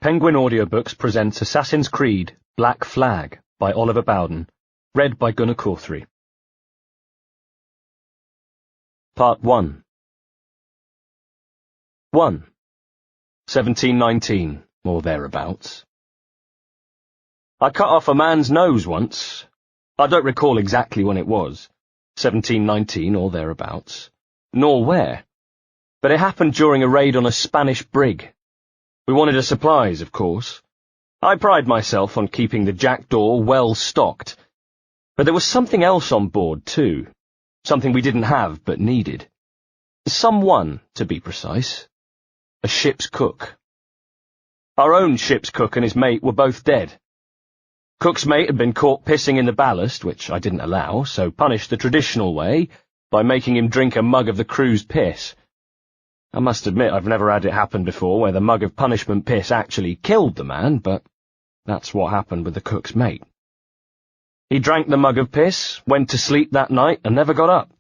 Penguin Audiobooks presents Assassin's Creed Black Flag by Oliver Bowden, read by Gunnar Corthery. Part 1. 1. 1719, or thereabouts. I cut off a man's nose once. I don't recall exactly when it was, 1719 or thereabouts, nor where, but it happened during a raid on a Spanish brig. We wanted her supplies, of course. I pride myself on keeping the jackdaw well stocked, but there was something else on board, too. Something we didn't have, but needed. Someone, to be precise. A ship's cook. Our own ship's cook and his mate were both dead. Cook's mate had been caught pissing in the ballast, which I didn't allow, so punished the traditional way, by making him drink a mug of the crew's piss. I must admit I've never had it happen before where the mug of punishment piss actually killed the man, but that's what happened with the cook's mate. He drank the mug of piss, went to sleep that night, and never got up.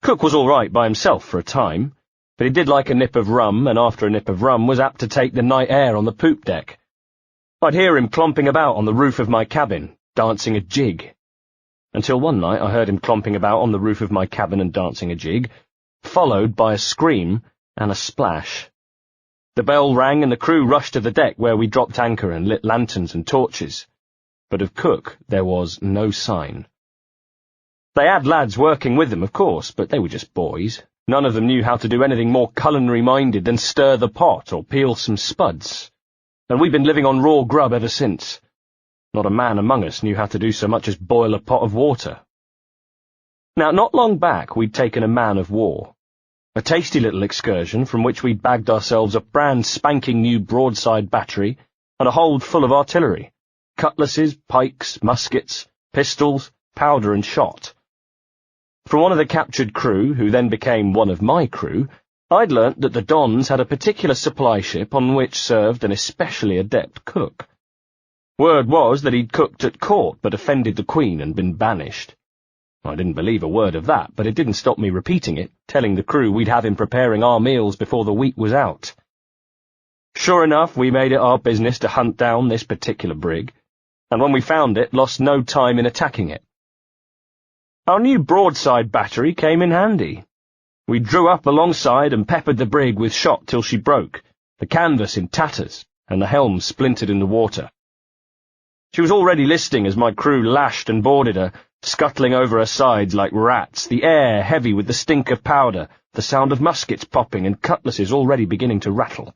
Cook was all right by himself for a time, but he did like a nip of rum, and after a nip of rum was apt to take the night air on the poop deck. I'd hear him clomping about on the roof of my cabin, dancing a jig. Until one night I heard him clomping about on the roof of my cabin and dancing a jig, followed by a scream and a splash. The bell rang and the crew rushed to the deck where we dropped anchor and lit lanterns and torches. But of Cook there was no sign. They had lads working with them, of course, but they were just boys. None of them knew how to do anything more culinary-minded than stir the pot or peel some spuds. And we'd been living on raw grub ever since. Not a man among us knew how to do so much as boil a pot of water. Now, not long back we'd taken a man of war. A tasty little excursion from which we'd bagged ourselves a brand spanking new broadside battery and a hold full of artillery, cutlasses, pikes, muskets, pistols, powder and shot. From one of the captured crew, who then became one of my crew, I'd learnt that the Dons had a particular supply ship on which served an especially adept cook. Word was that he'd cooked at court but offended the Queen and been banished. I didn't believe a word of that, but it didn't stop me repeating it, telling the crew we'd have him preparing our meals before the week was out. Sure enough, we made it our business to hunt down this particular brig, and when we found it, lost no time in attacking it. Our new broadside battery came in handy. We drew up alongside and peppered the brig with shot till she broke, the canvas in tatters, and the helm splintered in the water. She was already listing as my crew lashed and boarded her, scuttling over her sides like rats, the air heavy with the stink of powder, the sound of muskets popping and cutlasses already beginning to rattle.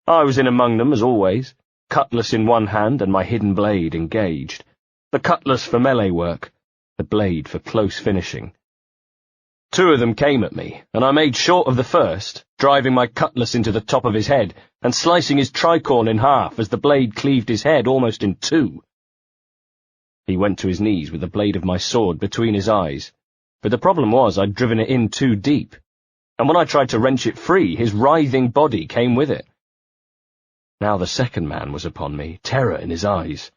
I was in among them, as always, cutlass in one hand and my hidden blade engaged, the cutlass for melee work, the blade for close finishing. Two of them came at me, and I made short of the first, driving my cutlass into the top of his head and slicing his tricorn in half as the blade cleaved his head almost in two. He went to his knees with the blade of my sword between his eyes, but the problem was I'd driven it in too deep, and when I tried to wrench it free, his writhing body came with it. Now the second man was upon me, terror in his eyes.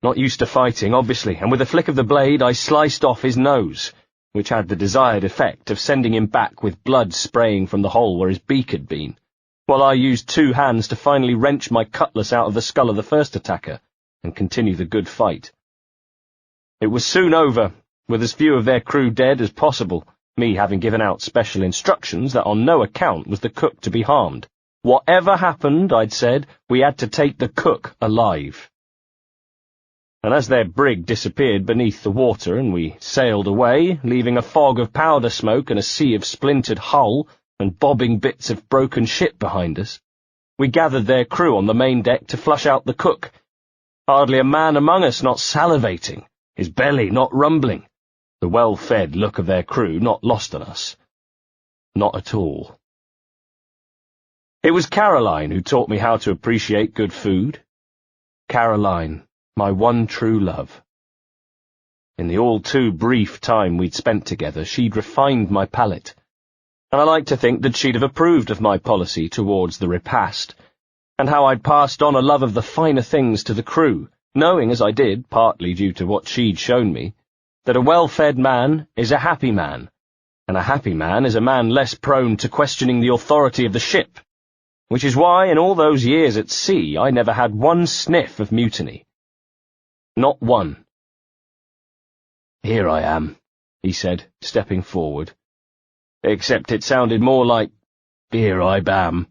Not used to fighting, obviously, and with a flick of the blade I sliced off his nose, which had the desired effect of sending him back with blood spraying from the hole where his beak had been, while I used two hands to finally wrench my cutlass out of the skull of the first attacker and continue the good fight. It was soon over, with as few of their crew dead as possible, me having given out special instructions that on no account was the cook to be harmed. Whatever happened, I'd said, we had to take the cook alive. And as their brig disappeared beneath the water and we sailed away, leaving a fog of powder smoke and a sea of splintered hull and bobbing bits of broken ship behind us, we gathered their crew on the main deck to flush out the cook. Hardly a man among us not salivating, his belly not rumbling, the well-fed look of their crew not lost on us. Not at all. It was Caroline who taught me how to appreciate good food. Caroline, my one true love. In the all too brief time we'd spent together, she'd refined my palate, and I like to think that she'd have approved of my policy towards the repast, and how I'd passed on a love of the finer things to the crew, knowing, as I did, partly due to what she'd shown me, that a well-fed man is a happy man, and a happy man is a man less prone to questioning the authority of the ship, which is why in all those years at sea I never had one sniff of mutiny. Not one. "Here I am," he said, stepping forward. Except it sounded more like, "Here I bam,"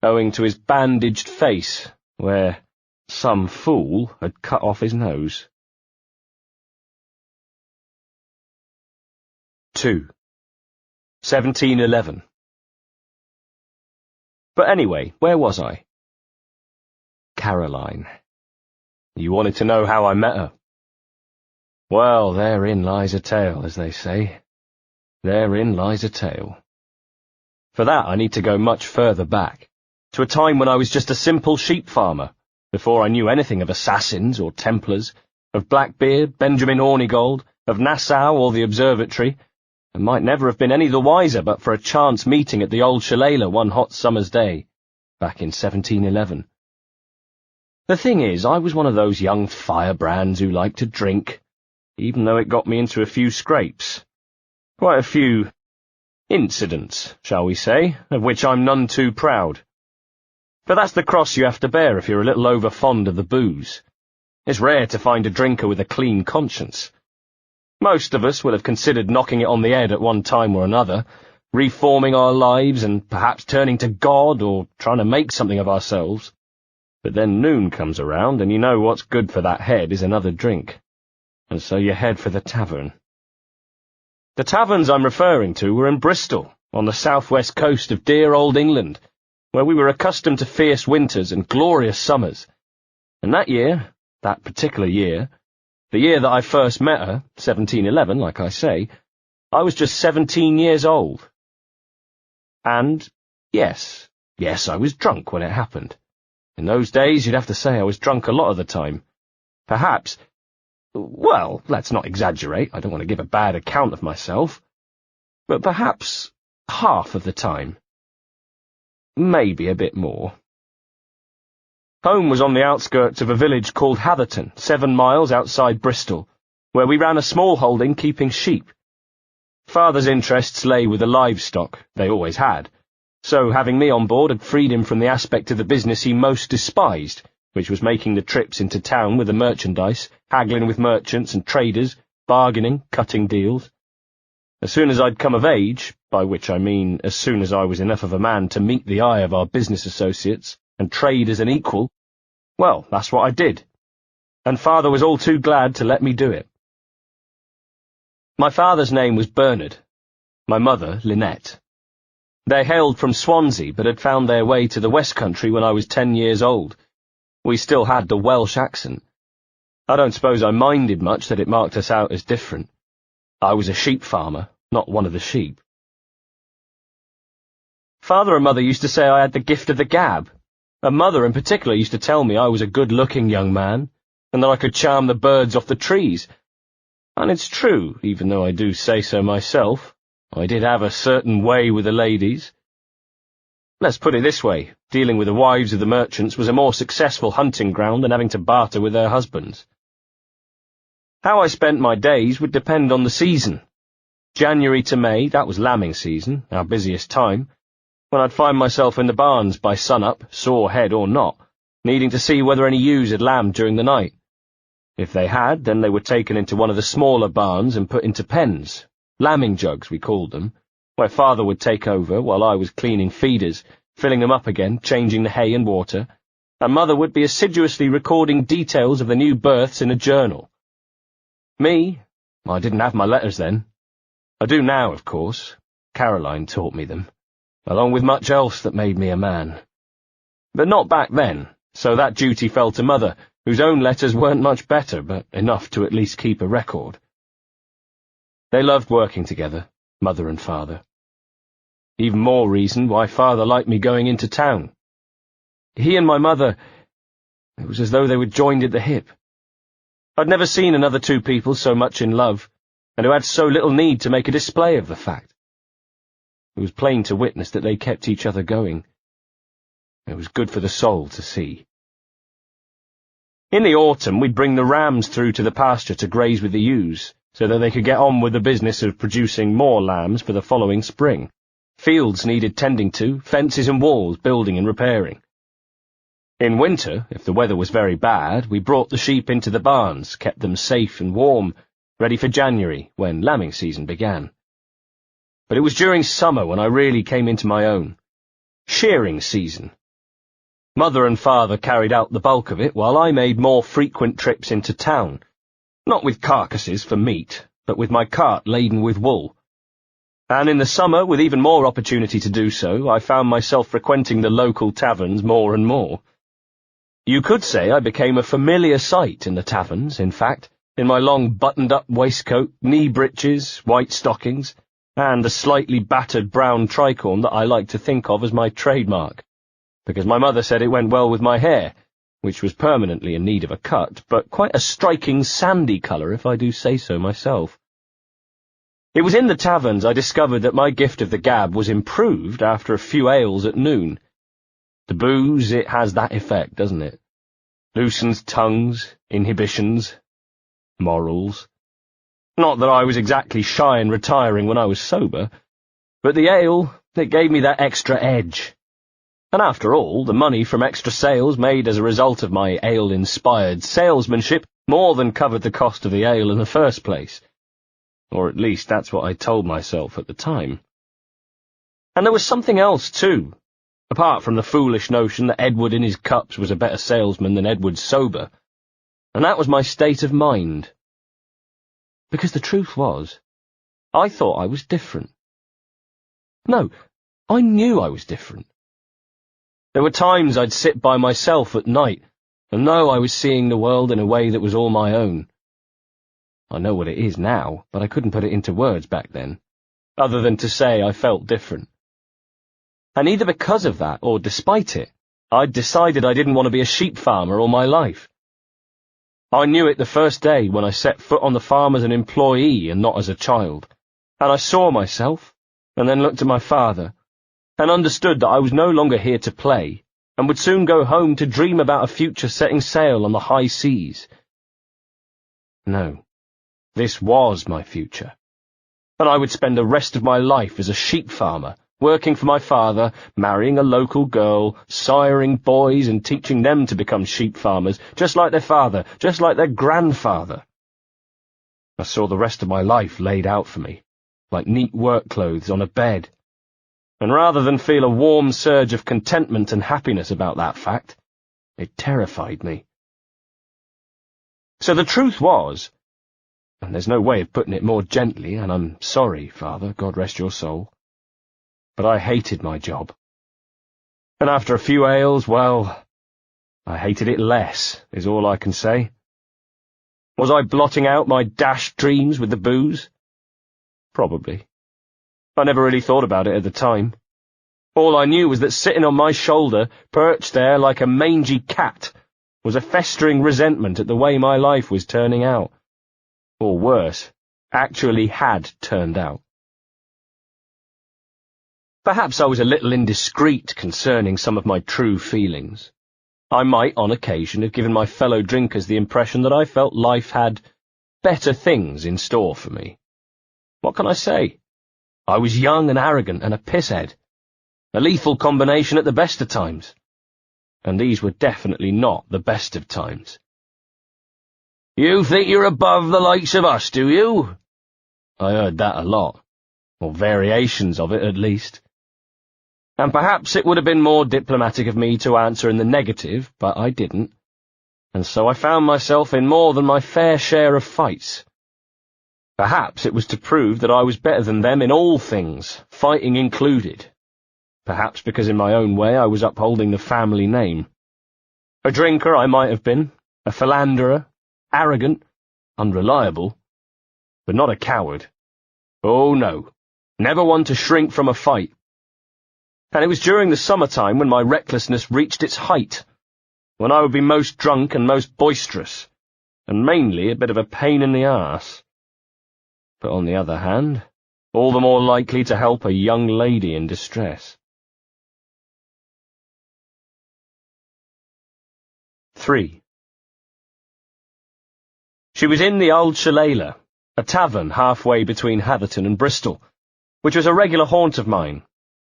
owing to his bandaged face, where some fool had cut off his nose. 2. 1711. But anyway, where was I? Caroline. You wanted to know how I met her? Well, therein lies a tale, as they say. Therein lies a tale. For that I need to go much further back, to a time when I was just a simple sheep farmer, before I knew anything of assassins or Templars, of Blackbeard, Benjamin Hornigold, of Nassau or the Observatory, and might never have been any the wiser but for a chance meeting at the old shillelagh one hot summer's day, back in 1711. The thing is, I was one of those young firebrands who liked to drink, even though it got me into a few scrapes. Quite a few incidents, shall we say, of which I'm none too proud. But that's the cross you have to bear if you're a little over-fond of the booze. It's rare to find a drinker with a clean conscience. Most of us will have considered knocking it on the head at one time or another, reforming our lives and perhaps turning to God or trying to make something of ourselves. But then noon comes around and you know what's good for that head is another drink. And so you head for the tavern. The taverns I'm referring to were in Bristol, on the southwest coast of dear old England, where we were accustomed to fierce winters and glorious summers. And that year, that particular year, the year that I first met her, 1711, like I say, I was just 17 years old. And, yes, I was drunk when it happened. In those days, you'd have to say I was drunk a lot of the time. Perhaps, well, let's not exaggerate, I don't want to give a bad account of myself, but perhaps half of the time. Maybe a bit more. Home was on the outskirts of a village called Hatherton, 7 miles outside Bristol, where we ran a small holding keeping sheep. Father's interests lay with the livestock, they always had, so having me on board had freed him from the aspect of the business he most despised, which was making the trips into town with the merchandise, haggling with merchants and traders, bargaining, cutting deals. As soon as I'd come of age, by which I mean as soon as I was enough of a man to meet the eye of our business associates, and trade as an equal, well, that's what I did, and Father was all too glad to let me do it. My father's name was Bernard, my mother Linette. They hailed from Swansea, but had found their way to the West Country when I was 10 years old. We still had the Welsh accent. I don't suppose I minded much that it marked us out as different. I was a sheep farmer, not one of the sheep. Father and Mother used to say I had the gift of the gab, and Mother in particular used to tell me I was a good-looking young man, and that I could charm the birds off the trees. And it's true, even though I do say so myself. I did have a certain way with the ladies. Let's put it this way, dealing with the wives of the merchants was a more successful hunting ground than having to barter with their husbands. How I spent my days would depend on the season. January to May, that was lambing season, our busiest time, when I'd find myself in the barns by sun-up, sore head or not, needing to see whether any ewes had lambed during the night. If they had, then they were taken into one of the smaller barns and put into pens, lambing jugs we called them, where Father would take over while I was cleaning feeders, filling them up again, changing the hay and water, and Mother would be assiduously recording details of the new births in a journal. Me, I didn't have my letters then. I do now, of course. Caroline taught me them, along with much else that made me a man. But not back then, so that duty fell to Mother, whose own letters weren't much better, but enough to at least keep a record. They loved working together, Mother and Father. Even more reason why Father liked me going into town. He and my Mother, it was as though they were joined at the hip. I'd never seen another two people so much in love, and who had so little need to make a display of the fact. It was plain to witness that they kept each other going. It was good for the soul to see. In the autumn, we'd bring the rams through to the pasture to graze with the ewes, so that they could get on with the business of producing more lambs for the following spring, Fields needed tending to, fences and walls building and repairing. In winter, if the weather was very bad, we brought the sheep into the barns, kept them safe and warm, ready for January, when lambing season began. But it was during summer when I really came into my own. Shearing season. Mother and father carried out the bulk of it, while I made more frequent trips into town, not with carcasses for meat, but with my cart laden with wool. And in the summer, with even more opportunity to do so, I found myself frequenting the local taverns more and more. You could say I became a familiar sight in the taverns, in fact, in my long buttoned-up waistcoat, knee breeches, white stockings, and the slightly battered brown tricorn that I like to think of as my trademark, because my mother said it went well with my hair, which was permanently in need of a cut, but quite a striking sandy colour if I do say so myself. It was in the taverns I discovered that my gift of the gab was improved after a few ales at noon. The booze, it has that effect, doesn't it? Loosens tongues, inhibitions, morals. Not that I was exactly shy and retiring when I was sober, but the ale, it gave me that extra edge. And after all, the money from extra sales made as a result of my ale-inspired salesmanship more than covered the cost of the ale in the first place. Or at least that's what I told myself at the time. And there was something else, too, apart from the foolish notion that Edward in his cups was a better salesman than Edward sober, and that was my state of mind. Because the truth was, I thought I was different. No, I knew I was different. There were times I'd sit by myself at night and know I was seeing the world in a way that was all my own. I know what it is now, but I couldn't put it into words back then, other than to say I felt different. And either because of that, or despite it, I'd decided I didn't want to be a sheep farmer all my life. I knew it the first day when I set foot on the farm as an employee and not as a child, and I saw myself, and then looked at my father, and understood that I was no longer here to play, and would soon go home to dream about a future setting sail on the high seas. No, this was my future, and I would spend the rest of my life as a sheep farmer, working for my father, marrying a local girl, siring boys and teaching them to become sheep farmers, just like their father, just like their grandfather. I saw the rest of my life laid out for me, like neat work clothes on a bed, and rather than feel a warm surge of contentment and happiness about that fact, it terrified me. So the truth was, and there's no way of putting it more gently, and I'm sorry, Father, God rest your soul, but I hated my job. And after a few ales, well, I hated it less, is all I can say. Was I blotting out my dashed dreams with the booze? Probably. I never really thought about it at the time. All I knew was that sitting on my shoulder, perched there like a mangy cat, was a festering resentment at the way my life was turning out. Or worse, actually had turned out. Perhaps I was a little indiscreet concerning some of my true feelings. I might, on occasion, have given my fellow drinkers the impression that I felt life had better things in store for me. What can I say? I was young and arrogant and a pisshead, a lethal combination at the best of times, and these were definitely not the best of times. "You think you're above the likes of us, do you?" I heard that a lot, or variations of it at least. And perhaps it would have been more diplomatic of me to answer in the negative, but I didn't, and so I found myself in more than my fair share of fights. Perhaps it was to prove that I was better than them in all things, fighting included. Perhaps because in my own way I was upholding the family name. A drinker I might have been, a philanderer, arrogant, unreliable, but not a coward. Oh no, never one to shrink from a fight. And it was during the summertime when my recklessness reached its height, when I would be most drunk and most boisterous, and mainly a bit of a pain in the arse. But on the other hand, all the more likely to help a young lady in distress. 3. She was in the Old Shillelagh, a tavern halfway between Hatherton and Bristol, which was a regular haunt of mine,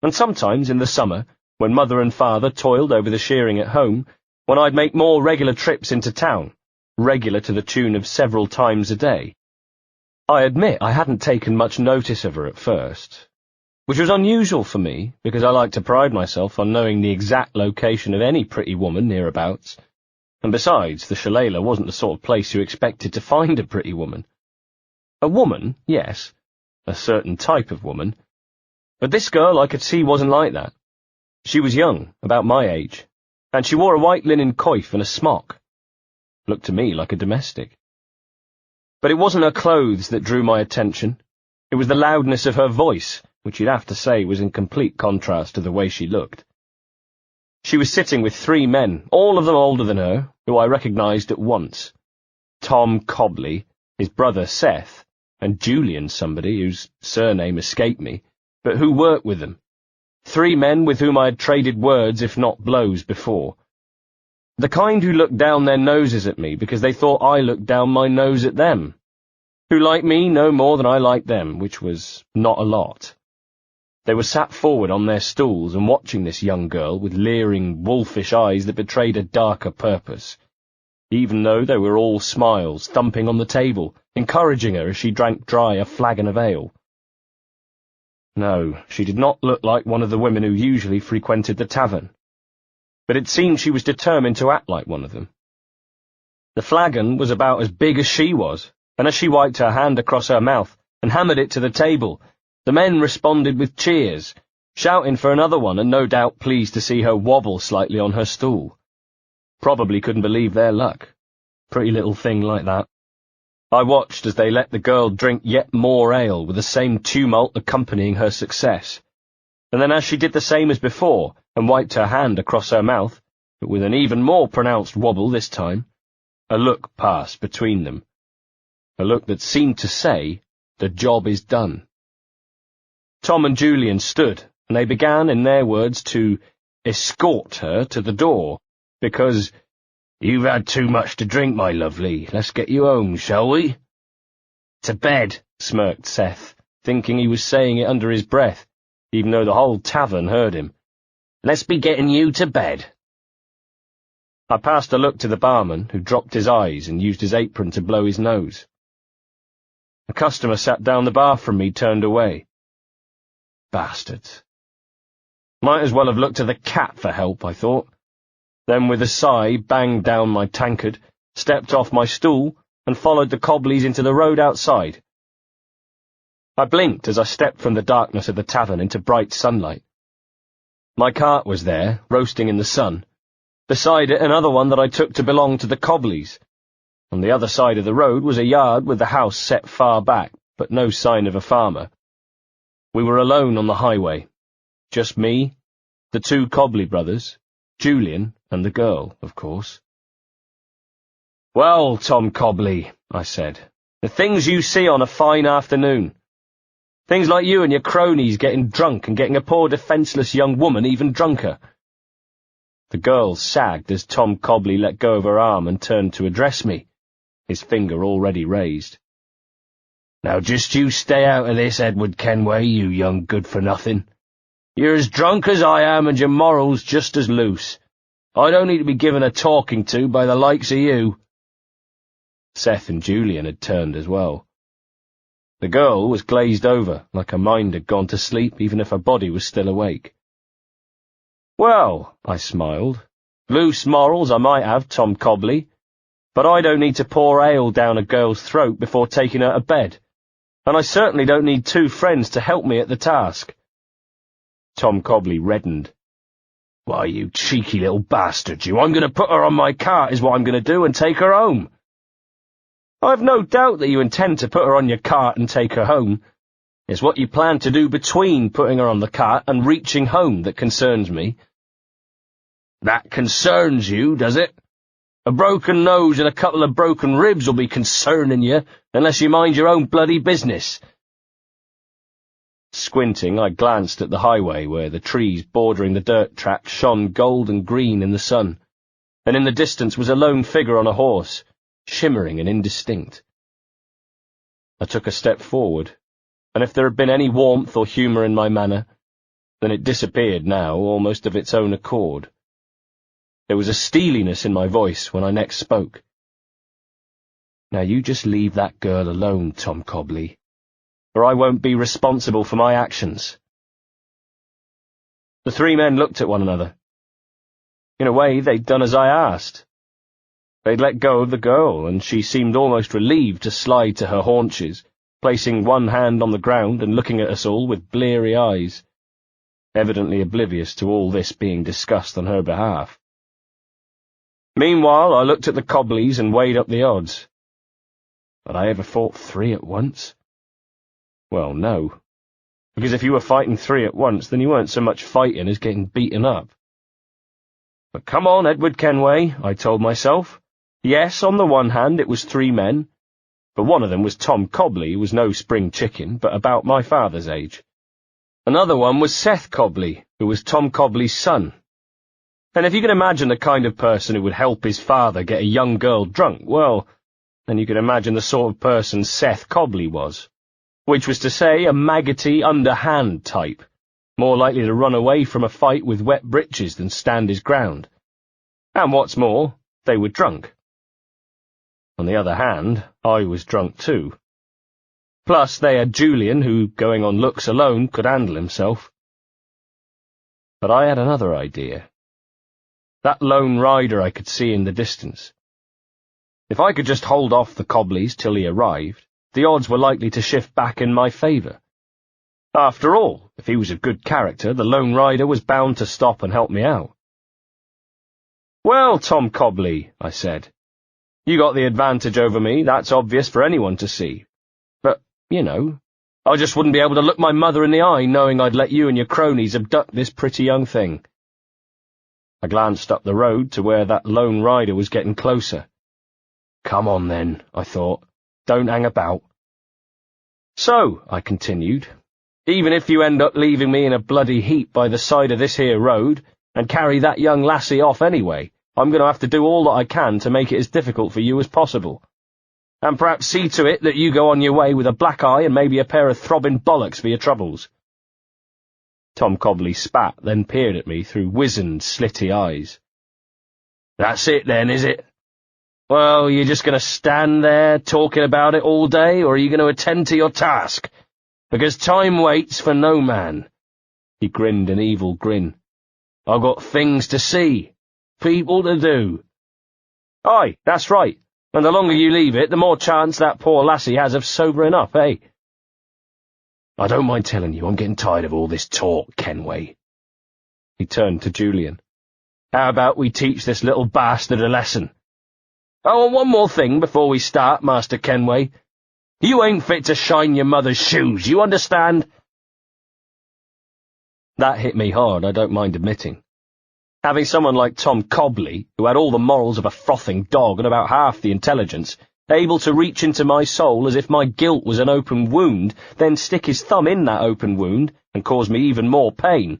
And sometimes in the summer, when Mother and Father toiled over the shearing at home, when I'd make more regular trips into town, regular to the tune of several times a day. I admit I hadn't taken much notice of her at first, which was unusual for me, because I like to pride myself on knowing the exact location of any pretty woman nearabouts, and besides, the Shillelagh wasn't the sort of place you expected to find a pretty woman. A woman, yes, a certain type of woman, but this girl I could see wasn't like that. She was young, about my age, and she wore a white linen coif and a smock. Looked to me like a domestic. But it wasn't her clothes that drew my attention. It was the loudness of her voice, which you'd have to say was in complete contrast to the way she looked. She was sitting with 3 men, all of them older than her, who I recognised at once. Tom Cobley, his brother Seth, and Julian somebody whose surname escaped me, but who worked with them. 3 men with whom I had traded words, if not blows, before. The kind who looked down their noses at me because they thought I looked down my nose at them, who liked me no more than I liked them, which was not a lot. They were sat forward on their stools and watching this young girl with leering, wolfish eyes that betrayed a darker purpose, even though they were all smiles, thumping on the table, encouraging her as she drank dry a flagon of ale. No, she did not look like one of the women who usually frequented the tavern, but it seemed she was determined to act like one of them. The flagon was about as big as she was, and as she wiped her hand across her mouth and hammered it to the table, the men responded with cheers, shouting for another one and no doubt pleased to see her wobble slightly on her stool. Probably couldn't believe their luck. Pretty little thing like that. I watched as they let the girl drink yet more ale with the same tumult accompanying her success, and then as she did the same as before and wiped her hand across her mouth, but with an even more pronounced wobble this time, a look passed between them. A look that seemed to say, "The job is done." Tom and Julian stood, and they began, in their words, to escort her to the door, because, "You've had too much to drink, my lovely. Let's get you home, shall we?" "To bed," smirked Seth, thinking he was saying it under his breath, even though the whole tavern heard him. "Let's be getting you to bed." I passed a look to the barman, who dropped his eyes and used his apron to blow his nose. A customer sat down the bar from me, turned away. Bastards. Might as well have looked to the cat for help, I thought. Then with a sigh banged down my tankard, stepped off my stool, and followed the Cobleys into the road outside. I blinked as I stepped from the darkness of the tavern into bright sunlight. My cart was there, roasting in the sun. Beside it another one that I took to belong to the Cobleys. On the other side of the road was a yard with the house set far back, but no sign of a farmer. We were alone on the highway. Just me, the 2 Cobley brothers, Julian, and the girl, of course. "Well, Tom Cobley," I said, "the things you see on a fine afternoon. Things like you and your cronies getting drunk and getting a poor defenceless young woman even drunker." The girl sagged as Tom Cobley let go of her arm and turned to address me, his finger already raised. "Now just you stay out of this, Edward Kenway, you young good-for-nothing. You're as drunk as I am and your morals just as loose. I don't need to be given a talking to by the likes of you." Seth and Julian had turned as well. The girl was glazed over, like her mind had gone to sleep, even if her body was still awake. "Well," I smiled, "loose morals I might have, Tom Cobley, but I don't need to pour ale down a girl's throat before taking her to bed, and I certainly don't need 2 friends to help me at the task." Tom Cobley reddened. "Why, you cheeky little bastard, you, I'm going to put her on my cart is what I'm going to do and take her home." "I've no doubt that you intend to put her on your cart and take her home. It's what you plan to do between putting her on the cart and reaching home that concerns me." "That concerns you, does it? A broken nose and a couple of broken ribs will be concerning you, unless you mind your own bloody business." Squinting, I glanced at the highway where the trees bordering the dirt track shone gold and green in the sun, and in the distance was a lone figure on a horse, shimmering and indistinct. I took a step forward, and if there had been any warmth or humour in my manner, Then it disappeared now, almost of its own accord. There was a steeliness in my voice when I next spoke. "Now you just leave that girl alone, Tom Cobley, or I won't be responsible for my actions." The three men looked at one another. In a way, they'd done as I asked. They'd let go of the girl, and she seemed almost relieved to slide to her haunches, placing one hand on the ground and looking at us all with bleary eyes, evidently oblivious to all this being discussed on her behalf. Meanwhile, I looked at the Cobleys and weighed up the odds. Had I ever fought three at once? Well, no. Because if you were fighting three at once, then you weren't so much fighting as getting beaten up. But come on, Edward Kenway, I told myself. Yes, on the one hand, it was three men, but one of them was Tom Cobley, who was no spring chicken, but about my father's age. Another one was Seth Cobley, who was Tom Cobley's son. And if you can imagine the kind of person who would help his father get a young girl drunk, well, then you can imagine the sort of person Seth Cobley was, which was to say a maggoty, underhand type, more likely to run away from a fight with wet breeches than stand his ground. And what's more, they were drunk. On the other hand, I was drunk too. Plus, they had Julian, who, going on looks alone, could handle himself. But I had another idea. That lone rider I could see in the distance. If I could just hold off the Cobleys till he arrived, the odds were likely to shift back in my favour. After all, if he was a good character, the lone rider was bound to stop and help me out. "Well, Tom Cobley," I said, "you got the advantage over me, that's obvious for anyone to see. But, you know, I just wouldn't be able to look my mother in the eye knowing I'd let you and your cronies abduct this pretty young thing." I glanced up the road to where that lone rider was getting closer. Come on then, I thought. Don't hang about. "So," I continued, "even if you end up leaving me in a bloody heap by the side of this here road, and carry that young lassie off anyway, I'm going to have to do all that I can to make it as difficult for you as possible. And perhaps see to it that you go on your way with a black eye and maybe a pair of throbbing bollocks for your troubles." Tom Cobley spat, then peered at me through wizened, slitty eyes. "That's it then, is it? Well, you're just going to stand there talking about it all day, or are you going to attend to your task? Because time waits for no man." He grinned an evil grin. "I've got things to see, people to do." "Aye, that's right, and the longer you leave it, the more chance that poor lassie has of sobering up, eh?" "I don't mind telling you, I'm getting tired of all this talk, Kenway." He turned to Julian. "How about we teach this little bastard a lesson? Oh, and one more thing before we start, Master Kenway. You ain't fit to shine your mother's shoes, you understand?" That hit me hard, I don't mind admitting. Having someone like Tom Cobley, who had all the morals of a frothing dog and about half the intelligence, able to reach into my soul as if my guilt was an open wound, then stick his thumb in that open wound and cause me even more pain,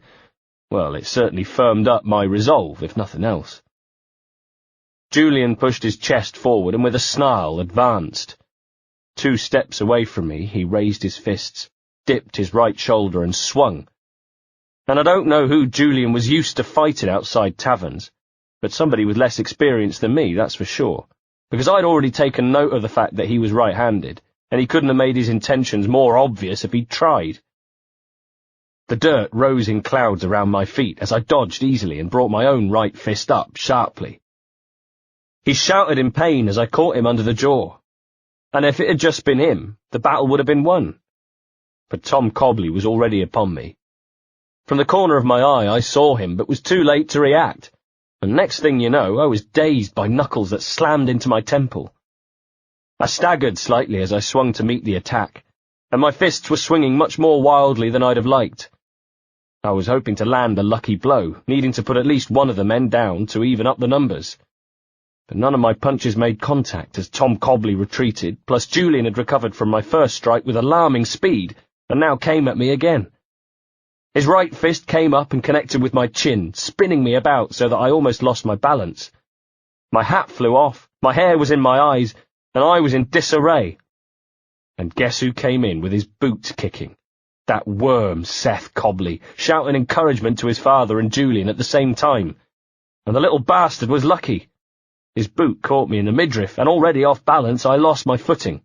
well, it certainly firmed up my resolve, if nothing else. Julian pushed his chest forward and with a snarl advanced. 2 steps away from me, he raised his fists, dipped his right shoulder and swung. And I don't know who Julian was used to fighting outside taverns, but somebody with less experience than me, that's for sure, because I'd already taken note of the fact that he was right-handed, and he couldn't have made his intentions more obvious if he'd tried. The dirt rose in clouds around my feet as I dodged easily and brought my own right fist up sharply. He shouted in pain as I caught him under the jaw, and if it had just been him, the battle would have been won. But Tom Cobley was already upon me. From the corner of my eye I saw him, but was too late to react, and next thing you know, I was dazed by knuckles that slammed into my temple. I staggered slightly as I swung to meet the attack, and my fists were swinging much more wildly than I'd have liked. I was hoping to land a lucky blow, needing to put at least one of the men down to even up the numbers. But none of my punches made contact as Tom Cobley retreated, plus Julian had recovered from my first strike with alarming speed, and now came at me again. His right fist came up and connected with my chin, spinning me about so that I almost lost my balance. My hat flew off, my hair was in my eyes, and I was in disarray. And guess who came in with his boots kicking? that worm, Seth Cobley, shouting encouragement to his father and Julian at the same time. And the little bastard was lucky. His boot caught me in the midriff, and already off balance I lost my footing,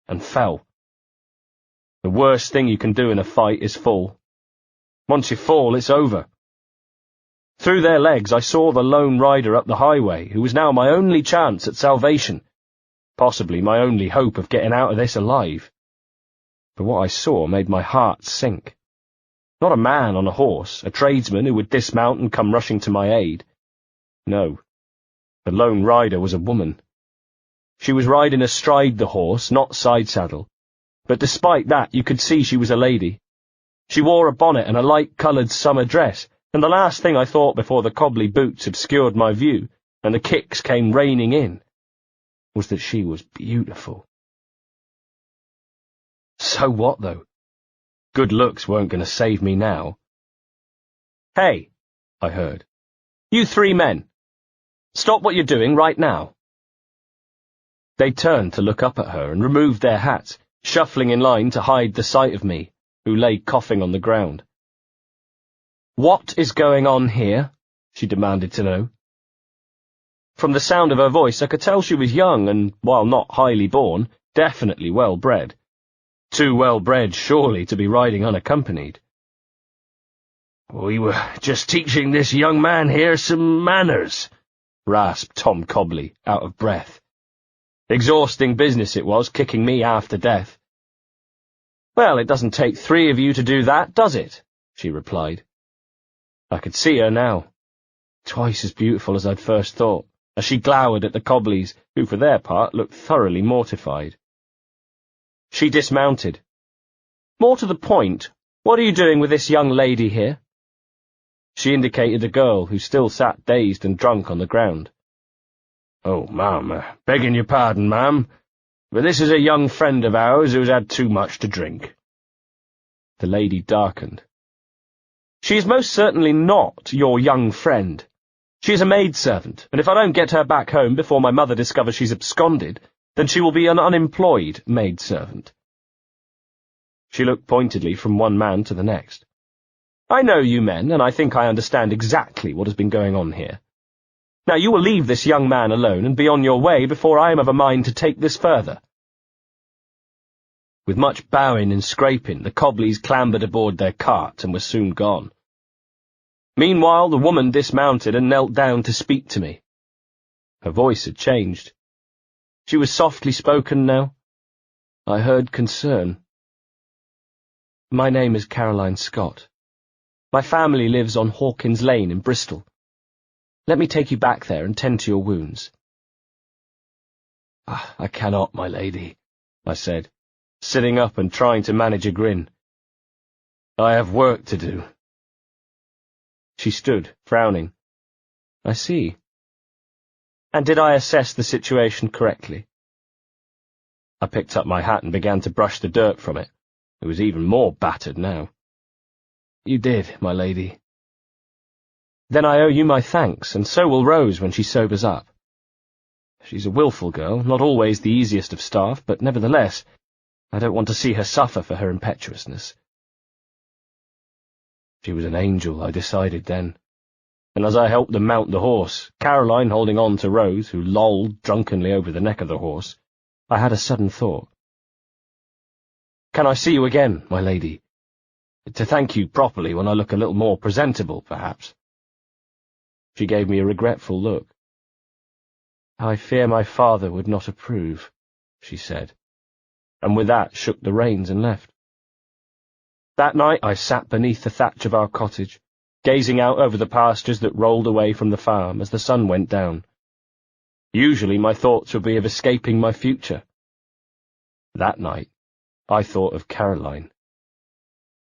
and fell. The worst thing you can do in a fight is fall. Once you fall, it's over. Through their legs I saw the lone rider up the highway, who was now my only chance at salvation, possibly my only hope of getting out of this alive. But what I saw made my heart sink. Not a man on a horse, a tradesman who would dismount and come rushing to my aid. No, the lone rider was a woman. She was riding astride the horse, not side-saddle, but despite that you could see she was a lady. She wore a bonnet and a light-coloured summer dress, and the last thing I thought before the cobbly boots obscured my view, and the kicks came raining in, was that she was beautiful. So what, though? Good looks weren't going to save me now. "Hey," I heard. "You three men. Stop what you're doing right now." They turned to look up at her and removed their hats, shuffling in line to hide the sight of me, who lay coughing on the ground. "What is going on here?" she demanded to know. From the sound of her voice I could tell she was young and, while not highly born, definitely well-bred. Too well-bred, surely, to be riding unaccompanied. "We were just teaching this young man here some manners," rasped Tom Cobley, out of breath. Exhausting business it was, kicking me after death. "Well, it doesn't take three of you to do that, does it?" she replied. I could see her now, twice as beautiful as I'd first thought, as she glowered at the Cobleys, who for their part looked thoroughly mortified. She dismounted. "More to the point, what are you doing with this young lady here?" She indicated a girl who still sat dazed and drunk on the ground. "Oh, ma'am, begging your pardon, ma'am, but this is a young friend of ours who's had too much to drink." The lady darkened. "She is most certainly not your young friend. She is a maidservant, and if I don't get her back home before my mother discovers she's absconded, then she will be an unemployed maidservant." She looked pointedly from one man to the next. "I know you men, and I think I understand exactly what has been going on here. Now you will leave this young man alone and be on your way before I am of a mind to take this further." With much bowing and scraping, the Cobleys clambered aboard their cart and were soon gone. Meanwhile, the woman dismounted and knelt down to speak to me. Her voice had changed. She was softly spoken now. I heard concern. "My name is Caroline Scott. My family lives on Hawkins Lane in Bristol. Let me take you back there and tend to your wounds." "I cannot, my lady," I said, sitting up and trying to manage a grin. "I have work to do." She stood, frowning. "I see. And did I assess the situation correctly?" I picked up my hat and began to brush the dirt from it. It was even more battered now. "You did, my lady." "Then I owe you my thanks, and so will Rose when she sobers up. She's a wilful girl, not always the easiest of staff, but nevertheless, I don't want to see her suffer for her impetuousness." She was an angel, I decided then, and as I helped them mount the horse, Caroline holding on to Rose, who lolled drunkenly over the neck of the horse, I had a sudden thought. "Can I see you again, my lady? To thank you properly when I look a little more presentable, perhaps?" She gave me a regretful look. "I fear my father would not approve," she said, and with that shook the reins and left. That night I sat beneath the thatch of our cottage, gazing out over the pastures that rolled away from the farm as the sun went down. Usually my thoughts would be of escaping my future. That night I thought of Caroline.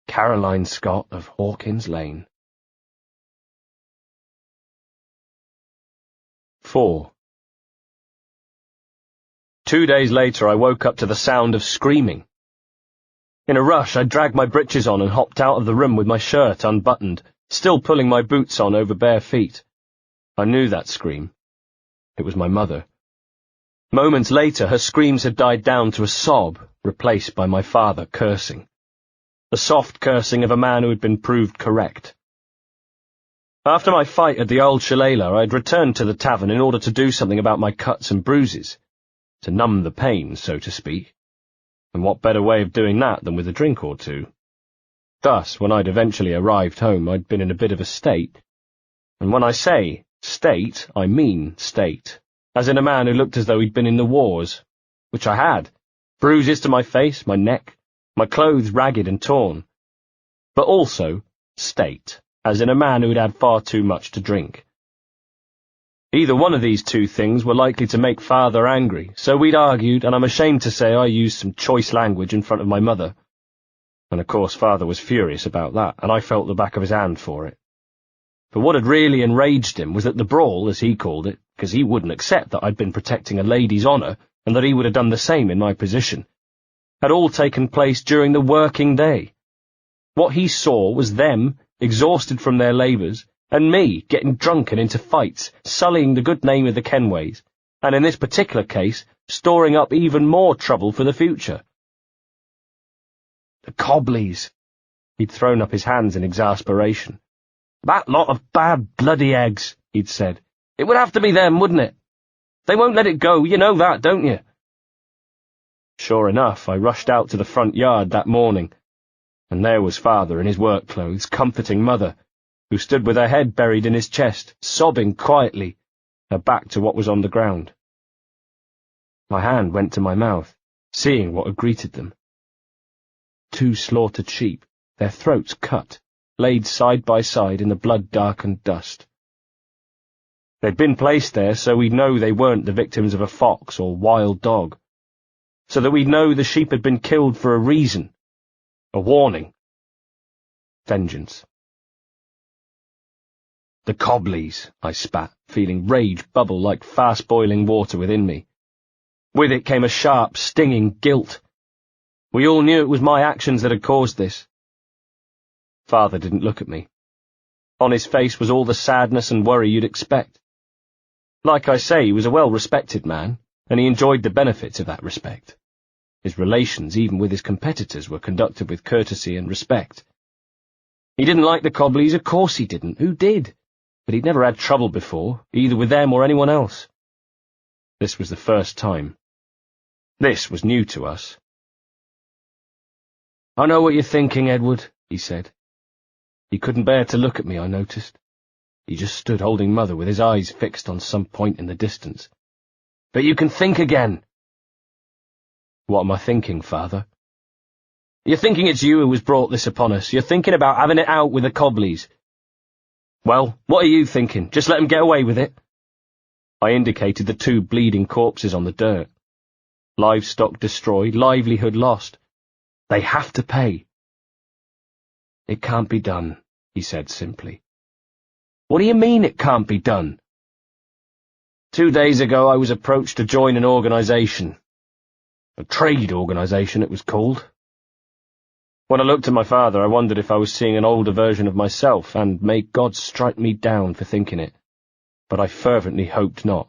Caroline Scott of Hawkins Lane. 4. 2 days later I woke up to the sound of screaming. In a rush I dragged my breeches on and hopped out of the room with my shirt unbuttoned, still pulling my boots on over bare feet. I knew that scream. It was my mother. Moments later her screams had died down to a sob, replaced by my father cursing. the soft cursing of a man who had been proved correct. After my fight at the old shillelagh, I had returned to the tavern in order to do something about my cuts and bruises, to numb the pain, so to speak. And what better way of doing that than with a drink or two? Thus, when I'd eventually arrived home, I'd been in a bit of a state. And when I say state, I mean state, as in a man who looked as though he'd been in the wars, which I had. Bruises to my face, my neck, my clothes ragged and torn. But also state, as in a man who had had far too much to drink. Either one of these two things were likely to make Father angry, so we'd argued, and I'm ashamed to say I used some choice language in front of my mother. And of course Father was furious about that, and I felt the back of his hand for it. But what had really enraged him was that the brawl, as he called it, because he wouldn't accept that I'd been protecting a lady's honour, and that he would have done the same in my position, had all taken place during the working day. What he saw was them, exhausted from their labours, and me getting drunk and into fights, sullying the good name of the Kenways, and in this particular case, storing up even more trouble for the future. The Cobleys! He'd thrown up his hands in exasperation. That lot of bad bloody eggs, he'd said. It would have to be them, wouldn't it? They won't let it go, you know that, don't you? Sure enough, I rushed out to the front yard that morning, and there was Father in his work clothes, comforting Mother, who stood with her head buried in his chest, sobbing quietly, her back to what was on the ground. My hand went to my mouth, seeing what had greeted them. 2 slaughtered sheep, their throats cut, laid side by side in the blood-darkened dust. They'd been placed there so we'd know they weren't the victims of a fox or wild dog, so that we'd know the sheep had been killed for a reason, a warning. Vengeance. The Cobleys, I spat, feeling rage bubble like fast-boiling water within me. With it came a sharp, stinging guilt. We all knew it was my actions that had caused this. Father didn't look at me. On his face was all the sadness and worry you'd expect. Like I say, he was a well-respected man, and he enjoyed the benefits of that respect. His relations, even with his competitors, were conducted with courtesy and respect. He didn't like the Cobleys, of course he didn't. Who did? But he'd never had trouble before, either with them or anyone else. This was the first time. This was new to us. I know what you're thinking, Edward, he said. He couldn't bear to look at me, I noticed. He just stood holding Mother with his eyes fixed on some point in the distance. But you can think again. What am I thinking, Father? You're thinking it's you who has brought this upon us. You're thinking about having it out with the Cobleys. Well, what are you thinking? Just let them get away with it? I indicated the 2 bleeding corpses on the dirt. Livestock destroyed, livelihood lost. They have to pay. It can't be done, he said simply. What do you mean it can't be done? 2 days ago I was approached to join an organisation. A trade organisation it was called. When I looked at my father I wondered if I was seeing an older version of myself, and may God strike me down for thinking it. But I fervently hoped not.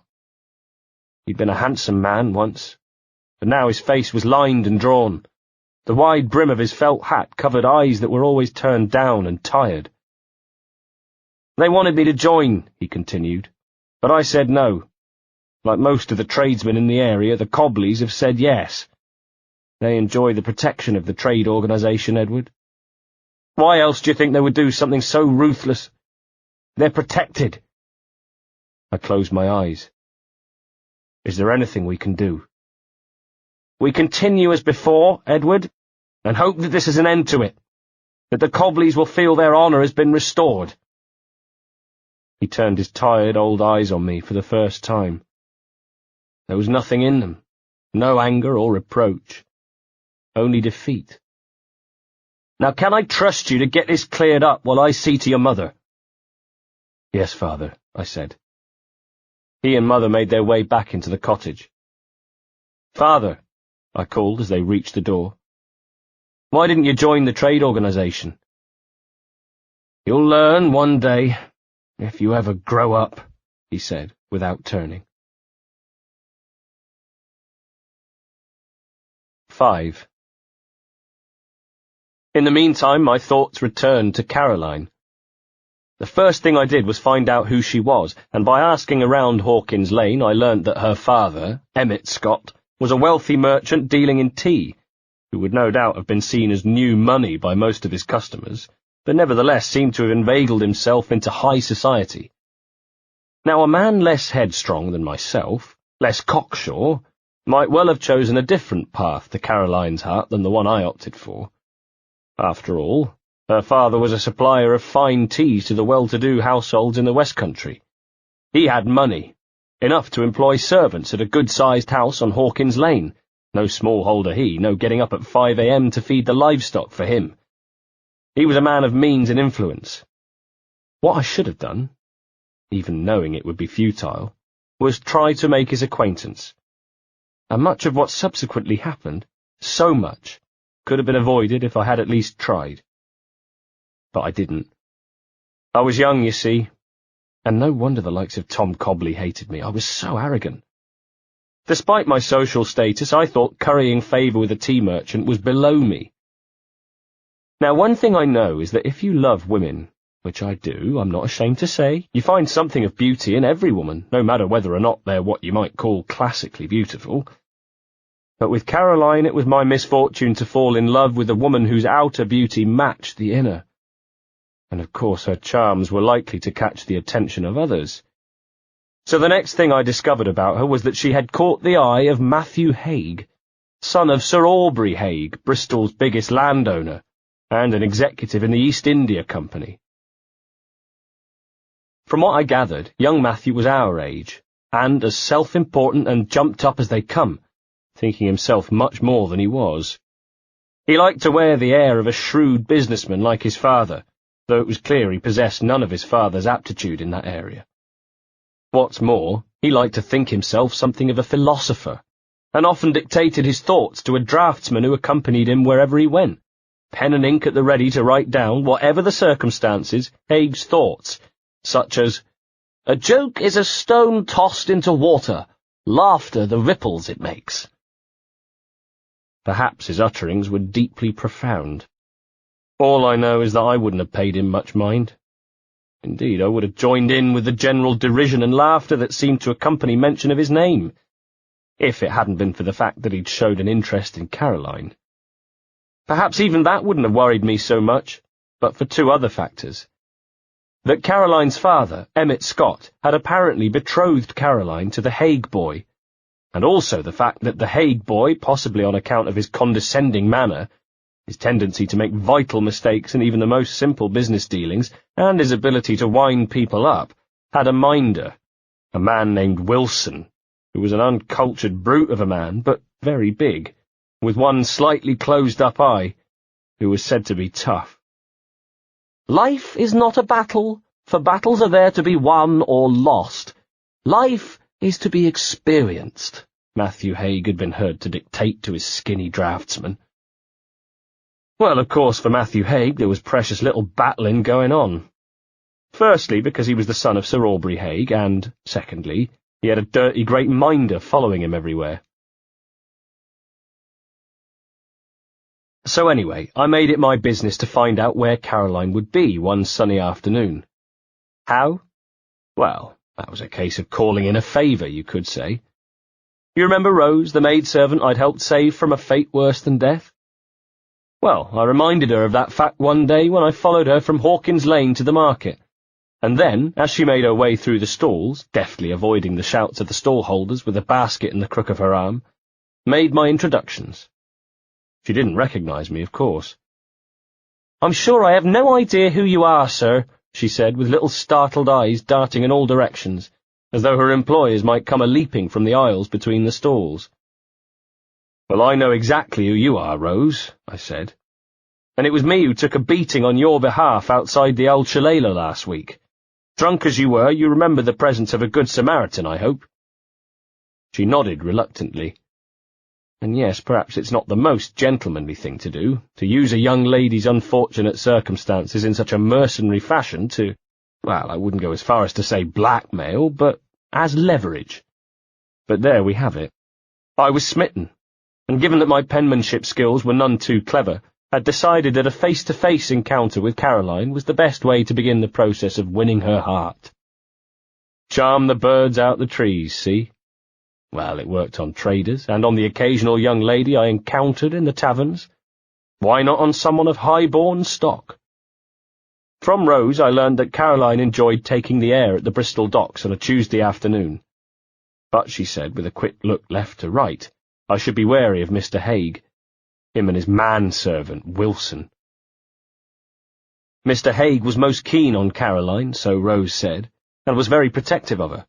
He'd been a handsome man once, but now his face was lined and drawn. The wide brim of his felt hat covered eyes that were always turned down and tired. They wanted me to join, he continued, but I said no. Like most of the tradesmen in the area, the Cobleys have said yes. They enjoy the protection of the trade organisation, Edward. Why else do you think they would do something so ruthless? They're protected. I closed my eyes. Is there anything we can do? We continue as before, Edward, and hope that this is an end to it, that the Cobleys will feel their honour has been restored. He turned his tired old eyes on me for the first time. There was nothing in them, no anger or reproach, only defeat. Now can I trust you to get this cleared up while I see to your mother? Yes, Father, I said. He and Mother made their way back into the cottage. Father, I called as they reached the door. Why didn't you join the trade organisation? You'll learn one day, if you ever grow up, he said, without turning. 5. In the meantime, my thoughts returned to Caroline. The first thing I did was find out who she was, and by asking around Hawkins Lane I learnt that her father, Emmett Scott, was a wealthy merchant dealing in tea, who would no doubt have been seen as new money by most of his customers, but nevertheless seemed to have inveigled himself into high society. Now, a man less headstrong than myself, less cocksure, might well have chosen a different path to Caroline's heart than the one I opted for. After all, her father was a supplier of fine teas to the well-to-do households in the West Country. He had money, enough to employ servants at a good-sized house on Hawkins Lane. No smallholder he, no getting up at 5 a.m. to feed the livestock for him. He was a man of means and influence. What I should have done, even knowing it would be futile, was try to make his acquaintance. And much of what subsequently happened, so much, could have been avoided if I had at least tried. But I didn't. I was young, you see, and no wonder the likes of Tom Cobley hated me. I was so arrogant. Despite my social status, I thought currying favour with a tea merchant was below me. Now, one thing I know is that if you love women, which I do, I'm not ashamed to say, you find something of beauty in every woman, no matter whether or not they're what you might call classically beautiful. But with Caroline, it was my misfortune to fall in love with a woman whose outer beauty matched the inner. And of course her charms were likely to catch the attention of others. So the next thing I discovered about her was that she had caught the eye of Matthew Haig, son of Sir Aubrey Haig, Bristol's biggest landowner, and an executive in the East India Company. From what I gathered, young Matthew was our age, and as self-important and jumped up as they come, thinking himself much more than he was. He liked to wear the air of a shrewd businessman like his father, though it was clear he possessed none of his father's aptitude in that area. What's more, he liked to think himself something of a philosopher, and often dictated his thoughts to a draftsman who accompanied him wherever he went, pen and ink at the ready to write down, whatever the circumstances, Haig's thoughts, such as, "A joke is a stone tossed into water, laughter the ripples it makes." Perhaps his utterings were deeply profound. All I know is that I wouldn't have paid him much mind. Indeed, I would have joined in with the general derision and laughter that seemed to accompany mention of his name, if it hadn't been for the fact that he'd showed an interest in Caroline. Perhaps even that wouldn't have worried me so much, but for two other factors. That Caroline's father, Emmett Scott, had apparently betrothed Caroline to the Haig boy, and also the fact that the Haig boy, possibly on account of his condescending manner, his tendency to make vital mistakes in even the most simple business dealings, and his ability to wind people up, had a minder, a man named Wilson, who was an uncultured brute of a man, but very big, with one slightly closed-up eye, who was said to be tough. "Life is not a battle, for battles are there to be won or lost. Life is to be experienced," Matthew Haig had been heard to dictate to his skinny draftsman. Well, of course, for Matthew Haig there was precious little battling going on. Firstly, because he was the son of Sir Aubrey Haig, and, secondly, he had a dirty great minder following him everywhere. So anyway, I made it my business to find out where Caroline would be one sunny afternoon. How? Well, that was a case of calling in a favour, you could say. You remember Rose, the maidservant I'd helped save from a fate worse than death? Well, I reminded her of that fact one day when I followed her from Hawkins Lane to the market, and then, as she made her way through the stalls, deftly avoiding the shouts of the stallholders with a basket in the crook of her arm, made my introductions. She didn't recognise me, of course. "I'm sure I have no idea who you are, sir," she said, with little startled eyes darting in all directions, as though her employers might come a-leaping from the aisles between the stalls. "Well, I know exactly who you are, Rose," I said. "And it was me who took a beating on your behalf outside the old Shillelagh last week. Drunk as you were, you remember the presence of a good Samaritan, I hope?" She nodded reluctantly. And yes, perhaps it's not the most gentlemanly thing to do, to use a young lady's unfortunate circumstances in such a mercenary fashion to, well, I wouldn't go as far as to say blackmail, but as leverage. But there we have it. I was smitten, and given that my penmanship skills were none too clever, had decided that a face-to-face encounter with Caroline was the best way to begin the process of winning her heart. Charm the birds out the trees, see? Well, it worked on traders, and on the occasional young lady I encountered in the taverns. Why not on someone of high-born stock? From Rose I learned that Caroline enjoyed taking the air at the Bristol docks on a Tuesday afternoon. But, she said, with a quick look left to right, I should be wary of Mr. Haig, him and his manservant, Wilson. Mr. Haig was most keen on Caroline, so Rose said, and was very protective of her.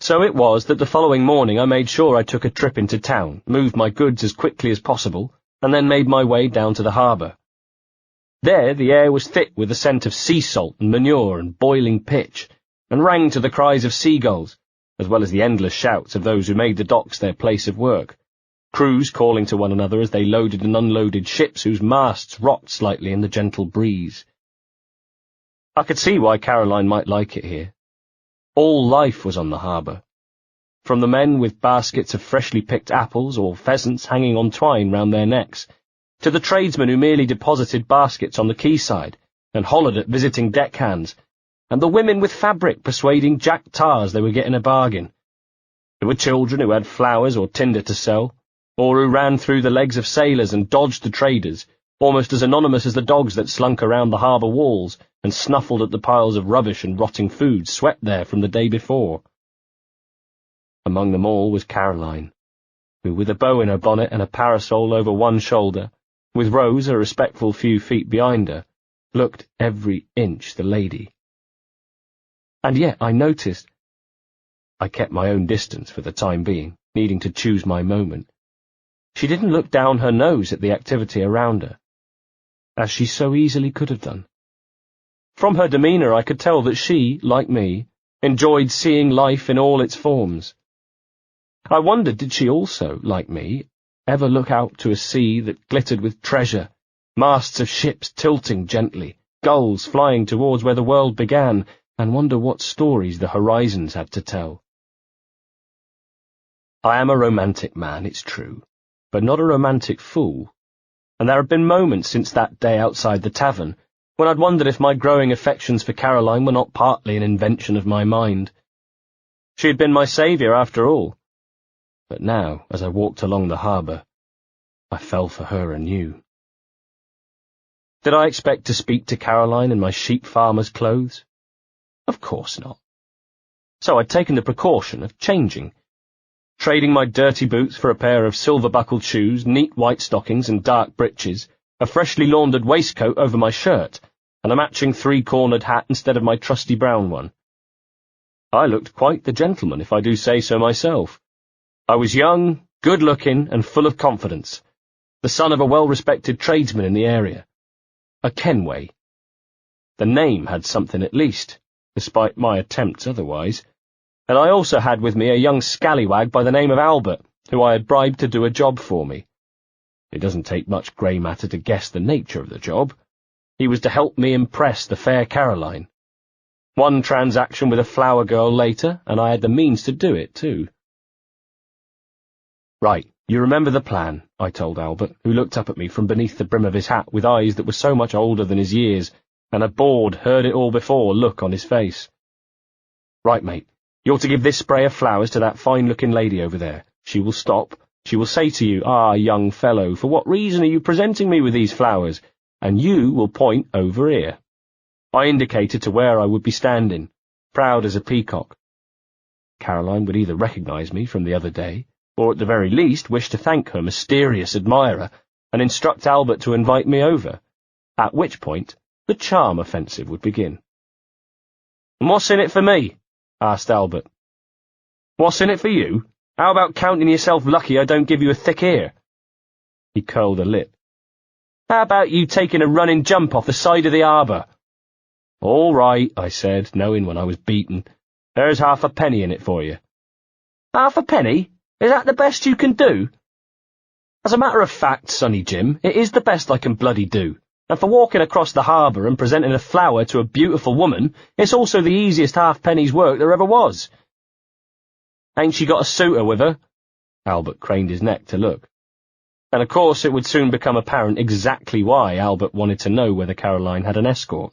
So it was that the following morning I made sure I took a trip into town, moved my goods as quickly as possible, and then made my way down to the harbour. There the air was thick with the scent of sea salt and manure and boiling pitch, and rang to the cries of seagulls, as well as the endless shouts of those who made the docks their place of work, crews calling to one another as they loaded and unloaded ships whose masts rocked slightly in the gentle breeze. I could see why Caroline might like it here. All life was on the harbour, from the men with baskets of freshly picked apples or pheasants hanging on twine round their necks, to the tradesmen who merely deposited baskets on the quayside and hollered at visiting deckhands, and the women with fabric persuading Jack Tars they were getting a bargain. There were children who had flowers or tinder to sell, or who ran through the legs of sailors and dodged the traders, almost as anonymous as the dogs that slunk around the harbour walls and snuffled at the piles of rubbish and rotting food swept there from the day before. Among them all was Caroline, who, with a bow in her bonnet and a parasol over one shoulder, with Rose a respectful few feet behind her, looked every inch the lady. And yet I noticed. I kept my own distance for the time being, needing to choose my moment. She didn't look down her nose at the activity around her, as she so easily could have done. From her demeanour I could tell that she, like me, enjoyed seeing life in all its forms. I wondered, did she also, like me, ever look out to a sea that glittered with treasure, masts of ships tilting gently, gulls flying towards where the world began, and wonder what stories the horizons had to tell? I am a romantic man, it's true, but not a romantic fool, and there have been moments since that day outside the tavern when I'd wondered if my growing affections for Caroline were not partly an invention of my mind. She had been my saviour after all. But now, as I walked along the harbour, I fell for her anew. Did I expect to speak to Caroline in my sheep farmer's clothes? Of course not. So I'd taken the precaution of changing, trading my dirty boots for a pair of silver-buckled shoes, neat white stockings and dark breeches, a freshly laundered waistcoat over my shirt, and a matching three-cornered hat instead of my trusty brown one. I looked quite the gentleman, if I do say so myself. I was young, good-looking, and full of confidence, the son of a well-respected tradesman in the area, a Kenway. The name had something at least, despite my attempts otherwise, and I also had with me a young scallywag by the name of Albert, who I had bribed to do a job for me. It doesn't take much grey matter to guess the nature of the job. He was to help me impress the fair Caroline. One transaction with a flower girl later, and I had the means to do it, too. Right, you remember the plan, I told Albert, who looked up at me from beneath the brim of his hat with eyes that were so much older than his years, and a bored, heard-it-all-before look on his face. Right, mate, you're to give this spray of flowers to that fine-looking lady over there. She will stop. She will say to you, "Ah, young fellow, for what reason are you presenting me with these flowers?" And you will point over here. I indicated to where I would be standing, proud as a peacock. Caroline would either recognise me from the other day, or at the very least wish to thank her mysterious admirer and instruct Albert to invite me over, at which point the charm offensive would begin. "And what's in it for me?" asked Albert. "What's in it for you? How about counting yourself lucky I don't give you a thick ear?" He curled a lip. "How about you taking a running jump off the side of the harbour?" "All right," I said, knowing when I was beaten. "There's half a penny in it for you." "Half a penny? Is that the best you can do?" "As a matter of fact, Sonny Jim, it is the best I can bloody do. And for walking across the harbour and presenting a flower to a beautiful woman, it's also the easiest halfpenny's work there ever was." "Ain't she got a suitor with her?" Albert craned his neck to look. And of course it would soon become apparent exactly why Albert wanted to know whether Caroline had an escort.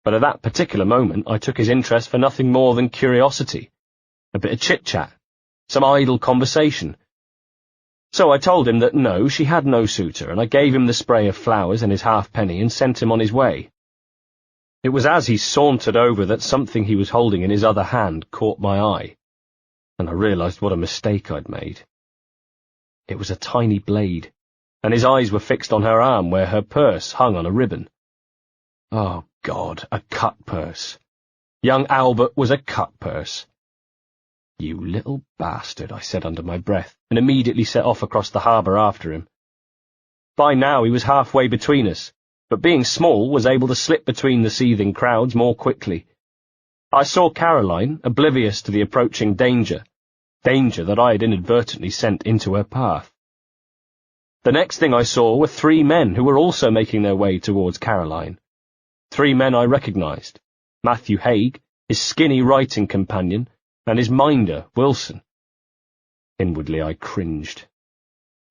But at that particular moment I took his interest for nothing more than curiosity, a bit of chit-chat, some idle conversation. So I told him that no, she had no suitor, and I gave him the spray of flowers and his halfpenny and sent him on his way. It was as he sauntered over that something he was holding in his other hand caught my eye, and I realised what a mistake I'd made. It was a tiny blade, and his eyes were fixed on her arm where her purse hung on a ribbon. Oh, God, a cut purse. Young Albert was a cut purse. "You little bastard," I said under my breath, and immediately set off across the harbour after him. By now he was halfway between us, but being small was able to slip between the seething crowds more quickly. I saw Caroline, oblivious to the approaching danger that I had inadvertently sent into her path. The next thing I saw were 3 men who were also making their way towards Caroline. 3 men I recognised: Matthew Haig, his skinny writing companion, and his minder, Wilson. Inwardly I cringed.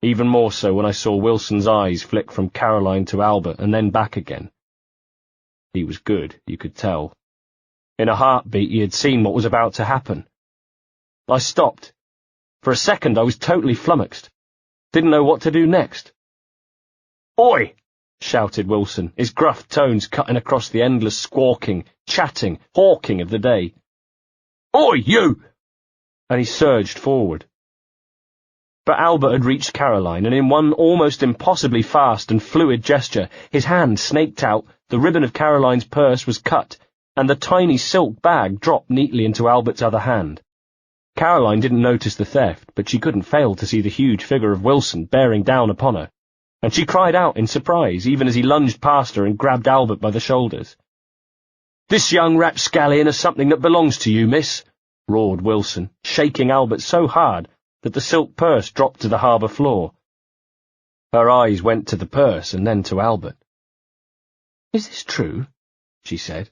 Even more so when I saw Wilson's eyes flick from Caroline to Albert and then back again. He was good, you could tell. In a heartbeat he had seen what was about to happen. I stopped. For a second I was totally flummoxed. Didn't know what to do next. "Oi!" shouted Wilson, his gruff tones cutting across the endless squawking, chatting, hawking of the day. "Oi, you!" And he surged forward. But Albert had reached Caroline, and in one almost impossibly fast and fluid gesture, his hand snaked out, the ribbon of Caroline's purse was cut, and the tiny silk bag dropped neatly into Albert's other hand. Caroline didn't notice the theft, but she couldn't fail to see the huge figure of Wilson bearing down upon her, and she cried out in surprise, even as he lunged past her and grabbed Albert by the shoulders. "This young rapscallion has something that belongs to you, miss," roared Wilson, shaking Albert so hard that the silk purse dropped to the harbour floor. Her eyes went to the purse and then to Albert. "Is this true?" she said,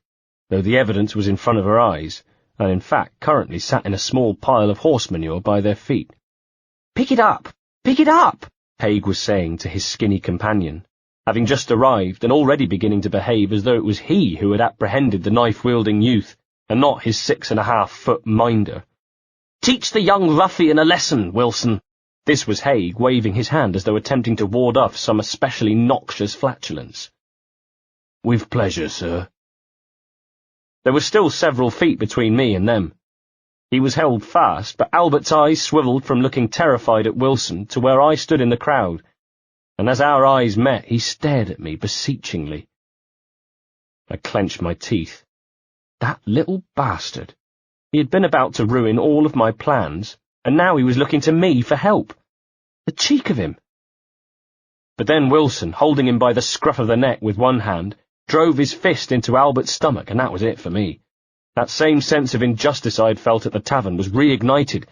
though the evidence was in front of her eyes, and in fact currently sat in a small pile of horse manure by their feet. "Pick it up! Pick it up!" Haig was saying to his skinny companion, having just arrived and already beginning to behave as though it was he who had apprehended the knife-wielding youth, and not his 6.5-foot minder. "Teach the young ruffian a lesson, Wilson." This was Haig waving his hand as though attempting to ward off some especially noxious flatulence. "With pleasure, sir." There was still several feet between me and them. He was held fast, but Albert's eyes swiveled from looking terrified at Wilson to where I stood in the crowd, and as our eyes met he stared at me beseechingly. I clenched my teeth. That little bastard. He had been about to ruin all of my plans, and now he was looking to me for help. The cheek of him! But then Wilson, holding him by the scruff of the neck with one hand, drove his fist into Albert's stomach, and that was it for me. That same sense of injustice I had felt at the tavern was reignited,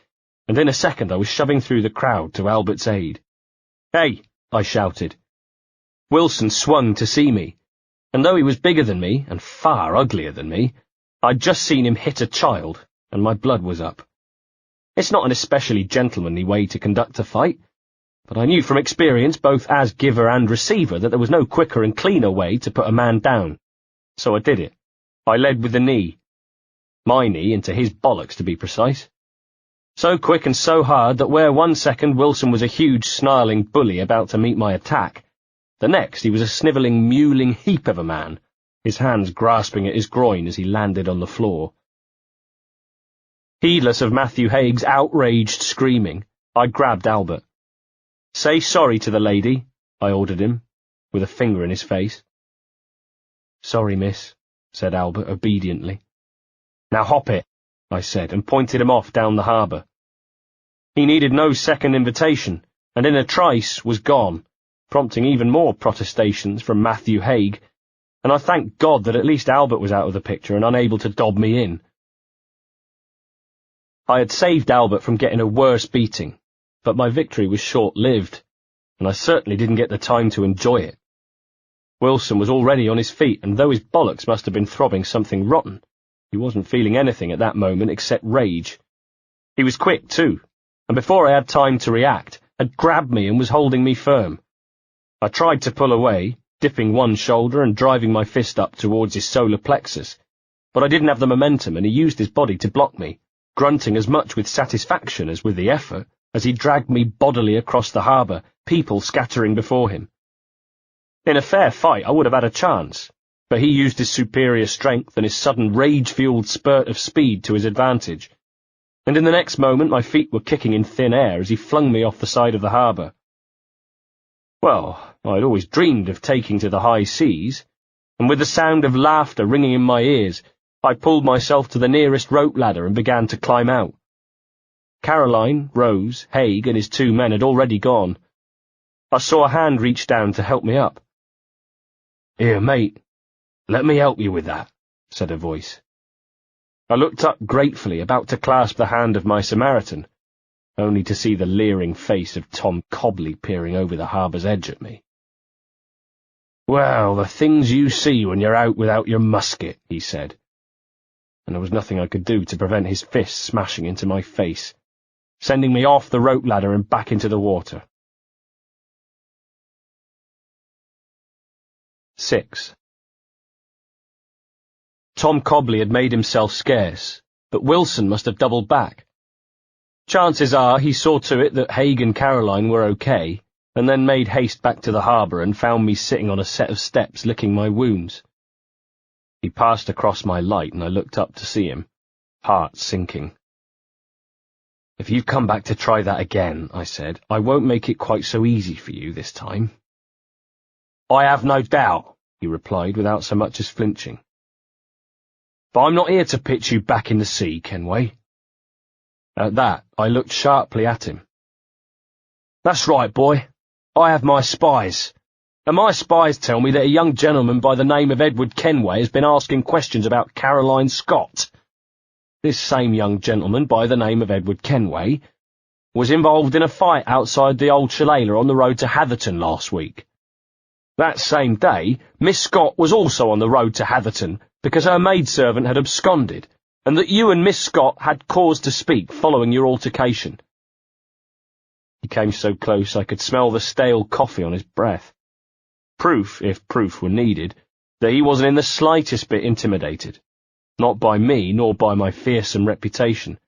and in a second I was shoving through the crowd to Albert's aid. "Hey!" I shouted. Wilson swung to see me, and though he was bigger than me, and far uglier than me, I'd just seen him hit a child, and my blood was up. It's not an especially gentlemanly way to conduct a fight, but I knew from experience, both as giver and receiver, that there was no quicker and cleaner way to put a man down. So I did it. I led with the knee. My knee into his bollocks, to be precise. So quick and so hard that where one second Wilson was a huge snarling bully about to meet my attack, the next he was a snivelling, mewling heap of a man, his hands grasping at his groin as he landed on the floor. Heedless of Matthew Haig's outraged screaming, I grabbed Albert. "Say sorry to the lady," I ordered him, with a finger in his face. "Sorry, miss," said Albert obediently. "Now hop it," I said, and pointed him off down the harbour. He needed no second invitation, and in a trice was gone, prompting even more protestations from Matthew Haig, and I thanked God that at least Albert was out of the picture and unable to dob me in. I had saved Albert from getting a worse beating, but my victory was short-lived, and I certainly didn't get the time to enjoy it. Wilson was already on his feet, and though his bollocks must have been throbbing something rotten, he wasn't feeling anything at that moment except rage. He was quick, too, and before I had time to react, had grabbed me and was holding me firm. I tried to pull away, dipping one shoulder and driving my fist up towards his solar plexus, but I didn't have the momentum and he used his body to block me, grunting as much with satisfaction as with the effort, as he dragged me bodily across the harbour, people scattering before him. In a fair fight I would have had a chance, but he used his superior strength and his sudden rage-fueled spurt of speed to his advantage, and in the next moment my feet were kicking in thin air as he flung me off the side of the harbour. Well, I'd always dreamed of taking to the high seas, and with the sound of laughter ringing in my ears, I pulled myself to the nearest rope ladder and began to climb out. Caroline, Rose, Haig, and his 2 men had already gone. I saw a hand reach down to help me up. "Here, mate, let me help you with that," said a voice. I looked up gratefully, about to clasp the hand of my Samaritan, only to see the leering face of Tom Cobley peering over the harbour's edge at me. "Well, the things you see when you're out without your musket," he said, and there was nothing I could do to prevent his fist smashing into my face, sending me off the rope ladder and back into the water. 6. Tom Cobley had made himself scarce, but Wilson must have doubled back. Chances are he saw to it that Haig and Caroline were okay, and then made haste back to the harbour and found me sitting on a set of steps licking my wounds. He passed across my light and I looked up to see him, heart sinking. "If you come back to try that again," I said, "I won't make it quite so easy for you this time." "I have no doubt," he replied without so much as flinching. "But I'm not here to pitch you back in the sea, Kenway." At that, I looked sharply at him. "That's right, boy. I have my spies, and my spies tell me that a young gentleman by the name of Edward Kenway has been asking questions about Caroline Scott. This same young gentleman by the name of Edward Kenway was involved in a fight outside the old Shillelagh on the road to Hatherton last week. That same day, Miss Scott was also on the road to Hatherton because her maidservant had absconded, and that you and Miss Scott had cause to speak following your altercation." He came so close I could smell the stale coffee on his breath. Proof, if proof were needed, that he wasn't in the slightest bit intimidated, not by me nor by my fearsome reputation.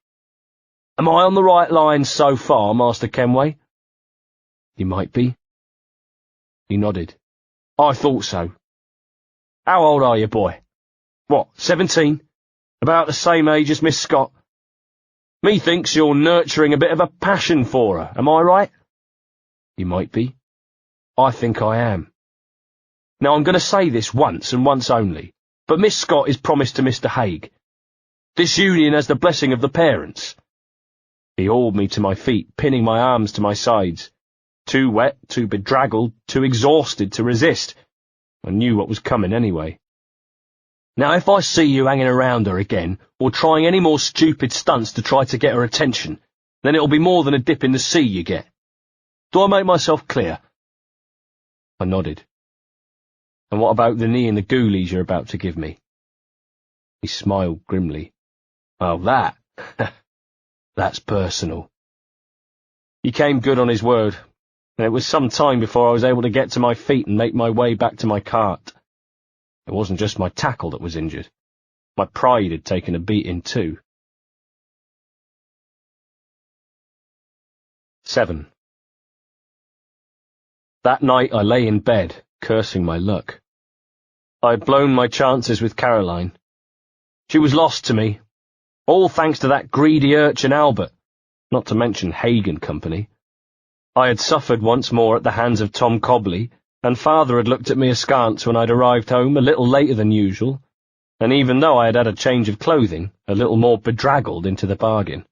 "Am I on the right lines so far, Master Kenway?" "You might be." He nodded. "I thought so. How old are you, boy? What, 17? About the same age as Miss Scott? Methinks you're nurturing a bit of a passion for her, am I right?" "You might be." "I think I am. Now I'm going to say this once and once only, but Miss Scott is promised to Mr. Haig. This union has the blessing of the parents." He hauled me to my feet, pinning my arms to my sides. Too wet, too bedraggled, too exhausted to resist. I knew what was coming anyway. "Now if I see you hanging around her again, or trying any more stupid stunts to try to get her attention, then it'll be more than a dip in the sea you get. Do I make myself clear?" I nodded. "And what about the knee and the ghoulies you're about to give me?" He smiled grimly. "Oh, that? That's personal." He came good on his word, and it was some time before I was able to get to my feet and make my way back to my cart. It wasn't just my tackle that was injured. My pride had taken a beating too. 7. That night I lay in bed, cursing my luck. I had blown my chances with Caroline. She was lost to me, all thanks to that greedy urchin Albert, not to mention Haig and company. I had suffered once more at the hands of Tom Cobley, and father had looked at me askance when I'd arrived home a little later than usual, and even though I had had a change of clothing, a little more bedraggled into the bargain.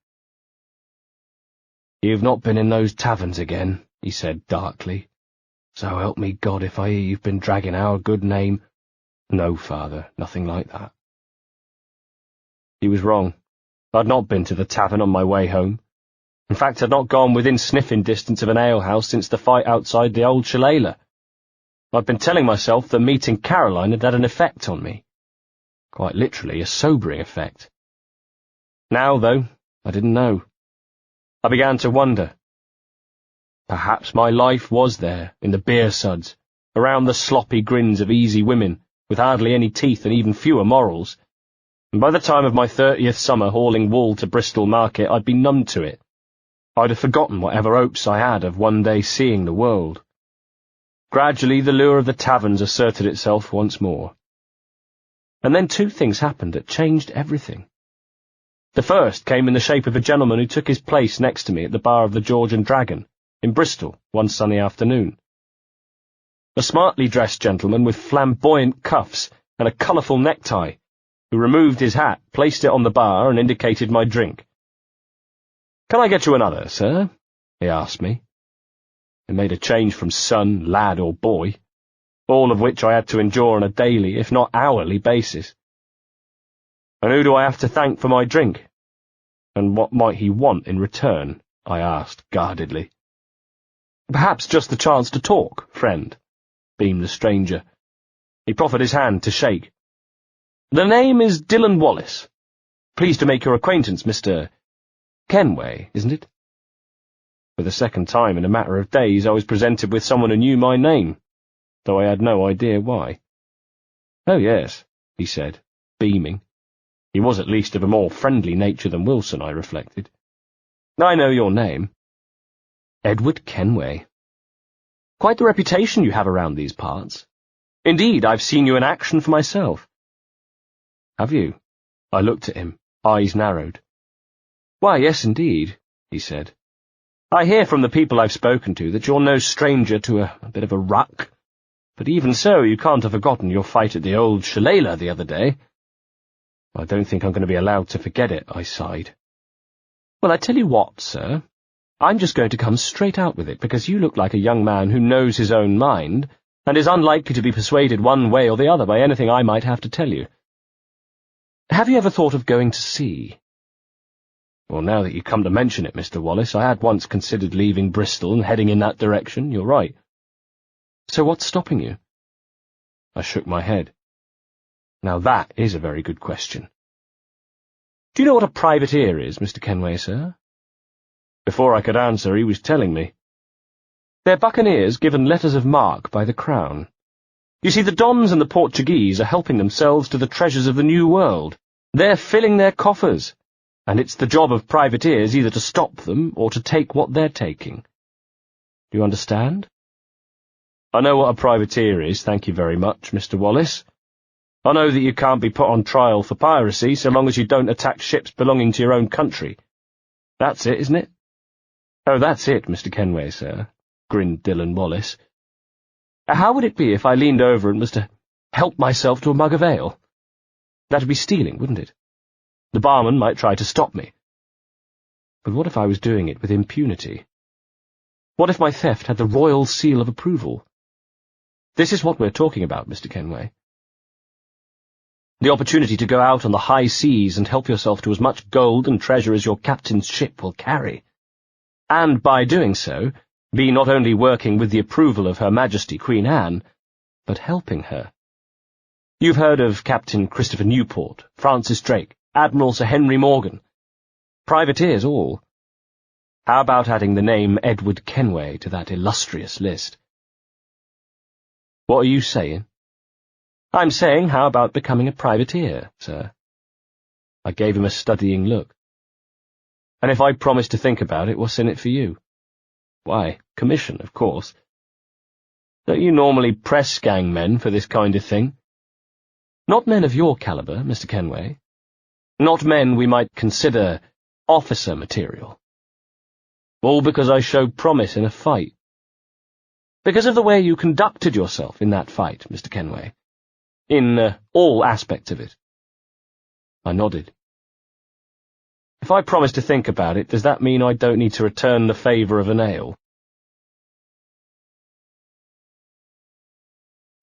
"You've not been in those taverns again," he said darkly. "So help me God if I hear you've been dragging our good name—" "No, father, nothing like that." He was wrong. I'd not been to the tavern on my way home. In fact, I'd not gone within sniffing distance of an alehouse since the fight outside the old Shillelagh. I'd been telling myself that meeting Caroline had had an effect on me. Quite literally, a sobering effect. Now, though, I didn't know. I began to wonder. Perhaps my life was there, in the beer suds, around the sloppy grins of easy women, with hardly any teeth and even fewer morals. And by the time of my 30th summer hauling wool to Bristol Market, I'd be numb to it. I'd have forgotten whatever hopes I had of one day seeing the world. Gradually the lure of the taverns asserted itself once more. And then two things happened that changed everything. The first came in the shape of a gentleman who took his place next to me at the bar of the George and Dragon, in Bristol, one sunny afternoon. A smartly dressed gentleman with flamboyant cuffs and a colourful necktie, who removed his hat, placed it on the bar, and indicated my drink. "Can I get you another, sir?" he asked me. It made a change from son, lad, or boy, all of which I had to endure on a daily, if not hourly, basis. "And who do I have to thank for my drink? And what might he want in return?" I asked guardedly. "Perhaps just the chance to talk, friend," beamed the stranger. He proffered his hand to shake. "The name is Dylan Wallace. Pleased to make your acquaintance, Mr. Kenway, isn't it?" For the second time in a matter of days I was presented with someone who knew my name, though I had no idea why. "Oh, yes," he said, beaming. He was at least of a more friendly nature than Wilson, I reflected. "I know your name." "Edward Kenway. Quite the reputation you have around these parts. Indeed, I've seen you in action for myself." "Have you?" I looked at him, eyes narrowed. "Why, yes, indeed," he said. "I hear from the people I've spoken to that you're no stranger to a bit of a ruck, but even so you can't have forgotten your fight at the old shillelagh the other day." "I don't think I'm going to be allowed to forget it," I sighed. "Well, I tell you what, sir. I'm just going to come straight out with it, because you look like a young man who knows his own mind, and is unlikely to be persuaded one way or the other by anything I might have to tell you. Have you ever thought of going to sea?" "Well, now that you come to mention it, Mr. Wallace, I had once considered leaving Bristol and heading in that direction, you're right." "So what's stopping you?" I shook my head. "Now that is a very good question. Do you know what a privateer is, Mr. Kenway, sir?" Before I could answer, he was telling me. "They're buccaneers given letters of marque by the Crown. You see, the Dons and the Portuguese are helping themselves to the treasures of the New World. They're filling their coffers, and it's the job of privateers either to stop them or to take what they're taking. Do you understand?" "I know what a privateer is, thank you very much, Mr. Wallace. I know that you can't be put on trial for piracy so long as you don't attack ships belonging to your own country. That's it, isn't it?" "Oh, that's it, Mr. Kenway, sir," grinned Dylan Wallace. "How would it be if I leaned over and was to help myself to a mug of ale? That'd be stealing, wouldn't it? The barman might try to stop me. But what if I was doing it with impunity? What if my theft had the royal seal of approval? This is what we're talking about, Mr. Kenway. The opportunity to go out on the high seas and help yourself to as much gold and treasure as your captain's ship will carry. And by doing so, be not only working with the approval of Her Majesty Queen Anne, but helping her. You've heard of Captain Christopher Newport, Francis Drake, Admiral Sir Henry Morgan. Privateers all. How about adding the name Edward Kenway to that illustrious list?" "What are you saying?" "I'm saying, how about becoming a privateer, sir?" I gave him a studying look. "And if I promised to think about it, what's in it for you?" "Why, commission, of course. Don't you normally press gang men for this kind of thing?" "Not men of your caliber, Mr. Kenway. Not men we might consider officer material. All because I showed promise in a fight. Because of the way you conducted yourself in that fight, Mr. Kenway. In all aspects of it." I nodded. "If I promise to think about it, does that mean I don't need to return the favour of an ale?"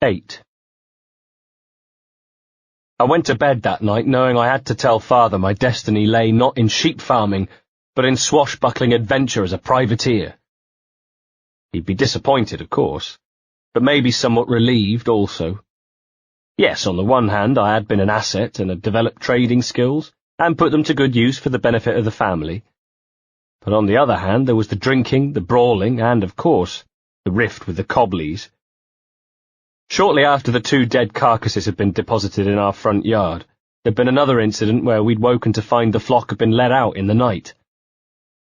8. I went to bed that night knowing I had to tell Father my destiny lay not in sheep farming, but in swashbuckling adventure as a privateer. He'd be disappointed, of course, but maybe somewhat relieved also. Yes, on the one hand, I had been an asset and had developed trading skills, and put them to good use for the benefit of the family. But on the other hand, there was the drinking, the brawling, and, of course, the rift with the Cobleys. Shortly after the 2 dead carcasses had been deposited in our front yard, there'd been another incident where we'd woken to find the flock had been let out in the night.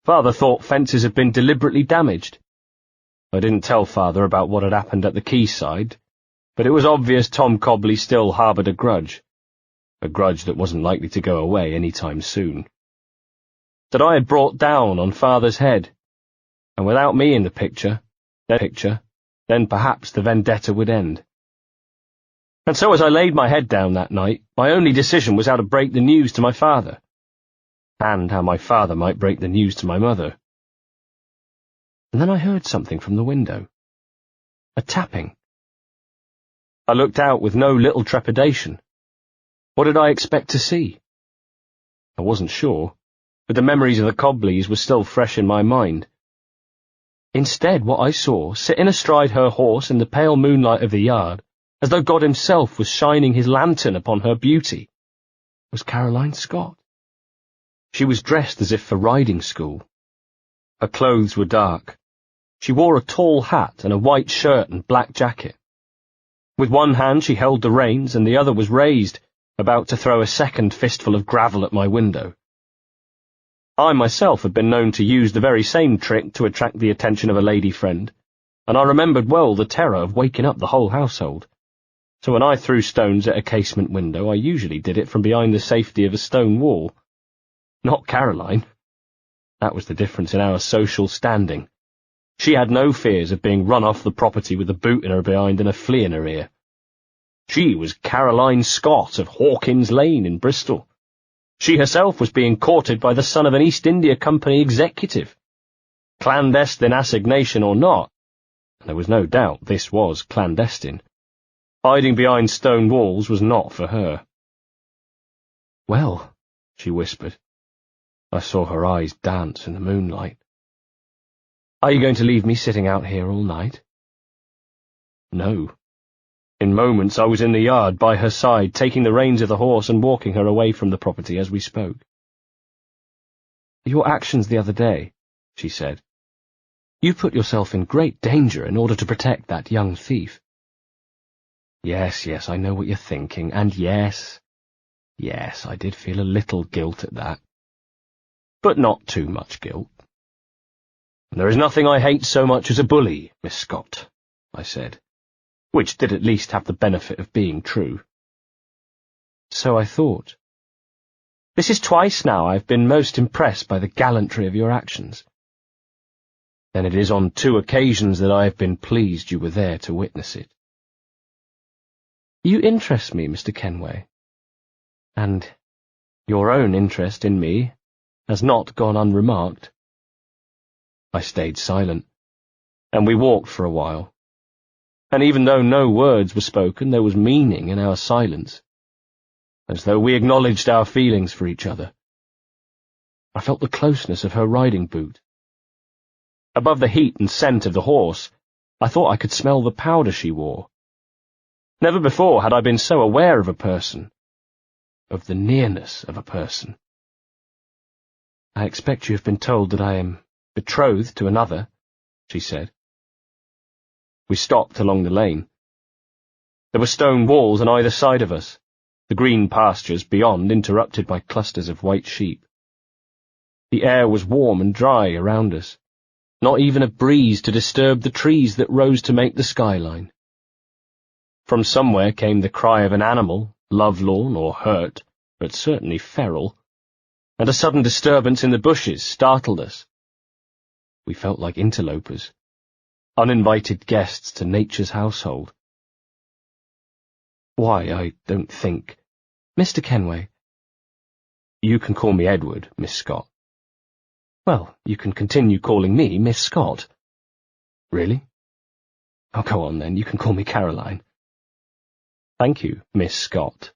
Father thought fences had been deliberately damaged. I didn't tell Father about what had happened at the quayside, but it was obvious Tom Cobley still harboured a grudge that wasn't likely to go away any time soon. That I had brought down on Father's head, and without me in the picture, then perhaps the vendetta would end. And so as I laid my head down that night, my only decision was how to break the news to my father, and how my father might break the news to my mother. And then I heard something from the window. A tapping. I looked out with no little trepidation. What did I expect to see? I wasn't sure, but the memories of the Cobleys were still fresh in my mind. Instead, what I saw, sitting astride her horse in the pale moonlight of the yard, as though God himself was shining his lantern upon her beauty, was Caroline Scott. She was dressed as if for riding school. Her clothes were dark. She wore a tall hat and a white shirt and black jacket. With one hand she held the reins and the other was raised, about to throw a second fistful of gravel at my window. I myself had been known to use the very same trick to attract the attention of a lady friend, and I remembered well the terror of waking up the whole household. So when I threw stones at a casement window, I usually did it from behind the safety of a stone wall. Not Caroline. That was the difference in our social standing. She had no fears of being run off the property with a boot in her behind and a flea in her ear. She was Caroline Scott of Hawkins Lane in Bristol. She herself was being courted by the son of an East India Company executive. Clandestine assignation or not, and there was no doubt this was clandestine, hiding behind stone walls was not for her. "Well," she whispered. I saw her eyes dance in the moonlight. "Are you going to leave me sitting out here all night?" No. In moments I was in the yard by her side, taking the reins of the horse and walking her away from the property as we spoke. "Your actions the other day," she said. "You put yourself in great danger in order to protect that young thief." Yes, I know what you're thinking, and yes, I did feel a little guilt at that. But not too much guilt. "There is nothing I hate so much as a bully, Miss Scott," I said, which did at least have the benefit of being true. "So I thought. This is twice now I've been most impressed by the gallantry of your actions." "Then it is on 2 occasions that I have been pleased you were there to witness it." "You interest me, Mr. Kenway, and your own interest in me has not gone unremarked." I stayed silent, and we walked for a while. And even though no words were spoken, there was meaning in our silence, as though we acknowledged our feelings for each other. I felt the closeness of her riding boot. Above the heat and scent of the horse, I thought I could smell the powder she wore. Never before had I been so aware of a person, of the nearness of a person. "I expect you have been told that I am betrothed to another," she said. We stopped along the lane. There were stone walls on either side of us, the green pastures beyond interrupted by clusters of white sheep. The air was warm and dry around us, not even a breeze to disturb the trees that rose to make the skyline. From somewhere came the cry of an animal, lovelorn or hurt, but certainly feral, and a sudden disturbance in the bushes startled us. We felt like interlopers, uninvited guests to nature's household. "Why, I don't think—" "Mr. Kenway." "You can call me Edward, Miss Scott." "Well, you can continue calling me Miss Scott." "Really?" "Oh, go on then, you can call me Caroline." "Thank you, Miss Scott."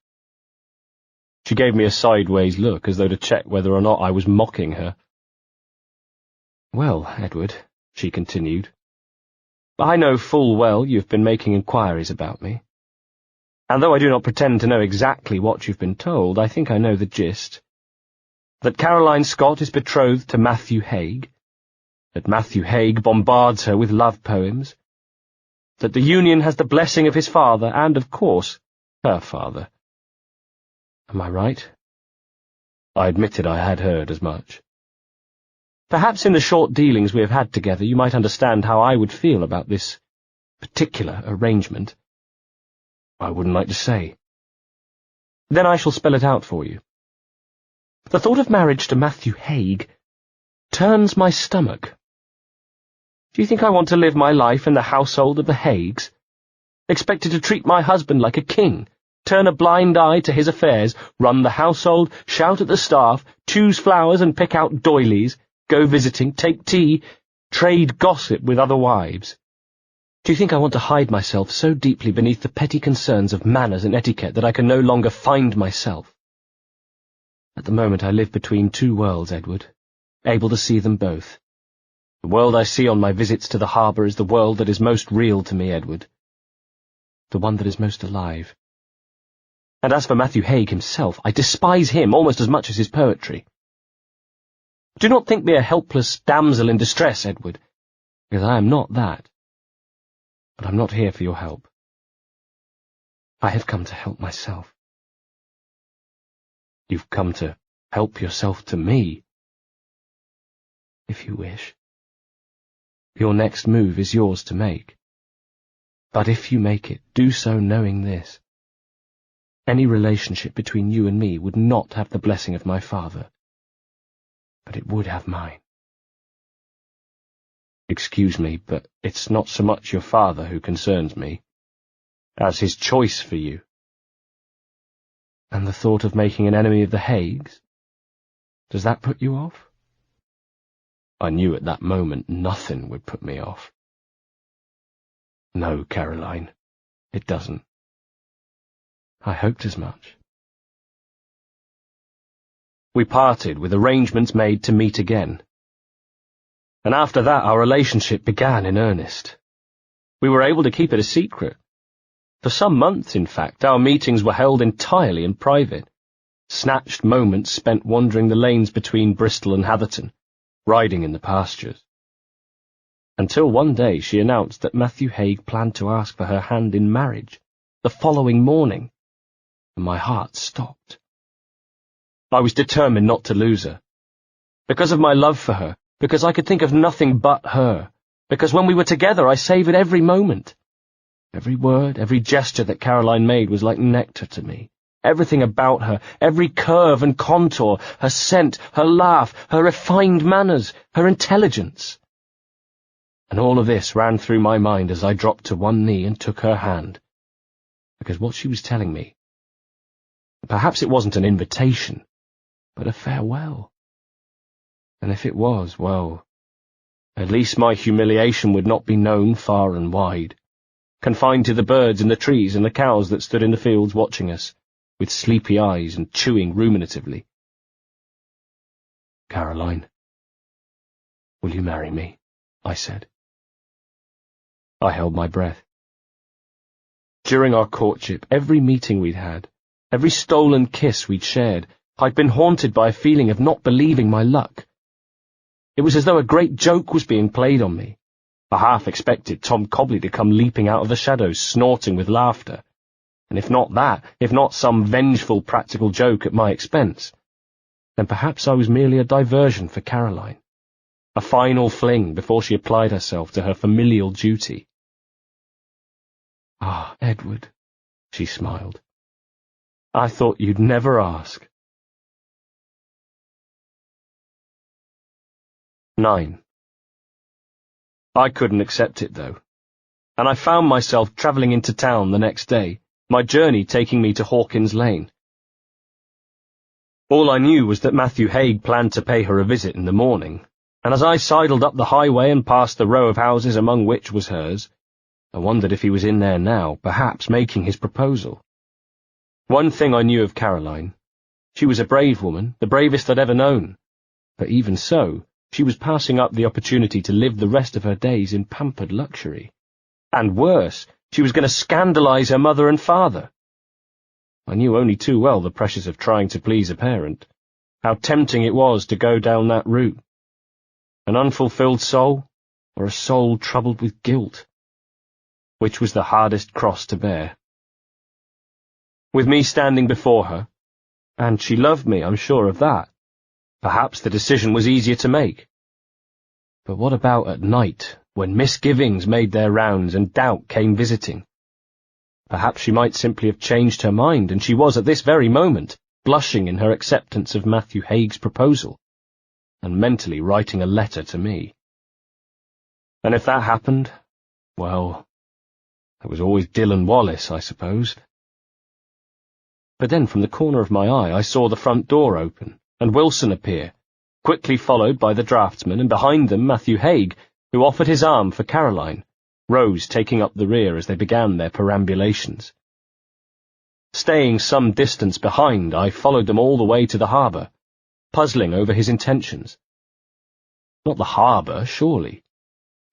She gave me a sideways look as though to check whether or not I was mocking her. "Well, Edward," she continued, "I know full well you've been making inquiries about me. And though I do not pretend to know exactly what you've been told, I think I know the gist. That Caroline Scott is betrothed to Matthew Haig, that Matthew Haig bombards her with love poems, that the union has the blessing of his father and, of course, her father. Am I right? I admitted I had heard as much. Perhaps in the short dealings we have had together you might understand how I would feel about this particular arrangement. I wouldn't like to say. Then I shall spell it out for you. The thought of marriage to Matthew Haig turns my stomach. Do you think I want to live my life in the household of the Haigs? Expected to treat my husband like a king, turn a blind eye to his affairs, run the household, shout at the staff, choose flowers and pick out doilies, go visiting, take tea, trade gossip with other wives? Do you think I want to hide myself so deeply beneath the petty concerns of manners and etiquette that I can no longer find myself? At the moment I live between two worlds, Edward, able to see them both. The world I see on my visits to the harbour is the world that is most real to me, Edward. The one that is most alive. And as for Matthew Haig himself, I despise him almost as much as his poetry. Do not think me a helpless damsel in distress, Edward, because I am not that. But I'm not here for your help. I have come to help myself. You've come to help yourself to me? If you wish. Your next move is yours to make. But if you make it, do so knowing this. Any relationship between you and me would not have the blessing of my father, but it would have mine. Excuse me, but it's not so much your father who concerns me, as his choice for you. And the thought of making an enemy of the Haigs? Does that put you off? I knew at that moment nothing would put me off. No, Caroline, it doesn't. I hoped as much. We parted with arrangements made to meet again. And after that our relationship began in earnest. We were able to keep it a secret. For some months, in fact, our meetings were held entirely in private, snatched moments spent wandering the lanes between Bristol and Hatherton, riding in the pastures. Until one day she announced that Matthew Haig planned to ask for her hand in marriage the following morning, and my heart stopped. I was determined not to lose her. Because of my love for her, because I could think of nothing but her, because when we were together I savoured every moment. Every word, every gesture that Caroline made was like nectar to me. Everything about her, every curve and contour, her scent, her laugh, her refined manners, her intelligence. And all of this ran through my mind as I dropped to one knee and took her hand. Because what she was telling me, perhaps it wasn't an invitation, but a farewell. And if it was, well, at least my humiliation would not be known far and wide, confined to the birds in the trees and the cows that stood in the fields watching us, with sleepy eyes and chewing ruminatively. Caroline, will you marry me? I said. I held my breath. During our courtship, every meeting we'd had, every stolen kiss we'd shared, I'd been haunted by a feeling of not believing my luck. It was as though a great joke was being played on me. I half expected Tom Cobley to come leaping out of the shadows, snorting with laughter. And if not that, if not some vengeful practical joke at my expense, then perhaps I was merely a diversion for Caroline, a final fling before she applied herself to her familial duty. Ah, Edward, she smiled. I thought you'd never ask. 9. I couldn't accept it, though, and I found myself travelling into town the next day, my journey taking me to Hawkins Lane. All I knew was that Matthew Haig planned to pay her a visit in the morning, and as I sidled up the highway and past the row of houses among which was hers, I wondered if he was in there now, perhaps making his proposal. One thing I knew of Caroline. She was a brave woman, the bravest I'd ever known, but even so, she was passing up the opportunity to live the rest of her days in pampered luxury. And worse, she was going to scandalize her mother and father. I knew only too well the pressures of trying to please a parent, how tempting it was to go down that route. An unfulfilled soul, or a soul troubled with guilt? Which was the hardest cross to bear? With me standing before her, and she loved me, I'm sure of that, perhaps the decision was easier to make. But what about at night, when misgivings made their rounds and doubt came visiting? Perhaps she might simply have changed her mind, and she was at this very moment blushing in her acceptance of Matthew Haig's proposal, and mentally writing a letter to me. And if that happened, well, there was always Dylan Wallace, I suppose. But then from the corner of my eye I saw the front door open, and Wilson appear, quickly followed by the draftsman, and behind them Matthew Haig, who offered his arm for Caroline, Rose taking up the rear as they began their perambulations. Staying some distance behind, I followed them all the way to the harbour, puzzling over his intentions. Not the harbour, surely.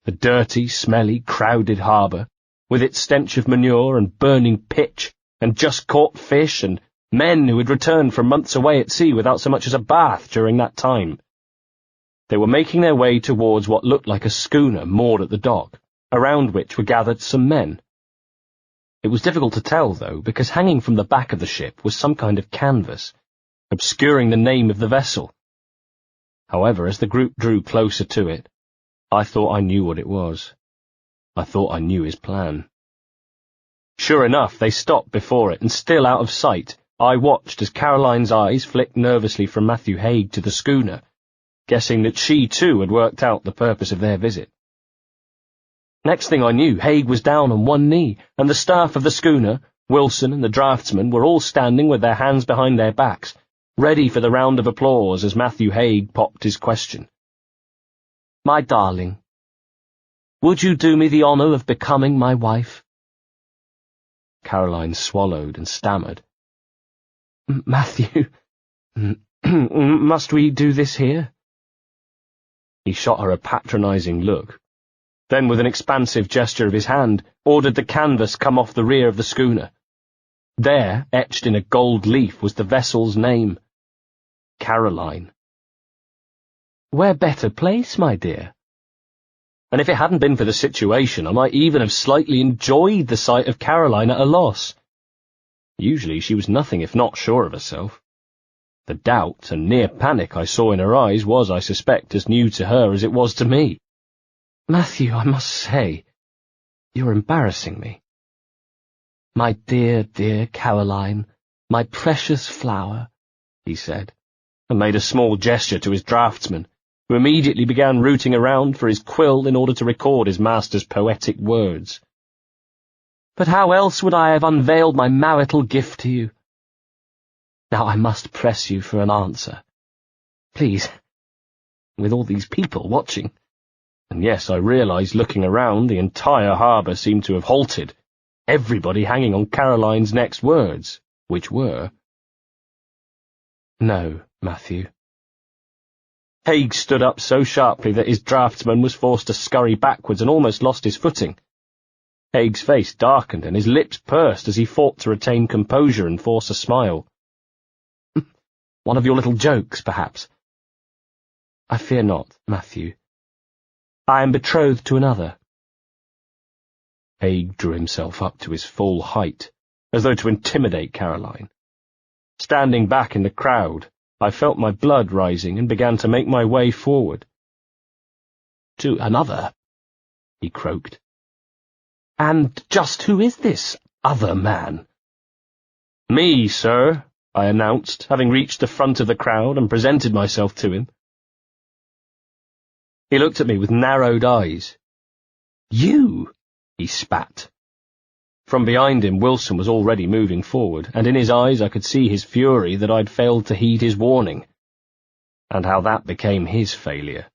The dirty, smelly, crowded harbour, with its stench of manure and burning pitch, and just-caught fish, and men who had returned from months away at sea without so much as a bath during that time. They were making their way towards what looked like a schooner moored at the dock, around which were gathered some men. It was difficult to tell, though, because hanging from the back of the ship was some kind of canvas, obscuring the name of the vessel. However, as the group drew closer to it, I thought I knew what it was. I thought I knew his plan. Sure enough, they stopped before it, and still out of sight, I watched as Caroline's eyes flicked nervously from Matthew Haig to the schooner, guessing that she too had worked out the purpose of their visit. Next thing I knew, Haig was down on one knee, and the staff of the schooner, Wilson and the draftsman, were all standing with their hands behind their backs, ready for the round of applause as Matthew Haig popped his question. "My darling, would you do me the honour of becoming my wife?" Caroline swallowed and stammered. "Matthew, must we do this here?" He shot her a patronising look, then with an expansive gesture of his hand, ordered the canvas come off the rear of the schooner. There, etched in a gold leaf, was the vessel's name. Caroline. "Where better place, my dear?" And if it hadn't been for the situation, I might even have slightly enjoyed the sight of Caroline at a loss. Usually she was nothing if not sure of herself. The doubt and near panic I saw in her eyes was, I suspect, as new to her as it was to me. "Matthew, I must say, you're embarrassing me." "My dear, dear Caroline, my precious flower," he said, and made a small gesture to his draftsman, who immediately began rooting around for his quill in order to record his master's poetic words. "But how else would I have unveiled my marital gift to you? Now I must press you for an answer. Please, with all these people watching." And yes, I realized, looking around, the entire harbour seemed to have halted, everybody hanging on Caroline's next words, which were, "No, Matthew." Haig stood up so sharply that his draftsman was forced to scurry backwards and almost lost his footing. Haig's face darkened and his lips pursed as he fought to retain composure and force a smile. "One of your little jokes, perhaps?" "I fear not, Matthew. I am betrothed to another." Haig drew himself up to his full height, as though to intimidate Caroline. Standing back in the crowd, I felt my blood rising and began to make my way forward. "To another?" he croaked. "And just who is this other man?" "Me, sir," I announced, having reached the front of the crowd and presented myself to him. He looked at me with narrowed eyes. "You?" he spat. From behind him, Wilson was already moving forward, and in his eyes I could see his fury that I'd failed to heed his warning, and how that became his failure.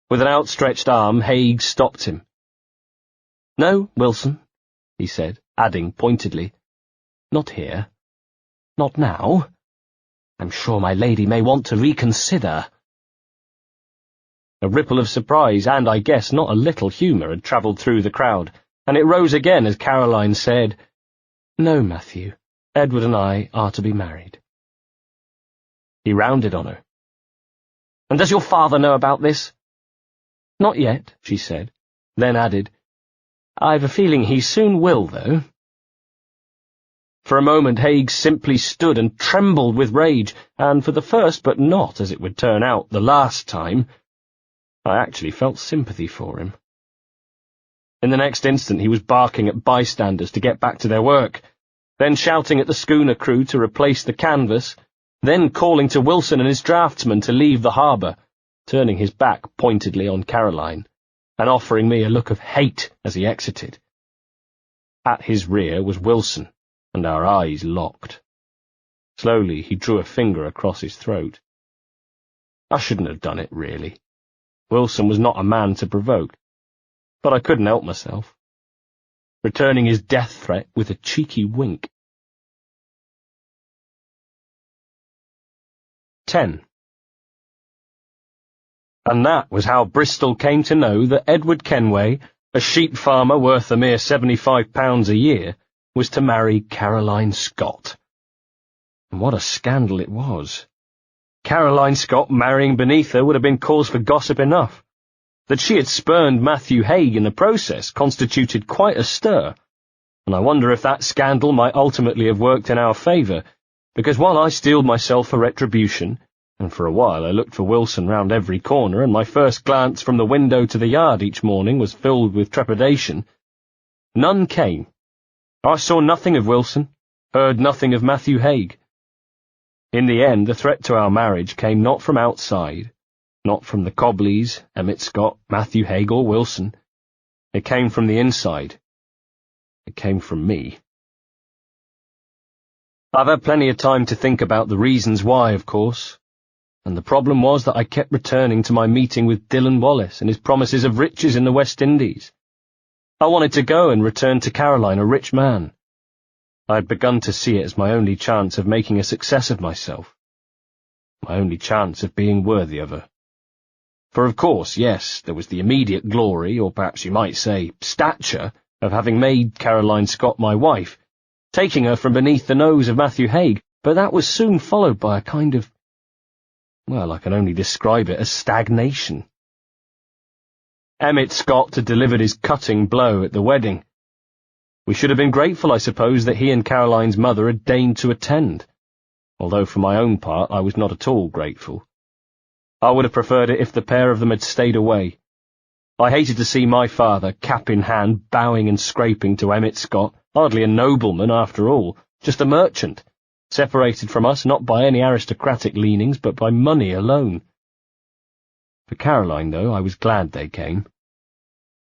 With an outstretched arm, Haig stopped him. "No, Wilson," he said, adding pointedly, "not here. Not now. I'm sure my lady may want to reconsider." A ripple of surprise and, I guess, not a little humour had travelled through the crowd, and it rose again as Caroline said, "No, Matthew, Edward and I are to be married." He rounded on her. And does your father know about this?" "Not yet," she said, then added, "I've a feeling he soon will, though." For a moment Haig simply stood and trembled with rage, and for the first, but not, as it would turn out, the last time, I actually felt sympathy for him. In the next instant he was barking at bystanders to get back to their work, then shouting at the schooner crew to replace the canvas, then calling to Wilson and his draftsman to leave the harbour, turning his back pointedly on Caroline, and offering me a look of hate as he exited. At his rear was Wilson, and our eyes locked. Slowly he drew a finger across his throat. I shouldn't have done it, really. Wilson was not a man to provoke, but I couldn't help myself, returning his death threat with a cheeky wink. 10. And that was how Bristol came to know that Edward Kenway, a sheep farmer worth a mere £75 a year, was to marry Caroline Scott. And what a scandal it was. Caroline Scott marrying beneath her would have been cause for gossip enough. That she had spurned Matthew Haig in the process constituted quite a stir, and I wonder if that scandal might ultimately have worked in our favour, because while I steeled myself for retribution, and for a while I looked for Wilson round every corner, and my first glance from the window to the yard each morning was filled with trepidation, none came. I saw nothing of Wilson, heard nothing of Matthew Haig. In the end, the threat to our marriage came not from outside, not from the Cobleys, Emmett Scott, Matthew Haig, or Wilson. It came from the inside. It came from me. I've had plenty of time to think about the reasons why, of course, and the problem was that I kept returning to my meeting with Dylan Wallace and his promises of riches in the West Indies. I wanted to go and return to Caroline a rich man. I had begun to see it as my only chance of making a success of myself, my only chance of being worthy of her. For of course, yes, there was the immediate glory, or perhaps you might say stature, of having made Caroline Scott my wife, taking her from beneath the nose of Matthew Haig, but that was soon followed by a kind of, well, I can only describe it as stagnation. Emmett Scott had delivered his cutting blow at the wedding. We should have been grateful, I suppose, that he and Caroline's mother had deigned to attend, although for my own part I was not at all grateful. I would have preferred it if the pair of them had stayed away. I hated to see my father, cap in hand, bowing and scraping to Emmett Scott, hardly a nobleman after all, just a merchant, separated from us not by any aristocratic leanings, but by money alone. For Caroline, though, I was glad they came.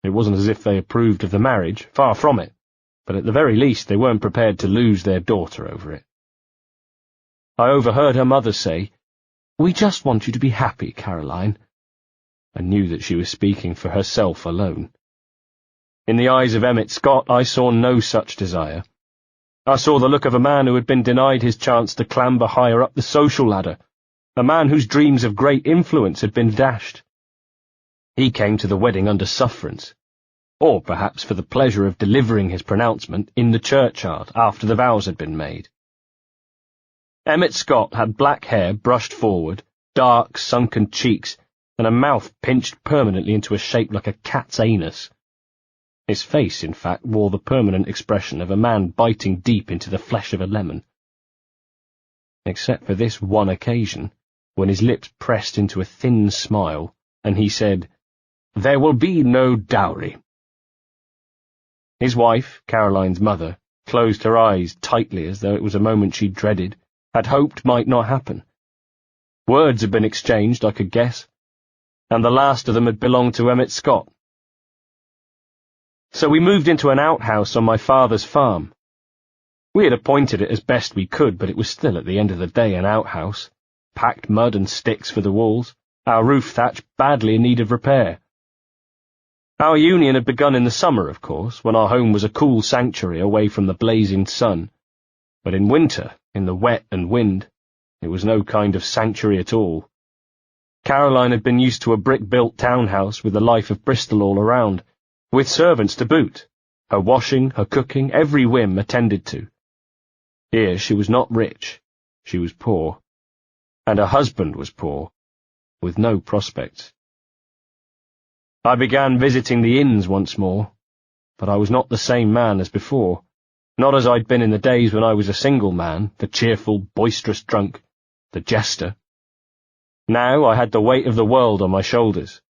It wasn't as if they approved of the marriage, far from it, but at the very least they weren't prepared to lose their daughter over it. I overheard her mother say, "We just want you to be happy, Caroline." I knew that she was speaking for herself alone. In the eyes of Emmett Scott I saw no such desire. I saw the look of a man who had been denied his chance to clamber higher up the social ladder, a man whose dreams of great influence had been dashed. He came to the wedding under sufferance, or perhaps for the pleasure of delivering his pronouncement in the churchyard after the vows had been made. Emmett Scott had black hair brushed forward, dark, sunken cheeks, and a mouth pinched permanently into a shape like a cat's anus. His face, in fact, wore the permanent expression of a man biting deep into the flesh of a lemon. Except for this one occasion, when his lips pressed into a thin smile, and he said, "There will be no dowry." His wife, Caroline's mother, closed her eyes tightly as though it was a moment she dreaded, had hoped might not happen. Words had been exchanged, I could guess, and the last of them had belonged to Emmett Scott. So we moved into an outhouse on my father's farm. We had appointed it as best we could, but it was still at the end of the day an outhouse, packed mud and sticks for the walls, our roof thatch badly in need of repair. Our union had begun in the summer, of course, when our home was a cool sanctuary away from the blazing sun, but in winter, in the wet and wind, it was no kind of sanctuary at all. Caroline had been used to a brick-built townhouse with the life of Bristol all around, with servants to boot, her washing, her cooking, every whim attended to. Here she was not rich, she was poor, and her husband was poor, with no prospects. I began visiting the inns once more, but I was not the same man as before, not as I'd been in the days when I was a single man, the cheerful, boisterous drunk, the jester. Now I had the weight of the world on my shoulders,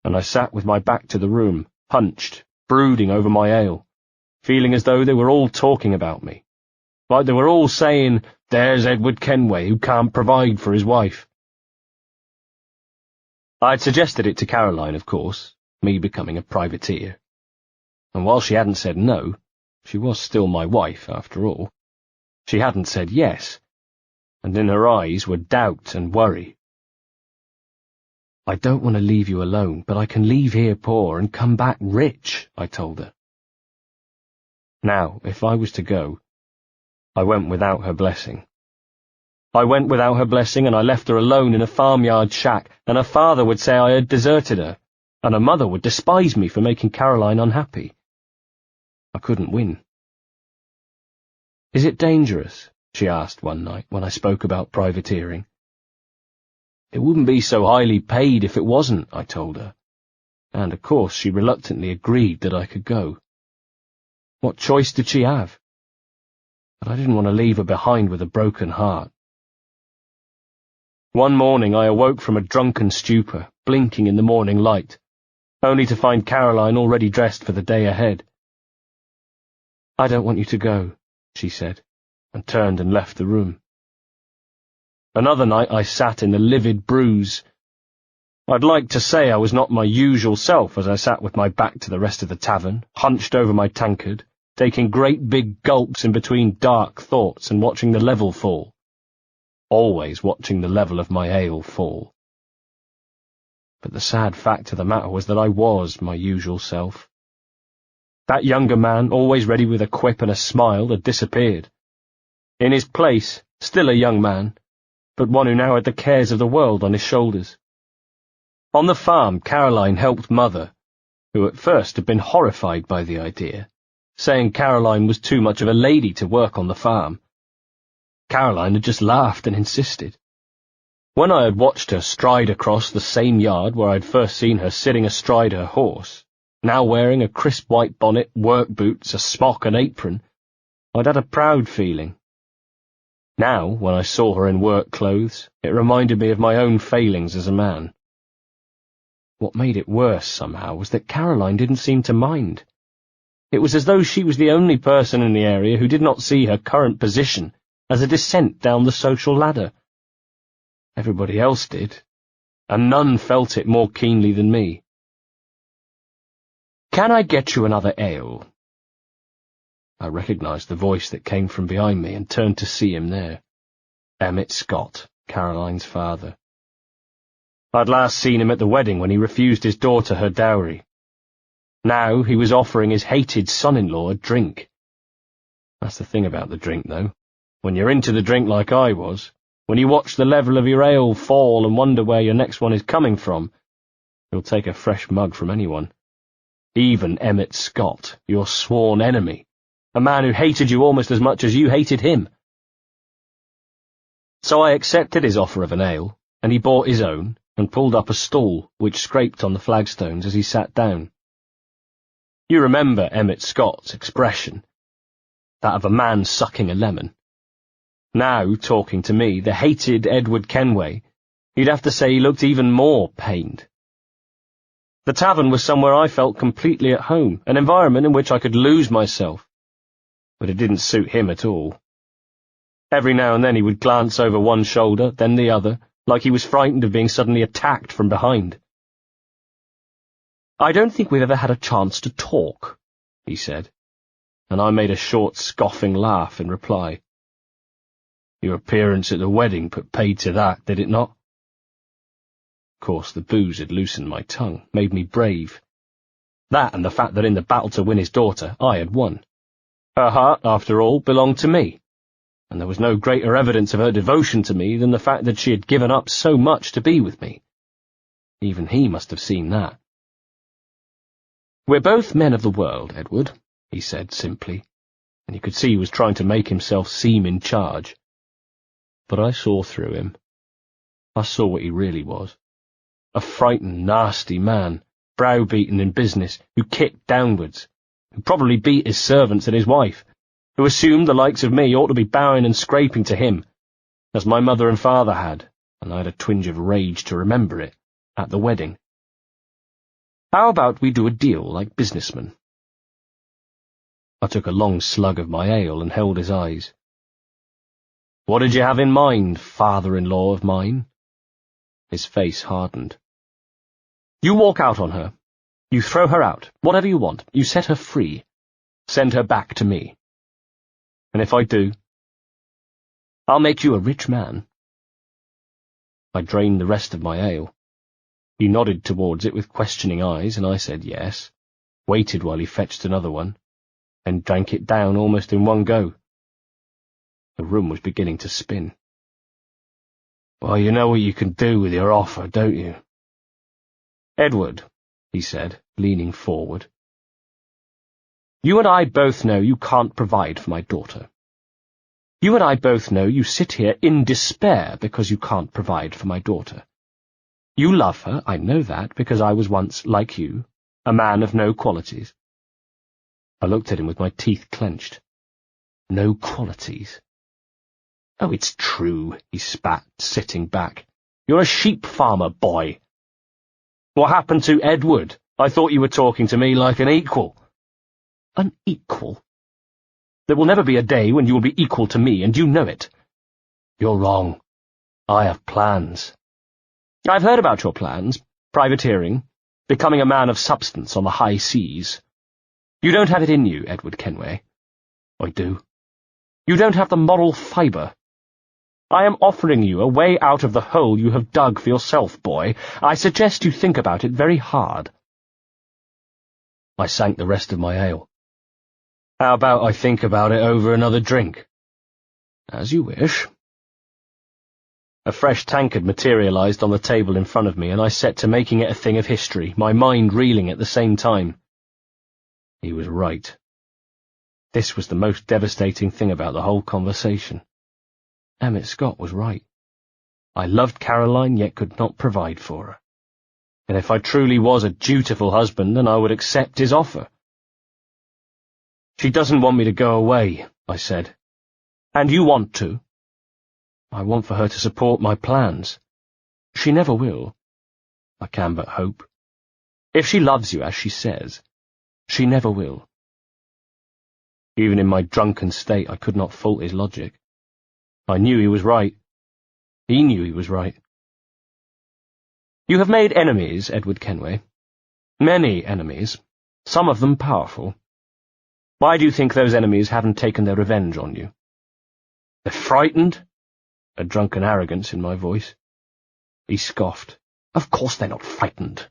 and I sat with my back to the room, hunched, brooding over my ale, feeling as though they were all talking about me, like they were all saying, "There's Edward Kenway who can't provide for his wife." I'd suggested it to Caroline, of course, me becoming a privateer, and while she hadn't said no, she was still my wife, after all. She hadn't said yes, and in her eyes were doubt and worry. "I don't want to leave you alone, but I can leave here poor and come back rich," I told her. Now, if I was to go, I went without her blessing. I went without her blessing, and I left her alone in a farmyard shack, and her father would say I had deserted her, and her mother would despise me for making Caroline unhappy. I couldn't win. "Is it dangerous?" she asked one night when I spoke about privateering. "It wouldn't be so highly paid if it wasn't," I told her, and of course she reluctantly agreed that I could go. What choice did she have? But I didn't want to leave her behind with a broken heart. One morning I awoke from a drunken stupor, blinking in the morning light, only to find Caroline already dressed for the day ahead. "I don't want you to go," she said, and turned and left the room. Another night I sat in the livid bruise. I'd like to say I was not my usual self as I sat with my back to the rest of the tavern, hunched over my tankard, taking great big gulps in between dark thoughts and watching the level fall. Always watching the level of my ale fall. But the sad fact of the matter was that I was my usual self. That younger man, always ready with a quip and a smile, had disappeared. In his place, still a young man, but one who now had the cares of the world on his shoulders. On the farm, Caroline helped Mother, who at first had been horrified by the idea, saying Caroline was too much of a lady to work on the farm. Caroline had just laughed and insisted. When I had watched her stride across the same yard where I had first seen her sitting astride her horse, now wearing a crisp white bonnet, work boots, a smock and apron, I'd had a proud feeling. Now, when I saw her in work clothes, it reminded me of my own failings as a man. What made it worse, somehow, was that Caroline didn't seem to mind. It was as though she was the only person in the area who did not see her current position as a descent down the social ladder. Everybody else did, and none felt it more keenly than me. "Can I get you another ale?" I recognised the voice that came from behind me and turned to see him there. Emmett Scott, Caroline's father. I'd last seen him at the wedding when he refused his daughter her dowry. Now he was offering his hated son-in-law a drink. That's the thing about the drink, though. When you're into the drink like I was, when you watch the level of your ale fall and wonder where your next one is coming from, you'll take a fresh mug from anyone. Even Emmett Scott, your sworn enemy, a man who hated you almost as much as you hated him. So I accepted his offer of an ale, and he bought his own, and pulled up a stool which scraped on the flagstones as he sat down. You remember Emmett Scott's expression, that of a man sucking a lemon. Now, talking to me, the hated Edward Kenway, you'd have to say he looked even more pained. The tavern was somewhere I felt completely at home, an environment in which I could lose myself. But it didn't suit him at all. Every now and then he would glance over one shoulder, then the other, like he was frightened of being suddenly attacked from behind. "I don't think we've ever had a chance to talk," he said, and I made a short, scoffing laugh in reply. "Your appearance at the wedding put paid to that, did it not?" Of course, the booze had loosened my tongue, made me brave. That and the fact that in the battle to win his daughter, I had won. Her heart, after all, belonged to me, and there was no greater evidence of her devotion to me than the fact that she had given up so much to be with me. Even he must have seen that. "We're both men of the world, Edward," he said simply, and you could see he was trying to make himself seem in charge. But I saw through him. I saw what he really was. A frightened, nasty man, browbeaten in business, who kicked downwards, who probably beat his servants and his wife, who assumed the likes of me ought to be bowing and scraping to him, as my mother and father had, and I had a twinge of rage to remember it, at the wedding. How about we do a deal like businessmen? I took a long slug of my ale and held his eyes. What did you have in mind, father-in-law of mine? His face hardened. You walk out on her. You throw her out, whatever you want. You set her free. Send her back to me. And if I do, I'll make you a rich man. I drained the rest of my ale. He nodded towards it with questioning eyes, and I said yes, waited while he fetched another one, and drank it down almost in one go. The room was beginning to spin. Well, you know what you can do with your offer, don't you? Edward, he said, leaning forward. You and I both know you can't provide for my daughter. You and I both know you sit here in despair because you can't provide for my daughter. You love her, I know that, because I was once, like you, a man of no qualities. I looked at him with my teeth clenched. No qualities. Oh, it's true, he spat, sitting back. You're a sheep farmer, boy. What happened to Edward? I thought you were talking to me like an equal. An equal? There will never be a day when you will be equal to me, and you know it. You're wrong. I have plans. I've heard about your plans. Privateering. Becoming a man of substance on the high seas. You don't have it in you, Edward Kenway. I do. You don't have the moral fibre. I am offering you a way out of the hole you have dug for yourself, boy. I suggest you think about it very hard. I sank the rest of my ale. How about I think about it over another drink? As you wish. A fresh tankard materialized on the table in front of me, and I set to making it a thing of history, my mind reeling at the same time. He was right. This was the most devastating thing about the whole conversation. Emmett Scott was right. I loved Caroline, yet could not provide for her. And if I truly was a dutiful husband, then I would accept his offer. She doesn't want me to go away, I said. And you want to? I want for her to support my plans. She never will. I can but hope. If she loves you, as she says, she never will. Even in my drunken state, I could not fault his logic. I knew he was right. He knew he was right. You have made enemies, Edward Kenway. Many enemies, some of them powerful. Why do you think those enemies haven't taken their revenge on you? They're frightened? A drunken arrogance in my voice. He scoffed. Of course they're not frightened.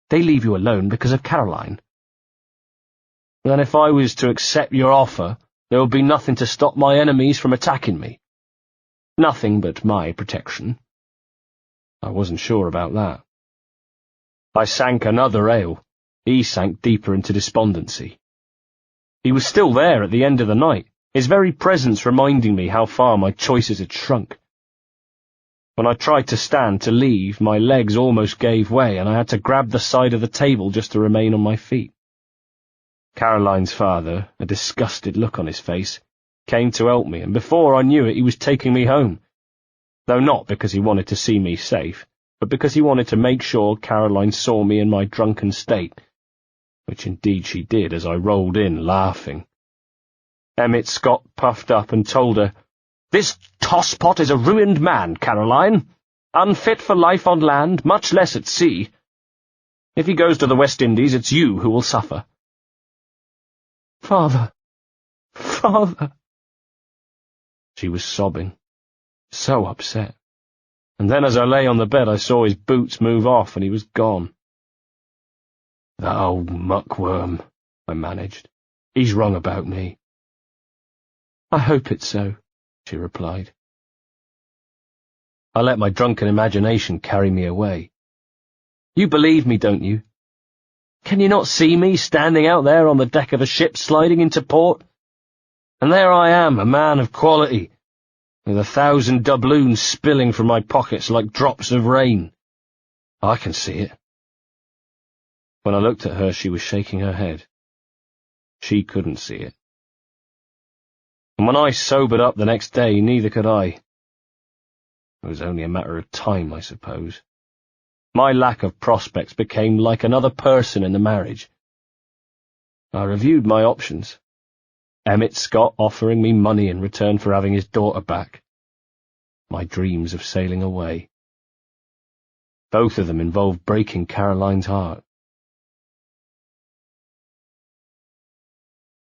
They leave you alone because of Caroline. Then if I was to accept your offer, there would be nothing to stop my enemies from attacking me. Nothing but my protection. I wasn't sure about that. I sank another ale. He sank deeper into despondency. He was still there at the end of the night, his very presence reminding me how far my choices had shrunk. When I tried to stand to leave, my legs almost gave way, and I had to grab the side of the table just to remain on my feet. Caroline's father, a disgusted look on his face, came to help me, and before I knew it, he was taking me home. Though not because he wanted to see me safe, but because he wanted to make sure Caroline saw me in my drunken state, which indeed she did as I rolled in, laughing. Emmett Scott puffed up and told her, "This tosspot is a ruined man, Caroline, unfit for life on land, much less at sea. If he goes to the West Indies, it's you who will suffer." "Father, father!" She was sobbing, so upset. And then as I lay on the bed, I saw his boots move off and he was gone. "That old muckworm," I managed. "He's wrong about me." "I hope it's so," she replied. I let my drunken imagination carry me away. "You believe me, don't you? Can you not see me standing out there on the deck of a ship sliding into port? And there I am, a man of quality, with 1,000 doubloons spilling from my pockets like drops of rain. I can see it. When I looked at her, she was shaking her head. She couldn't see it. And when I sobered up the next day, neither could I. It was only a matter of time, I suppose. My lack of prospects became like another person in the marriage. I reviewed my options. Emmett Scott offering me money in return for having his daughter back. My dreams of sailing away. Both of them involved breaking Caroline's heart.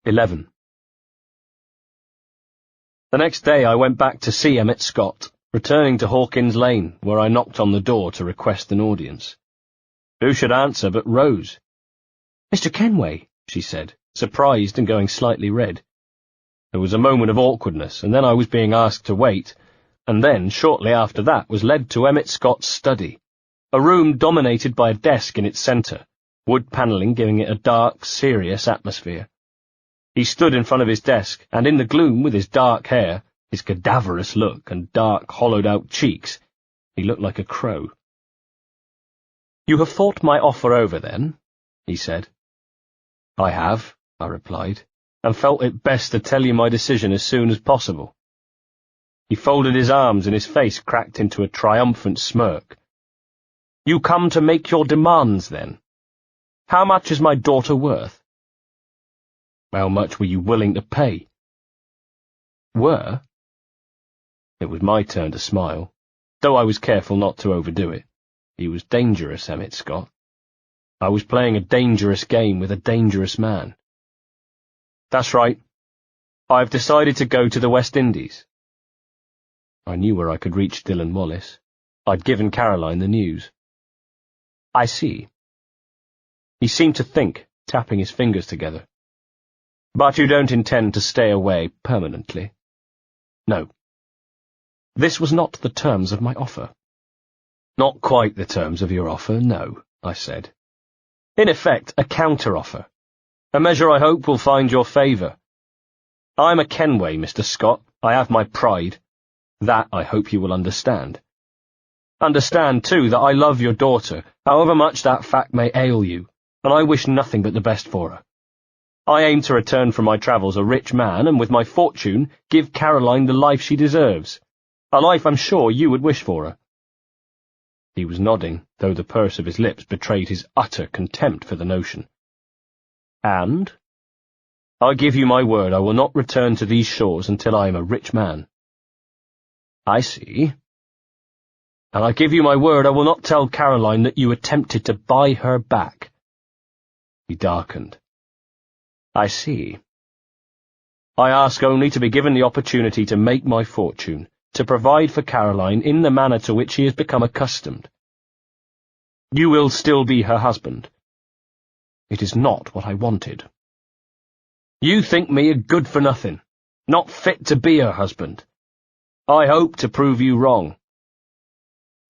11. The next day I went back to see Emmett Scott, returning to Hawkins Lane, where I knocked on the door to request an audience. Who should answer but Rose? "Mr. Kenway," she said, surprised and going slightly red. There was a moment of awkwardness, and then I was being asked to wait, and then, shortly after that, was led to Emmett Scott's study, a room dominated by a desk in its centre, wood panelling giving it a dark, serious atmosphere. He stood in front of his desk, and in the gloom, with his dark hair, his cadaverous look, and dark, hollowed-out cheeks, he looked like a crow. "You have thought my offer over, then?" he said. "I have," I replied, "and felt it best to tell you my decision as soon as possible." He folded his arms and his face cracked into a triumphant smirk. "You come to make your demands, then? How much is my daughter worth?" "How much were you willing to pay?" "Were?" It was my turn to smile, though I was careful not to overdo it. He was dangerous, Emmett Scott. I was playing a dangerous game with a dangerous man. "That's right. I've decided to go to the West Indies." I knew where I could reach Dylan Wallace. I'd given Caroline the news. "I see." He seemed to think, tapping his fingers together. "But you don't intend to stay away permanently?" "No." This was not the terms of my offer. "Not quite the terms of your offer, no," I said. "In effect, a counter-offer. A measure I hope will find your favour. I'm a Kenway, Mr. Scott. I have my pride. That I hope you will understand. Understand, too, that I love your daughter, however much that fact may ail you, and I wish nothing but the best for her. I aim to return from my travels a rich man, and with my fortune give Caroline the life she deserves, a life I'm sure you would wish for her." He was nodding, though the purse of his lips betrayed his utter contempt for the notion. "And?" "I give you my word I will not return to these shores until I am a rich man." "I see." "And I give you my word I will not tell Caroline that you attempted to buy her back." He darkened. "I see. I ask only to be given the opportunity to make my fortune, to provide for Caroline in the manner to which she has become accustomed. You will still be her husband." "It is not what I wanted." "You think me a good-for-nothing, not fit to be her husband. I hope to prove you wrong.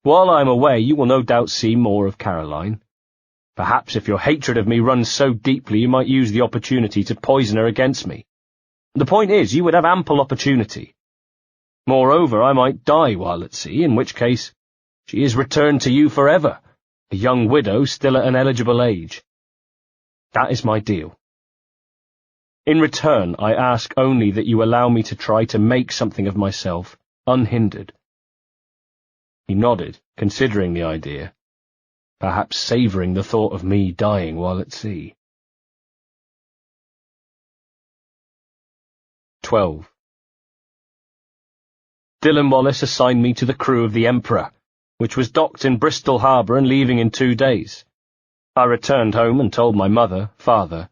While I am away, you will no doubt see more of Caroline. Perhaps if your hatred of me runs so deeply, you might use the opportunity to poison her against me. The point is, you would have ample opportunity. Moreover, I might die while at sea, in which case she is returned to you forever, a young widow still at an eligible age. That is my deal. In return, I ask only that you allow me to try to make something of myself, unhindered." He nodded, considering the idea, perhaps savouring the thought of me dying while at sea. 12. Dylan Wallace assigned me to the crew of the Emperor, which was docked in Bristol Harbour and leaving in 2 days. I returned home and told my mother, father,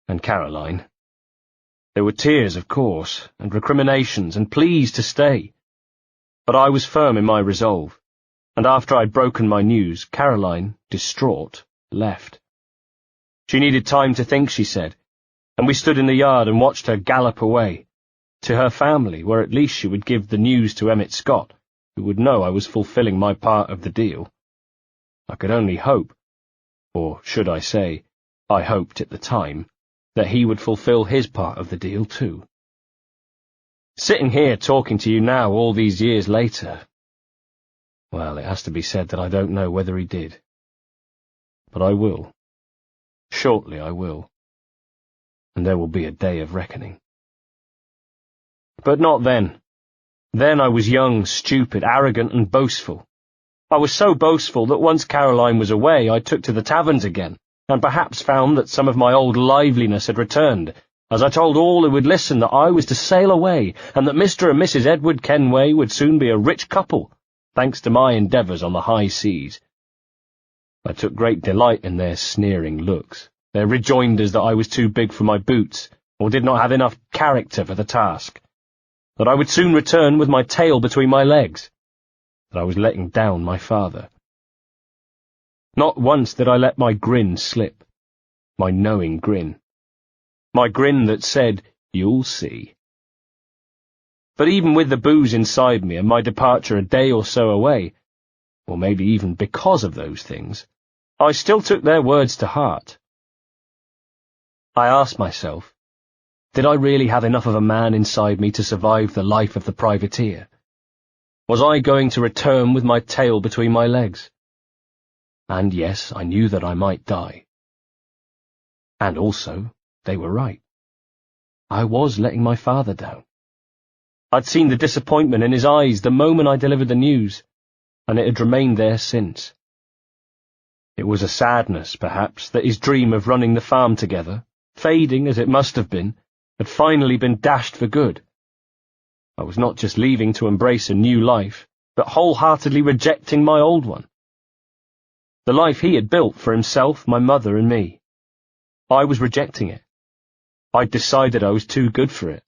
and Caroline. There were tears, of course, and recriminations, and pleas to stay. But I was firm in my resolve, and after I'd broken my news, Caroline, distraught, left. She needed time to think, she said, and we stood in the yard and watched her gallop away, to her family, where at least she would give the news to Emmett Scott, who would know I was fulfilling my part of the deal. I could only hope, or should I say, I hoped at the time, that he would fulfill his part of the deal too. Sitting here talking to you now all these years later, well, it has to be said that I don't know whether he did. But I will. Shortly I will. And there will be a day of reckoning. But not then. Then I was young, stupid, arrogant and boastful. I was so boastful that once Caroline was away I took to the taverns again, and perhaps found that some of my old liveliness had returned, as I told all who would listen that I was to sail away, and that Mr. and Mrs. Edward Kenway would soon be a rich couple, thanks to my endeavours on the high seas. I took great delight in their sneering looks, their rejoinders that I was too big for my boots, or did not have enough character for the task, that I would soon return with my tail between my legs, that I was letting down my father. Not once did I let my grin slip, my knowing grin. My grin that said, "You'll see." But even with the booze inside me and my departure a day or so away, or maybe even because of those things, I still took their words to heart. I asked myself, did I really have enough of a man inside me to survive the life of the privateer? Was I going to return with my tail between my legs? And yes, I knew that I might die. And also, they were right. I was letting my father down. I'd seen the disappointment in his eyes the moment I delivered the news, and it had remained there since. It was a sadness, perhaps, that his dream of running the farm together, fading as it must have been, had finally been dashed for good. I was not just leaving to embrace a new life, but wholeheartedly rejecting my old one. The life he had built for himself, my mother and me. I was rejecting it. I'd decided I was too good for it.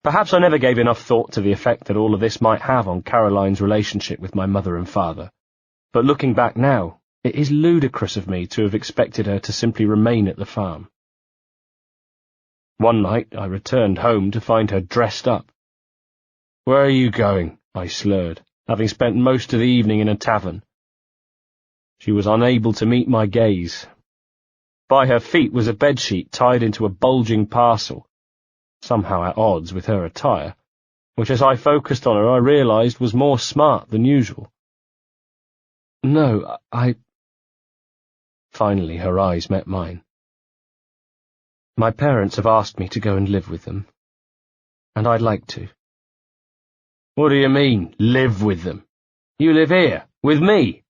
Perhaps I never gave enough thought to the effect that all of this might have on Caroline's relationship with my mother and father, but looking back now, it is ludicrous of me to have expected her to simply remain at the farm. One night I returned home to find her dressed up. "Where are you going?" I slurred, having spent most of the evening in a tavern. She was unable to meet my gaze. By her feet was a bedsheet tied into a bulging parcel, somehow at odds with her attire, which as I focused on her I realized was more smart than usual. "No, Finally her eyes met mine. "My parents have asked me to go and live with them, and I'd like to." "What do you mean, live with them? You live here, with me?"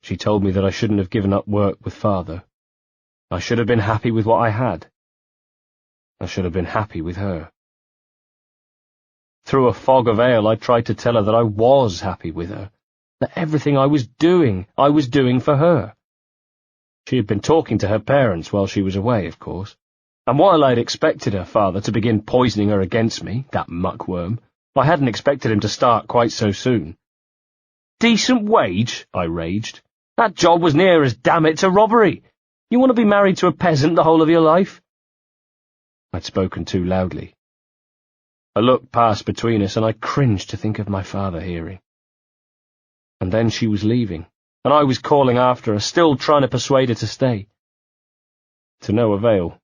She told me that I shouldn't have given up work with father. I should have been happy with what I had. I should have been happy with her. Through a fog of ale I tried to tell her that I was happy with her, that everything I was doing for her. She had been talking to her parents while she was away, of course, and while I'd expected her father to begin poisoning her against me, that muckworm, I hadn't expected him to start quite so soon. "Decent wage?" I raged. "That job was near as damn it to robbery. You want to be married to a peasant the whole of your life?" I'd spoken too loudly. A look passed between us, and I cringed to think of my father hearing. And then she was leaving, and I was calling after her, still trying to persuade her to stay. To no avail.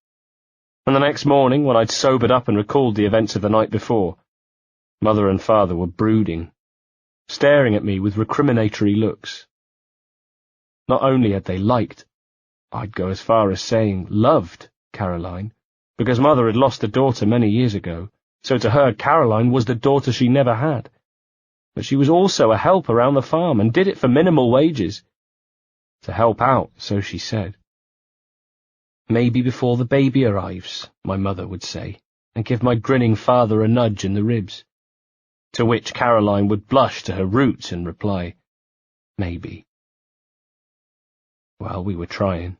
And the next morning, when I'd sobered up and recalled the events of the night before, mother and father were brooding, staring at me with recriminatory looks. Not only had they liked, I'd go as far as saying loved, Caroline, because mother had lost a daughter many years ago, so to her Caroline was the daughter she never had. But she was also a help around the farm and did it for minimal wages. To help out, so she said. "Maybe before the baby arrives," my mother would say, and give my grinning father a nudge in the ribs. To which Caroline would blush to her roots and reply, "Maybe." Well, we were trying,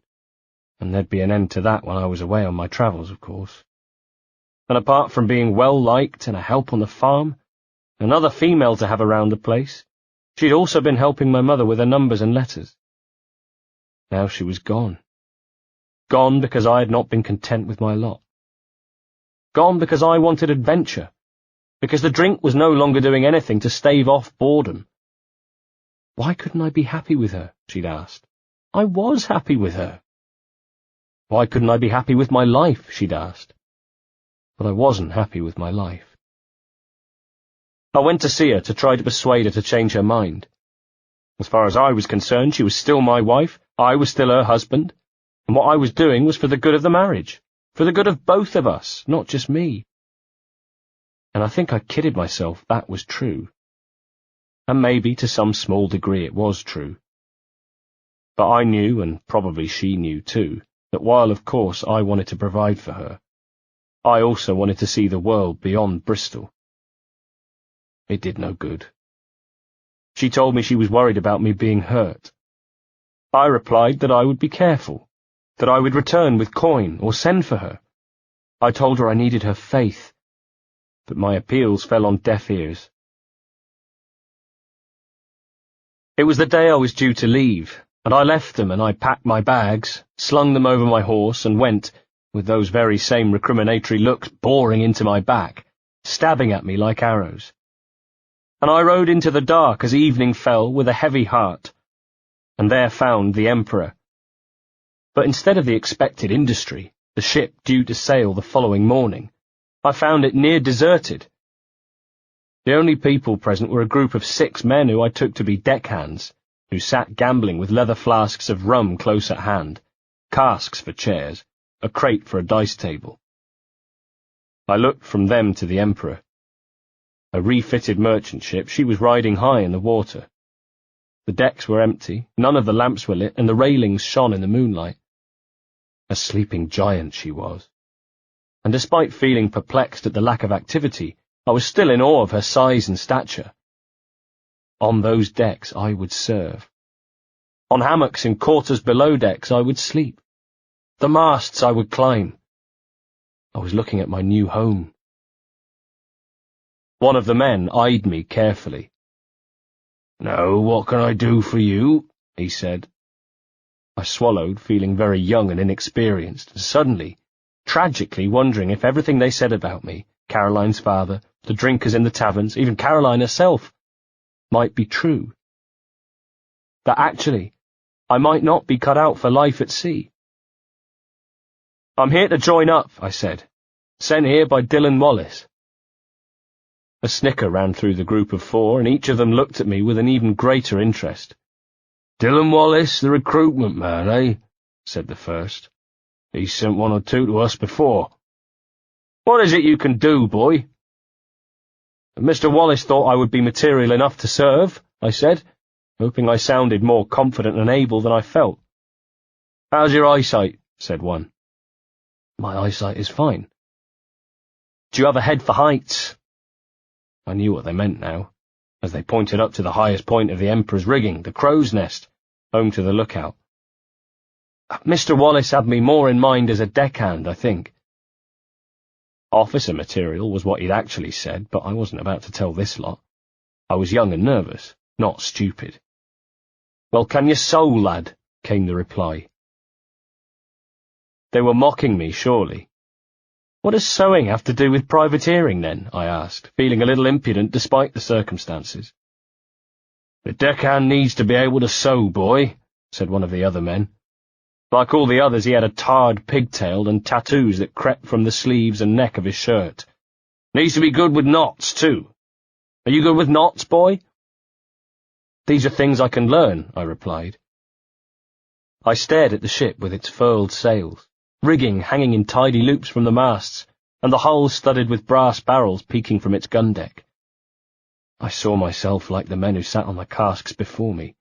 and there'd be an end to that when I was away on my travels, of course. And apart from being well-liked and a help on the farm, another female to have around the place, she'd also been helping my mother with her numbers and letters. Now she was gone. Gone because I had not been content with my lot. Gone because I wanted adventure, because the drink was no longer doing anything to stave off boredom. Why couldn't I be happy with her, she'd asked. I was happy with her. Why couldn't I be happy with my life, she'd asked. but I wasn't happy with my life. I went to see her to try to persuade her to change her mind. As far as I was concerned, she was still my wife, I was still her husband, and what I was doing was for the good of the marriage, for the good of both of us, not just me. And I think I kidded myself that was true. And maybe to some small degree it was true. But I knew, and probably she knew too, that while of course I wanted to provide for her, I also wanted to see the world beyond Bristol. It did no good. She told me she was worried about me being hurt. I replied that I would be careful, that I would return with coin or send for her. I told her I needed her faith, but my appeals fell on deaf ears. It was the day I was due to leave, and I left them and I packed my bags, slung them over my horse and went, with those very same recriminatory looks boring into my back, stabbing at me like arrows. And I rode into the dark as evening fell with a heavy heart, and there found the Emperor. But instead of the expected industry, the ship due to sail the following morning, I found it near deserted. The only people present were a group of 6 men who I took to be deckhands, who sat gambling with leather flasks of rum close at hand, casks for chairs, a crate for a dice table. I looked from them to the Emperor. A refitted merchant ship, she was riding high in the water. The decks were empty, none of the lamps were lit, and the railings shone in the moonlight. A sleeping giant she was. And despite feeling perplexed at the lack of activity, I was still in awe of her size and stature. On those decks I would serve. On hammocks in quarters below decks I would sleep. The masts I would climb. I was looking at my new home. One of the men eyed me carefully. "Now, what can I do for you?" he said. I swallowed, feeling very young and inexperienced, and suddenly, tragically wondering if everything they said about me, Caroline's father, the drinkers in the taverns, even Caroline herself, might be true. That actually, I might not be cut out for life at sea. "I'm here to join up," I said. "Sent here by Dylan Wallace." A snicker ran through the group of 4, and each of them looked at me with an even greater interest. "Dylan Wallace, the recruitment man, eh?" said the first. "He's sent 1 or 2 to us before." "What is it you can do, boy?" "Mr. Wallace thought I would be material enough to serve," I said, hoping I sounded more confident and able than I felt. "How's your eyesight?" said one. "My eyesight is fine." "Do you have a head for heights?" I knew what they meant now, as they pointed up to the highest point of the Emperor's rigging, the crow's nest, home to the lookout. "Mr. Wallace had me more in mind as a deckhand, I think." Officer material was what he'd actually said, but I wasn't about to tell this lot. I was young and nervous, not stupid. "Well, can you sew, lad?" came the reply. They were mocking me, surely. "What does sewing have to do with privateering, then?" I asked, feeling a little impudent despite the circumstances. "The deckhand needs to be able to sew, boy," said one of the other men. Like all the others, he had a tarred pigtail and tattoos that crept from the sleeves and neck of his shirt. "Needs to be good with knots, too. Are you good with knots, boy?" "These are things I can learn," I replied. I stared at the ship with its furled sails, rigging hanging in tidy loops from the masts, and the hull studded with brass barrels peeking from its gun deck. I saw myself like the men who sat on the casks before me,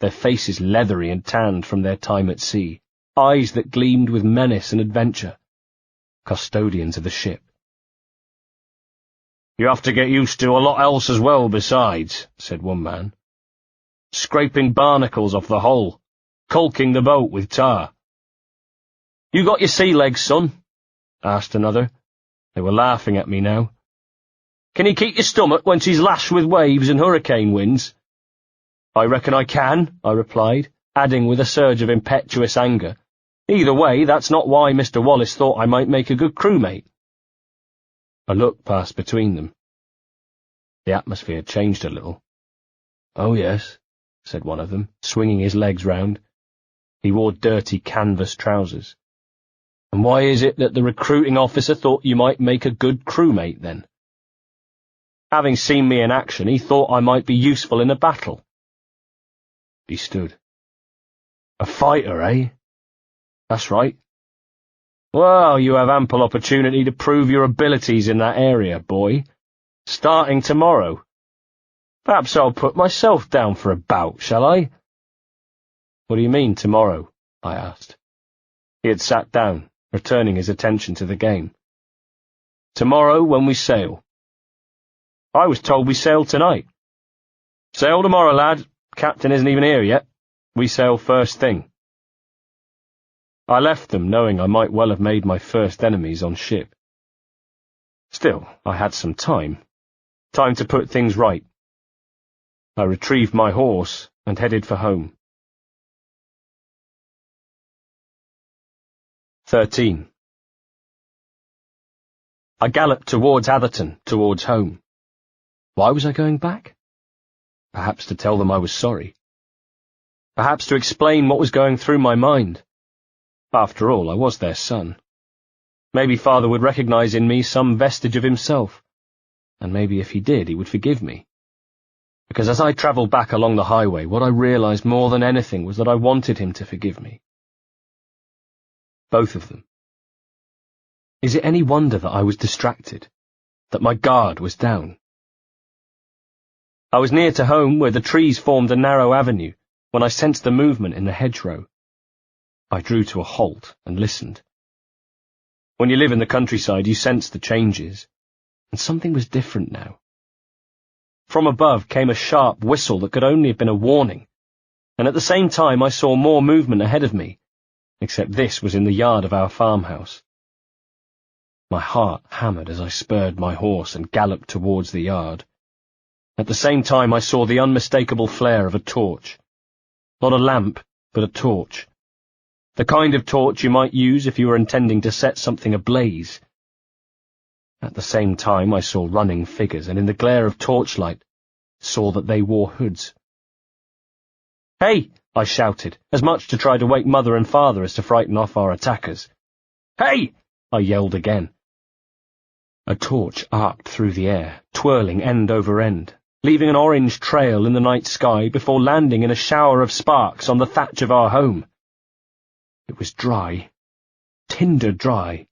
their faces leathery and tanned from their time at sea, eyes that gleamed with menace and adventure, custodians of the ship. "You have to get used to a lot else as well besides," said one man. "Scraping barnacles off the hull, caulking the boat with tar." "You got your sea legs, son?" asked another. They were laughing at me now. "Can you keep your stomach when she's lashed with waves and hurricane winds?" "I reckon I can," I replied, adding with a surge of impetuous anger, "Either way, that's not why Mr. Wallace thought I might make a good crewmate." A look passed between them. The atmosphere changed a little. "Oh, yes," said one of them, swinging his legs round. He wore dirty canvas trousers. And why is it that the recruiting officer thought you might make a good crewmate, then? Having seen me in action, he thought I might be useful in a battle. He stood. A fighter, eh? That's right. Well, you have ample opportunity to prove your abilities in that area, boy. Starting tomorrow. Perhaps I'll put myself down for a bout, shall I? What do you mean, tomorrow? I asked. He had sat down, returning his attention to the game. Tomorrow, when we sail. I was told we sailed tonight. Sail tomorrow, lad. Captain isn't even here yet. We sail first thing. I left them, knowing I might well have made my first enemies on ship. Still, I had some time. Time to put things right. I retrieved my horse and headed for home. 13. I galloped towards Atherton, towards home. Why was I going back? Perhaps to tell them I was sorry. Perhaps to explain what was going through my mind. After all, I was their son. Maybe father would recognize in me some vestige of himself, and maybe if he did, he would forgive me. Because as I travelled back along the highway, what I realized more than anything was that I wanted him to forgive me. Both of them. Is it any wonder that I was distracted, that my guard was down? I was near to home, where the trees formed a narrow avenue, when I sensed the movement in the hedgerow. I drew to a halt and listened. When you live in the countryside, you sense the changes, and something was different now. From above came a sharp whistle that could only have been a warning, and at the same time I saw more movement ahead of me, except this was in the yard of our farmhouse. My heart hammered as I spurred my horse and galloped towards the yard. At the same time I saw the unmistakable flare of a torch. Not a lamp, but a torch. The kind of torch you might use if you were intending to set something ablaze. At the same time I saw running figures, and in the glare of torchlight saw that they wore hoods. "Hey!" I shouted, as much to try to wake mother and father as to frighten off our attackers. "Hey!" I yelled again. A torch arced through the air, twirling end over end, leaving an orange trail in the night sky before landing in a shower of sparks on the thatch of our home. It was dry, tinder dry.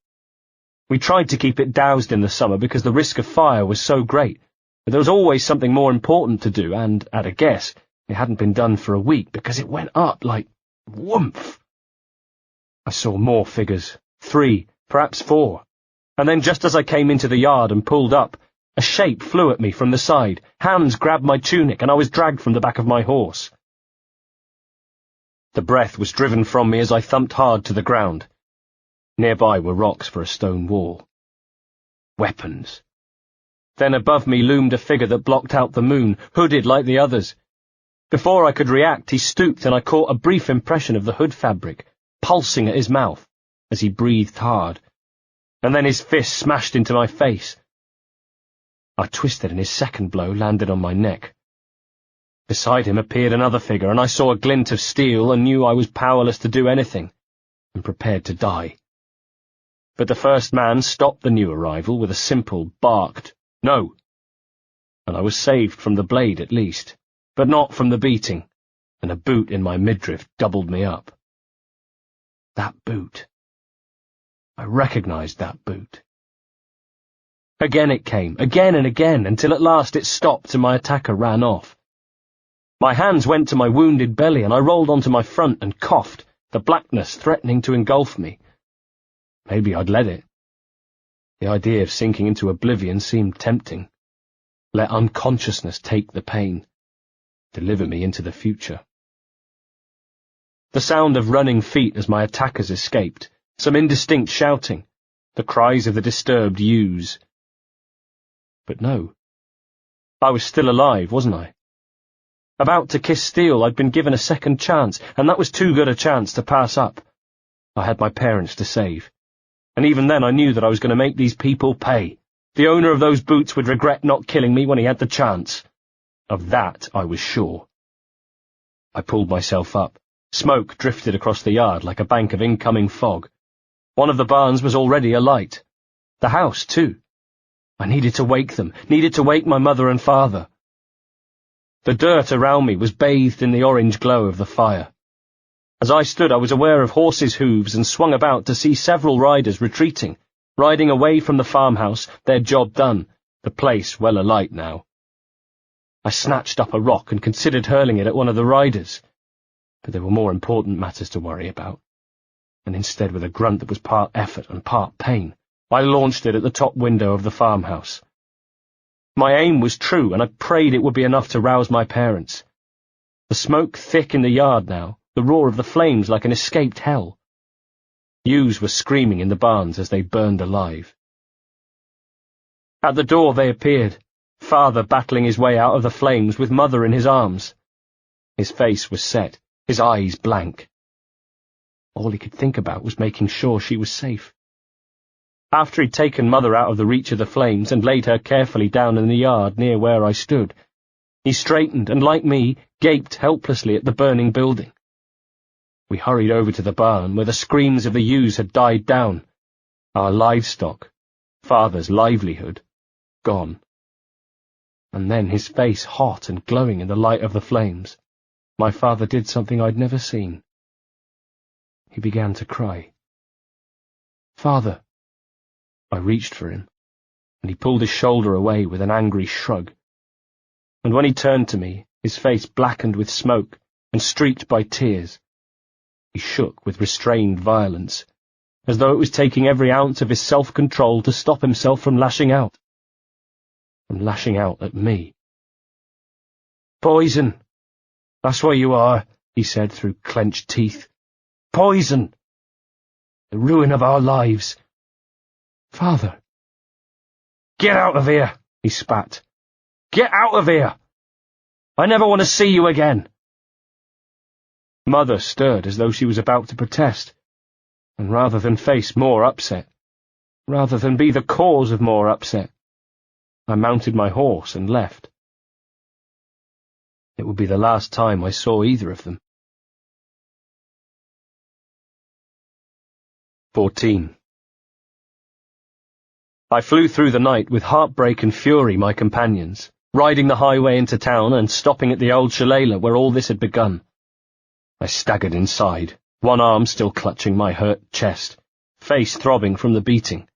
We tried to keep it doused in the summer because the risk of fire was so great, but there was always something more important to do, and, at a guess, it hadn't been done for a week because it went up like whoomph. I saw more figures, 3, perhaps 4, and then just as I came into the yard and pulled up, a shape flew at me from the side, hands grabbed my tunic, and I was dragged from the back of my horse. The breath was driven from me as I thumped hard to the ground. Nearby were rocks for a stone wall. Weapons. Then above me loomed a figure that blocked out the moon, hooded like the others. Before I could react, he stooped and I caught a brief impression of the hood fabric, pulsing at his mouth, as he breathed hard. And then his fist smashed into my face. I twisted and his second blow landed on my neck. Beside him appeared another figure, and I saw a glint of steel and knew I was powerless to do anything, and prepared to die. But the first man stopped the new arrival with a simple, barked, "No!" And I was saved from the blade at least, but not from the beating, and a boot in my midriff doubled me up. That boot. I recognized that boot. Again it came, again and again, until at last it stopped and my attacker ran off. My hands went to my wounded belly, and I rolled onto my front and coughed, the blackness threatening to engulf me. Maybe I'd let it. The idea of sinking into oblivion seemed tempting. Let unconsciousness take the pain, deliver me into the future. The sound of running feet as my attackers escaped, some indistinct shouting, the cries of the disturbed ewes. But no. I was still alive, wasn't I? About to kiss steel, I'd been given a second chance, and that was too good a chance to pass up. I had my parents to save. And even then I knew that I was going to make these people pay. The owner of those boots would regret not killing me when he had the chance. Of that I was sure. I pulled myself up. Smoke drifted across the yard like a bank of incoming fog. One of the barns was already alight. The house, too. I needed to wake them, needed to wake my mother and father. The dirt around me was bathed in the orange glow of the fire. As I stood, I was aware of horses' hooves and swung about to see several riders retreating, riding away from the farmhouse, their job done, the place well alight now. I snatched up a rock and considered hurling it at one of the riders, but there were more important matters to worry about, and instead, with a grunt that was part effort and part pain, I launched it at the top window of the farmhouse. My aim was true, and I prayed it would be enough to rouse my parents. The smoke thick in the yard now, the roar of the flames like an escaped hell. Ewes were screaming in the barns as they burned alive. At the door they appeared, father battling his way out of the flames with mother in his arms. His face was set, his eyes blank. All he could think about was making sure she was safe. After he'd taken mother out of the reach of the flames and laid her carefully down in the yard near where I stood, he straightened and, like me, gaped helplessly at the burning building. We hurried over to the barn, where the screams of the ewes had died down. Our livestock, father's livelihood, gone. And then, his face hot and glowing in the light of the flames, my father did something I'd never seen. He began to cry. "Father!" I reached for him, and he pulled his shoulder away with an angry shrug. And when he turned to me, his face blackened with smoke and streaked by tears, he shook with restrained violence, as though it was taking every ounce of his self-control to stop himself from lashing out. From lashing out at me. "Poison! That's what you are," he said through clenched teeth. "Poison! The ruin of our lives." "Father!" "Get out of here," he spat. "Get out of here! I never want to see you again." Mother stirred as though she was about to protest, and rather than face more upset, rather than be the cause of more upset, I mounted my horse and left. It would be the last time I saw either of them. 14. I flew through the night with heartbreak and fury my companions, riding the highway into town and stopping at the old shillelagh where all this had begun. I staggered inside, one arm still clutching my hurt chest, face throbbing from the beating.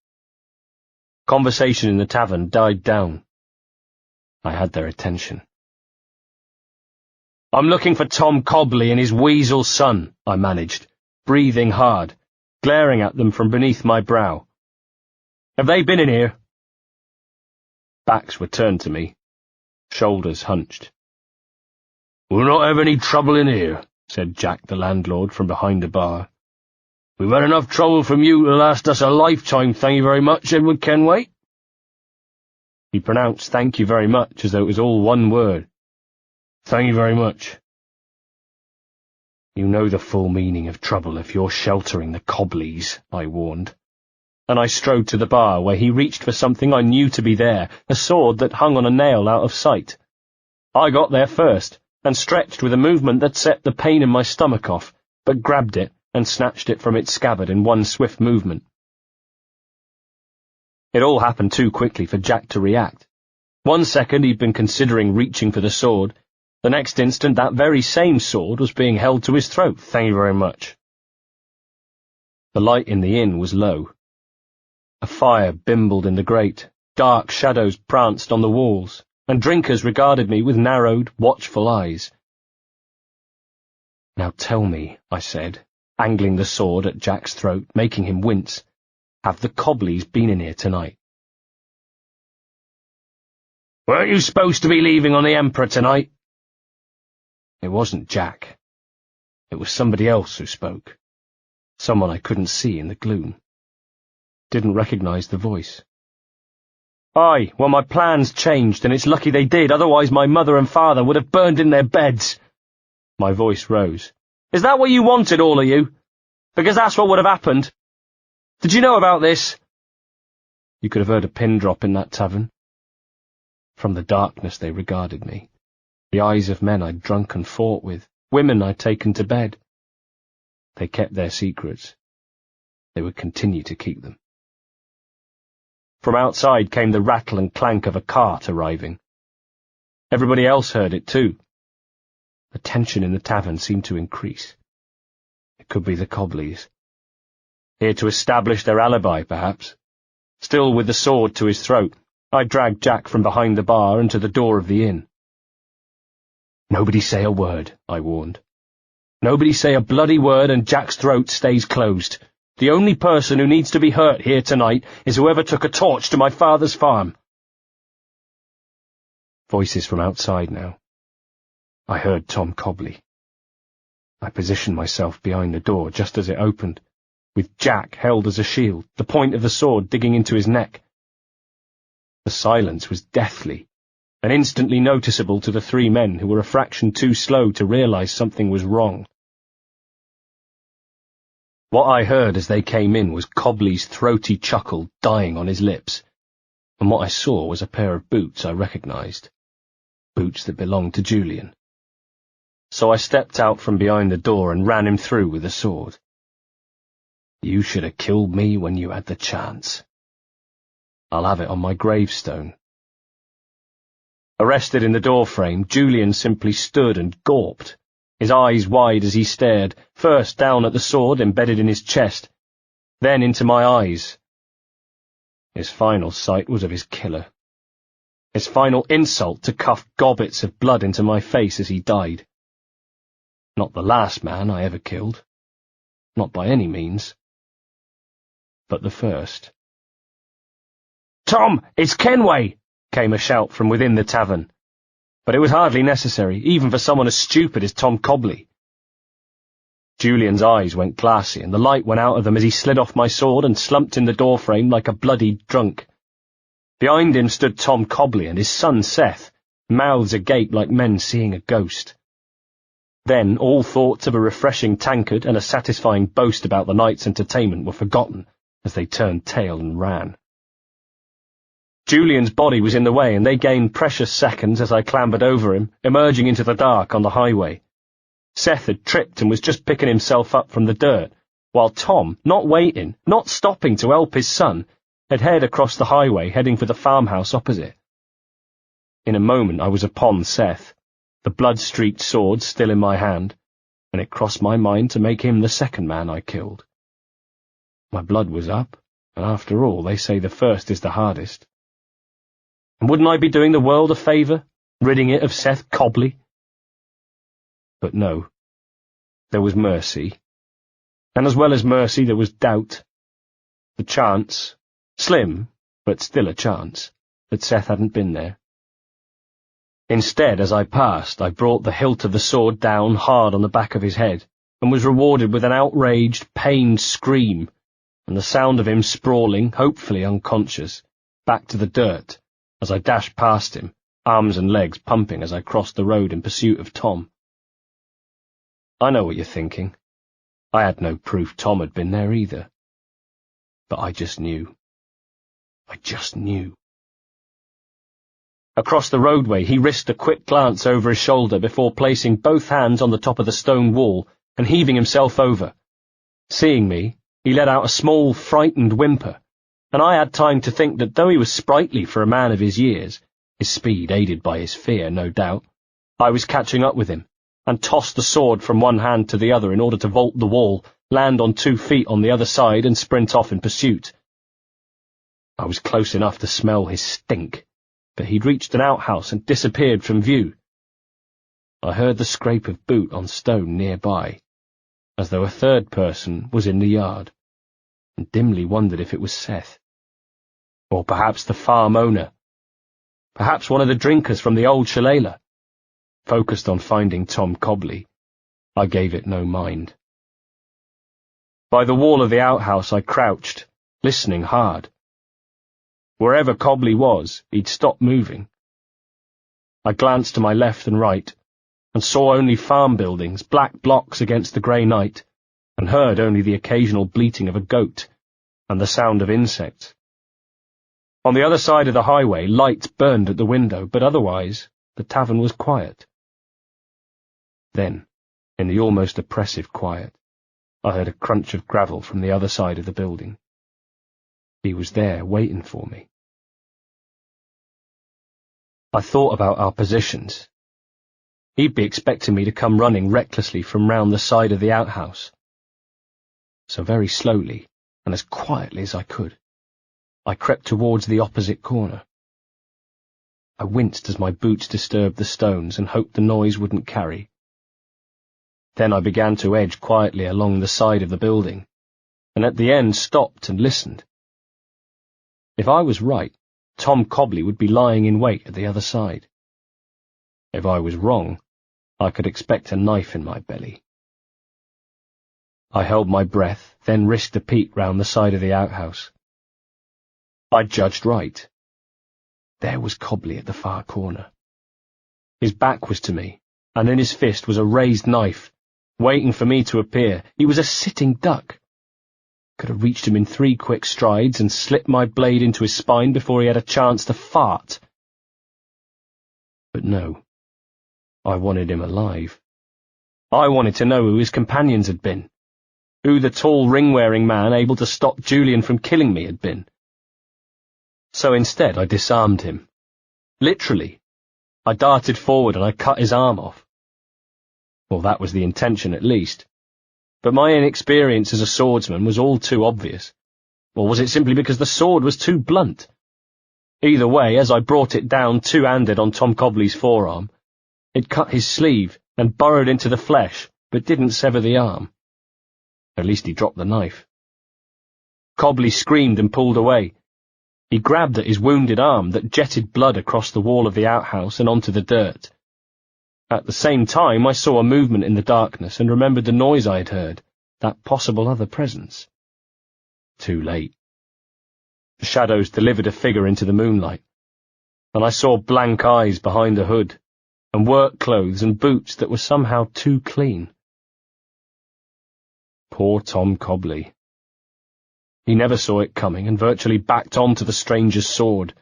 Conversation in the tavern died down. I had their attention. "I'm looking for Tom Cobley and his weasel son," I managed, breathing hard, glaring at them from beneath my brow. "Have they been in here?" Backs were turned to me, shoulders hunched. "We'll not have any trouble in here," said Jack the landlord from behind the bar. "We've had enough trouble from you to last us a lifetime, thank you very much, Edward Kenway." He pronounced "thank you very much" as though it was all one word. "Thank you very much." "You know the full meaning of trouble if you're sheltering the Cobleys," I warned, and I strode to the bar where he reached for something I knew to be there, a sword that hung on a nail out of sight. I got there first, and stretched with a movement that set the pain in my stomach off, but grabbed it and snatched it from its scabbard in one swift movement. It all happened too quickly for Jack to react. 1 second he'd been considering reaching for the sword, the next instant that very same sword was being held to his throat, "Thank you very much." The light in the inn was low. A fire bimbled in the grate, dark shadows pranced on the walls, and drinkers regarded me with narrowed, watchful eyes. "Now tell me," I said, angling the sword at Jack's throat, making him wince, "have the Cobleys been in here tonight?" "Weren't you supposed to be leaving on the Emperor tonight?" It wasn't Jack. It was somebody else who spoke. Someone I couldn't see in the gloom. Didn't recognize the voice. "Aye, well, my plans changed, and it's lucky they did, otherwise my mother and father would have burned in their beds." My voice rose. "Is that what you wanted, all of you? Because that's what would have happened. Did you know about this?" You could have heard a pin drop in that tavern. From the darkness they regarded me, the eyes of men I'd drunk and fought with, women I'd taken to bed. They kept their secrets. they would continue to keep them. From outside came the rattle and clank of a cart arriving. Everybody else heard it too. The tension in the tavern seemed to increase. It could be the Cobleys. Here to establish their alibi, perhaps. Still with the sword to his throat, I dragged Jack from behind the bar and to the door of the inn. "Nobody say a word," I warned. "Nobody say a bloody word and Jack's throat stays closed. The only person who needs to be hurt here tonight is whoever took a torch to my father's farm." Voices from outside now. I heard Tom Cobley. I positioned myself behind the door just as it opened, with Jack held as a shield, the point of the sword digging into his neck. The silence was deathly, and instantly noticeable to the three men who were a fraction too slow to realize something was wrong. What I heard as they came in was Cobley's throaty chuckle dying on his lips, and what I saw was a pair of boots I recognized, boots that belonged to Julian. So I stepped out from behind the door and ran him through with the sword. "You should have killed me when you had the chance. I'll have it on my gravestone." Arrested in the doorframe, Julian simply stood and gawped, his eyes wide as he stared, first down at the sword embedded in his chest, then into my eyes. His final sight was of his killer. His final insult to cuff gobbets of blood into my face as he died. Not the last man I ever killed. Not by any means. But the first. "Tom, it's Kenway!" came a shout from within the tavern. But it was hardly necessary, even for someone as stupid as Tom Cobley. Julian's eyes went glassy, and the light went out of them as he slid off my sword and slumped in the doorframe like a bloodied drunk. Behind him stood Tom Cobley and his son Seth, mouths agape like men seeing a ghost. Then all thoughts of a refreshing tankard and a satisfying boast about the night's entertainment were forgotten as they turned tail and ran. Julian's body was in the way, and they gained precious seconds as I clambered over him, emerging into the dark on the highway. Seth had tripped and was just picking himself up from the dirt, while Tom, not waiting, not stopping to help his son, had headed across the highway heading for the farmhouse opposite. In a moment I was upon Seth, the blood-streaked sword still in my hand, and it crossed my mind to make him the second man I killed. My blood was up, and after all, they say the first is the hardest. And wouldn't I be doing the world a favour, ridding it of Seth Cobley? But no, there was mercy, and as well as mercy there was doubt. The chance, slim, but still a chance, that Seth hadn't been there. Instead, as I passed, I brought the hilt of the sword down hard on the back of his head, and was rewarded with an outraged, pained scream, and the sound of him sprawling, hopefully unconscious, back to the dirt, as I dashed past him, arms and legs pumping as I crossed the road in pursuit of Tom. I know what you're thinking. I had no proof Tom had been there either. But I just knew. I just knew. Across the roadway, he risked a quick glance over his shoulder before placing both hands on the top of the stone wall and heaving himself over. Seeing me, he let out a small, frightened whimper, and I had time to think that though he was sprightly for a man of his years, his speed aided by his fear, no doubt, I was catching up with him, and tossed the sword from one hand to the other in order to vault the wall, land on 2 feet on the other side, and sprint off in pursuit. I was close enough to smell his stink, but he'd reached an outhouse and disappeared from view. I heard the scrape of boot on stone nearby, as though a third person was in the yard, and dimly wondered if it was Seth. Or perhaps the farm owner. Perhaps one of the drinkers from the old shillelagh. Focused on finding Tom Cobley, I gave it no mind. By the wall of the outhouse I crouched, listening hard. Wherever Cobley was, he'd stopped moving. I glanced to my left and right, and saw only farm buildings, black blocks against the grey night, and heard only the occasional bleating of a goat, and the sound of insects. On the other side of the highway, lights burned at the window, but otherwise the tavern was quiet. Then, in the almost oppressive quiet, I heard a crunch of gravel from the other side of the building. He was there, waiting for me. I thought about our positions. He'd be expecting me to come running recklessly from round the side of the outhouse. So very slowly, and as quietly as I could, I crept towards the opposite corner. I winced as my boots disturbed the stones and hoped the noise wouldn't carry. Then I began to edge quietly along the side of the building, and at the end stopped and listened. If I was right, Tom Cobley would be lying in wait at the other side. If I was wrong, I could expect a knife in my belly. I held my breath, then risked a peek round the side of the outhouse. I judged right. There was Cobley at the far corner. His back was to me, and in his fist was a raised knife, waiting for me to appear. He was a sitting duck. Could have reached him in 3 quick strides and slipped my blade into his spine before he had a chance to fart. But no, I wanted him alive. I wanted to know who his companions had been, who the tall ring-wearing man able to stop Julian from killing me had been. So instead I disarmed him. Literally. I darted forward and I cut his arm off. Well, that was the intention at least. But my inexperience as a swordsman was all too obvious. Or was it simply because the sword was too blunt? Either way, as I brought it down two-handed on Tom Cobley's forearm, it cut his sleeve and burrowed into the flesh, but didn't sever the arm. At least he dropped the knife. Cobley screamed and pulled away. He grabbed at his wounded arm that jetted blood across the wall of the outhouse and onto the dirt. At the same time, I saw a movement in the darkness and remembered the noise I had heard, that possible other presence. Too late. The shadows delivered a figure into the moonlight, and I saw blank eyes behind a hood, and work clothes and boots that were somehow too clean. Poor Tom Cobley. He never saw it coming and virtually backed onto the stranger's sword,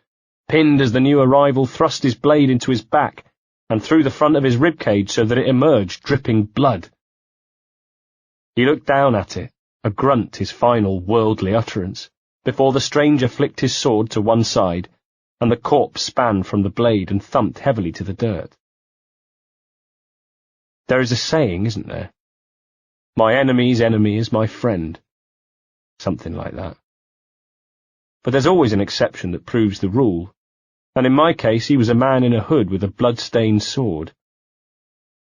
pinned as the new arrival thrust his blade into his back and through the front of his ribcage so that it emerged dripping blood. He looked down at it, a grunt his final worldly utterance, before the stranger flicked his sword to one side, and the corpse span from the blade and thumped heavily to the dirt. There is a saying, isn't there? My enemy's enemy is my friend. Something like that. But there's always an exception that proves the rule, and in my case he was a man in a hood with a blood-stained sword.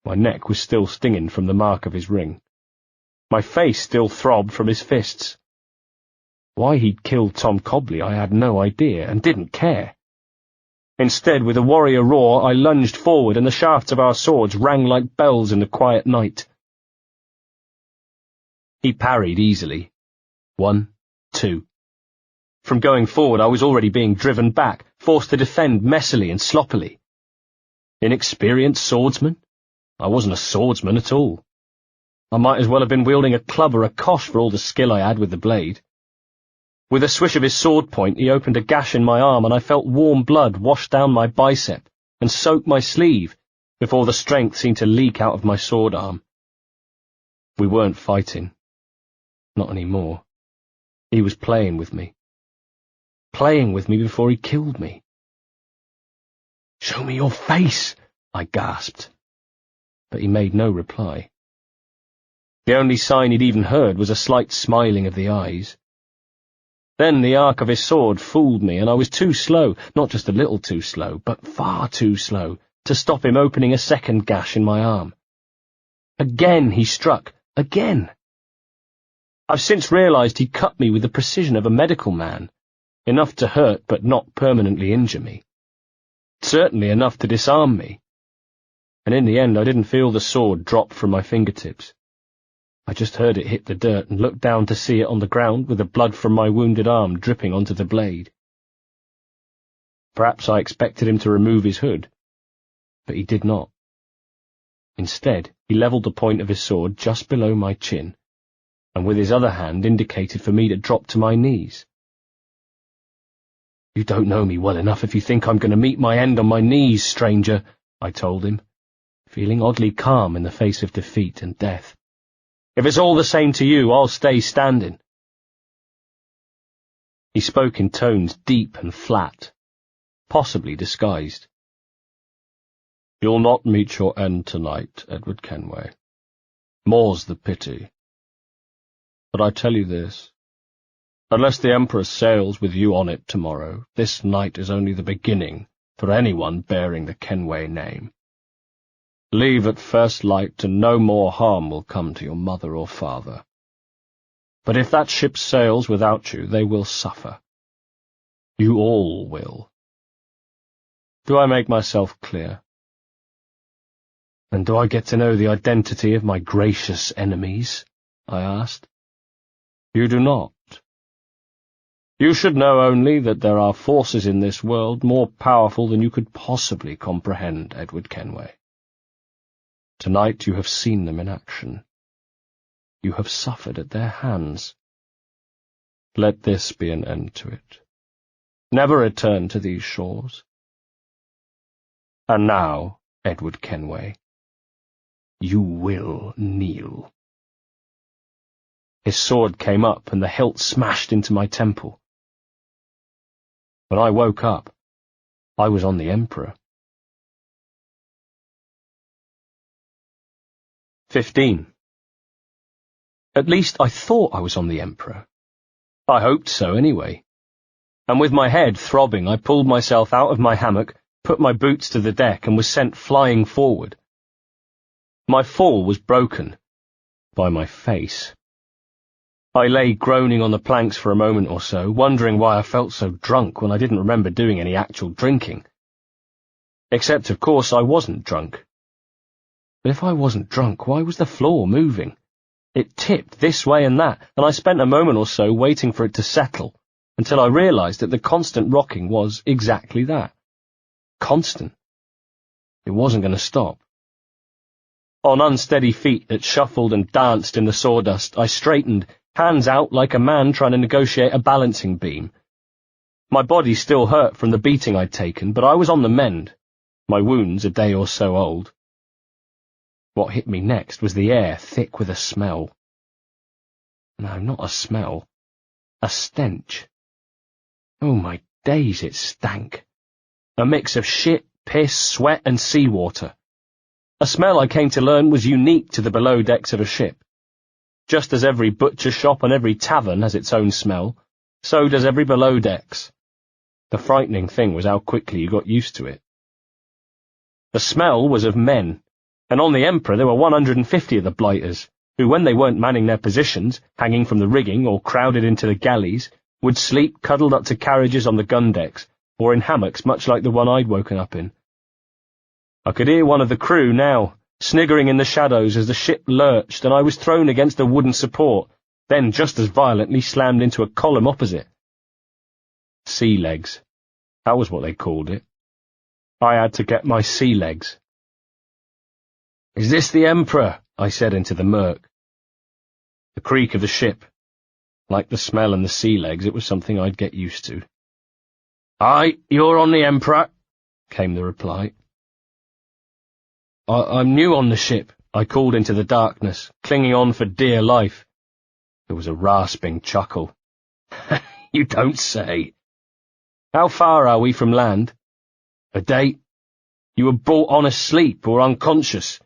My neck was still stinging from the mark of his ring. My face still throbbed from his fists. Why he'd killed Tom Cobley I had no idea, and didn't care. Instead, with a warrior roar, I lunged forward, and the shafts of our swords rang like bells in the quiet night. He parried easily. 1, 2. From going forward, I was already being driven back, forced to defend messily and sloppily. Inexperienced swordsman? I wasn't a swordsman at all. I might as well have been wielding a club or a cosh for all the skill I had with the blade. With a swish of his sword point, he opened a gash in my arm, and I felt warm blood wash down my bicep and soak my sleeve before the strength seemed to leak out of my sword arm. We weren't fighting. Not anymore. He was playing with me. Playing with me before he killed me. "Show me your face," I gasped. But he made no reply. The only sign he'd even heard was a slight smiling of the eyes. Then the arc of his sword fooled me, and I was too slow, not just a little too slow, but far too slow, to stop him opening a second gash in my arm. Again he struck. Again. I've since realized he cut me with the precision of a medical man, enough to hurt but not permanently injure me. Certainly enough to disarm me. And in the end I didn't feel the sword drop from my fingertips. I just heard it hit the dirt and looked down to see it on the ground with the blood from my wounded arm dripping onto the blade. Perhaps I expected him to remove his hood, but he did not. Instead, he levelled the point of his sword just below my chin, and with his other hand indicated for me to drop to my knees. "You don't know me well enough if you think I'm going to meet my end on my knees, stranger," I told him, feeling oddly calm in the face of defeat and death. If it's all the same to you, I'll stay standing. He spoke in tones deep and flat, possibly disguised. You'll not meet your end tonight, Edward Kenway. More's the pity. But I tell you this, unless the Emperor sails with you on it tomorrow, this night is only the beginning for anyone bearing the Kenway name. Leave at first light, and no more harm will come to your mother or father. But if that ship sails without you, they will suffer. You all will. Do I make myself clear? And do I get to know the identity of my gracious enemies? I asked. You do not. You should know only that there are forces in this world more powerful than you could possibly comprehend, Edward Kenway. Tonight you have seen them in action. You have suffered at their hands. Let this be an end to it. Never return to these shores. And now, Edward Kenway, you will kneel. His sword came up, and the hilt smashed into my temple. When I woke up, I was on the Emperor. 15. At least I thought I was on the Emperor. I hoped so anyway. And with my head throbbing, I pulled myself out of my hammock, put my boots to the deck, and was sent flying forward. My fall was broken by my face. I lay groaning on the planks for a moment or so, wondering why I felt so drunk when I didn't remember doing any actual drinking. Except, of course, I wasn't drunk. But if I wasn't drunk, why was the floor moving? It tipped this way and that, and I spent a moment or so waiting for it to settle, until I realized that the constant rocking was exactly that. Constant. It wasn't going to stop. On unsteady feet that shuffled and danced in the sawdust, I straightened, hands out like a man trying to negotiate a balancing beam. My body still hurt from the beating I'd taken, but I was on the mend, my wounds a day or so old. What hit me next was the air thick with a smell. No, not a smell. A stench. Oh, my days, it stank. A mix of shit, piss, sweat, and seawater. A smell I came to learn was unique to the below decks of a ship. Just as every butcher shop and every tavern has its own smell, so does every below decks. The frightening thing was how quickly you got used to it. The smell was of men, and on the Emperor there were 150 of the blighters, who, when they weren't manning their positions, hanging from the rigging or crowded into the galleys, would sleep cuddled up to carriages on the gun decks, or in hammocks much like the one I'd woken up in. I could hear one of the crew now, sniggering in the shadows as the ship lurched and I was thrown against a wooden support, then just as violently slammed into a column opposite. Sea legs. That was what they called it. I had to get my sea legs. "Is this the Emperor?" I said into the murk. The creak of the ship. Like the smell and the sea legs, it was something I'd get used to. "Aye, you're on the Emperor," came the reply. I'm new on the ship," I called into the darkness, clinging on for dear life. There was a rasping chuckle. "You don't say. How far are we from land?" "A day. You were brought on asleep or unconscious?"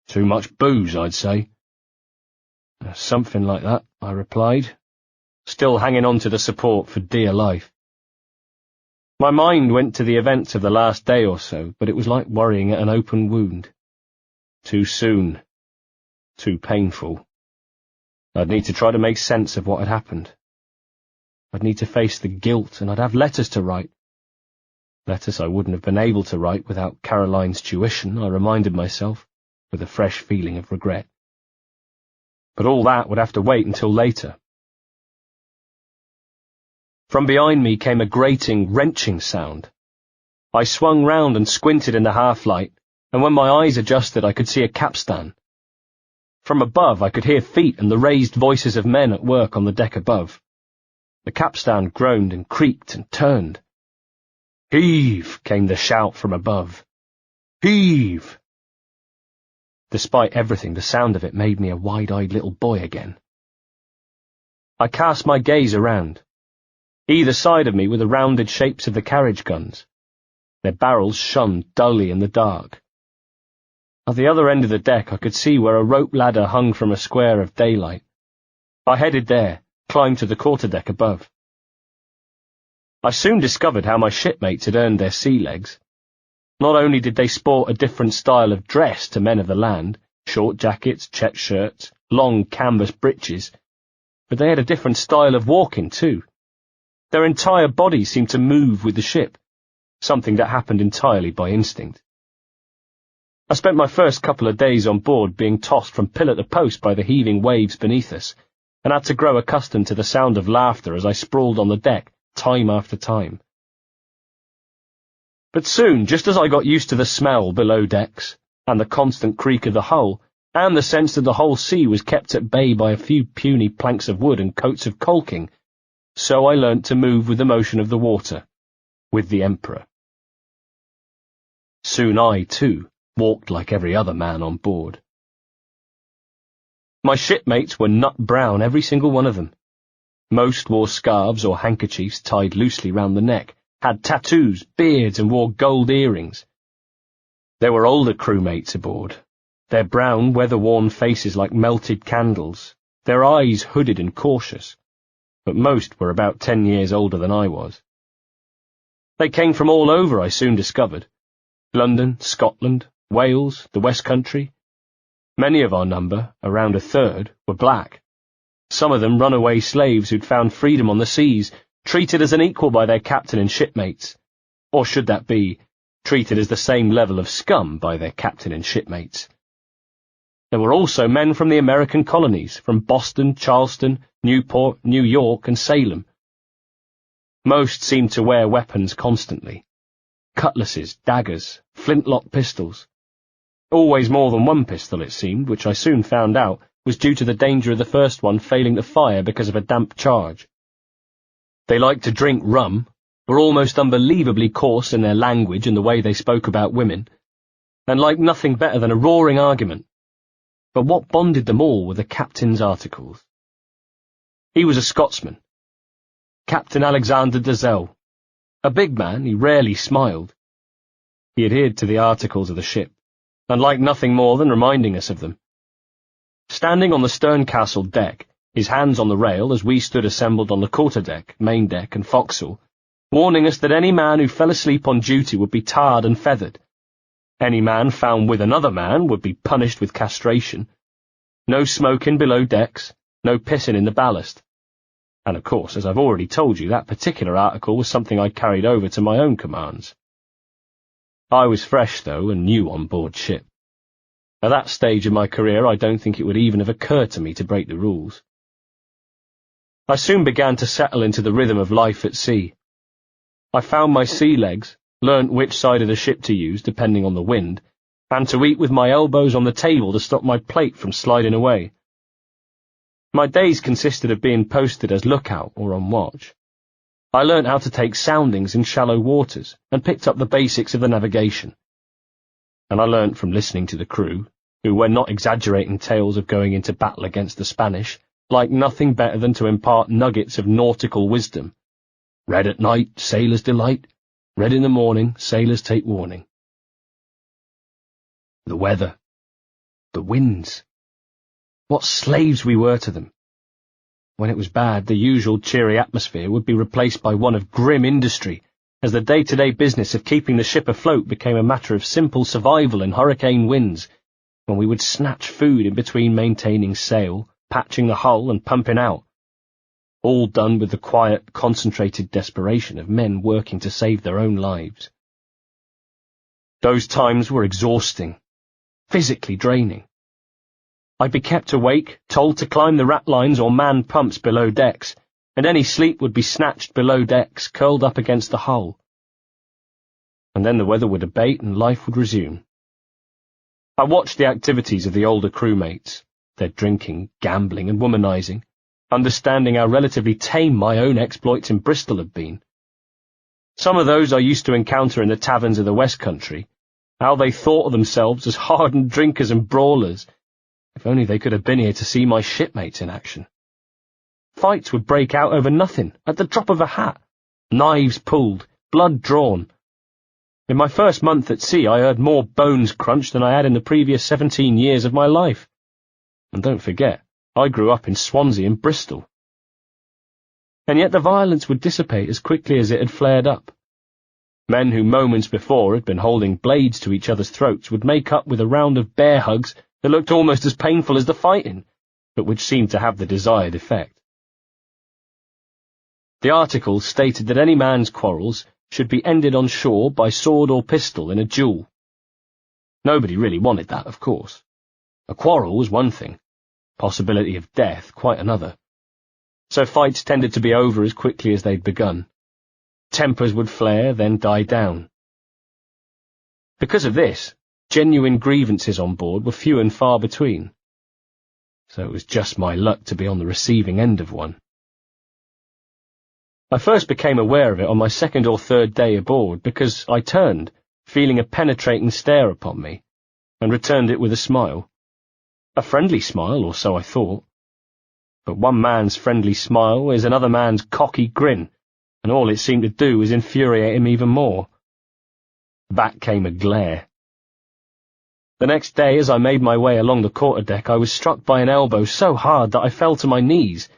"Too much booze, I'd say." "Something like that," I replied, still hanging on to the support for dear life. My mind went to the events of the last day or so, but it was like worrying at an open wound. Too soon. Too painful. I'd need to try to make sense of what had happened. I'd need to face the guilt, and I'd have letters to write. Letters I wouldn't have been able to write without Caroline's tuition, I reminded myself, with a fresh feeling of regret. But all that would have to wait until later. From behind me came a grating, wrenching sound. I swung round and squinted in the half-light, and when my eyes adjusted I could see a capstan. From above I could hear feet and the raised voices of men at work on the deck above. The capstan groaned and creaked and turned. "Heave!" came the shout from above. "Heave!" Despite everything, the sound of it made me a wide-eyed little boy again. I cast my gaze around. Either side of me were the rounded shapes of the carriage guns. Their barrels shone dully in the dark. At the other end of the deck I could see where a rope ladder hung from a square of daylight. I headed there, climbed to the quarterdeck above. I soon discovered how my shipmates had earned their sea legs. Not only did they sport a different style of dress to men of the land, short jackets, check shirts, long canvas breeches, but they had a different style of walking too. Their entire bodies seemed to move with the ship, something that happened entirely by instinct. I spent my first couple of days on board being tossed from pillar to post by the heaving waves beneath us, and had to grow accustomed to the sound of laughter as I sprawled on the deck, time after time. But soon, just as I got used to the smell below decks, and the constant creak of the hull, and the sense that the whole sea was kept at bay by a few puny planks of wood and coats of caulking, so I learnt to move with the motion of the water, with the Emperor. Soon I, too, walked like every other man on board. My shipmates were nut brown, every single one of them. Most wore scarves or handkerchiefs tied loosely round the neck, had tattoos, beards, and wore gold earrings. There were older crewmates aboard, their brown, weather-worn faces like melted candles, their eyes hooded and cautious, but most were about 10 years older than I was. They came from all over, I soon discovered. London, Scotland, Wales, the West Country. Many of our number, around a third, were black. Some of them runaway slaves who'd found freedom on the seas, treated as an equal by their captain and shipmates, or should that be, treated as the same level of scum by their captain and shipmates. There were also men from the American colonies, from Boston, Charleston, Newport, New York, and Salem. Most seemed to wear weapons constantly. Cutlasses, daggers, flintlock pistols. Always more than one pistol, it seemed, which I soon found out was due to the danger of the first one failing to fire because of a damp charge. They liked to drink rum, were almost unbelievably coarse in their language and the way they spoke about women, and liked nothing better than a roaring argument. But what bonded them all were the captain's articles. He was a Scotsman, Captain Alexander Dazelle. A big man, he rarely smiled. He adhered to the articles of the ship, and liked nothing more than reminding us of them. Standing on the stern castle deck, his hands on the rail as we stood assembled on the quarterdeck, main deck, and forecastle, warning us that any man who fell asleep on duty would be tarred and feathered. Any man found with another man would be punished with castration. No smoking below decks, no pissing in the ballast. And of course, as I've already told you, that particular article was something I carried over to my own commands. I was fresh, though, and new on board ship. At that stage of my career, I don't think it would even have occurred to me to break the rules. I soon began to settle into the rhythm of life at sea. I found my sea legs, learnt which side of the ship to use, depending on the wind, and to eat with my elbows on the table to stop my plate from sliding away. My days consisted of being posted as lookout or on watch. I learnt how to take soundings in shallow waters, and picked up the basics of the navigation. And I learnt from listening to the crew, who, when not exaggerating tales of going into battle against the Spanish, liked nothing better than to impart nuggets of nautical wisdom. Red at night, sailors delight. Red in the morning, sailors take warning. The weather. The winds. What slaves we were to them. When it was bad, the usual cheery atmosphere would be replaced by one of grim industry, as the day-to-day business of keeping the ship afloat became a matter of simple survival in hurricane winds, when we would snatch food in between maintaining sail, patching the hull, and pumping out. All done with the quiet, concentrated desperation of men working to save their own lives. Those times were exhausting, physically draining. I'd be kept awake, told to climb the ratlines or man pumps below decks, and any sleep would be snatched below decks, curled up against the hull. And then the weather would abate and life would resume. I watched the activities of the older crewmates, their drinking, gambling, and womanizing, understanding how relatively tame my own exploits in Bristol had been. Some of those I used to encounter in the taverns of the West Country, How they thought of themselves as hardened drinkers and brawlers. If only they could have been here to see my shipmates in action. Fights would break out over nothing, at the drop of a hat. Knives pulled, blood drawn. In my first month at sea I heard more bones crunched than I had in the previous 17 years of my life. And don't forget, I grew up in Swansea and Bristol. And yet the violence would dissipate as quickly as it had flared up. Men who moments before had been holding blades to each other's throats would make up with a round of bear hugs that looked almost as painful as the fighting, but which seemed to have the desired effect. The article stated that any man's quarrels should be ended on shore by sword or pistol in a duel. Nobody really wanted that, of course. A quarrel was one thing, possibility of death quite another. So fights tended to be over as quickly as they'd begun. Tempers would flare, then die down. Because of this, genuine grievances on board were few and far between. So it was just my luck to be on the receiving end of one. I first became aware of it on my second or third day aboard because I turned, feeling a penetrating stare upon me, and returned it with a smile. A friendly smile, or so I thought. But one man's friendly smile is another man's cocky grin, and all it seemed to do was infuriate him even more. Back came a glare. The next day, as I made my way along the quarterdeck, I was struck by an elbow so hard that I fell to my knees,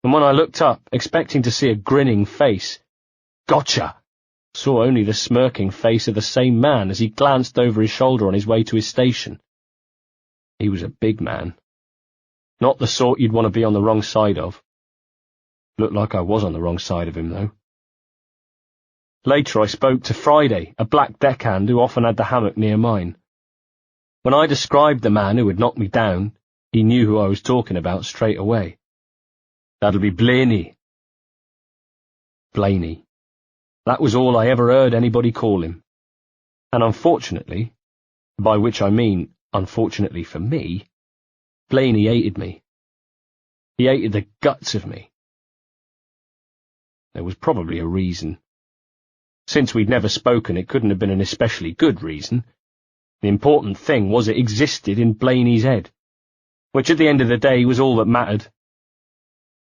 and when I looked up, expecting to see a grinning face, "Gotcha!" saw only the smirking face of the same man as he glanced over his shoulder on his way to his station. He was a big man. Not the sort you'd want to be on the wrong side of. Looked like I was on the wrong side of him, though. Later I spoke to Friday, a black deckhand who often had the hammock near mine. When I described the man who had knocked me down, he knew who I was talking about straight away. "That'll be Blaney." Blaney. That was all I ever heard anybody call him. And unfortunately, by which I mean, unfortunately for me, Blaney hated me. He hated the guts of me. There was probably a reason. Since we'd never spoken, it couldn't have been an especially good reason. The important thing was it existed in Blaney's head, which at the end of the day was all that mattered.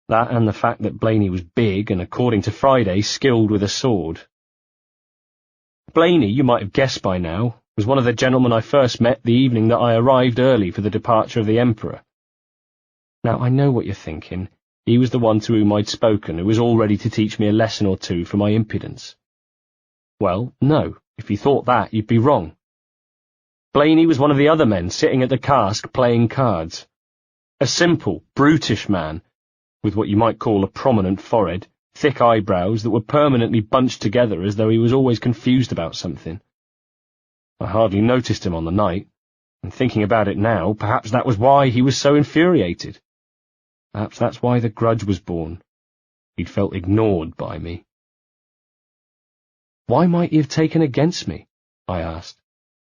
That and the fact that Blaney was big and, according to Friday, skilled with a sword. Blaney, you might have guessed by now, was one of the gentlemen I first met the evening that I arrived early for the departure of the Emperor. Now, I know what you're thinking. He was the one to whom I'd spoken, who was all ready to teach me a lesson or two for my impudence. Well, no, if you thought that, you'd be wrong. Blaney was one of the other men sitting at the cask playing cards. A simple, brutish man, with what you might call a prominent forehead, thick eyebrows that were permanently bunched together as though he was always confused about something. I hardly noticed him on the night, and thinking about it now, perhaps that was why he was so infuriated. Perhaps that's why the grudge was born. He'd felt ignored by me. "Why might he have taken against me?" I asked,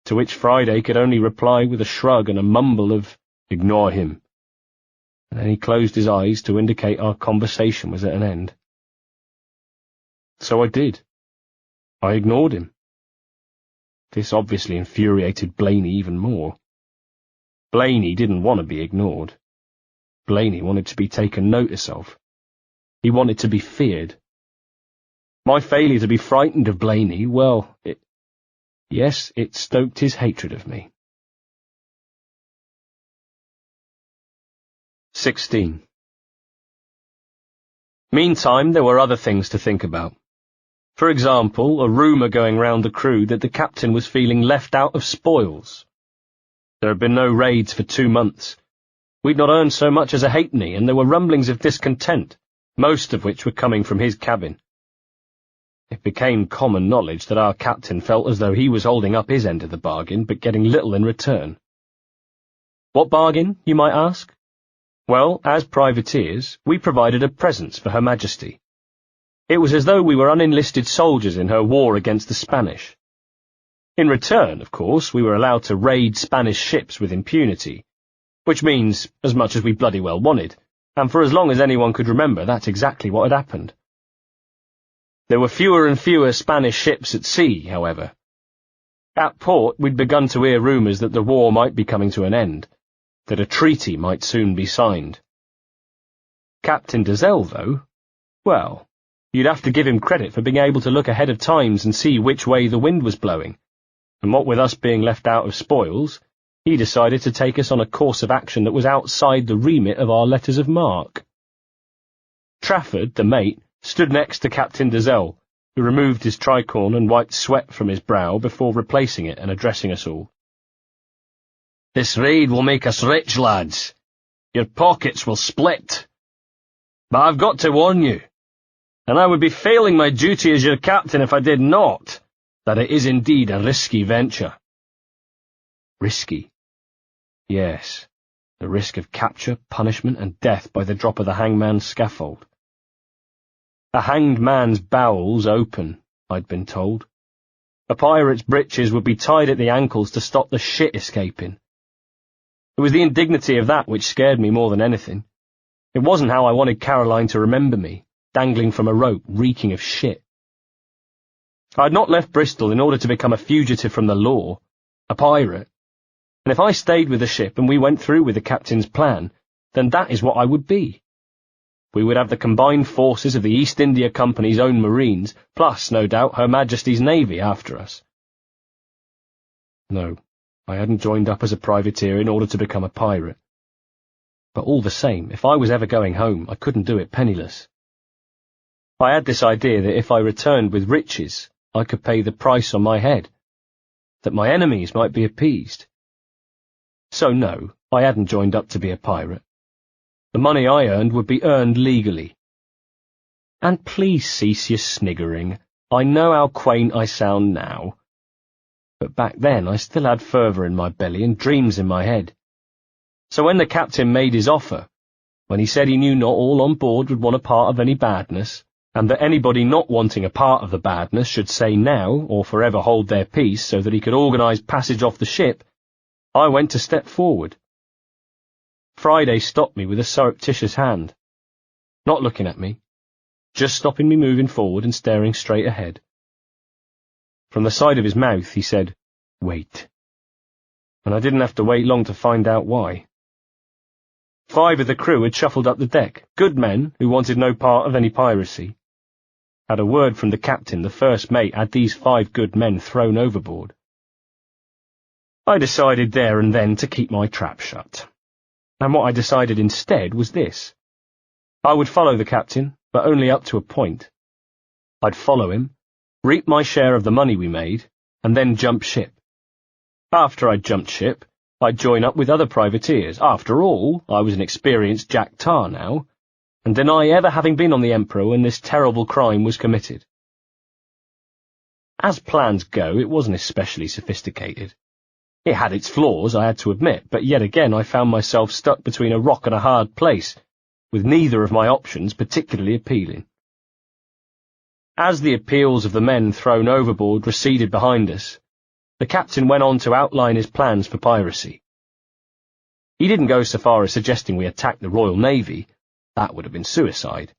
to which Friday could only reply with a shrug and a mumble of, "Ignore him." And then he closed his eyes to indicate our conversation was at an end. So I did. I ignored him. This obviously infuriated Blaney even more. Blaney didn't want to be ignored. Blaney wanted to be taken notice of. He wanted to be feared. My failure to be frightened of Blaney, well, it stoked his hatred of me. 16. Meantime, there were other things to think about. For example, a rumour going round the crew that the captain was feeling left out of spoils. There had been no raids for 2 months. We'd not earned so much as a halfpenny, and there were rumblings of discontent, most of which were coming from his cabin. It became common knowledge that our captain felt as though he was holding up his end of the bargain, but getting little in return. What bargain, you might ask? Well, as privateers, we provided a presence for Her Majesty. It was as though we were unenlisted soldiers in her war against the Spanish. In return, of course, we were allowed to raid Spanish ships with impunity, which means as much as we bloody well wanted, and for as long as anyone could remember, that's exactly what had happened. There were fewer and fewer Spanish ships at sea, however. At port, we'd begun to hear rumours that the war might be coming to an end, that a treaty might soon be signed. Captain Dazelle, though, well, you'd have to give him credit for being able to look ahead of times and see which way the wind was blowing, and what with us being left out of spoils, he decided to take us on a course of action that was outside the remit of our letters of marque. Trafford, the mate, stood next to Captain Dazelle, who removed his tricorn and wiped sweat from his brow before replacing it and addressing us all. "This raid will make us rich, lads. Your pockets will split. But I've got to warn you, and I would be failing my duty as your captain if I did not, that it is indeed a risky venture." Risky? Yes, the risk of capture, punishment, and death by the drop of the hangman's scaffold. A hanged man's bowels open, I'd been told. A pirate's breeches would be tied at the ankles to stop the shit escaping. It was the indignity of that which scared me more than anything. It wasn't how I wanted Caroline to remember me, dangling from a rope, reeking of shit. I had not left Bristol in order to become a fugitive from the law, a pirate, and if I stayed with the ship and we went through with the captain's plan, then that is what I would be. We would have the combined forces of the East India Company's own marines, plus, no doubt, Her Majesty's Navy after us. No, I hadn't joined up as a privateer in order to become a pirate. But all the same, if I was ever going home, I couldn't do it penniless. I had this idea that if I returned with riches, I could pay the price on my head, that my enemies might be appeased. So no, I hadn't joined up to be a pirate. The money I earned would be earned legally. And please cease your sniggering. I know how quaint I sound now. But back then I still had fervour in my belly and dreams in my head. So when the captain made his offer, when he said he knew not all on board would want a part of any badness, and that anybody not wanting a part of the badness should say now or forever hold their peace so that he could organise passage off the ship, I went to step forward. Friday stopped me with a surreptitious hand, not looking at me, just stopping me moving forward and staring straight ahead. From the side of his mouth he said, "Wait." And I didn't have to wait long to find out why. 5 of the crew had shuffled up the deck, good men who wanted no part of any piracy. At a word from the captain, the first mate had these 5 good men thrown overboard. I decided there and then to keep my trap shut. And what I decided instead was this. I would follow the captain, but only up to a point. I'd follow him, reap my share of the money we made, and then jump ship. After I'd jumped ship, I'd join up with other privateers. After all, I was an experienced Jack Tar now, and deny ever having been on the Emperor when this terrible crime was committed. As plans go, it wasn't especially sophisticated. It had its flaws, I had to admit, but yet again I found myself stuck between a rock and a hard place, with neither of my options particularly appealing. As the appeals of the men thrown overboard receded behind us, the captain went on to outline his plans for piracy. He didn't go so far as suggesting we attack the Royal Navy. That would have been suicide.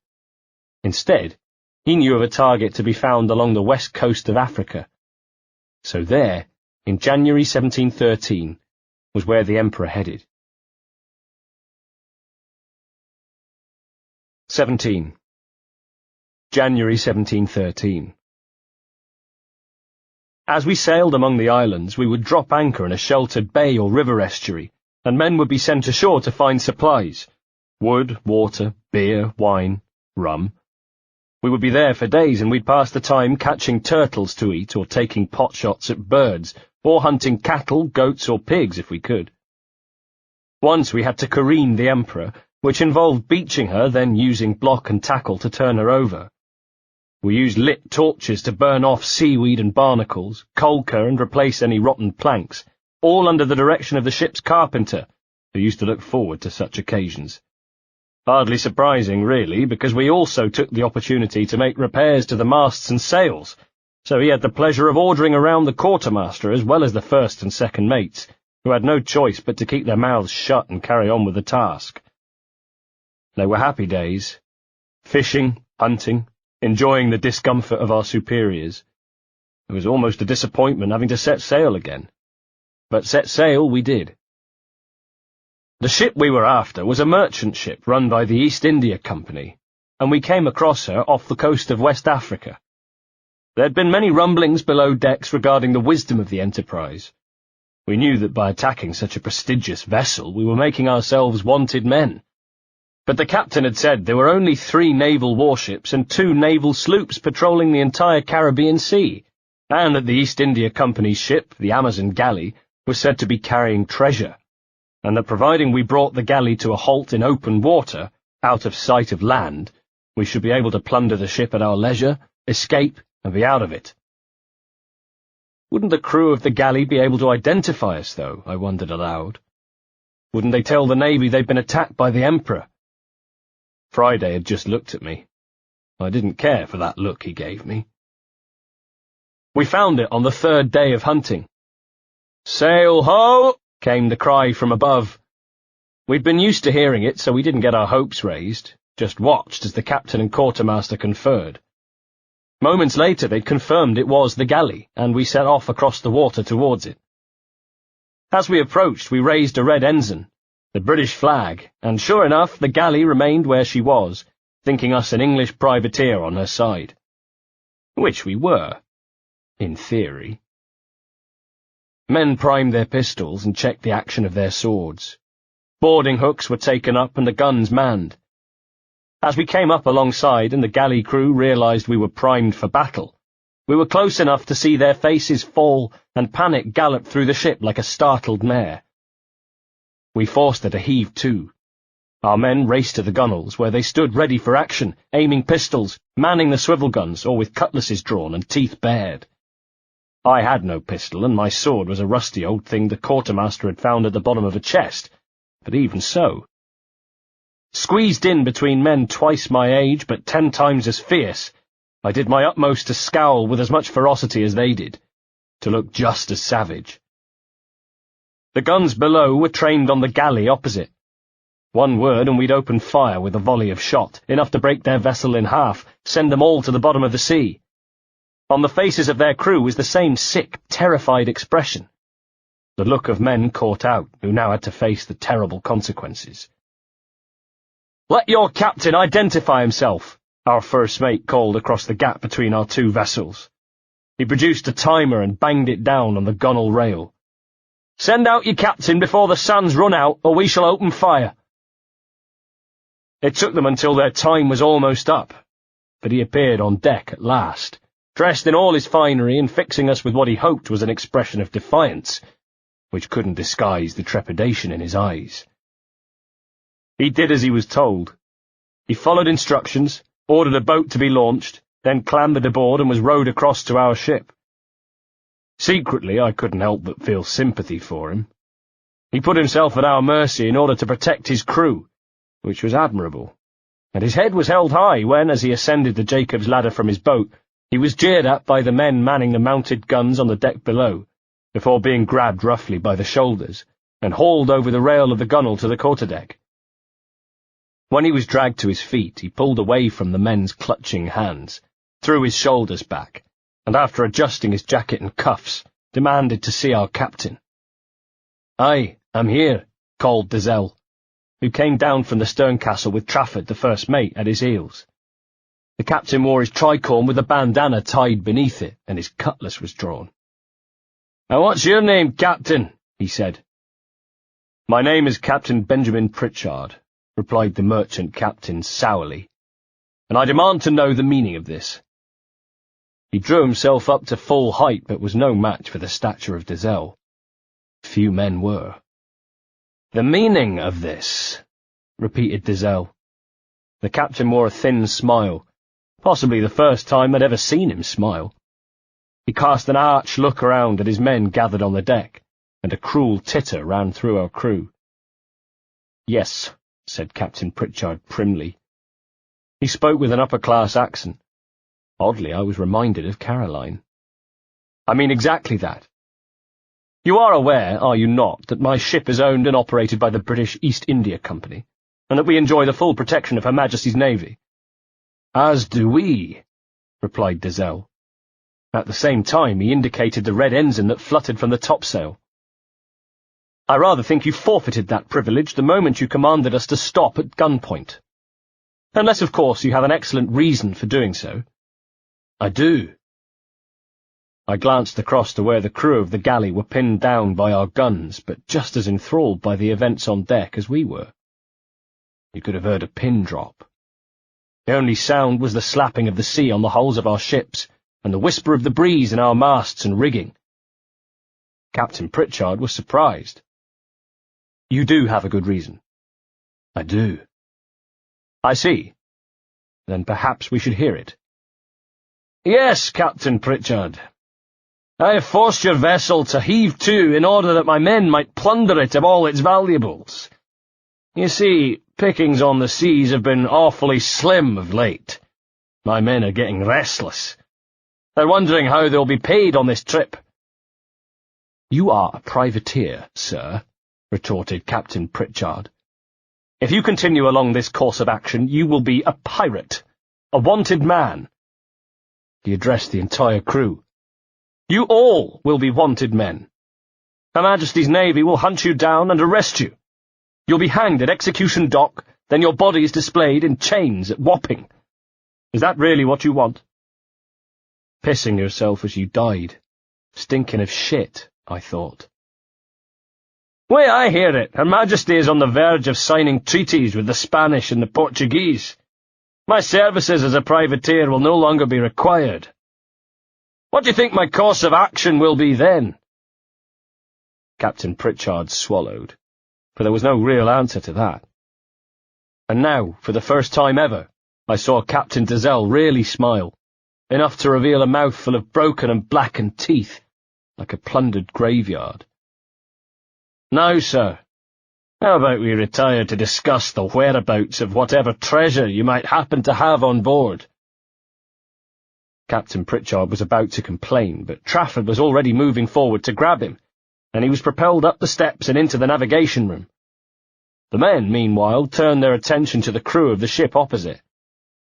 Instead, he knew of a target to be found along the west coast of Africa. So there, in January 1713, was where the Emperor headed. 17. January 1713. As we sailed among the islands, we would drop anchor in a sheltered bay or river estuary, and men would be sent ashore to find supplies: wood, water, beer, wine, rum. We would be there for days, and we'd pass the time catching turtles to eat or taking pot shots at birds, or hunting cattle, goats, or pigs if we could. Once we had to careen the Emperor, which involved beaching her, then using block and tackle to turn her over. We used lit torches to burn off seaweed and barnacles, coalker and replace any rotten planks, all under the direction of the ship's carpenter, who used to look forward to such occasions. Hardly surprising, really, because we also took the opportunity to make repairs to the masts and sails, so he had the pleasure of ordering around the quartermaster as well as the first and second mates, who had no choice but to keep their mouths shut and carry on with the task. They were happy days. Fishing, hunting, enjoying the discomfort of our superiors. It was almost a disappointment having to set sail again. But set sail we did. The ship we were after was a merchant ship run by the East India Company, and we came across her off the coast of West Africa. There had been many rumblings below decks regarding the wisdom of the enterprise. We knew that by attacking such a prestigious vessel we were making ourselves wanted men. But the captain had said there were only 3 naval warships and 2 naval sloops patrolling the entire Caribbean Sea, and that the East India Company's ship, the Amazon galley, was said to be carrying treasure, and that providing we brought the galley to a halt in open water, out of sight of land, we should be able to plunder the ship at our leisure, escape, and be out of it. Wouldn't the crew of the galley be able to identify us, though? I wondered aloud. Wouldn't they tell the Navy they'd been attacked by the Emperor? Friday had just looked at me. I didn't care for that look he gave me. We found it on the 3rd day of hunting. "Sail ho!" came the cry from above. We'd been used to hearing it, so we didn't get our hopes raised, just watched as the captain and quartermaster conferred. Moments later they'd confirmed it was the galley, and we set off across the water towards it. As we approached, we raised a red ensign, the British flag, and sure enough the galley remained where she was, thinking us an English privateer on her side. Which we were, in theory. Men primed their pistols and checked the action of their swords. Boarding hooks were taken up and the guns manned. As we came up alongside and the galley crew realized we were primed for battle, we were close enough to see their faces fall and panic gallop through the ship like a startled mare. We forced her to heave to. Our men raced to the gunwales, where they stood ready for action, aiming pistols, manning the swivel guns, or with cutlasses drawn and teeth bared. I had no pistol, and my sword was a rusty old thing the quartermaster had found at the bottom of a chest, but even so. Squeezed in between men twice my age, but 10 times as fierce, I did my utmost to scowl with as much ferocity as they did, to look just as savage. The guns below were trained on the galley opposite. One word and we'd open fire with a volley of shot, enough to break their vessel in half, send them all to the bottom of the sea. On the faces of their crew was the same sick, terrified expression, the look of men caught out who now had to face the terrible consequences. "Let your captain identify himself," our first mate called across the gap between our 2 vessels. He produced a timer and banged it down on the gunwale rail. "Send out your captain before the sands run out, or we shall open fire." It took them until their time was almost up, but he appeared on deck at last, dressed in all his finery and fixing us with what he hoped was an expression of defiance, which couldn't disguise the trepidation in his eyes. He did as he was told. He followed instructions, ordered a boat to be launched, then clambered aboard and was rowed across to our ship. Secretly, I couldn't help but feel sympathy for him. He put himself at our mercy in order to protect his crew, which was admirable, and his head was held high when, as he ascended the Jacob's ladder from his boat, he was jeered at by the men manning the mounted guns on the deck below, before being grabbed roughly by the shoulders and hauled over the rail of the gunwale to the quarterdeck. When he was dragged to his feet, he pulled away from the men's clutching hands, threw his shoulders back, and after adjusting his jacket and cuffs, demanded to see our captain. "Aye, I'm here," called Dazelle, who came down from the stern castle with Trafford, the first mate, at his heels. The captain wore his tricorn with a bandana tied beneath it, and his cutlass was drawn. "Now what's your name, Captain?" he said. "My name is Captain Benjamin Pritchard," replied the merchant captain sourly, "and I demand to know the meaning of this." He drew himself up to full height, but was no match for the stature of Dazelle. Few men were. "The meaning of this," repeated Dazelle. The captain wore a thin smile, possibly the first time I'd ever seen him smile. He cast an arch look around at his men gathered on the deck, and a cruel titter ran through our crew. "Yes," said Captain Pritchard primly. He spoke with an upper-class accent. Oddly, I was reminded of Caroline. "I mean exactly that. You are aware, are you not, that my ship is owned and operated by the British East India Company, and that we enjoy the full protection of Her Majesty's Navy?" "As do we," replied Dazelle. At the same time, he indicated the red ensign that fluttered from the topsail. "I rather think you forfeited that privilege the moment you commanded us to stop at gunpoint. Unless, of course, you have an excellent reason for doing so." "I do." I glanced across to where the crew of the galley were pinned down by our guns, but just as enthralled by the events on deck as we were. You could have heard a pin drop. The only sound was the slapping of the sea on the hulls of our ships, and the whisper of the breeze in our masts and rigging. Captain Pritchard was surprised. "You do have a good reason." "I do." "I see. Then perhaps we should hear it." "Yes, Captain Pritchard. I have forced your vessel to heave to in order that my men might plunder it of all its valuables. You see, pickings on the seas have been awfully slim of late. My men are getting restless. They're wondering how they'll be paid on this trip." "You are a privateer, sir," retorted Captain Pritchard. "If you continue along this course of action, you will be a pirate, a wanted man." He addressed the entire crew. "You all will be wanted men. Her Majesty's Navy will hunt you down and arrest you. You'll be hanged at Execution Dock, then your bodies displayed in chains at Wapping. Is that really what you want?" "Pissing yourself as you died. Stinking of shit," I thought. "Way I hear it, Her Majesty is on the verge of signing treaties with the Spanish and the Portuguese. My services as a privateer will no longer be required. What do you think my course of action will be then?" Captain Pritchard swallowed, for there was no real answer to that. And now, for the first time ever, I saw Captain Dazelle really smile, enough to reveal a mouthful of broken and blackened teeth, like a plundered graveyard. "Now, sir, how about we retire to discuss the whereabouts of whatever treasure you might happen to have on board?" Captain Pritchard was about to complain, but Trafford was already moving forward to grab him, and he was propelled up the steps and into the navigation room. The men, meanwhile, turned their attention to the crew of the ship opposite,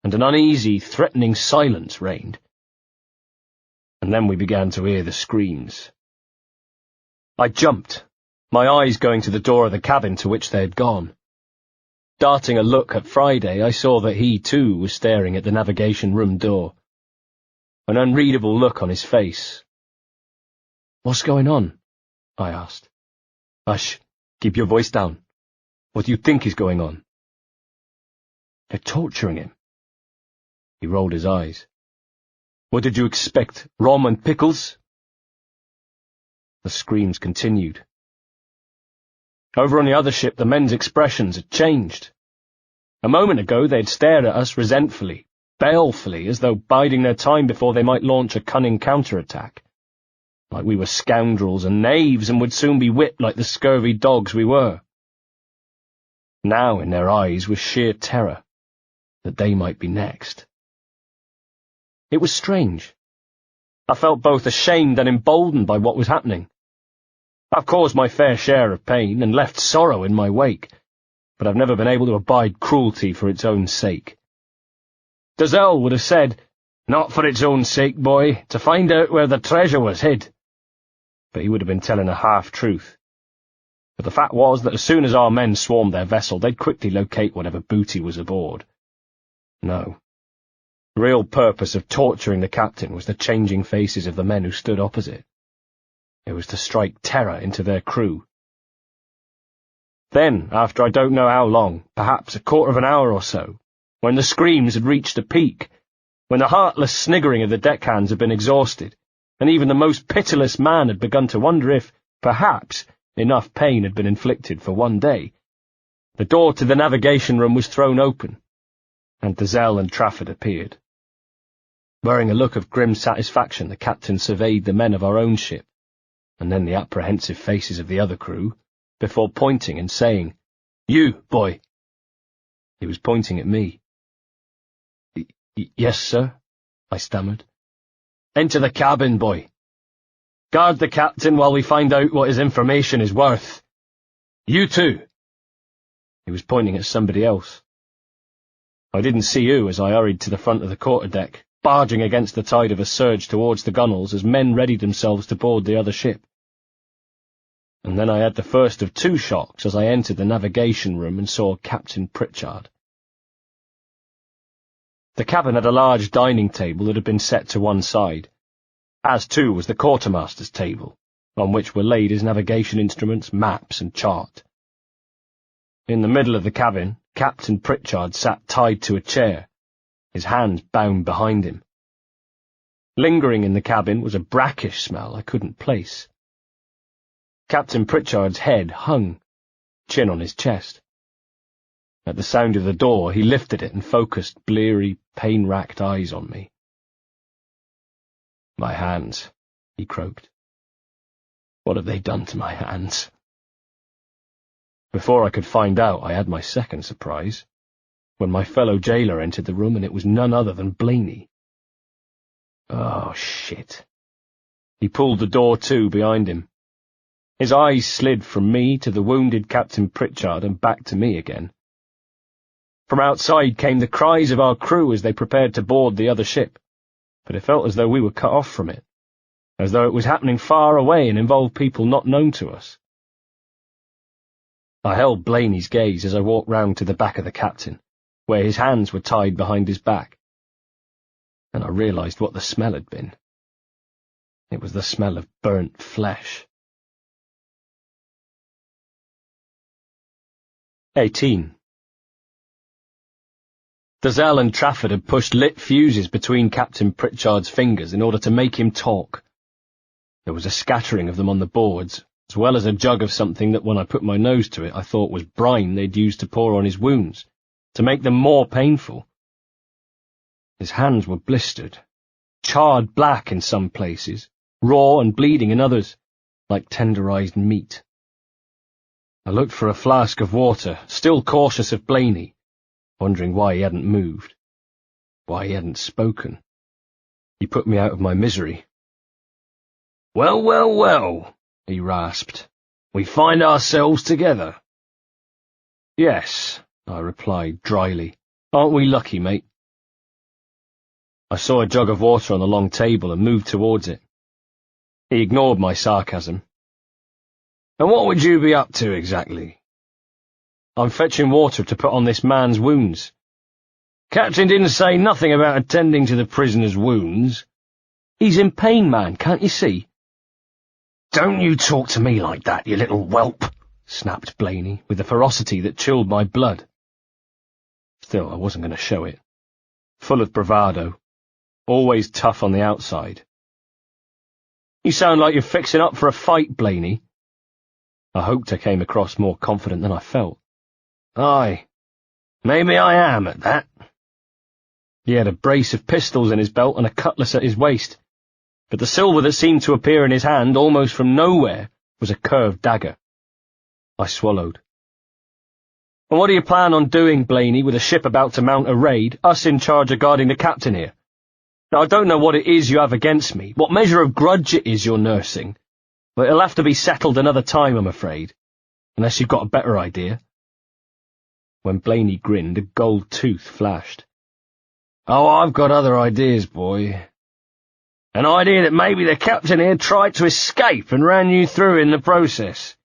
and an uneasy, threatening silence reigned. And then we began to hear the screams. I jumped, my eyes going to the door of the cabin to which they had gone. Darting a look at Friday, I saw that he, too, was staring at the navigation room door. An unreadable look on his face. "What's going on?" I asked. "Hush, keep your voice down. What do you think is going on?" "They're torturing him." He rolled his eyes. "What did you expect, rum and pickles?" The screams continued. Over on the other ship, the men's expressions had changed. A moment ago they had stared at us resentfully, balefully, as though biding their time before they might launch a cunning counterattack, like we were scoundrels and knaves and would soon be whipped like the scurvy dogs we were. Now in their eyes was sheer terror, that they might be next. It was strange. I felt both ashamed and emboldened by what was happening. I've caused my fair share of pain and left sorrow in my wake, but I've never been able to abide cruelty for its own sake. Dazelle would have said, "Not for its own sake, boy, to find out where the treasure was hid." But he would have been telling a half-truth. But the fact was that as soon as our men swarmed their vessel, they'd quickly locate whatever booty was aboard. No. The real purpose of torturing the captain was the changing faces of the men who stood opposite. It was to strike terror into their crew. Then, after I don't know how long, perhaps a quarter of an hour or so, when the screams had reached a peak, when the heartless sniggering of the deckhands had been exhausted, and even the most pitiless man had begun to wonder if, perhaps, enough pain had been inflicted for one day, the door to the navigation room was thrown open, and Dazelle and Trafford appeared. Wearing a look of grim satisfaction, the captain surveyed the men of our own ship, and then the apprehensive faces of the other crew, before pointing and saying, "You, boy." He was pointing at me. "Yes, sir," I stammered. "Into the cabin, boy. Guard the captain while we find out what his information is worth. You too." He was pointing at somebody else. I didn't see who as I hurried to the front of the quarterdeck, barging against the tide of a surge towards the gunwales as men readied themselves to board the other ship. And then I had the first of two shocks as I entered the navigation room and saw Captain Pritchard. The cabin had a large dining table that had been set to one side, as too was the quartermaster's table, on which were laid his navigation instruments, maps, and chart. In the middle of the cabin, Captain Pritchard sat tied to a chair, his hands bound behind him. Lingering in the cabin was a brackish smell I couldn't place. Captain Pritchard's head hung, chin on his chest. At the sound of the door, he lifted it and focused bleary, pain-racked eyes on me. "My hands," he croaked. "What have they done to my hands?" Before I could find out, I had my second surprise, when my fellow jailer entered the room and it was none other than Blaney. Oh, shit. He pulled the door to behind him. His eyes slid from me to the wounded Captain Pritchard and back to me again. From outside came the cries of our crew as they prepared to board the other ship, but it felt as though we were cut off from it, as though it was happening far away and involved people not known to us. I held Blaney's gaze as I walked round to the back of the captain, where his hands were tied behind his back, and I realised what the smell had been. It was the smell of burnt flesh. 18. Dalzell and Trafford had pushed lit fuses between Captain Pritchard's fingers in order to make him talk. There was a scattering of them on the boards, as well as a jug of something that, when I put my nose to it, I thought was brine they'd used to pour on his wounds, to make them more painful. His hands were blistered, charred black in some places, raw and bleeding in others, like tenderized meat. I looked for a flask of water, still cautious of Blaney, wondering why he hadn't moved, why he hadn't spoken. He put me out of my misery. "Well, well, well," he rasped. "We find ourselves together." "Yes," I replied dryly. "Aren't we lucky, mate?" I saw a jug of water on the long table and moved towards it. He ignored my sarcasm. "And what would you be up to exactly?" "I'm fetching water to put on this man's wounds." "Captain didn't say nothing about attending to the prisoner's wounds." "He's in pain, man, can't you see?" "Don't you talk to me like that, you little whelp," snapped Blaney, with a ferocity that chilled my blood. Still, I wasn't going to show it. Full of bravado, always tough on the outside. "You sound like you're fixing up for a fight, Blaney." I hoped I came across more confident than I felt. "Aye, maybe I am at that." He had a brace of pistols in his belt and a cutlass at his waist, but the silver that seemed to appear in his hand almost from nowhere was a curved dagger. I swallowed. "And what do you plan on doing, Blaney, with a ship about to mount a raid, us in charge of guarding the captain here? Now, I don't know what it is you have against me, what measure of grudge it is you're nursing, but it'll have to be settled another time, I'm afraid, unless you've got a better idea." When Blaney grinned, a gold tooth flashed. "Oh, I've got other ideas, boy. An idea that maybe the captain here tried to escape and ran you through in the process.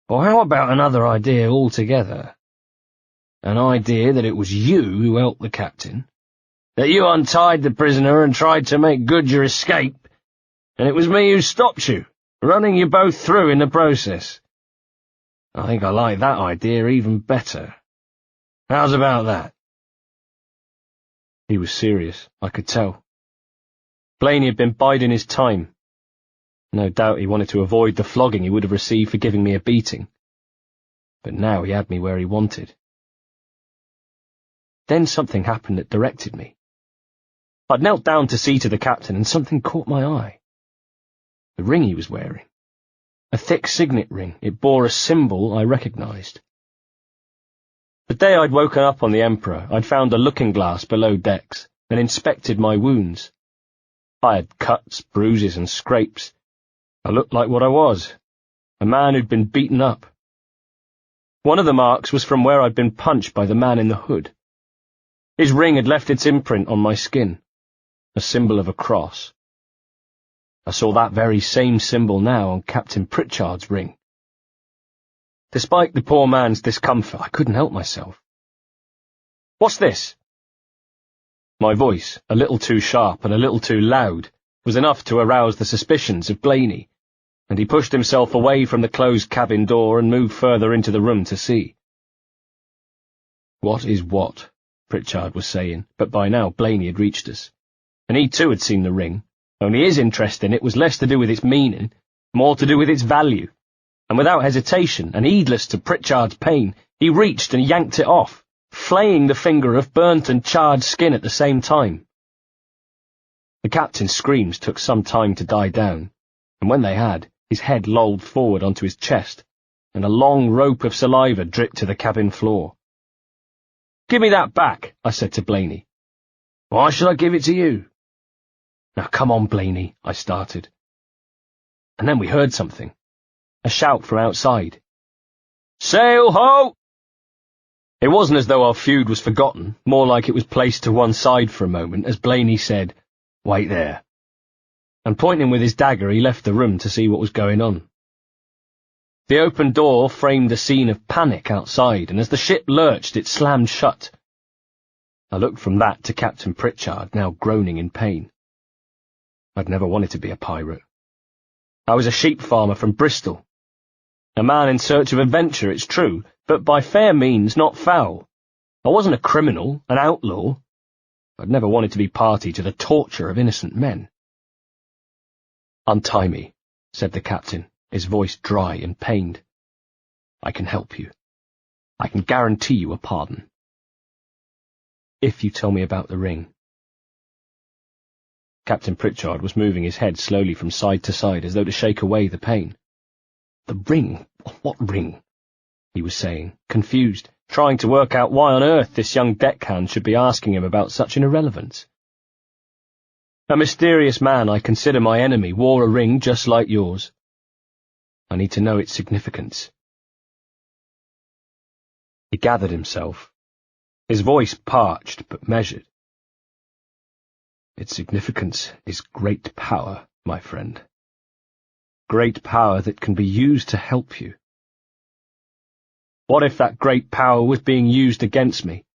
Or how about another idea altogether? An idea that it was you who helped the captain, that you untied the prisoner and tried to make good your escape, and it was me who stopped you, running you both through in the process. I think I like that idea even better. How's about that?" He was serious, I could tell. Blaney had been biding his time. No doubt he wanted to avoid the flogging he would have received for giving me a beating. But now he had me where he wanted. Then something happened that directed me. I'd knelt down to see to the captain, and something caught my eye. The ring he was wearing. A thick signet ring. It bore a symbol I recognised. The day I'd woken up on the Emperor, I'd found a looking-glass below decks and inspected my wounds. I had cuts, bruises, and scrapes. I looked like what I was, a man who'd been beaten up. One of the marks was from where I'd been punched by the man in the hood. His ring had left its imprint on my skin, a symbol of a cross. I saw that very same symbol now on Captain Pritchard's ring. Despite the poor man's discomfort, I couldn't help myself. "What's this?" My voice, a little too sharp and a little too loud, was enough to arouse the suspicions of Blaney, and he pushed himself away from the closed cabin door and moved further into the room to see. "What is what?" Pritchard was saying, but by now Blaney had reached us, and he too had seen the ring, only his interest in it was less to do with its meaning, more to do with its value, and without hesitation, and heedless to Pritchard's pain, he reached and yanked it off, flaying the finger of burnt and charred skin at the same time. The captain's screams took some time to die down, and when they had, his head lolled forward onto his chest, and a long rope of saliva dripped to the cabin floor. "Give me that back," I said to Blaney. "Why should I give it to you?" "Now come on, Blaney," I started. And then we heard something. A shout from outside. "Sail ho!" It wasn't as though our feud was forgotten, more like it was placed to one side for a moment as Blaney said, "Wait there." And pointing with his dagger, he left the room to see what was going on. The open door framed a scene of panic outside, and as the ship lurched, it slammed shut. I looked from that to Captain Pritchard, now groaning in pain. I'd never wanted to be a pirate. I was a sheep farmer from Bristol. A man in search of adventure, it's true, but by fair means, not foul. I wasn't a criminal, an outlaw. I'd never wanted to be party to the torture of innocent men. "Untie me," said the captain, his voice dry and pained. "I can help you. I can guarantee you a pardon. If you tell me about the ring." Captain Pritchard was moving his head slowly from side to side as though to shake away the pain. "The ring? What ring?" he was saying, confused, trying to work out why on earth this young deckhand should be asking him about such an irrelevance. "A mysterious man I consider my enemy wore a ring just like yours. I need to know its significance." He gathered himself, his voice parched but measured. "Its significance is great power, my friend. Great power that can be used to help you. What if that great power was being used against me?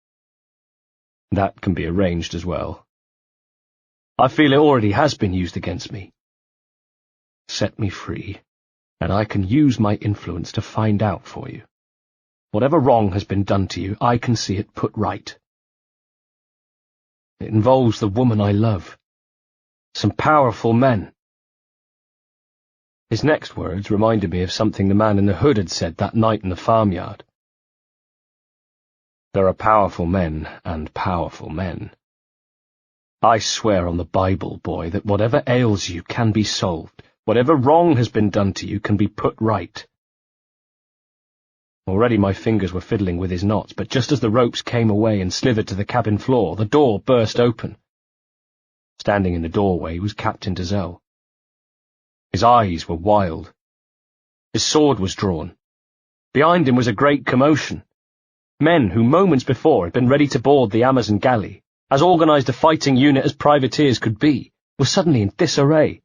That can be arranged as well. I feel it already has been used against me. Set me free, and I can use my influence to find out for you. Whatever wrong has been done to you, I can see it put right. It involves the woman I love. Some powerful men." His next words reminded me of something the man in the hood had said that night in the farmyard. "There are powerful men and powerful men. I swear on the Bible, boy, that whatever ails you can be solved. Whatever wrong has been done to you can be put right." Already my fingers were fiddling with his knots, but just as the ropes came away and slithered to the cabin floor, the door burst open. Standing in the doorway was Captain Dazelle. His eyes were wild. His sword was drawn. Behind him was a great commotion. Men who moments before had been ready to board the Amazon galley, as organised a fighting unit as privateers could be, were suddenly in disarray.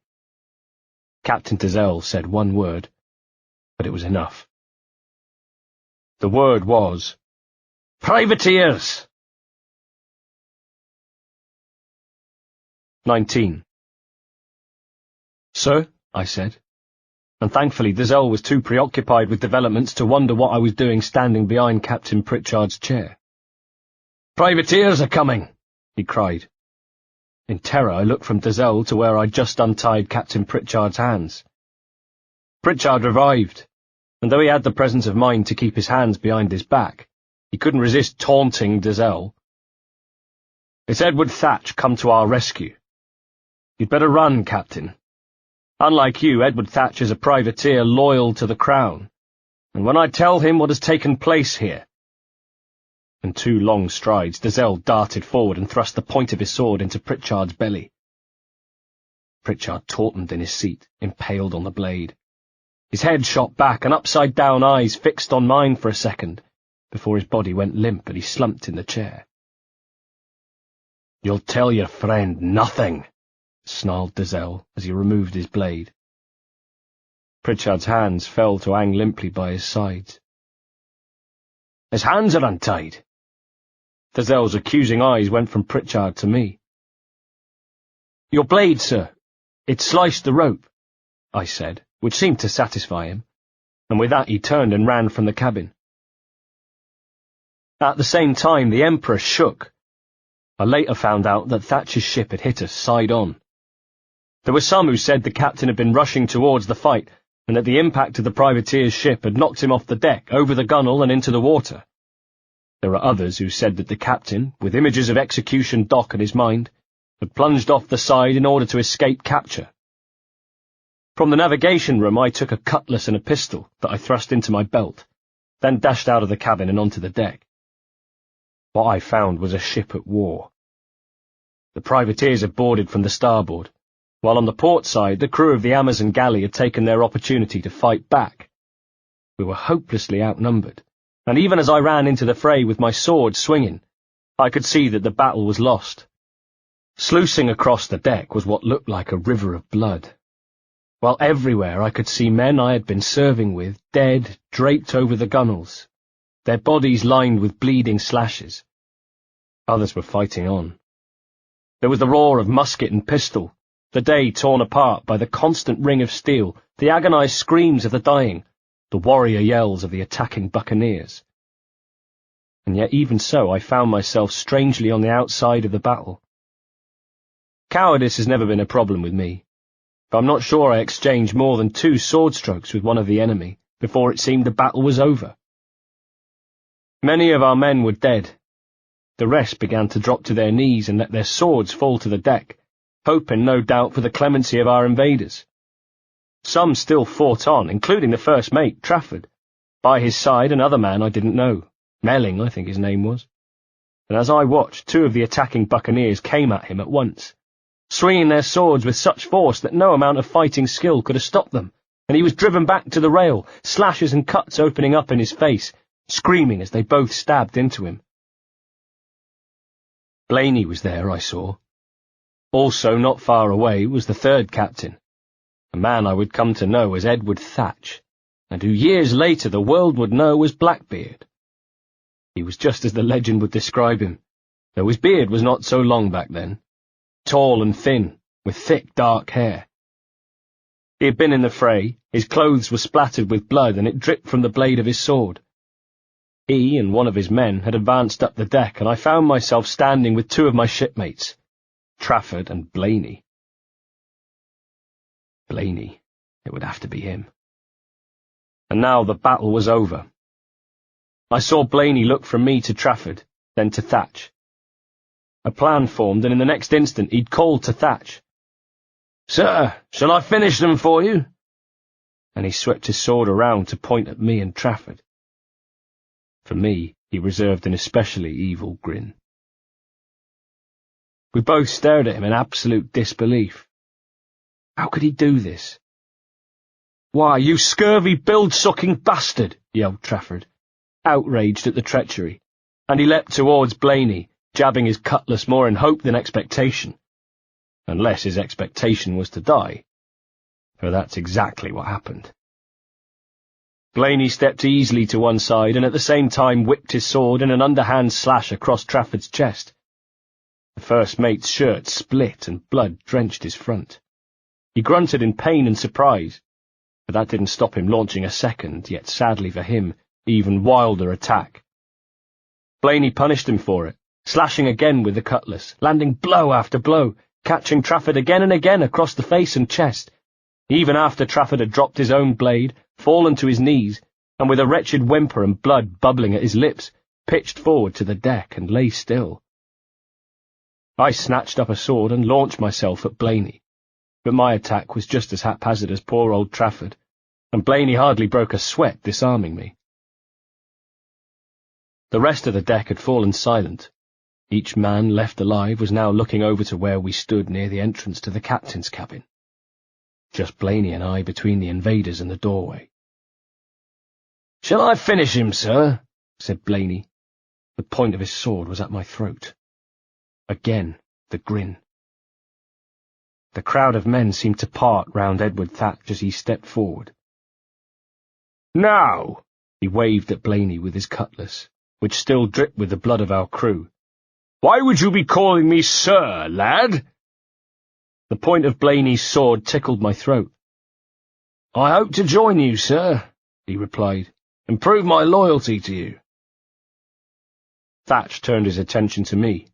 Captain Dazelle said one word, but it was enough. The word was, "Privateers!" 19. "Sir," I said, and thankfully Dazelle was too preoccupied with developments to wonder what I was doing standing behind Captain Pritchard's chair. "Privateers are coming!" he cried. In terror I looked from Dazelle to where I'd just untied Captain Pritchard's hands. Pritchard revived, and though he had the presence of mind to keep his hands behind his back, he couldn't resist taunting Dazelle. "It's Edward Thatch come to our rescue. You'd better run, Captain. Unlike you, Edward Thatch is a privateer loyal to the Crown, and when I tell him what has taken place here—" In 2 long strides, Dazelle darted forward and thrust the point of his sword into Pritchard's belly. Pritchard tautened in his seat, impaled on the blade. His head shot back, and upside-down eyes fixed on mine for a second, before his body went limp and he slumped in the chair. "You'll tell your friend nothing," snarled Dazelle as he removed his blade. Pritchard's hands fell to hang limply by his sides. "His hands are untied." Dazelle's accusing eyes went from Pritchard to me. "Your blade, sir. It sliced the rope," I said, which seemed to satisfy him, and with that he turned and ran from the cabin. At the same time, the Emperor shook. I later found out that Thatcher's ship had hit us side-on. There were some who said the captain had been rushing towards the fight, and that the impact of the privateer's ship had knocked him off the deck, over the gunwale and into the water. There were others who said that the captain, with images of Execution Dock in his mind, had plunged off the side in order to escape capture. From the navigation room I took a cutlass and a pistol that I thrust into my belt, then dashed out of the cabin and onto the deck. What I found was a ship at war. The privateers had boarded from the starboard, while on the port side the crew of the Amazon galley had taken their opportunity to fight back. We were hopelessly outnumbered, and even as I ran into the fray with my sword swinging, I could see that the battle was lost. Sluicing across the deck was what looked like a river of blood, while everywhere I could see men I had been serving with, dead, draped over the gunwales, their bodies lined with bleeding slashes. Others were fighting on. There was the roar of musket and pistol, the day torn apart by the constant ring of steel, the agonized screams of the dying, the warrior yells of the attacking buccaneers. And yet even so I found myself strangely on the outside of the battle. Cowardice has never been a problem with me, but I'm not sure I exchanged more than 2 sword strokes with one of the enemy before it seemed the battle was over. Many of our men were dead. The rest began to drop to their knees and let their swords fall to the deck, hoping no doubt for the clemency of our invaders. Some still fought on, including the first mate, Trafford. By his side another man I didn't know, Melling I think his name was. And as I watched, 2 of the attacking buccaneers came at him at once, swinging their swords with such force that no amount of fighting skill could have stopped them, and he was driven back to the rail, slashes and cuts opening up in his face, screaming as they both stabbed into him. Blaney was there, I saw. Also not far away was the 3rd captain, a man I would come to know as Edward Thatch, and who years later the world would know as Blackbeard. He was just as the legend would describe him, though his beard was not so long back then, tall and thin, with thick dark hair. He had been in the fray, his clothes were splattered with blood and it dripped from the blade of his sword. He and one of his men had advanced up the deck, and I found myself standing with 2 of my shipmates, Trafford and Blaney. Blaney, it would have to be him. And now the battle was over. I saw Blaney look from me to Trafford, then to Thatch. A plan formed, and in the next instant he'd called to Thatch. "Sir, shall I finish them for you?" And he swept his sword around to point at me and Trafford. For me, he reserved an especially evil grin. We both stared at him in absolute disbelief. How could he do this? "Why, you scurvy, bilge-sucking bastard!" yelled Trafford, outraged at the treachery, and he leapt towards Blaney, jabbing his cutlass more in hope than expectation. Unless his expectation was to die, for that's exactly what happened. Blaney stepped easily to one side and at the same time whipped his sword in an underhand slash across Trafford's chest. The first mate's shirt split and blood drenched his front. He grunted in pain and surprise, but that didn't stop him launching a second, yet sadly for him, even wilder attack. Blaney punished him for it, slashing again with the cutlass, landing blow after blow, catching Trafford again and again across the face and chest, even after Trafford had dropped his own blade, fallen to his knees, and with a wretched whimper and blood bubbling at his lips, pitched forward to the deck and lay still. I snatched up a sword and launched myself at Blaney, but my attack was just as haphazard as poor old Trafford, and Blaney hardly broke a sweat disarming me. The rest of the deck had fallen silent. Each man left alive was now looking over to where we stood near the entrance to the captain's cabin. Just Blaney and I between the invaders and the doorway. "Shall I finish him, sir?" said Blaney. The point of his sword was at my throat. Again, the grin. The crowd of men seemed to part round Edward Thatch as he stepped forward. "Now," he waved at Blaney with his cutlass, which still dripped with the blood of our crew. "Why would you be calling me sir, lad?" The point of Blaney's sword tickled my throat. "I hope to join you, sir," he replied, "and prove my loyalty to you." Thatch turned his attention to me.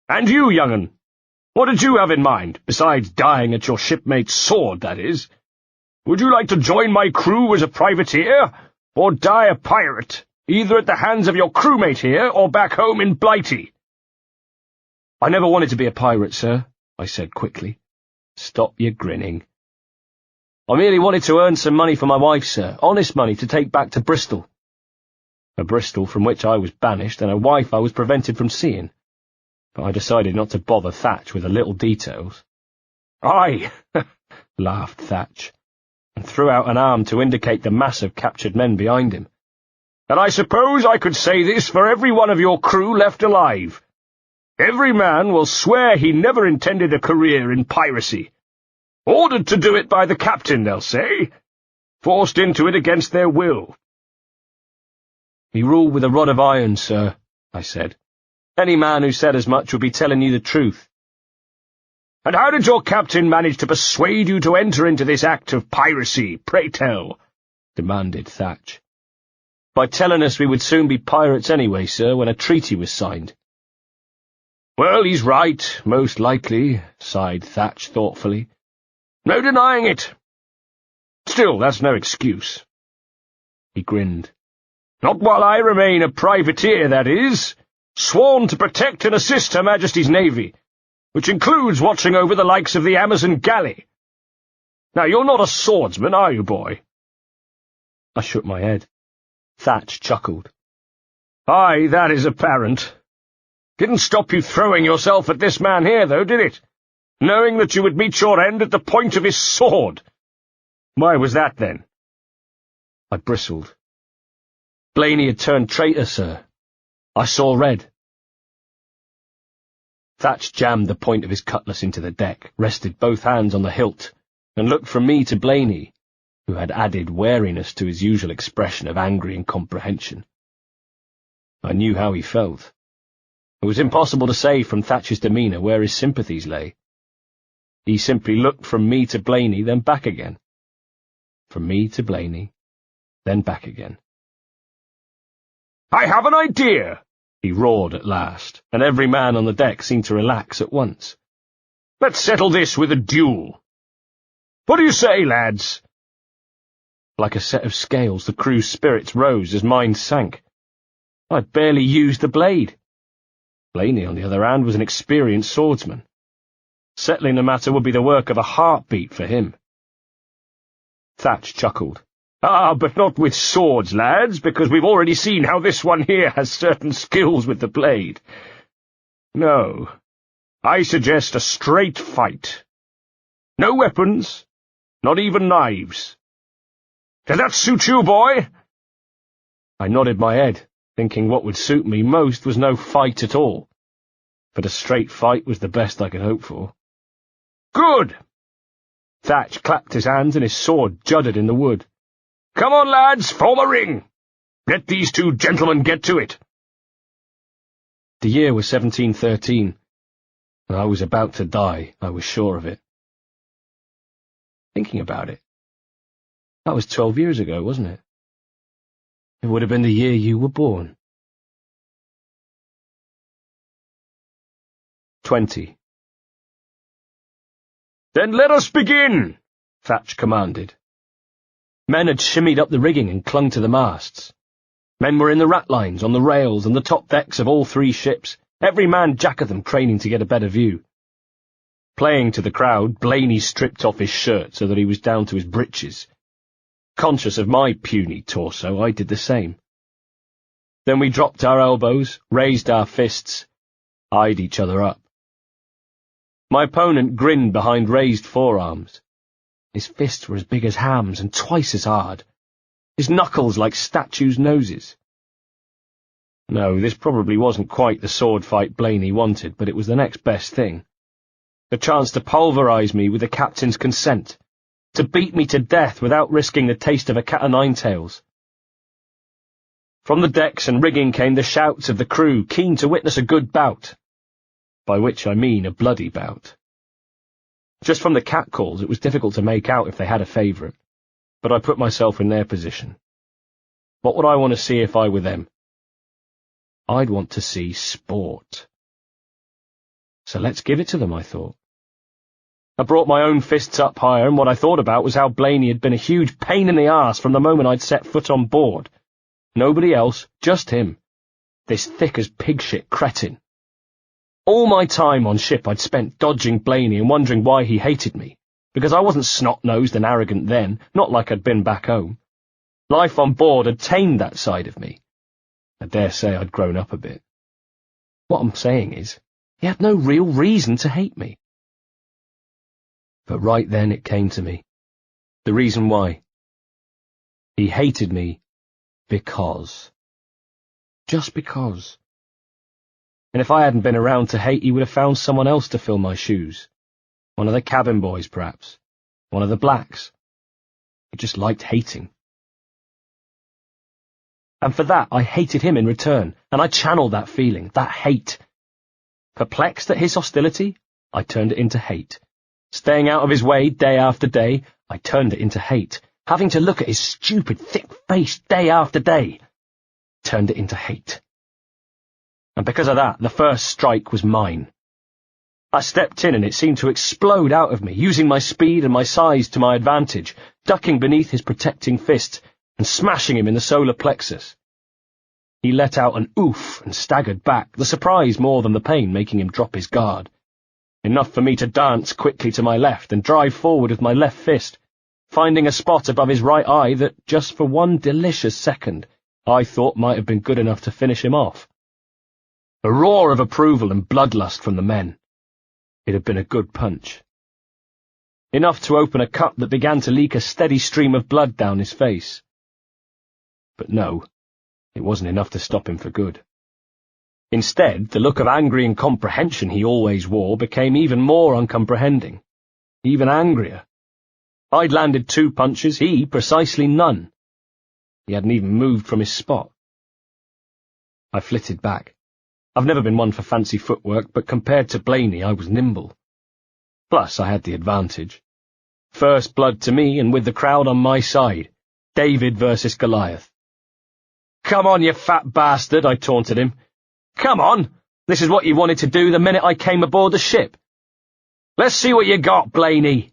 "And you, young'un? What did you have in mind, besides dying at your shipmate's sword, that is? Would you like to join my crew as a privateer, or die a pirate, either at the hands of your crewmate here or back home in Blighty?" "I never wanted to be a pirate, sir," I said quickly. "Stop your grinning." "I merely wanted to earn some money for my wife, sir, honest money to take back to Bristol." A Bristol from which I was banished, and a wife I was prevented from seeing. But I decided not to bother Thatch with the little details. "Aye," laughed Thatch, and threw out an arm to indicate the mass of captured men behind him. "And I suppose I could say this for every one of your crew left alive. Every man will swear he never intended a career in piracy. Ordered to do it by the captain, they'll say. Forced into it against their will." "He ruled with a rod of iron, sir," I said. "Any man who said as much would be telling you the truth." "And how did your captain manage to persuade you to enter into this act of piracy, pray tell?" demanded Thatch. "By telling us we would soon be pirates anyway, sir, when a treaty was signed." "Well, he's right, most likely," sighed Thatch thoughtfully. "No denying it. Still, that's no excuse." He grinned. "Not while I remain a privateer, that is, sworn to protect and assist Her Majesty's Navy, which includes watching over the likes of the Amazon galley. Now, you're not a swordsman, are you, boy?" I shook my head. Thatch chuckled. "Aye, that is apparent. Didn't stop you throwing yourself at this man here, though, did it? Knowing that you would meet your end at the point of his sword. Why was that, then?" I bristled. "Blaney had turned traitor, sir. I saw red." Thatch jammed the point of his cutlass into the deck, rested both hands on the hilt, and looked from me to Blaney, who had added wariness to his usual expression of angry incomprehension. I knew how he felt. It was impossible to say from Thatch's demeanour where his sympathies lay. He simply looked from me to Blaney, then back again. From me to Blaney, then back again. "I have an idea," he roared at last, and every man on the deck seemed to relax at once. "Let's settle this with a duel. What do you say, lads?" Like a set of scales, the crew's spirits rose as mine sank. I'd barely used the blade. Blaney, on the other hand, was an experienced swordsman. Settling the matter would be the work of a heartbeat for him. Thatch chuckled. "Ah, but not with swords, lads, because we've already seen how this one here has certain skills with the blade. No, I suggest a straight fight. No weapons, not even knives. Does that suit you, boy?" I nodded my head, thinking what would suit me most was no fight at all. But a straight fight was the best I could hope for. "Good!" Thatch clapped his hands and his sword juddered in the wood. "Come on, lads, form a ring. Let these two gentlemen get to it." The year was 1713, and I was about to die, I was sure of it. Thinking about it, that was 12 years ago, wasn't it? It would have been the year you were born. 20. "Then let us begin," Thatch commanded. Men had shimmied up the rigging and clung to the masts. Men were in the ratlines, on the rails, and the top decks of all three ships, every man jack of them craning to get a better view. Playing to the crowd, Blaney stripped off his shirt so that he was down to his breeches. Conscious of my puny torso, I did the same. Then we dropped our elbows, raised our fists, eyed each other up. My opponent grinned behind raised forearms. His fists were as big as hams and twice as hard. His knuckles like statues' noses. No, this probably wasn't quite the sword fight Blaney wanted, but it was the next best thing. The chance to pulverise me with the captain's consent, to beat me to death without risking the taste of a cat-o'-nine-tails. From the decks and rigging came the shouts of the crew, keen to witness a good bout, by which I mean a bloody bout. Just from the catcalls it was difficult to make out if they had a favourite, but I put myself in their position. What would I want to see if I were them? I'd want to see sport. So let's give it to them, I thought. I brought my own fists up higher, and what I thought about was how Blaney had been a huge pain in the arse from the moment I'd set foot on board. Nobody else, just him. This thick-as-pig-shit cretin. All my time on ship I'd spent dodging Blaney and wondering why he hated me, because I wasn't snot-nosed and arrogant then, not like I'd been back home. Life on board had tamed that side of me. I dare say I'd grown up a bit. What I'm saying is, he had no real reason to hate me. But right then it came to me. The reason why. He hated me because. Just because. And if I hadn't been around to hate, he would have found someone else to fill my shoes. One of the cabin boys, perhaps. One of the blacks. He just liked hating. And for that, I hated him in return, and I channeled that feeling, that hate. Perplexed at his hostility, I turned it into hate. Staying out of his way day after day, I turned it into hate. Having to look at his stupid, thick face day after day, turned it into hate. And because of that, the first strike was mine. I stepped in and it seemed to explode out of me, using my speed and my size to my advantage, ducking beneath his protecting fist and smashing him in the solar plexus. He let out an oof and staggered back, the surprise more than the pain making him drop his guard. Enough for me to dance quickly to my left and drive forward with my left fist, finding a spot above his right eye that, just for one delicious second, I thought might have been good enough to finish him off. A roar of approval and bloodlust from the men. It had been a good punch. Enough to open a cut that began to leak a steady stream of blood down his face. But no, it wasn't enough to stop him for good. Instead, the look of angry incomprehension he always wore became even more uncomprehending, even angrier. I'd landed 2 punches, he precisely none. He hadn't even moved from his spot. I flitted back. I've never been one for fancy footwork, but compared to Blaney I was nimble. Plus I had the advantage. First blood to me, and with the crowd on my side. David versus Goliath. "Come on, you fat bastard," I taunted him. "Come on! This is what you wanted to do the minute I came aboard the ship. Let's see what you got, Blaney."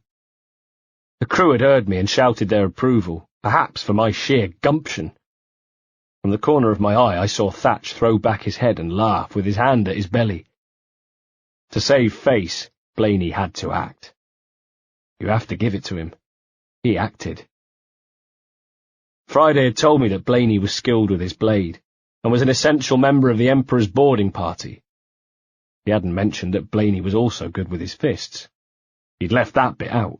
The crew had heard me and shouted their approval, perhaps for my sheer gumption. From the corner of my eye I saw Thatch throw back his head and laugh with his hand at his belly. To save face, Blaney had to act. You have to give it to him. He acted. Friday had told me that Blaney was skilled with his blade, and was an essential member of the Emperor's boarding party. He hadn't mentioned that Blaney was also good with his fists. He'd left that bit out.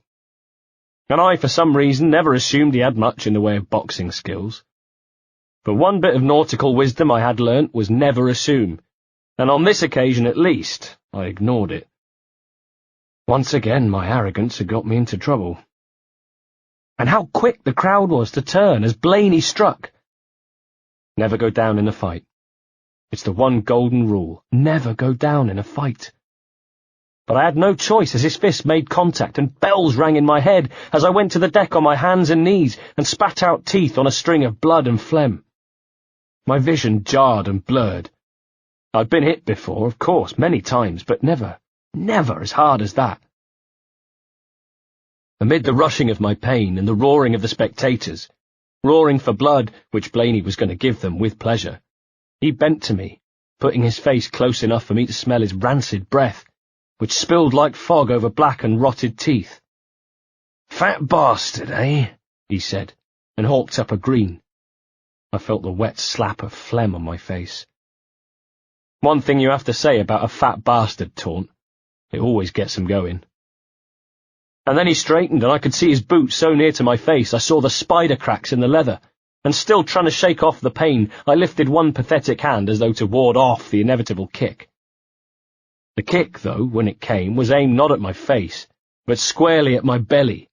And I, for some reason, never assumed he had much in the way of boxing skills. But one bit of nautical wisdom I had learnt was never assume, and on this occasion at least, I ignored it. Once again my arrogance had got me into trouble. And how quick the crowd was to turn as Blaney struck. Never go down in a fight. It's the one golden rule, never go down in a fight. But I had no choice as his fist made contact and bells rang in my head as I went to the deck on my hands and knees and spat out teeth on a string of blood and phlegm. My vision jarred and blurred. I'd been hit before, of course, many times, but never as hard as that. Amid the rushing of my pain and the roaring of the spectators, roaring for blood, which Blaney was going to give them with pleasure, he bent to me, putting his face close enough for me to smell his rancid breath, which spilled like fog over black and rotted teeth. "Fat bastard, eh?" he said, and hawked up a grin. I felt the wet slap of phlegm on my face. One thing you have to say about a fat bastard taunt, it always gets him going. And then he straightened, and I could see his boot so near to my face I saw the spider cracks in the leather, and still trying to shake off the pain, I lifted one pathetic hand as though to ward off the inevitable kick. The kick, though, when it came, was aimed not at my face, but squarely at my belly,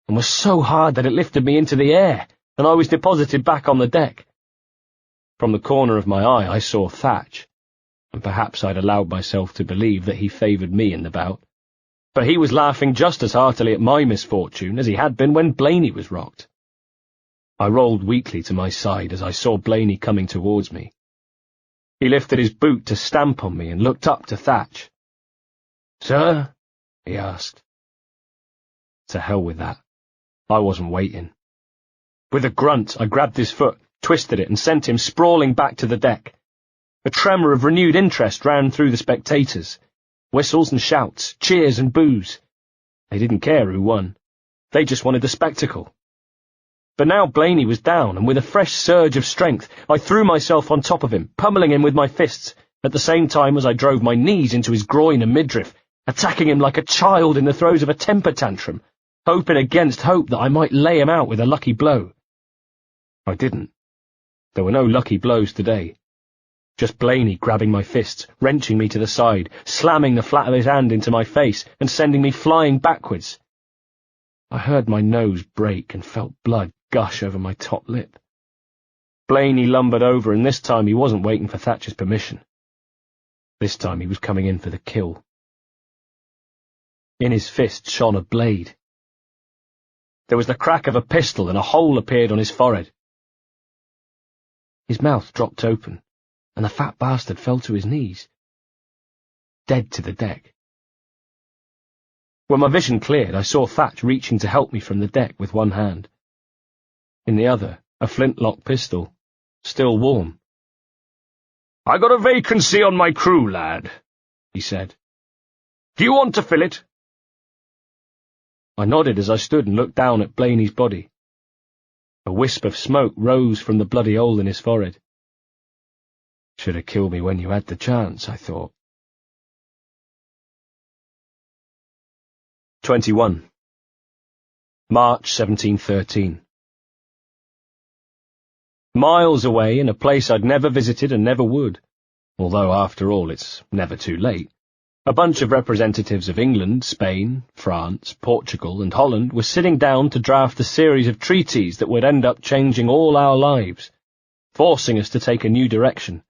and was so hard that it lifted me into the air, and I was deposited back on the deck. From the corner of my eye I saw Thatch, and perhaps I'd allowed myself to believe that he favoured me in the bout, but he was laughing just as heartily at my misfortune as he had been when Blaney was rocked. I rolled weakly to my side as I saw Blaney coming towards me. He lifted his boot to stamp on me and looked up to Thatch. "Sir?" he asked. To hell with that. I wasn't waiting. With a grunt, I grabbed his foot, twisted it, and sent him sprawling back to the deck. A tremor of renewed interest ran through the spectators. Whistles and shouts, cheers and boos. They didn't care who won. They just wanted the spectacle. But now Blaney was down, and with a fresh surge of strength, I threw myself on top of him, pummeling him with my fists, at the same time as I drove my knees into his groin and midriff, attacking him like a child in the throes of a temper tantrum, hoping against hope that I might lay him out with a lucky blow. I didn't. There were no lucky blows today. Just Blaney grabbing my fists, wrenching me to the side, slamming the flat of his hand into my face, and sending me flying backwards. I heard my nose break and felt blood gush over my top lip. Blaney lumbered over, and this time he wasn't waiting for Thatcher's permission. This time he was coming in for the kill. In his fist shone a blade. There was the crack of a pistol, and a hole appeared on his forehead. His mouth dropped open, and the fat bastard fell to his knees, dead to the deck. When my vision cleared, I saw Thatch reaching to help me from the deck with one hand. In the other, a flintlock pistol, still warm. "I got a vacancy on my crew, lad," he said. "Do you want to fill it?" I nodded as I stood and looked down at Blaney's body. A wisp of smoke rose from the bloody hole in his forehead. Should have killed me when you had the chance, I thought. 21. March 1713. Miles away, in a place I'd never visited and never would, although, after all, it's never too late, a bunch of representatives of England, Spain, France, Portugal, and Holland were sitting down to draft a series of treaties that would end up changing all our lives, forcing us to take a new direction,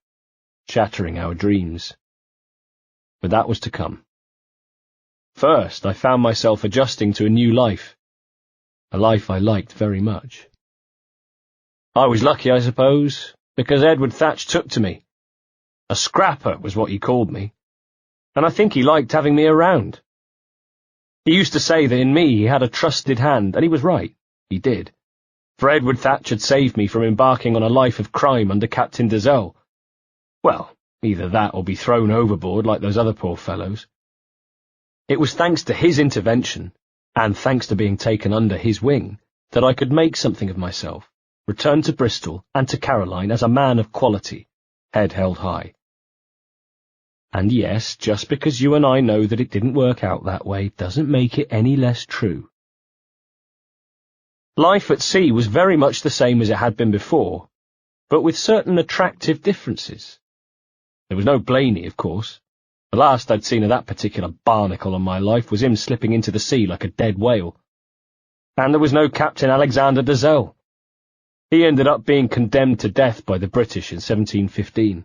shattering our dreams. But that was to come. First, I found myself adjusting to a new life, a life I liked very much. I was lucky, I suppose, because Edward Thatch took to me. A scrapper was what he called me, and I think he liked having me around. He used to say that in me he had a trusted hand, and he was right, he did, for Edward Thatch had saved me from embarking on a life of crime under Captain Dezelle. Well, either that or be thrown overboard like those other poor fellows. It was thanks to his intervention, and thanks to being taken under his wing, that I could make something of myself, return to Bristol and to Caroline as a man of quality, head held high. And yes, just because you and I know that it didn't work out that way doesn't make it any less true. Life at sea was very much the same as it had been before, but with certain attractive differences. There was no Blaney, of course. The last I'd seen of that particular barnacle in my life was him slipping into the sea like a dead whale. And there was no Captain Alexander Dezelle. He ended up being condemned to death by the British in 1715.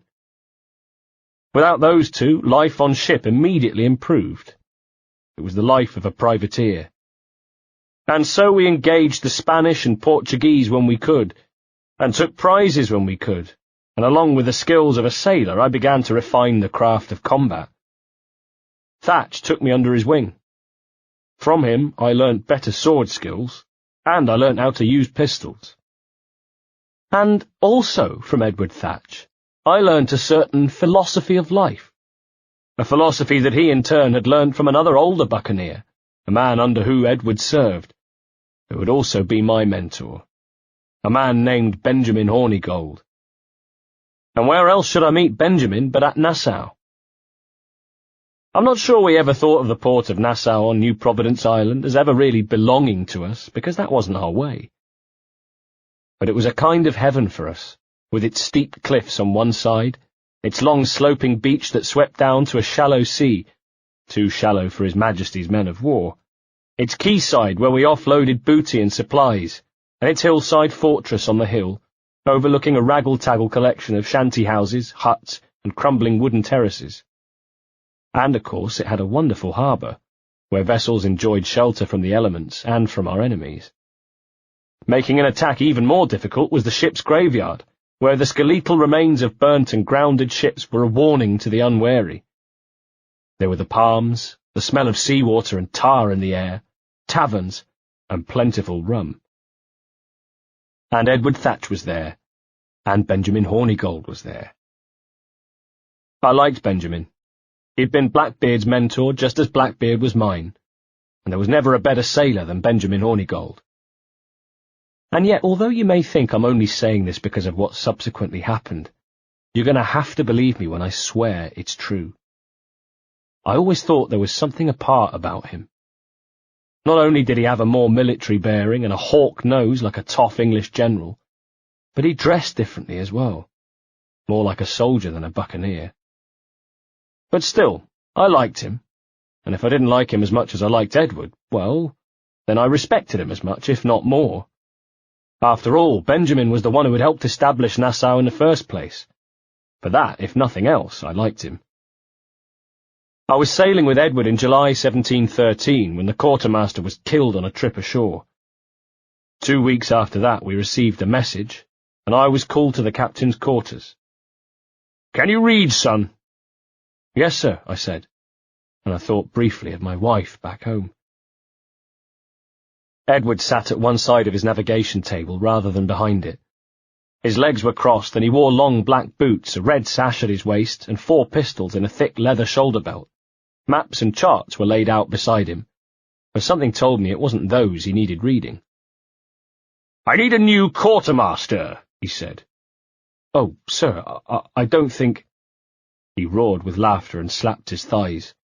Without those two, life on ship immediately improved. It was the life of a privateer. And so we engaged the Spanish and Portuguese when we could, and took prizes when we could, and along with the skills of a sailor I began to refine the craft of combat. Thatch took me under his wing. From him I learnt better sword skills, and I learnt how to use pistols. And also from Edward Thatch, I learnt a certain philosophy of life, a philosophy that he in turn had learnt from another older buccaneer, a man under whom Edward served, who would also be my mentor, a man named Benjamin Hornigold. And where else should I meet Benjamin but at Nassau? I'm not sure we ever thought of the port of Nassau on New Providence Island as ever really belonging to us, because that wasn't our way. But it was a kind of heaven for us, with its steep cliffs on one side, its long sloping beach that swept down to a shallow sea, too shallow for His Majesty's men of war, its quayside where we offloaded booty and supplies, and its hillside fortress on the hill, overlooking a raggle-taggle collection of shanty houses, huts, and crumbling wooden terraces. And, of course, it had a wonderful harbour, where vessels enjoyed shelter from the elements and from our enemies. Making an attack even more difficult was the ship's graveyard, where the skeletal remains of burnt and grounded ships were a warning to the unwary. There were the palms, the smell of seawater and tar in the air, taverns, and plentiful rum. And Edward Thatch was there, and Benjamin Hornigold was there. I liked Benjamin. He'd been Blackbeard's mentor just as Blackbeard was mine, and there was never a better sailor than Benjamin Hornigold. And yet, although you may think I'm only saying this because of what subsequently happened, you're going to have to believe me when I swear it's true. I always thought there was something apart about him. Not only did he have a more military bearing and a hawk nose like a tough English general, but he dressed differently as well, more like a soldier than a buccaneer. But still, I liked him, and if I didn't like him as much as I liked Edward, well, then I respected him as much, if not more. After all, Benjamin was the one who had helped establish Nassau in the first place. For that, if nothing else, I liked him. I was sailing with Edward in July 1713 when the quartermaster was killed on a trip ashore. 2 weeks after that we received a message, and I was called to the captain's quarters. "Can you read, son?" "Yes, sir," I said, and I thought briefly of my wife back home. Edward sat at one side of his navigation table rather than behind it. His legs were crossed and he wore long black boots, a red sash at his waist, and 4 pistols in a thick leather shoulder belt. Maps and charts were laid out beside him, but something told me it wasn't those he needed reading. "I need a new quartermaster," he said. "Oh, sir, I don't think—" He roared with laughter and slapped his thighs.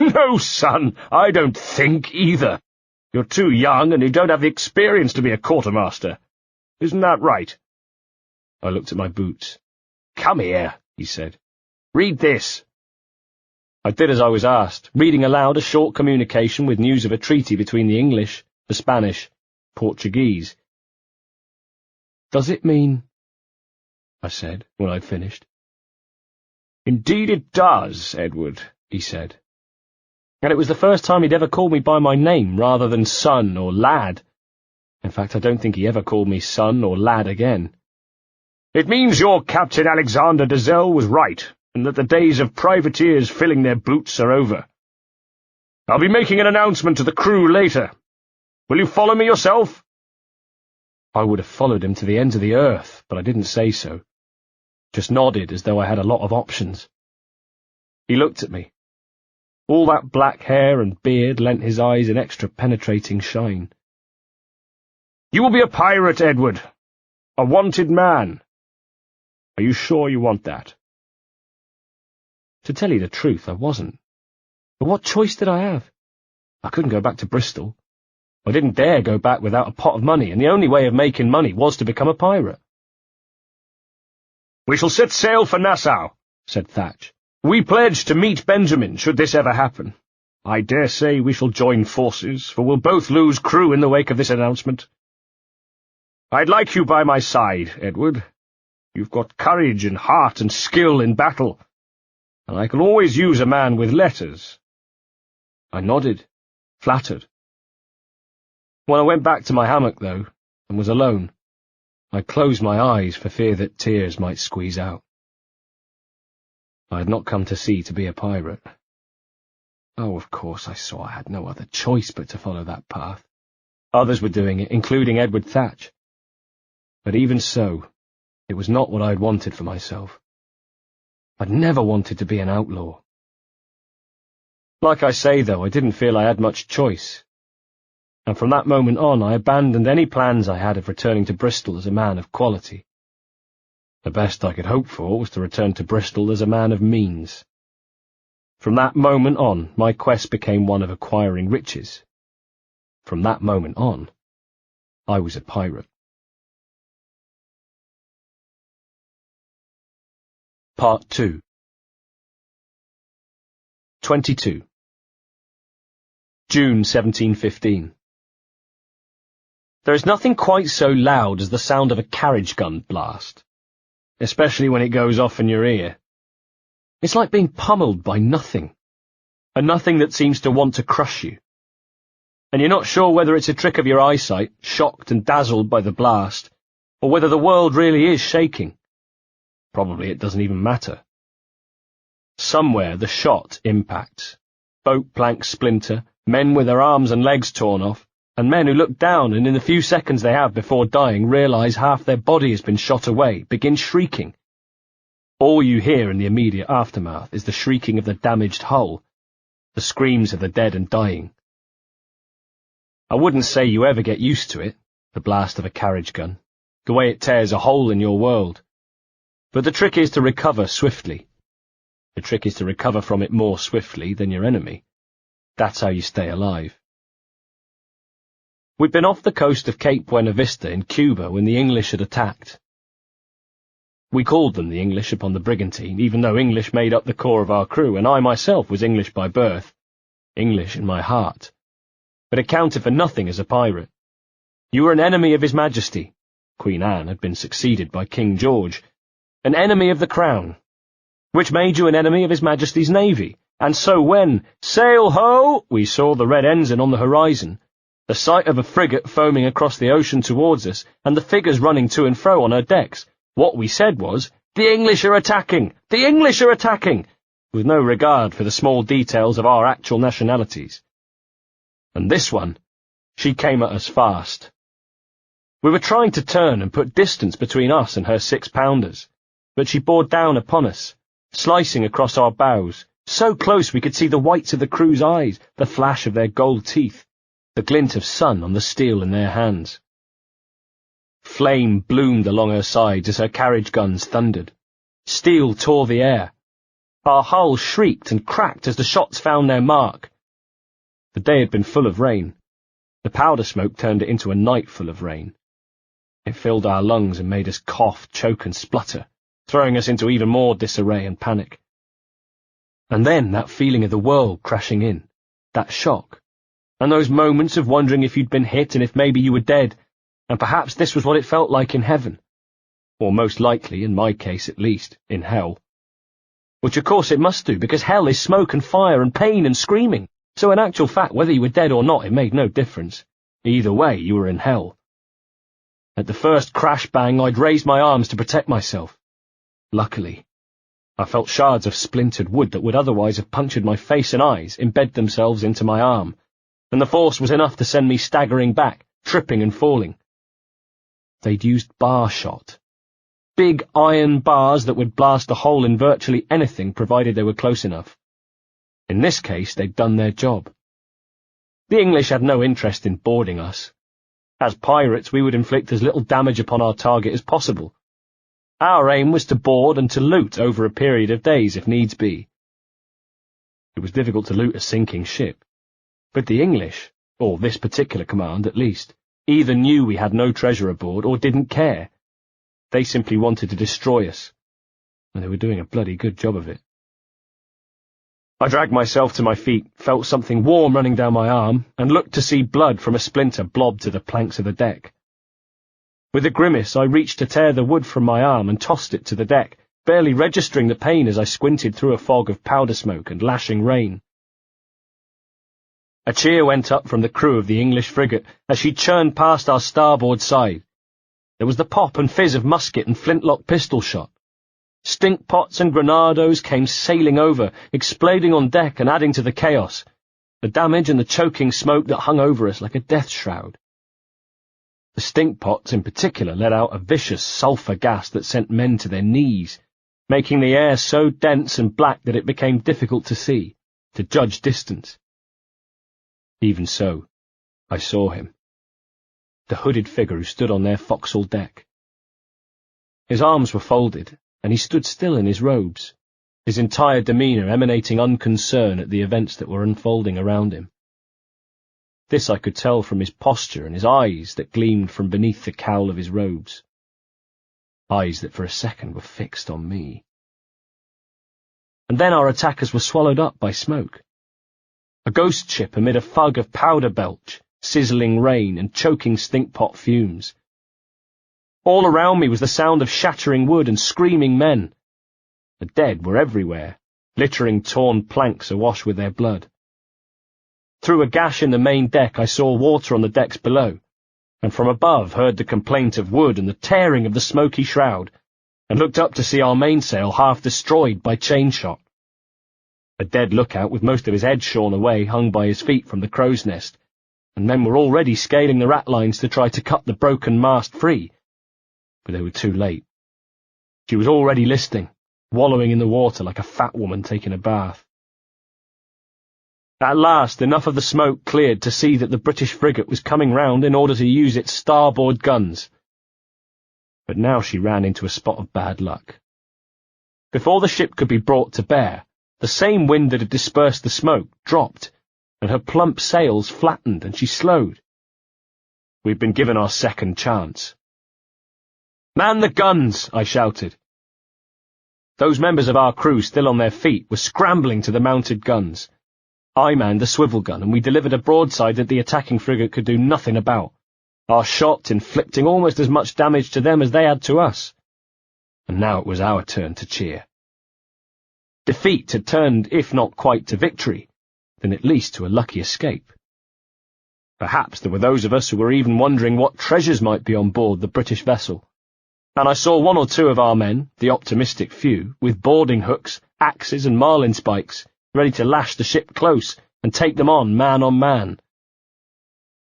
"No, son, I don't think either. You're too young and you don't have the experience to be a quartermaster. Isn't that right?" I looked at my boots. "Come here," he said. "Read this." I did as I was asked, reading aloud a short communication with news of a treaty between the English, the Spanish, Portuguese. "Does it mean—" I said, when I'd finished. "Indeed it does, Edward," he said. And it was the first time he'd ever called me by my name rather than son or lad. In fact, I don't think he ever called me son or lad again. "It means your Captain Alexander Dazelle was right, and that the days of privateers filling their boots are over. I'll be making an announcement to the crew later. Will you follow me yourself?" I would have followed him to the ends of the earth, but I didn't say so. Just nodded as though I had a lot of options. He looked at me. All that black hair and beard lent his eyes an extra penetrating shine. "You will be a pirate, Edward. A wanted man. Are you sure you want that?" To tell you the truth, I wasn't. But what choice did I have? I couldn't go back to Bristol. I didn't dare go back without a pot of money, and the only way of making money was to become a pirate. "We shall set sail for Nassau," said Thatch. "We pledge to meet Benjamin, should this ever happen. I dare say we shall join forces, for we'll both lose crew in the wake of this announcement. I'd like you by my side, Edward. You've got courage and heart and skill in battle, and I can always use a man with letters." I nodded, flattered. When I went back to my hammock, though, and was alone, I closed my eyes for fear that tears might squeeze out. I had not come to sea to be a pirate. Oh, of course I saw I had no other choice but to follow that path. Others were doing it, including Edward Thatch. But even so, it was not what I had wanted for myself. I'd never wanted to be an outlaw. Like I say, though, I didn't feel I had much choice. And from that moment on, I abandoned any plans I had of returning to Bristol as a man of quality. The best I could hope for was to return to Bristol as a man of means. From that moment on, my quest became one of acquiring riches. From that moment on, I was a pirate. Part 2. 22. June 1715. There is nothing quite so loud as the sound of a carriage gun blast, especially when it goes off in your ear. It's like being pummeled by nothing, a nothing that seems to want to crush you. And you're not sure whether it's a trick of your eyesight, shocked and dazzled by the blast, or whether the world really is shaking. Probably it doesn't even matter. Somewhere the shot impacts. Boat planks splinter, men with their arms and legs torn off, and men who look down and in the few seconds they have before dying realise half their body has been shot away, begin shrieking. All you hear in the immediate aftermath is the shrieking of the damaged hull, the screams of the dead and dying. I wouldn't say you ever get used to it, the blast of a carriage gun, the way it tears a hole in your world. But the trick is to recover swiftly. The trick is to recover from it more swiftly than your enemy. That's how you stay alive. We'd been off the coast of Cape Buena Vista in Cuba when the English had attacked. We called them the English upon the brigantine, even though English made up the core of our crew, and I myself was English by birth, English in my heart. But it counted for nothing as a pirate. You were an enemy of His Majesty. Queen Anne had been succeeded by King George. An enemy of the Crown, which made you an enemy of His Majesty's Navy. And so when, sail ho, we saw the red ensign on the horizon, the sight of a frigate foaming across the ocean towards us, and the figures running to and fro on her decks, what we said was, "The English are attacking! The English are attacking!" with no regard for the small details of our actual nationalities. And this one, she came at us fast. We were trying to turn and put distance between us and her 6-pounders, but she bore down upon us, slicing across our bows, so close we could see the whites of the crew's eyes, the flash of their gold teeth, the glint of sun on the steel in their hands. Flame bloomed along her sides as her carriage guns thundered. Steel tore the air. Our hull shrieked and cracked as the shots found their mark. The day had been full of rain. The powder smoke turned it into a night full of rain. It filled our lungs and made us cough, choke and splutter, throwing us into even more disarray and panic. And then that feeling of the world crashing in, that shock, and those moments of wondering if you'd been hit and if maybe you were dead, and perhaps this was what it felt like in heaven, or most likely, in my case at least, in hell. Which of course it must do, because hell is smoke and fire and pain and screaming. So in actual fact, whether you were dead or not, it made no difference. Either way, you were in hell. At the first crash bang, I'd raised my arms to protect myself. Luckily, I felt shards of splintered wood that would otherwise have punctured my face and eyes embed themselves into my arm, and the force was enough to send me staggering back, tripping and falling. They'd used bar shot. Big iron bars that would blast a hole in virtually anything provided they were close enough. In this case, they'd done their job. The English had no interest in boarding us. As pirates, we would inflict as little damage upon our target as possible. Our aim was to board and to loot over a period of days, if needs be. It was difficult to loot a sinking ship. But the English, or this particular command at least, either knew we had no treasure aboard or didn't care. They simply wanted to destroy us, and they were doing a bloody good job of it. I dragged myself to my feet, felt something warm running down my arm, and looked to see blood from a splinter blob to the planks of the deck. With a grimace, I reached to tear the wood from my arm and tossed it to the deck, barely registering the pain as I squinted through a fog of powder smoke and lashing rain. A cheer went up from the crew of the English frigate as she churned past our starboard side. There was the pop and fizz of musket and flintlock pistol shot. Stink pots and grenados came sailing over, exploding on deck and adding to the chaos, the damage and the choking smoke that hung over us like a death shroud. The stink pots in particular let out a vicious sulphur gas that sent men to their knees, making the air so dense and black that it became difficult to see, to judge distance. Even so, I saw him, the hooded figure who stood on their forecastle deck. His arms were folded, and he stood still in his robes, his entire demeanour emanating unconcern at the events that were unfolding around him. This I could tell from his posture and his eyes that gleamed from beneath the cowl of his robes. Eyes that for a second were fixed on me. And then our attackers were swallowed up by smoke. a ghost ship amid a fug of powder belch, sizzling rain and choking stinkpot fumes. All around me was the sound of shattering wood and screaming men. The dead were everywhere, littering torn planks awash with their blood. Through a gash in the main deck I saw water on the decks below, and from above heard the complaint of wood and the tearing of the smoky shroud, and looked up to see our mainsail half destroyed by chain shot. A dead lookout with most of his head shorn away hung by his feet from the crow's nest, and men were already scaling the ratlines to try to cut the broken mast free, but they were too late. She was already listing, wallowing in the water like a fat woman taking a bath. At last enough of the smoke cleared to see that the British frigate was coming round in order to use its starboard guns. But now she ran into a spot of bad luck. Before the ship could be brought to bear, the same wind that had dispersed the smoke dropped, and her plump sails flattened and she slowed. We'd been given our second chance. "Man the guns!" I shouted. Those members of our crew still on their feet were scrambling to the mounted guns. I manned the swivel gun, and we delivered a broadside that the attacking frigate could do nothing about, our shot inflicting almost as much damage to them as they had to us. And now it was our turn to cheer. Defeat had turned, if not quite to victory, then at least to a lucky escape. Perhaps there were those of us who were even wondering what treasures might be on board the British vessel, and I saw one or two of our men, the optimistic few, with boarding hooks, axes and marlinspikes, ready to lash the ship close and take them on man.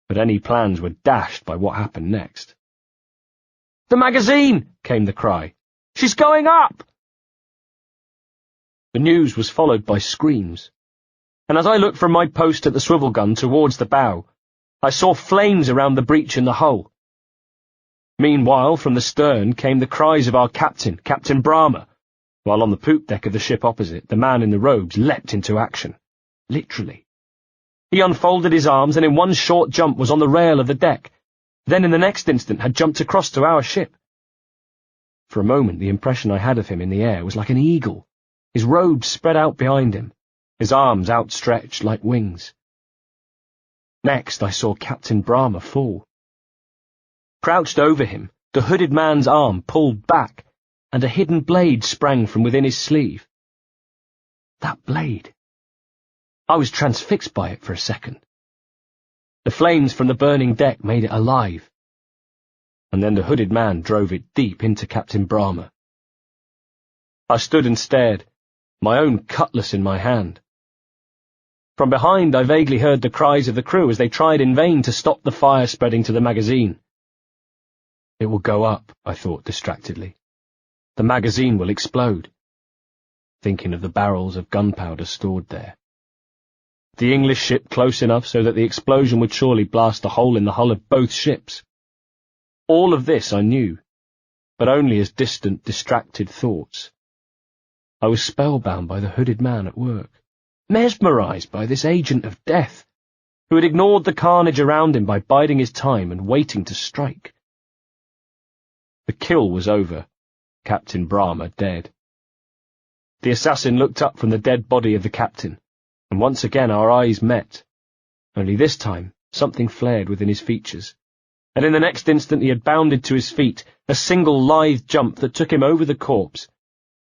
But any plans were dashed by what happened next. "The magazine!" came the cry. "She's going up!" The news was followed by screams, and as I looked from my post at the swivel gun towards the bow, I saw flames around the breach in the hull. Meanwhile, from the stern came the cries of our captain, Captain Brahma, while on the poop deck of the ship opposite, the man in the robes leapt into action. Literally. He unfolded his arms and in one short jump was on the rail of the deck, then in the next instant had jumped across to our ship. For a moment the impression I had of him in the air was like an eagle, his robes spread out behind him, his arms outstretched like wings. Next I saw Captain Brahma fall. Crouched over him, the hooded man's arm pulled back, and a hidden blade sprang from within his sleeve. That blade! I was transfixed by it for a second. The flames from the burning deck made it alive, and then the hooded man drove it deep into Captain Brahma. I stood and stared, my own cutlass in my hand. From behind I vaguely heard the cries of the crew as they tried in vain to stop the fire spreading to the magazine. It will go up, I thought distractedly. The magazine will explode, thinking of the barrels of gunpowder stored there. The English ship close enough so that the explosion would surely blast a hole in the hull of both ships. All of this I knew, but only as distant, distracted thoughts. I was spellbound by the hooded man at work, mesmerized by this agent of death, who had ignored the carnage around him by biding his time and waiting to strike. The kill was over. Captain Brahma dead. The assassin looked up from the dead body of the captain, and once again our eyes met. Only this time something flared within his features, and in the next instant he had bounded to his feet, a single lithe jump that took him over the corpse,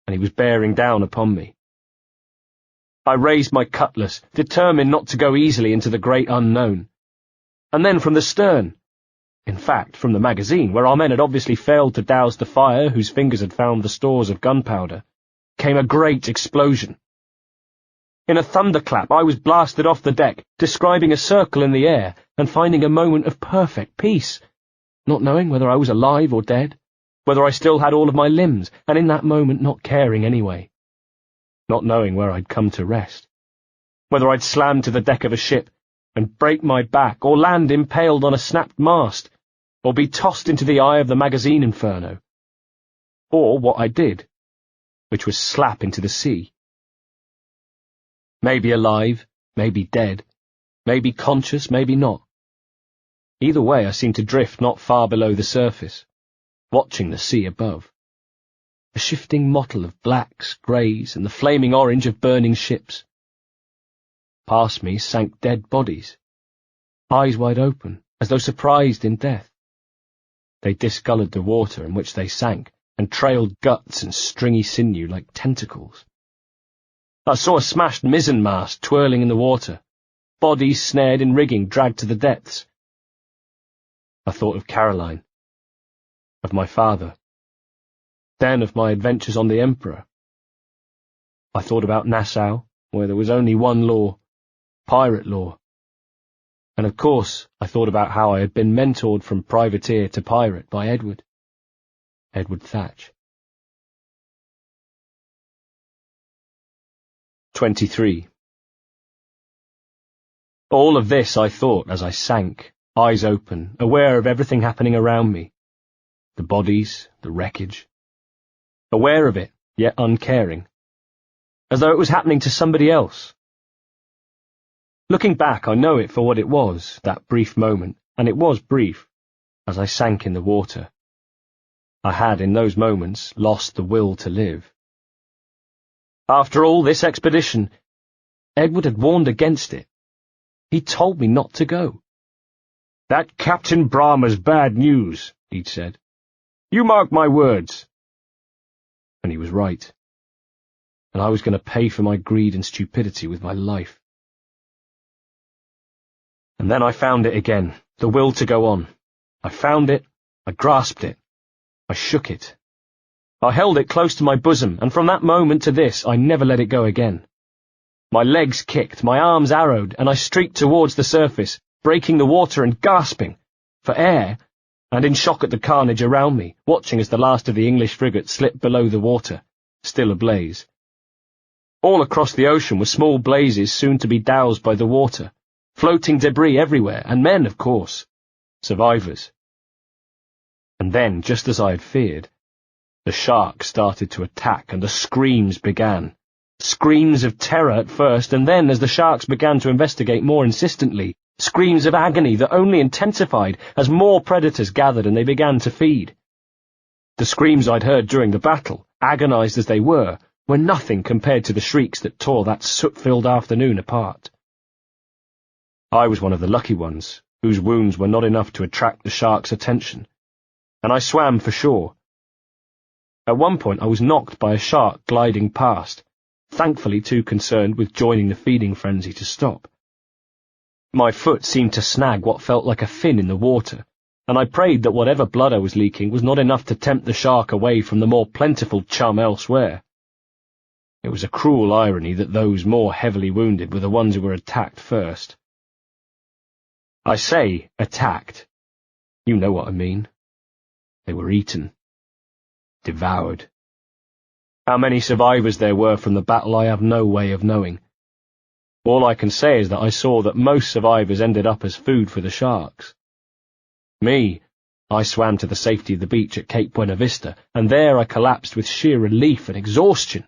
and he was bearing down upon me. I raised my cutlass, determined not to go easily into the great unknown. And then from the stern, in fact, from the magazine, where our men had obviously failed to douse the fire whose fingers had found the stores of gunpowder, came a great explosion. In a thunderclap I was blasted off the deck, describing a circle in the air and finding a moment of perfect peace, not knowing whether I was alive or dead, whether I still had all of my limbs, and in that moment not caring anyway, not knowing where I'd come to rest, whether I'd slam to the deck of a ship and break my back, or land impaled on a snapped mast, or be tossed into the eye of the magazine inferno, or what I did, which was slap into the sea. Maybe alive, maybe dead, maybe conscious, maybe not. Either way I seemed to drift not far below the surface, watching the sea above. A shifting mottle of blacks, greys, and the flaming orange of burning ships. past me sank dead bodies, eyes wide open, as though surprised in death. They discoloured the water in which they sank, and trailed guts and stringy sinew like tentacles. I saw a smashed mizzenmast twirling in the water, bodies snared in rigging dragged to the depths. I thought of Caroline, of my father, then of my adventures on the Emperor. I thought about Nassau, where there was only one law, pirate law. And of course, I thought about how I had been mentored from privateer to pirate by Edward Thatch. 23. All of this I thought as I sank, eyes open, aware of everything happening around me. The bodies, the wreckage. Aware of it, yet uncaring. As though it was happening to somebody else. Looking back, I know it for what it was, that brief moment, and it was brief, as I sank in the water. I had, in those moments, lost the will to live. After all this expedition, Edward had warned against it. He told me not to go. "That Captain Brahma's bad news," he'd said. "You mark my words." And he was right. And I was going to pay for my greed and stupidity with my life. And then I found it again, the will to go on. I found it, I grasped it, I shook it. I held it close to my bosom, and from that moment to this, I never let it go again. My legs kicked, my arms arrowed, and I streaked towards the surface, breaking the water and gasping for air, and in shock at the carnage around me, watching as the last of the English frigate slipped below the water, still ablaze. All across the ocean were small blazes soon to be doused by the water, floating debris everywhere, and men, of course, survivors. And then, just as I had feared, the sharks started to attack and the screams began. Screams of terror at first, and then, as the sharks began to investigate more insistently, screams of agony that only intensified as more predators gathered and they began to feed. The screams I'd heard during the battle, agonized as they were nothing compared to the shrieks that tore that soot-filled afternoon apart. I was one of the lucky ones, whose wounds were not enough to attract the sharks' attention, and I swam for shore. At one point I was knocked by a shark gliding past, thankfully too concerned with joining the feeding frenzy to stop. My foot seemed to snag what felt like a fin in the water, and I prayed that whatever blood I was leaking was not enough to tempt the shark away from the more plentiful chum elsewhere. It was a cruel irony that those more heavily wounded were the ones who were attacked first. I say attacked. You know what I mean. They were eaten. Devoured. How many survivors there were from the battle I have no way of knowing. All I can say is that I saw that most survivors ended up as food for the sharks. Me, I swam to the safety of the beach at Cape Buena Vista, and there I collapsed with sheer relief and exhaustion.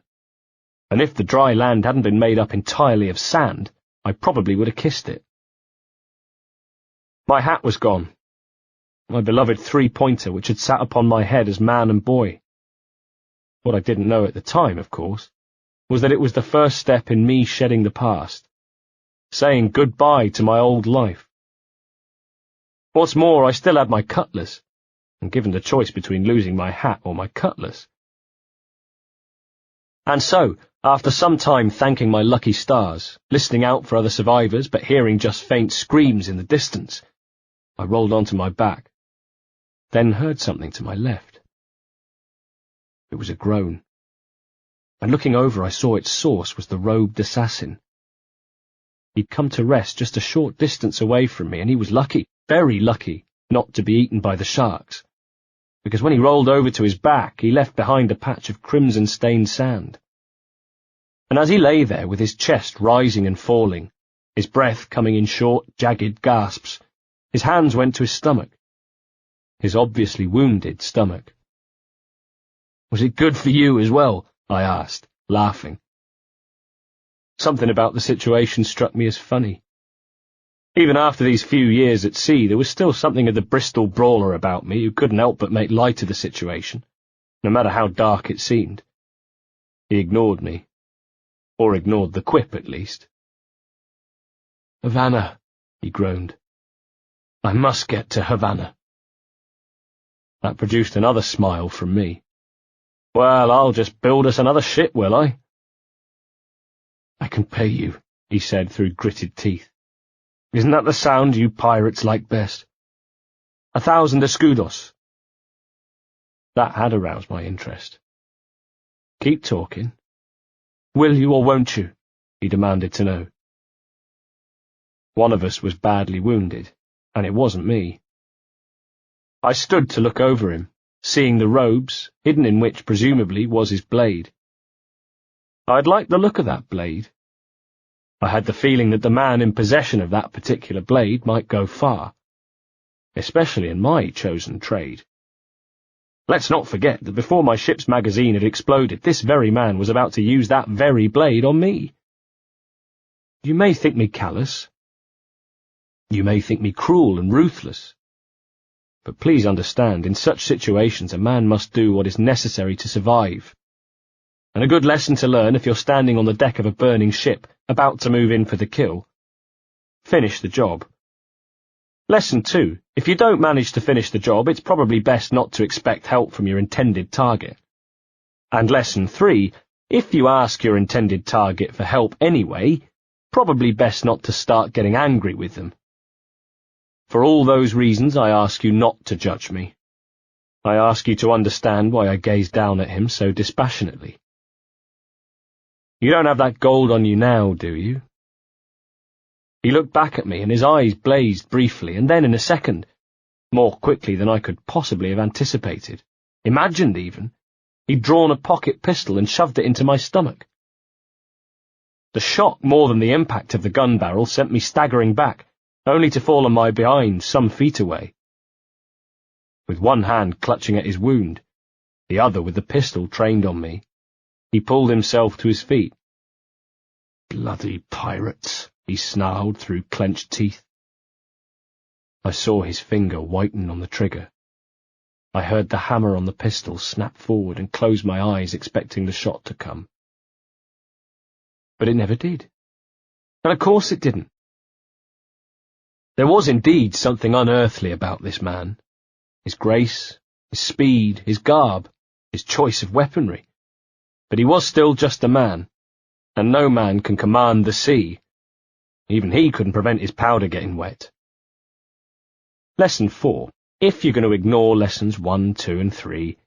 And if the dry land hadn't been made up entirely of sand, I probably would have kissed it. My hat was gone. My beloved three-pointer which had sat upon my head as man and boy. What I didn't know at the time, of course, was that it was the first step in me shedding the past, saying goodbye to my old life. What's more, I still had my cutlass, and given the choice between losing my hat or my cutlass. And so, after some time thanking my lucky stars, listening out for other survivors but hearing just faint screams in the distance, I rolled onto my back, then heard something to my left. It was a groan, and looking over I saw its source was the robed assassin. He'd come to rest just a short distance away from me, and he was lucky, very lucky, not to be eaten by the sharks, because when he rolled over to his back he left behind a patch of crimson-stained sand. And as he lay there with his chest rising and falling, his breath coming in short, jagged gasps, his hands went to his stomach, his obviously wounded stomach. "Was it good for you as well?" I asked, laughing. Something about the situation struck me as funny. Even after these few years at sea, there was still something of the Bristol brawler about me who couldn't help but make light of the situation, no matter how dark it seemed. He ignored me, or ignored the quip at least. "Havana," he groaned. "I must get to Havana." That produced another smile from me. "Well, I'll just build us another ship, will I?" "I can pay you," he said through gritted teeth. "Isn't that the sound you pirates like best?" 1,000 escudos. That had aroused my interest. "Keep talking. Will you or won't you?" he demanded to know. One of us was badly wounded, and it wasn't me. I stood to look over him, seeing the robes, hidden in which presumably was his blade. I'd liked the look of that blade. I had the feeling that the man in possession of that particular blade might go far, especially in my chosen trade. Let's not forget that before my ship's magazine had exploded, this very man was about to use that very blade on me. You may think me callous. You may think me cruel and ruthless. But please understand, in such situations a man must do what is necessary to survive. And a good lesson to learn if you're standing on the deck of a burning ship, about to move in for the kill. Finish the job. Lesson 2. If you don't manage to finish the job, it's probably best not to expect help from your intended target. And Lesson 3. If you ask your intended target for help anyway, probably best not to start getting angry with them. For all those reasons, I ask you not to judge me. I ask you to understand why I gazed down at him so dispassionately. You don't have that gold on you now, do you? He looked back at me, and his eyes blazed briefly, and then in a second, more quickly than I could possibly have anticipated, imagined even, he'd drawn a pocket pistol and shoved it into my stomach. The shock more than the impact of the gun barrel sent me staggering back, only to fall on my behind some feet away. With one hand clutching at his wound, the other with the pistol trained on me, he pulled himself to his feet. "Bloody pirates," he snarled through clenched teeth. I saw his finger whiten on the trigger. I heard the hammer on the pistol snap forward and closed my eyes expecting the shot to come. But it never did. And of course it didn't. There was indeed something unearthly about this man. His grace, his speed, his garb, his choice of weaponry. But he was still just a man, and no man can command the sea. Even he couldn't prevent his powder getting wet. Lesson 4. If you're going to ignore lessons 1, 2, and 3,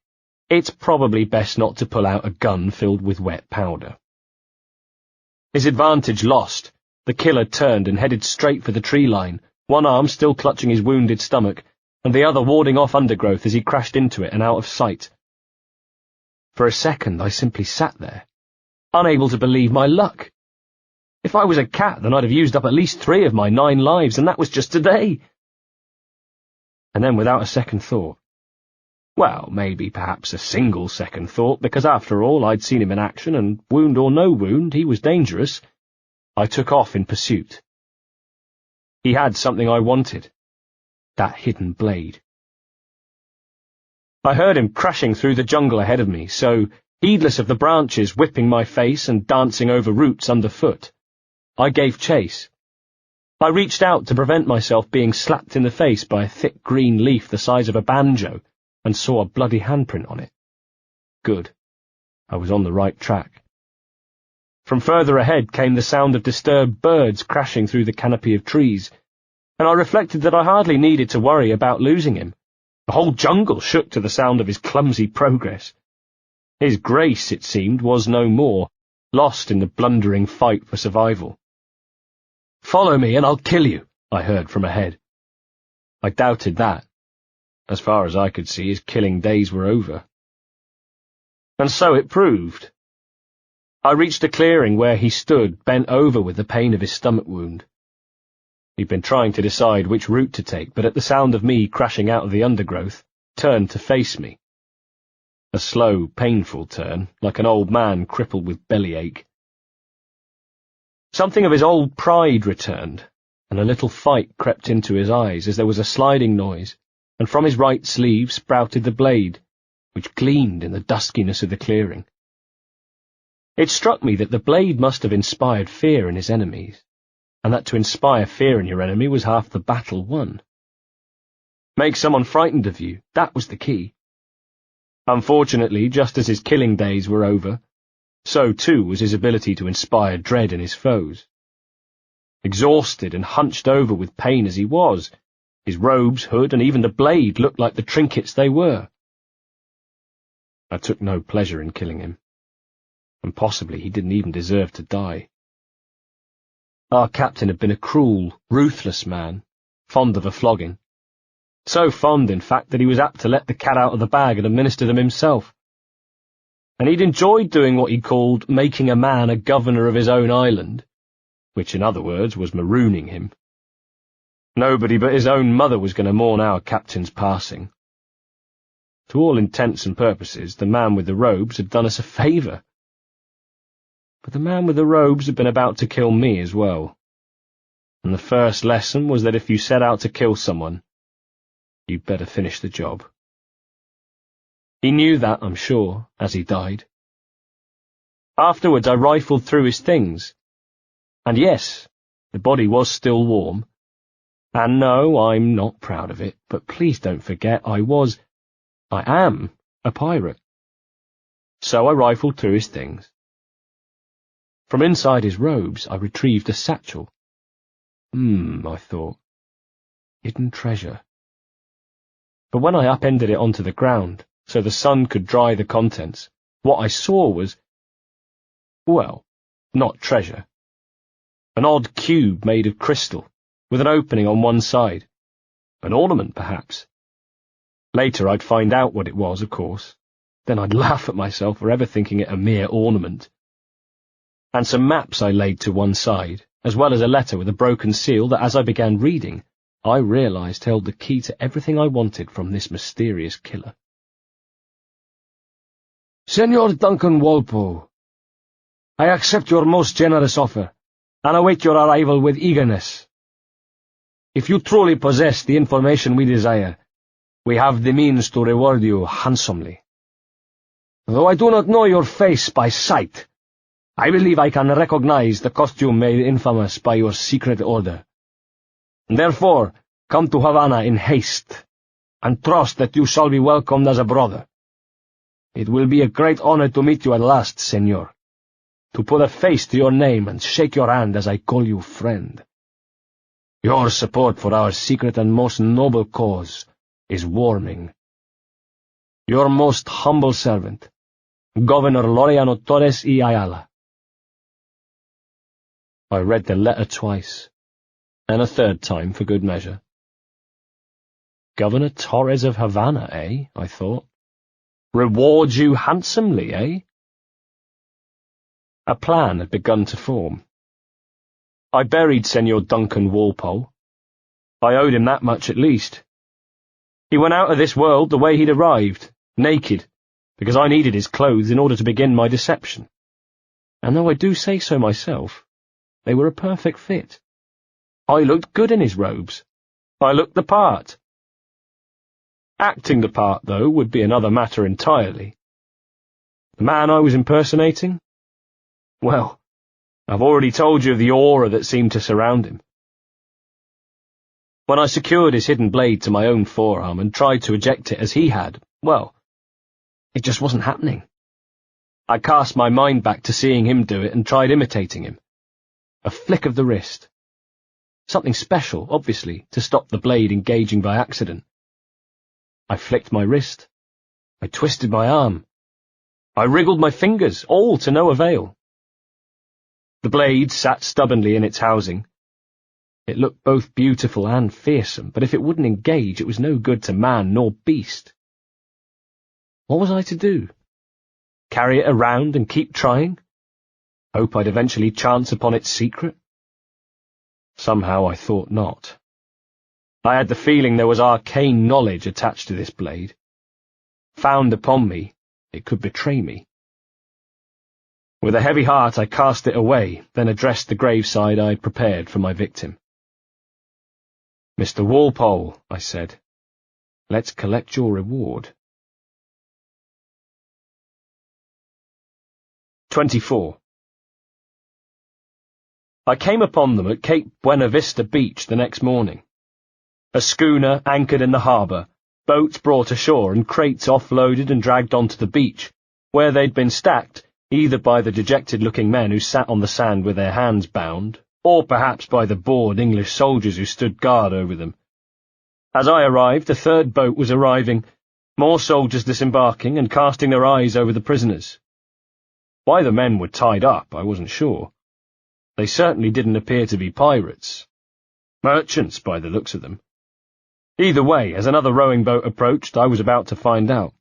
it's probably best not to pull out a gun filled with wet powder. His advantage lost, the killer turned and headed straight for the tree line, one arm still clutching his wounded stomach, and the other warding off undergrowth as he crashed into it and out of sight. For a second I simply sat there, unable to believe my luck. If I was a cat, then I'd have used up at least 3 of my 9 lives, and that was just today. And then without a second thought, well, maybe perhaps a single second thought, because after all I'd seen him in action, and wound or no wound, he was dangerous, I took off in pursuit. He had something I wanted, that hidden blade. I heard him crashing through the jungle ahead of me, so, heedless of the branches whipping my face and dancing over roots underfoot, I gave chase. I reached out to prevent myself being slapped in the face by a thick green leaf the size of a banjo, and saw a bloody handprint on it. Good. I was on the right track. From further ahead came the sound of disturbed birds crashing through the canopy of trees, and I reflected that I hardly needed to worry about losing him. The whole jungle shook to the sound of his clumsy progress. His grace, it seemed, was no more, lost in the blundering fight for survival. "Follow me and I'll kill you," I heard from ahead. I doubted that. As far as I could see, his killing days were over. And so it proved. I reached a clearing where he stood, bent over with the pain of his stomach wound. He'd been trying to decide which route to take, but at the sound of me crashing out of the undergrowth, turned to face me. A slow, painful turn, like an old man crippled with bellyache. Something of his old pride returned, and a little fight crept into his eyes as there was a sliding noise, and from his right sleeve sprouted the blade, which gleamed in the duskiness of the clearing. It struck me that the blade must have inspired fear in his enemies, and that to inspire fear in your enemy was half the battle won. Make someone frightened of you, that was the key. Unfortunately, just as his killing days were over, so too was his ability to inspire dread in his foes. Exhausted and hunched over with pain as he was, his robes, hood, and even the blade looked like the trinkets they were. I took no pleasure in killing him, and possibly he didn't even deserve to die. Our captain had been a cruel, ruthless man, fond of a flogging. So fond, in fact, that he was apt to let the cat out of the bag and administer them himself. And he'd enjoyed doing what he called making a man a governor of his own island, which in other words was marooning him. Nobody but his own mother was going to mourn our captain's passing. To all intents and purposes, the man with the robes had done us a favour. But the man with the robes had been about to kill me as well. And the first lesson was that if you set out to kill someone, you'd better finish the job. He knew that, I'm sure, as he died. Afterwards I rifled through his things. And yes, the body was still warm. And no, I'm not proud of it, but please don't forget I am, a pirate. So I rifled through his things. From inside his robes I retrieved a satchel. I thought. Hidden treasure. But when I upended it onto the ground, so the sun could dry the contents, what I saw was, well, not treasure. An odd cube made of crystal, with an opening on one side. An ornament, perhaps. Later I'd find out what it was, of course. Then I'd laugh at myself for ever thinking it a mere ornament. And some maps I laid to one side, as well as a letter with a broken seal that, as I began reading, I realized held the key to everything I wanted from this mysterious killer. Senor Duncan Walpole, I accept your most generous offer, and await your arrival with eagerness. If you truly possess the information we desire, we have the means to reward you handsomely. Though I do not know your face by sight, I believe I can recognize the costume made infamous by your secret order. Therefore, come to Havana in haste, and trust that you shall be welcomed as a brother. It will be a great honor to meet you at last, senor, to put a face to your name and shake your hand as I call you friend. Your support for our secret and most noble cause is warming. Your most humble servant, Governor Laureano Torres y Ayala. I read the letter twice, and a third time for good measure. Governor Torres of Havana, eh? I thought. Reward you handsomely, eh? A plan had begun to form. I buried Senor Duncan Walpole. I owed him that much at least. He went out of this world the way he'd arrived, naked, because I needed his clothes in order to begin my deception. And though I do say so myself, they were a perfect fit. I looked good in his robes. I looked the part. Acting the part, though, would be another matter entirely. The man I was impersonating? Well, I've already told you of the aura that seemed to surround him. When I secured his hidden blade to my own forearm and tried to eject it as he had, well, it just wasn't happening. I cast my mind back to seeing him do it and tried imitating him. A flick of the wrist. Something special, obviously, to stop the blade engaging by accident. I flicked my wrist. I twisted my arm. I wriggled my fingers, all to no avail. The blade sat stubbornly in its housing. It looked both beautiful and fearsome, but if it wouldn't engage, it was no good to man nor beast. What was I to do? Carry it around and keep trying? Hope I'd eventually chance upon its secret? Somehow I thought not. I had the feeling there was arcane knowledge attached to this blade. Found upon me, it could betray me. With a heavy heart I cast it away, then addressed the graveside I had prepared for my victim. "Mr. Walpole," I said, "let's collect your reward." 24. I came upon them at Cape Buena Vista Beach the next morning. A schooner anchored in the harbour, boats brought ashore and crates offloaded and dragged onto the beach, where they'd been stacked either by the dejected-looking men who sat on the sand with their hands bound, or perhaps by the bored English soldiers who stood guard over them. As I arrived, a third boat was arriving, more soldiers disembarking and casting their eyes over the prisoners. Why the men were tied up, I wasn't sure. They certainly didn't appear to be pirates. Merchants, by the looks of them. Either way, as another rowing boat approached, I was about to find out.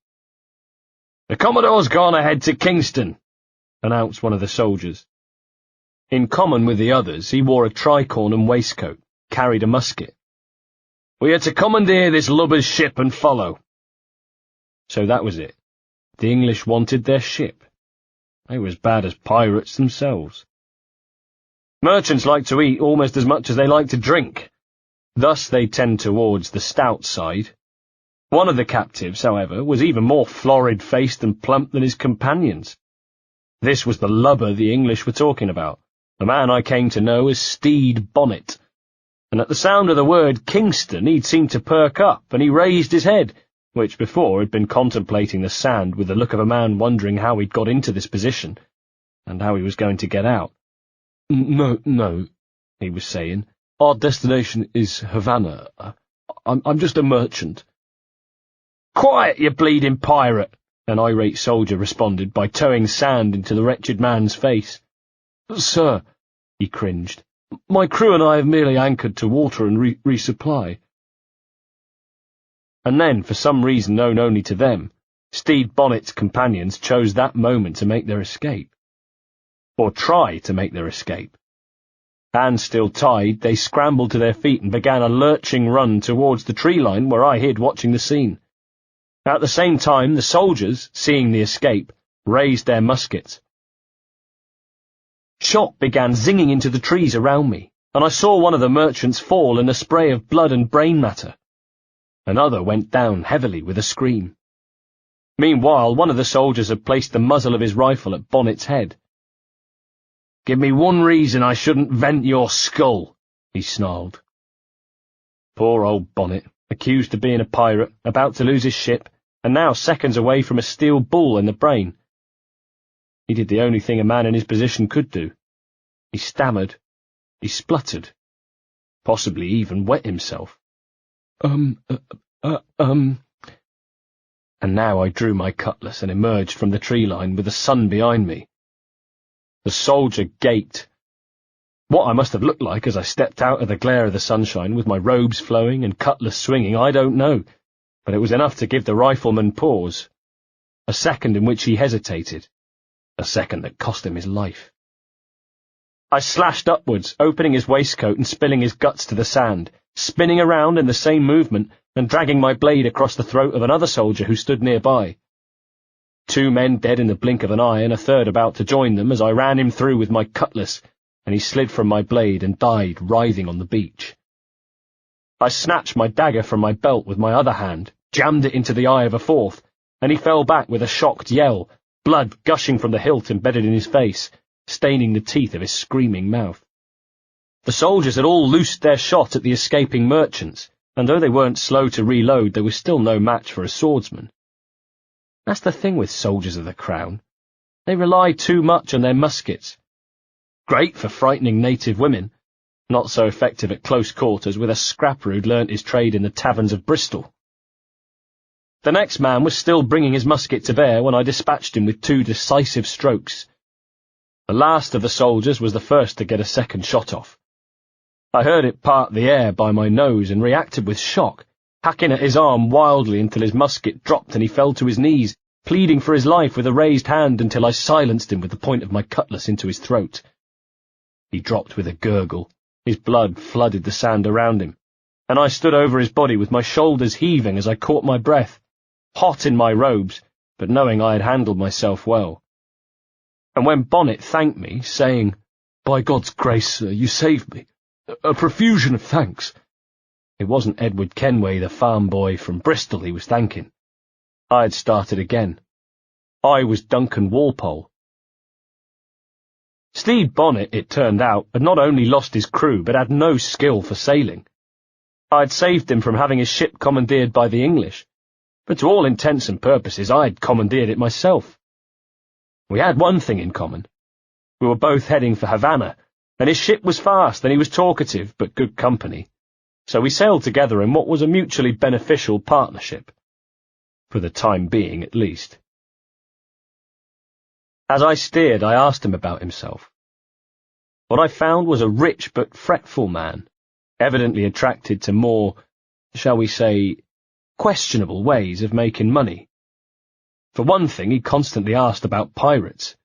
"The Commodore's gone ahead to Kingston," announced one of the soldiers. In common with the others, he wore a tricorn waistcoat, carried a musket. "We are to commandeer this lubber's ship and follow." So that was it. The English wanted their ship. They were as bad as pirates themselves. Merchants like to eat almost as much as they like to drink. Thus they tend towards the stout side. One of the captives, however, was even more florid-faced and plump than his companions. This was the lubber the English were talking about, a man I came to know as Stede Bonnet, and at the sound of the word Kingston he'd seemed to perk up, and he raised his head, which before had been contemplating the sand with the look of a man wondering how he'd got into this position, and how he was going to get out. No, he was saying. "Our destination is Havana. I'm just a merchant." "Quiet, you bleeding pirate," an irate soldier responded by towing sand into the wretched man's face. "Sir," he cringed, "my crew and I have merely anchored to water and resupply." And then, for some reason known only to them, Stede Bonnet's companions chose that moment to make their escape. Or try to make their escape. Hands still tied, they scrambled to their feet and began a lurching run towards the tree line where I hid watching the scene. At the same time, the soldiers, seeing the escape, raised their muskets. Shot began zinging into the trees around me, and I saw one of the merchants fall in a spray of blood and brain matter. Another went down heavily with a scream. Meanwhile, one of the soldiers had placed the muzzle of his rifle at Bonnet's head. "Give me one reason I shouldn't vent your skull," he snarled. Poor old Bonnet, accused of being a pirate, about to lose his ship, and now seconds away from a steel ball in the brain. He did the only thing a man in his position could do. He stammered. He spluttered. Possibly even wet himself. And now I drew my cutlass and emerged from the tree line with the sun behind me. The soldier gaped. What I must have looked like as I stepped out of the glare of the sunshine with my robes flowing and cutlass swinging, I don't know, but it was enough to give the rifleman pause. A second in which he hesitated. A second that cost him his life. I slashed upwards, opening his waistcoat and spilling his guts to the sand, spinning around in the same movement and dragging my blade across the throat of another soldier who stood nearby. 2 men dead in the blink of an eye and a third about to join them as I ran him through with my cutlass, and he slid from my blade and died writhing on the beach. I snatched my dagger from my belt with my other hand, jammed it into the eye of a fourth, and he fell back with a shocked yell, blood gushing from the hilt embedded in his face, staining the teeth of his screaming mouth. The soldiers had all loosed their shot at the escaping merchants, and though they weren't slow to reload, they were still no match for a swordsman. That's the thing with soldiers of the Crown. They rely too much on their muskets. Great for frightening native women, not so effective at close quarters with a scrapper who'd learnt his trade in the taverns of Bristol. The next man was still bringing his musket to bear when I dispatched him with 2 decisive strokes. The last of the soldiers was the first to get a second shot off. I heard it part the air by my nose and reacted with shock, hacking at his arm wildly until his musket dropped and he fell to his knees, pleading for his life with a raised hand until I silenced him with the point of my cutlass into his throat. He dropped with a gurgle. His blood flooded the sand around him, and I stood over his body with my shoulders heaving as I caught my breath, hot in my robes, but knowing I had handled myself well. And when Bonnet thanked me, saying, "By God's grace, sir, you saved me. A profusion of thanks," it wasn't Edward Kenway, the farm boy from Bristol, he was thanking. I had started again. I was Duncan Walpole. Stede Bonnet, it turned out, had not only lost his crew, but had no skill for sailing. I had saved him from having his ship commandeered by the English, but to all intents and purposes I had commandeered it myself. We had one thing in common. We were both heading for Havana, and his ship was fast and he was talkative, but good company. So we sailed together in what was a mutually beneficial partnership. For the time being, at least. As I steered, I asked him about himself. What I found was a rich but fretful man, evidently attracted to more, shall we say, questionable ways of making money. For one thing, he constantly asked about pirates.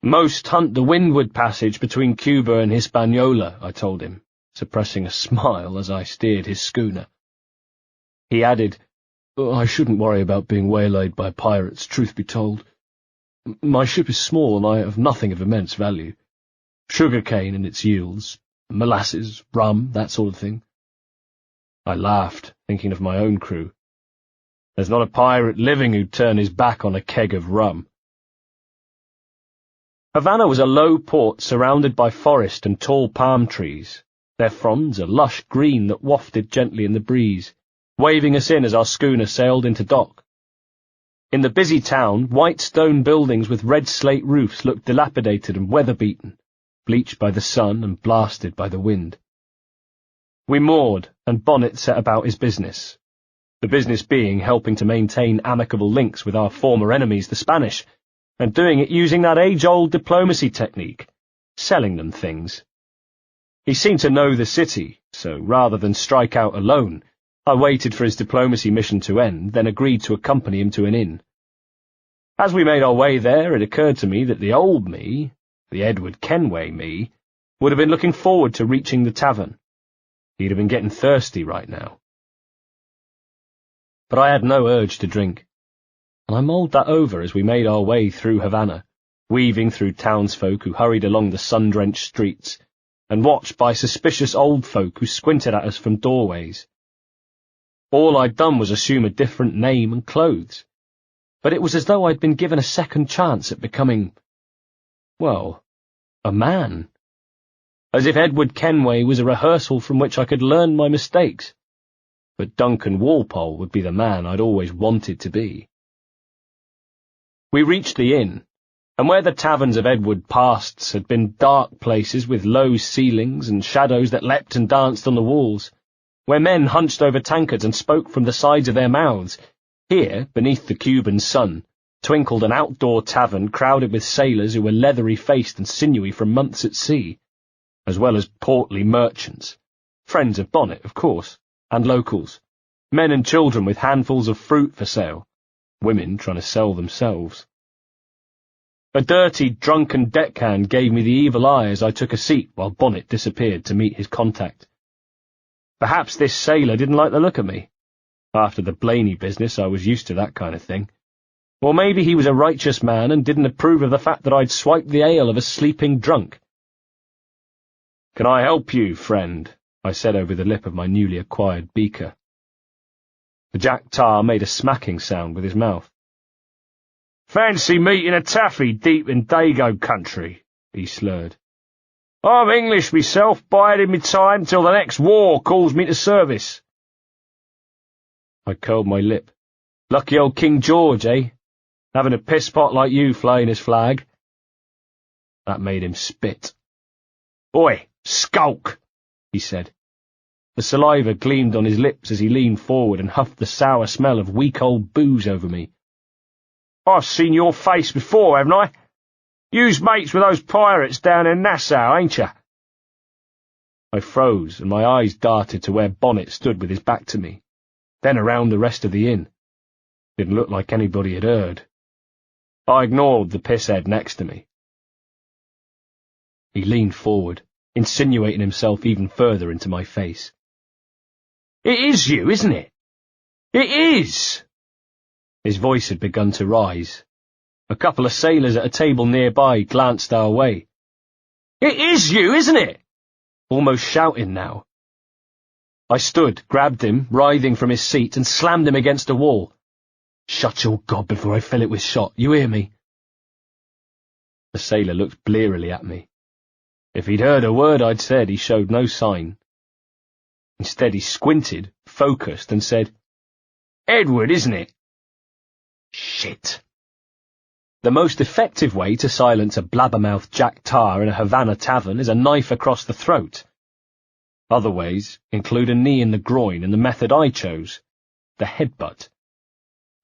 Most hunt the windward passage between Cuba and Hispaniola, I told him, suppressing a smile as I steered his schooner. He added, I shouldn't worry about being waylaid by pirates, truth be told. My ship is small and I have nothing of immense value. Sugar-cane and its yields, molasses, rum, that sort of thing. I laughed, thinking of my own crew. There's not a pirate living who'd turn his back on a keg of rum. Havana was a low port surrounded by forest and tall palm trees, their fronds a lush green that wafted gently in the breeze, waving us in as our schooner sailed into dock. In the busy town, white stone buildings with red slate roofs looked dilapidated and weather-beaten, bleached by the sun and blasted by the wind. We moored, and Bonnet set about his business, the business being helping to maintain amicable links with our former enemies, the Spanish, and doing it using that age-old diplomacy technique, selling them things. He seemed to know the city, so rather than strike out alone, I waited for his diplomacy mission to end, then agreed to accompany him to an inn. As we made our way there, it occurred to me that the old me, the Edward Kenway me, would have been looking forward to reaching the tavern. He'd have been getting thirsty right now. But I had no urge to drink, and I mulled that over as we made our way through Havana, weaving through townsfolk who hurried along the sun-drenched streets, and watched by suspicious old folk who squinted at us from doorways. All I'd done was assume a different name and clothes, but it was as though I'd been given a second chance at becoming, well, a man. As if Edward Kenway was a rehearsal from which I could learn my mistakes, but Duncan Walpole would be the man I'd always wanted to be. We reached the inn, and where the taverns of Edward pasts had been dark places with low ceilings and shadows that leapt and danced on the walls, where men hunched over tankards and spoke from the sides of their mouths, here, beneath the Cuban sun, twinkled an outdoor tavern crowded with sailors who were leathery-faced and sinewy from months at sea, as well as portly merchants, friends of Bonnet, of course, and locals, men and children with handfuls of fruit for sale, women trying to sell themselves. A dirty, drunken deckhand gave me the evil eye as I took a seat while Bonnet disappeared to meet his contact. Perhaps this sailor didn't like the look of me. After the Blaney business, I was used to that kind of thing. Or maybe he was a righteous man and didn't approve of the fact that I'd swiped the ale of a sleeping drunk. "Can I help you, friend?" I said over the lip of my newly acquired beaker. The Jack Tar made a smacking sound with his mouth. "Fancy meeting a taffy deep in Dago country," he slurred. "I'm English myself, biding me time till the next war calls me to service." I curled my lip. "Lucky old King George, eh? Having a pisspot like you flying his flag." That made him spit. "Oi, skulk," he said. The saliva gleamed on his lips as he leaned forward and huffed the sour smell of weak old booze over me. "I've seen your face before, haven't I? You's mates with those pirates down in Nassau, ain't you?" I froze, and my eyes darted to where Bonnet stood with his back to me, then around the rest of the inn. Didn't look like anybody had heard. I ignored the pisshead next to me. He leaned forward, insinuating himself even further into my face. "It is you, isn't it? It is!" His voice had begun to rise. A couple of sailors at a table nearby glanced our way. "It is you, isn't it?" Almost shouting now. I stood, grabbed him, writhing from his seat, and slammed him against a wall. "Shut your gob before I fill it with shot, you hear me?" The sailor looked blearily at me. If he'd heard a word I'd said, he showed no sign. Instead, he squinted, focused, and said, "Edward, isn't it?" Shit. The most effective way to silence a blabbermouth Jack Tar in a Havana tavern is a knife across the throat. Other ways include a knee in the groin and the method I chose, the headbutt.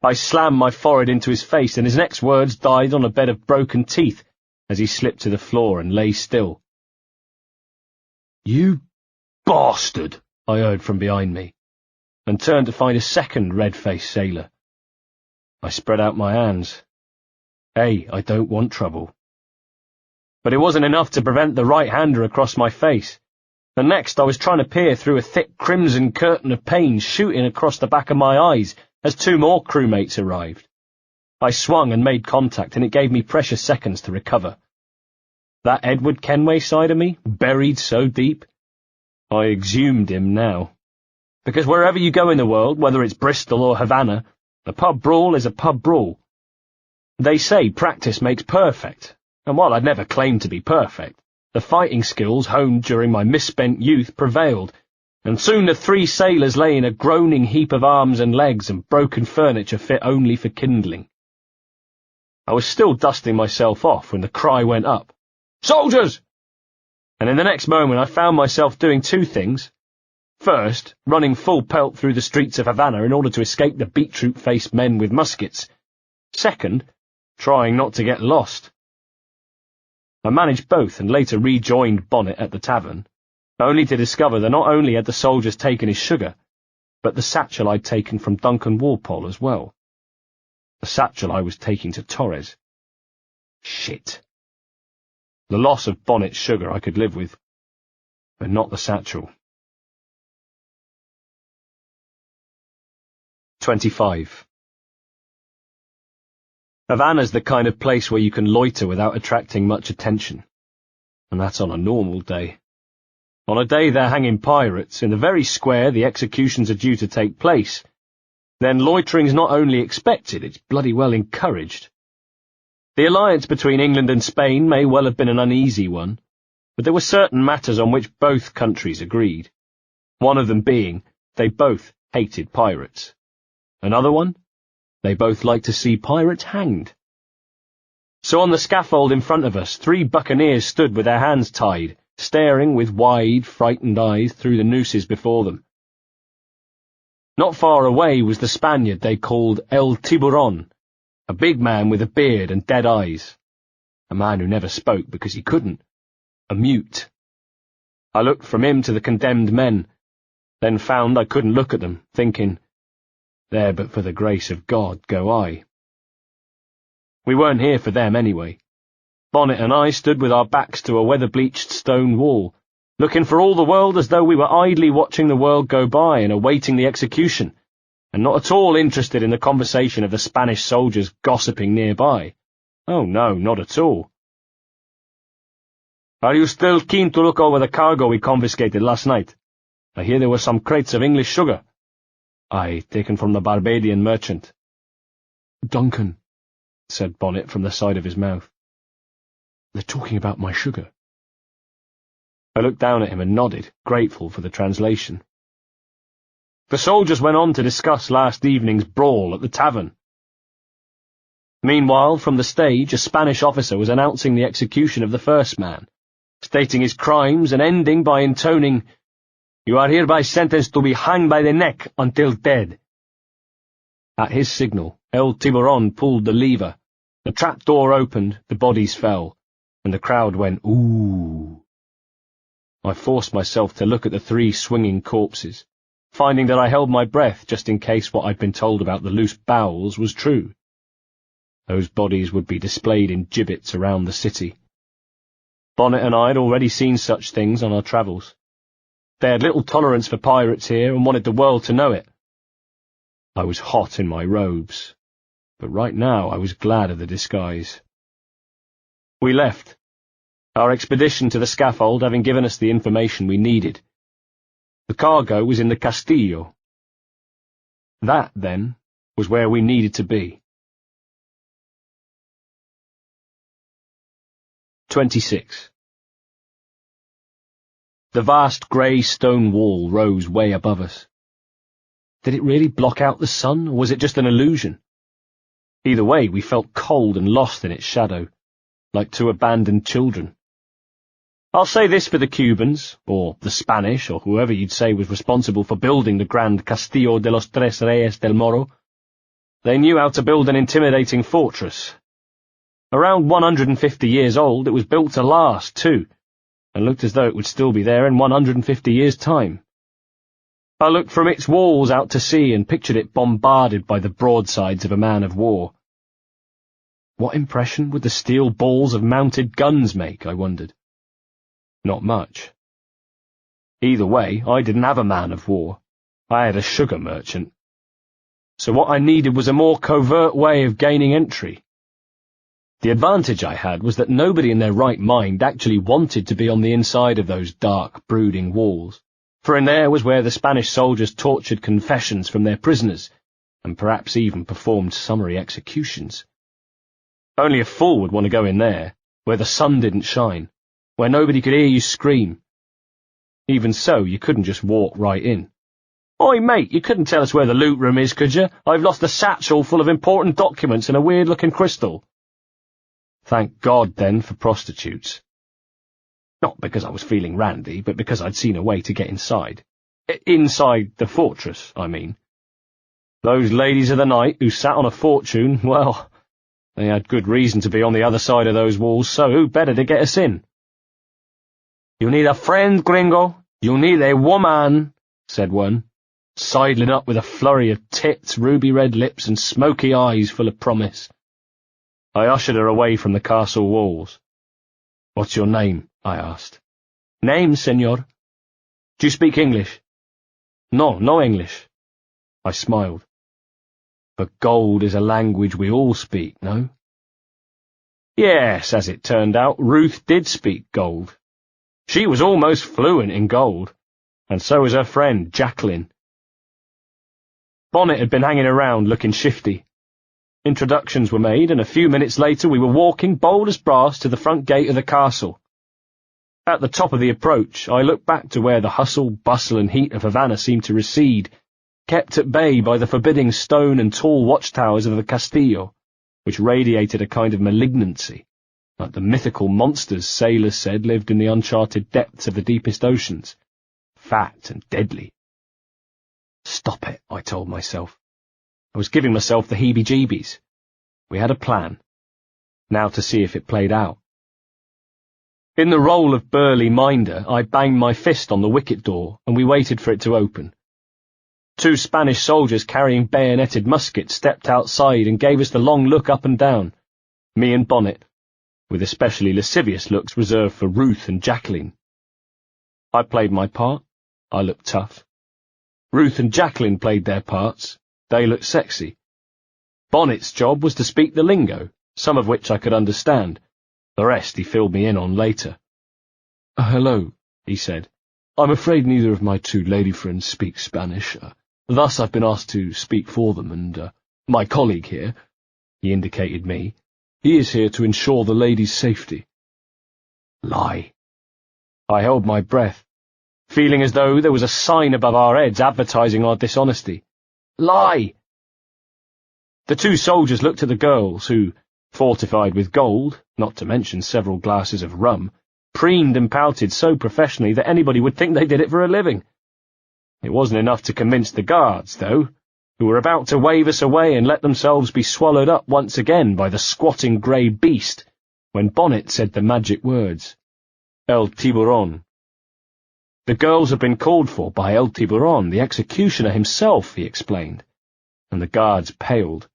I slammed my forehead into his face, and his next words died on a bed of broken teeth as he slipped to the floor and lay still. "You bastard," I heard from behind me, and turned to find a second red-faced sailor. I spread out my hands. Hey, I don't want trouble. But it wasn't enough to prevent the right-hander across my face. The next, I was trying to peer through a thick crimson curtain of pain shooting across the back of my eyes as two more crewmates arrived. I swung and made contact, and it gave me precious seconds to recover. That Edward Kenway side of me, buried so deep, I exhumed him now. Because wherever you go in the world, whether it's Bristol or Havana, a pub brawl is a pub brawl. They say practice makes perfect, and while I'd never claimed to be perfect, the fighting skills honed during my misspent youth prevailed, and soon the three sailors lay in a groaning heap of arms and legs and broken furniture fit only for kindling. I was still dusting myself off when the cry went up, "Soldiers!" And in the next moment I found myself doing two things. First, running full pelt through the streets of Havana in order to escape the beetroot-faced men with muskets. Second, trying not to get lost. I managed both and later rejoined Bonnet at the tavern, only to discover that not only had the soldiers taken his sugar, but the satchel I'd taken from Duncan Walpole as well. The satchel I was taking to Torres. Shit. The loss of Bonnet's sugar I could live with, but not the satchel. 25. Havana's the kind of place where you can loiter without attracting much attention. And that's on a normal day. On a day they're hanging pirates, in the very square the executions are due to take place, then loitering's not only expected, it's bloody well encouraged. The alliance between England and Spain may well have been an uneasy one, but there were certain matters on which both countries agreed. One of them being, they both hated pirates. Another one? They both liked to see pirates hanged. So on the scaffold in front of us, three buccaneers stood with their hands tied, staring with wide, frightened eyes through the nooses before them. Not far away was the Spaniard they called El Tiburon, a big man with a beard and dead eyes, a man who never spoke because he couldn't, a mute. I looked from him to the condemned men, then found I couldn't look at them, thinking, there but for the grace of God go I. We weren't here for them anyway. Bonnet and I stood with our backs to a weather-bleached stone wall, looking for all the world as though we were idly watching the world go by and awaiting the execution, and not at all interested in the conversation of the Spanish soldiers gossiping nearby. Oh no, not at all. "Are you still keen to look over the cargo we confiscated last night? I hear there were some crates of English sugar." "Aye, taken from the Barbadian merchant." "Duncan," said Bonnet from the side of his mouth. "They're talking about my sugar." I looked down at him and nodded, grateful for the translation. The soldiers went on to discuss last evening's brawl at the tavern. Meanwhile, from the stage, a Spanish officer was announcing the execution of the first man, stating his crimes and ending by intoning, "You are hereby sentenced to be hanged by the neck until dead." At his signal, El Tiburon pulled the lever, the trapdoor opened, the bodies fell, and the crowd went, "Ooh." I forced myself to look at the three swinging corpses, finding that I held my breath just in case what I'd been told about the loose bowels was true. Those bodies would be displayed in gibbets around the city. Bonnet and I had already seen such things on our travels. They had little tolerance for pirates here and wanted the world to know it. I was hot in my robes, but right now I was glad of the disguise. We left, our expedition to the scaffold having given us the information we needed. The cargo was in the Castillo. That, then, was where we needed to be. 26. The vast grey stone wall rose way above us. Did it really block out the sun, or was it just an illusion? Either way, we felt cold and lost in its shadow, like two abandoned children. I'll say this for the Cubans, or the Spanish, or whoever you'd say was responsible for building the Grand Castillo de los Tres Reyes del Moro. They knew how to build an intimidating fortress. Around 150 years old, it was built to last, too, and looked as though it would still be there in 150 years' time. I looked from its walls out to sea and pictured it bombarded by the broadsides of a man of war. What impression would the steel balls of mounted guns make, I wondered. Not much. Either way, I didn't have a man of war. I had a sugar merchant. So what I needed was a more covert way of gaining entry. The advantage I had was that nobody in their right mind actually wanted to be on the inside of those dark, brooding walls, for in there was where the Spanish soldiers tortured confessions from their prisoners, and perhaps even performed summary executions. Only a fool would want to go in there, where the sun didn't shine, where nobody could hear you scream. Even so, you couldn't just walk right in. "Oi, mate, you couldn't tell us where the loot room is, could you? I've lost a satchel full of important documents and a weird-looking crystal." Thank God, then, for prostitutes. Not because I was feeling randy, but because I'd seen a way to get inside. Inside the fortress, I mean. Those ladies of the night who sat on a fortune, well, they had good reason to be on the other side of those walls, so who better to get us in? "You need a friend, gringo. You need a woman," said one, sidling up with a flurry of tits, ruby-red lips, and smoky eyes full of promise. I ushered her away from the castle walls. "What's your name?" I asked. "Name, senor." "Do you speak English?" No English." I smiled. "But gold is a language we all speak, no?" Yes, as it turned out, Ruth did speak gold. She was almost fluent in gold, and so was her friend, Jacqueline. Bonnet had been hanging around looking shifty. Introductions were made, and a few minutes later we were walking, bold as brass, to the front gate of the castle. At the top of the approach, I looked back to where the hustle, bustle, and heat of Havana seemed to recede, kept at bay by the forbidding stone and tall watchtowers of the Castillo, which radiated a kind of malignancy, like the mythical monsters sailors said lived in the uncharted depths of the deepest oceans, fat and deadly. Stop it, I told myself. I was giving myself the heebie-jeebies. We had a plan. Now to see if it played out. In the role of burly minder, I banged my fist on the wicket door, and we waited for it to open. Two Spanish soldiers carrying bayoneted muskets stepped outside and gave us the long look up and down, me and Bonnet, with especially lascivious looks reserved for Ruth and Jacqueline. I played my part. I looked tough. Ruth and Jacqueline played their parts. They looked sexy. Bonnet's job was to speak the lingo, some of which I could understand. The rest he filled me in on later. "Hello," he said. "I'm afraid neither of my two lady friends speak Spanish. Thus I've been asked to speak for them, and my colleague here," he indicated me, "he is here to ensure the ladies' safety." Lie. I held my breath, feeling as though there was a sign above our heads advertising our dishonesty. Lie! The two soldiers looked at the girls, who, fortified with gold, not to mention several glasses of rum, preened and pouted so professionally that anybody would think they did it for a living. It wasn't enough to convince the guards, though, who were about to wave us away and let themselves be swallowed up once again by the squatting grey beast, when Bonnet said the magic words. El Tiburon. The girls had been called for by El Tiburon, the executioner himself, he explained, and the guards paled,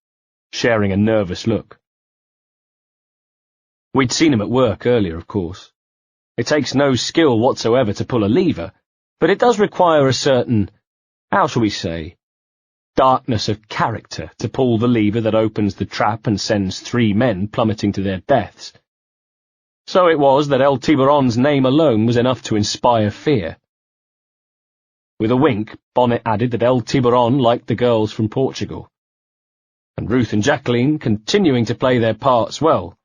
sharing a nervous look. We'd seen him at work earlier, of course. It takes no skill whatsoever to pull a lever, but it does require a certain, how shall we say, darkness of character to pull the lever that opens the trap and sends 3 men plummeting to their deaths. So it was that El Tiburon's name alone was enough to inspire fear. With a wink, Bonnet added that El Tiburon liked the girls from Portugal. And Ruth and Jacqueline, continuing to play their parts well,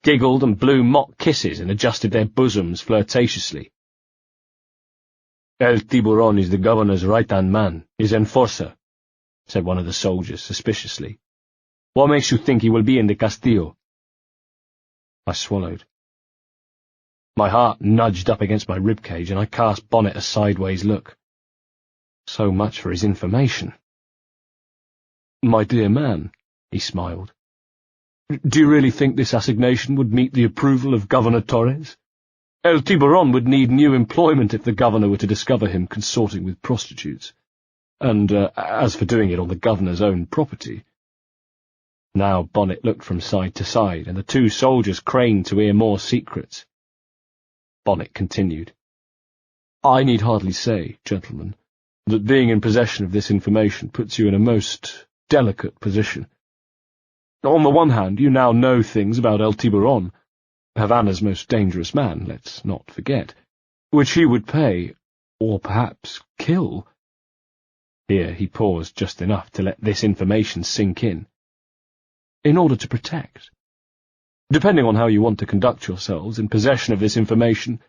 giggled and blew mock kisses and adjusted their bosoms flirtatiously. "El Tiburon is the governor's right-hand man, his enforcer," said one of the soldiers suspiciously. "What makes you think he will be in the Castillo?" I swallowed. My heart nudged up against my ribcage, and I cast Bonnet a sideways look. So much for his information. "My dear man," he smiled, "do you really think this assignation would meet the approval of Governor Torres? El Tiburon would need new employment if the governor were to discover him consorting with prostitutes. And as for doing it on the governor's own property—" Now Bonnet looked from side to side, and the two soldiers craned to hear more secrets. Bonnet continued. "I need hardly say, gentlemen, that being in possession of this information puts you in a most delicate position. On the one hand, you now know things about El Tiburon, Havana's most dangerous man, let's not forget, which he would pay, or perhaps kill." Here he paused just enough to let this information sink in order to protect. Depending on how you want to conduct yourselves in possession of this information,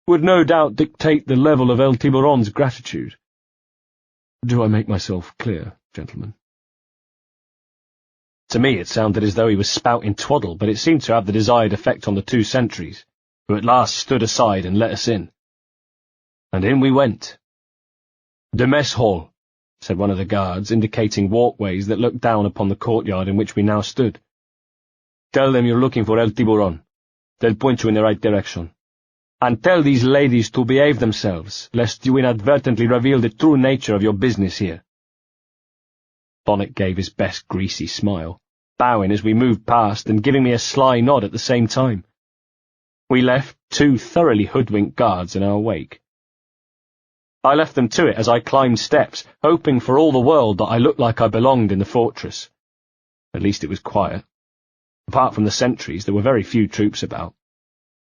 would no doubt dictate the level of El Tiburon's gratitude. Do I make myself clear, gentlemen? To me it sounded as though he was spouting twaddle, but it seemed to have the desired effect on the two sentries, who at last stood aside and let us in. And in we went. "The mess hall," said one of the guards, indicating walkways that looked down upon the courtyard in which we now stood. "Tell them you're looking for El Tiburon. They'll point you in the right direction. And tell these ladies to behave themselves, lest you inadvertently reveal the true nature of your business here." Bonnet gave his best greasy smile, bowing as we moved past and giving me a sly nod at the same time. We left two thoroughly hoodwinked guards in our wake. I left them to it as I climbed steps, hoping for all the world that I looked like I belonged in the fortress. At least it was quiet. Apart from the sentries, there were very few troops about.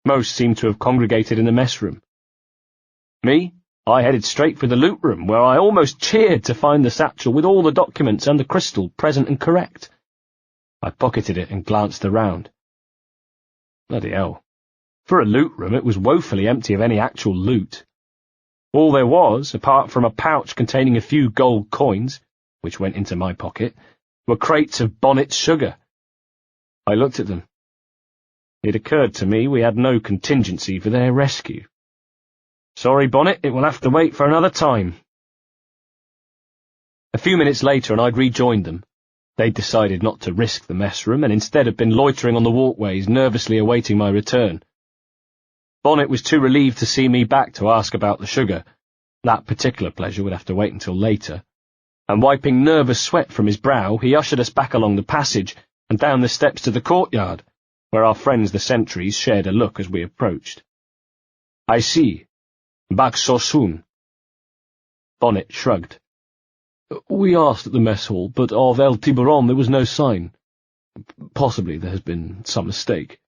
Most seemed to have congregated in the mess room. Me? I headed straight for the loot room, where I almost cheered to find the satchel with all the documents and the crystal present and correct. I pocketed it and glanced around. Bloody hell. For a loot room, it was woefully empty of any actual loot. All there was, apart from a pouch containing a few gold coins, which went into my pocket, were crates of Bonnet's sugar. I looked at them. It occurred to me we had no contingency for their rescue. "Sorry, Bonnet, it will have to wait for another time." A few minutes later, and I'd rejoined them. They'd decided not to risk the mess room, and instead had been loitering on the walkways, nervously awaiting my return. Bonnet was too relieved to see me back to ask about the sugar. That particular pleasure would have to wait until later. And wiping nervous sweat from his brow, he ushered us back along the passage and down the steps to the courtyard, where our friends the sentries shared a look as we approached. "I see. Back so soon?" Bonnet shrugged. "We asked at the mess hall, but of El Tiburon there was no sign. Possibly there has been some mistake.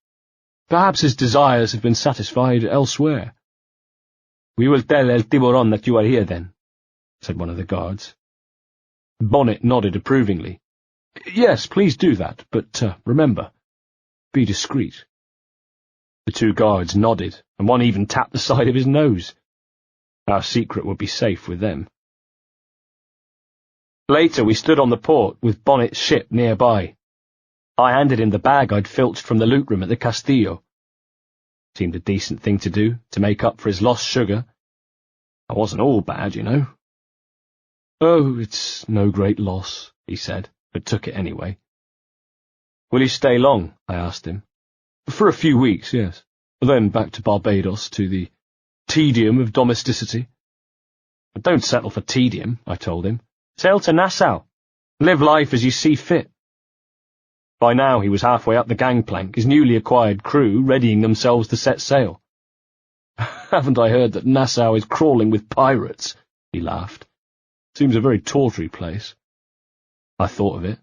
Perhaps his desires have been satisfied elsewhere." "We will tell El Tiburon that you are here, then," said one of the guards. Bonnet nodded approvingly. "Yes, please do that, but remember, be discreet." The two guards nodded, and one even tapped the side of his nose. Our secret would be safe with them. Later we stood on the port, with Bonnet's ship nearby. I handed him the bag I'd filched from the loot room at the Castillo. Seemed a decent thing to do, to make up for his lost sugar. I wasn't all bad, you know. "Oh, it's no great loss," he said, but took it anyway. "Will you stay long?" I asked him. "For a few weeks, yes. Then back to Barbados, to the tedium of domesticity." "Don't settle for tedium," I told him. "Sail to Nassau. Live life as you see fit." By now he was halfway up the gangplank, his newly acquired crew readying themselves to set sail. "Haven't I heard that Nassau is crawling with pirates?" he laughed. "Seems a very tawdry place." I thought of it.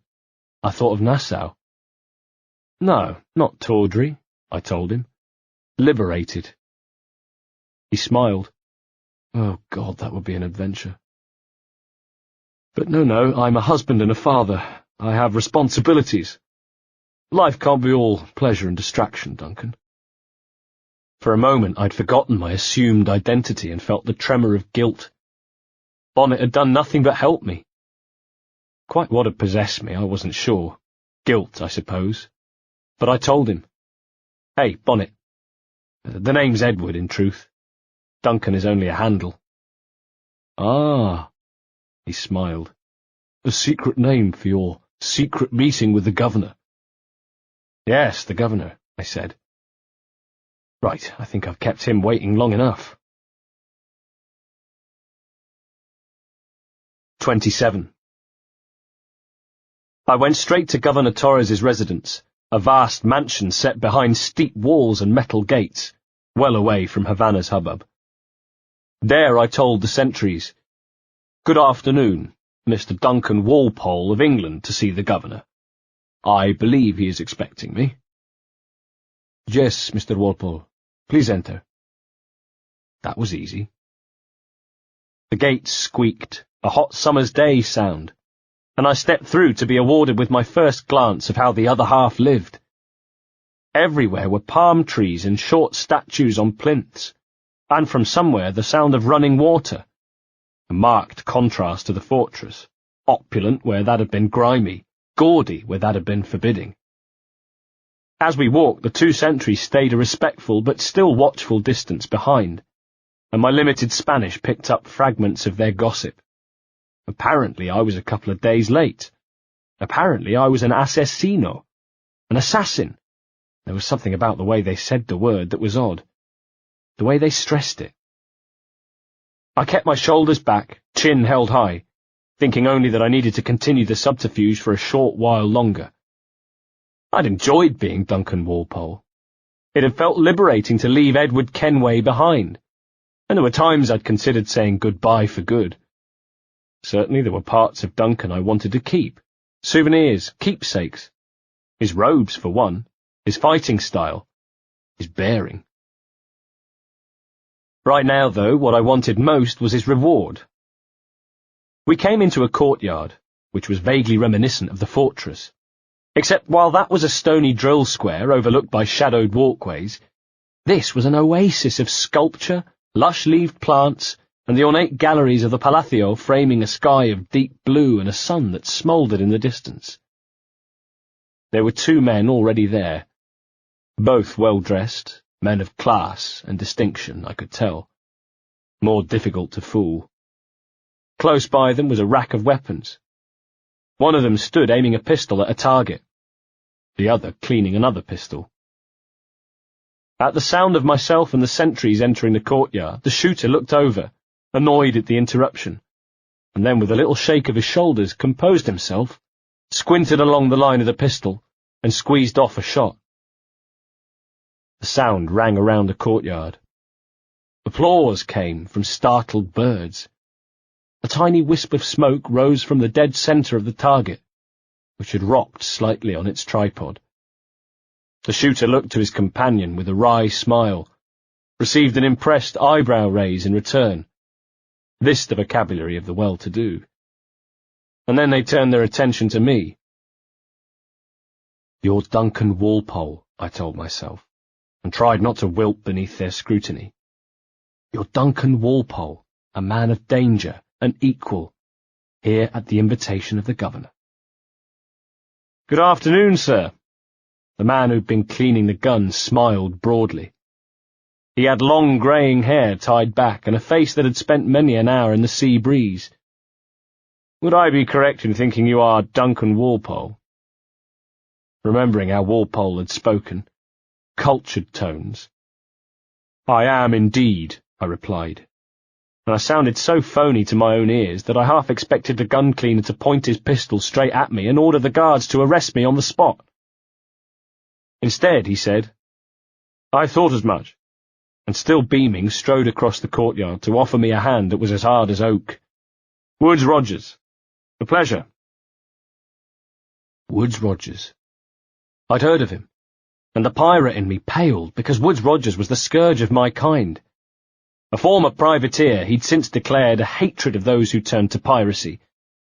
I thought of Nassau. "No, not tawdry," I told him. "Liberated." He smiled. "Oh, God, that would be an adventure." "But no, I'm a husband and a father. I have responsibilities." Life can't be all pleasure and distraction, Duncan. For a moment I'd forgotten my assumed identity and felt the tremor of guilt. Bonnet had done nothing but help me. Quite what had possessed me, I wasn't sure. Guilt, I suppose. But I told him. Hey, Bonnet. The name's Edward, in truth. Duncan is only a handle. Ah, he smiled. A secret name for your secret meeting with the governor. Yes, the governor, I said. Right, I think I've kept him waiting long enough. 27. I went straight to Governor Torres's residence, a vast mansion set behind steep walls and metal gates, well away from Havana's hubbub. There I told the sentries, "Good afternoon, Mr. Duncan Walpole of England to see the governor. I believe he is expecting me." "Yes, Mr. Walpole. Please enter." That was easy. The gates squeaked, a hot summer's day sound, and I stepped through to be awarded with my first glance of how the other half lived. Everywhere were palm trees and short statues on plinths, and from somewhere the sound of running water, a marked contrast to the fortress, opulent where that had been grimy, gaudy where that had been forbidding. As we walked, the two sentries stayed a respectful but still watchful distance behind, and my limited Spanish picked up fragments of their gossip. Apparently I was a couple of days late. Apparently I was an asesino, an assassin. There was something about the way they said the word that was odd, the way they stressed it. I kept my shoulders back, chin held high, thinking only that I needed to continue the subterfuge for a short while longer. I'd enjoyed being Duncan Walpole. It had felt liberating to leave Edward Kenway behind, and there were times I'd considered saying goodbye for good. Certainly there were parts of Duncan I wanted to keep, souvenirs, keepsakes. His robes, for one, his fighting style, his bearing. Right now, though, what I wanted most was his reward. We came into a courtyard, which was vaguely reminiscent of the fortress, except while that was a stony drill square overlooked by shadowed walkways, this was an oasis of sculpture, lush-leaved plants, and the ornate galleries of the Palacio framing a sky of deep blue and a sun that smouldered in the distance. There were two men already there, both well-dressed, men of class and distinction, I could tell. More difficult to fool. Close by them was a rack of weapons. One of them stood aiming a pistol at a target, the other cleaning another pistol. At the sound of myself and the sentries entering the courtyard, the shooter looked over, annoyed at the interruption, and then with a little shake of his shoulders composed himself, squinted along the line of the pistol, and squeezed off a shot. The sound rang around the courtyard. Applause came from startled birds. A tiny wisp of smoke rose from the dead centre of the target, which had rocked slightly on its tripod. The shooter looked to his companion with a wry smile, received an impressed eyebrow raise in return. This the vocabulary of the well-to-do. And then they turned their attention to me. "You're Duncan Walpole," I told myself, and tried not to wilt beneath their scrutiny. "You're Duncan Walpole, a man of danger, an equal, here at the invitation of the governor." "Good afternoon, sir." The man who'd been cleaning the gun smiled broadly. He had long greying hair tied back and a face that had spent many an hour in the sea breeze. "Would I be correct in thinking you are Duncan Walpole?" Remembering how Walpole had spoken, cultured tones. "I am indeed," I replied, and I sounded so phony to my own ears that I half expected the gun cleaner to point his pistol straight at me and order the guards to arrest me on the spot. Instead, he said, "I thought as much," and still beaming strode across the courtyard to offer me a hand that was as hard as oak. "Woodes Rogers. A pleasure." Woodes Rogers. I'd heard of him, and the pirate in me paled because Woodes Rogers was the scourge of my kind. A former privateer, he'd since declared a hatred of those who turned to piracy,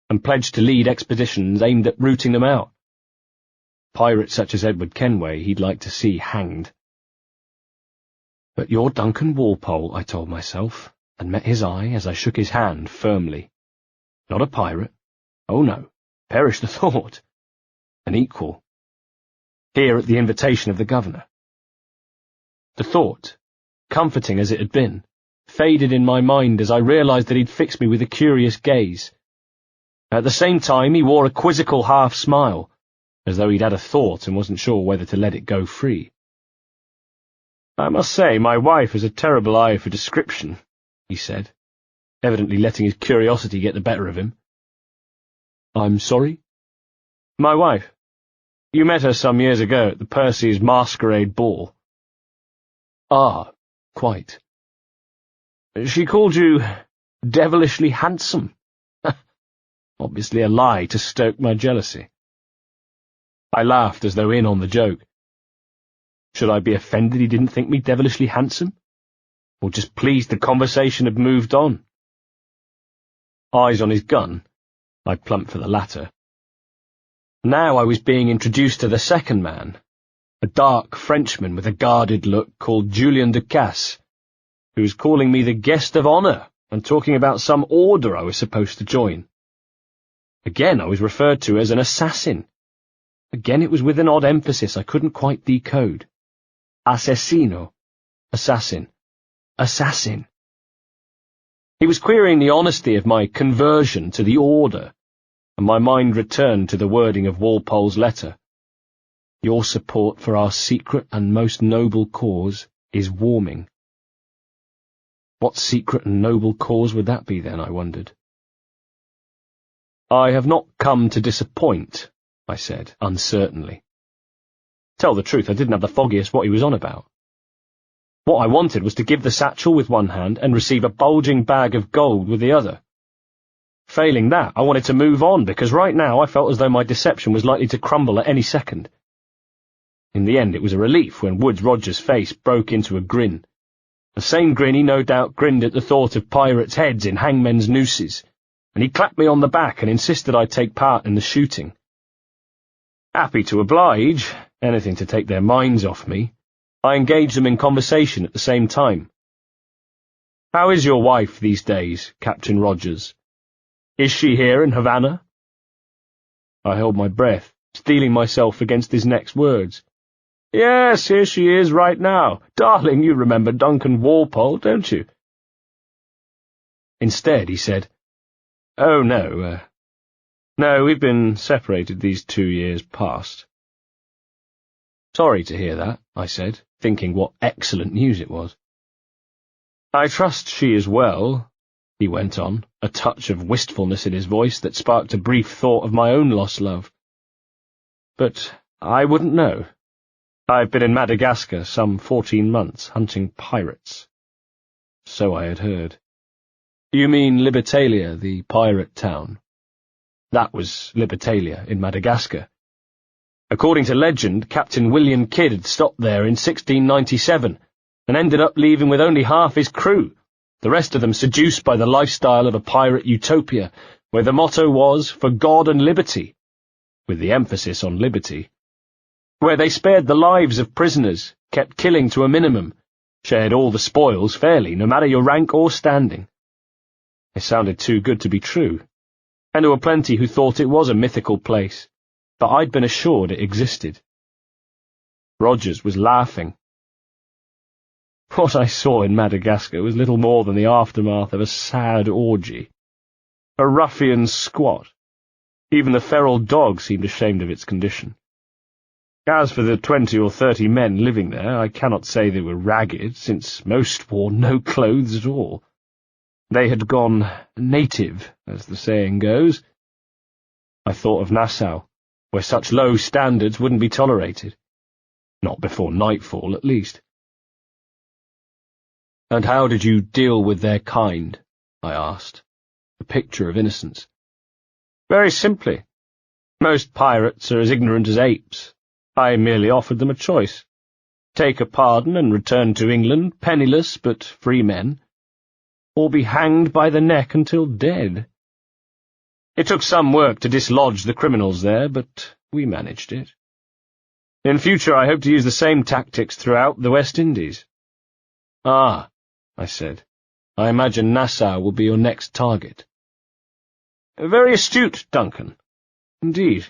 and pledged to lead expeditions aimed at rooting them out. pirates such as Edward Kenway he'd like to see hanged. But you're Duncan Walpole, I told myself, and met his eye as I shook his hand firmly. Not a pirate. Oh no, perish the thought. An equal. Here at the invitation of the governor. The thought, comforting as it had been, faded in my mind as I realized that he'd fixed me with a curious gaze. At the same time, he wore a quizzical half-smile, as though he'd had a thought and wasn't sure whether to let it go free. I must say, my wife has a terrible eye for description, he said, evidently letting his curiosity get the better of him. I'm sorry? My wife. You met her some years ago at the Percy's masquerade ball. Ah, quite. She called you devilishly handsome. Obviously a lie to stoke my jealousy. I laughed as though in on the joke. Should I be offended he didn't think me devilishly handsome? Or just pleased the conversation had moved on? Eyes on his gun, I plumped for the latter. Now I was being introduced to the second man, a dark Frenchman with a guarded look called Julien de Casse, who was calling me the guest of honour and talking about some order I was supposed to join. Again I was referred to as an assassin. Again it was with an odd emphasis I couldn't quite decode. Assassino. Assassin. Assassin. He was querying the honesty of my conversion to the order, and my mind returned to the wording of Walpole's letter. Your support for our secret and most noble cause is warming. What secret and noble cause would that be then, I wondered. I have not come to disappoint, I said, uncertainly. Tell the truth, I didn't have the foggiest what he was on about. What I wanted was to give the satchel with one hand and receive a bulging bag of gold with the other. Failing that, I wanted to move on, because right now I felt as though my deception was likely to crumble at any second. In the end, it was a relief when Woods Roger's face broke into a grin. The same grin he no doubt grinned at the thought of pirates' heads in hangmen's nooses, and he clapped me on the back and insisted I take part in the shooting. Happy to oblige, anything to take their minds off me, I engaged them in conversation at the same time. How is your wife these days, Captain Rogers? Is she here in Havana? I held my breath, steeling myself against his next words. Yes, here she is right now. Darling, you remember Duncan Walpole, don't you? Instead, he said, Oh, no, no, we've been separated these 2 years past. Sorry to hear that, I said, thinking what excellent news it was. I trust she is well, he went on, a touch of wistfulness in his voice that sparked a brief thought of my own lost love. But I wouldn't know. I've been in Madagascar some 14 months, hunting pirates. So I had heard. You mean Libertalia, the pirate town? That was Libertalia, in Madagascar. According to legend, Captain William Kidd had stopped there in 1697, and ended up leaving with only half his crew, the rest of them seduced by the lifestyle of a pirate utopia, where the motto was, for God and liberty, with the emphasis on liberty, where they spared the lives of prisoners, kept killing to a minimum, shared all the spoils fairly, no matter your rank or standing. It sounded too good to be true, and there were plenty who thought it was a mythical place, but I'd been assured it existed. Rogers was laughing. What I saw in Madagascar was little more than the aftermath of a sad orgy. A ruffian squat. Even the feral dog seemed ashamed of its condition. As for the 20 or 30 men living there, I cannot say they were ragged, since most wore no clothes at all. They had gone native, as the saying goes. I thought of Nassau, where such low standards wouldn't be tolerated. Not before nightfall, at least. And how did you deal with their kind? I asked, a picture of innocence. Very simply. Most pirates are as ignorant as apes. I merely offered them a choice. Take a pardon and return to England, penniless but free men, or be hanged by the neck until dead. It took some work to dislodge the criminals there, but we managed it. In future I hope to use the same tactics throughout the West Indies. Ah, I said. I imagine Nassau will be your next target. Very astute, Duncan. Indeed.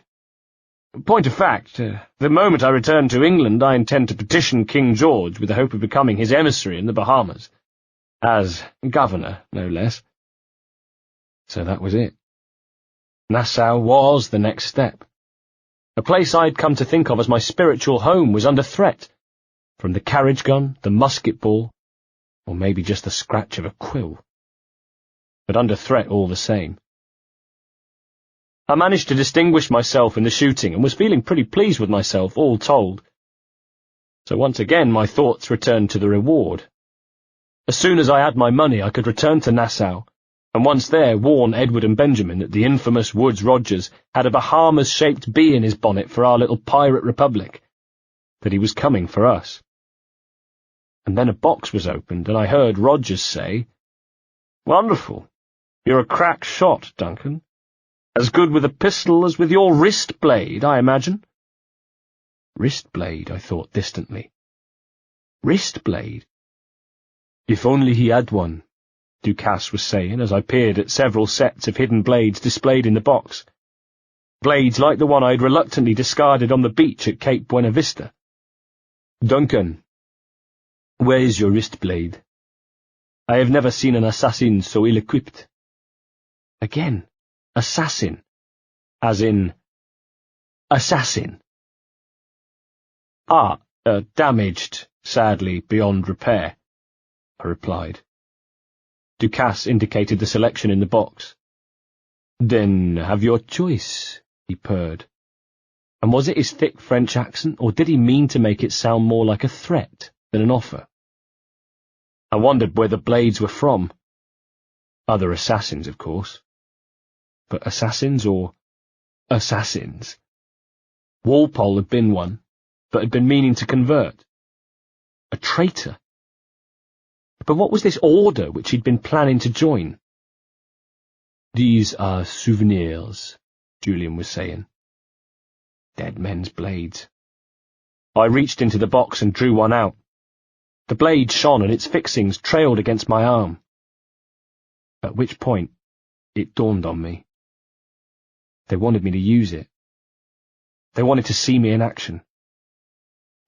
Point of fact, the moment I return to England I intend to petition King George with the hope of becoming his emissary in the Bahamas. As governor, no less. So that was it. Nassau was the next step. A place I'd come to think of as my spiritual home was under threat, from the carriage gun, the musket ball, or maybe just the scratch of a quill. But under threat all the same. I managed to distinguish myself in the shooting and was feeling pretty pleased with myself, all told. So once again my thoughts returned to the reward. As soon as I had my money I could return to Nassau, and once there warn Edward and Benjamin that the infamous Woodes Rogers had a Bahamas-shaped bee in his bonnet for our little pirate republic, that he was coming for us. And then a box was opened, and I heard Rogers say, "Wonderful. You're a crack shot, Duncan. As good with a pistol as with your wrist blade, I imagine." Wrist blade, I thought distantly. Wrist blade? If only he had one, Ducasse was saying as I peered at several sets of hidden blades displayed in the box. Blades like the one I'd reluctantly discarded on the beach at Cape Buena Vista. "Duncan, where is your wrist blade? I have never seen an assassin so ill-equipped." Again, assassin, as in assassin. Damaged, sadly, beyond repair," I replied. Ducasse indicated the selection in the box. "Then have your choice," he purred. And was it his thick French accent, or did he mean to make it sound more like a threat than an offer? I wondered where the blades were from. Other assassins, of course. But assassins or assassins? Walpole had been one, but had been meaning to convert. A traitor? But what was this order which he'd been planning to join? "These are souvenirs," Julian was saying. Dead men's blades. I reached into the box and drew one out. The blade shone and its fixings trailed against my arm. At which point, it dawned on me. They wanted me to use it. They wanted to see me in action.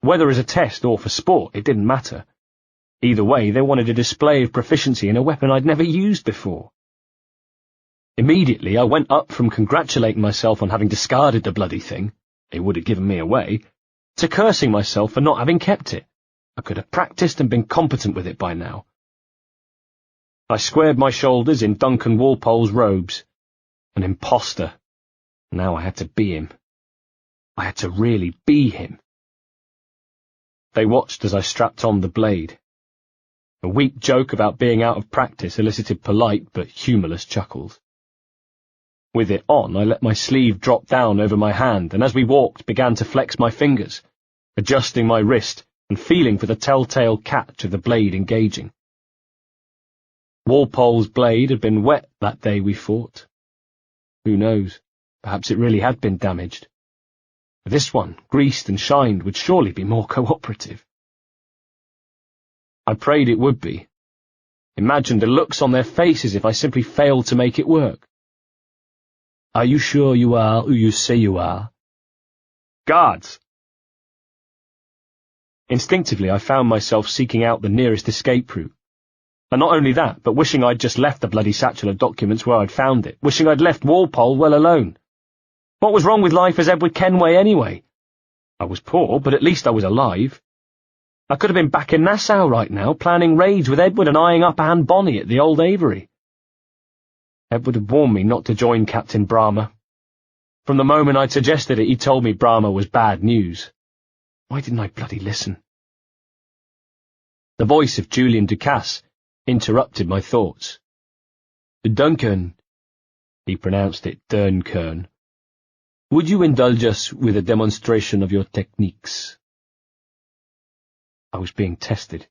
Whether as a test or for sport, it didn't matter. Either way, they wanted a display of proficiency in a weapon I'd never used before. Immediately, I went up from congratulating myself on having discarded the bloody thing, it would have given me away, to cursing myself for not having kept it. I could have practiced and been competent with it by now. I squared my shoulders in Duncan Walpole's robes. An imposter. Now I had to be him. I had to really be him. They watched as I strapped on the blade. A weak joke about being out of practice elicited polite but humourless chuckles. With it on, I let my sleeve drop down over my hand, and as we walked, began to flex my fingers, adjusting my wrist and feeling for the telltale catch of the blade engaging. Walpole's blade had been wet that day we fought. Who knows, perhaps it really had been damaged. This one, greased and shined, would surely be more cooperative. I prayed it would be. Imagined the looks on their faces if I simply failed to make it work. "Are you sure you are who you say you are?" "Guards!" Instinctively, I found myself seeking out the nearest escape route. And not only that, but wishing I'd just left the bloody satchel of documents where I'd found it, wishing I'd left Walpole well alone. What was wrong with life as Edward Kenway anyway? I was poor, but at least I was alive. I could have been back in Nassau right now, planning raids with Edward and eyeing up Anne Bonny at the old Avery. Edward had warned me not to join Captain Brahma. From the moment I'd suggested it, he told me Brahma was bad news. Why didn't I bloody listen? The voice of Julian Ducasse interrupted my thoughts. "Duncan," he pronounced it Durnkern, "would you indulge us with a demonstration of your techniques?" I was being tested.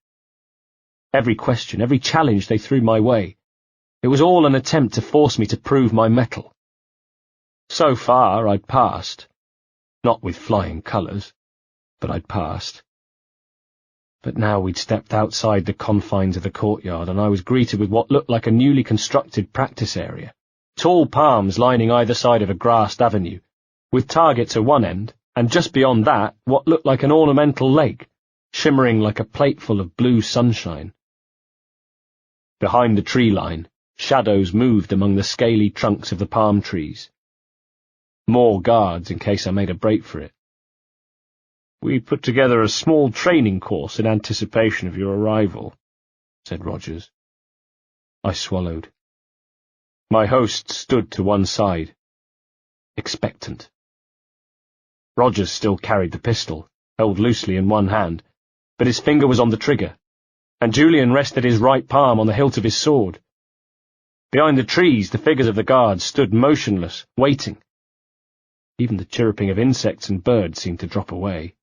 Every question, every challenge they threw my way, it was all an attempt to force me to prove my mettle. So far I'd passed, not with flying colours. but I'd passed. But now we'd stepped outside the confines of the courtyard, and I was greeted with what looked like a newly constructed practice area. Tall palms lining either side of a grassed avenue, with targets at one end, and just beyond that, what looked like an ornamental lake, shimmering like a plateful of blue sunshine. Behind the tree line, shadows moved among the scaly trunks of the palm trees. More guards in case I made a break for it. "We put together a small training course in anticipation of your arrival," said Rogers. I swallowed. My host stood to one side, expectant. Rogers still carried the pistol, held loosely in one hand, but his finger was on the trigger, and Julian rested his right palm on the hilt of his sword. Behind the trees, the figures of the guards stood motionless, waiting. Even the chirruping of insects and birds seemed to drop away.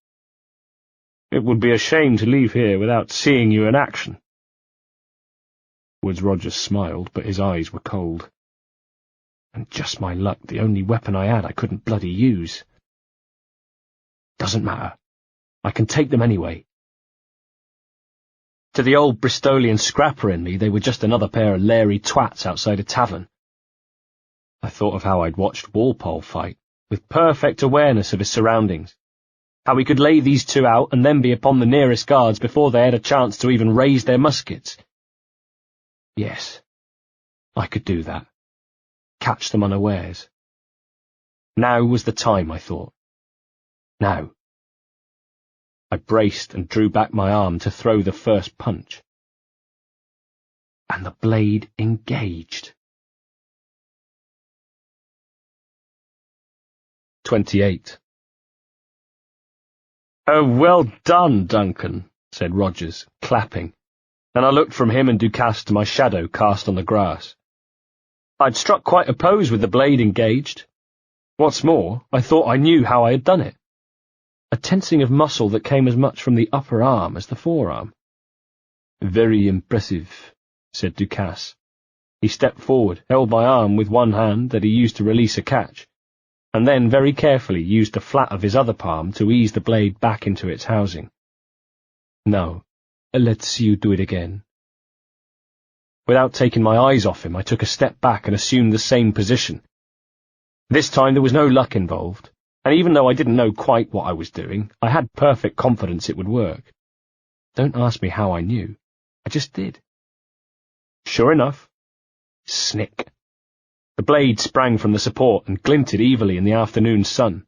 "It would be a shame to leave here without seeing you in action." Woods Rogers smiled, but his eyes were cold. And just my luck, the only weapon I had I couldn't bloody use. "Doesn't matter. I can take them anyway." To the old Bristolian scrapper in me, they were just another pair of leery twats outside a tavern. I thought of how I'd watched Walpole fight, with perfect awareness of his surroundings. How we could lay these two out and then be upon the nearest guards before they had a chance to even raise their muskets. Yes, I could do that. Catch them unawares. Now was the time, I thought. Now. I braced and drew back my arm to throw the first punch. And the blade engaged. 28. "Oh, well done, Duncan," said Rogers, clapping, and I looked from him and Ducasse to my shadow cast on the grass. I'd struck quite a pose with the blade engaged. What's more, I thought I knew how I had done it. A tensing of muscle that came as much from the upper arm as the forearm. "Very impressive," said Ducasse. He stepped forward, held my arm with one hand that he used to release a catch, and then very carefully used the flat of his other palm to ease the blade back into its housing. "Now, let's see you do it again." Without taking my eyes off him, I took a step back and assumed the same position. This time there was no luck involved, and even though I didn't know quite what I was doing, I had perfect confidence it would work. Don't ask me how I knew. I just did. Sure enough. Snick. The blade sprang from the support and glinted evilly in the afternoon sun.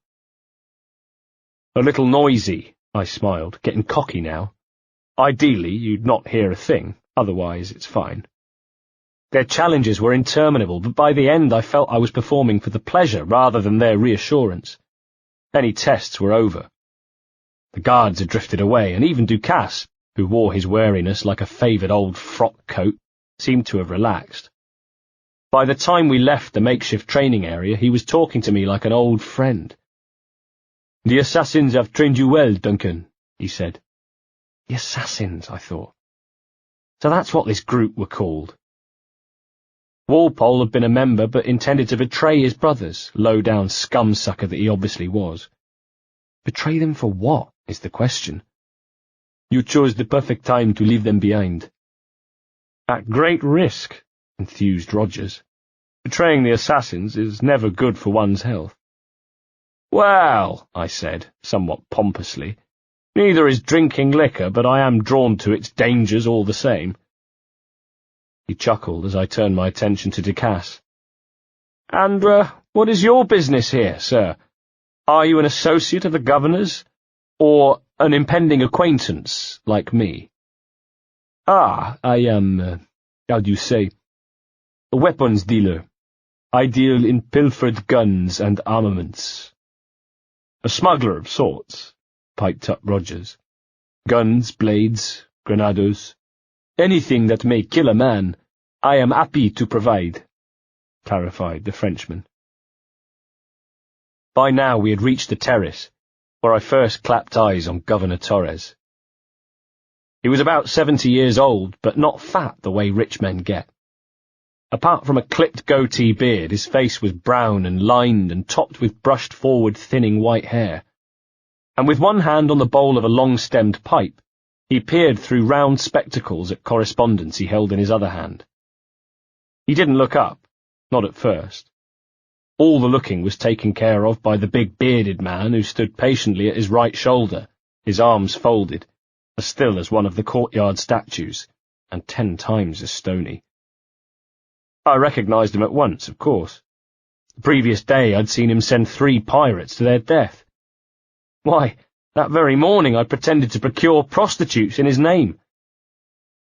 "A little noisy," I smiled, getting cocky now. "Ideally, you'd not hear a thing, otherwise it's fine." Their challenges were interminable, but by the end I felt I was performing for the pleasure rather than their reassurance. Any tests were over. The guards had drifted away, and even Ducasse, who wore his wariness like a favoured old frock coat, seemed to have relaxed. By the time we left the makeshift training area, he was talking to me like an old friend. "The assassins have trained you well, Duncan," he said. The assassins, I thought. So that's what this group were called. Walpole had been a member but intended to betray his brothers, low-down scum-sucker that he obviously was. Betray them for what, is the question. "You chose the perfect time to leave them behind." "At great risk," enthused Rogers. "Betraying the assassins is never good for one's health." "Well," I said, somewhat pompously, "neither is drinking liquor, but I am drawn to its dangers all the same." He chuckled as I turned my attention to Ducasse. "And, what is your business here, sir? Are you an associate of the governor's, or an impending acquaintance, like me?" "Ah, I am, how do you say, a weapons dealer. I deal in pilfered guns and armaments." "A smuggler of sorts," piped up Rogers. "Guns, blades, granados, anything that may kill a man, I am happy to provide," clarified the Frenchman. By now we had reached the terrace, where I first clapped eyes on Governor Torres. He was about 70 years old, but not fat the way rich men get. Apart from a clipped goatee beard, his face was brown and lined and topped with brushed forward thinning white hair. and with one hand on the bowl of a long-stemmed pipe, he peered through round spectacles at correspondence he held in his other hand. He didn't look up, not at first. All the looking was taken care of by the big bearded man who stood patiently at his right shoulder, his arms folded, as still as one of the courtyard statues, and 10 times as stony. I recognised him at once, of course. The previous day I'd seen him send 3 pirates to their death. Why, that very morning I pretended to procure prostitutes in his name.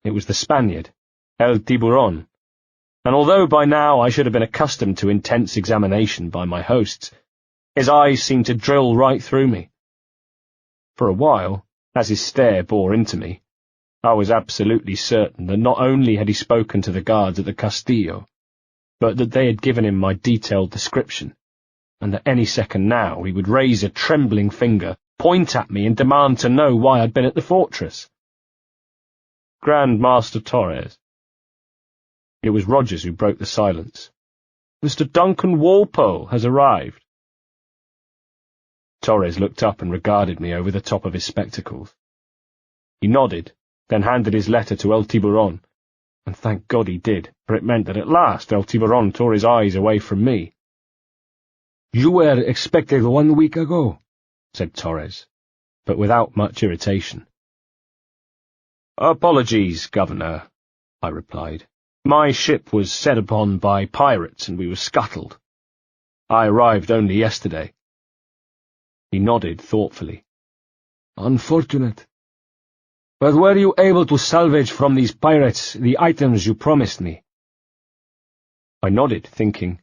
It was the Spaniard, El Tiburon, and although by now I should have been accustomed to intense examination by my hosts, his eyes seemed to drill right through me. For a while, as his stare bore into me, I was absolutely certain that not only had he spoken to the guards at the Castillo, but that they had given him my detailed description, and that any second now he would raise a trembling finger, point at me, and demand to know why I'd been at the fortress. Grand Master Torres. It was Rogers who broke the silence. Mr. Duncan Walpole has arrived. Torres looked up and regarded me over the top of his spectacles. He nodded, then handed his letter to El Tiburon, and thank God he did, for it meant that at last El Tiburon tore his eyes away from me. You were expected 1 week ago, said Torres, but without much irritation. Apologies, Governor, I replied. My ship was set upon by pirates and we were scuttled. I arrived only yesterday. He nodded thoughtfully. Unfortunate. But were you able to salvage from these pirates the items you promised me? I nodded, thinking,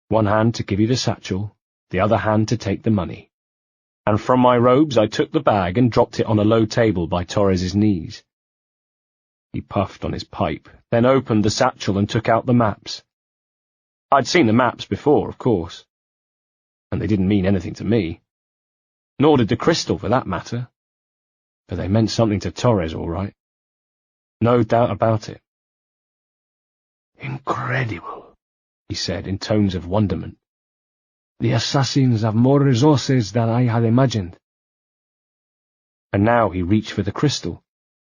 one hand to give you the satchel, the other hand to take the money. And from my robes I took the bag and dropped it on a low table by Torres's knees. He puffed on his pipe, then opened the satchel and took out the maps. I'd seen the maps before, of course, and they didn't mean anything to me. Nor did the crystal, for that matter. But they meant something to Torres, all right. No doubt about it. Incredible, he said in tones of wonderment. The assassins have more resources than I had imagined. And now he reached for the crystal,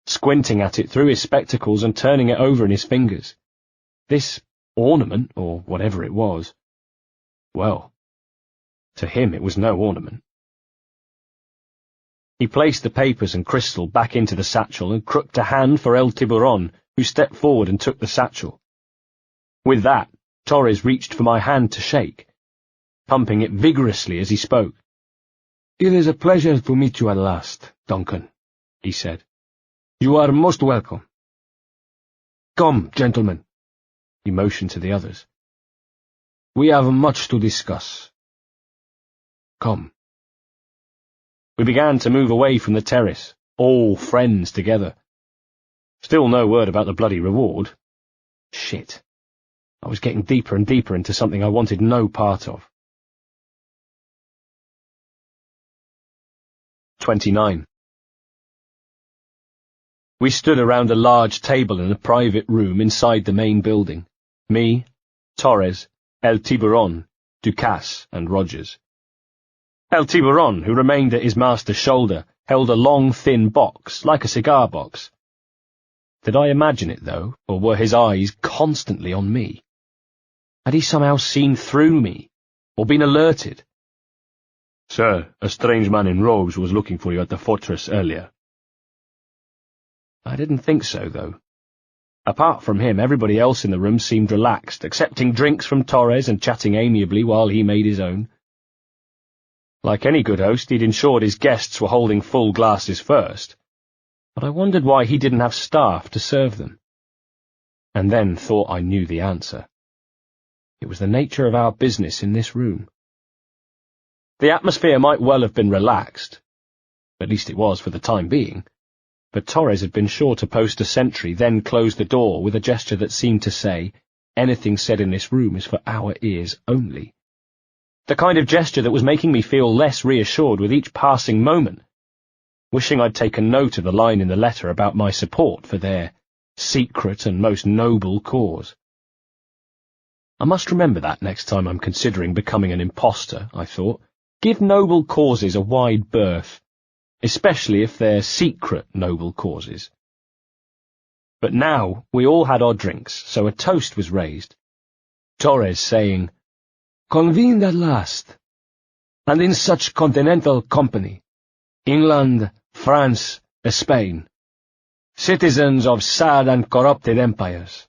squinting at it through his spectacles and turning it over in his fingers. This ornament, or whatever it was, well, to him it was no ornament. He placed the papers and crystal back into the satchel and crooked a hand for El Tiburon, who stepped forward and took the satchel. With that, Torres reached for my hand to shake, pumping it vigorously as he spoke. It is a pleasure to meet you at last, Duncan, he said. You are most welcome. Come, gentlemen, he motioned to the others. We have much to discuss. Come. We began to move away from the terrace, all friends together. Still no word about the bloody reward. Shit. I was getting deeper and deeper into something I wanted no part of. 29. We stood around a large table in a private room inside the main building. Me, Torres, El Tiburon, Ducasse, and Rogers. El Tiburon, who remained at his master's shoulder, held a long, thin box, like a cigar box. Did I imagine it, though, or were his eyes constantly on me? Had he somehow seen through me, or been alerted? Sir, a strange man in robes was looking for you at the fortress earlier. I didn't think so, though. Apart from him, everybody else in the room seemed relaxed, accepting drinks from Torres and chatting amiably while he made his own. Like any good host, he'd ensured his guests were holding full glasses first, but I wondered why he didn't have staff to serve them. And then thought I knew the answer. It was the nature of our business in this room. The atmosphere might well have been relaxed, at least it was for the time being, but Torres had been sure to post a sentry, then close the door with a gesture that seemed to say, anything said in this room is for our ears only. The kind of gesture that was making me feel less reassured with each passing moment, wishing I'd taken note of the line in the letter about my support for their secret and most noble cause. I must remember that next time I'm considering becoming an imposter, I thought, give noble causes a wide berth, especially if they're secret noble causes. But now we all had our drinks, so a toast was raised. Torres saying, "Convened at last, and in such continental company, England, France, Spain, citizens of sad and corrupted empires."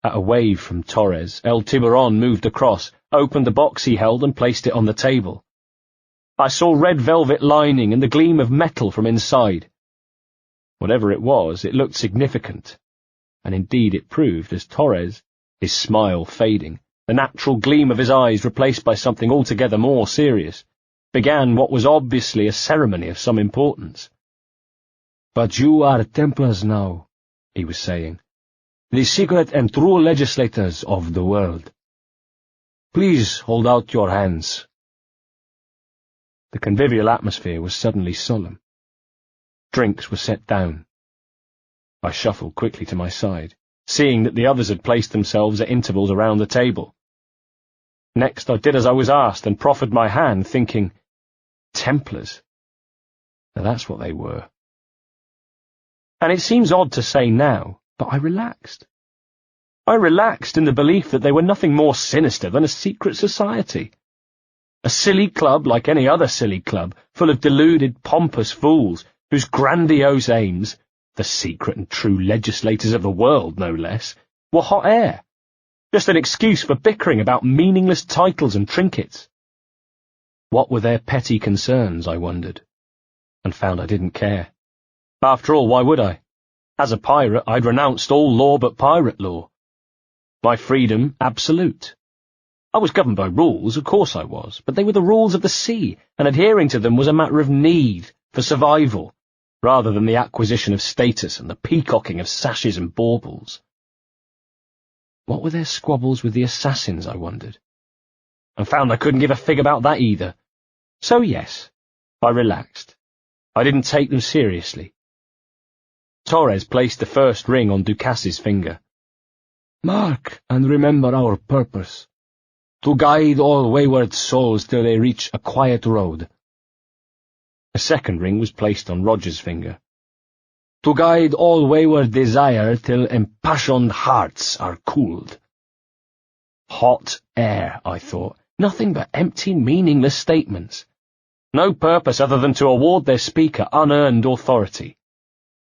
At a wave from Torres, El Tiburon moved across, opened the box he held and placed it on the table. I saw red velvet lining and the gleam of metal from inside. Whatever it was, it looked significant, and indeed it proved as Torres, his smile fading, the natural gleam of his eyes replaced by something altogether more serious, began what was obviously a ceremony of some importance. "But you are Templars now," he was saying, "the secret and true legislators of the world. Please hold out your hands." The convivial atmosphere was suddenly solemn. Drinks were set down. I shuffled quickly to my side, seeing that the others had placed themselves at intervals around the table. Next I did as I was asked and proffered my hand, thinking, Templars? Now that's what they were. And it seems odd to say now, but I relaxed. I relaxed in the belief that they were nothing more sinister than a secret society. A silly club like any other silly club, full of deluded, pompous fools, whose grandiose aims, the secret and true legislators of the world no less, were hot air. Just an excuse for bickering about meaningless titles and trinkets. What were their petty concerns, I wondered, and found I didn't care. After all, why would I? As a pirate, I'd renounced all law but pirate law. My freedom, absolute. I was governed by rules, of course I was, but they were the rules of the sea, and adhering to them was a matter of need, for survival, rather than the acquisition of status and the peacocking of sashes and baubles. What were their squabbles with the assassins, I wondered, and found I couldn't give a fig about that either. So yes, I relaxed. I didn't take them seriously. Torres placed the first ring on Ducas's finger. "Mark and remember our purpose, to guide all wayward souls till they reach a quiet road." A second ring was placed on Roger's finger. "To guide all wayward desire till impassioned hearts are cooled." Hot air, I thought, nothing but empty, meaningless statements. No purpose other than to award their speaker unearned authority.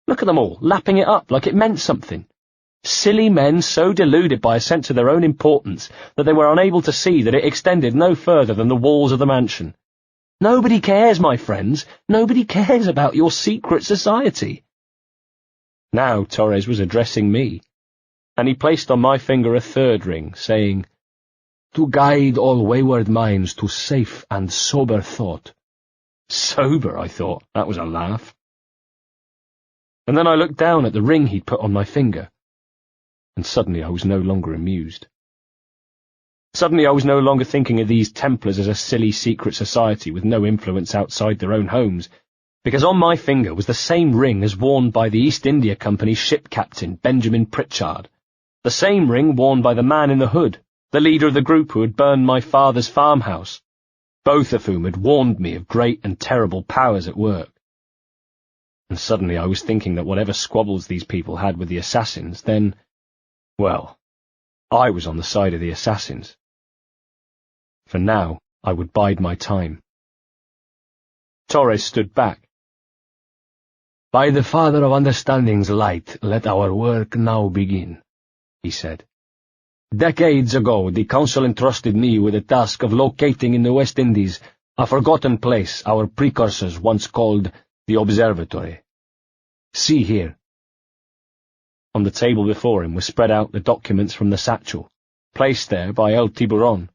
Look at them all, lapping it up like it meant something. Silly men so deluded by a sense of their own importance that they were unable to see that it extended no further than the walls of the mansion. Nobody cares, my friends. Nobody cares about your secret society. Now Torres was addressing me, and he placed on my finger a third ring, saying, "To guide all wayward minds to safe and sober thought." Sober, I thought. That was a laugh. And then I looked down at the ring he'd put on my finger, and suddenly I was no longer amused. Suddenly I was no longer thinking of these Templars as a silly secret society with no influence outside their own homes, because on my finger was the same ring as worn by the East India Company's ship captain, Benjamin Pritchard, the same ring worn by the man in the hood, the leader of the group who had burned my father's farmhouse, both of whom had warned me of great and terrible powers at work. And suddenly I was thinking that whatever squabbles these people had with the assassins, then, well, I was on the side of the assassins. For now, I would bide my time. Torres stood back. "By the Father of Understanding's light, let our work now begin," he said. "Decades ago, the Council entrusted me with the task of locating in the West Indies a forgotten place our precursors once called the Observatory. See here." On the table before him were spread out the documents from the satchel, placed there by El Tiburon.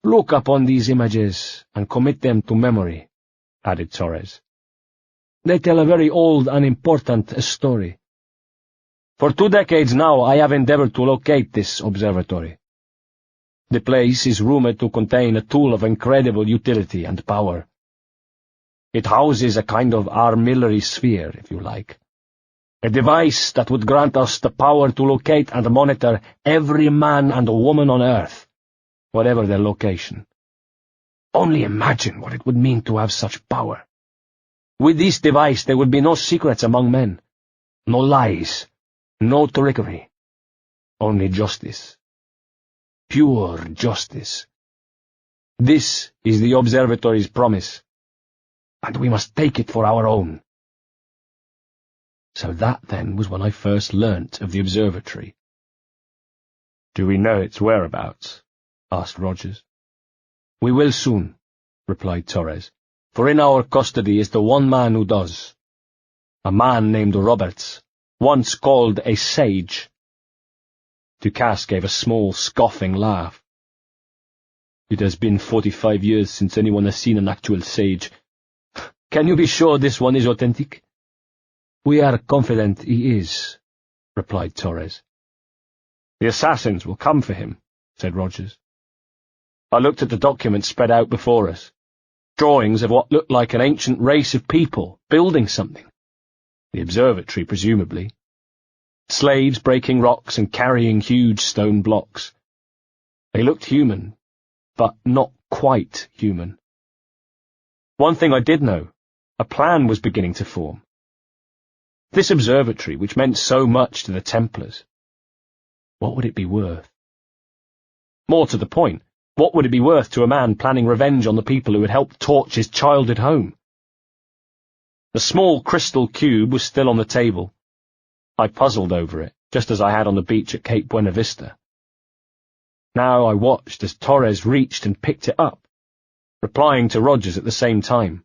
"Look upon these images and commit them to memory," added Torres. "They tell a very old and important story. For 2 decades now I have endeavored to locate this observatory. The place is rumored to contain a tool of incredible utility and power. It houses a kind of armillary sphere, if you like. A device that would grant us the power to locate and monitor every man and woman on Earth, whatever their location. Only imagine what it would mean to have such power. With this device there would be no secrets among men, no lies, no trickery, only justice. Pure justice. This is the Observatory's promise, and we must take it for our own. So that, then, was when I first learnt of the Observatory. "Do we know its whereabouts?" asked Rogers. "We will soon," replied Torres, "for in our custody is the one man who does. A man named Roberts, once called a sage." Ducasse gave a small, scoffing laugh. "It has been 45 years since anyone has seen an actual sage. Can you be sure this one is authentic?" "We are confident he is," replied Torres. "The assassins will come for him," said Rogers. I looked at the documents spread out before us, drawings of what looked like an ancient race of people building something. The observatory, presumably. Slaves breaking rocks and carrying huge stone blocks. They looked human, but not quite human. One thing I did know, a plan was beginning to form. This observatory, which meant so much to the Templars, what would it be worth? More to the point, what would it be worth to a man planning revenge on the people who had helped torch his childhood home? The small crystal cube was still on the table. I puzzled over it, just as I had on the beach at Cape Buena Vista. Now I watched as Torres reached and picked it up, replying to Rogers at the same time.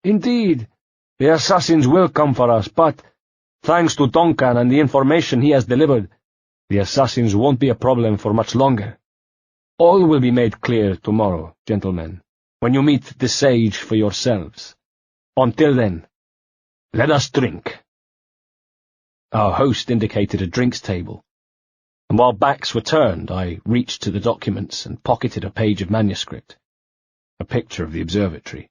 "Indeed, the assassins will come for us, but, thanks to Duncan and the information he has delivered, the assassins won't be a problem for much longer. All will be made clear tomorrow, gentlemen, when you meet the sage for yourselves. Until then, let us drink." Our host indicated a drinks table, and while backs were turned, I reached to the documents and pocketed a page of manuscript, a picture of the observatory.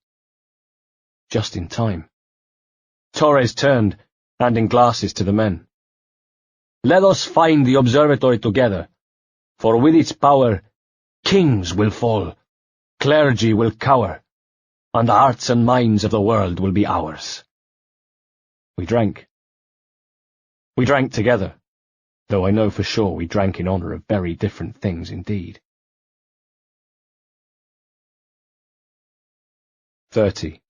Just in time. Torres turned, handing glasses to the men. "Let us find the observatory together, for with its power, kings will fall, clergy will cower, and the hearts and minds of the world will be ours." We drank. We drank together, though I know for sure we drank in honour of very different things indeed. 30.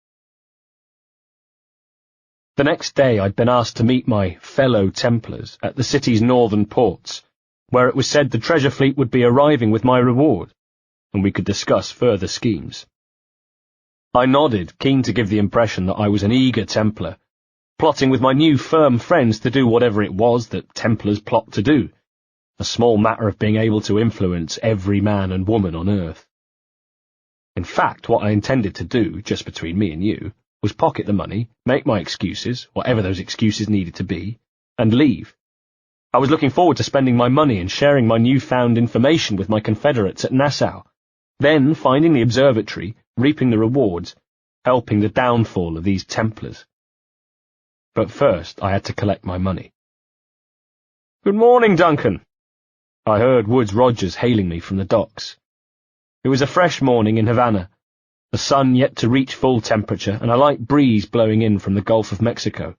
The next day I'd been asked to meet my fellow Templars at the city's northern ports, where it was said the treasure fleet would be arriving with my reward, and we could discuss further schemes. I nodded, keen to give the impression that I was an eager Templar, plotting with my new firm friends to do whatever it was that Templars plot to do, a small matter of being able to influence every man and woman on Earth. In fact, what I intended to do, just between me and you, was pocket the money, make my excuses, whatever those excuses needed to be, and leave. I was looking forward to spending my money and sharing my newfound information with my confederates at Nassau, then finding the observatory, reaping the rewards, helping the downfall of these Templars. But first I had to collect my money. "Good morning, Duncan." I heard Woods Rogers hailing me from the docks. It was a fresh morning in Havana, the sun yet to reach full temperature and a light breeze blowing in from the Gulf of Mexico.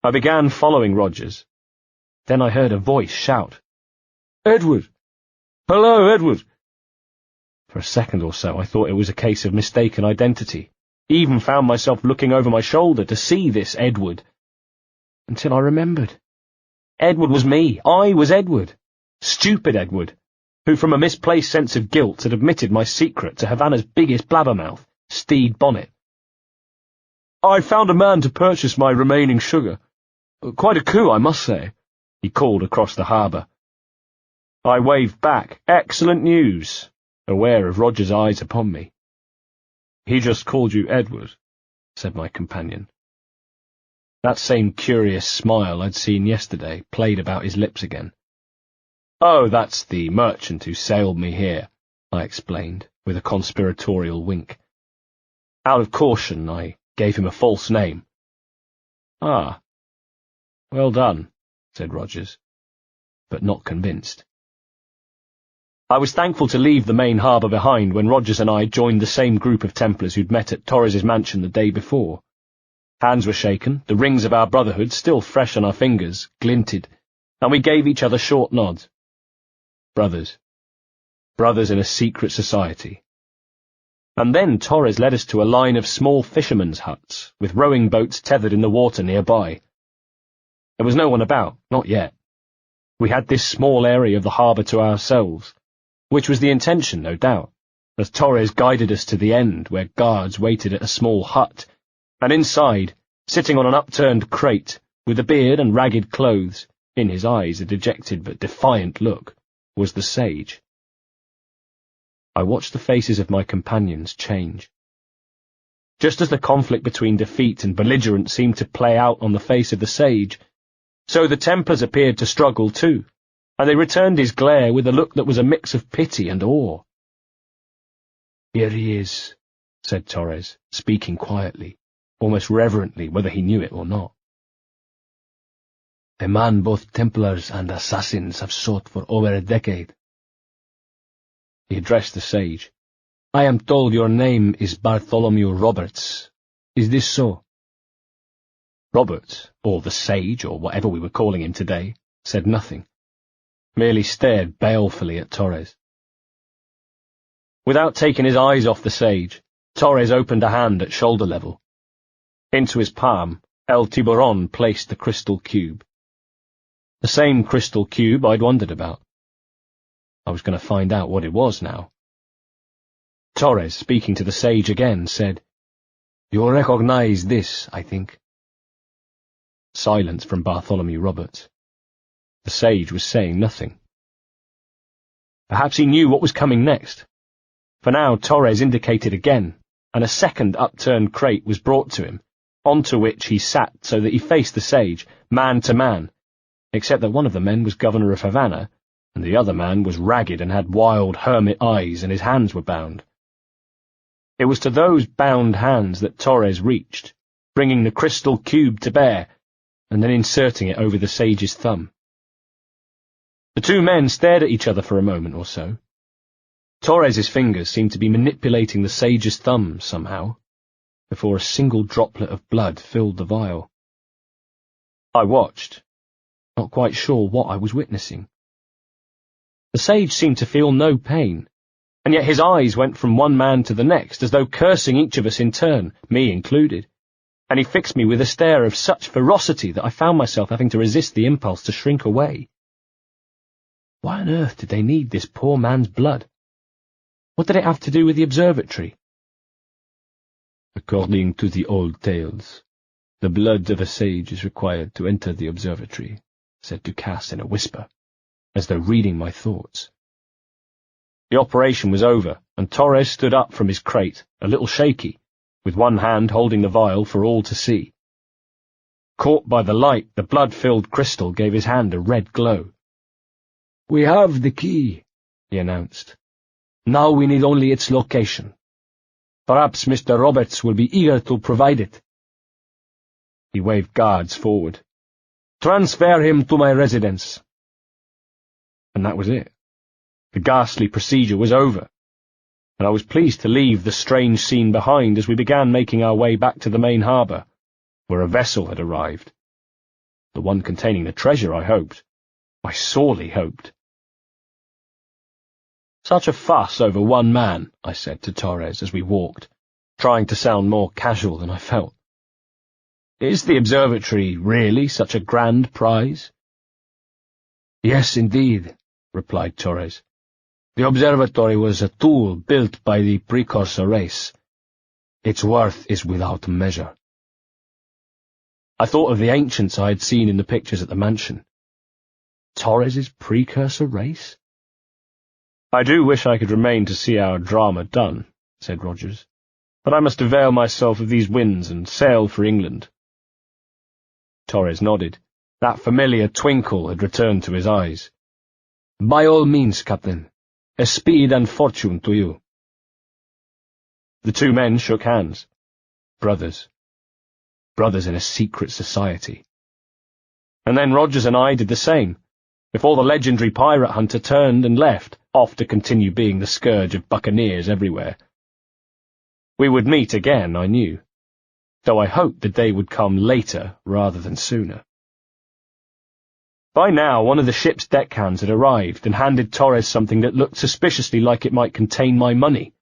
I began following Rogers. Then I heard a voice shout, "Edward! Hello, Edward!" For a second or so I thought it was a case of mistaken identity, even found myself looking over my shoulder to see this Edward, until I remembered. Edward was me. I was Edward. Stupid Edward, who from a misplaced sense of guilt had admitted my secret to Havana's biggest blabbermouth, Stede Bonnet. "I found a man to purchase my remaining sugar. Quite a coup, I must say," he called across the harbour. I waved back, "Excellent news," aware of Roger's eyes upon me. "He just called you Edward," said my companion. That same curious smile I'd seen yesterday played about his lips again. "Oh, that's the merchant who sailed me here," I explained, with a conspiratorial wink. Out of caution, I gave him a false name. "Ah, well done," said Rogers, but not convinced. I was thankful to leave the main harbour behind when Rogers and I joined the same group of Templars who'd met at Torres's mansion the day before. Hands were shaken, the rings of our brotherhood, still fresh on our fingers, glinted, and we gave each other short nods. Brothers. Brothers in a secret society. And then Torres led us to a line of small fishermen's huts, with rowing boats tethered in the water nearby. There was no one about, not yet. We had this small area of the harbour to ourselves, which was the intention, no doubt, as Torres guided us to the end where guards waited at a small hut, and inside, sitting on an upturned crate, with a beard and ragged clothes, in his eyes a dejected but defiant look, was the sage. I watched the faces of my companions change. Just as the conflict between defeat and belligerence seemed to play out on the face of the sage, so the Templars appeared to struggle too, and they returned his glare with a look that was a mix of pity and awe. "Here he is," said Torres, speaking quietly, almost reverently, whether he knew it or not. "A man both Templars and assassins have sought for over a decade." He addressed the sage. "I am told your name is Bartholomew Roberts. Is this so?" Robert, or the sage, or whatever we were calling him today, said nothing, merely stared balefully at Torres. Without taking his eyes off the sage, Torres opened a hand at shoulder level. Into his palm, El Tiburon placed the crystal cube. The same crystal cube I'd wondered about. I was going to find out what it was now. Torres, speaking to the sage again, said, "You'll recognize this, I think." Silence from Bartholomew Roberts. The sage was saying nothing. Perhaps he knew what was coming next. For now Torres indicated again, and a second upturned crate was brought to him, onto which he sat so that he faced the sage, man to man, except that one of the men was governor of Havana, and the other man was ragged and had wild hermit eyes, and his hands were bound. It was to those bound hands that Torres reached, bringing the crystal cube to bear, and then inserting it over the sage's thumb. The two men stared at each other for a moment or so. Torres's fingers seemed to be manipulating the sage's thumb somehow, before a single droplet of blood filled the vial. I watched, not quite sure what I was witnessing. The sage seemed to feel no pain, and yet his eyes went from one man to the next, as though cursing each of us in turn, me included, and he fixed me with a stare of such ferocity that I found myself having to resist the impulse to shrink away. Why on earth did they need this poor man's blood? What did it have to do with the observatory? "According to the old tales, the blood of a sage is required to enter the observatory," said Ducasse in a whisper, as though reading my thoughts. The operation was over, and Torres stood up from his crate, a little shaky, with one hand holding the vial for all to see. Caught by the light, the blood-filled crystal gave his hand a red glow. "We have the key," he announced. "Now we need only its location. Perhaps Mr. Roberts will be eager to provide it." He waved guards forward. "Transfer him to my residence." And that was it. The ghastly procedure was over, and I was pleased to leave the strange scene behind as we began making our way back to the main harbour, where a vessel had arrived. The one containing the treasure, I hoped. I sorely hoped. "Such a fuss over one man," I said to Torres as we walked, trying to sound more casual than I felt. "Is the observatory really such a grand prize?" "Yes, indeed," replied Torres. "The observatory was a tool built by the precursor race. Its worth is without measure." I thought of the ancients I had seen in the pictures at the mansion. Torres's precursor race? "I do wish I could remain to see our drama done," said Rogers, "but I must avail myself of these winds and sail for England." Torres nodded. That familiar twinkle had returned to his eyes. "By all means, Captain. A speed and fortune to you." The two men shook hands. Brothers. Brothers in a secret society. And then Rogers and I did the same, before the legendary pirate hunter turned and left, off to continue being the scourge of buccaneers everywhere. We would meet again, I knew, though I hoped the day would come later rather than sooner. By now, one of the ship's deckhands had arrived and handed Torres something that looked suspiciously like it might contain my money.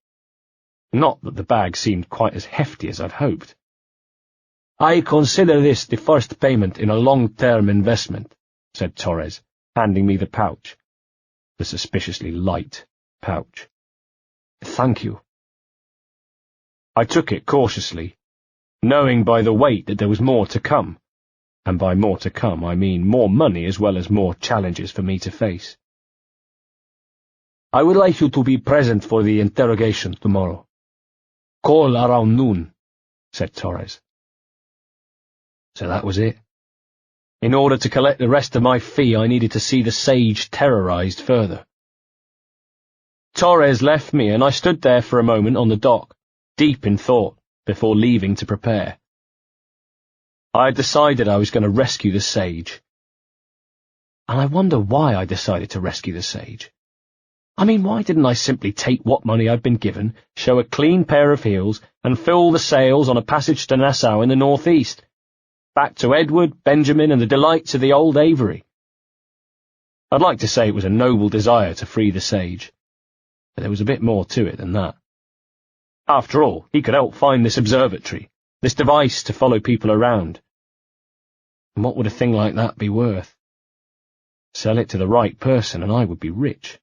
Not that the bag seemed quite as hefty as I'd hoped. "I consider this the first payment in a long-term investment," said Torres, handing me the pouch. The suspiciously light pouch. "Thank you." I took it cautiously, knowing by the weight that there was more to come, and by more to come I mean more money as well as more challenges for me to face. "I would like you to be present for the interrogation tomorrow. Call around noon," said Torres. So that was it. In order to collect the rest of my fee, I needed to see the sage terrorized further. Torres left me, and I stood there for a moment on the dock, deep in thought, before leaving to prepare. I had decided I was going to rescue the sage. And I wonder why I decided to rescue the sage. I mean, why didn't I simply take what money I'd been given, show a clean pair of heels, and fill the sails on a passage to Nassau in the northeast? Back to Edward, Benjamin, and the delights of the old Avery. I'd like to say it was a noble desire to free the sage, but there was a bit more to it than that. After all, he could help find this observatory, this device to follow people around. And what would a thing like that be worth? Sell it to the right person and I would be rich.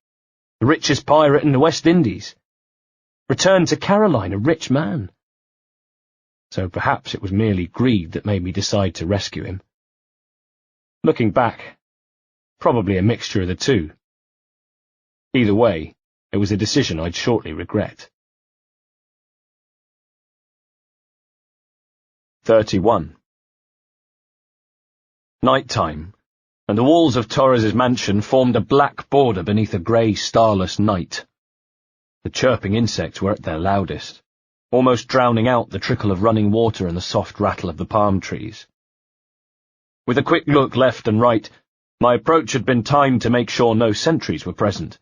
The richest pirate in the West Indies. Return to Caroline, a rich man. So perhaps it was merely greed that made me decide to rescue him. Looking back, probably a mixture of the two. Either way, it was a decision I'd shortly regret. 31. Night-time, and the walls of Torres's mansion formed a black border beneath a grey, starless night. The chirping insects were at their loudest, almost drowning out the trickle of running water and the soft rattle of the palm trees. With a quick look left and right, my approach had been timed to make sure no sentries were present.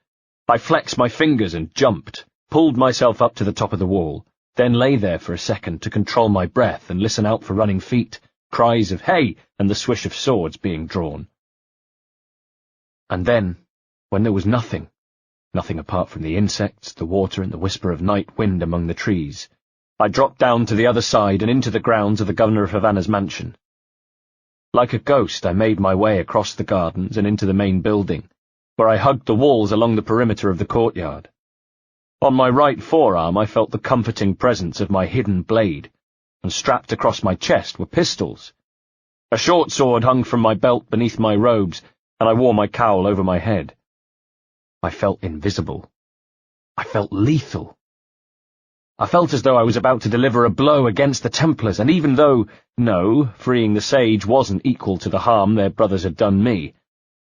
I flexed my fingers and jumped, pulled myself up to the top of the wall, then lay there for a second to control my breath and listen out for running feet, cries of "Hey!" and the swish of swords being drawn. And then, when there was nothing apart from the insects, the water, and the whisper of night wind among the trees, I dropped down to the other side and into the grounds of the Governor of Havana's mansion. Like a ghost, I made my way across the gardens and into the main building, where I hugged the walls along the perimeter of the courtyard. On my right forearm I felt the comforting presence of my hidden blade, and strapped across my chest were pistols. A short sword hung from my belt beneath my robes, and I wore my cowl over my head. I felt invisible. I felt lethal. I felt as though I was about to deliver a blow against the Templars, and even though, no, freeing the sage wasn't equal to the harm their brothers had done me,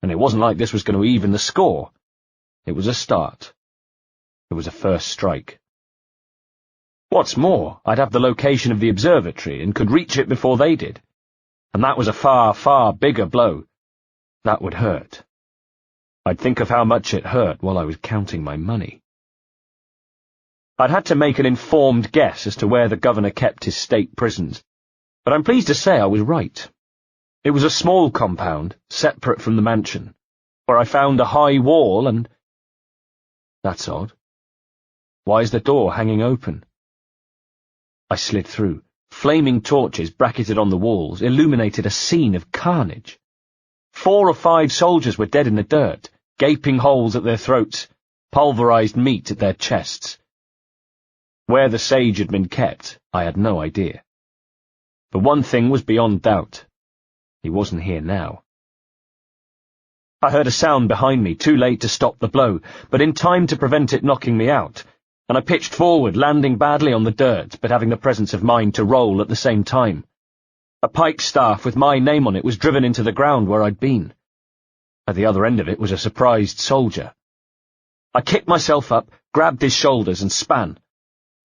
and it wasn't like this was going to even the score, it was a start. It was a first strike. What's more, I'd have the location of the observatory and could reach it before they did. And that was a far, far bigger blow. That would hurt. I'd think of how much it hurt while I was counting my money. I'd had to make an informed guess as to where the governor kept his state prisons, but I'm pleased to say I was right. It was a small compound, separate from the mansion, where I found a high wall and... That's odd. Why is the door hanging open? I slid through. Flaming torches bracketed on the walls illuminated a scene of carnage. 4 or 5 soldiers were dead in the dirt, gaping holes at their throats, pulverized meat at their chests. Where the sage had been kept, I had no idea. But one thing was beyond doubt. He wasn't here now. I heard a sound behind me, too late to stop the blow, but in time to prevent it knocking me out, and I pitched forward, landing badly on the dirt, but having the presence of mind to roll at the same time. A pike staff with my name on it was driven into the ground where I'd been. At the other end of it was a surprised soldier. I kicked myself up, grabbed his shoulders, and span.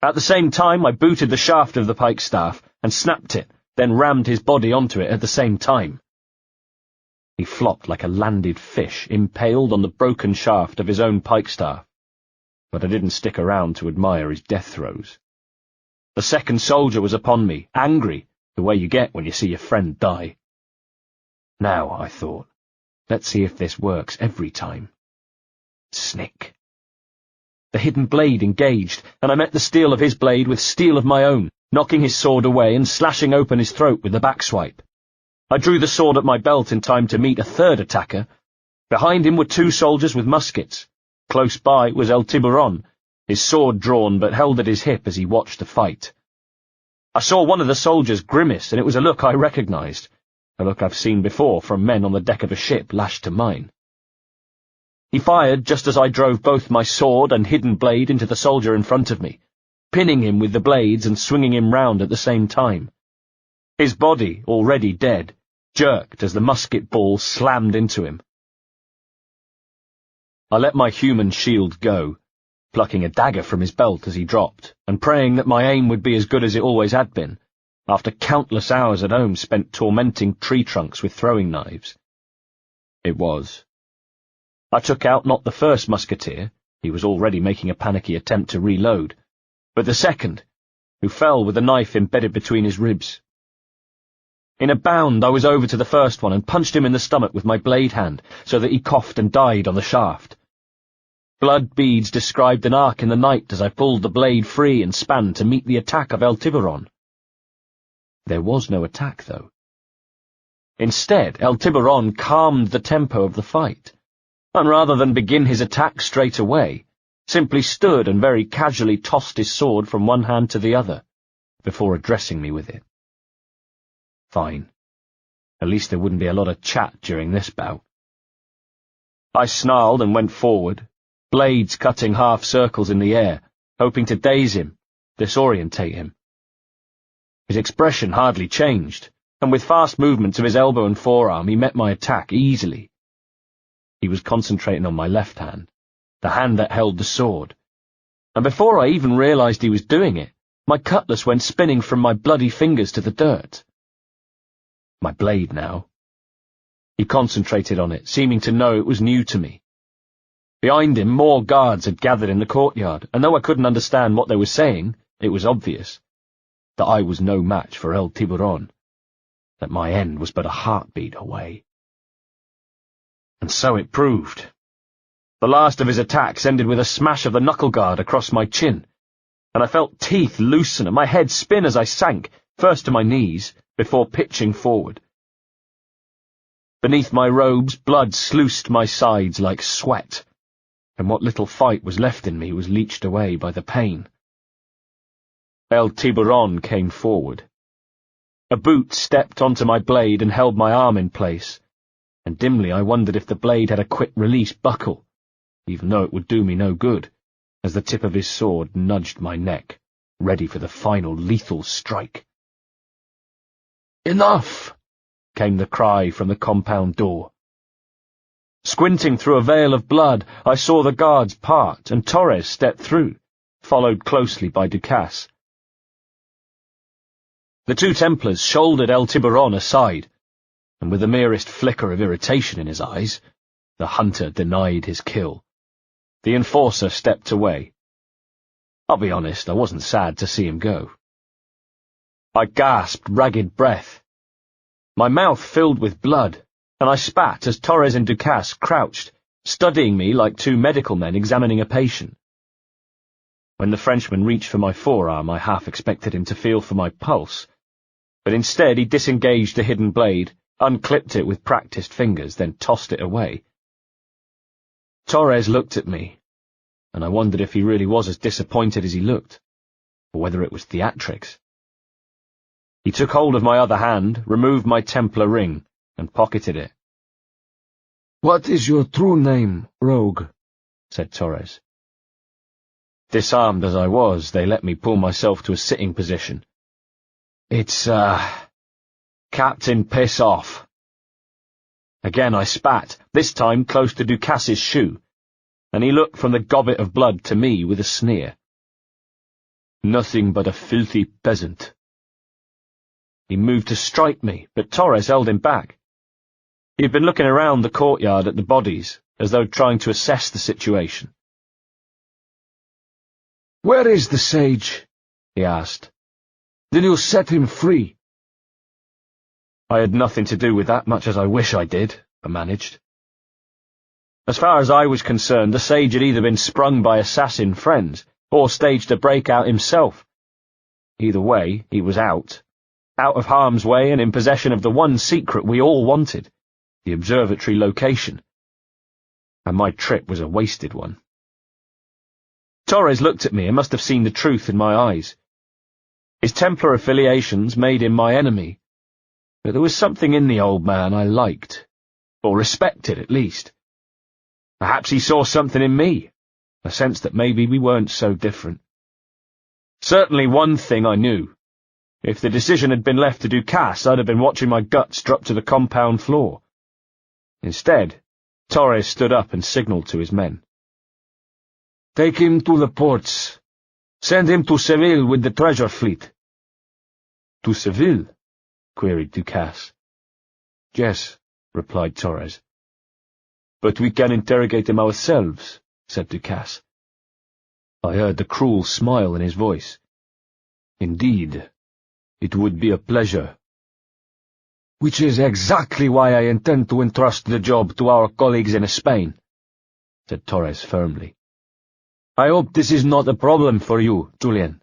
At the same time, I booted the shaft of the pike staff and snapped it, then rammed his body onto it at the same time. He flopped like a landed fish, impaled on the broken shaft of his own pikestaff, but I didn't stick around to admire his death throes. The second soldier was upon me, angry, the way you get when you see your friend die. Now, I thought, let's see if this works every time. Snick. The hidden blade engaged, and I met the steel of his blade with steel of my own, knocking his sword away and slashing open his throat with the backswipe. I drew the sword at my belt in time to meet a third attacker. Behind him were two soldiers with muskets. Close by was El Tiburon, his sword drawn but held at his hip as he watched the fight. I saw one of the soldiers grimace, and it was a look I recognized, a look I've seen before from men on the deck of a ship lashed to mine. He fired just as I drove both my sword and hidden blade into the soldier in front of me, pinning him with the blades and swinging him round at the same time. His body, already dead, jerked as the musket ball slammed into him. I let my human shield go, plucking a dagger from his belt as he dropped, and praying that my aim would be as good as it always had been, after countless hours at home spent tormenting tree trunks with throwing knives. It was. I took out not the first musketeer, he was already making a panicky attempt to reload, but the second, who fell with the knife embedded between his ribs. In a bound I was over to the first one and punched him in the stomach with my blade hand, so that he coughed and died on the shaft. Blood beads described an arc in the night as I pulled the blade free and span to meet the attack of El Tiburon. There was no attack, though. Instead, El Tiburon calmed the tempo of the fight, and rather than begin his attack straight away, simply stood and very casually tossed his sword from one hand to the other, before addressing me with it. Fine. At least there wouldn't be a lot of chat during this bout. I snarled and went forward, blades cutting half circles in the air, hoping to daze him, disorientate him. His expression hardly changed, and with fast movements of his elbow and forearm he met my attack easily. He was concentrating on my left hand, the hand that held the sword, and before I even realized he was doing it, my cutlass went spinning from my bloody fingers to the dirt. My blade now. He concentrated on it, seeming to know it was new to me. Behind him, more guards had gathered in the courtyard, and though I couldn't understand what they were saying, it was obvious that I was no match for El Tiburon, that my end was but a heartbeat away. And so it proved. The last of his attacks ended with a smash of the knuckle guard across my chin, and I felt teeth loosen and my head spin as I sank, first to my knees, before pitching forward. Beneath my robes, blood sluiced my sides like sweat, and what little fight was left in me was leached away by the pain. El Tiburon came forward. A boot stepped onto my blade and held my arm in place, and dimly I wondered if the blade had a quick-release buckle, even though it would do me no good, as the tip of his sword nudged my neck, ready for the final lethal strike. "Enough!" came the cry from the compound door. Squinting through a veil of blood, I saw the guards part, and Torres stepped through, followed closely by Ducasse. The two Templars shouldered El Tiburon aside, and with the merest flicker of irritation in his eyes, the hunter denied his kill. The enforcer stepped away. I'll be honest, I wasn't sad to see him go. I gasped ragged breath. My mouth filled with blood, and I spat as Torres and Ducasse crouched, studying me like two medical men examining a patient. When the Frenchman reached for my forearm, I half expected him to feel for my pulse, but instead he disengaged the hidden blade, unclipped it with practiced fingers, then tossed it away. Torres looked at me, and I wondered if he really was as disappointed as he looked, or whether it was theatrics. He took hold of my other hand, removed my Templar ring, and pocketed it. "What is your true name, rogue?" said Torres. Disarmed as I was, they let me pull myself to a sitting position. "It's, Captain Piss Off." Again I spat, this time close to Ducasse's shoe, and he looked from the gobbet of blood to me with a sneer. "Nothing but a filthy peasant." He moved to strike me, but Torres held him back. He had been looking around the courtyard at the bodies, as though trying to assess the situation. "Where is the sage?" he asked. "Did you set him free?" I had nothing to do with that, much as I wish I did, I managed. As far as I was concerned, the sage had either been sprung by assassin friends, or staged a breakout himself. Either way, he was out of harm's way and in possession of the one secret we all wanted, the observatory location. And my trip was a wasted one. Torres looked at me and must have seen the truth in my eyes. His Templar affiliations made him my enemy, but there was something in the old man I liked, or respected at least. Perhaps he saw something in me, a sense that maybe we weren't so different. Certainly one thing I knew. If the decision had been left to Ducasse, I'd have been watching my guts drop to the compound floor. Instead, Torres stood up and signalled to his men. "Take him to the ports. Send him to Seville with the treasure fleet." "To Seville?" queried Ducasse. "Yes," replied Torres. "But we can interrogate him ourselves," said Ducasse. I heard the cruel smile in his voice. "Indeed, it would be a pleasure." "Which is exactly why I intend to entrust the job to our colleagues in Spain," said Torres firmly. "I hope this is not a problem for you, Julian."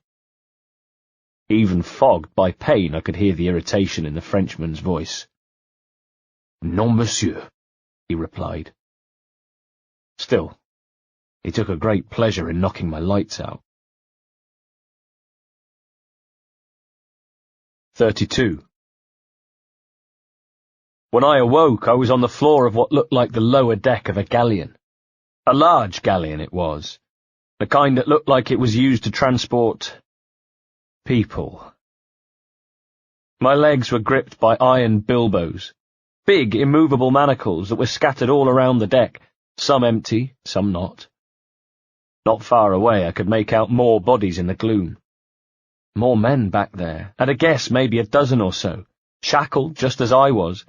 Even fogged by pain, I could hear the irritation in the Frenchman's voice. "Non, monsieur," he replied. Still, he took a great pleasure in knocking my lights out. 32. When I awoke, I was on the floor of what looked like the lower deck of a galleon. A large galleon it was, the kind that looked like it was used to transport people. My legs were gripped by iron bilboes, big, immovable manacles that were scattered all around the deck, some empty, some not. Not far away I could make out more bodies in the gloom. More men back there, at a guess maybe a dozen or so, shackled just as I was,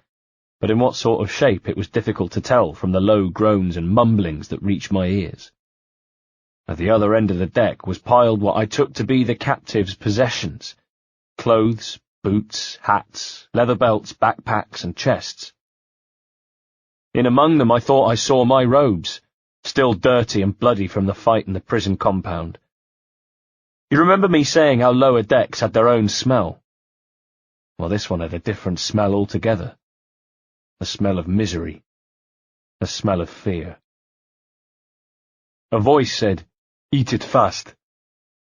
but in what sort of shape it was difficult to tell from the low groans and mumblings that reached my ears. At the other end of the deck was piled what I took to be the captives' possessions: clothes, boots, hats, leather belts, backpacks, and chests. In among them I thought I saw my robes, still dirty and bloody from the fight in the prison compound. You remember me saying how lower decks had their own smell? Well, this one had a different smell altogether. A smell of misery. A smell of fear. A voice said, "Eat it fast,"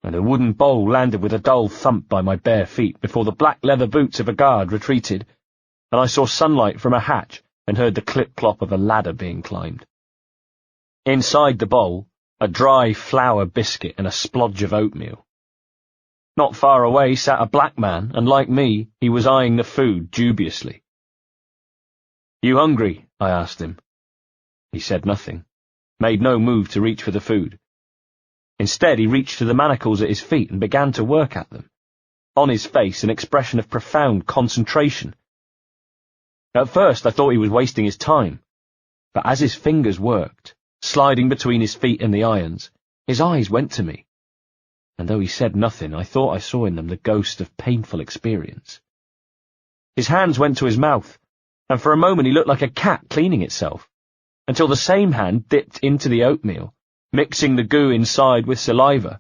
and a wooden bowl landed with a dull thump by my bare feet before the black leather boots of a guard retreated, and I saw sunlight from a hatch and heard the clip-clop of a ladder being climbed. Inside the bowl, a dry flour biscuit and a splodge of oatmeal. Not far away sat a black man, and like me, he was eyeing the food dubiously. "You hungry?" I asked him. He said nothing, made no move to reach for the food. Instead, he reached for the manacles at his feet and began to work at them, on his face an expression of profound concentration. At first I thought he was wasting his time, but as his fingers worked, sliding between his feet and the irons, his eyes went to me, and though he said nothing, I thought I saw in them the ghost of painful experience. His hands went to his mouth, and for a moment he looked like a cat cleaning itself, until the same hand dipped into the oatmeal, mixing the goo inside with saliva,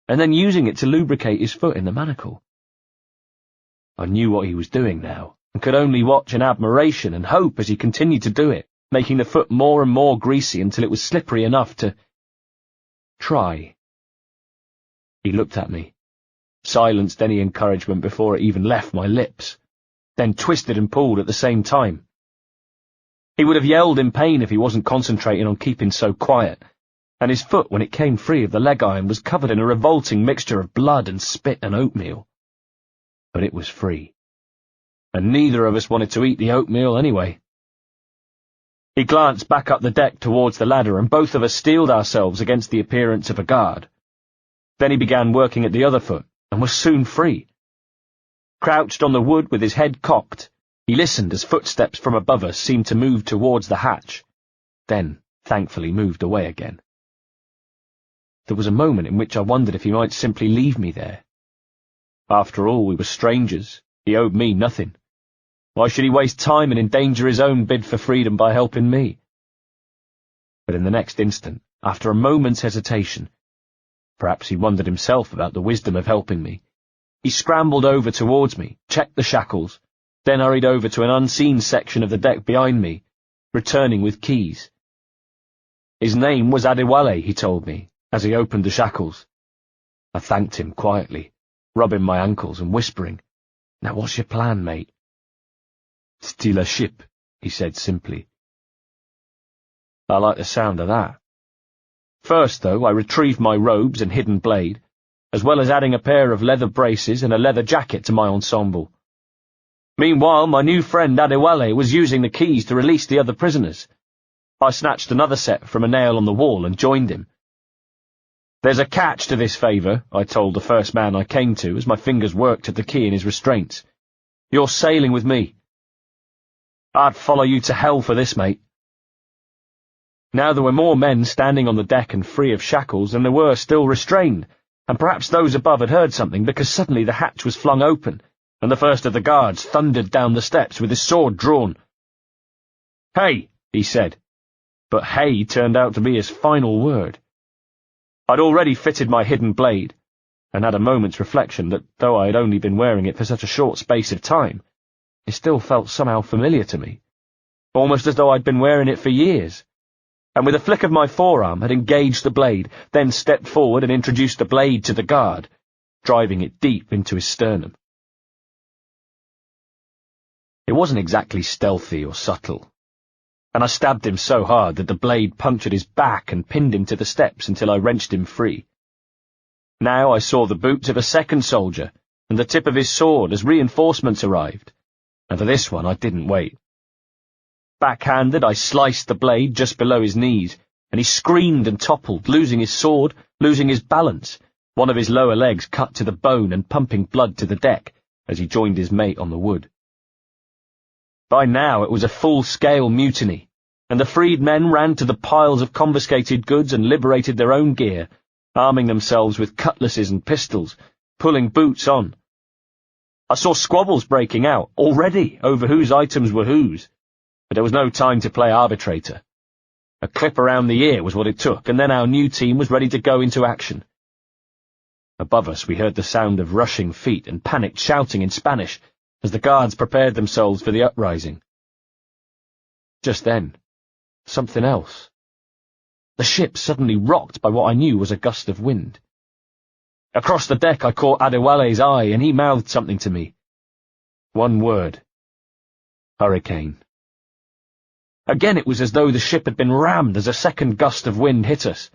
and then using it to lubricate his foot in the manacle. I knew what he was doing now, and could only watch in admiration and hope as he continued to do it, making the foot more and more greasy until it was slippery enough to try. He looked at me, silenced any encouragement before it even left my lips, then twisted and pulled at the same time. He would have yelled in pain if he wasn't concentrating on keeping so quiet, and his foot, when it came free of the leg iron, was covered in a revolting mixture of blood and spit and oatmeal. But it was free, and neither of us wanted to eat the oatmeal anyway. He glanced back up the deck towards the ladder, and both of us steeled ourselves against the appearance of a guard. Then he began working at the other foot, and was soon free. Crouched on the wood with his head cocked, He listened as footsteps from above us seemed to move towards the hatch, then, thankfully, moved away again. There was a moment in which I wondered if he might simply leave me there. After all, we were strangers. He owed me nothing. Why should he waste time and endanger his own bid for freedom by helping me? But in the next instant, after a moment's hesitation, perhaps he wondered himself about the wisdom of helping me, he scrambled over towards me, checked the shackles, then hurried over to an unseen section of the deck behind me, returning with keys. His name was Adewale, he told me, as he opened the shackles. I thanked him quietly, rubbing my ankles and whispering, "Now what's your plan, mate?" "Steal a ship," he said simply. I like the sound of that. First, though, I retrieved my robes and hidden blade, as well as adding a pair of leather braces and a leather jacket to my ensemble. Meanwhile, my new friend Adewale was using the keys to release the other prisoners. I snatched another set from a nail on the wall and joined him. "There's a catch to this favour," I told the first man I came to as my fingers worked at the key in his restraints. "You're sailing with me." "I'd follow you to hell for this, mate." Now there were more men standing on the deck and free of shackles than there were still restrained, and perhaps those above had heard something because suddenly the hatch was flung open, and the first of the guards thundered down the steps with his sword drawn. "Hey," he said, but "hey" turned out to be his final word. I'd already fitted my hidden blade, and had a moment's reflection that though I had only been wearing it for such a short space of time, it still felt somehow familiar to me, almost as though I'd been wearing it for years, and with a flick of my forearm had engaged the blade, then stepped forward and introduced the blade to the guard, driving it deep into his sternum. It wasn't exactly stealthy or subtle, and I stabbed him so hard that the blade punctured his back and pinned him to the steps until I wrenched him free. Now I saw the boots of a second soldier and the tip of his sword as reinforcements arrived, and for this one I didn't wait. Backhanded, I sliced the blade just below his knees, and he screamed and toppled, losing his sword, losing his balance, one of his lower legs cut to the bone and pumping blood to the deck as he joined his mate on the wood. By now it was a full-scale mutiny, and the freed men ran to the piles of confiscated goods and liberated their own gear, arming themselves with cutlasses and pistols, pulling boots on. I saw squabbles breaking out, already, over whose items were whose, but there was no time to play arbitrator. A clip around the ear was what it took, and then our new team was ready to go into action. Above us we heard the sound of rushing feet and panicked shouting in Spanish, as the guards prepared themselves for the uprising. Just then, something else. The ship suddenly rocked by what I knew was a gust of wind. Across the deck I caught Adewale's eye, and he mouthed something to me. One word. Hurricane. Again it was as though the ship had been rammed as a second gust of wind hit us.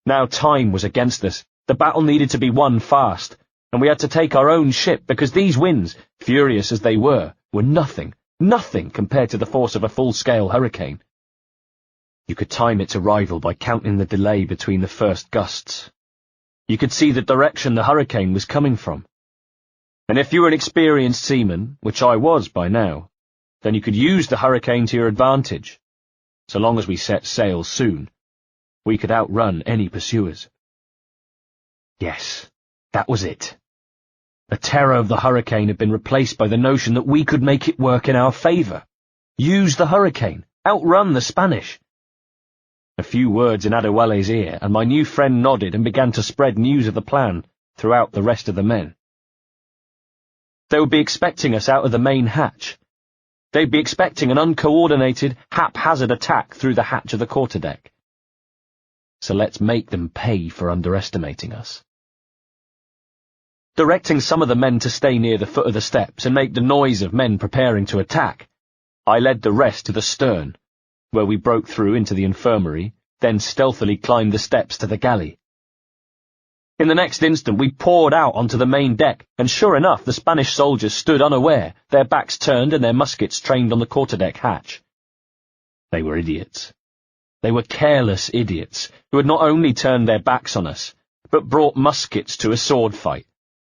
Now time was against us. The battle needed to be won fast, and we had to take our own ship because these winds, furious as they were nothing compared to the force of a full-scale hurricane. You could time its arrival by counting the delay between the first gusts. You could see the direction the hurricane was coming from. And if you were an experienced seaman, which I was by now, then you could use the hurricane to your advantage. So long as we set sail soon, we could outrun any pursuers. Yes, that was it. The terror of the hurricane had been replaced by the notion that we could make it work in our favour. Use the hurricane, outrun the Spanish. A few words in Adewale's ear, and my new friend nodded and began to spread news of the plan throughout the rest of the men. They would be expecting us out of the main hatch. They'd be expecting an uncoordinated, haphazard attack through the hatch of the quarterdeck. So let's make them pay for underestimating us. Directing some of the men to stay near the foot of the steps and make the noise of men preparing to attack, I led the rest to the stern, where we broke through into the infirmary, then stealthily climbed the steps to the galley. In the next instant we poured out onto the main deck, and sure enough the Spanish soldiers stood unaware, their backs turned and their muskets trained on the quarterdeck hatch. They were idiots. They were careless idiots, who had not only turned their backs on us, but brought muskets to a sword fight,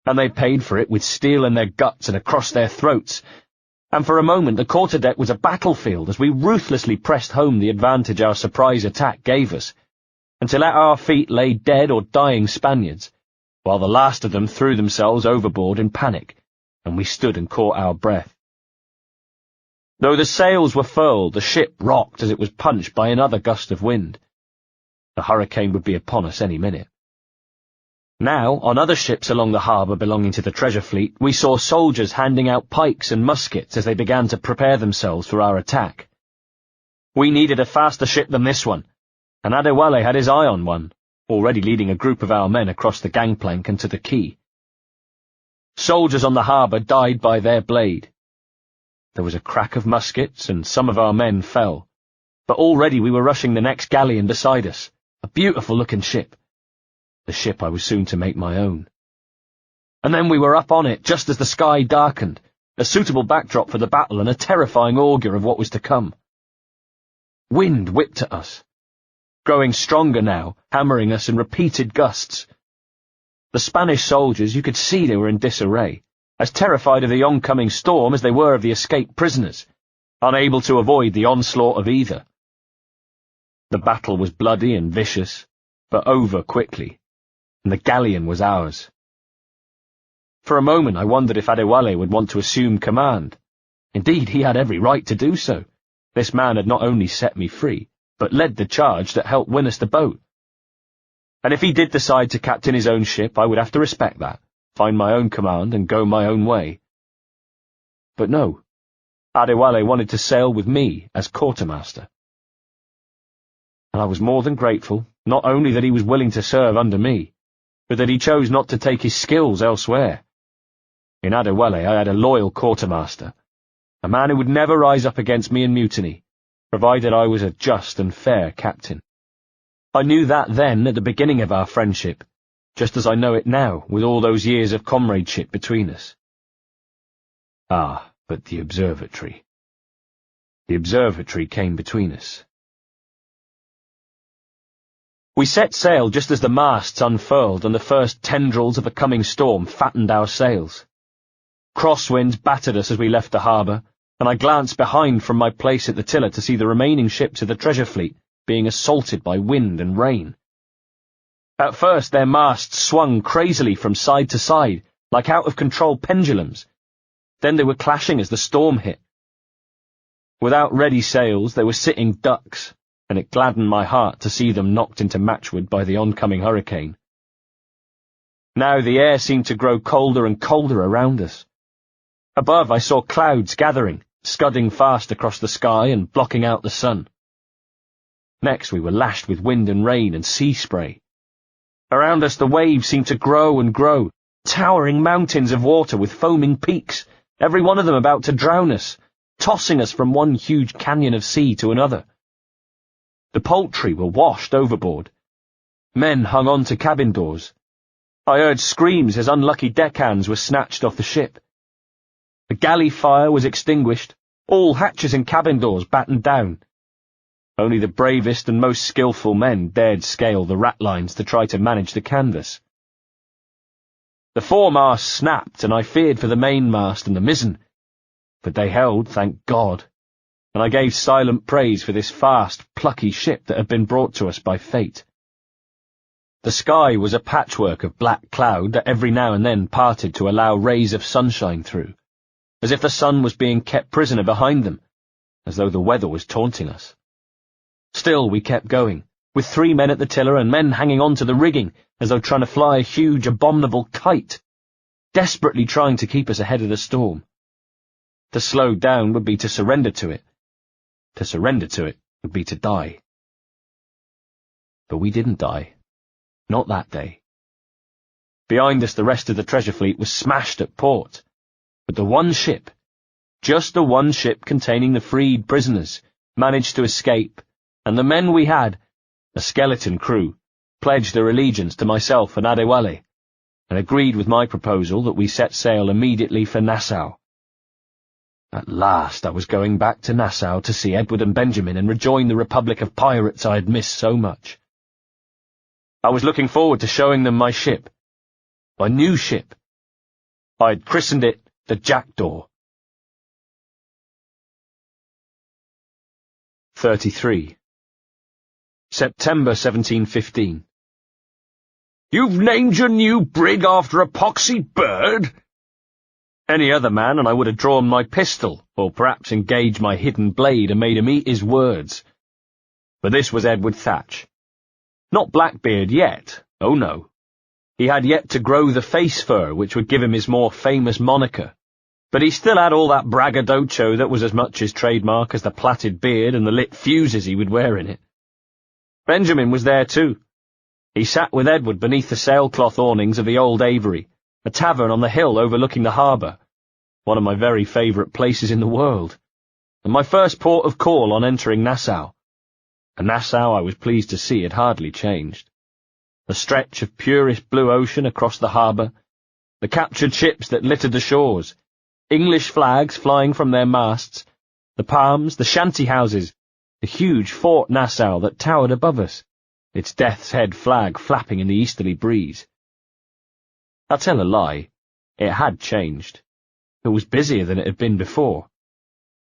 and they paid for it with steel in their guts and across their throats, and for a moment the quarterdeck was a battlefield as we ruthlessly pressed home the advantage our surprise attack gave us, until at our feet lay dead or dying Spaniards, while the last of them threw themselves overboard in panic, and we stood and caught our breath. Though the sails were furled, the ship rocked as it was punched by another gust of wind. The hurricane would be upon us any minute. Now, on other ships along the harbour belonging to the treasure fleet, we saw soldiers handing out pikes and muskets as they began to prepare themselves for our attack. We needed a faster ship than this one, and Adewale had his eye on one, already leading a group of our men across the gangplank and to the quay. Soldiers on the harbour died by their blade. There was a crack of muskets, and some of our men fell, but already we were rushing the next galleon beside us, a beautiful-looking ship, the ship I was soon to make my own. And then we were up on it just as the sky darkened, a suitable backdrop for the battle and a terrifying augur of what was to come. Wind whipped at us, growing stronger now, hammering us in repeated gusts. The Spanish soldiers, you could see they were in disarray, as terrified of the oncoming storm as they were of the escaped prisoners, unable to avoid the onslaught of either. The battle was bloody and vicious, but over quickly, and the galleon was ours. For a moment I wondered if Adewale would want to assume command. Indeed, he had every right to do so. This man had not only set me free, but led the charge that helped win us the boat. And if he did decide to captain his own ship, I would have to respect that, find my own command, and go my own way. But no, Adewale wanted to sail with me as quartermaster. And I was more than grateful, not only that he was willing to serve under me, but that he chose not to take his skills elsewhere. In Adewale I had a loyal quartermaster, a man who would never rise up against me in mutiny, provided I was a just and fair captain. I knew that then at the beginning of our friendship, just as I know it now with all those years of comradeship between us. Ah, but the observatory. The observatory came between us. We set sail just as the masts unfurled and the first tendrils of a coming storm fattened our sails. Crosswinds battered us as we left the harbour, and I glanced behind from my place at the tiller to see the remaining ships of the treasure fleet being assaulted by wind and rain. At first their masts swung crazily from side to side, like out-of-control pendulums. Then they were clashing as the storm hit. Without ready sails, they were sitting ducks, and it gladdened my heart to see them knocked into matchwood by the oncoming hurricane. Now the air seemed to grow colder and colder around us. Above I saw clouds gathering, scudding fast across the sky and blocking out the sun. Next we were lashed with wind and rain and sea spray. Around us the waves seemed to grow and grow, towering mountains of water with foaming peaks, every one of them about to drown us, tossing us from one huge canyon of sea to another. The poultry were washed overboard. Men hung on to cabin doors. I heard screams as unlucky deckhands were snatched off the ship. The galley fire was extinguished, all hatches and cabin doors battened down. Only the bravest and most skillful men dared scale the ratlines to try to manage the canvas. The foremast snapped, and I feared for the mainmast and the mizzen, but they held, thank God, and I gave silent praise for this fast, plucky ship that had been brought to us by fate. The sky was a patchwork of black cloud that every now and then parted to allow rays of sunshine through, as if the sun was being kept prisoner behind them, as though the weather was taunting us. Still we kept going, with 3 men at the tiller and men hanging on to the rigging, as though trying to fly a huge, abominable kite, desperately trying to keep us ahead of the storm. To slow down would be to surrender to it. To surrender to it would be to die. But we didn't die. Not that day. Behind us the rest of the treasure fleet was smashed at port, but the one ship, just the one ship containing the freed prisoners, managed to escape, and the men we had, a skeleton crew, pledged their allegiance to myself and Adewale, and agreed with my proposal that we set sail immediately for Nassau. At last I was going back to Nassau to see Edward and Benjamin and rejoin the republic of pirates I had missed so much. I was looking forward to showing them my ship, my new ship. I had christened it the Jackdaw. 33. September 1715. "You've named your new brig after a poxy bird?" Any other man, and I would have drawn my pistol, or perhaps engaged my hidden blade and made him eat his words. But this was Edward Thatch. Not Blackbeard yet, oh no. He had yet to grow the face fur which would give him his more famous moniker. But he still had all that braggadocio that was as much his trademark as the plaited beard and the lit fuses he would wear in it. Benjamin was there too. He sat with Edward beneath the sailcloth awnings of the Old Avery, a tavern on the hill overlooking the harbour, one of my very favourite places in the world, and my first port of call on entering Nassau. And Nassau, I was pleased to see, had hardly changed. The stretch of purest blue ocean across the harbour, the captured ships that littered the shores, English flags flying from their masts, the palms, the shanty houses, the huge Fort Nassau that towered above us, its death's head flag flapping in the easterly breeze. I'll tell a lie, it had changed. It was busier than it had been before.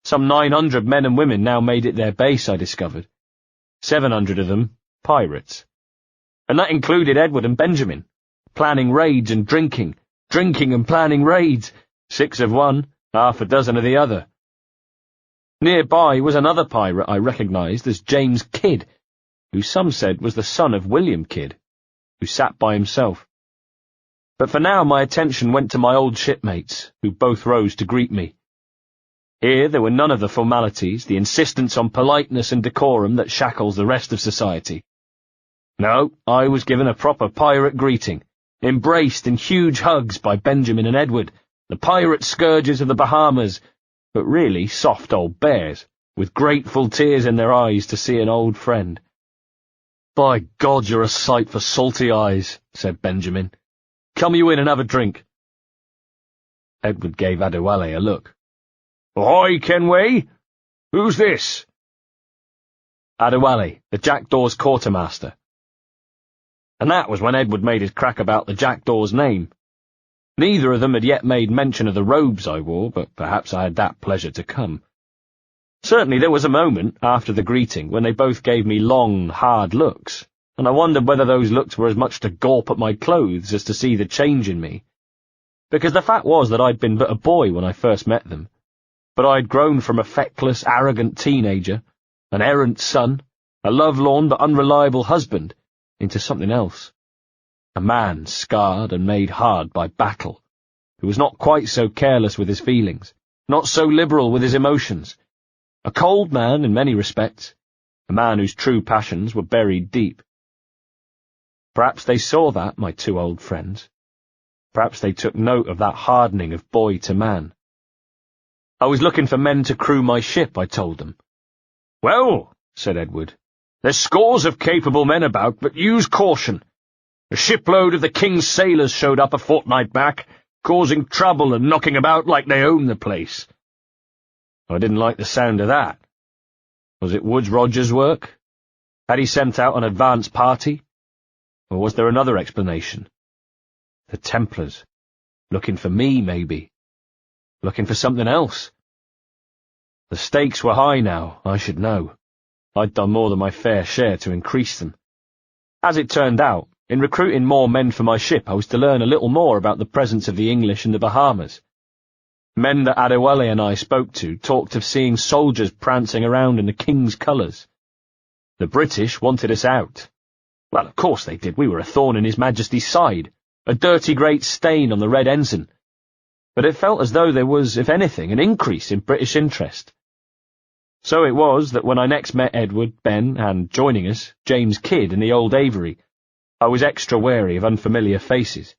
Some 900 men and women now made it their base, I discovered. 700 of them pirates. And that included Edward and Benjamin, planning raids and drinking and planning raids, 6 of one, half a dozen of the other. Nearby was another pirate I recognised as James Kidd, who some said was the son of William Kidd, who sat by himself. But for now my attention went to my old shipmates, who both rose to greet me. Here there were none of the formalities, the insistence on politeness and decorum that shackles the rest of society. No, I was given a proper pirate greeting, embraced in huge hugs by Benjamin and Edward, the pirate scourges of the Bahamas, but really soft old bears, with grateful tears in their eyes to see an old friend. "By God, you're a sight for salty eyes," said Benjamin. "Come you in and have a drink." Edward gave Adewale a look. "Ahoy, Kenway! Who's this?" "Adewale, the Jackdaw's quartermaster." And that was when Edward made his crack about the Jackdaw's name. Neither of them had yet made mention of the robes I wore, but perhaps I had that pleasure to come. Certainly there was a moment, after the greeting, when they both gave me long, hard looks, and I wondered whether those looks were as much to gawp at my clothes as to see the change in me. Because the fact was that I'd been but a boy when I first met them, but I'd grown from a feckless, arrogant teenager, an errant son, a lovelorn but unreliable husband, into something else. A man scarred and made hard by battle, who was not quite so careless with his feelings, not so liberal with his emotions, a cold man in many respects, a man whose true passions were buried deep. Perhaps they saw that, my two old friends. Perhaps they took note of that hardening of boy to man. I was looking for men to crew my ship, I told them. "Well," said Edward, "there's scores of capable men about, but use caution. A shipload of the King's sailors showed up a fortnight back, causing trouble and knocking about like they owned the place." I didn't like the sound of that. Was it Woodes Rogers' work? Had he sent out an advance party? Or was there another explanation? The Templars. Looking for me, maybe. Looking for something else. The stakes were high now, I should know. I'd done more than my fair share to increase them. As it turned out, in recruiting more men for my ship, I was to learn a little more about the presence of the English in the Bahamas. Men that Adewale and I spoke to talked of seeing soldiers prancing around in the King's colours. The British wanted us out. Well, of course they did. We were a thorn in His Majesty's side, a dirty great stain on the red ensign. But it felt as though there was, if anything, an increase in British interest. So it was that when I next met Edward, Ben, and, joining us, James Kidd in the Old Avery, I was extra wary of unfamiliar faces,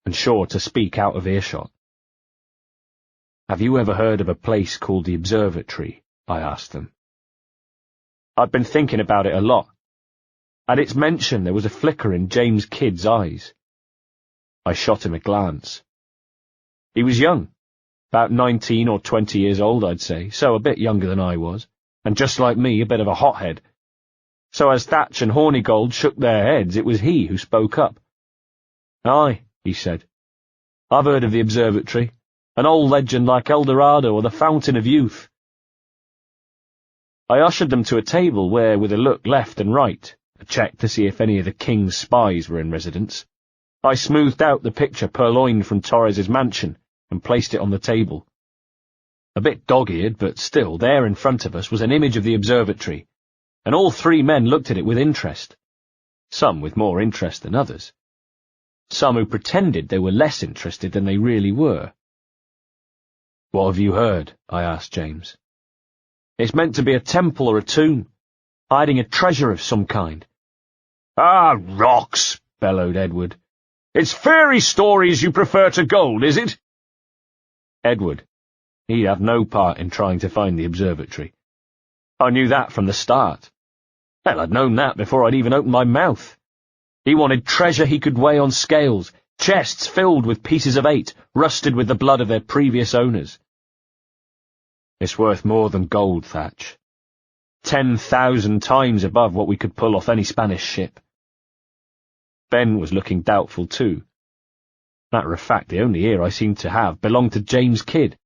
and sure to speak out of earshot. "Have you ever heard of a place called the Observatory?" I asked them. I'd been thinking about it a lot. At its mention there was a flicker in James Kidd's eyes. I shot him a glance. He was young, about 19 or 20 years old, I'd say, so a bit younger than I was, and just like me, a bit of a hothead. So as Thatch and Hornigold shook their heads, it was he who spoke up. "Aye," he said. "I've heard of the Observatory, an old legend like El Dorado or the Fountain of Youth." I ushered them to a table where, with a look left and right, a check to see if any of the king's spies were in residence, I smoothed out the picture purloined from Torres's mansion and placed it on the table. A bit dog-eared, but still, there in front of us was an image of the observatory, and all three men looked at it with interest. Some with more interest than others. Some who pretended they were less interested than they really were. "What have you heard?" I asked James. "It's meant to be a temple or a tomb, hiding a treasure of some kind." "Ah, rocks!" bellowed Edward. "It's fairy stories you prefer to gold, is it?" Edward. He'd have no part in trying to find the observatory. I knew that from the start. Hell, I'd known that before I'd even opened my mouth. He wanted treasure he could weigh on scales, chests filled with pieces of 8, rusted with the blood of their previous owners. "It's worth more than gold, Thatch. 10,000 times above what we could pull off any Spanish ship." Ben was looking doubtful too. Matter of fact, the only ear I seemed to have belonged to James Kidd.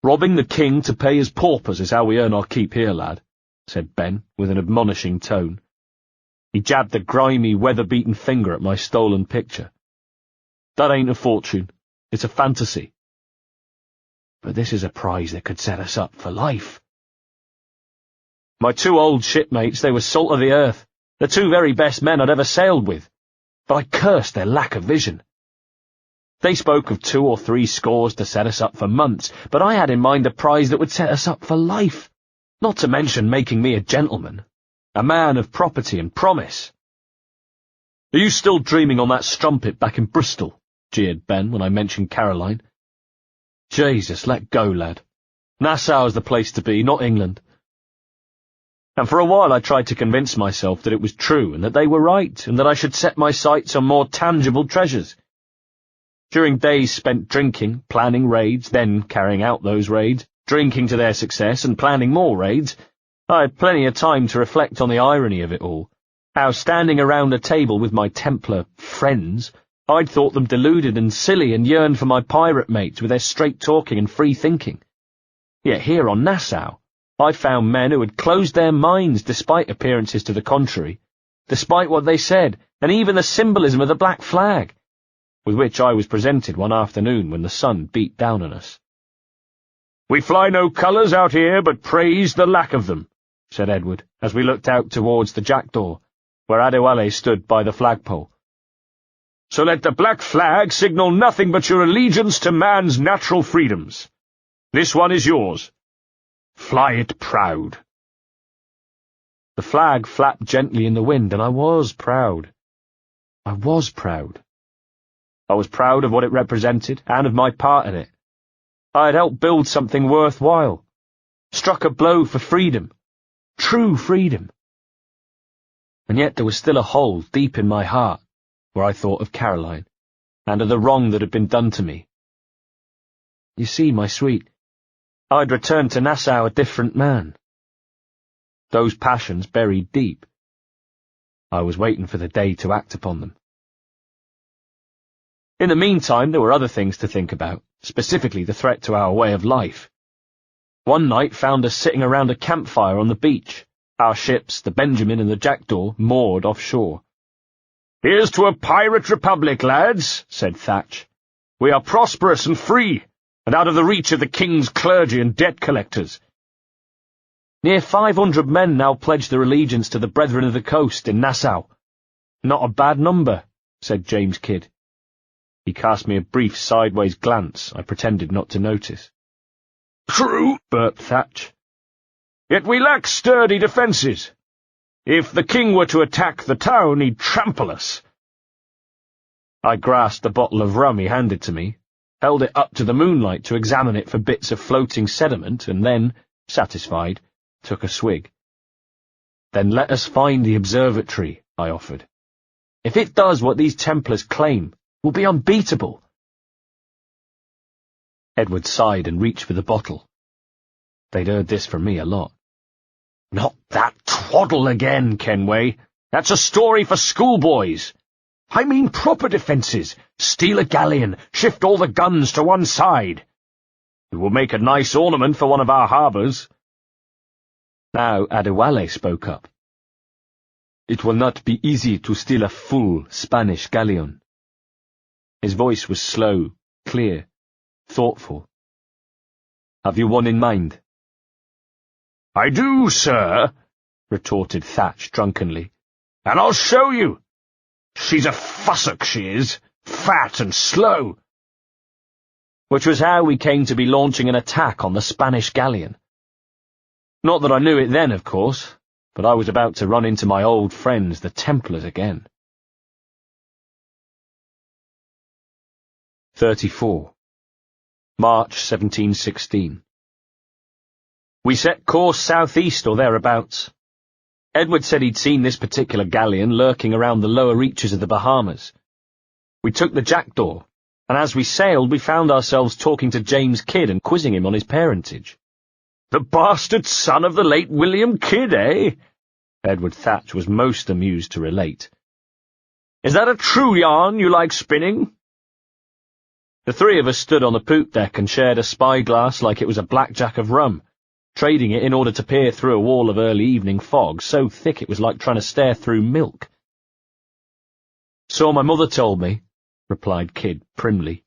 "Robbing the king to pay his paupers is how we earn our keep here, lad," said Ben, with an admonishing tone. He jabbed a grimy, weather-beaten finger at my stolen picture. "That ain't a fortune. It's a fantasy." "But this is a prize that could set us up for life." "My 2 old shipmates, they were salt of the earth, the 2 very best men I'd ever sailed with, but I cursed their lack of vision. They spoke of 2 or 3 scores to set us up for months, but I had in mind a prize that would set us up for life, not to mention making me a gentleman, a man of property and promise." "Are you still dreaming on that strumpet back in Bristol?" jeered Ben when I mentioned Caroline. "Jesus, let go, lad. Nassau's the place to be, not England." And for a while I tried to convince myself that it was true and that they were right, and that I should set my sights on more tangible treasures. During days spent drinking, planning raids, then carrying out those raids, drinking to their success and planning more raids, I had plenty of time to reflect on the irony of it all, how standing around a table with my Templar friends, I'd thought them deluded and silly and yearned for my pirate mates with their straight-talking and free-thinking. Yet here on Nassau, I found men who had closed their minds despite appearances to the contrary, despite what they said, and even the symbolism of the black flag, with which I was presented one afternoon when the sun beat down on us. "We fly no colours out here, but praise the lack of them," said Edward, as we looked out towards the jackdaw, where Adewale stood by the flagpole. "So let the black flag signal nothing but your allegiance to man's natural freedoms. This one is yours. Fly it proud." The flag flapped gently in the wind, and I was proud. I was proud. I was proud of what it represented, and of my part in it. I had helped build something worthwhile, struck a blow for freedom, true freedom. And yet there was still a hole deep in my heart, where I thought of Caroline, and of the wrong that had been done to me. You see, my sweet, I'd returned to Nassau a different man. Those passions buried deep. I was waiting for the day to act upon them. In the meantime, there were other things to think about, specifically the threat to our way of life. One night found us sitting around a campfire on the beach, our ships, the Benjamin and the Jackdaw, moored offshore. "Here's to a pirate republic, lads," said Thatch. "We are prosperous and free, and out of the reach of the king's clergy and debt collectors." Near 500 men now pledge their allegiance to the Brethren of the Coast in Nassau. "Not a bad number," said James Kidd. He cast me a brief sideways glance I pretended not to notice. "True," burped Thatch. "Yet we lack sturdy defences. If the king were to attack the town, he'd trample us." I grasped the bottle of rum he handed to me, held it up to the moonlight to examine it for bits of floating sediment, and then, satisfied, took a swig. "Then let us find the observatory," I offered. "If it does what these Templars claim, we'll be unbeatable." Edward sighed and reached for the bottle. They'd heard this from me a lot. "Not that twaddle again, Kenway. That's a story for schoolboys. I mean proper defences. Steal a galleon, shift all the guns to one side. It will make a nice ornament for one of our harbours." Now Adewale spoke up. It will not be easy to steal a full Spanish galleon. His voice was slow, clear, thoughtful. Have you one in mind? I do, sir, retorted Thatch drunkenly. And I'll show you. She's a fussock, she is, fat and slow. Which was how we came to be launching an attack on the Spanish galleon. Not that I knew it then, of course, but I was about to run into my old friends, the Templars, again. 34. March 1716. We set course southeast or thereabouts. Edward said he'd seen this particular galleon lurking around the lower reaches of the Bahamas. We took the Jackdaw, and as we sailed we found ourselves talking to James Kidd and quizzing him on his parentage. The bastard son of the late William Kidd, eh? Edward Thatch was most amused to relate. Is that a true yarn you like spinning? The three of us stood on the poop deck and shared a spyglass like it was a blackjack of rum, trading it in order to peer through a wall of early evening fog so thick it was like trying to stare through milk. So my mother told me, replied Kidd primly.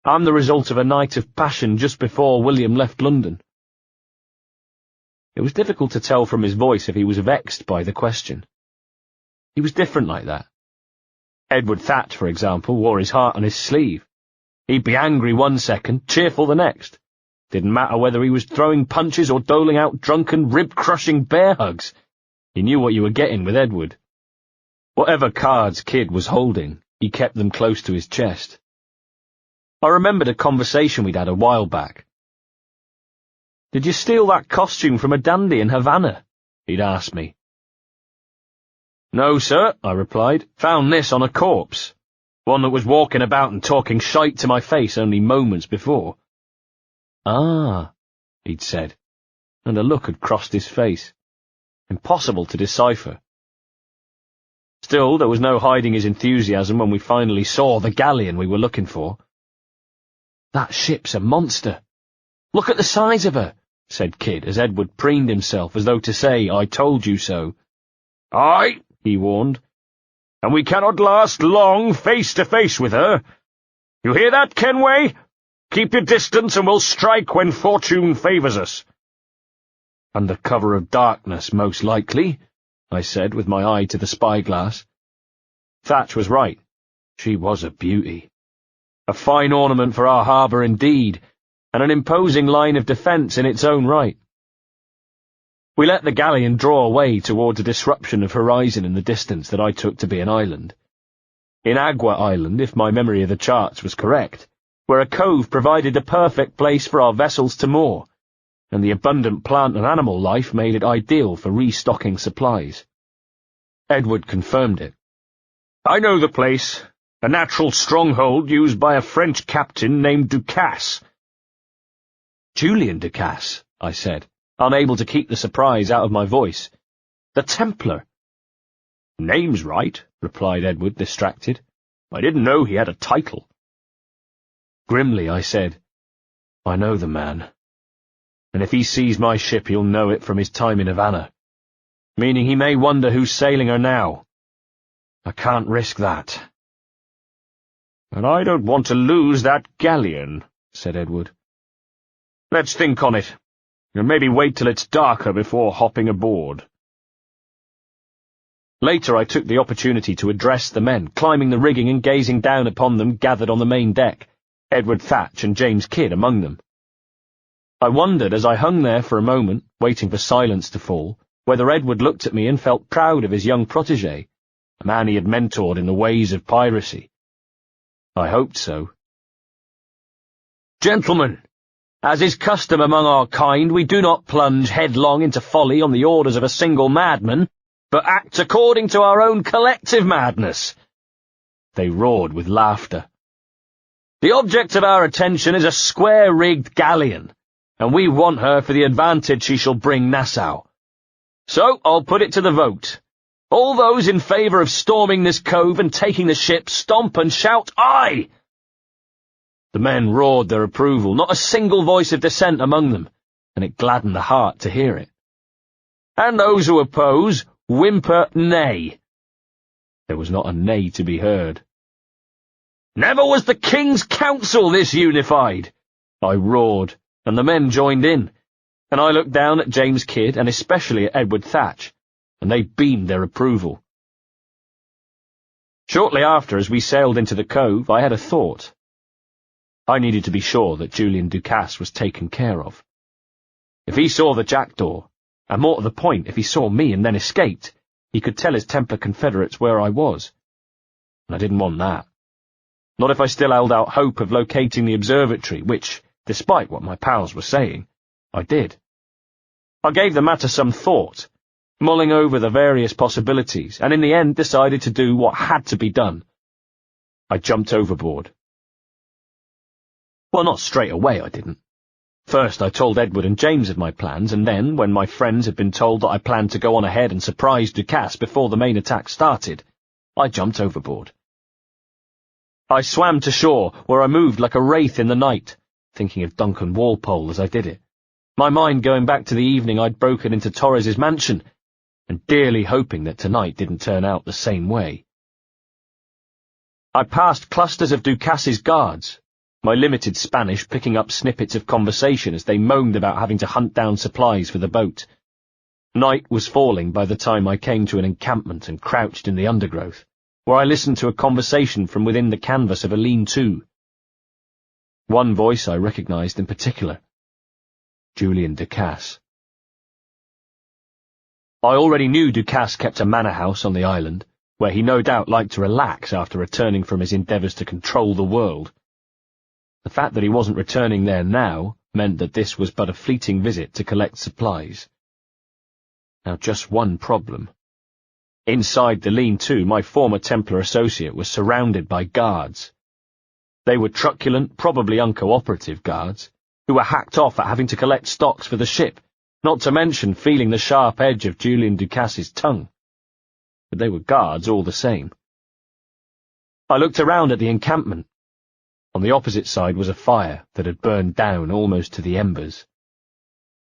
I'm the result of a night of passion just before William left London. It was difficult to tell from his voice if he was vexed by the question. He was different like that. Edward Thatch, for example, wore his heart on his sleeve. He'd be angry one second, cheerful the next. Didn't matter whether he was throwing punches or doling out drunken, rib-crushing bear hugs. He knew what you were getting with Edward. Whatever cards Kidd was holding, he kept them close to his chest. I remembered a conversation we'd had a while back. Did you steal that costume from a dandy in Havana? He'd asked me. No, sir, I replied. Found this on a corpse. One that was walking about and talking shite to my face only moments before. Ah, he'd said, and a look had crossed his face. Impossible to decipher. Still, there was no hiding his enthusiasm when we finally saw the galleon we were looking for. That ship's a monster. Look at the size of her, said Kidd, as Edward preened himself as though to say, I told you so. Aye, he warned, and we cannot last long face to face with her. You hear that, Kenway? Keep your distance and we'll strike when fortune favours us. Under cover of darkness, most likely, I said with my eye to the spyglass. Thatch was right. She was a beauty. A fine ornament for our harbour indeed, and an imposing line of defence in its own right. We let the galleon draw away towards a disruption of horizon in the distance that I took to be an island. In Agua Island, if my memory of the charts was correct, where a cove provided the perfect place for our vessels to moor, and the abundant plant and animal life made it ideal for restocking supplies. Edward confirmed it. I know the place, a natural stronghold used by a French captain named Ducasse. Julian Ducasse, I said, unable to keep the surprise out of my voice. The Templar. Name's right, replied Edward, distracted. I didn't know he had a title. Grimly, I said, I know the man, and if he sees my ship he'll know it from his time in Havana, meaning he may wonder who's sailing her now. I can't risk that. And I don't want to lose that galleon, said Edward. Let's think on it, and maybe wait till it's darker before hopping aboard. Later I took the opportunity to address the men, climbing the rigging and gazing down upon them gathered on the main deck, Edward Thatch and James Kidd among them. I wondered as I hung there for a moment, waiting for silence to fall, whether Edward looked at me and felt proud of his young protégé, a man he had mentored in the ways of piracy. I hoped so. Gentlemen, as is custom among our kind, we do not plunge headlong into folly on the orders of a single madman, but act according to our own collective madness. They roared with laughter. The object of our attention is a square-rigged galleon, and we want her for the advantage she shall bring Nassau. So I'll put it to the vote. All those in favour of storming this cove and taking the ship, stomp and shout, Aye! The men roared their approval, not a single voice of dissent among them, and it gladdened the heart to hear it. And those who oppose, whimper nay. There was not a nay to be heard. Never was the King's Council this unified, I roared, and the men joined in, and I looked down at James Kidd and especially at Edward Thatch, and they beamed their approval. Shortly after, as we sailed into the cove, I had a thought. I needed to be sure that Julian Ducasse was taken care of. If he saw the jackdaw, and more to the point, if he saw me and then escaped, he could tell his Templar confederates where I was. And I didn't want that. Not if I still held out hope of locating the observatory, which, despite what my pals were saying, I did. I gave the matter some thought, mulling over the various possibilities, and in the end decided to do what had to be done. I jumped overboard. Well, not straight away, I didn't. First, I told Edward and James of my plans, and then, when my friends had been told that I planned to go on ahead and surprise Ducasse before the main attack started, I jumped overboard. I swam to shore, where I moved like a wraith in the night, thinking of Duncan Walpole as I did it, my mind going back to the evening I'd broken into Torres's mansion, and dearly hoping that tonight didn't turn out the same way. I passed clusters of Ducasse's guards, my limited Spanish picking up snippets of conversation as they moaned about having to hunt down supplies for the boat. Night was falling by the time I came to an encampment and crouched in the undergrowth, where I listened to a conversation from within the canvas of a lean-to. One voice I recognized in particular. Julian Ducasse. I already knew Ducasse kept a manor house on the island, where he no doubt liked to relax after returning from his endeavours to control the world. The fact that he wasn't returning there now meant that this was but a fleeting visit to collect supplies. Now just one problem. Inside the lean-to, my former Templar associate was surrounded by guards. They were truculent, probably uncooperative guards, who were hacked off at having to collect stocks for the ship, not to mention feeling the sharp edge of Julian Ducasse's tongue. But they were guards all the same. I looked around at the encampment. On the opposite side was a fire that had burned down almost to the embers.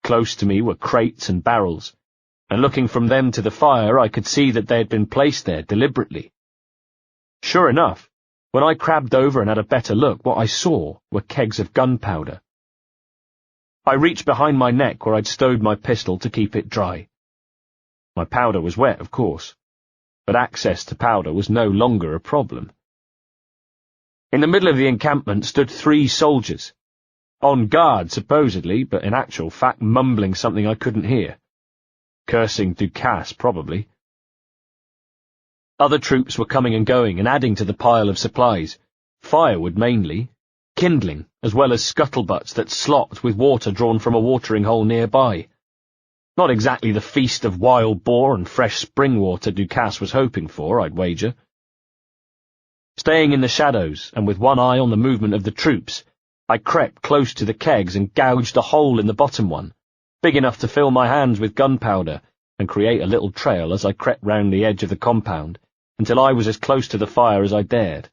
Close to me were crates and barrels, and looking from them to the fire I could see that they had been placed there deliberately. Sure enough, when I crabbed over and had a better look, what I saw were kegs of gunpowder. I reached behind my neck where I'd stowed my pistol to keep it dry. My powder was wet, of course, but access to powder was no longer a problem. In the middle of the encampment stood 3 soldiers, on guard supposedly, but in actual fact mumbling something I couldn't hear. Cursing Ducasse, probably. Other troops were coming and going and adding to the pile of supplies, firewood mainly, kindling, as well as scuttlebutts that slopped with water drawn from a watering hole nearby. Not exactly the feast of wild boar and fresh spring water Ducasse was hoping for, I'd wager. Staying in the shadows, and with one eye on the movement of the troops, I crept close to the kegs and gouged a hole in the bottom one, big enough to fill my hands with gunpowder and create a little trail as I crept round the edge of the compound, until I was as close to the fire as I dared.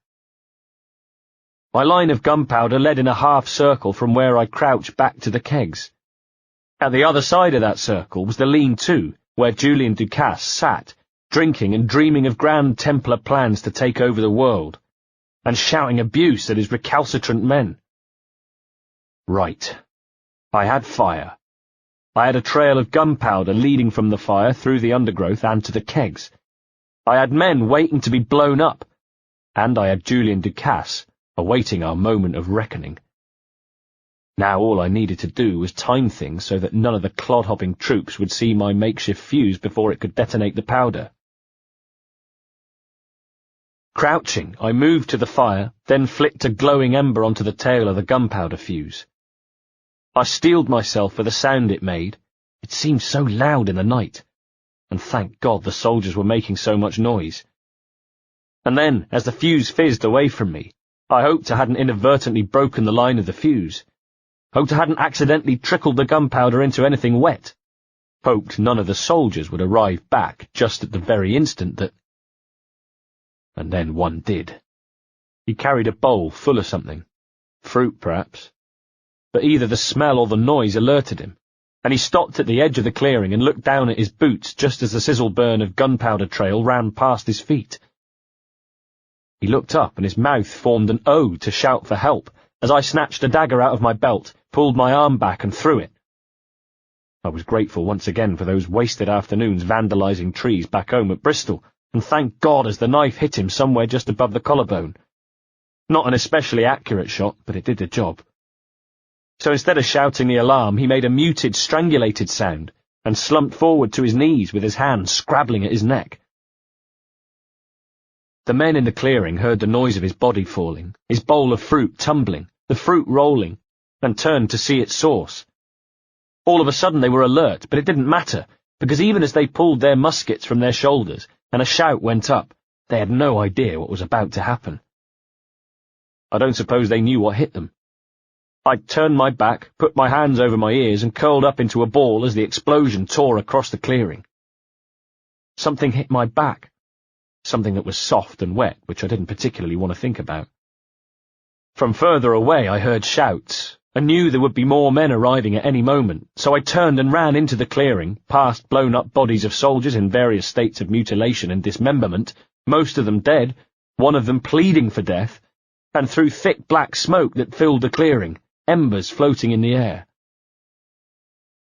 My line of gunpowder led in a half-circle from where I crouched back to the kegs. At the other side of that circle was the lean-to, where Julian Ducasse sat, drinking and dreaming of grand Templar plans to take over the world, and shouting abuse at his recalcitrant men. Right. I had fire. I had a trail of gunpowder leading from the fire through the undergrowth and to the kegs. I had men waiting to be blown up, and I had Julian Ducasse awaiting our moment of reckoning. Now all I needed to do was time things so that none of the clod-hopping troops would see my makeshift fuse before it could detonate the powder. Crouching, I moved to the fire, then flicked a glowing ember onto the tail of the gunpowder fuse. I steeled myself for the sound it made. It seemed so loud in the night, and thank God the soldiers were making so much noise. And then, as the fuse fizzed away from me, I hoped I hadn't inadvertently broken the line of the fuse. Hoped I hadn't accidentally trickled the gunpowder into anything wet. Hoped none of the soldiers would arrive back just at the very instant that... And then one did. He carried a bowl full of something. Fruit, perhaps. But either the smell or the noise alerted him. and he stopped at the edge of the clearing and looked down at his boots just as the sizzle burn of gunpowder trail ran past his feet. He looked up, and his mouth formed an O to shout for help, as I snatched a dagger out of my belt, pulled my arm back and threw it. I was grateful once again for those wasted afternoons vandalising trees back home at Bristol, and thanked God as the knife hit him somewhere just above the collarbone. Not an especially accurate shot, but it did the job. So instead of shouting the alarm, he made a muted, strangulated sound, and slumped forward to his knees with his hands scrabbling at his neck. The men in the clearing heard the noise of his body falling, his bowl of fruit tumbling, the fruit rolling, and turned to see its source. All of a sudden they were alert, but it didn't matter, because even as they pulled their muskets from their shoulders and a shout went up, they had no idea what was about to happen. I don't suppose they knew what hit them. I turned my back, put my hands over my ears, and curled up into a ball as the explosion tore across the clearing. Something hit my back. Something that was soft and wet, which I didn't particularly want to think about. From further away I heard shouts, and knew there would be more men arriving at any moment, so I turned and ran into the clearing, past blown-up bodies of soldiers in various states of mutilation and dismemberment, most of them dead, one of them pleading for death, and through thick black smoke that filled the clearing, embers floating in the air.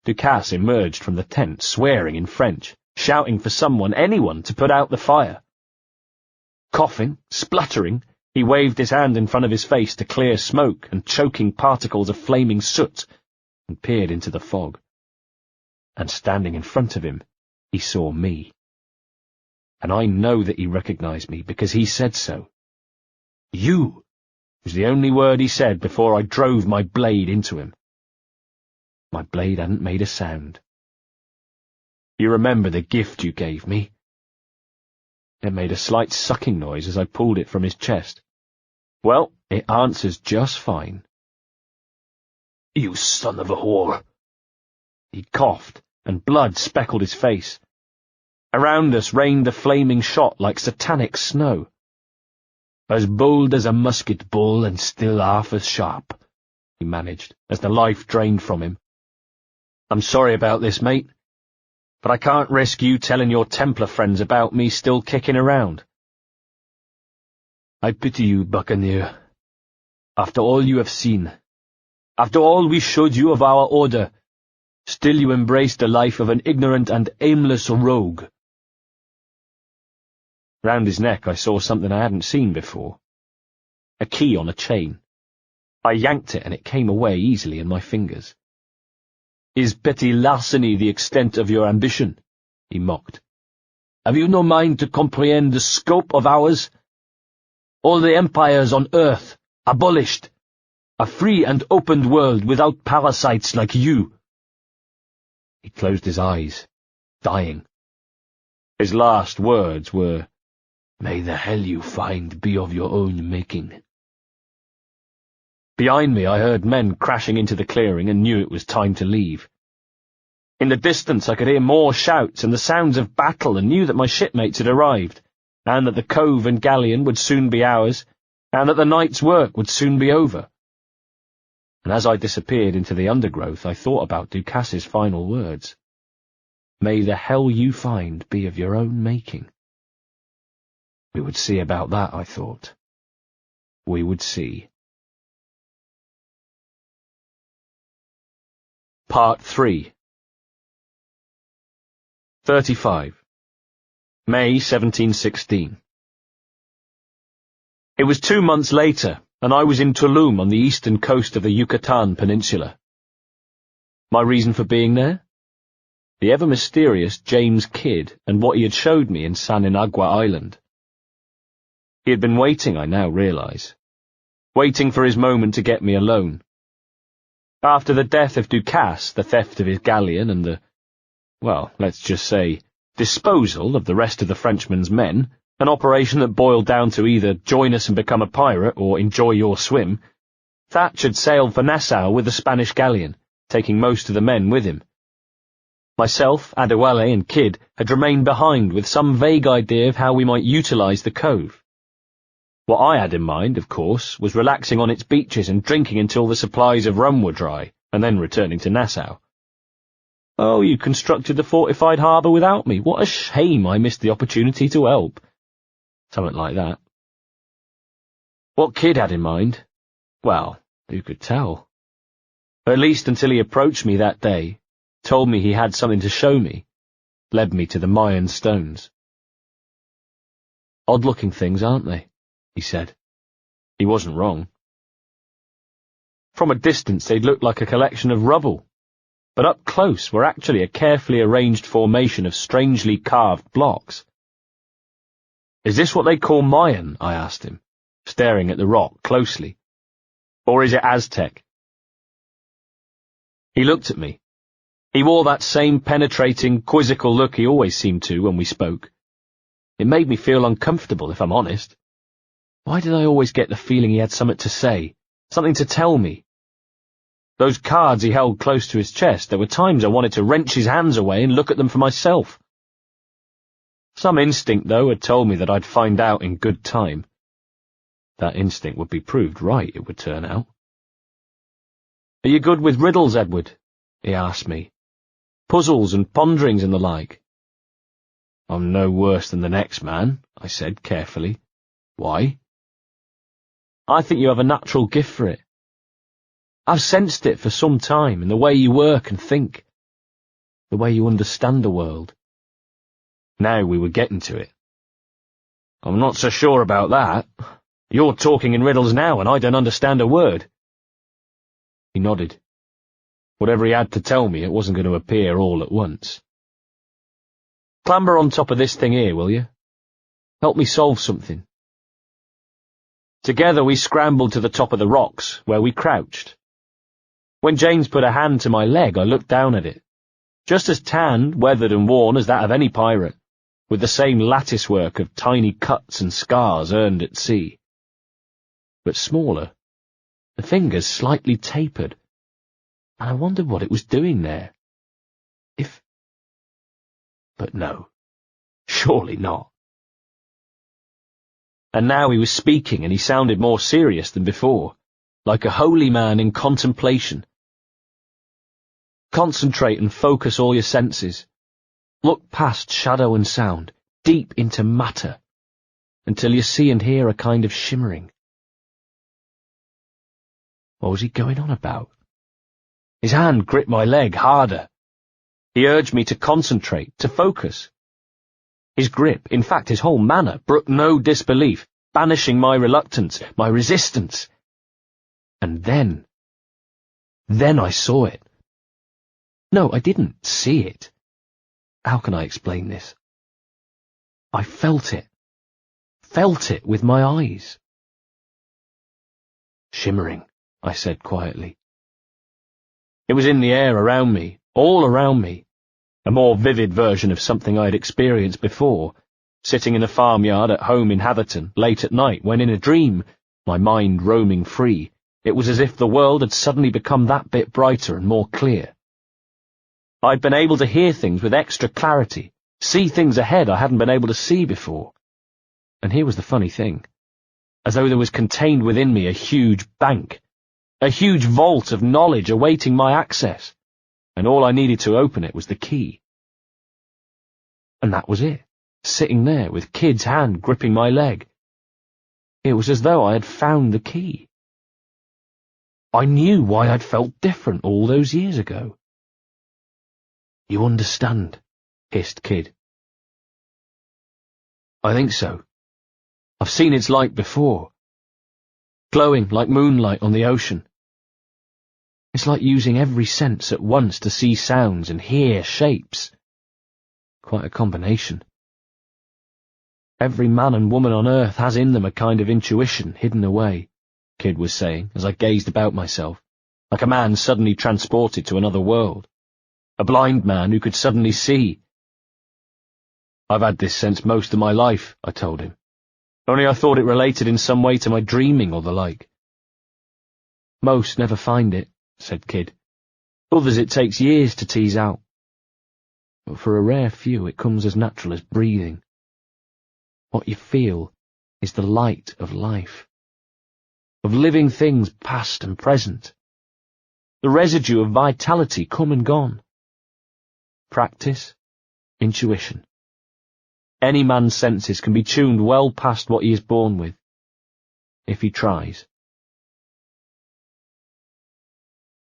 Ducasse emerged from the tent, swearing in French, shouting for someone, anyone, to put out the fire. Coughing, spluttering, he waved his hand in front of his face to clear smoke and choking particles of flaming soot, and peered into the fog. And standing in front of him, he saw me. And I know that he recognized me because he said so. "You," was the only word he said before I drove my blade into him. My blade hadn't made a sound. "You remember the gift you gave me?" It made a slight sucking noise as I pulled it from his chest. "Well, it answers just fine." "You son of a whore!" He coughed, and blood speckled his face. Around us rained the flaming shot like satanic snow. "As bold as a musket ball and still half as sharp," he managed, as the life drained from him. "I'm sorry about this, mate, but I can't risk you telling your Templar friends about me still kicking around." "I pity you, buccaneer. After all you have seen, after all we showed you of our order, still you embrace the life of an ignorant and aimless rogue." Round his neck I saw something I hadn't seen before. A key on a chain. I yanked it and it came away easily in my fingers. "Is petty larceny the extent of your ambition?" he mocked. "Have you no mind to comprehend the scope of ours? All the empires on earth, abolished. A free and opened world without parasites like you." He closed his eyes, dying. His last words were, "May the hell you find be of your own making." Behind me I heard men crashing into the clearing and knew it was time to leave. In the distance I could hear more shouts and the sounds of battle and knew that my shipmates had arrived, and that the cove and galleon would soon be ours, and that the night's work would soon be over. And as I disappeared into the undergrowth I thought about Ducasse's final words. "May the hell you find be of your own making." We would see about that, I thought. We would see. Part 3. 35. May 1716. It was 2 months later, and I was in Tulum on the eastern coast of the Yucatan Peninsula. My reason for being there? The ever-mysterious James Kidd and what he had showed me in San Inagua Island. He had been waiting, I now realize. Waiting for his moment to get me alone. After the death of Ducasse, the theft of his galleon, and the, well, let's just say, disposal of the rest of the Frenchman's men, an operation that boiled down to either join us and become a pirate or enjoy your swim, Thatch had sailed for Nassau with the Spanish galleon, taking most of the men with him. Myself, Adewale, and Kidd had remained behind with some vague idea of how we might utilize the cove. What I had in mind, of course, was relaxing on its beaches and drinking until the supplies of rum were dry, and then returning to Nassau. Oh, you constructed the fortified harbour without me. What a shame I missed the opportunity to help. Something like that. What Kid had in mind? Well, who could tell? At least until he approached me that day, told me he had something to show me, led me to the Mayan stones. Odd-looking things, aren't they? He said. He wasn't wrong. From a distance they'd looked like a collection of rubble, but up close were actually a carefully arranged formation of strangely carved blocks. Is this what they call Mayan? I asked him, staring at the rock closely. Or is it Aztec? He looked at me. He wore that same penetrating, quizzical look he always seemed to when we spoke. It made me feel uncomfortable, if I'm honest. Why did I always get the feeling he had something to say, something to tell me? Those cards he held close to his chest, there were times I wanted to wrench his hands away and look at them for myself. Some instinct, though, had told me that I'd find out in good time. That instinct would be proved right, it would turn out. Are you good with riddles, Edward? He asked me. Puzzles and ponderings and the like. I'm no worse than the next man, I said carefully. Why? I think you have a natural gift for it. I've sensed it for some time in the way you work and think, the way you understand the world. Now we were getting to it. I'm not so sure about that. You're talking in riddles now and I don't understand a word. He nodded. Whatever he had to tell me, it wasn't going to appear all at once. Clamber on top of this thing here, will you? Help me solve something. Together we scrambled to the top of the rocks, where we crouched. When James put a hand to my leg, I looked down at it. Just as tanned, weathered and worn as that of any pirate, with the same latticework of tiny cuts and scars earned at sea. But smaller, the fingers slightly tapered, and I wondered what it was doing there. But no, surely not. And now he was speaking, and he sounded more serious than before, like a holy man in contemplation. Concentrate and focus all your senses. Look past shadow and sound, deep into matter, until you see and hear a kind of shimmering. What was he going on about? His hand gripped my leg harder. He urged me to concentrate, to focus. His grip, in fact his whole manner, brooked no disbelief, banishing my reluctance, my resistance. And then I saw it. No, I didn't see it. How can I explain this? I felt it with my eyes. Shimmering, I said quietly. It was in the air around me, all around me, a more vivid version of something I had experienced before, sitting in a farmyard at home in Hatherton, late at night, when in a dream, my mind roaming free, it was as if the world had suddenly become that bit brighter and more clear. I'd been able to hear things with extra clarity, see things ahead I hadn't been able to see before. And here was the funny thing, as though there was contained within me a huge bank, a huge vault of knowledge awaiting my access, and all I needed to open it was the key. And that was it, sitting there with Kid's hand gripping my leg. It was as though I had found the key. I knew why I'd felt different all those years ago. You understand, hissed Kid. I think so. I've seen its light before, glowing like moonlight on the ocean. It's like using every sense at once to see sounds and hear shapes. Quite a combination. Every man and woman on earth has in them a kind of intuition hidden away, Kid was saying as I gazed about myself, like a man suddenly transported to another world. A blind man who could suddenly see. I've had this sense most of my life, I told him. Only I thought it related in some way to my dreaming or the like. Most never find it, said Kid. Others it takes years to tease out. But for a rare few it comes as natural as breathing. What you feel is the light of life, of living things past and present, the residue of vitality come and gone. practice, intuition. Any man's senses can be tuned well past what he is born with, if he tries.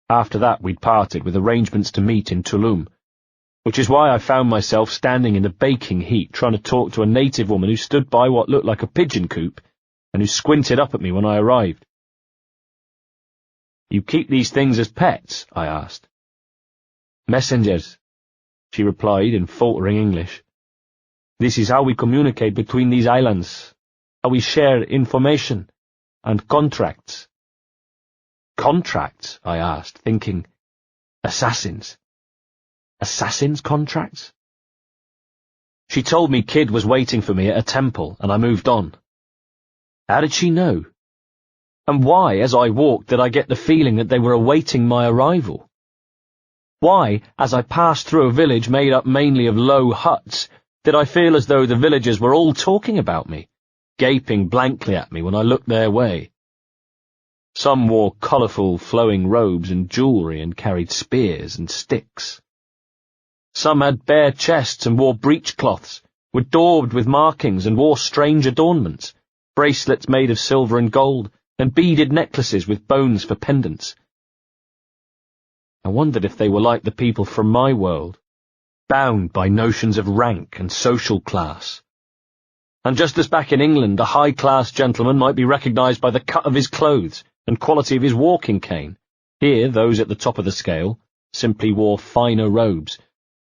After that we'd parted with arrangements to meet in Tulum, which is why I found myself standing in the baking heat trying to talk to a native woman who stood by what looked like a pigeon coop and who squinted up at me when I arrived. "You keep these things as pets?" I asked. "Messengers," she replied in faltering English. "This is how we communicate between these islands, how we share information and contracts." "Contracts?" I asked, thinking, assassins. Assassins' contracts? She told me Kid was waiting for me at a temple, and I moved on. How did she know? And why, as I walked, did I get the feeling that they were awaiting my arrival? Why, as I passed through a village made up mainly of low huts, did I feel as though the villagers were all talking about me, gaping blankly at me when I looked their way? Some wore colourful, flowing robes and jewellery and carried spears and sticks. Some had bare chests and wore breechcloths, were daubed with markings and wore strange adornments, bracelets made of silver and gold, and beaded necklaces with bones for pendants. I wondered if they were like the people from my world, bound by notions of rank and social class. And just as back in England a high-class gentleman might be recognised by the cut of his clothes and quality of his walking cane, here those at the top of the scale simply wore finer robes,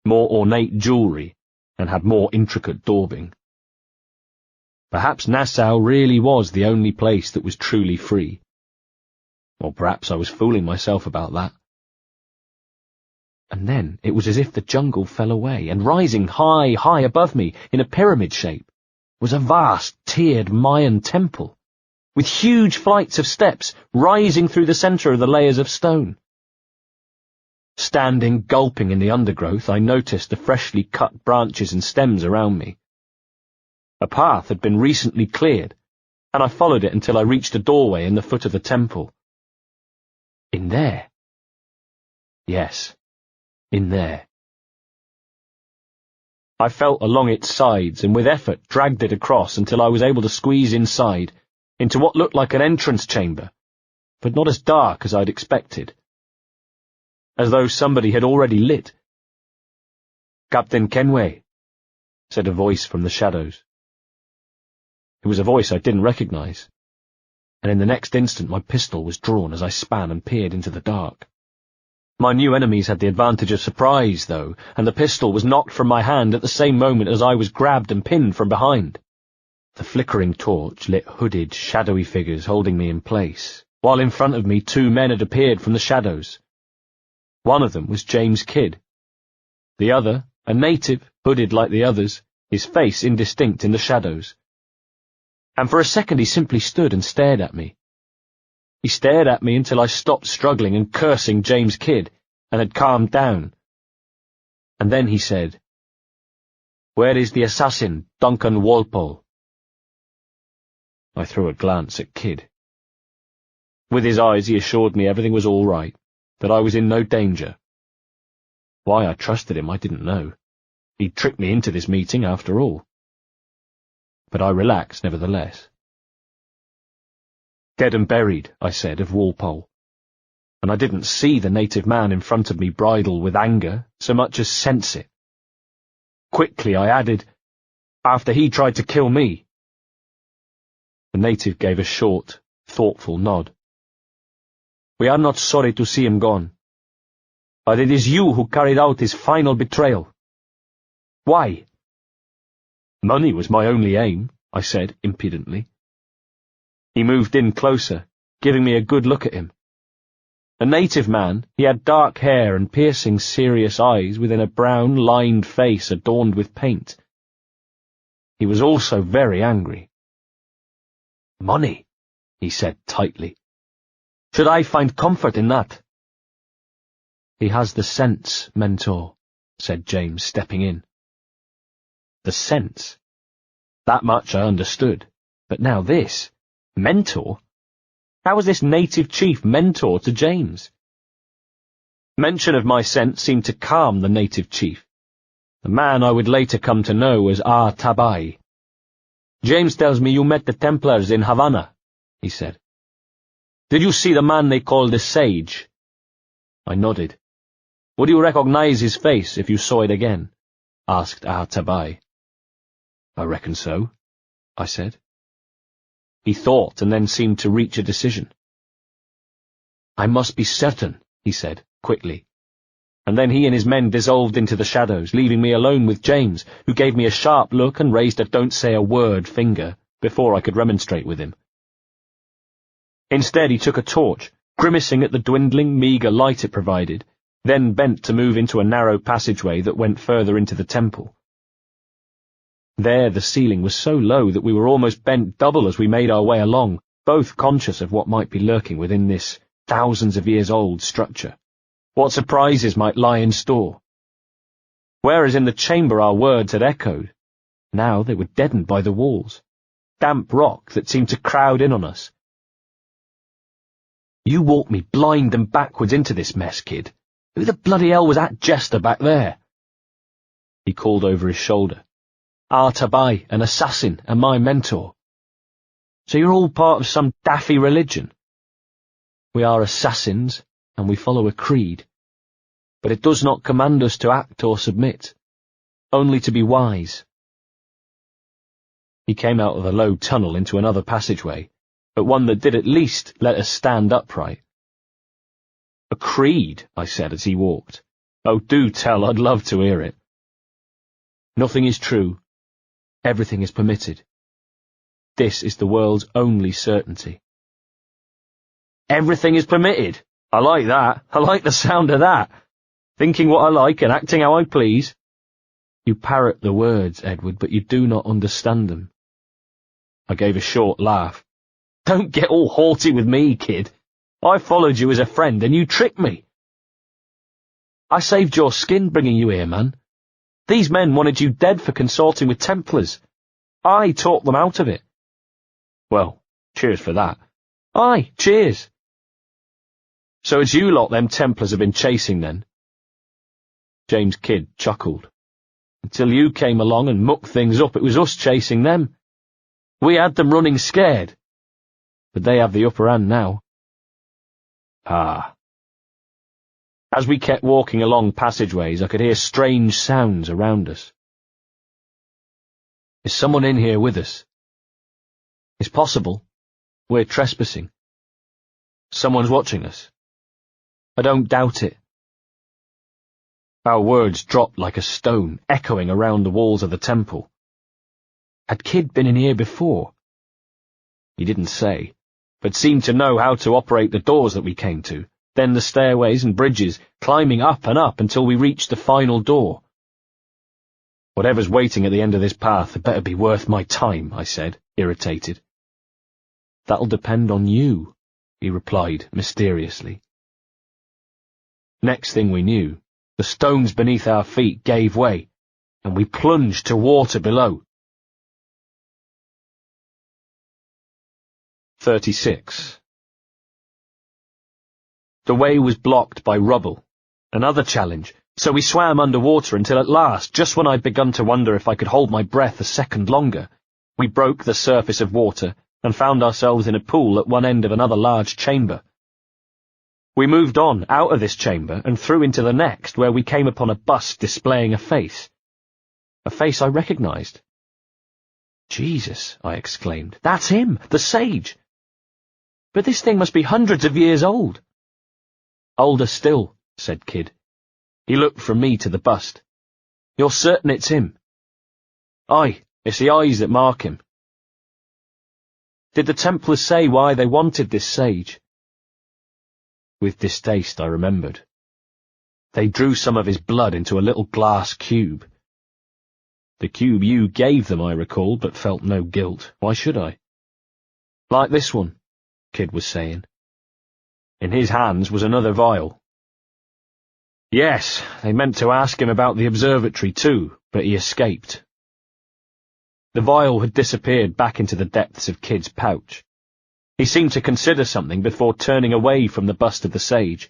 more ornate jewellery, and had more intricate daubing. Perhaps Nassau really was the only place that was truly free. Or perhaps I was fooling myself about that. And then it was as if the jungle fell away, and rising high, high above me, in a pyramid shape, was a vast, tiered Mayan temple, with huge flights of steps rising through the centre of the layers of stone. Standing gulping in the undergrowth, I noticed the freshly cut branches and stems around me. A path had been recently cleared, and I followed it until I reached a doorway in the foot of the temple. In there. Yes, in there. I felt along its sides and with effort dragged it across until I was able to squeeze inside, into what looked like an entrance chamber, but not as dark as I'd expected. As though somebody had already lit. "Captain Kenway," said a voice from the shadows. It was a voice I didn't recognise, and in the next instant my pistol was drawn as I span and peered into the dark. My new enemies had the advantage of surprise, though, and the pistol was knocked from my hand at the same moment as I was grabbed and pinned from behind. The flickering torch lit hooded, shadowy figures holding me in place, while in front of me 2 men had appeared from the shadows. One of them was James Kidd. The other, a native, hooded like the others, his face indistinct in the shadows. And for a second he simply stood and stared at me. He stared at me until I stopped struggling and cursing James Kidd, and had calmed down. And then he said, "Where is the assassin, Duncan Walpole?" I threw a glance at Kidd. With his eyes he assured me everything was all right, that I was in no danger. Why I trusted him I didn't know. He'd tricked me into this meeting after all. But I relaxed nevertheless. "Dead and buried," I said of Walpole, and I didn't see the native man in front of me bridle with anger so much as sense it. Quickly I added, "After he tried to kill me." The native gave a short, thoughtful nod. "We are not sorry to see him gone. But it is you who carried out his final betrayal. Why?" "Money was my only aim," I said impudently. He moved in closer, giving me a good look at him. A native man, he had dark hair and piercing, serious eyes within a brown, lined face adorned with paint. He was also very angry. "Money," he said tightly. "Should I find comfort in that?" "He has the sense, Mentor," said James, stepping in. The sense. That much I understood, but now this. Mentor? How was this native chief mentor to James? Mention of my sense seemed to calm the native chief, the man I would later come to know as Tabai. "James tells me you met the Templars in Havana," he said. "Did you see the man they call the Sage?" I nodded. "Would you recognize his face if you saw it again?" asked Tabai. "I reckon so," I said. He thought and then seemed to reach a decision. "I must be certain," he said, quickly. And then he and his men dissolved into the shadows, leaving me alone with James, who gave me a sharp look and raised a don't-say-a-word finger before I could remonstrate with him. Instead he took a torch, grimacing at the dwindling, meagre light it provided, then bent to move into a narrow passageway that went further into the temple. There the ceiling was so low that we were almost bent double as we made our way along, both conscious of what might be lurking within this thousands of years old structure. What surprises might lie in store? Whereas in the chamber our words had echoed, now they were deadened by the walls, damp rock that seemed to crowd in on us. "You walked me blind and backwards into this mess, kid. Who the bloody hell was that jester back there?" He called over his shoulder. "Tabai, an assassin, and my mentor. So you're all part of some daffy religion?" "We are assassins, and we follow a creed. But it does not command us to act or submit, only to be wise." He came out of the low tunnel into another passageway, but one that did at least let us stand upright. "A creed," I said as he walked. "Oh, do tell, I'd love to hear it." "Nothing is true. Everything is permitted. This is the world's only certainty." "Everything is permitted? I like that. I like the sound of that. Thinking what I like and acting how I please." "You parrot the words, Edward, but you do not understand them." I gave a short laugh. "Don't get all haughty with me, kid. I followed you as a friend and you tricked me. I saved your skin bringing you here, man. These men wanted you dead for consorting with Templars. I talked them out of it." "Well, cheers for that." "Aye, cheers." "So it's you lot them Templars have been chasing, then?" James Kidd chuckled. "Until you came along and mucked things up, it was us chasing them. We had them running scared. But they have the upper hand now." "Ah." As we kept walking along passageways, I could hear strange sounds around us. "Is someone in here with us?" "It's possible. We're trespassing." "Someone's watching us?" "I don't doubt it." Our words dropped like a stone, echoing around the walls of the temple. Had Kidd been in here before? He didn't say, but seemed to know how to operate the doors that we came to, then the stairways and bridges, climbing up and up until we reached the final door. "Whatever's waiting at the end of this path had better be worth my time," I said, irritated. "That'll depend on you," he replied mysteriously. Next thing we knew, the stones beneath our feet gave way, and we plunged to water below. 36. The way was blocked by rubble, another challenge, so we swam underwater until at last, just when I'd begun to wonder if I could hold my breath a second longer, we broke the surface of water and found ourselves in a pool at one end of another large chamber. We moved on out of this chamber and through into the next, where we came upon a bust displaying a face I recognized. "Jesus," I exclaimed, "that's him, the sage! But this thing must be hundreds of years old." "Older still," said Kidd. He looked from me to the bust. "You're certain it's him?" "Aye, it's the eyes that mark him." "Did the Templars say why they wanted this sage?" With distaste I remembered. "They drew some of his blood into a little glass cube." "The cube you gave them," I recalled, but felt no guilt. Why should I? "Like this one," Kidd was saying. In his hands was another vial. "Yes, they meant to ask him about the observatory too, but he escaped." The vial had disappeared back into the depths of Kidd's pouch. He seemed to consider something before turning away from the bust of the sage.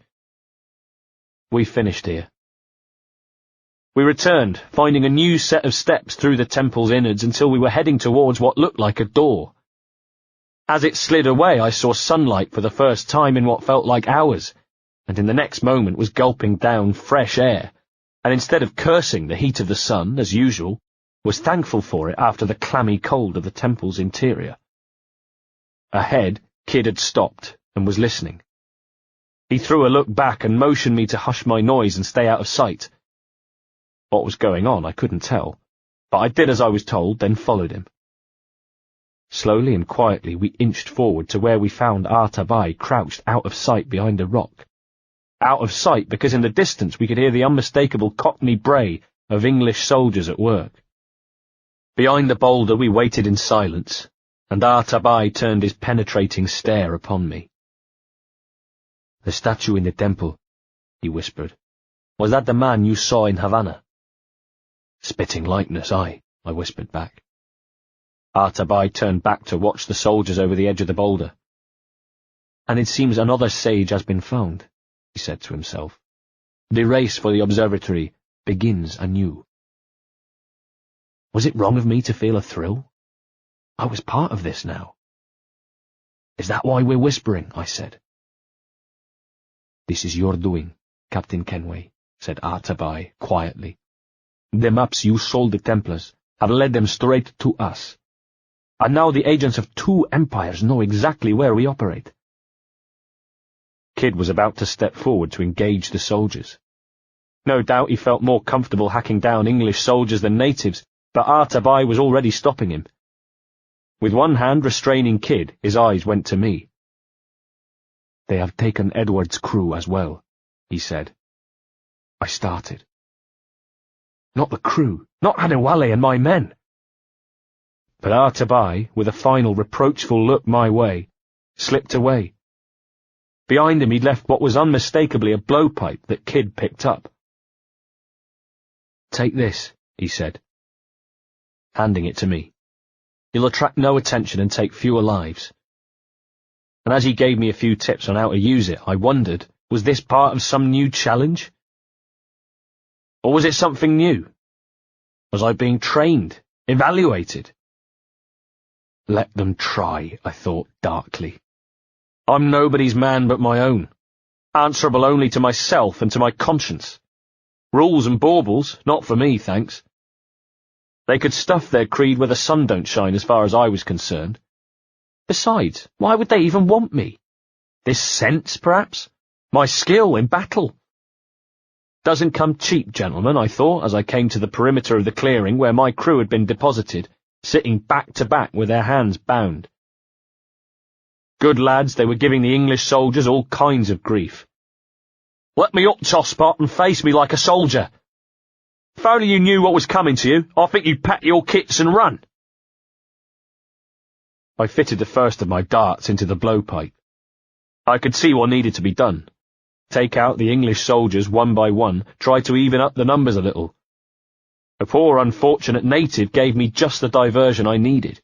"We finished here." We returned, finding a new set of steps through the temple's innards until we were heading towards what looked like a door. As it slid away, I saw sunlight for the first time in what felt like hours, and in the next moment was gulping down fresh air, and instead of cursing the heat of the sun, as usual, was thankful for it after the clammy cold of the temple's interior. Ahead, Kid had stopped and was listening. He threw a look back and motioned me to hush my noise and stay out of sight. What was going on, I couldn't tell, but I did as I was told, then followed him. Slowly and quietly we inched forward to where we found Artabai crouched out of sight behind a rock. Out of sight because in the distance we could hear the unmistakable cockney bray of English soldiers at work. Behind the boulder we waited in silence, and Artabai turned his penetrating stare upon me. "The statue in the temple," he whispered. "Was that the man you saw in Havana?" "Spitting likeness, I whispered back. Artabai turned back to watch the soldiers over the edge of the boulder. "And it seems another sage has been found," he said to himself. "The race for the Observatory begins anew." Was it wrong of me to feel a thrill? I was part of this now. "Is that why we're whispering?" I said. "This is your doing, Captain Kenway," said Artabai quietly. "The maps you sold the Templars have led them straight to us. And now the agents of two empires know exactly where we operate." Kid was about to step forward to engage the soldiers. No doubt he felt more comfortable hacking down English soldiers than natives, but Artabai was already stopping him. With one hand restraining Kid, his eyes went to me. "They have taken Edward's crew as well," he said. I started. Not the crew, not Adewale and my men. But Artabai, with a final reproachful look my way, slipped away. Behind him he'd left what was unmistakably a blowpipe that Kid picked up. "Take this," he said, handing it to me. "You'll attract no attention and take fewer lives." And as he gave me a few tips on how to use it, I wondered, was this part of some new challenge? Or was it something new? Was I being trained, evaluated? Let them try, I thought darkly. I'm nobody's man but my own, answerable only to myself and to my conscience. Rules and baubles, not for me, thanks. They could stuff their creed where the sun don't shine as far as I was concerned. Besides, why would they even want me? This sense, perhaps? My skill in battle? Doesn't come cheap, gentlemen, I thought, as I came to the perimeter of the clearing where my crew had been deposited, sitting back to back with their hands bound. Good lads, they were giving the English soldiers all kinds of grief. "Let me up, tosspot, and face me like a soldier. If only you knew what was coming to you, I think you'd pack your kits and run." I fitted the first of my darts into the blowpipe. I could see what needed to be done. Take out the English soldiers one by one, try to even up the numbers a little. A poor unfortunate native gave me just the diversion I needed.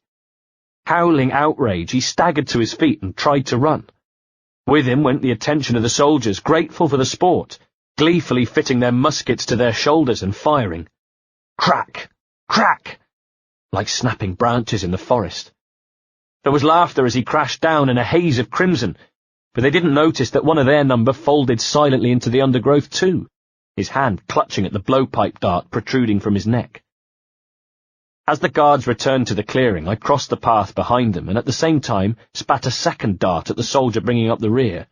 Howling outrage, he staggered to his feet and tried to run. With him went the attention of the soldiers, grateful for the sport, gleefully fitting their muskets to their shoulders and firing. Crack! Crack! Like snapping branches in the forest. There was laughter as he crashed down in a haze of crimson, but they didn't notice that one of their number folded silently into the undergrowth too, his hand clutching at the blowpipe dart protruding from his neck. As the guards returned to the clearing, I crossed the path behind them and at the same time spat a second dart at the soldier bringing up the rear.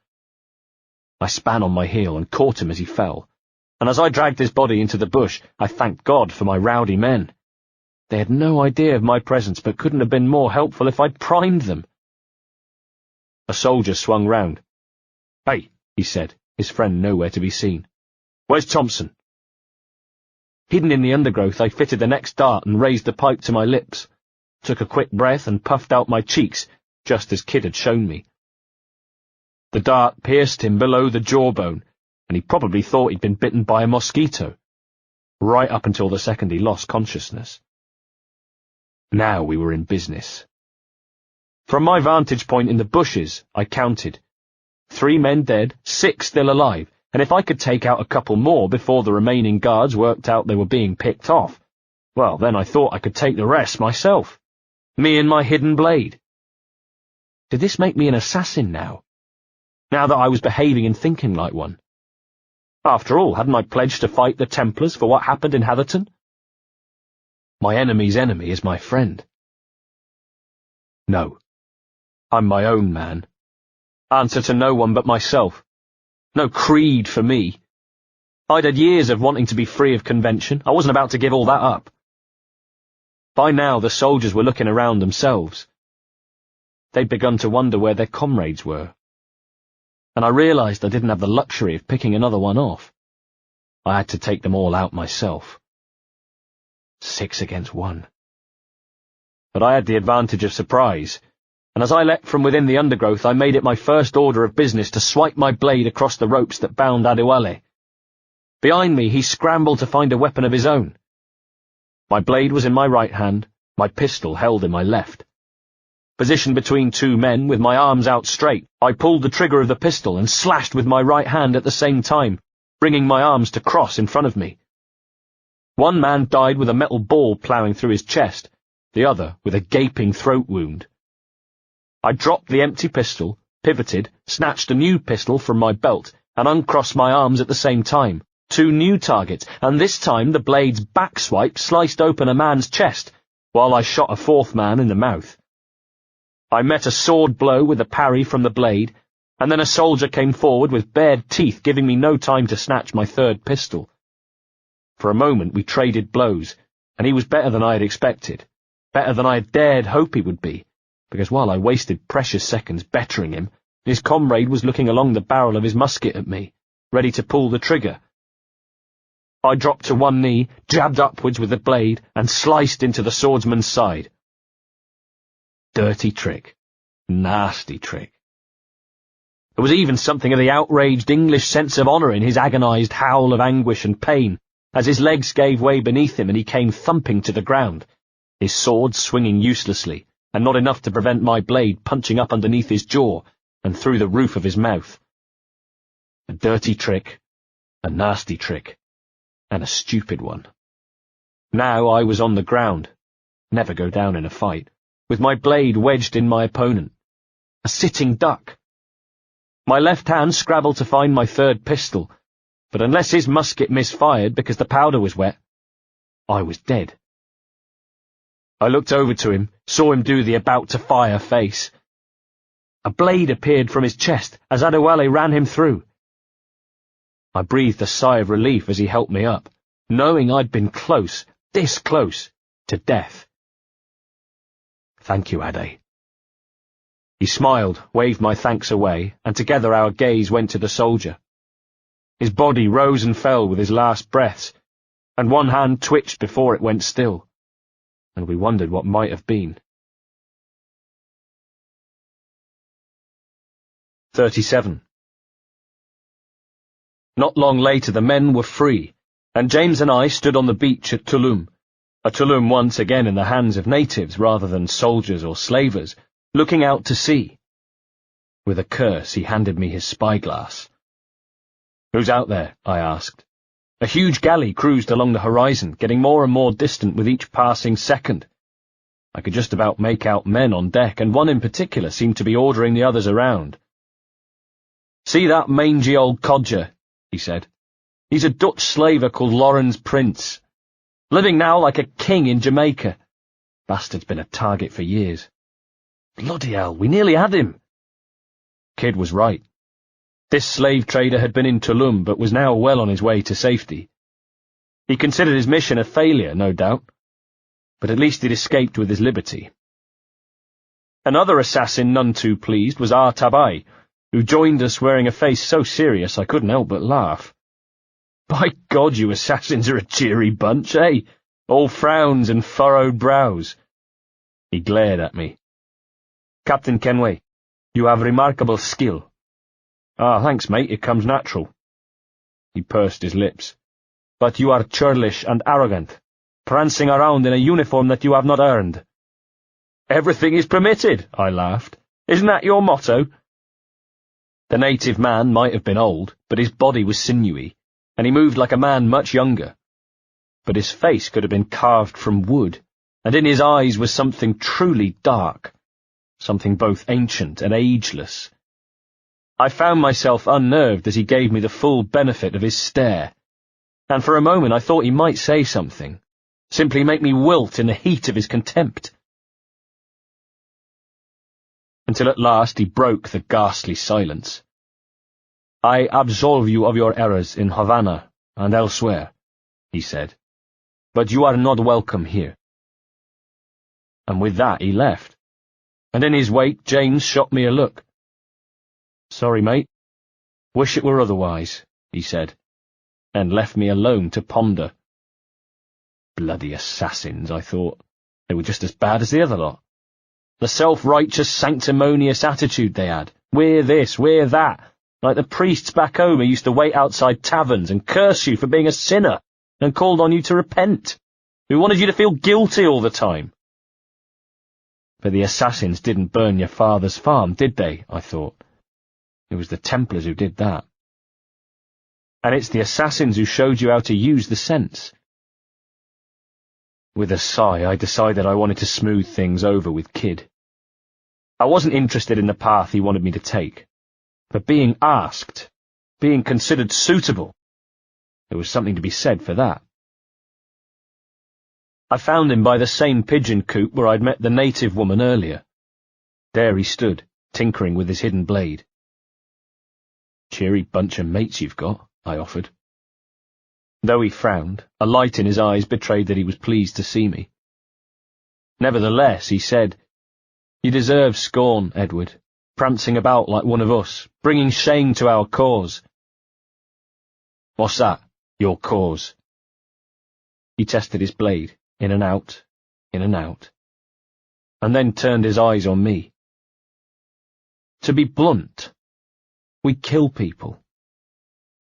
I span on my heel and caught him as he fell, and as I dragged his body into the bush, I thanked God for my rowdy men. They had no idea of my presence, but couldn't have been more helpful if I'd primed them. A soldier swung round. "Hey," he said, his friend nowhere to be seen. "Where's Thompson?" Hidden in the undergrowth, I fitted the next dart and raised the pipe to my lips, took a quick breath and puffed out my cheeks, just as Kid had shown me. The dart pierced him below the jawbone, and he probably thought he'd been bitten by a mosquito, right up until the second he lost consciousness. Now we were in business. From my vantage point in the bushes, I counted. 3 men dead, 6 still alive, and if I could take out a couple more before the remaining guards worked out they were being picked off, well, then I thought I could take the rest myself. Me and my hidden blade. Did this make me an assassin now? Now that I was behaving and thinking like one? After all, hadn't I pledged to fight the Templars for what happened in Hatherton? My enemy's enemy is my friend. No. I'm my own man. Answer to no one but myself. No creed for me. I'd had years of wanting to be free of convention. I wasn't about to give all that up. By now the soldiers were looking around themselves. They'd begun to wonder where their comrades were. And I realized I didn't have the luxury of picking another one off. I had to take them all out myself. 6 against 1. But I had the advantage of surprise, and as I leapt from within the undergrowth I made it my first order of business to swipe my blade across the ropes that bound Adewale. Behind me he scrambled to find a weapon of his own. My blade was in my right hand, my pistol held in my left. Positioned between two men, with my arms out straight, I pulled the trigger of the pistol and slashed with my right hand at the same time, bringing my arms to cross in front of me. One man died with a metal ball ploughing through his chest, the other with a gaping throat wound. I dropped the empty pistol, pivoted, snatched a new pistol from my belt, and uncrossed my arms at the same time. 2 new targets, and this time the blade's back swipe sliced open a man's chest, while I shot a 4th man in the mouth. I met a sword blow with a parry from the blade, and then a soldier came forward with bared teeth, giving me no time to snatch my 3rd pistol. For a moment we traded blows, and he was better than I had expected, better than I had dared hope he would be, because while I wasted precious seconds bettering him, his comrade was looking along the barrel of his musket at me, ready to pull the trigger. I dropped to one knee, jabbed upwards with the blade, and sliced into the swordsman's side. Dirty trick. Nasty trick. There was even something of the outraged English sense of honour in his agonized howl of anguish and pain, as his legs gave way beneath him and he came thumping to the ground, his sword swinging uselessly, and not enough to prevent my blade punching up underneath his jaw and through the roof of his mouth. A dirty trick, a nasty trick, and a stupid one. Now I was on the ground, never go down in a fight, with my blade wedged in my opponent. A sitting duck. My left hand scrabbled to find my 3rd pistol, but unless his musket misfired because the powder was wet, I was dead. I looked over to him, saw him do the about-to-fire face. A blade appeared from his chest as Adewale ran him through. I breathed a sigh of relief as he helped me up, knowing I'd been close, this close, to death. Thank you, Ade. He smiled, waved my thanks away, and together our gaze went to the soldier. His body rose and fell with his last breaths, and one hand twitched before it went still, and we wondered what might have been. 37. Not long later the men were free, and James and I stood on the beach at Tulum, a Tulum once again in the hands of natives rather than soldiers or slavers, looking out to sea. With a curse he handed me his spyglass. "Who's out there?" I asked. A huge galley cruised along the horizon, getting more and more distant with each passing second. I could just about make out men on deck, and one in particular seemed to be ordering the others around. "See that mangy old codger?" he said. "He's a Dutch slaver called Lawrence Prince. Living now like a king in Jamaica. Bastard's been a target for years. Bloody hell, we nearly had him." Kid was right. This slave trader had been in Tulum, but was now well on his way to safety. He considered his mission a failure, no doubt, but at least he'd escaped with his liberty. Another assassin none too pleased was Tabai, who joined us wearing a face so serious I couldn't help but laugh. "By God, you assassins are a cheery bunch, eh? All frowns and furrowed brows." He glared at me. "Captain Kenway, you have remarkable skill." "Ah, thanks, mate, it comes natural." He pursed his lips. "But you are churlish and arrogant, prancing around in a uniform that you have not earned." "Everything is permitted," I laughed. "Isn't that your motto?" The native man might have been old, but his body was sinewy, and he moved like a man much younger. But his face could have been carved from wood, and in his eyes was something truly dark, something both ancient and ageless. I found myself unnerved as he gave me the full benefit of his stare, and for a moment I thought he might say something, simply make me wilt in the heat of his contempt. Until at last he broke the ghastly silence. "I absolve you of your errors in Havana and elsewhere," he said, "but you are not welcome here." And with that he left, and in his wake James shot me a look. "Sorry, mate. Wish it were otherwise," he said, and left me alone to ponder. Bloody assassins, I thought. They were just as bad as the other lot. The self-righteous, sanctimonious attitude they had. We're this, we're that. Like the priests back home who used to wait outside taverns and curse you for being a sinner and called on you to repent. Who wanted you to feel guilty all the time. But the assassins didn't burn your father's farm, did they? I thought. It was the Templars who did that. And it's the assassins who showed you how to use the sense. With a sigh, I decided I wanted to smooth things over with Kid. I wasn't interested in the path he wanted me to take, but being asked, being considered suitable, there was something to be said for that. I found him by the same pigeon coop where I'd met the native woman earlier. There he stood, tinkering with his hidden blade. "Cheery bunch of mates you've got," I offered. Though he frowned, a light in his eyes betrayed that he was pleased to see me. Nevertheless, he said, "You deserve scorn, Edward, prancing about like one of us, bringing shame to our cause." "What's that, your cause?" He tested his blade, in and out, and then turned his eyes on me. "To be blunt, we kill people.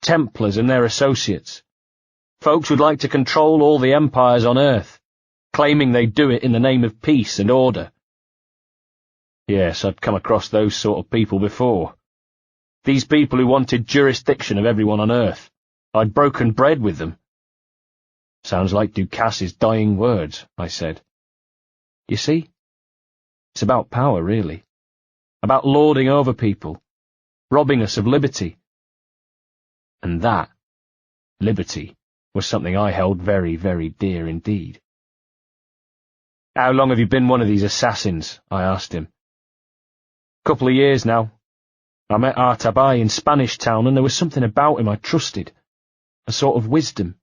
Templars and their associates. Folks would like to control all the empires on earth, claiming they do it in the name of peace and order. Yes, I'd come across those sort of people before. These people who wanted jurisdiction of everyone on earth. I'd broken bread with them." "Sounds like Ducasse's dying words," I said. "You see? It's about power, really. About lording over people, robbing us of liberty. And that, liberty, was something I held very, very dear indeed." "How long have you been one of these assassins?" I asked him. "Couple of years now. I met Artabai in Spanish Town, and there was something about him I trusted. A sort of wisdom."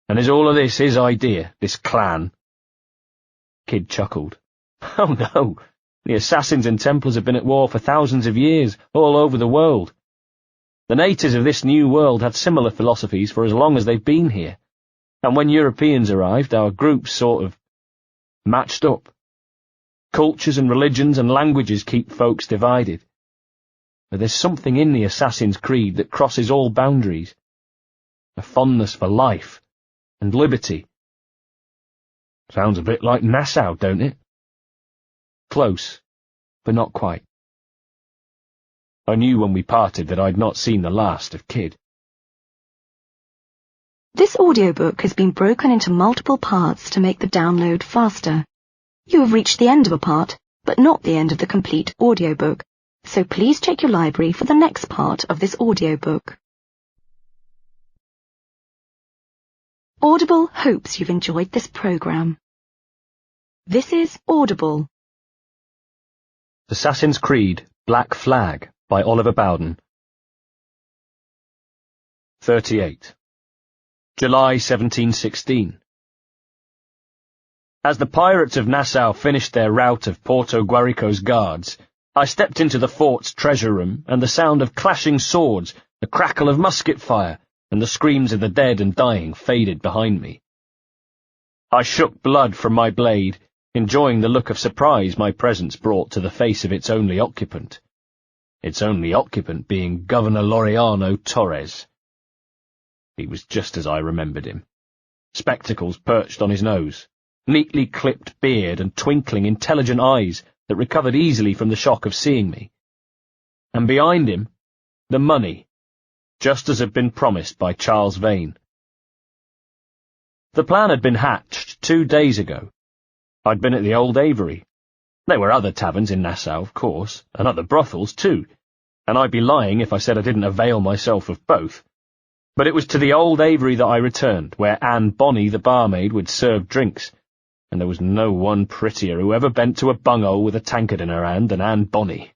"And is all of this his idea, this clan?" Kid chuckled. "Oh no, the assassins and Templars have been at war for thousands of years, all over the world. The natives of this new world had similar philosophies for as long as they've been here, and when Europeans arrived, our groups sort of matched up. Cultures and religions and languages keep folks divided. But there's something in the assassin's creed that crosses all boundaries. A fondness for life and liberty." "Sounds a bit like Nassau, don't it?" "Close, but not quite." I knew when we parted that I'd not seen the last of Kid. This audiobook has been broken into multiple parts to make the download faster. You have reached the end of a part, but not the end of the complete audiobook, so please check your library for the next part of this audiobook. Audible hopes you've enjoyed this program. This is Audible. Assassin's Creed, Black Flag, by Oliver Bowden. 38. July 1716. As the pirates of Nassau finished their rout of Porto Guarico's guards, I stepped into the fort's treasure room, and the sound of clashing swords, the crackle of musket fire, and the screams of the dead and dying faded behind me. I shook blood from my blade, enjoying the look of surprise my presence brought to the face of its only occupant. Its only occupant being Governor Laureano Torres. He was just as I remembered him. Spectacles perched on his nose, neatly clipped beard and twinkling, intelligent eyes that recovered easily from the shock of seeing me. and behind him, the money, just as had been promised by Charles Vane. The plan had been hatched 2 days ago. I'd been at the Old Avery. There were other taverns in Nassau, of course, and other brothels too, and I'd be lying if I said I didn't avail myself of both. But it was to the Old Avery that I returned, where Anne Bonny, the barmaid, would serve drinks, and there was no one prettier who ever bent to a bunghole with a tankard in her hand than Anne Bonny.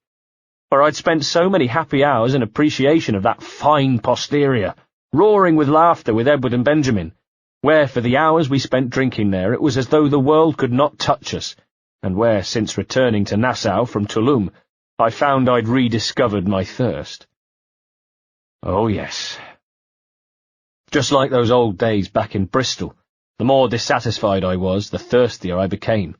For I'd spent so many happy hours in appreciation of that fine posterior, roaring with laughter with Edward and Benjamin, where for the hours we spent drinking there it was as though the world could not touch us, and where, since returning to Nassau from Tulum, I found I'd rediscovered my thirst. Oh yes. Just like those old days back in Bristol, the more dissatisfied I was, the thirstier I became.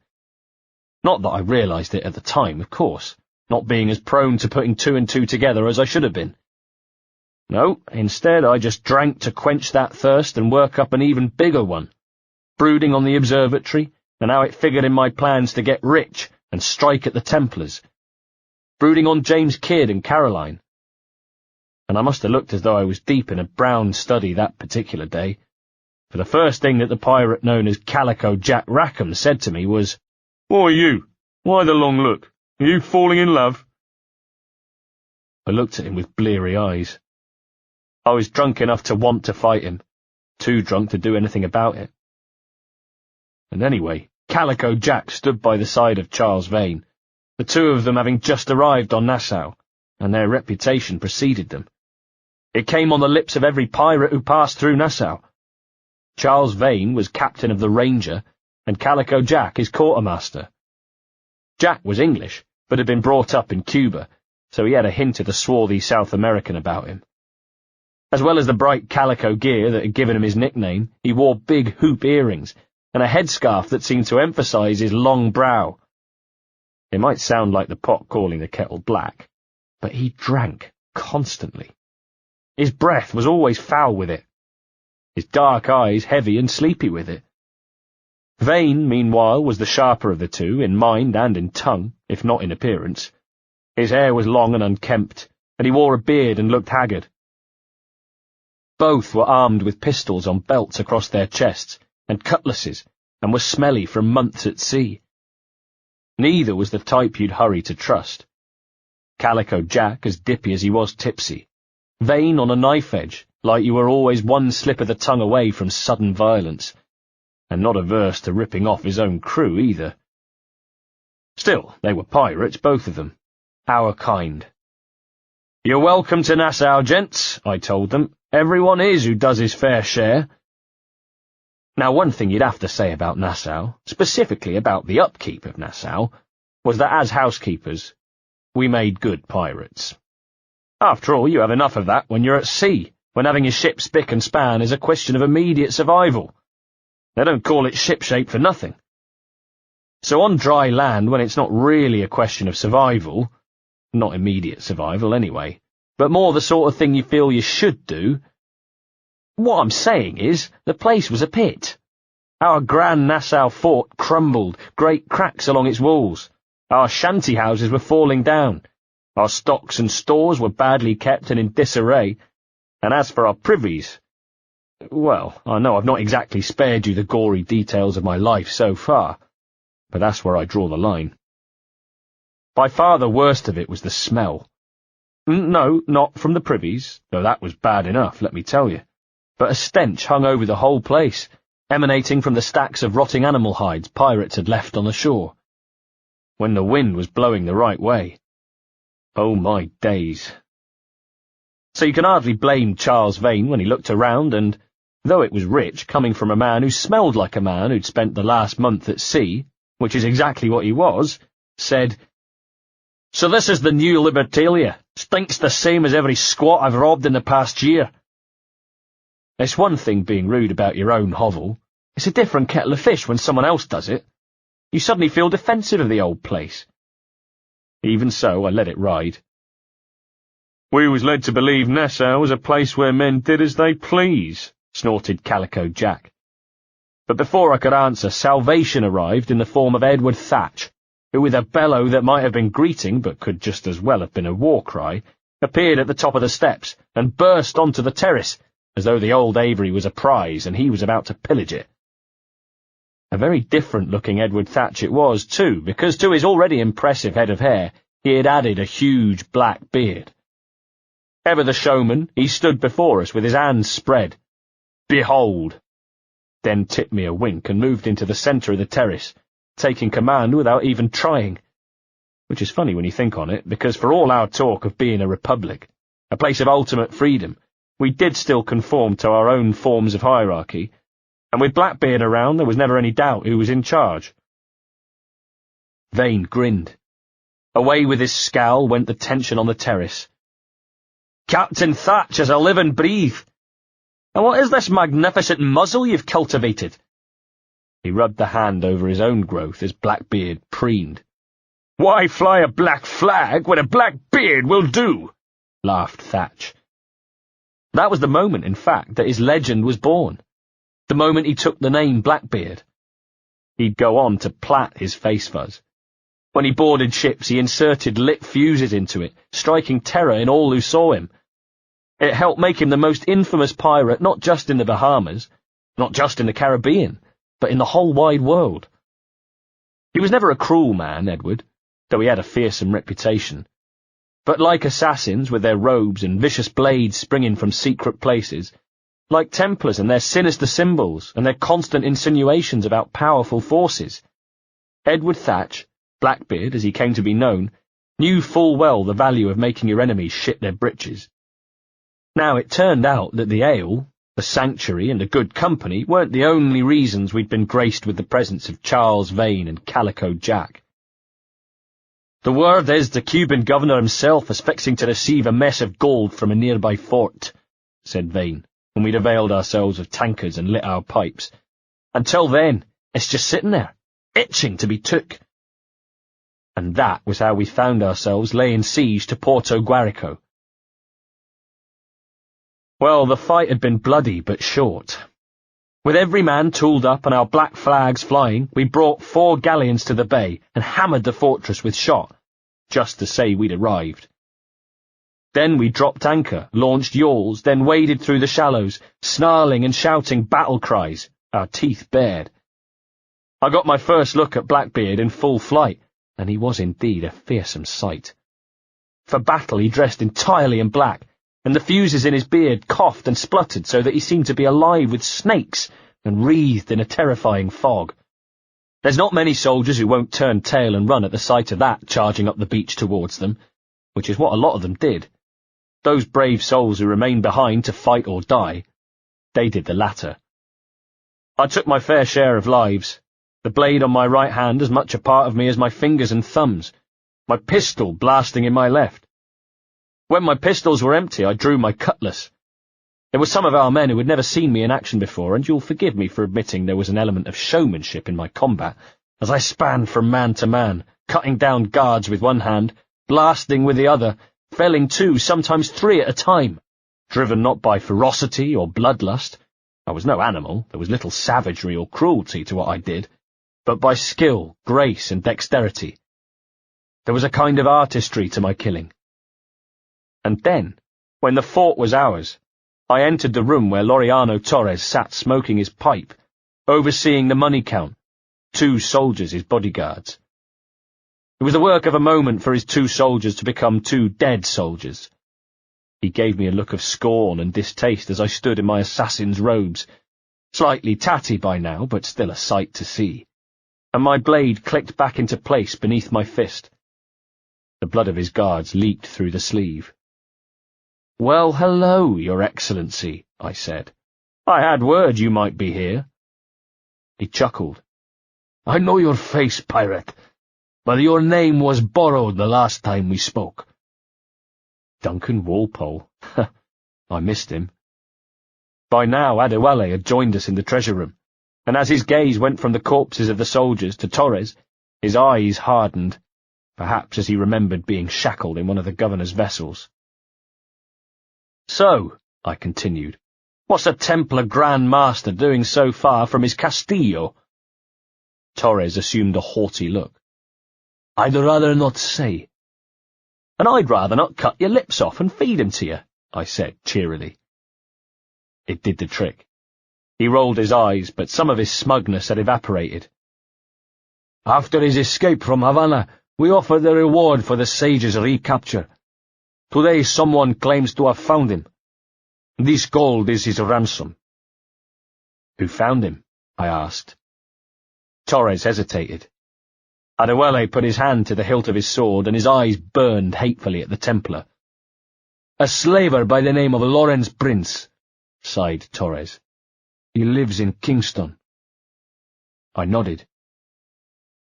Not that I realised it at the time, of course, not being as prone to putting 2 and 2 together as I should have been. No, instead I just drank to quench that thirst and work up an even bigger one, brooding on the Observatory and how it figured in my plans to get rich and strike at the Templars, brooding on James Kidd and Caroline. And I must have looked as though I was deep in a brown study that particular day, for the first thing that the pirate known as Calico Jack Rackham said to me was, "Why you? Why the long look? Are you falling in love?" I looked at him with bleary eyes. I was drunk enough to want to fight him, too drunk to do anything about it. And anyway, Calico Jack stood by the side of Charles Vane, the two of them having just arrived on Nassau, and their reputation preceded them. It came on the lips of every pirate who passed through Nassau. Charles Vane was captain of the Ranger, and Calico Jack his quartermaster. Jack was English, but had been brought up in Cuba, so he had a hint of the swarthy South American about him. As well as the bright calico gear that had given him his nickname, he wore big hoop earrings, and a headscarf that seemed to emphasise his long brow. It might sound like the pot calling the kettle black, but he drank constantly. His breath was always foul with it, his dark eyes heavy and sleepy with it. Vane, meanwhile, was the sharper of the two, in mind and in tongue, if not in appearance. His hair was long and unkempt, and he wore a beard and looked haggard. Both were armed with pistols on belts across their chests, and cutlasses, and were smelly from months at sea. Neither was the type you'd hurry to trust. Calico Jack as dippy as he was tipsy. Vane on a knife edge, like you were always one slip of the tongue away from sudden violence, and not averse to ripping off his own crew either. Still, they were pirates, both of them. Our kind. "You're welcome to Nassau, gents," I told them. "Everyone is who does his fair share." Now, one thing you'd have to say about Nassau, specifically about the upkeep of Nassau, was that as housekeepers, we made good pirates. After all, you have enough of that when you're at sea, when having your ship spick and span is a question of immediate survival. They don't call it shipshape for nothing. So on dry land, when it's not really a question of survival, not immediate survival anyway, but more the sort of thing you feel you should do, what I'm saying is, the place was a pit. Our grand Nassau fort crumbled, great cracks along its walls. Our shanty houses were falling down. Our stocks and stores were badly kept and in disarray. And as for our privies, well, I know I've not exactly spared you the gory details of my life so far, but that's where I draw the line. By far the worst of it was the smell. No, not from the privies, though that was bad enough, let me tell you, but a stench hung over the whole place, emanating from the stacks of rotting animal hides pirates had left on the shore. When the wind was blowing the right way. Oh my days. So you can hardly blame Charles Vane when he looked around and, though it was rich, coming from a man who smelled like a man who'd spent the last month at sea, which is exactly what he was, said, "So this is the new Libertalia. Stinks the same as every squat I've robbed in the past year." It's one thing being rude about your own hovel. It's a different kettle of fish when someone else does it. You suddenly feel defensive of the old place. Even so, I let it ride. "We was led to believe Nassau was a place where men did as they please," snorted Calico Jack. But before I could answer, salvation arrived in the form of Edward Thatch, who with a bellow that might have been greeting but could just as well have been a war cry, appeared at the top of the steps and burst onto the terrace, as though the old aviary was a prize and he was about to pillage it. A very different-looking Edward Thatch it was, too, because to his already impressive head of hair he had added a huge black beard. Ever the showman, he stood before us with his hands spread. "Behold!" Then tipped me a wink and moved into the centre of the terrace, taking command without even trying. Which is funny when you think on it, because for all our talk of being a republic, a place of ultimate freedom, we did still conform to our own forms of hierarchy, and with Blackbeard around there was never any doubt who was in charge. Vane grinned. Away with his scowl went the tension on the terrace. "Captain Thatch as I live and breathe. And what is this magnificent muzzle you've cultivated?" He rubbed the hand over his own growth as Blackbeard preened. "Why fly a black flag when a black beard will do?" laughed Thatch. That was the moment, in fact, that his legend was born. The moment he took the name Blackbeard. He'd go on to plait his face fuzz. When he boarded ships, he inserted lit fuses into it, striking terror in all who saw him. It helped make him the most infamous pirate not just in the Bahamas, not just in the Caribbean, but in the whole wide world. He was never a cruel man, Edward, though he had a fearsome reputation. But like assassins with their robes and vicious blades springing from secret places, like Templars and their sinister symbols and their constant insinuations about powerful forces, Edward Thatch, Blackbeard as he came to be known, knew full well the value of making your enemies shit their britches. Now it turned out that the ale, the sanctuary and the good company weren't the only reasons we'd been graced with the presence of Charles Vane and Calico Jack. "The word is the Cuban governor himself is fixing to receive a mess of gold from a nearby fort," said Vane, when we'd availed ourselves of tankards and lit our pipes. "Until then, it's just sitting there, itching to be took." And that was how we found ourselves laying siege to Porto Guarico. Well, the fight had been bloody but short. With every man tooled up and our black flags flying, we brought 4 galleons to the bay and hammered the fortress with shot, just to say we'd arrived. Then we dropped anchor, launched yawls, then waded through the shallows, snarling and shouting battle cries, our teeth bared. I got my first look at Blackbeard in full flight, and he was indeed a fearsome sight. For battle he dressed entirely in black, and the fuses in his beard coughed and spluttered so that he seemed to be alive with snakes and wreathed in a terrifying fog. There's not many soldiers who won't turn tail and run at the sight of that charging up the beach towards them, which is what a lot of them did. Those brave souls who remained behind to fight or die, they did the latter. I took my fair share of lives, the blade on my right hand as much a part of me as my fingers and thumbs, my pistol blasting in my left. When my pistols were empty, I drew my cutlass. There were some of our men who had never seen me in action before, and you'll forgive me for admitting there was an element of showmanship in my combat, as I spanned from man to man, cutting down guards with one hand, blasting with the other, felling 2, sometimes 3 at a time, driven not by ferocity or bloodlust. I was no animal, there was little savagery or cruelty to what I did, but by skill, grace, and dexterity. There was a kind of artistry to my killing. And then, when the fort was ours, I entered the room where Laureano Torres sat smoking his pipe, overseeing the money count, 2 soldiers his bodyguards. It was the work of a moment for his 2 soldiers to become 2 dead soldiers. He gave me a look of scorn and distaste as I stood in my assassin's robes, slightly tatty by now, but still a sight to see, and my blade clicked back into place beneath my fist. The blood of his guards leaked through the sleeve. "Well, hello, Your Excellency," I said. "I had word you might be here." He chuckled. "I know your face, pirate, but your name was borrowed the last time we spoke." Duncan Walpole. I missed him. By now Adewale had joined us in the treasure room, and as his gaze went from the corpses of the soldiers to Torres, his eyes hardened, perhaps as he remembered being shackled in one of the governor's vessels. "So," I continued, "what's a Templar Grand Master doing so far from his Castillo?" Torres assumed a haughty look. I'd rather not say. And I'd rather not cut your lips off and feed him to you, I said cheerily. It did the trick. He rolled his eyes, but some of his smugness had evaporated. After his escape from Havana, we offered a reward for the sage's recapture. Today someone claims to have found him. This gold is his ransom. Who found him? I asked. Torres hesitated. Adewale put his hand to the hilt of his sword, and his eyes burned hatefully at the Templar. A slaver by the name of Lawrence Prince, sighed Torres. He lives in Kingston. I nodded.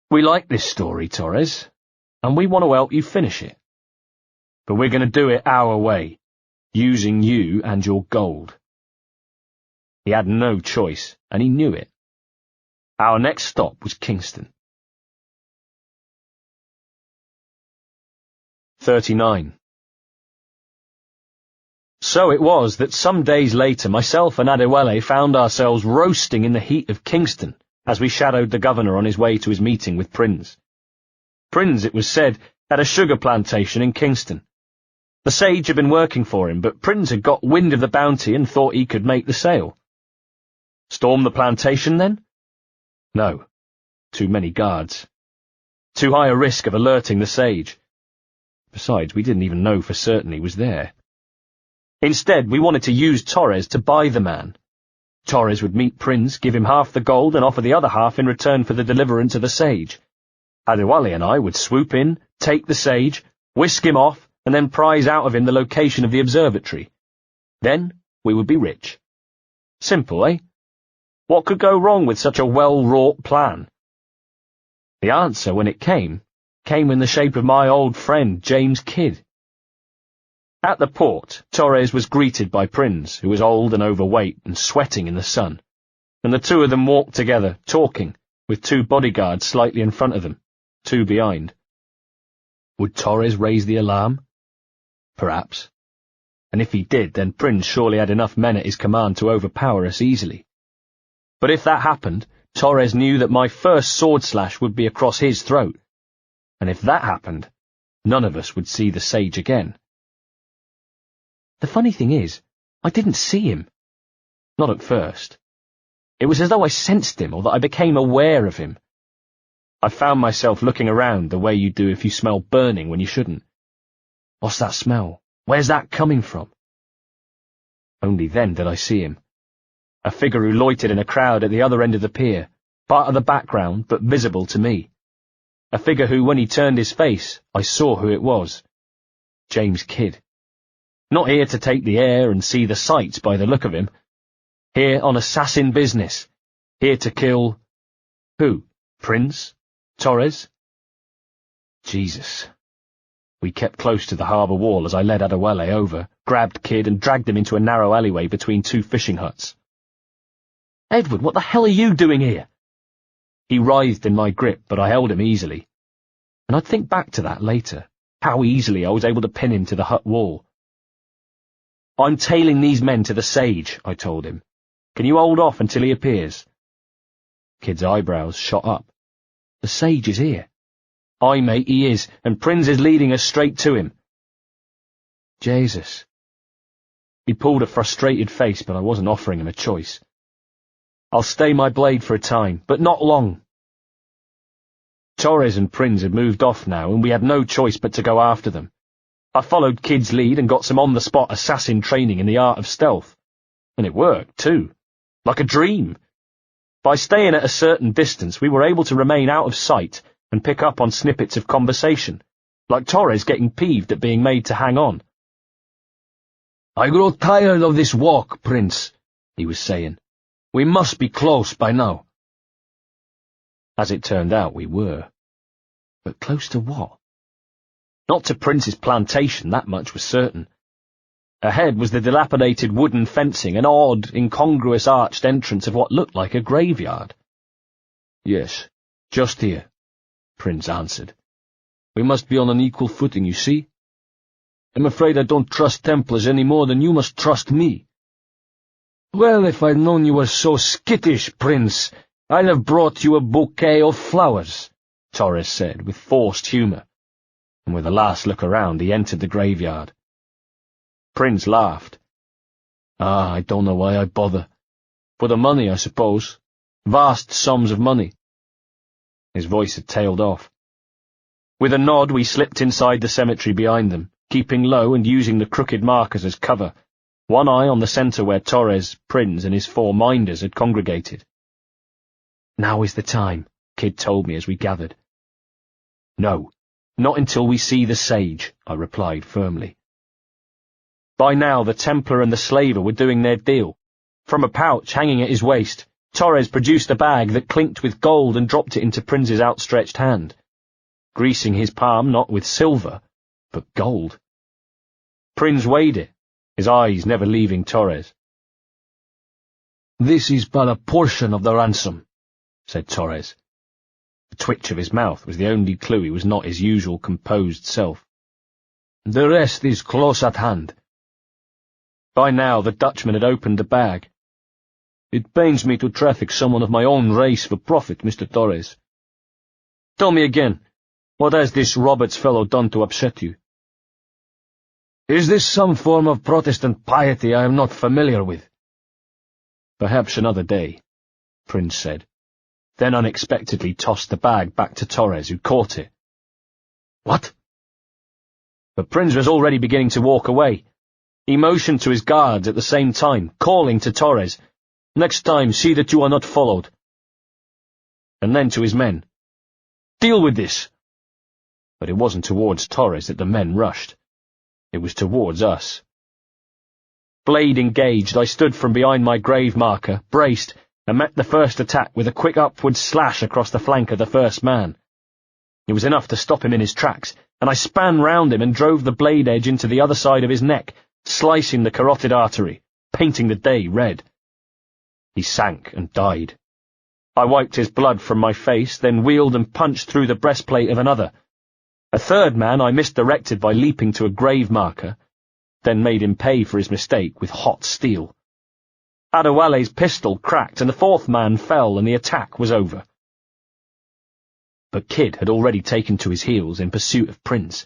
We like this story, Torres, and we want to help you finish it. But we're going to do it our way, using you and your gold. He had no choice, and he knew it. Our next stop was Kingston. 39. So it was that some days later myself and Adewale found ourselves roasting in the heat of Kingston as we shadowed the governor on his way to his meeting with Prinz. Prinz, it was said, had a sugar plantation in Kingston. The sage had been working for him, but Prinz had got wind of the bounty and thought he could make the sale. Storm the plantation, then? No. Too many guards. Too high a risk of alerting the sage. Besides, we didn't even know for certain he was there. Instead, we wanted to use Torres to buy the man. Torres would meet Prinz, give him half the gold, and offer the other half in return for the deliverance of the sage. Adewale and I would swoop in, take the sage, whisk him off, and then prize out of him the location of the observatory. Then we would be rich. Simple, eh? What could go wrong with such a well-wrought plan? The answer, when it came in the shape of my old friend James Kidd. At the port, Torres was greeted by Prinz, who was old and overweight and sweating in the sun, and the two of them walked together, talking, with two bodyguards slightly in front of them, two behind. Would Torres raise the alarm? Perhaps. And if he did, then Prinz surely had enough men at his command to overpower us easily. But if that happened, Torres knew that my first sword slash would be across his throat, and if that happened, none of us would see the sage again. The funny thing is, I didn't see him. Not at first. It was as though I sensed him, or that I became aware of him. I found myself looking around the way you do if you smell burning when you shouldn't. What's that smell? Where's that coming from? Only then did I see him. A figure who loitered in a crowd at the other end of the pier, part of the background, but visible to me. A figure who, when he turned his face, I saw who it was. James Kidd. Not here to take the air and see the sights by the look of him. Here on assassin business. Here to kill... who? Prinz? Torres? Jesus. We kept close to the harbour wall as I led Adewale over, grabbed Kidd and dragged him into a narrow alleyway between two fishing huts. Edward, what the hell are you doing here? He writhed in my grip, but I held him easily. And I'd think back to that later, how easily I was able to pin him to the hut wall. I'm tailing these men to the sage, I told him. Can you hold off until he appears? Kidd's eyebrows shot up. The sage is here. Aye, mate, he is, and Prinz is leading us straight to him. Jesus. He pulled a frustrated face, but I wasn't offering him a choice. I'll stay my blade for a time, but not long. Torres and Prinz had moved off now, and we had no choice but to go after them. I followed Kidd's lead and got some on-the-spot assassin training in the art of stealth. And it worked, too. Like a dream. By staying at a certain distance, we were able to remain out of sight and pick up on snippets of conversation, like Torres getting peeved at being made to hang on. I grow tired of this walk, Prinz, he was saying. We must be close by now. As it turned out, we were. But close to what? Not to Prince's plantation, that much was certain. Ahead was the dilapidated wooden fencing, an odd, incongruous arched entrance of what looked like a graveyard. Yes, just here, Prinz answered. We must be on an equal footing, you see. I'm afraid I don't trust Templars any more than you must trust me. Well, if I'd known you were so skittish, Prince, I'd have brought you a bouquet of flowers. Torres said, with forced humour, and with a last look around he entered the graveyard. Prince laughed. I don't know why I bother. For the money, I suppose. Vast sums of money. His voice had tailed off. With a nod we slipped inside the cemetery behind them, keeping low and using the crooked markers as cover, one eye on the centre where Torres, Prince, and his 4 minders had congregated. Now is the time, Kid told me as we gathered. No, not until we see the sage, I replied firmly. By now the Templar and the slaver were doing their deal. From a pouch hanging at his waist, Torres produced a bag that clinked with gold and dropped it into Prince's outstretched hand, greasing his palm not with silver, but gold. Prince weighed it, his eyes never leaving Torres. This is but a portion of the ransom, said Torres. The twitch of his mouth was the only clue he was not his usual composed self. The rest is close at hand. By now the Dutchman had opened the bag. It pains me to traffic someone of my own race for profit, Mr. Torres. Tell me again, what has this Roberts fellow done to upset you? Is this some form of Protestant piety I am not familiar with? Perhaps another day, Prince said, then unexpectedly tossed the bag back to Torres, who caught it. What? But Prince was already beginning to walk away. He motioned to his guards at the same time, calling to Torres, "Next time, see that you are not followed." And then to his men, "Deal with this." But it wasn't towards Torres that the men rushed. It was towards us. Blade engaged, I stood from behind my grave marker, braced, and met the first attack with a quick upward slash across the flank of the first man. It was enough to stop him in his tracks, and I span round him and drove the blade edge into the other side of his neck, slicing the carotid artery, painting the day red. He sank and died. I wiped his blood from my face, then wheeled and punched through the breastplate of another. A third man I misdirected by leaping to a grave marker, then made him pay for his mistake with hot steel. Adewale's pistol cracked, and the fourth man fell, and the attack was over. But Kid had already taken to his heels in pursuit of Prince.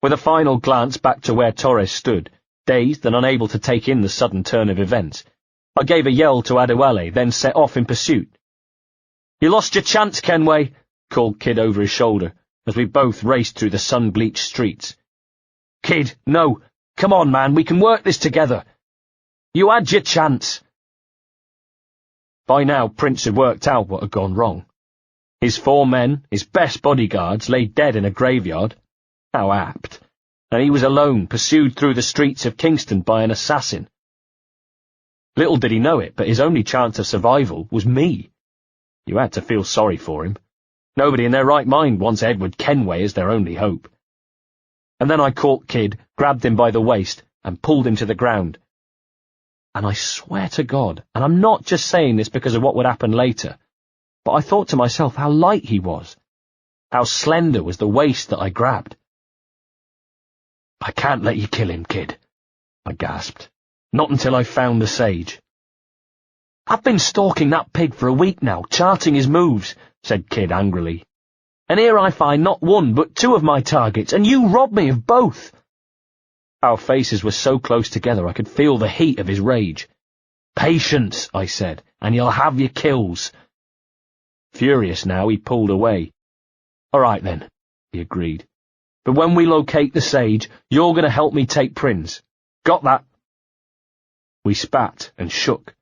With a final glance back to where Torres stood, dazed and unable to take in the sudden turn of events, I gave a yell to Adewale, then set off in pursuit. "You lost your chance, Kenway," called Kid over his shoulder, as we both raced through the sun-bleached streets. "Kid, no! Come on, man, we can work this together! You had your chance!" By now Prince had worked out what had gone wrong. His 4 men, his best bodyguards, lay dead in a graveyard. How apt. And he was alone, pursued through the streets of Kingston by an assassin. Little did he know it, but his only chance of survival was me. You had to feel sorry for him. Nobody in their right mind wants Edward Kenway as their only hope. And then I caught Kid, grabbed him by the waist, and pulled him to the ground. And I swear to God, and I'm not just saying this because of what would happen later, but I thought to myself how light he was, how slender was the waist that I grabbed. "I can't let you kill him, Kid," I gasped. "Not until I've found the sage." "I've been stalking that pig for a week now, charting his moves," said Kid angrily. "And here I find not 1 but 2 of my targets, and you robbed me of both." Our faces were so close together I could feel the heat of his rage. "Patience," I said, "and you'll have your kills." Furious now, he pulled away. "All right then," he agreed. "But when we locate the sage, you're going to help me take Prince. Got that?" We spat and shook.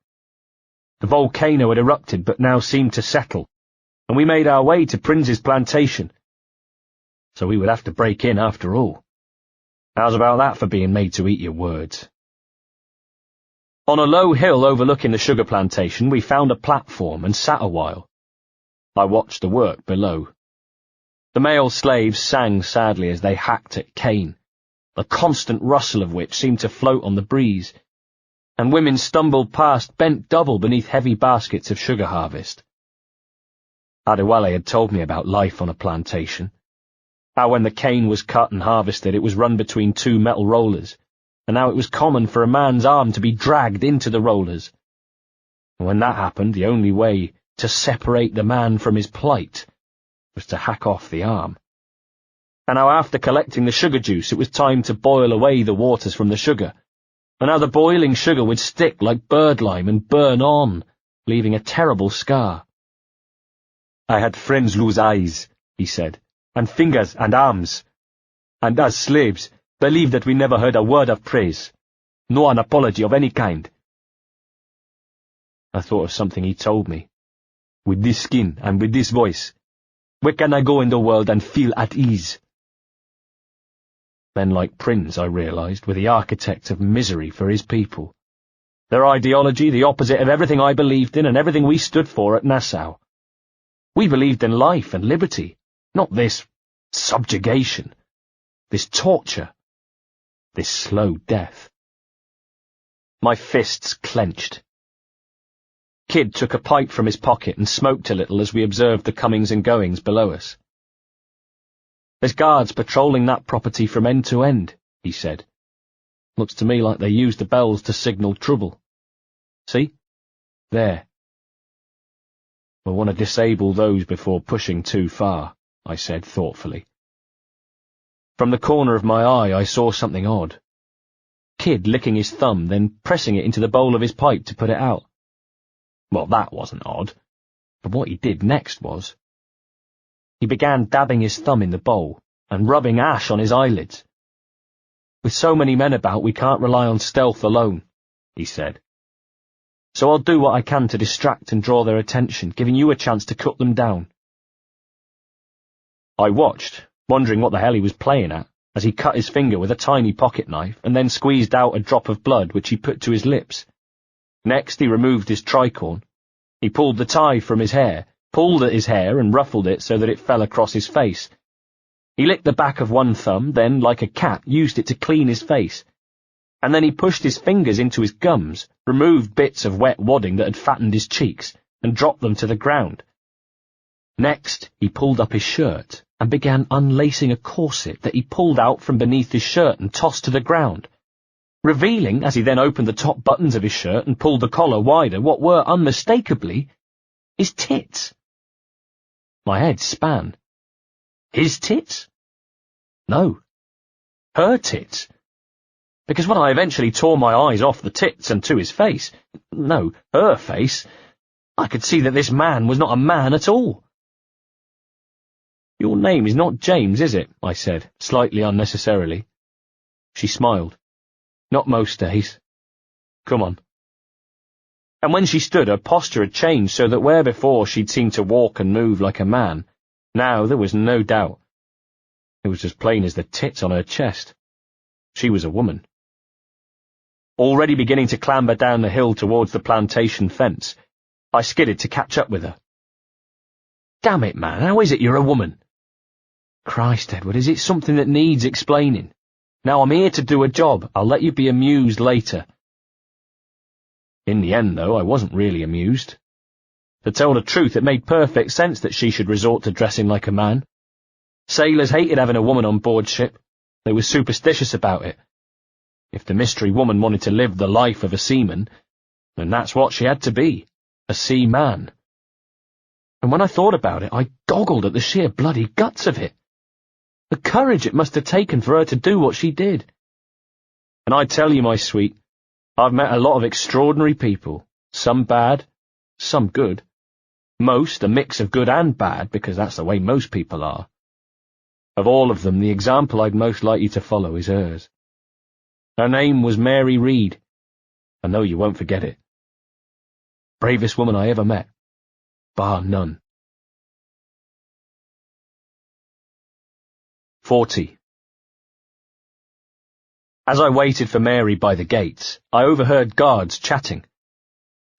The volcano had erupted but now seemed to settle, and we made our way to Prince's plantation. So we would have to break in after all. How's about that for being made to eat your words? On a low hill overlooking the sugar plantation, we found a platform and sat a while. I watched the work below. The male slaves sang sadly as they hacked at cane, the constant rustle of which seemed to float on the breeze, and women stumbled past bent double beneath heavy baskets of sugar harvest. Adewale had told me about life on a plantation, how when the cane was cut and harvested it was run between 2 metal rollers, and how it was common for a man's arm to be dragged into the rollers. And when that happened, the only way to separate the man from his plight was to hack off the arm. And how after collecting the sugar juice it was time to boil away the waters from the sugar, and how the boiling sugar would stick like birdlime and burn on, leaving a terrible scar. "I had friends lose eyes," he said, "and fingers and arms, and as slaves believed that we never heard a word of praise, nor an apology of any kind." I thought of something he told me. "With this skin and with this voice, where can I go in the world and feel at ease?" Men like Prince, I realized, were the architects of misery for his people. Their ideology the opposite of everything I believed in and everything we stood for at Nassau. We believed in life and liberty, not this subjugation, this torture, this slow death. My fists clenched. Kid took a pipe from his pocket and smoked a little as we observed the comings and goings below us. "There's guards patrolling that property from end to end," he said. "Looks to me like they use the bells to signal trouble. See? There." "We'll want to disable those before pushing too far," I said thoughtfully. From the corner of my eye I saw something odd. Kid licking his thumb, then pressing it into the bowl of his pipe to put it out. Well, that wasn't odd, but what he did next was. He began dabbing his thumb in the bowl and rubbing ash on his eyelids. "With so many men about, we can't rely on stealth alone," he said. "So I'll do what I can to distract and draw their attention, giving you a chance to cut them down." I watched, wondering what the hell he was playing at, as he cut his finger with a tiny pocket knife and then squeezed out a drop of blood which he put to his lips. Next he removed his tricorn. He pulled the tie from his hair, pulled at his hair and ruffled it so that it fell across his face. He licked the back of one thumb, then, like a cat, used it to clean his face. And then he pushed his fingers into his gums, removed bits of wet wadding that had fattened his cheeks, and dropped them to the ground. Next, he pulled up his shirt and began unlacing a corset that he pulled out from beneath his shirt and tossed to the ground, revealing, as he then opened the top buttons of his shirt and pulled the collar wider, what were, unmistakably, his tits. My head span. His tits? No. Her tits. Because when I eventually tore my eyes off the tits and to his face, no, her face, I could see that this man was not a man at all. "Your name is not James, is it?" I said, slightly unnecessarily. She smiled. "Not most days. Come on." And when she stood, her posture had changed so that where before she'd seemed to walk and move like a man, now there was no doubt. It was as plain as the tits on her chest. She was a woman. Already beginning to clamber down the hill towards the plantation fence, I skidded to catch up with her. "Damn it, man, how is it you're a woman?" "Christ, Edward, is it something that needs explaining? Now I'm here to do a job. I'll let you be amused later." In the end, though, I wasn't really amused. To tell the truth, it made perfect sense that she should resort to dressing like a man. Sailors hated having a woman on board ship. They were superstitious about it. If the mystery woman wanted to live the life of a seaman, then that's what she had to be, a seaman. And when I thought about it, I goggled at the sheer bloody guts of it. The courage it must have taken for her to do what she did. And I tell you, my sweet, I've met a lot of extraordinary people, some bad, some good. Most a mix of good and bad, because that's the way most people are. Of all of them, the example I'd most like you to follow is hers. Her name was Mary Reed. I know you won't forget it. Bravest woman I ever met, bar none. 40. As I waited for Mary by the gates, I overheard guards chatting.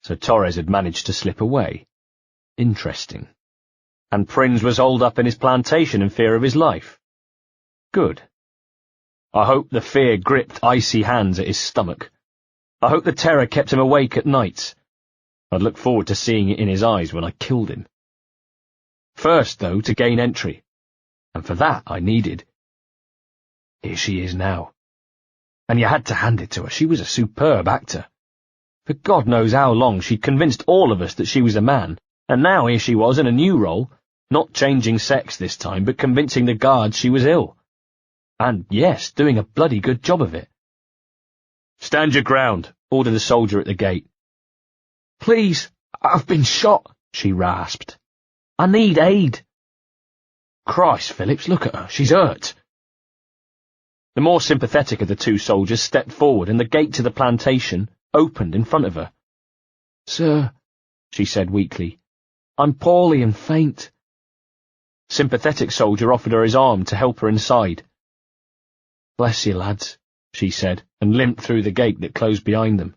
So Torres had managed to slip away. Interesting. And Prinz was holed up in his plantation in fear of his life. Good. I hope the fear gripped icy hands at his stomach. I hope the terror kept him awake at nights. I'd look forward to seeing it in his eyes when I killed him. First, though, to gain entry. And for that I needed. Here she is now. And you had to hand it to her. She was a superb actor. For God knows how long she'd convinced all of us that she was a man, and now here she was in a new role, not changing sex this time, but convincing the guards she was ill. And, yes, doing a bloody good job of it. "Stand your ground," ordered the soldier at the gate. "Please, I've been shot," she rasped. "I need aid." "Christ, Phillips, look at her. She's hurt." The more sympathetic of the two soldiers stepped forward, and the gate to the plantation opened in front of her. "Sir," she said weakly, "I'm poorly and faint." Sympathetic soldier offered her his arm to help her inside. "Bless you, lads," she said, and limped through the gate that closed behind them.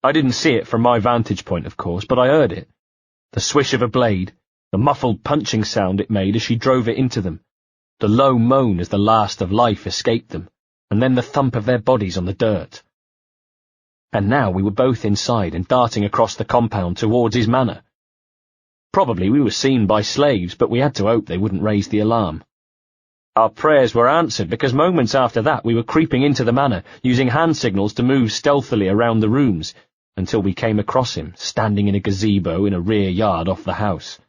I didn't see it from my vantage point, of course, but I heard it. The swish of a blade, the muffled punching sound it made as she drove it into them, the low moan as the last of life escaped them, and then the thump of their bodies on the dirt. And now we were both inside and darting across the compound towards his manor. Probably we were seen by slaves, but we had to hope they wouldn't raise the alarm. Our prayers were answered, because moments after that we were creeping into the manor, using hand signals to move stealthily around the rooms, until we came across him, standing in a gazebo in a rear yard off the house.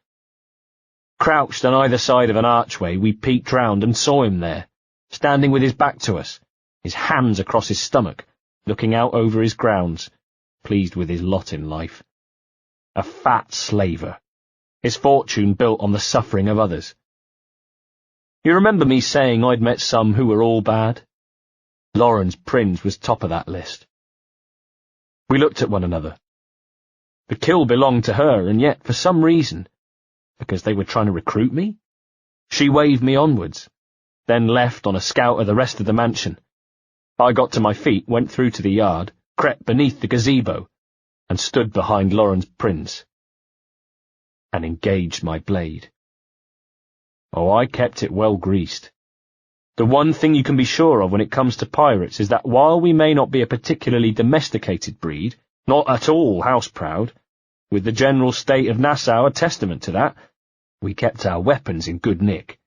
Crouched on either side of an archway, we peeked round and saw him there, standing with his back to us, his hands across his stomach, looking out over his grounds, pleased with his lot in life. A fat slaver, his fortune built on the suffering of others. You remember me saying I'd met some who were all bad? Lauren's Prins was top of that list. We looked at one another. The kill belonged to her, and yet, for some reason, because they were trying to recruit me, she waved me onwards, then left on a scout of the rest of the mansion. I got to my feet, went through to the yard, crept beneath the gazebo, and stood behind Lauren's Prins, and engaged my blade. Oh, I kept it well greased. The one thing you can be sure of when it comes to pirates is that while we may not be a particularly domesticated breed, not at all house-proud, with the general state of Nassau a testament to that, we kept our weapons in good nick.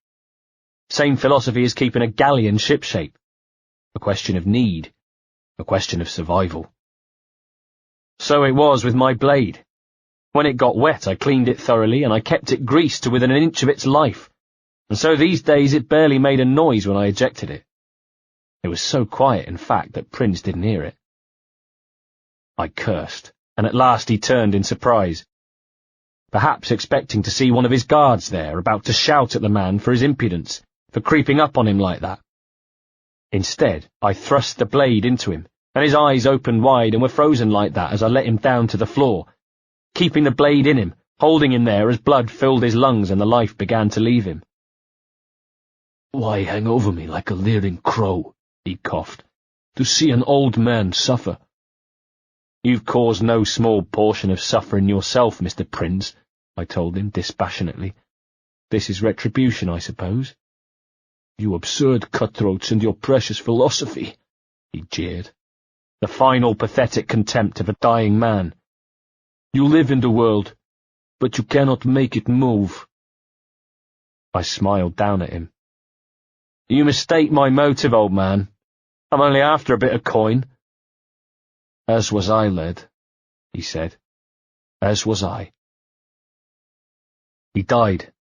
Same philosophy as keeping a galleon shipshape. A question of need, a question of survival. So it was with my blade. When it got wet, I cleaned it thoroughly, and I kept it greased to within an inch of its life, and so these days it barely made a noise when I ejected it. It was so quiet, in fact, that Prince didn't hear it. I cursed, and at last he turned in surprise, perhaps expecting to see one of his guards there, about to shout at the man for his impudence, for creeping up on him like that. Instead, I thrust the blade into him, and his eyes opened wide and were frozen like that as I let him down to the floor, keeping the blade in him, holding him there as blood filled his lungs and the life began to leave him. "Why hang over me like a leering crow?" he coughed. "To see an old man suffer." "You've caused no small portion of suffering yourself, Mr. Prince," I told him dispassionately. "This is retribution, I suppose." "You absurd cutthroats and your precious philosophy," he jeered. The final pathetic contempt of a dying man. "You live in the world, but you cannot make it move." I smiled down at him. "You mistake my motive, old man. I'm only after a bit of coin." "As was I, lad," he said. "As was I." He died.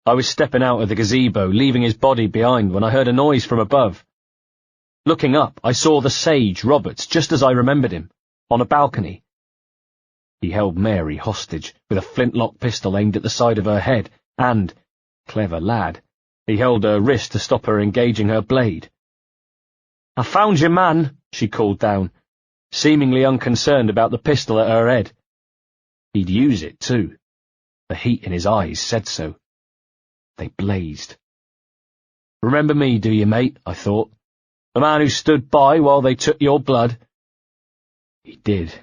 I was stepping out of the gazebo, leaving his body behind, when I heard a noise from above. Looking up, I saw the sage, Roberts, just as I remembered him, on a balcony. He held Mary hostage, with a flintlock pistol aimed at the side of her head, and, clever lad, he held her wrist to stop her engaging her blade. "I found your man," she called down, seemingly unconcerned about the pistol at her head. He'd use it, too. The heat in his eyes said so. They blazed. "Remember me, do you, mate?" I thought. "The man who stood by while they took your blood?" He did.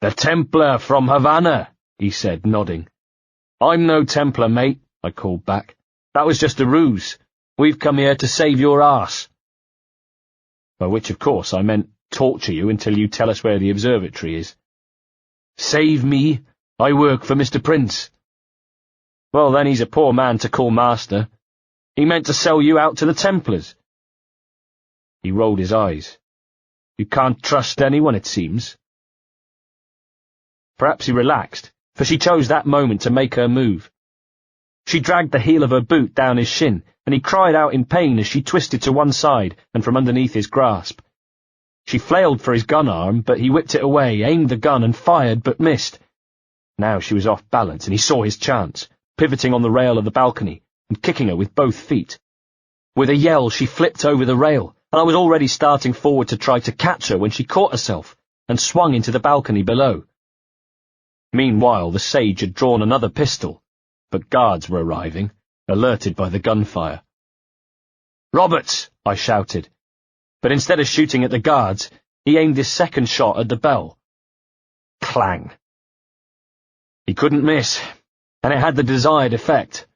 "The Templar from Havana," he said, nodding. "I'm no Templar, mate," I called back. "That was just a ruse. We've come here to save your arse." By which, of course, I meant torture you until you tell us where the observatory is. "Save me? I work for Mr. Prince." "Well, then he's a poor man to call master. He meant to sell you out to the Templars." He rolled his eyes. "You can't trust anyone, it seems." Perhaps he relaxed, for she chose that moment to make her move. She dragged the heel of her boot down his shin, and he cried out in pain as she twisted to one side and from underneath his grasp. She flailed for his gun arm, but he whipped it away, aimed the gun and fired, but missed. Now she was off balance, and he saw his chance, pivoting on the rail of the balcony and kicking her with both feet. With a yell, she flipped over the rail, and I was already starting forward to try to catch her when she caught herself and swung into the balcony below. Meanwhile, the sage had drawn another pistol, but guards were arriving, alerted by the gunfire. "Roberts!" I shouted, but instead of shooting at the guards, he aimed his second shot at the bell. Clang! He couldn't miss, and it had the desired effect.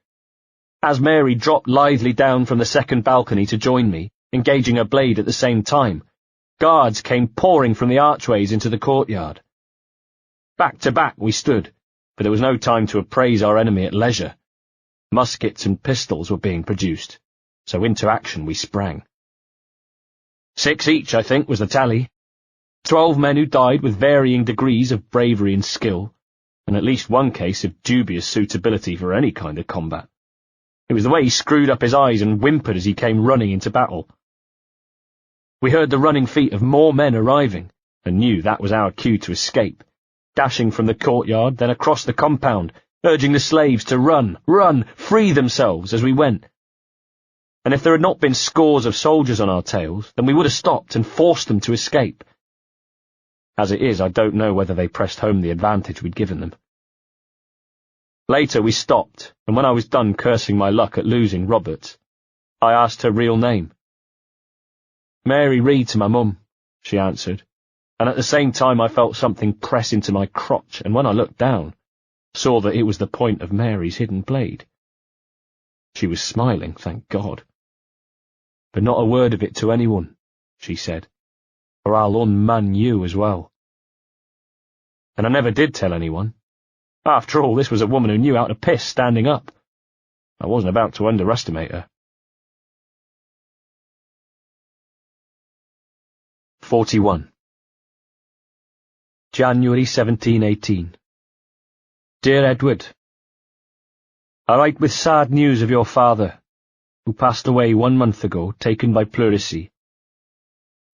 As Mary dropped lithely down from the second balcony to join me, engaging her blade at the same time, guards came pouring from the archways into the courtyard. Back to back we stood, but there was no time to appraise our enemy at leisure. Muskets and pistols were being produced, so into action we sprang. 6 each, I think, was the tally. 12 men who died with varying degrees of bravery and skill, and at least one case of dubious suitability for any kind of combat. It was the way he screwed up his eyes and whimpered as he came running into battle. We heard the running feet of more men arriving, and knew that was our cue to escape, dashing from the courtyard, then across the compound, urging the slaves to run, free themselves as we went. And if there had not been scores of soldiers on our tails, then we would have stopped and forced them to escape. As it is, I don't know whether they pressed home the advantage we'd given them. Later we stopped, and when I was done cursing my luck at losing Roberts, I asked her real name. "Mary Reed to my mum," she answered, and at the same time I felt something press into my crotch, and when I looked down, saw that it was the point of Mary's hidden blade. She was smiling, thank God. "But not a word of it to anyone," she said, "or I'll unman you as well." And I never did tell anyone. After all, this was a woman who knew how to piss standing up. I wasn't about to underestimate her. 41. January 1718. Dear Edward, I write with sad news of your father, who passed away 1 month ago, taken by pleurisy.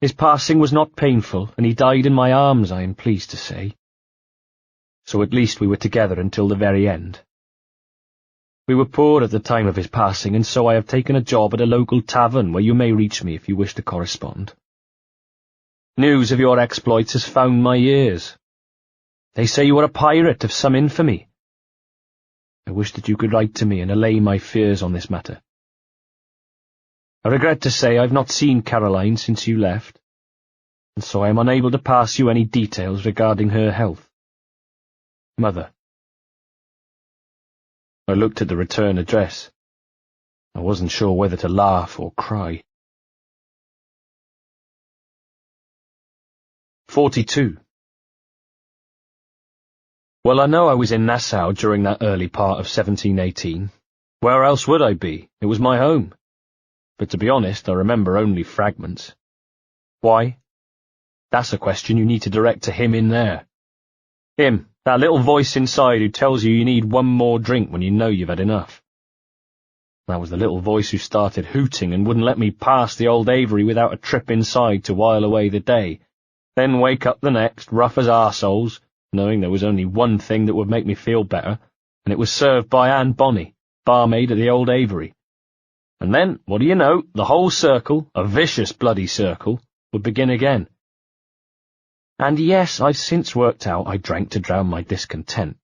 His passing was not painful, and he died in my arms, I am pleased to say. So at least we were together until the very end. We were poor at the time of his passing, and so I have taken a job at a local tavern where you may reach me if you wish to correspond. News of your exploits has found my ears. They say you are a pirate of some infamy. I wish that you could write to me and allay my fears on this matter. I regret to say I have not seen Caroline since you left, and so I am unable to pass you any details regarding her health. Mother. I looked at the return address. I wasn't sure whether to laugh or cry. 42. Well, I know I was in Nassau during that early part of 1718. Where else would I be? It was my home. But to be honest, I remember only fragments. Why? That's a question you need to direct to him in there. Him, that little voice inside who tells you need one more drink when you know you've had enough. That was the little voice who started hooting and wouldn't let me pass the old Avery without a trip inside to while away the day, then wake up the next, rough as arseholes, knowing there was only one thing that would make me feel better, and it was served by Anne Bonney, barmaid at the old Avery. And then, what do you know, the whole circle, a vicious bloody circle, would begin again. And yes, I've since worked out I drank to drown my discontent.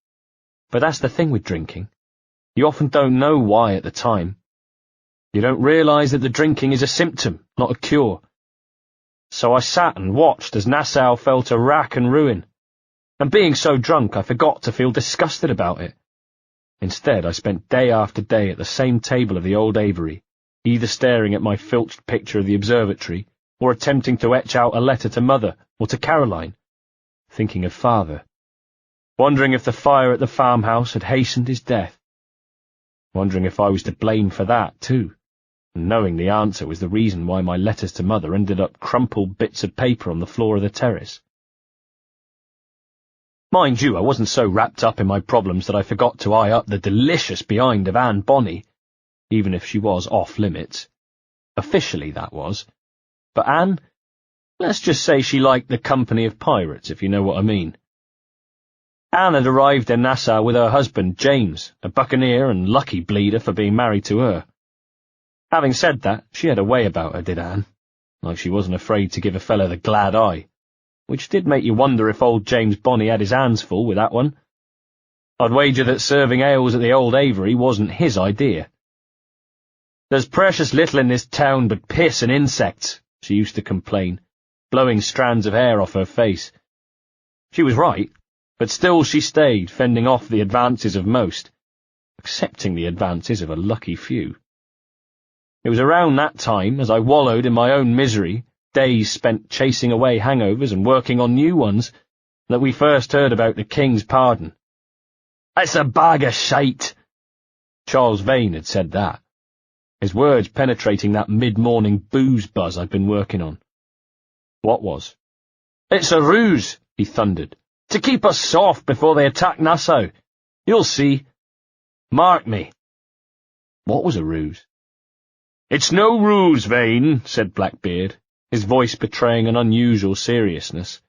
But that's the thing with drinking. You often don't know why at the time. You don't realise that the drinking is a symptom, not a cure. So I sat and watched as Nassau fell to rack and ruin. And being so drunk, I forgot to feel disgusted about it. Instead, I spent day after day at the same table of the old Avery, either staring at my filched picture of the Observatory, or attempting to etch out a letter to Mother or to Caroline, thinking of Father, wondering if the fire at the farmhouse had hastened his death, wondering if I was to blame for that too, and knowing the answer was the reason why my letters to Mother ended up crumpled bits of paper on the floor of the terrace. Mind you, I wasn't so wrapped up in my problems that I forgot to eye up the delicious behind of Anne Bonny, even if she was off-limits. Officially, that was. But Anne, let's just say she liked the company of pirates, if you know what I mean. Anne had arrived in Nassau with her husband, James, a buccaneer and lucky bleeder for being married to her. Having said that, she had a way about her, did Anne, like she wasn't afraid to give a fellow the glad eye, which did make you wonder if old James Bonny had his hands full with that one. I'd wager that serving ales at the Old Avery wasn't his idea. "There's precious little in this town but piss and insects," she used to complain, blowing strands of hair off her face. She was right, but still she stayed, fending off the advances of most, accepting the advances of a lucky few. It was around that time, as I wallowed in my own misery, days spent chasing away hangovers and working on new ones, that we first heard about the King's pardon. "It's a bag of shite." Charles Vane had said that, his words penetrating that mid-morning booze buzz I'd been working on. What was? "It's a ruse," he thundered, "to keep us soft before they attack Nassau. You'll see. Mark me." What was a ruse? "It's no ruse, Vane," said Blackbeard, his voice betraying an unusual seriousness.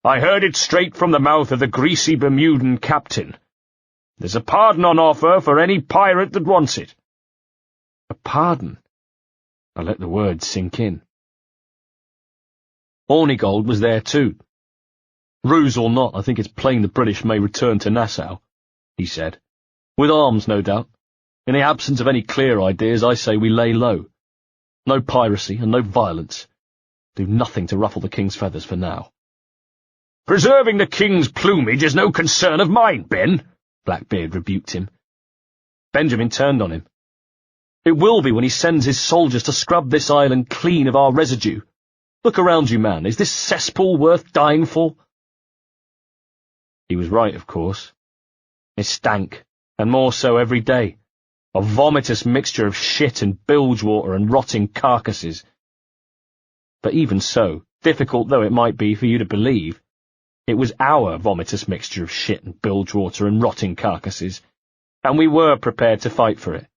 "I heard it straight from the mouth of the greasy Bermudan captain. There's a pardon on offer for any pirate that wants it." A pardon? I let the words sink in. Hornigold was there too. "Ruse or not, I think it's plain the British may return to Nassau," he said. "With arms, no doubt. In the absence of any clear ideas, I say we lay low. No piracy and no violence. Do nothing to ruffle the King's feathers for now." "Preserving the King's plumage is no concern of mine, Ben," Blackbeard rebuked him. Benjamin turned on him. "It will be when he sends his soldiers to scrub this island clean of our residue. Look around you, man. Is this cesspool worth dying for?" He was right, of course. It stank, and more so every day. A vomitous mixture of shit and bilge water and rotting carcasses. But even so, difficult though it might be for you to believe, it was our vomitous mixture of shit and bilge water and rotting carcasses, and we were prepared to fight for it.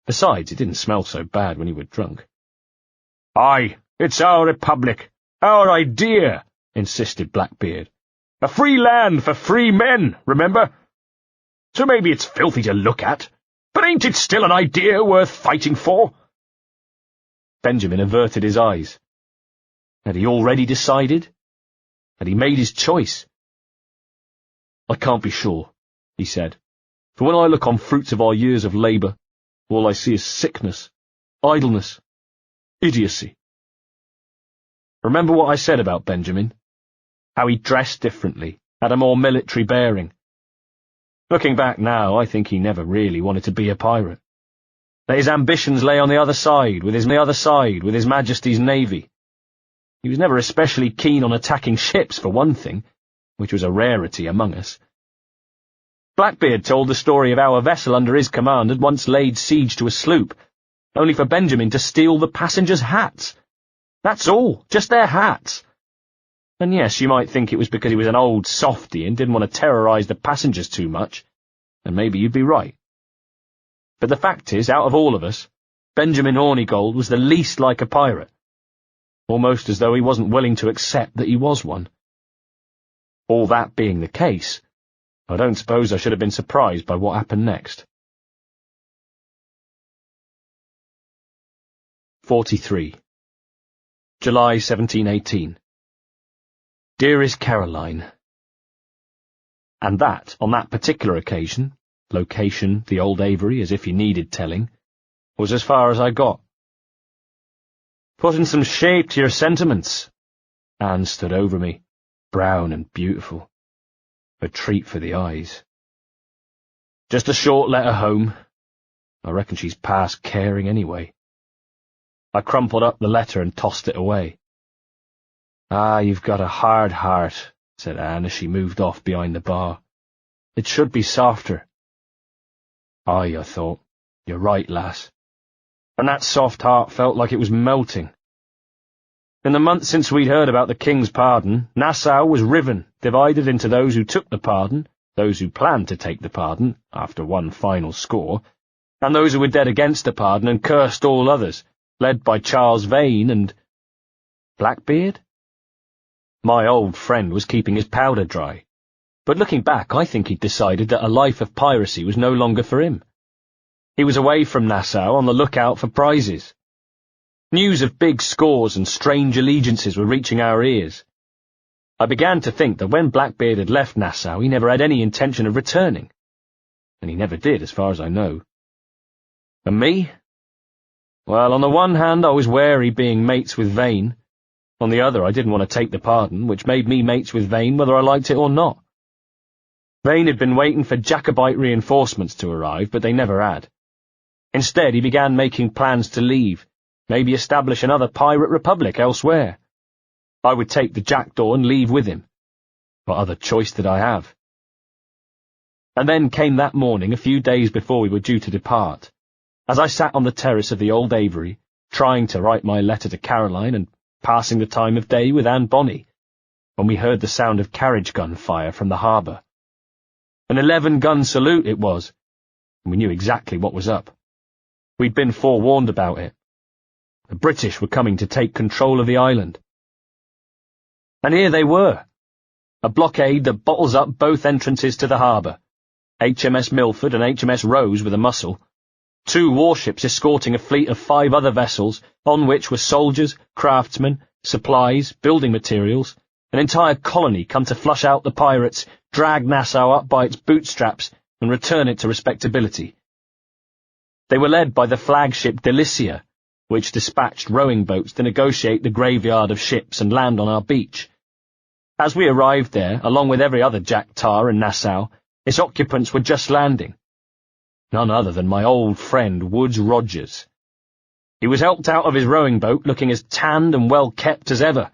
Besides, it didn't smell so bad when you were drunk. "Aye, it's our republic, our idea," insisted Blackbeard. "A free land for free men, remember? So maybe it's filthy to look at, but ain't it still an idea worth fighting for?" Benjamin averted his eyes. Had he already decided? Had he made his choice? "I can't be sure," he said, "for when I look on fruits of our years of labour, all I see is sickness, idleness, idiocy." Remember what I said about Benjamin? How he dressed differently, had a more military bearing. Looking back now, I think he never really wanted to be a pirate. That his ambitions lay on the other side, with his Majesty's Navy. He was never especially keen on attacking ships, for one thing, which was a rarity among us. Blackbeard told the story of how a vessel under his command had once laid siege to a sloop, only for Benjamin to steal the passengers' hats. That's all, just their hats. And yes, you might think it was because he was an old softy and didn't want to terrorise the passengers too much, and maybe you'd be right. But the fact is, out of all of us, Benjamin Hornigold was the least like a pirate, almost as though he wasn't willing to accept that he was one. All that being the case, I don't suppose I should have been surprised by what happened next. 43. July 1718. Dearest Caroline. And that, on that particular occasion, location, the Old Avery, as if you needed telling, was as far as I got. Putting some shape to your sentiments. Anne stood over me, brown and beautiful. A treat for the eyes. Just a short letter home. I reckon she's past caring anyway. I crumpled up the letter and tossed it away. "Ah, you've got a hard heart," said Anne as she moved off behind the bar. "It should be softer." "Aye," I thought. "You're right, lass." And that soft heart felt like it was melting. In the months since we'd heard about the king's pardon, Nassau was riven, divided into those who took the pardon, those who planned to take the pardon, after one final score, and those who were dead against the pardon and cursed all others, led by Charles Vane and... Blackbeard? My old friend was keeping his powder dry, but looking back I think he'd decided that a life of piracy was no longer for him. He was away from Nassau on the lookout for prizes. News of big scores and strange allegiances were reaching our ears. I began to think that when Blackbeard had left Nassau he never had any intention of returning. And he never did, as far as I know. And me? Well, on the one hand I was wary being mates with Vane. On the other I didn't want to take the pardon, which made me mates with Vane whether I liked it or not. Vane had been waiting for Jacobite reinforcements to arrive, but they never had. Instead he began making plans to leave, maybe establish another pirate republic elsewhere. I would take the jackdaw and leave with him. What other choice did I have? And then came that morning, a few days before we were due to depart, as I sat on the terrace of the old Aviary, trying to write my letter to Caroline and passing the time of day with Anne Bonny, when we heard the sound of carriage gun fire from the harbour. An 11-gun salute it was, and we knew exactly what was up. We'd been forewarned about it. The British were coming to take control of the island. And here they were, a blockade that bottles up both entrances to the harbour, HMS Milford and HMS Rose with a muscle, 2 warships escorting a fleet of 5 other vessels, on which were soldiers, craftsmen, supplies, building materials, an entire colony come to flush out the pirates, drag Nassau up by its bootstraps, and return it to respectability. They were led by the flagship Delicia, which dispatched rowing boats to negotiate the graveyard of ships and land on our beach. As we arrived there, along with every other jack tar in Nassau, its occupants were just landing. None other than my old friend Woodes Rogers. He was helped out of his rowing boat looking as tanned and well-kept as ever,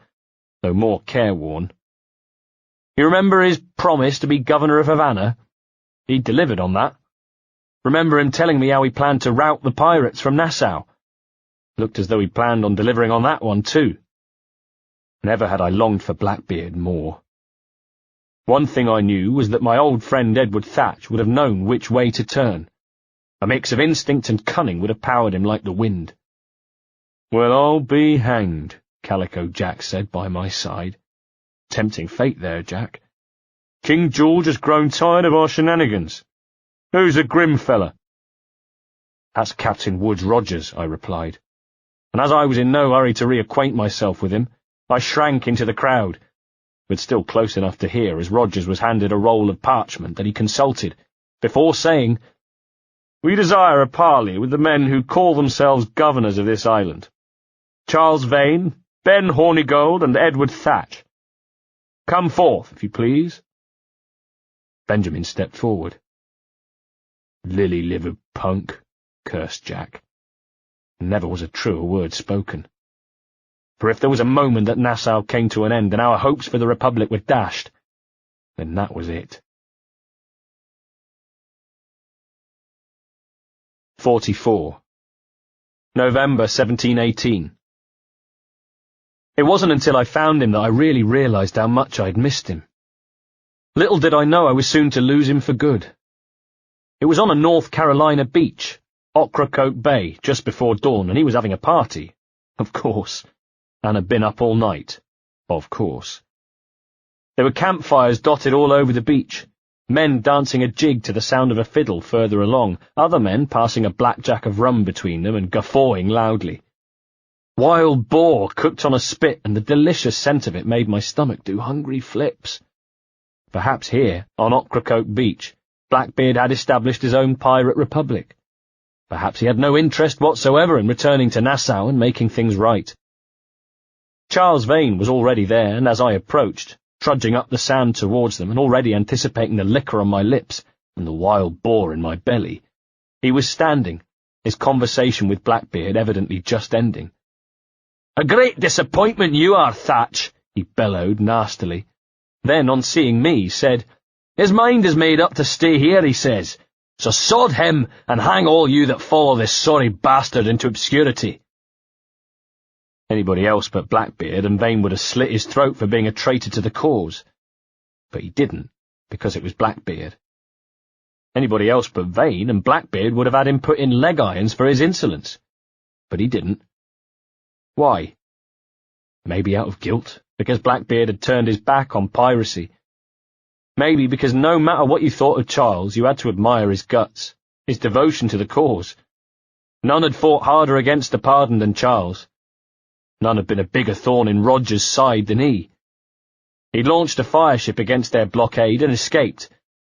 though more careworn. You remember his promise to be governor of Havana? He delivered on that. Remember him telling me how he planned to rout the pirates from Nassau? Looked as though he planned on delivering on that one too. Never had I longed for Blackbeard more. One thing I knew was that my old friend Edward Thatch would have known which way to turn. A mix of instinct and cunning would have powered him like the wind. "Well, I'll be hanged," Calico Jack said by my side. "Tempting fate there, Jack. King George has grown tired of our shenanigans. Who's a grim fella?" "That's Captain Woodes Rogers," I replied, and as I was in no hurry to reacquaint myself with him, I shrank into the crowd, but still close enough to hear as Rogers was handed a roll of parchment that he consulted, before saying, "We desire a parley with the men who call themselves governors of this island. Charles Vane, Ben Hornigold, and Edward Thatch. Come forth, if you please." Benjamin stepped forward. "Lily-livered punk," cursed Jack. Never was a truer word spoken. For if there was a moment that Nassau came to an end and our hopes for the Republic were dashed, then that was it. 44. November 1718. It wasn't until I found him that I really realised how much I'd missed him. Little did I know I was soon to lose him for good. It was on a North Carolina beach, Ocracoke Bay, just before dawn, and he was having a party. Of course. And had been up all night. Of course. There were campfires dotted all over the beach, men dancing a jig to the sound of a fiddle further along, other men passing a blackjack of rum between them and guffawing loudly. Wild boar cooked on a spit, and the delicious scent of it made my stomach do hungry flips. Perhaps here, on Ocracoke Beach, Blackbeard had established his own pirate republic. Perhaps he had no interest whatsoever in returning to Nassau and making things right. Charles Vane was already there, and as I approached, trudging up the sand towards them and already anticipating the liquor on my lips and the wild boar in my belly, he was standing, his conversation with Blackbeard evidently just ending. "A great disappointment you are, Thatch," he bellowed nastily. Then, on seeing me, said, "His mind is made up to stay here," he says, "so sod him and hang all you that follow this sorry bastard into obscurity." Anybody else but Blackbeard, and Vane would have slit his throat for being a traitor to the cause. But he didn't, because it was Blackbeard. Anybody else but Vane, and Blackbeard would have had him put in leg irons for his insolence. But he didn't. Why? Maybe out of guilt, because Blackbeard had turned his back on piracy. Maybe because no matter what you thought of Charles, you had to admire his guts, his devotion to the cause. None had fought harder against the pardon than Charles. None had been a bigger thorn in Roger's side than he. He'd launched a fireship against their blockade and escaped,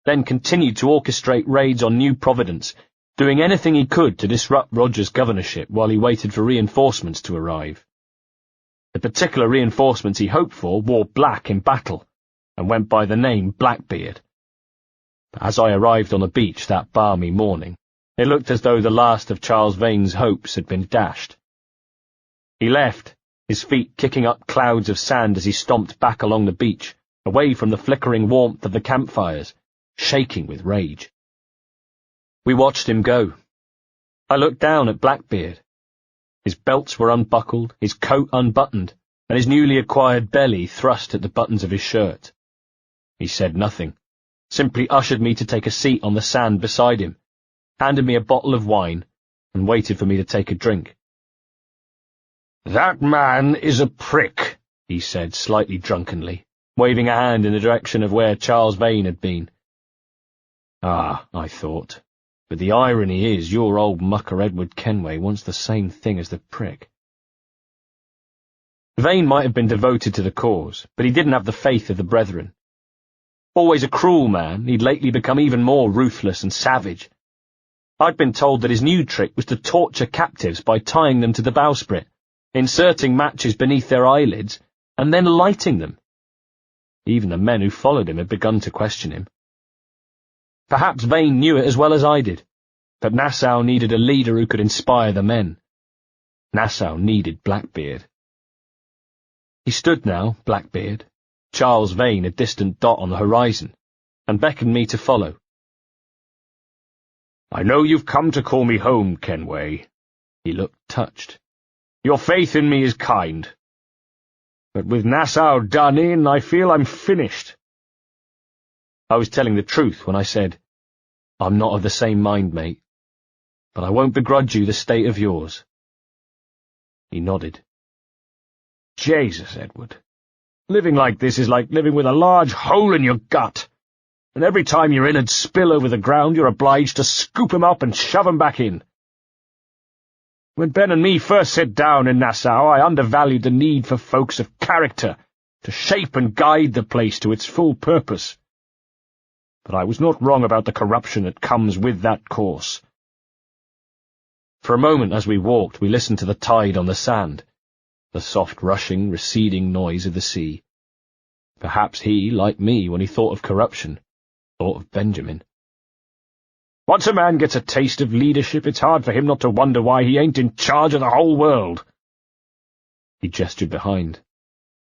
then continued to orchestrate raids on New Providence, doing anything he could to disrupt Roger's governorship while he waited for reinforcements to arrive. The particular reinforcements he hoped for wore black in battle, and went by the name Blackbeard. But as I arrived on the beach that balmy morning, it looked as though the last of Charles Vane's hopes had been dashed. He left, his feet kicking up clouds of sand as he stomped back along the beach, away from the flickering warmth of the campfires, shaking with rage. We watched him go. I looked down at Blackbeard. His belts were unbuckled, his coat unbuttoned, and his newly acquired belly thrust at the buttons of his shirt. He said nothing, simply ushered me to take a seat on the sand beside him, handed me a bottle of wine, and waited for me to take a drink. "That man is a prick," he said slightly drunkenly, waving a hand in the direction of where Charles Vane had been. Ah, I thought, but the irony is your old mucker Edward Kenway wants the same thing as the prick. Vane might have been devoted to the cause, but he didn't have the faith of the brethren. Always a cruel man, he'd lately become even more ruthless and savage. I'd been told that his new trick was to torture captives by tying them to the bowsprit, inserting matches beneath their eyelids, and then lighting them. Even the men who followed him had begun to question him. Perhaps Vane knew it as well as I did, but Nassau needed a leader who could inspire the men. Nassau needed Blackbeard. He stood now, Blackbeard, Charles Vane a distant dot on the horizon, and beckoned me to follow. "I know you've come to call me home, Kenway." He looked touched. "Your faith in me is kind. But with Nassau done in, I feel I'm finished." I was telling the truth when I said, "I'm not of the same mind, mate, but I won't begrudge you the state of yours." He nodded. "Jesus, Edward. Living like this is like living with a large hole in your gut, and every time your innards spill over the ground you're obliged to scoop 'em up and shove 'em back in. When Ben and me first set down in Nassau, I undervalued the need for folks of character to shape and guide the place to its full purpose. But I was not wrong about the corruption that comes with that course." For a moment as we walked, we listened to the tide on the sand, the soft rushing, receding noise of the sea. Perhaps he, like me, when he thought of corruption, thought of Benjamin. "Once a man gets a taste of leadership, it's hard for him not to wonder why he ain't in charge of the whole world." He gestured behind.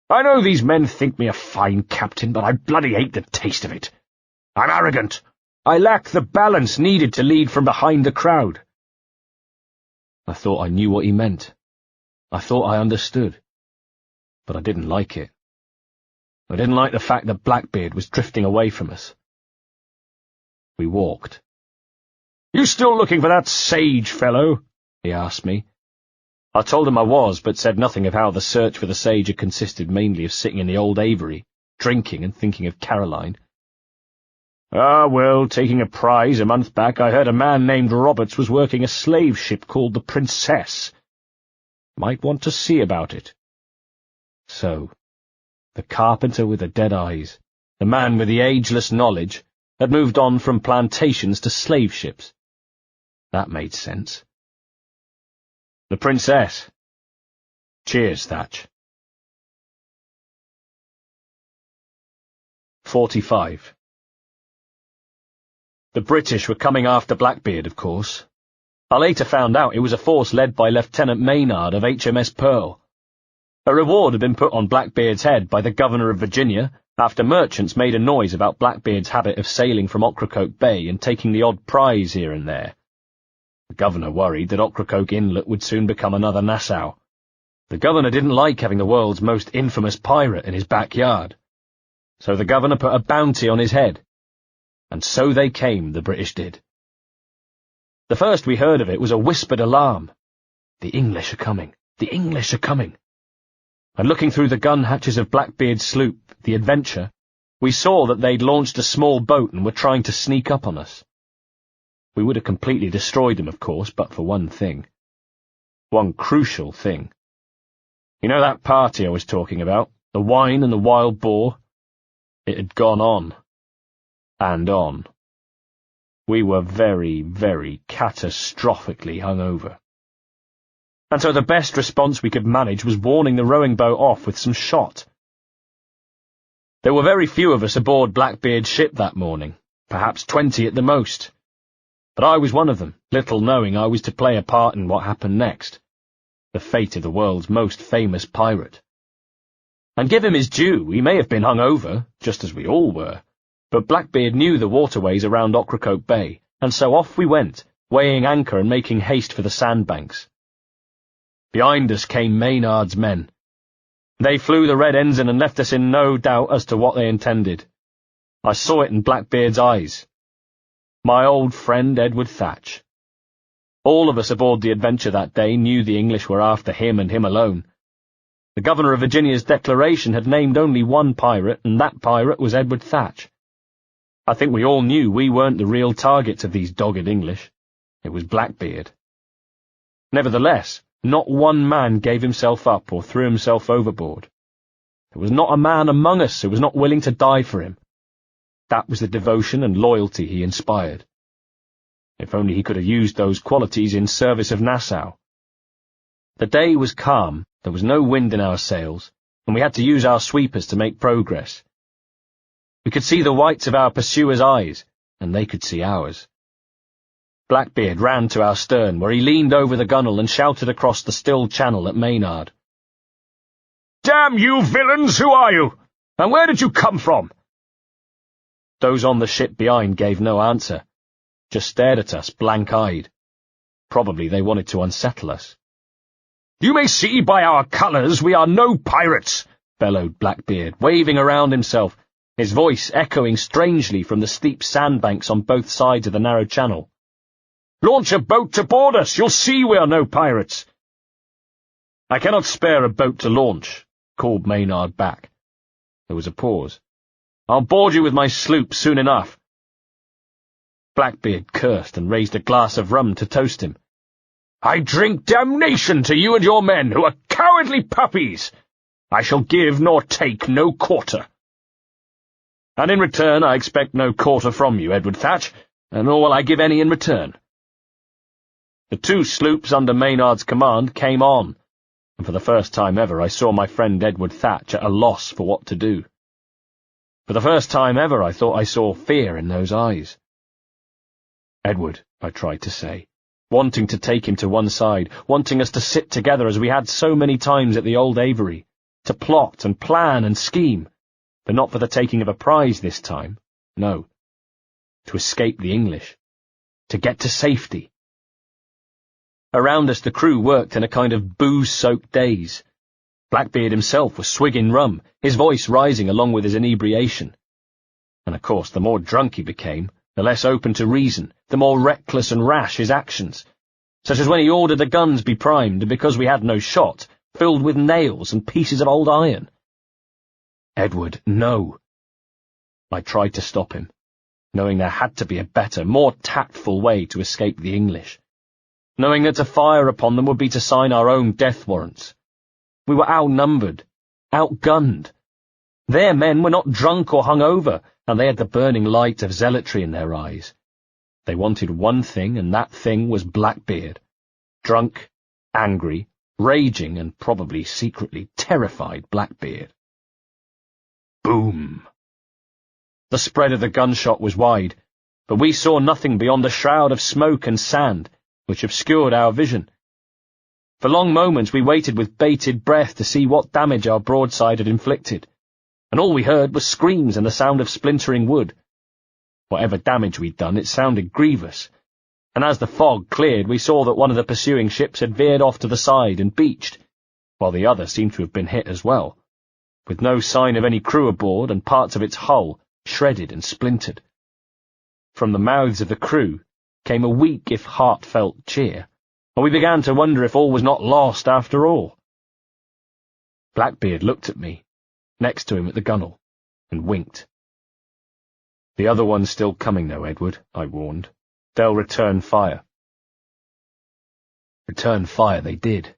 "I know these men think me a fine captain, but I bloody hate the taste of it. I'm arrogant. I lack the balance needed to lead from behind the crowd." I thought I knew what he meant. I thought I understood. But I didn't like it. I didn't like the fact that Blackbeard was drifting away from us. We walked. "You still looking for that sage fellow?" he asked me. I told him I was, but said nothing of how the search for the sage had consisted mainly of sitting in the old aviary, drinking and thinking of Caroline. "Ah, well, taking a prize a month back, I heard a man named Roberts was working a slave ship called the Princess. Might want to see about it." So, the carpenter with the dead eyes, the man with the ageless knowledge, had moved on from plantations to slave ships. That made sense. The Princess. Cheers, Thatch. 45. The British were coming after Blackbeard, of course. I later found out it was a force led by Lieutenant Maynard of HMS Pearl. A reward had been put on Blackbeard's head by the governor of Virginia after merchants made a noise about Blackbeard's habit of sailing from Ocracoke Bay and taking the odd prize here and there. The governor worried that Ocracoke Inlet would soon become another Nassau. The governor didn't like having the world's most infamous pirate in his backyard, so the governor put a bounty on his head. And so they came, the British did. The first we heard of it was a whispered alarm. The English are coming. The English are coming. And looking through the gun hatches of Blackbeard's sloop, the Adventure, we saw that they'd launched a small boat and were trying to sneak up on us. We would have completely destroyed them, of course, but for one thing. One crucial thing. You know that party I was talking about? The wine and the wild boar? It had gone on. And on. We were very, very catastrophically hungover. And so the best response we could manage was warning the rowing boat off with some shot. There were very few of us aboard Blackbeard's ship that morning, perhaps 20 at the most. But I was one of them, little knowing I was to play a part in what happened next, the fate of the world's most famous pirate. And give him his due, he may have been hungover, just as we all were, but Blackbeard knew the waterways around Ocracoke Bay, and so off we went, weighing anchor and making haste for the sandbanks. Behind us came Maynard's men. They flew the red ensign and left us in no doubt as to what they intended. I saw it in Blackbeard's eyes. My old friend Edward Thatch. All of us aboard the Adventure that day knew the English were after him and him alone. The governor of Virginia's declaration had named only one pirate, and that pirate was Edward Thatch. I think we all knew we weren't the real targets of these dogged English. It was Blackbeard. Nevertheless, not one man gave himself up or threw himself overboard. There was not a man among us who was not willing to die for him. That was the devotion and loyalty he inspired. If only he could have used those qualities in service of Nassau. The day was calm, there was no wind in our sails, and we had to use our sweepers to make progress. We could see the whites of our pursuers' eyes, and they could see ours. Blackbeard ran to our stern, where he leaned over the gunwale and shouted across the still channel at Maynard. "Damn you villains, who are you? And where did you come from?" Those on the ship behind gave no answer, just stared at us blank-eyed. Probably they wanted to unsettle us. "You may see by our colours we are no pirates," bellowed Blackbeard, waving around himself, his voice echoing strangely from the steep sandbanks on both sides of the narrow channel. "Launch a boat to board us, you'll see we are no pirates." "I cannot spare a boat to launch," called Maynard back. There was a pause. "I'll board you with my sloop soon enough." Blackbeard cursed and raised a glass of rum to toast him. "I drink damnation to you and your men, who are cowardly puppies. I shall give nor take no quarter." "And in return I expect no quarter from you, Edward Thatch, and nor will I give any in return." The two sloops under Maynard's command came on, and for the first time ever I saw my friend Edward Thatch at a loss for what to do. For the first time ever I thought I saw fear in those eyes. "Edward," I tried to say, wanting to take him to one side, wanting us to sit together as we had so many times at the old Avery, to plot and plan and scheme, but not for the taking of a prize this time, no, to escape the English, to get to safety. Around us the crew worked in a kind of booze-soaked daze. Blackbeard himself was swigging rum, his voice rising along with his inebriation. And of course, the more drunk he became, the less open to reason, the more reckless and rash his actions, such as when he ordered the guns be primed and, because we had no shot, filled with nails and pieces of old iron. "Edward, no." I tried to stop him, knowing there had to be a better, more tactful way to escape the English, knowing that to fire upon them would be to sign our own death warrants. We were outnumbered, outgunned. Their men were not drunk or hungover, and they had the burning light of zealotry in their eyes. They wanted one thing, and that thing was Blackbeard. Drunk, angry, raging, and probably secretly terrified Blackbeard. Boom! The spread of the gunshot was wide, but we saw nothing beyond a shroud of smoke and sand, which obscured our vision. For long moments we waited with bated breath to see what damage our broadside had inflicted, and all we heard was screams and the sound of splintering wood. Whatever damage we'd done, it sounded grievous, and as the fog cleared we saw that one of the pursuing ships had veered off to the side and beached, while the other seemed to have been hit as well, with no sign of any crew aboard and parts of its hull shredded and splintered. From the mouths of the crew came a weak if heartfelt cheer, and we began to wonder if all was not lost after all. Blackbeard looked at me, next to him at the gunwale, and winked. "The other one's still coming, though, Edward," I warned. "They'll return fire." Return fire they did.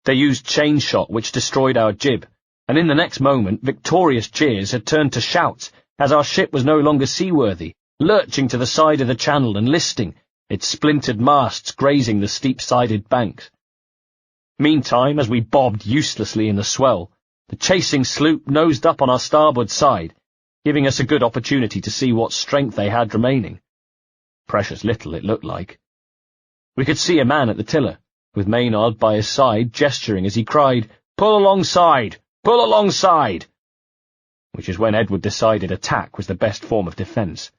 They used chain shot which destroyed our jib, and in the next moment victorious cheers had turned to shouts as our ship was no longer seaworthy, lurching to the side of the channel and listing, its splintered masts grazing the steep-sided banks. Meantime, as we bobbed uselessly in the swell, the chasing sloop nosed up on our starboard side, giving us a good opportunity to see what strength they had remaining. Precious little, it looked like. We could see a man at the tiller, with Maynard by his side gesturing as he cried, "Pull alongside! Pull alongside!" Which is when Edward decided attack was the best form of defence.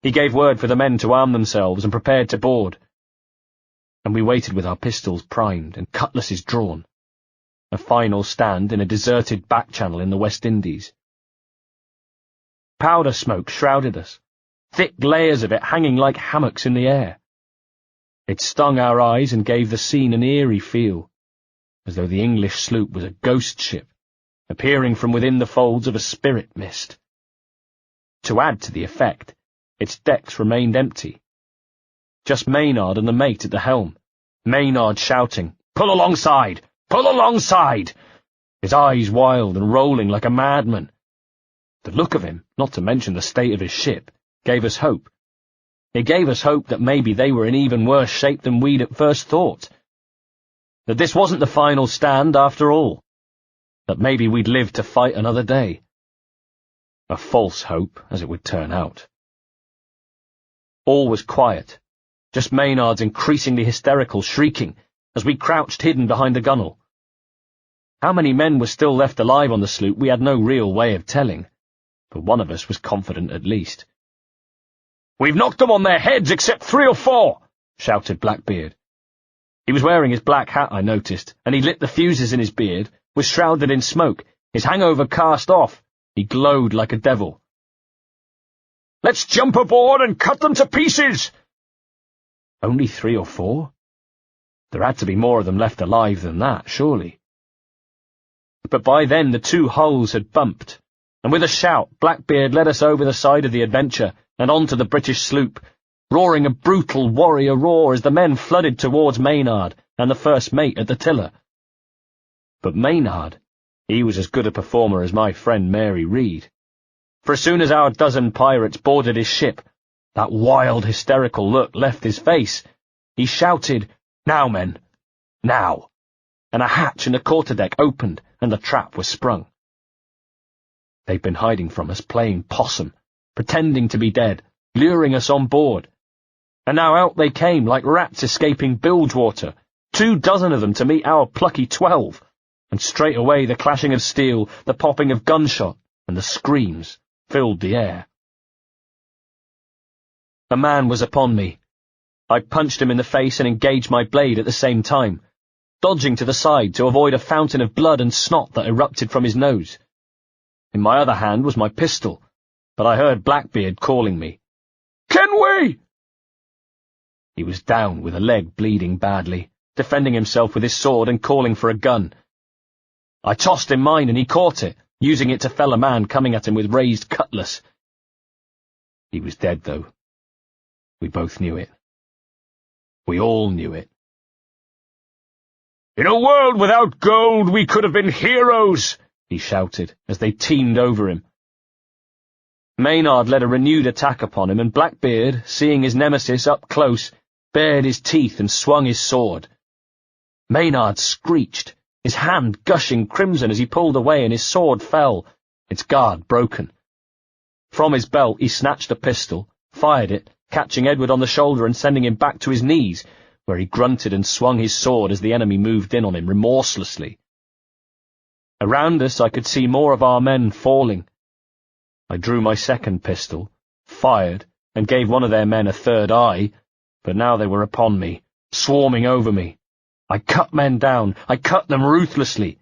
He gave word for the men to arm themselves and prepared to board, and we waited with our pistols primed and cutlasses drawn. A final stand in a deserted back channel in the West Indies. Powder smoke shrouded us, thick layers of it hanging like hammocks in the air. It stung our eyes and gave the scene an eerie feel, as though the English sloop was a ghost ship, appearing from within the folds of a spirit mist. To add to the effect, its decks remained empty. Just Maynard and the mate at the helm, Maynard shouting, "Pull alongside! Pull alongside!" his eyes wild and rolling like a madman. The look of him, not to mention the state of his ship, gave us hope. It gave us hope that maybe they were in even worse shape than we'd at first thought. That this wasn't the final stand after all. That maybe we'd live to fight another day. A false hope, as it would turn out. All was quiet, just Maynard's increasingly hysterical shrieking as we crouched hidden behind the gunwale. How many men were still left alive on the sloop we had no real way of telling, but one of us was confident at least. "We've knocked them on their heads except 3 or 4, shouted Blackbeard. He was wearing his black hat, I noticed, and he lit the fuses in his beard, was shrouded in smoke, his hangover cast off. He glowed like a devil. "Let's jump aboard and cut them to pieces!" Only 3 or 4? There had to be more of them left alive than that, surely. But by then the 2 hulls had bumped, and with a shout Blackbeard led us over the side of the Adventure and onto the British sloop, roaring a brutal warrior roar as the men flooded towards Maynard and the first mate at the tiller. But Maynard, he was as good a performer as my friend Mary Read. For as soon as our dozen pirates boarded his ship, that wild, hysterical look left his face. He shouted, "Now, men, now!" and a hatch in the quarterdeck opened, and the trap was sprung. They'd been hiding from us, playing possum, pretending to be dead, luring us on board. And now out they came like rats escaping bilgewater, 24 of them to meet our plucky 12, and straight away the clashing of steel, the popping of gunshot, and the screams filled the air. A man was upon me. I punched him in the face and engaged my blade at the same time, dodging to the side to avoid a fountain of blood and snot that erupted from his nose. In my other hand was my pistol, but I heard Blackbeard calling me. "Kenway!" He was down with a leg bleeding badly, defending himself with his sword and calling for a gun. I tossed him mine and he caught it, using it to fell a man coming at him with raised cutlass. He was dead, though. We both knew it. We all knew it. "In a world without gold, we could have been heroes!" he shouted, as they teemed over him. Maynard led a renewed attack upon him, and Blackbeard, seeing his nemesis up close, bared his teeth and swung his sword. Maynard screeched, his hand gushing crimson as he pulled away, and his sword fell, its guard broken. From his belt he snatched a pistol, fired it, catching Edward on the shoulder and sending him back to his knees, where he grunted and swung his sword as the enemy moved in on him remorselessly. Around us I could see more of our men falling. I drew my second pistol, fired, and gave one of their men a third eye, but now they were upon me, swarming over me. I cut men down, I cut them ruthlessly,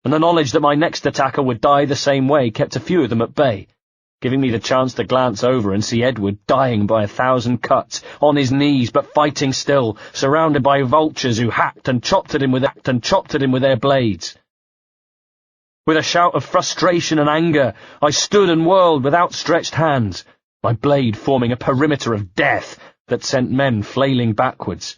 and the knowledge that my next attacker would die the same way kept a few of them at bay, giving me the chance to glance over and see Edward dying by 1,000 cuts, on his knees but fighting still, surrounded by vultures who hacked and chopped at him with their blades. With a shout of frustration and anger, I stood and whirled with outstretched hands, my blade forming a perimeter of death that sent men flailing backwards.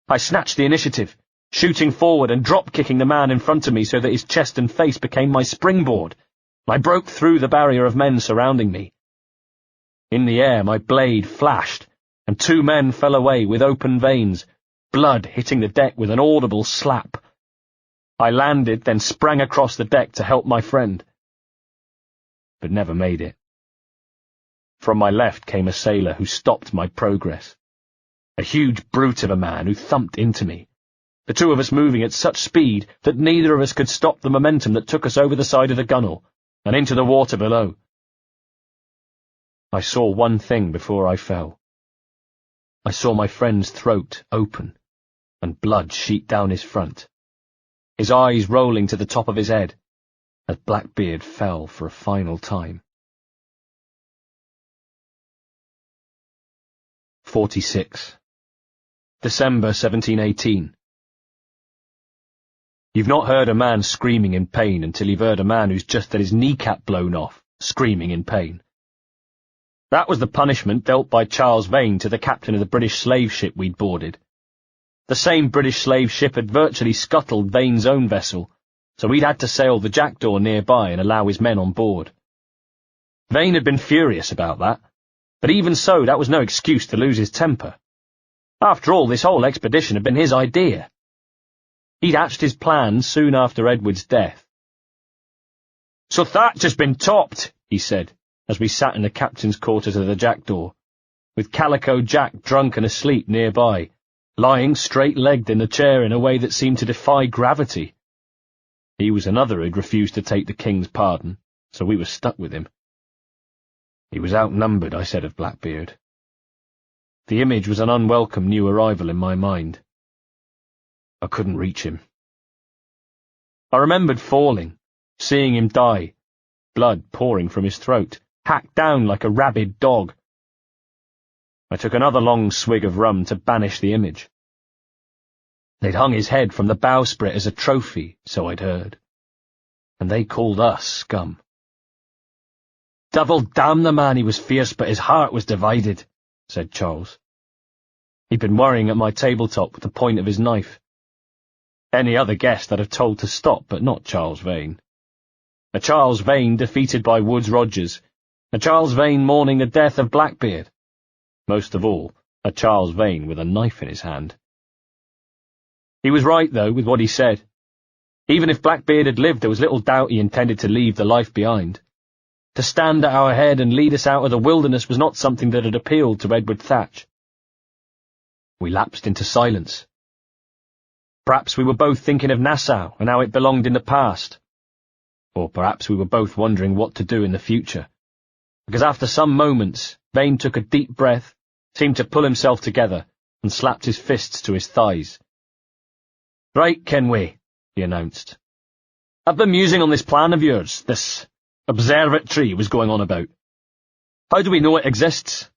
I snatched the initiative, shooting forward and drop-kicking the man in front of me so that his chest and face became my springboard. I broke through the barrier of men surrounding me. In the air, my blade flashed, and 2 men fell away with open veins, blood hitting the deck with an audible slap. I landed, then sprang across the deck to help my friend, but never made it. From my left came a sailor who stopped my progress. A huge brute of a man who thumped into me, the 2 of us moving at such speed that neither of us could stop the momentum that took us over the side of the gunwale and into the water below. I saw one thing before I fell. I saw my friend's throat open and blood sheet down his front, his eyes rolling to the top of his head as Blackbeard fell for a final time. 46. December 1718. You've not heard a man screaming in pain until you've heard a man who's just had his kneecap blown off, screaming in pain. That was the punishment dealt by Charles Vane to the captain of the British slave ship we'd boarded. The same British slave ship had virtually scuttled Vane's own vessel, so we'd had to sail the Jackdaw nearby and allow his men on board. Vane had been furious about that, but even so, that was no excuse to lose his temper. After all, this whole expedition had been his idea. He'd hatched his plans soon after Edward's death. "So Thatch has been topped," he said, as we sat in the captain's quarters of the Jackdaw, with Calico Jack drunk and asleep nearby, lying straight-legged in the chair in a way that seemed to defy gravity. He was another who'd refused to take the king's pardon, so we were stuck with him. He was outnumbered, I said of Blackbeard. The image was an unwelcome new arrival in my mind. I couldn't reach him. I remembered falling, seeing him die, blood pouring from his throat, hacked down like a rabid dog. I took another long swig of rum to banish the image. They'd hung his head from the bowsprit as a trophy, so I'd heard, and they called us scum. "Devil damn the man, he was fierce, but his heart was divided," said Charles. He'd been worrying at my tabletop with the point of his knife. Any other guest I'd have told to stop, but not Charles Vane. A Charles Vane defeated by Woodes Rogers, a Charles Vane mourning the death of Blackbeard. Most of all, a Charles Vane with a knife in his hand. He was right, though, with what he said. Even if Blackbeard had lived, there was little doubt he intended to leave the life behind. To stand at our head and lead us out of the wilderness was not something that had appealed to Edward Thatch. We lapsed into silence. Perhaps we were both thinking of Nassau and how it belonged in the past. Or perhaps we were both wondering what to do in the future. Because after some moments, Vane took a deep breath, seemed to pull himself together, and slapped his fists to his thighs. "Right, Kenway," he announced. "I've been musing on this plan of yours, this Observatory was going on about. How do we know it exists?"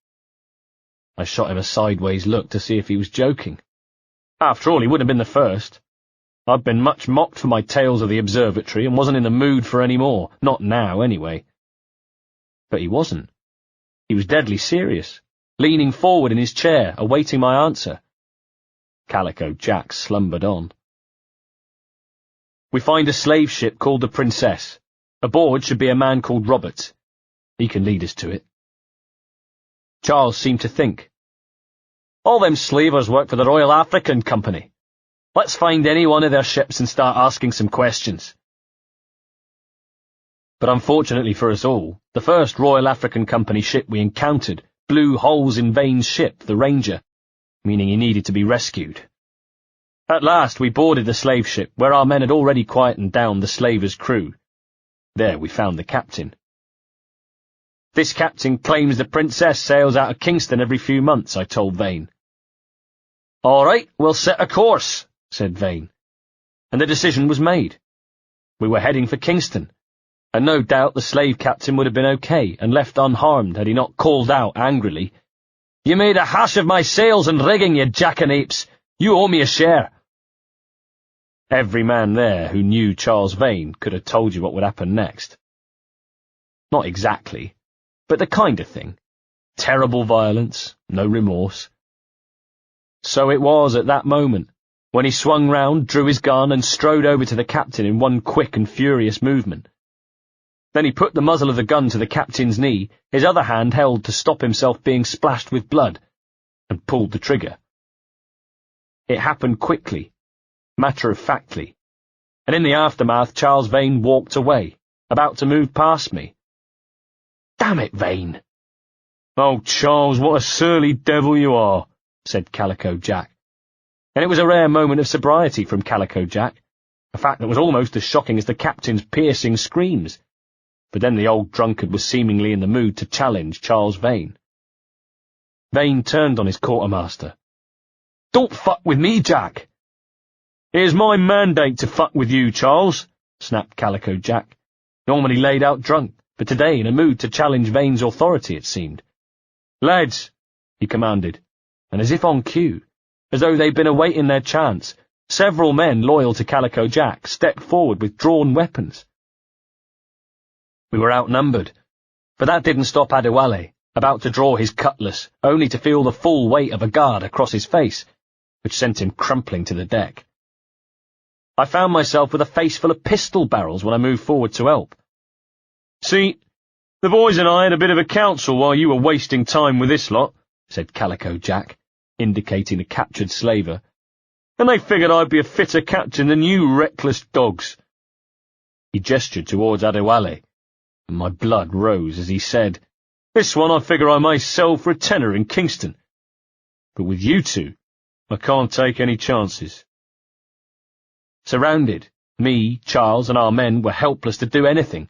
I shot him a sideways look to see if he was joking. After all, he wouldn't have been the first. I'd been much mocked for my tales of the Observatory and wasn't in the mood for any more, not now, anyway. But he wasn't. He was deadly serious, leaning forward in his chair, awaiting my answer. Calico Jack slumbered on. "We find a slave ship called the Princess. Aboard should be a man called Robert. He can lead us to it." Charles seemed to think. "All them slavers work for the Royal African Company. Let's find any one of their ships and start asking some questions." But unfortunately for us all, the first Royal African Company ship we encountered blew holes in Vane's ship, the Ranger, meaning he needed to be rescued. At last we boarded the slave ship, where our men had already quietened down the slavers' crew. There we found the captain. "This captain claims the Princess sails out of Kingston every few months," I told Vane. "All right, we'll set a course," said Vane. And the decision was made. We were heading for Kingston, and no doubt the slave captain would have been okay and left unharmed had he not called out angrily, "You made a hash of my sails and rigging, you jackanapes! You owe me a share!" Every man there who knew Charles Vane could have told you what would happen next. Not exactly, but the kind of thing. Terrible violence, no remorse. So it was at that moment, when he swung round, drew his gun, and strode over to the captain in one quick and furious movement. Then he put the muzzle of the gun to the captain's knee, his other hand held to stop himself being splashed with blood, and pulled the trigger. It happened quickly, matter-of-factly, and in the aftermath Charles Vane walked away, about to move past me. "Damn it, Vane!" "Oh, Charles, what a surly devil you are," said Calico Jack. And it was a rare moment of sobriety from Calico Jack, a fact that was almost as shocking as the captain's piercing screams. But then the old drunkard was seemingly in the mood to challenge Charles Vane. Vane turned on his quartermaster. "Don't fuck with me, Jack." "Here's my mandate to fuck with you, Charles," snapped Calico Jack, normally laid out drunk, but today in a mood to challenge Vane's authority, it seemed. "Lads," he commanded, and as if on cue, as though they'd been awaiting their chance, several men loyal to Calico Jack stepped forward with drawn weapons. We were outnumbered, but that didn't stop Adewale, about to draw his cutlass, only to feel the full weight of a guard across his face, which sent him crumpling to the deck. I found myself with a face full of pistol barrels when I moved forward to help. "See, the boys and I had a bit of a council while you were wasting time with this lot," said Calico Jack, indicating a captured slaver, "and they figured I'd be a fitter captain than you reckless dogs." He gestured towards Adewale, and my blood rose as he said, "This one I figure I may sell for a tenner in Kingston. But with you two, I can't take any chances." Surrounded, me, Charles, and our men were helpless to do anything.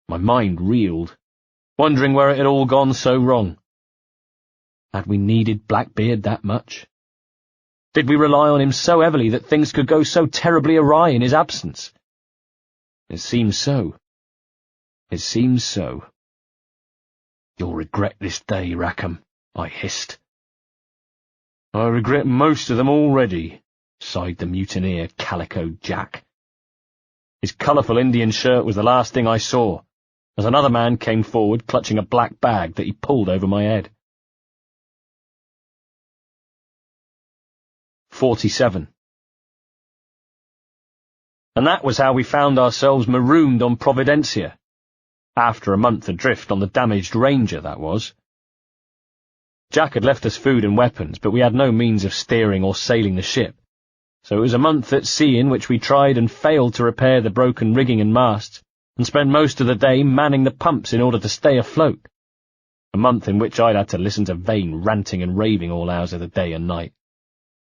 My mind reeled, wondering where it had all gone so wrong. Had we needed Blackbeard that much? Did we rely on him so heavily that things could go so terribly awry in his absence? It seems so. It seems so. "You'll regret this day, Rackham," I hissed. "I regret most of them already," sighed the mutineer Calico Jack. His colourful Indian shirt was the last thing I saw, as another man came forward clutching a black bag that he pulled over my head. 47. And that was how we found ourselves marooned on Providencia. After a month adrift on the damaged Ranger, that was. Jack had left us food and weapons, but we had no means of steering or sailing the ship, so it was a month at sea in which we tried and failed to repair the broken rigging and masts, and spent most of the day manning the pumps in order to stay afloat. A month in which I'd had to listen to Vane ranting and raving all hours of the day and night.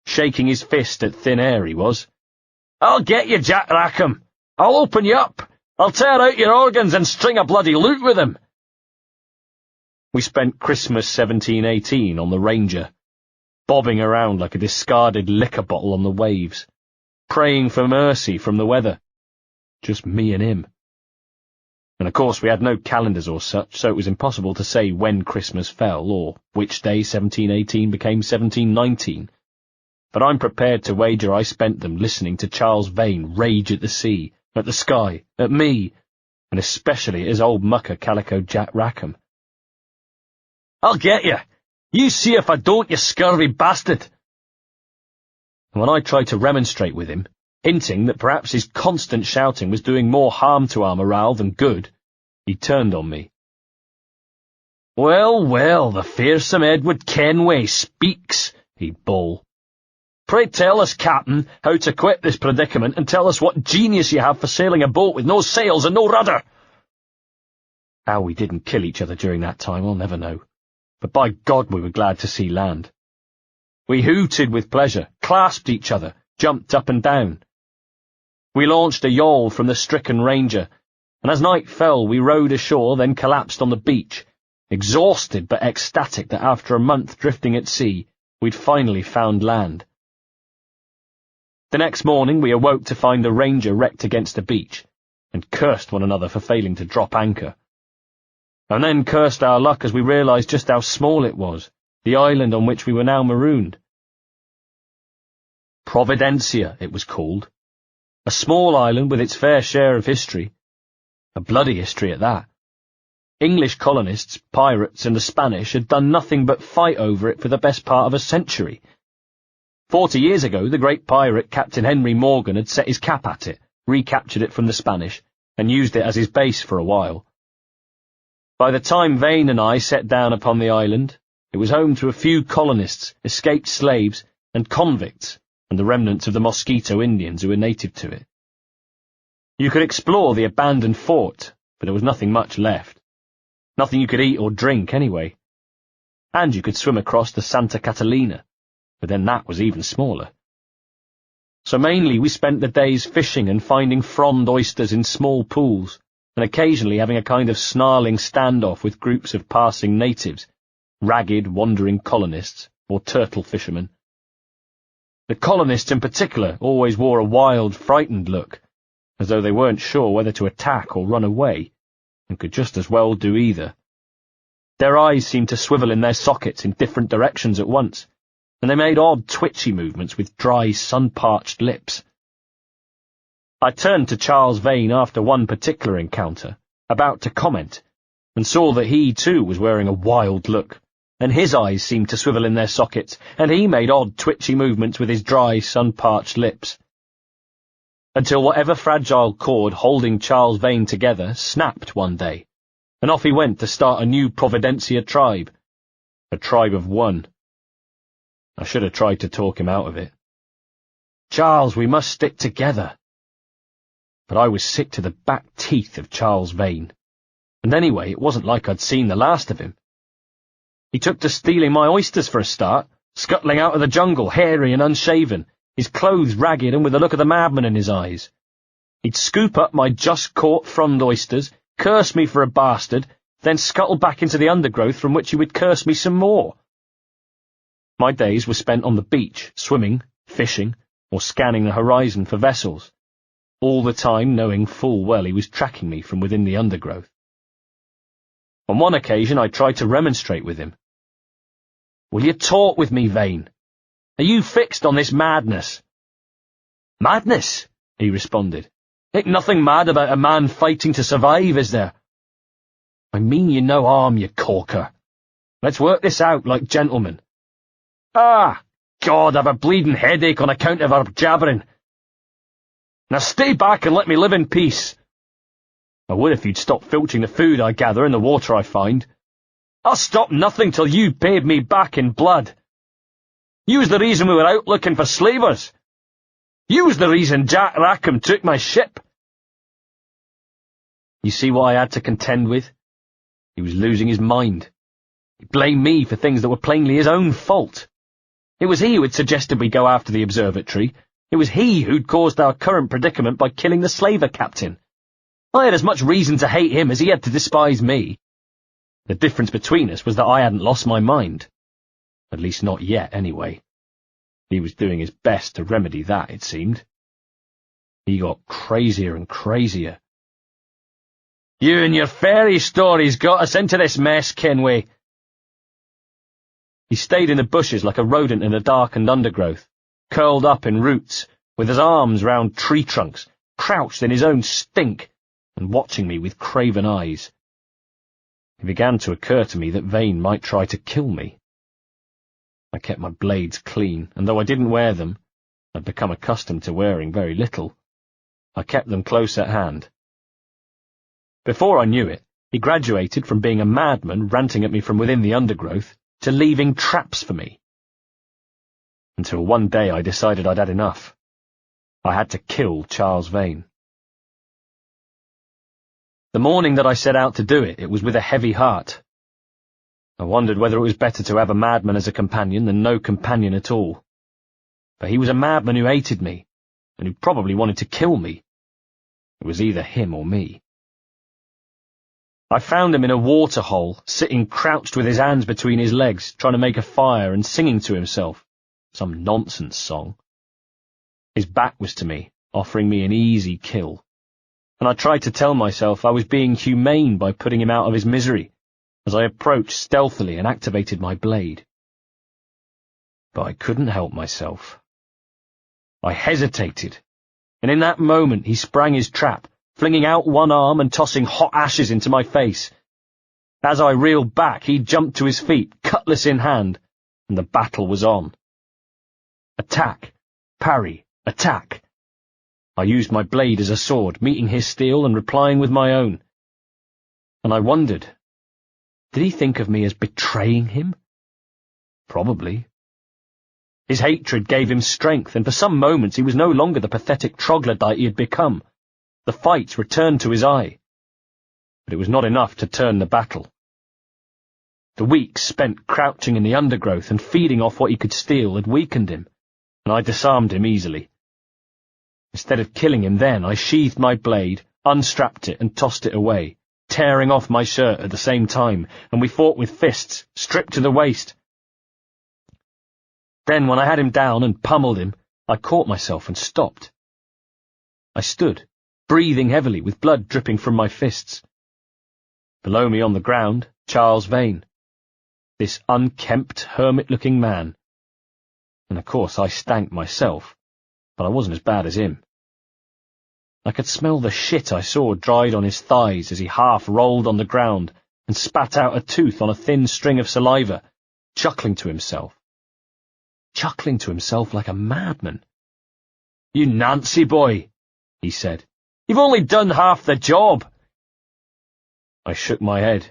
Shaking his fist at thin air, he was. "I'll get you, Jack Rackham! I'll open you up! I'll tear out your organs and string a bloody lute with them!" We spent Christmas 1718 on the Ranger, bobbing around like a discarded liquor bottle on the waves, praying for mercy from the weather. Just me and him. And of course we had no calendars or such, so it was impossible to say when Christmas fell, or which day 1718 became 1719. But I'm prepared to wager I spent them listening to Charles Vane rage at the sea, at the sky, at me, and especially at his old mucker Calico Jack Rackham. "I'll get you! You see if I don't, you scurvy bastard!" And when I tried to remonstrate with him, hinting that perhaps his constant shouting was doing more harm to our morale than good, he turned on me. "Well, well, the fearsome Edward Kenway speaks," he'd bawl. "Pray tell us, Captain, how to quit this predicament, and tell us what genius you have for sailing a boat with no sails and no rudder." How we didn't kill each other during that time, I'll never know. But by God we were glad to see land. We hooted with pleasure, clasped each other, jumped up and down. We launched a yawl from the stricken Ranger, and as night fell we rowed ashore, then collapsed on the beach, exhausted but ecstatic that after a month drifting at sea, we'd finally found land. The next morning we awoke to find the Ranger wrecked against the beach, and cursed one another for failing to drop anchor. And then cursed our luck as we realised just how small it was, the island on which we were now marooned. Providencia, it was called. A small island with its fair share of history. A bloody history at that. English colonists, pirates, and the Spanish had done nothing but fight over it for the best part of a century. 40 years ago, the great pirate Captain Henry Morgan had set his cap at it, recaptured it from the Spanish, and used it as his base for a while. By the time Vane and I set down upon the island, it was home to a few colonists, escaped slaves, and convicts, and the remnants of the Mosquito Indians who were native to it. You could explore the abandoned fort, but there was nothing much left. Nothing you could eat or drink, anyway. And you could swim across the Santa Catalina, but then that was even smaller. So mainly we spent the days fishing and finding frond oysters in small pools, and occasionally having a kind of snarling standoff with groups of passing natives, ragged, wandering colonists, or turtle fishermen. The colonists in particular always wore a wild, frightened look, as though they weren't sure whether to attack or run away, and could just as well do either. Their eyes seemed to swivel in their sockets in different directions at once, and they made odd twitchy movements with dry, sun-parched lips. I turned to Charles Vane after one particular encounter, about to comment, and saw that he too was wearing a wild look, and his eyes seemed to swivel in their sockets, and he made odd twitchy movements with his dry, sun-parched lips. Until whatever fragile cord holding Charles Vane together snapped one day, and off he went to start a new Providencia tribe. A tribe of one. I should have tried to talk him out of it. Charles, we must stick together. But I was sick to the back teeth of Charles Vane, and anyway, it wasn't like I'd seen the last of him. He took to stealing my oysters for a start, scuttling out of the jungle, hairy and unshaven, his clothes ragged and with the look of the madman in his eyes. He'd scoop up my just-caught frond oysters, curse me for a bastard, then scuttle back into the undergrowth from which he would curse me some more. My days were spent on the beach, swimming, fishing, or scanning the horizon for vessels, all the time knowing full well he was tracking me from within the undergrowth. On one occasion I tried to remonstrate with him. "Will you talk with me, Vane? Are you fixed on this madness?" "Madness?" he responded. "Ain't nothing mad about a man fighting to survive, is there?" "I mean you no harm, you corker. Let's work this out like gentlemen." "Ah, God, I've a bleeding headache on account of our jabbering. Now stay back and let me live in peace." "I would if you'd stop filching the food I gather and the water I find." "I'll stop nothing till you paid me back in blood. You's the reason we were out looking for slavers. You's the reason Jack Rackham took my ship." You see what I had to contend with? He was losing his mind. He blamed me for things that were plainly his own fault. It was he who had suggested we go after the Observatory. It was he who'd caused our current predicament by killing the slaver captain. I had as much reason to hate him as he had to despise me. The difference between us was that I hadn't lost my mind. At least not yet, anyway. He was doing his best to remedy that, it seemed. He got crazier and crazier. "You and your fairy stories got us into this mess, Kenway." He stayed in the bushes like a rodent in the darkened undergrowth, curled up in roots, with his arms round tree trunks, crouched in his own stink, and watching me with craven eyes. It began to occur to me that Vane might try to kill me. I kept my blades clean, and though I didn't wear them, I'd become accustomed to wearing very little. I kept them close at hand. Before I knew it, he graduated from being a madman ranting at me from within the undergrowth to leaving traps for me. Until one day I decided I'd had enough. I had to kill Charles Vane. The morning that I set out to do it, it was with a heavy heart. I wondered whether it was better to have a madman as a companion than no companion at all. For he was a madman who hated me, and who probably wanted to kill me. It was either him or me. I found him in a waterhole, sitting crouched with his hands between his legs, trying to make a fire and singing to himself. Some nonsense song. His back was to me, offering me an easy kill, and I tried to tell myself I was being humane by putting him out of his misery, as I approached stealthily and activated my blade. But I couldn't help myself. I hesitated, and in that moment he sprang his trap, flinging out one arm and tossing hot ashes into my face. As I reeled back, he jumped to his feet, cutlass in hand, and the battle was on. Attack, parry, attack. I used my blade as a sword, meeting his steel and replying with my own. And I wondered, did he think of me as betraying him? Probably. His hatred gave him strength, and for some moments he was no longer the pathetic troglodyte he had become. The fight returned to his eye. But it was not enough to turn the battle. The weeks spent crouching in the undergrowth and feeding off what he could steal had weakened him, and I disarmed him easily. Instead of killing him then, I sheathed my blade, unstrapped it, and tossed it away, tearing off my shirt at the same time, and we fought with fists, stripped to the waist. Then, when I had him down and pummeled him, I caught myself and stopped. I stood, breathing heavily, with blood dripping from my fists. Below me on the ground, Charles Vane. This unkempt, hermit-looking man. And of course I stank myself, but I wasn't as bad as him. I could smell the shit I saw dried on his thighs as he half rolled on the ground and spat out a tooth on a thin string of saliva, chuckling to himself. Chuckling to himself like a madman. "You Nancy boy," he said. "You've only done half the job." I shook my head.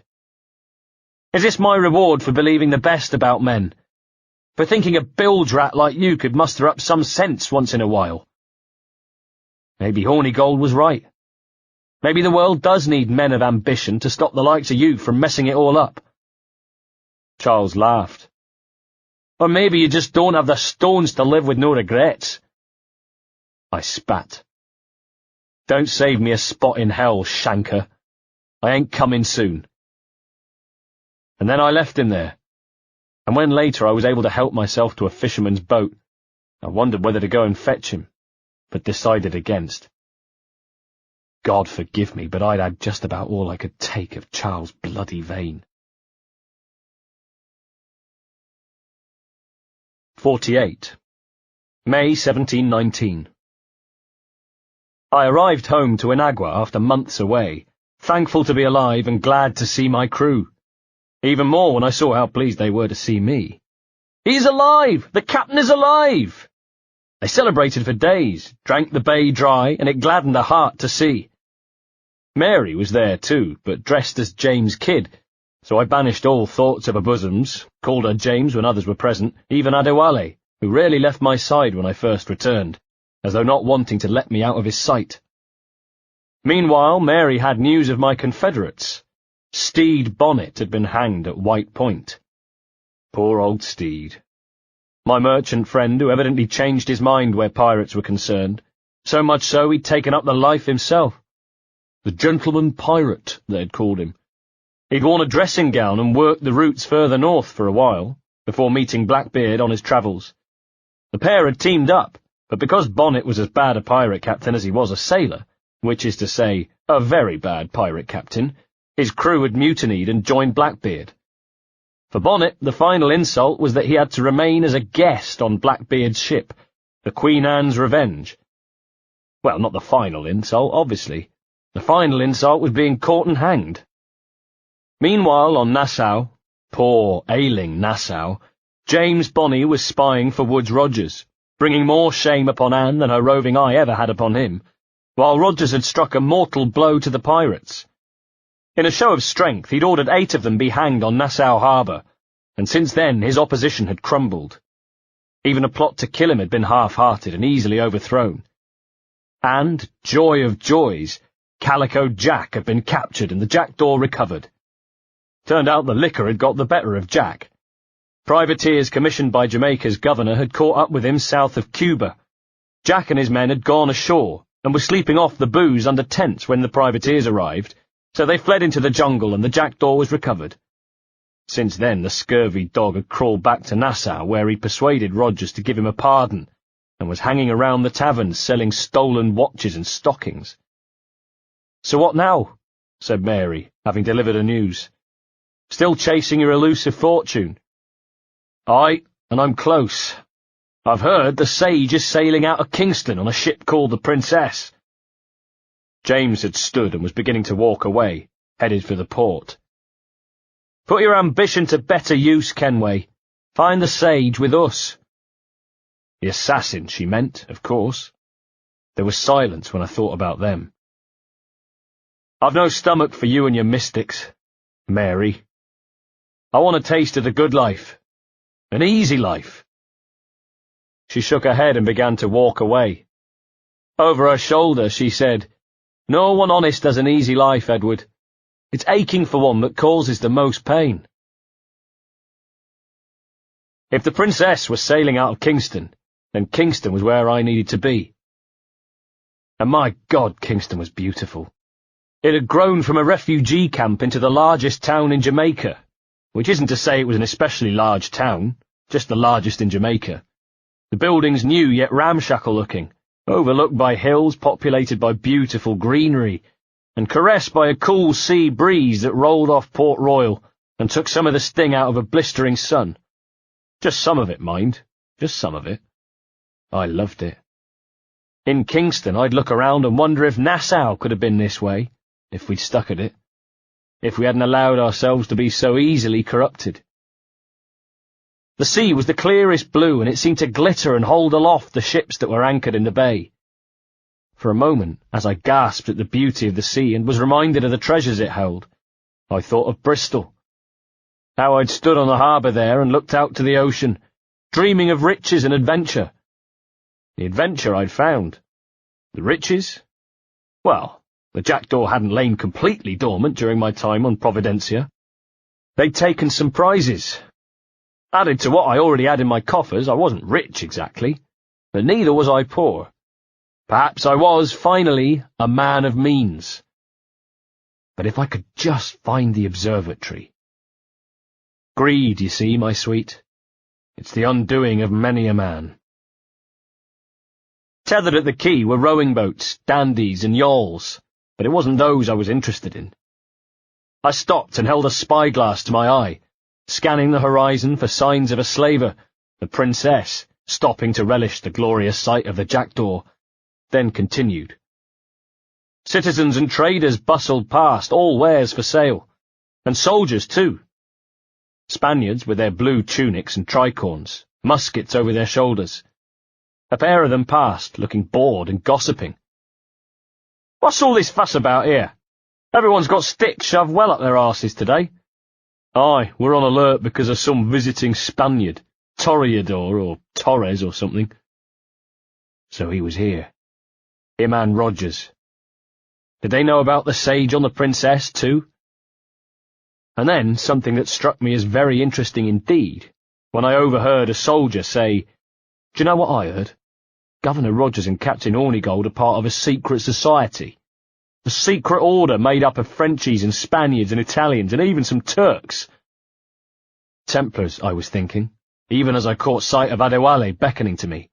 Is this my reward for believing the best about men? For thinking a bilge rat like you could muster up some sense once in a while? Maybe Hornigold was right. Maybe the world does need men of ambition to stop the likes of you from messing it all up. Charles laughed. Or maybe you just don't have the stones to live with no regrets. I spat. Don't save me a spot in hell, shanker. I ain't coming soon. And then I left him there, and when later I was able to help myself to a fisherman's boat, I wondered whether to go and fetch him, but decided against. God forgive me, but I'd had just about all I could take of Charles bloody Vane. 48. May 1719. I arrived home to Inagua after months away, thankful to be alive and glad to see my crew. Even more when I saw how pleased they were to see me. "He's alive! The captain is alive!" They celebrated for days, drank the bay dry, and it gladdened the heart to see. Mary was there too, but dressed as James Kidd, so I banished all thoughts of her bosoms, called her James when others were present, even Adewale, who rarely left my side when I first returned, as though not wanting to let me out of his sight. Meanwhile, Mary had news of my confederates. Steed Bonnet had been hanged at White Point. Poor old Steed. My merchant friend, who evidently changed his mind where pirates were concerned, so much so he'd taken up the life himself. The gentleman pirate, they had called him. He'd worn a dressing gown and worked the routes further north for a while, before meeting Blackbeard on his travels. The pair had teamed up, but because Bonnet was as bad a pirate captain as he was a sailor, which is to say, a very bad pirate captain, his crew had mutinied and joined Blackbeard. For Bonnet, the final insult was that he had to remain as a guest on Blackbeard's ship, the Queen Anne's Revenge. Well, not the final insult, obviously. The final insult was being caught and hanged. Meanwhile, on Nassau, poor, ailing Nassau, James Bonny was spying for Woodes Rogers, bringing more shame upon Anne than her roving eye ever had upon him, while Rogers had struck a mortal blow to the pirates. In a show of strength, he'd ordered 8 of them be hanged on Nassau harbour, and since then his opposition had crumbled. Even a plot to kill him had been half-hearted and easily overthrown. And, joy of joys, Calico Jack had been captured and the jackdaw recovered. Turned out the liquor had got the better of Jack. Privateers commissioned by Jamaica's governor had caught up with him south of Cuba. Jack and his men had gone ashore and were sleeping off the booze under tents when the privateers arrived, so they fled into the jungle and the jackdaw was recovered. Since then, the scurvy dog had crawled back to Nassau, where he persuaded Rogers to give him a pardon, and was hanging around the taverns selling stolen watches and stockings. "So what now?" said Mary, having delivered her news. "Still chasing your elusive fortune?" "Aye, and I'm close. I've heard the Sage is sailing out of Kingston on a ship called the Princess." James had stood and was beginning to walk away, headed for the port. "Put your ambition to better use, Kenway. Find the Sage with us." The assassin, she meant, of course. There was silence when I thought about them. "I've no stomach for you and your mystics, Mary. I want a taste of the good life. An easy life." She shook her head and began to walk away. Over her shoulder, she said, "No one honest has an easy life, Edward. It's aching for one that causes the most pain." If the Princess was sailing out of Kingston, then Kingston was where I needed to be. And my God, Kingston was beautiful. It had grown from a refugee camp into the largest town in Jamaica, which isn't to say it was an especially large town, just the largest in Jamaica. The buildings new yet ramshackle-looking, overlooked by hills populated by beautiful greenery, and caressed by a cool sea breeze that rolled off Port Royal and took some of the sting out of a blistering sun. Just some of it, mind, just some of it. I loved it. In Kingston, I'd look around and wonder if Nassau could have been this way, if we'd stuck at it, if we hadn't allowed ourselves to be so easily corrupted. The sea was the clearest blue, and it seemed to glitter and hold aloft the ships that were anchored in the bay. For a moment, as I gasped at the beauty of the sea and was reminded of the treasures it held, I thought of Bristol. How I'd stood on the harbour there and looked out to the ocean, dreaming of riches and adventure. The adventure I'd found. The riches? Well, the jackdaw hadn't lain completely dormant during my time on Providencia. They'd taken some prizes. Added to what I already had in my coffers, I wasn't rich exactly, but neither was I poor. Perhaps I was, finally, a man of means. But if I could just find the observatory. Greed, you see, my sweet. It's the undoing of many a man. Tethered at the quay were rowing boats, dandies and yawls, but it wasn't those I was interested in. I stopped and held a spyglass to my eye, scanning the horizon for signs of a slaver, the Princess, stopping to relish the glorious sight of the jackdaw, then continued. Citizens and traders bustled past, all wares for sale, and soldiers too. Spaniards with their blue tunics and tricorns, muskets over their shoulders. A pair of them passed, looking bored and gossiping. "What's all this fuss about here? Everyone's got sticks shoved well up their arses today." "Aye, we're on alert because of some visiting Spaniard, Toreador or Torres or something." So he was here. Him and Rogers. Did they know about the Sage on the Princess too? And then something that struck me as very interesting indeed, when I overheard a soldier say, "Do you know what I heard? Governor Rogers and Captain Hornigold are part of a secret society. A secret order made up of Frenchies and Spaniards and Italians and even some Turks." Templars, I was thinking, even as I caught sight of Adewale beckoning to me.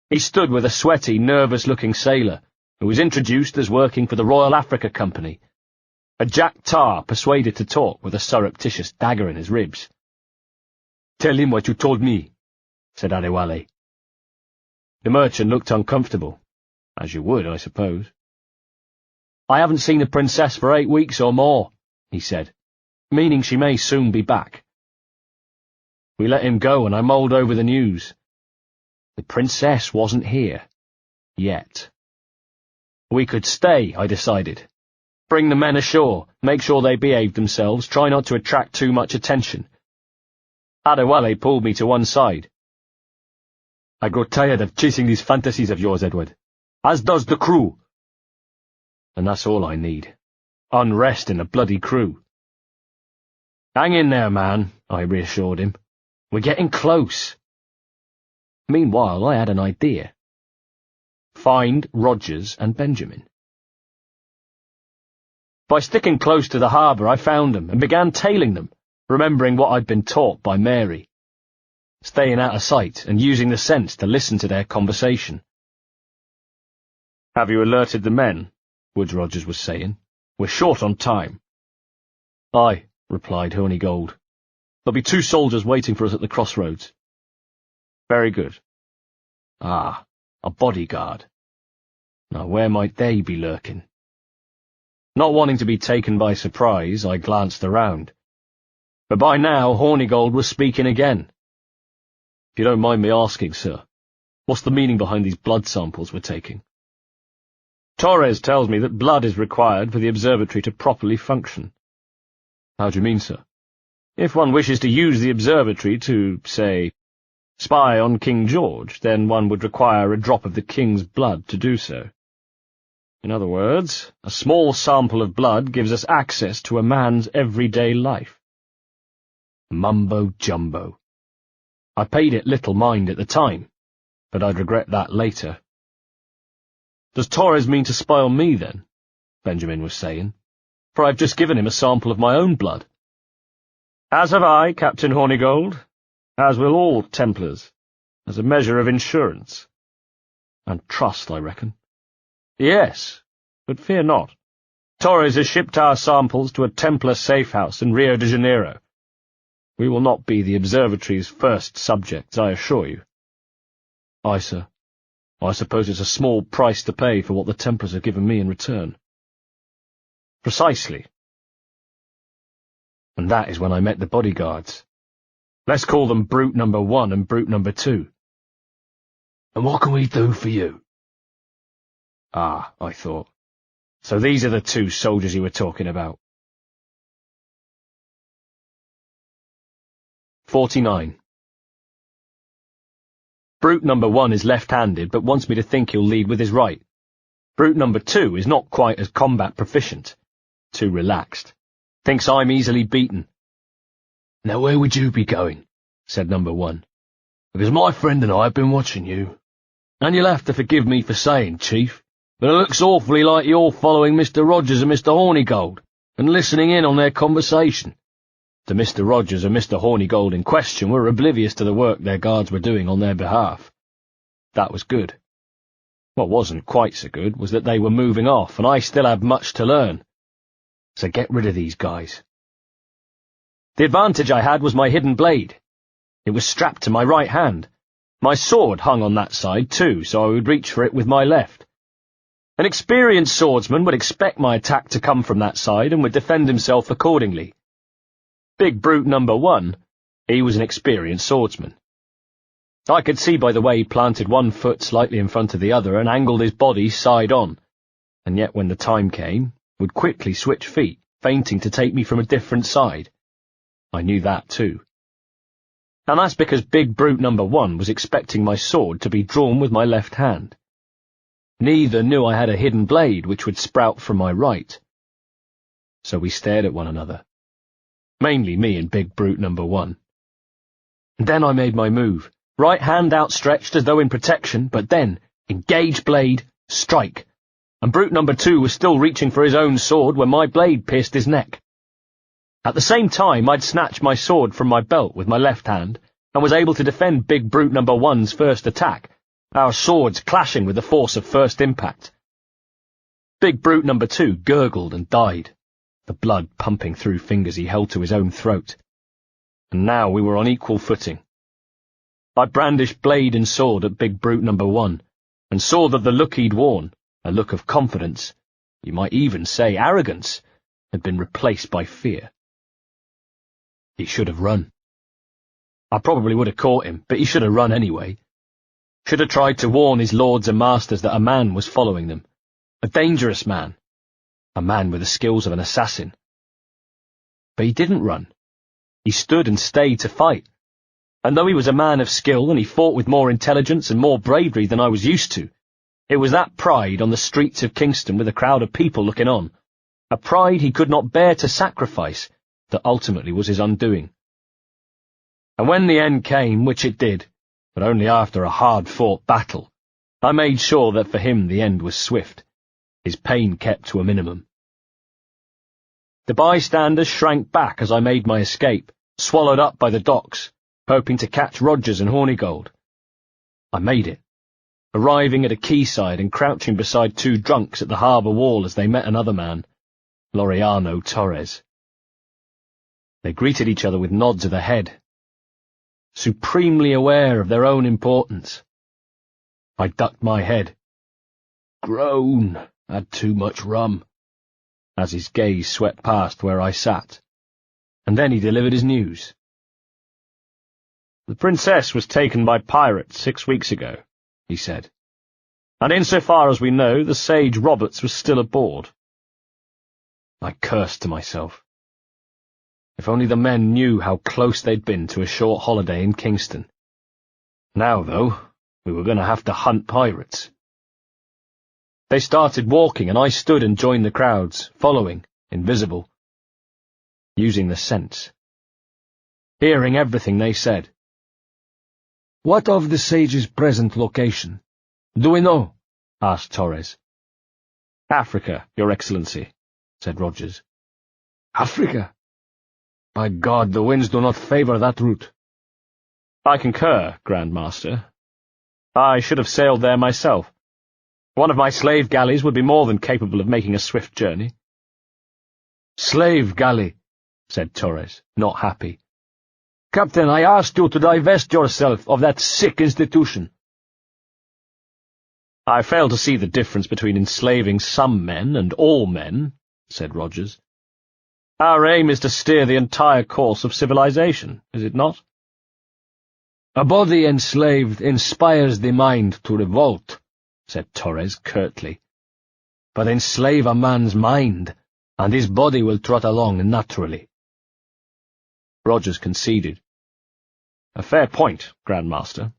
He stood with a sweaty, nervous-looking sailor, who was introduced as working for the Royal Africa Company, a Jack Tar persuaded to talk with a surreptitious dagger in his ribs. "Tell him what you told me," said Adewale. The merchant looked uncomfortable, as you would, I suppose. "I haven't seen the Princess for 8 weeks or more," he said, meaning she may soon be back. We let him go and I mulled over the news. The Princess wasn't here. Yet. We could stay, I decided. Bring the men ashore, make sure they behaved themselves, try not to attract too much attention. Adewale pulled me to one side. "I grow tired of chasing these fantasies of yours, Edward. As does the crew." And that's all I need. Unrest in a bloody crew. "Hang in there, man," I reassured him. "We're getting close." Meanwhile, I had an idea. Find Rogers and Benjamin. By sticking close to the harbour, I found them and began tailing them, remembering what I'd been taught by Mary. staying out of sight and using the sense to listen to their conversation. "Have you alerted the men?" Woodes Rogers was saying. "We're short on time." "Aye," replied Hornigold. "There'll be 2 soldiers waiting for us at the crossroads." "Very good." "Ah, a bodyguard. Now where might they be lurking?" Not wanting to be taken by surprise, I glanced around. But by now Hornigold was speaking again. "If you don't mind me asking, sir, what's the meaning behind these blood samples we're taking?" "Torres tells me that blood is required for the observatory to properly function." "How do you mean, sir?" "If one wishes to use the observatory to, say, spy on King George, then one would require a drop of the king's blood to do so. In other words, a small sample of blood gives us access to a man's everyday life." Mumbo-jumbo. I paid it little mind at the time, but I'd regret that later. "Does Torres mean to spy on me, then?" Benjamin was saying, "for I've just given him a sample of my own blood." "As have I, Captain Hornigold, as will all Templars, as a measure of insurance." "And trust, I reckon." "Yes, but fear not. Torres has shipped our samples to a Templar safe-house in Rio de Janeiro. We will not be the observatory's first subjects, I assure you." "Aye, sir. I suppose it's a small price to pay for what the Templars have given me in return." "Precisely." And that is when I met the bodyguards. Let's call them Brute Number 1 and Brute Number 2. "And what can we do for you?" Ah, I thought. So these are the 2 soldiers you were talking about. 49. Brute Number 1 is left-handed, but wants me to think he'll lead with his right. Brute Number 2 is not quite as combat proficient. Too relaxed. Thinks I'm easily beaten. "Now where would you be going?" said Number 1. "Because my friend and I have been watching you. And you'll have to forgive me for saying, Chief, but it looks awfully like you're following Mr. Rogers and Mr. Hornigold, and listening in on their conversation." To Mr. Rogers and Mr. Hornigold in question were oblivious to the work their guards were doing on their behalf. That was good. What wasn't quite so good was that they were moving off, and I still had much to learn. So get rid of these guys. The advantage I had was my hidden blade. It was strapped to my right hand. My sword hung on that side too, so I would reach for it with my left. An experienced swordsman would expect my attack to come from that side and would defend himself accordingly. Big Brute Number 1, he was an experienced swordsman. I could see by the way he planted one foot slightly in front of the other and angled his body side on, and yet when the time came, would quickly switch feet, feinting to take me from a different side. I knew that too. And that's because Big Brute Number 1 was expecting my sword to be drawn with my left hand. Neither knew I had a hidden blade which would sprout from my right. So we stared at one another. Mainly me and Big Brute Number 1. And then I made my move, right hand outstretched as though in protection, but then, engage blade, strike, and Brute Number 2 was still reaching for his own sword when my blade pierced his neck. At the same time, I'd snatched my sword from my belt with my left hand, and was able to defend Big Brute Number 1's first attack, our swords clashing with the force of first impact. Big Brute Number 2 gurgled and died, the blood pumping through fingers he held to his own throat. And now we were on equal footing. I brandished blade and sword at Big Brute Number 1, and saw that the look he'd worn, a look of confidence, you might even say arrogance, had been replaced by fear. He should have run. I probably would have caught him, but he should have run anyway. Should have tried to warn his lords and masters that a man was following them. A dangerous man. A man with the skills of an assassin. But he didn't run. He stood and stayed to fight. And though he was a man of skill and he fought with more intelligence and more bravery than I was used to, it was that pride on the streets of Kingston with a crowd of people looking on, a pride he could not bear to sacrifice, that ultimately was his undoing. And when the end came, which it did, but only after a hard-fought battle, I made sure that for him the end was swift, his pain kept to a minimum. The bystanders shrank back as I made my escape, swallowed up by the docks, hoping to catch Rogers and Hornigold. I made it, arriving at a quayside and crouching beside two drunks at the harbour wall as they met another man, Laureano Torres. They greeted each other with nods of the head, supremely aware of their own importance. I ducked my head. "Groan, had too much rum," as his gaze swept past where I sat, and then he delivered his news. "The princess was taken by pirates 6 weeks ago," he said, "and insofar as we know, the sage Roberts was still aboard." I cursed to myself. If only the men knew how close they'd been to a short holiday in Kingston. Now, though, we were going to have to hunt pirates. They started walking, and I stood and joined the crowds, following, invisible, using the sense, hearing everything they said. "What of the sage's present location? Do we know?" asked Torres. "Africa, Your Excellency," said Rogers. "Africa? By God, the winds do not favour that route." "I concur, Grand Master. I should have sailed there myself. One of my slave galleys would be more than capable of making a swift journey." "Slave galley," said Torres, not happy. "Captain, I asked you to divest yourself of that sick institution." "I fail to see the difference between enslaving some men and all men," said Rogers. "Our aim is to steer the entire course of civilization, is it not?" "A body enslaved inspires the mind to revolt," said Torres curtly. "But enslave a man's mind, and his body will trot along naturally." Rogers conceded. "A fair point, Grand Master."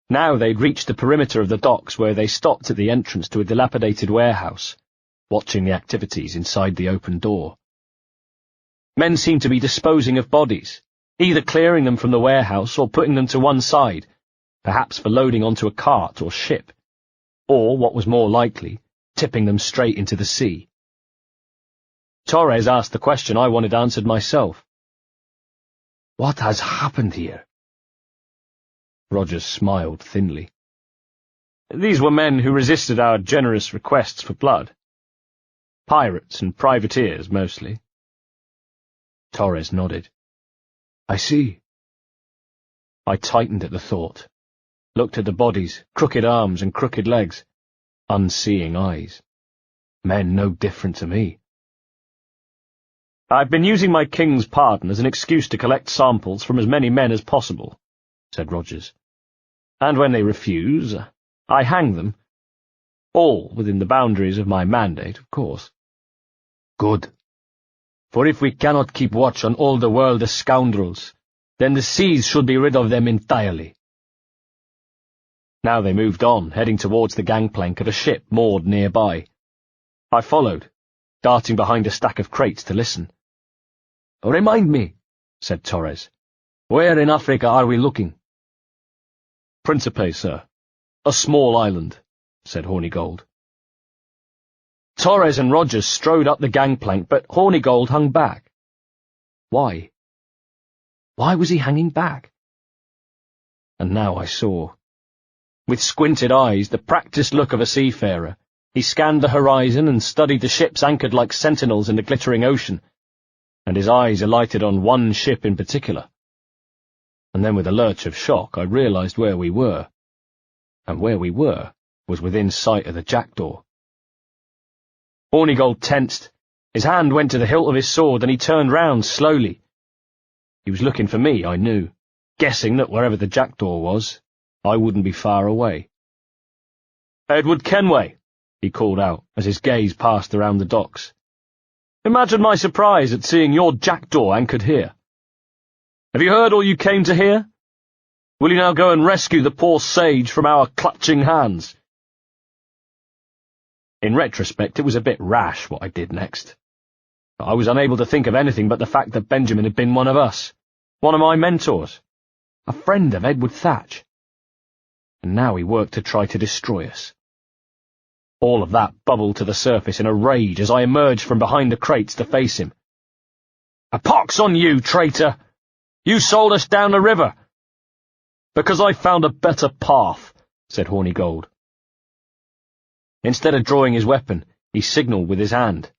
Now they'd reached the perimeter of the docks, where they stopped at the entrance to a dilapidated warehouse, watching the activities inside the open door. Men seemed to be disposing of bodies, either clearing them from the warehouse or putting them to one side, perhaps for loading onto a cart or ship, or, what was more likely, tipping them straight into the sea. Torres asked the question I wanted answered myself. "What has happened here?" Rogers smiled thinly. "These were men who resisted our generous requests for blood. Pirates and privateers, mostly." Torres nodded. "I see." I tightened at the thought, looked at the bodies, crooked arms and crooked legs, unseeing eyes. Men no different to me. "I've been using my king's pardon as an excuse to collect samples from as many men as possible," said Rogers. "And when they refuse, I hang them. All within the boundaries of my mandate, of course." "Good. For if we cannot keep watch on all the world as scoundrels, then the seas should be rid of them entirely." Now they moved on, heading towards the gangplank of a ship moored nearby. I followed, darting behind a stack of crates to listen. "Remind me," said Torres. "Where in Africa are we looking?" "Principe, sir. A small island," said Hornigold. Torres and Rogers strode up the gangplank, but Hornigold hung back. Why? Why was he hanging back? And now I saw. With squinted eyes, the practised look of a seafarer, he scanned the horizon and studied the ships anchored like sentinels in the glittering ocean, and his eyes alighted on one ship in particular. And then with a lurch of shock I realized where we were. And where we were was within sight of the jackdaw. Hornigold tensed. His hand went to the hilt of his sword, and he turned round slowly. He was looking for me, I knew, guessing that wherever the jackdaw was, I wouldn't be far away. "Edward Kenway," he called out as his gaze passed around the docks. "Imagine my surprise at seeing your jackdaw anchored here. Have you heard all you came to hear? Will you now go and rescue the poor sage from our clutching hands?" In retrospect, it was a bit rash what I did next. I was unable to think of anything but the fact that Benjamin had been one of us, one of my mentors, a friend of Edward Thatch. And now he worked to try to destroy us. All of that bubbled to the surface in a rage as I emerged from behind the crates to face him. "A pox on you, traitor!" You sold us down the river. Because I found a better path, said Hornigold. Instead of drawing his weapon, he signalled with his hand.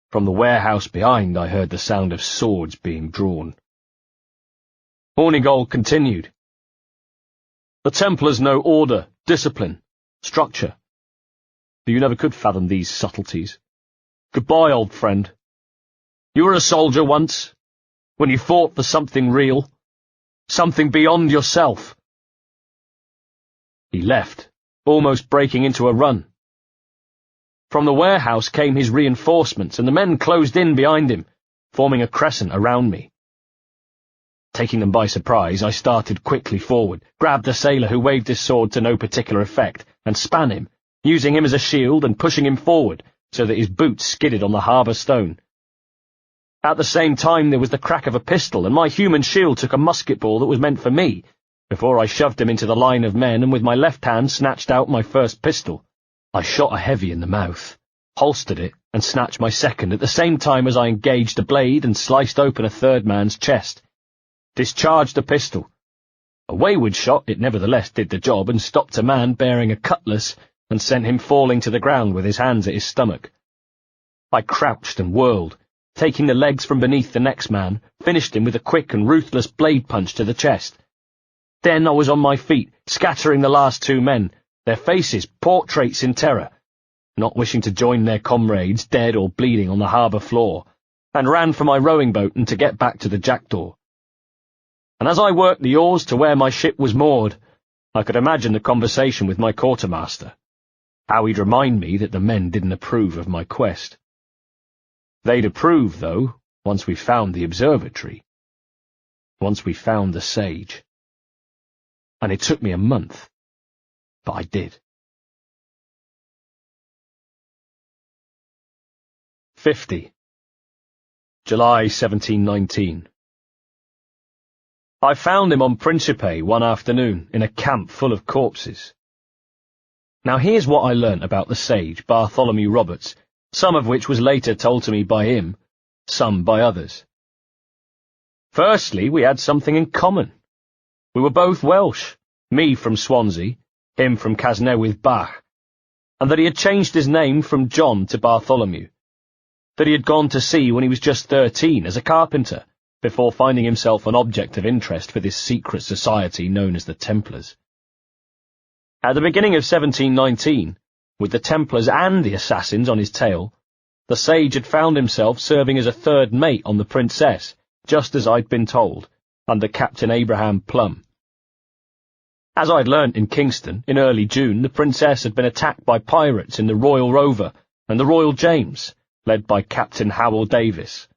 From the warehouse behind I heard the sound of swords being drawn. Hornigold continued. The Templars know order, discipline, structure. But you never could fathom these subtleties. Goodbye, old friend. You were a soldier once, when you fought for something real, something beyond yourself. He left, almost breaking into a run. From the warehouse came his reinforcements, and the men closed in behind him, forming a crescent around me. Taking them by surprise, I started quickly forward, grabbed the sailor who waved his sword to no particular effect, and span him, using him as a shield and pushing him forward so that his boots skidded on the harbour stone. At the same time there was the crack of a pistol, and my human shield took a musket ball that was meant for me, before I shoved him into the line of men and with my left hand snatched out my first pistol. I shot a heavy in the mouth, holstered it, and snatched my second at the same time as I engaged the blade and sliced open a third man's chest. Discharged the pistol. A wayward shot, it nevertheless did the job and stopped a man bearing a cutlass and sent him falling to the ground with his hands at his stomach. I crouched and whirled, taking the legs from beneath the next man, finished him with a quick and ruthless blade punch to the chest. Then I was on my feet, scattering the last two men, their faces portraits in terror, not wishing to join their comrades dead or bleeding on the harbour floor, and ran for my rowing boat and to get back to the jackdaw. And as I worked the oars to where my ship was moored, I could imagine the conversation with my quartermaster, how he'd remind me that the men didn't approve of my quest. They'd approve, though, once we found the observatory, once we found the sage. And it took me a month, but I did. 50. July 1719. I found him on Principe one afternoon in a camp full of corpses. Now here's what I learnt about the sage, Bartholomew Roberts, some of which was later told to me by him, some by others. Firstly, we had something in common. We were both Welsh, me from Swansea, him from Casnewydd Bach, and that he had changed his name from John to Bartholomew, that he had gone to sea when he was just 13 as a carpenter, before finding himself an object of interest for this secret society known as the Templars. At the beginning of 1719, with the Templars and the assassins on his tail, the sage had found himself serving as a third mate on the Princess, just as I'd been told, under Captain Abraham Plum. As I'd learnt in Kingston, in early June, the Princess had been attacked by pirates in the Royal Rover and the Royal James, led by Captain Howell Davis.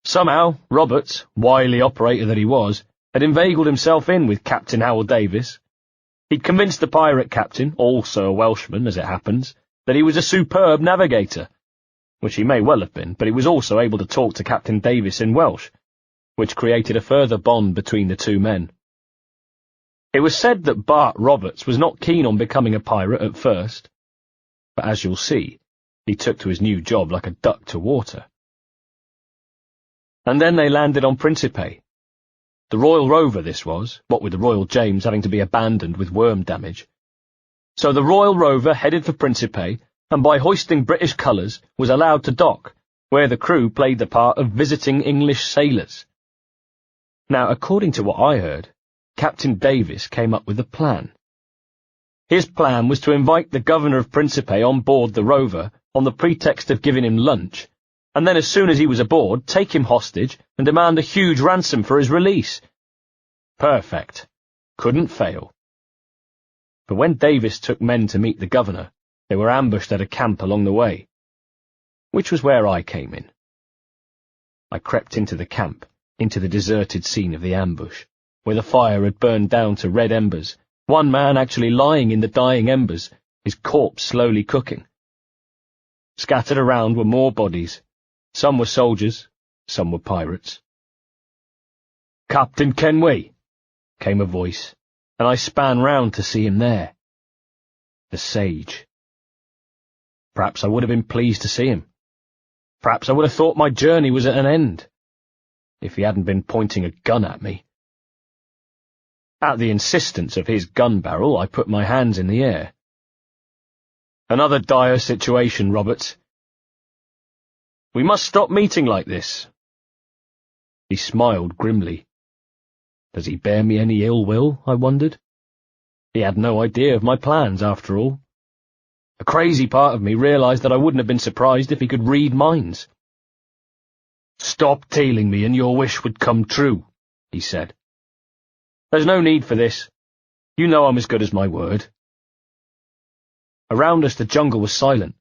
Somehow, Roberts, wily operator that he was, had inveigled himself in with Captain Howell Davis. He'd convinced the pirate captain, also a Welshman as it happens, that he was a superb navigator, which he may well have been, but he was also able to talk to Captain Davis in Welsh, which created a further bond between the two men. It was said that Bart Roberts was not keen on becoming a pirate at first, but as you'll see, he took to his new job like a duck to water. And then they landed on Principe. The Royal Rover this was, what with the Royal James having to be abandoned with worm damage. So the Royal Rover headed for Principe, and by hoisting British colours was allowed to dock, where the crew played the part of visiting English sailors. Now, according to what I heard, Captain Davis came up with a plan. His plan was to invite the governor of Principe on board the Rover on the pretext of giving him lunch, and then as soon as he was aboard, take him hostage and demand a huge ransom for his release. Perfect. Couldn't fail. But when Davis took men to meet the governor, they were ambushed at a camp along the way, which was where I came in. I crept into the camp, into the deserted scene of the ambush, where the fire had burned down to red embers, one man actually lying in the dying embers, his corpse slowly cooking. Scattered around were more bodies. Some were soldiers, some were pirates. "Captain Kenway," came a voice, and I span round to see him there. The sage. Perhaps I would have been pleased to see him. Perhaps I would have thought my journey was at an end. if he hadn't been pointing a gun at me. At the insistence of his gun barrel, I put my hands in the air. Another dire situation, Roberts. We must stop meeting like this. He smiled grimly. Does he bear me any ill will, I wondered? He had no idea of my plans, after all. A crazy part of me realized that I wouldn't have been surprised if he could read minds. Stop tailing me and your wish would come true, he said. There's no need for this. You know I'm as good as my word. Around us the jungle was silent.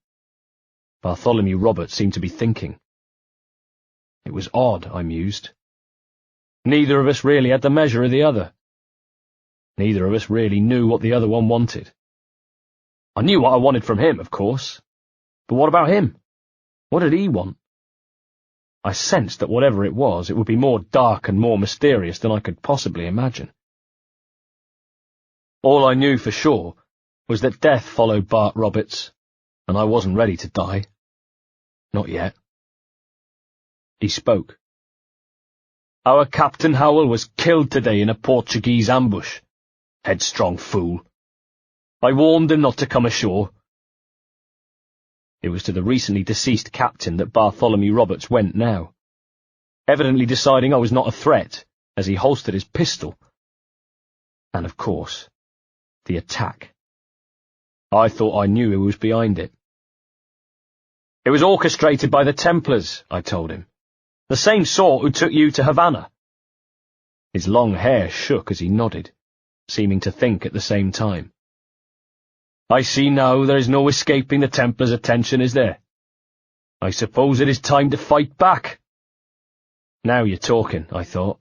Bartholomew Roberts seemed to be thinking. It was odd, I mused. Neither of us really had the measure of the other. Neither of us really knew what the other one wanted. I knew what I wanted from him, of course. But what about him? What did he want? I sensed that whatever it was, it would be more dark and more mysterious than I could possibly imagine. All I knew for sure was that death followed Bart Roberts, and I wasn't ready to die. Not yet. He spoke. Our Captain Howell was killed today in a Portuguese ambush. Headstrong fool. I warned him not to come ashore. It was to the recently deceased captain that Bartholomew Roberts went now, evidently deciding I was not a threat as he holstered his pistol. And of course, the attack. I thought I knew who was behind it. It was orchestrated by the Templars, I told him. The same sort who took you to Havana. His long hair shook as he nodded, seeming to think at the same time. I see now there is no escaping the Templars' attention, is there? I suppose it is time to fight back. Now you're talking, I thought.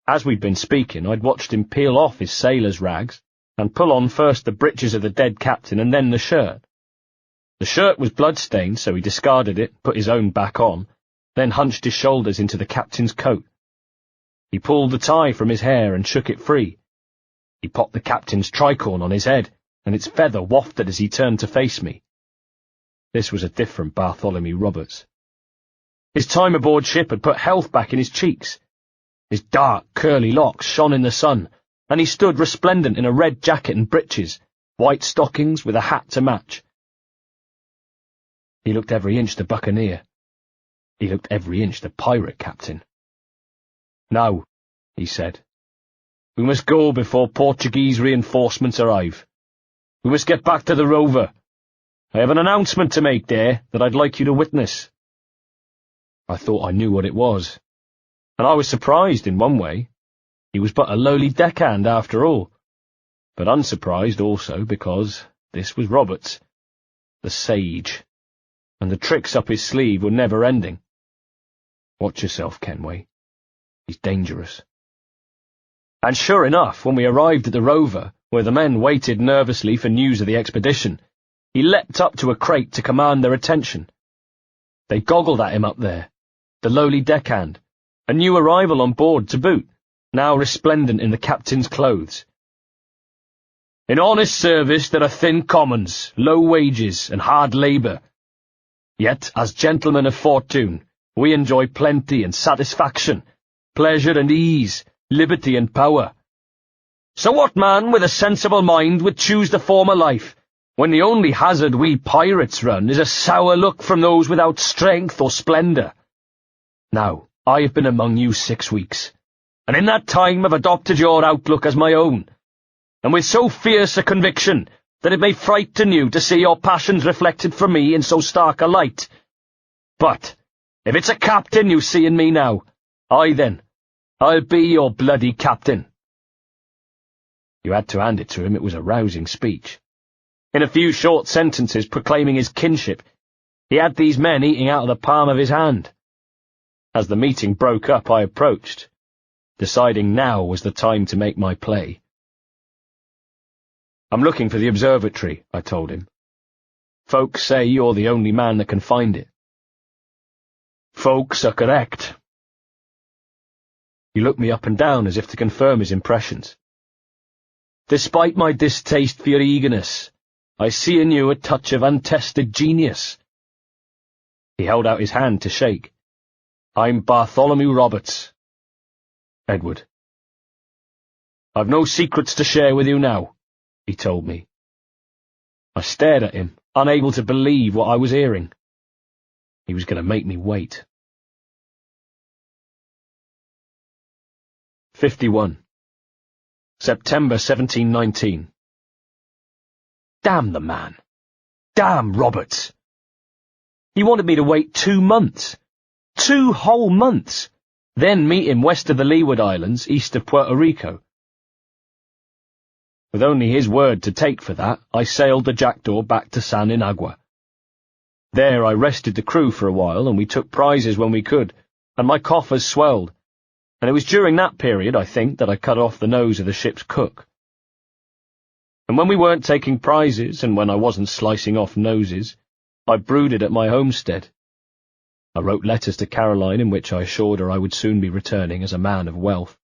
As we'd been speaking, I'd watched him peel off his sailor's rags and pull on first the breeches of the dead captain and then the shirt. The shirt was blood-stained, so he discarded it, put his own back on, then hunched his shoulders into the captain's coat. He pulled the tie from his hair and shook it free. He popped the captain's tricorn on his head, and its feather wafted as he turned to face me. This was a different Bartholomew Roberts. His time aboard ship had put health back in his cheeks. His dark, curly locks shone in the sun, and he stood resplendent in a red jacket and breeches, white stockings with a hat to match. He looked every inch the buccaneer. He looked every inch the pirate captain. Now, he said, we must go before Portuguese reinforcements arrive. We must get back to the rover. I have an announcement to make there that I'd like you to witness. I thought I knew what it was, and I was surprised in one way. He was but a lowly deckhand after all, but unsurprised also because this was Roberts, the sage, and the tricks up his sleeve were never-ending. Watch yourself, Kenway. He's dangerous. And sure enough, when we arrived at the rover, where the men waited nervously for news of the expedition, he leapt up to a crate to command their attention. They goggled at him up there, the lowly deckhand, a new arrival on board to boot, now resplendent in the captain's clothes. In honest service there are thin commons, low wages, and hard labour. Yet, as gentlemen of fortune, we enjoy plenty and satisfaction, pleasure and ease, liberty and power. So what man with a sensible mind would choose the former life, when the only hazard we pirates run is a sour look from those without strength or splendour? Now, I have been among you 6 weeks, and in that time have adopted your outlook as my own, and with so fierce a conviction that it may frighten you to see your passions reflected from me in so stark a light. But, if it's a captain you see in me now, I'll be your bloody captain. You had to hand it to him, it was a rousing speech. In a few short sentences proclaiming his kinship, he had these men eating out of the palm of his hand. As the meeting broke up, I approached, deciding now was the time to make my play. I'm looking for the observatory, I told him. Folks say you're the only man that can find it. Folks are correct. He looked me up and down as if to confirm his impressions. Despite my distaste for your eagerness, I see in you a touch of untested genius. He held out his hand to shake. I'm Bartholomew Roberts. Edward. I've no secrets to share with you now, he told me. I stared at him, unable to believe what I was hearing. He was going to make me wait. 51. September 1719. Damn the man. Damn Roberts. He wanted me to wait 2 months. 2 whole months. Then meet him west of the Leeward Islands, east of Puerto Rico. With only his word to take for that, I sailed the Jackdaw back to San Inagua. There I rested the crew for a while, and we took prizes when we could, and my coffers swelled, and it was during that period, I think, that I cut off the nose of the ship's cook. And when we weren't taking prizes, and when I wasn't slicing off noses, I brooded at my homestead. I wrote letters to Caroline in which I assured her I would soon be returning as a man of wealth,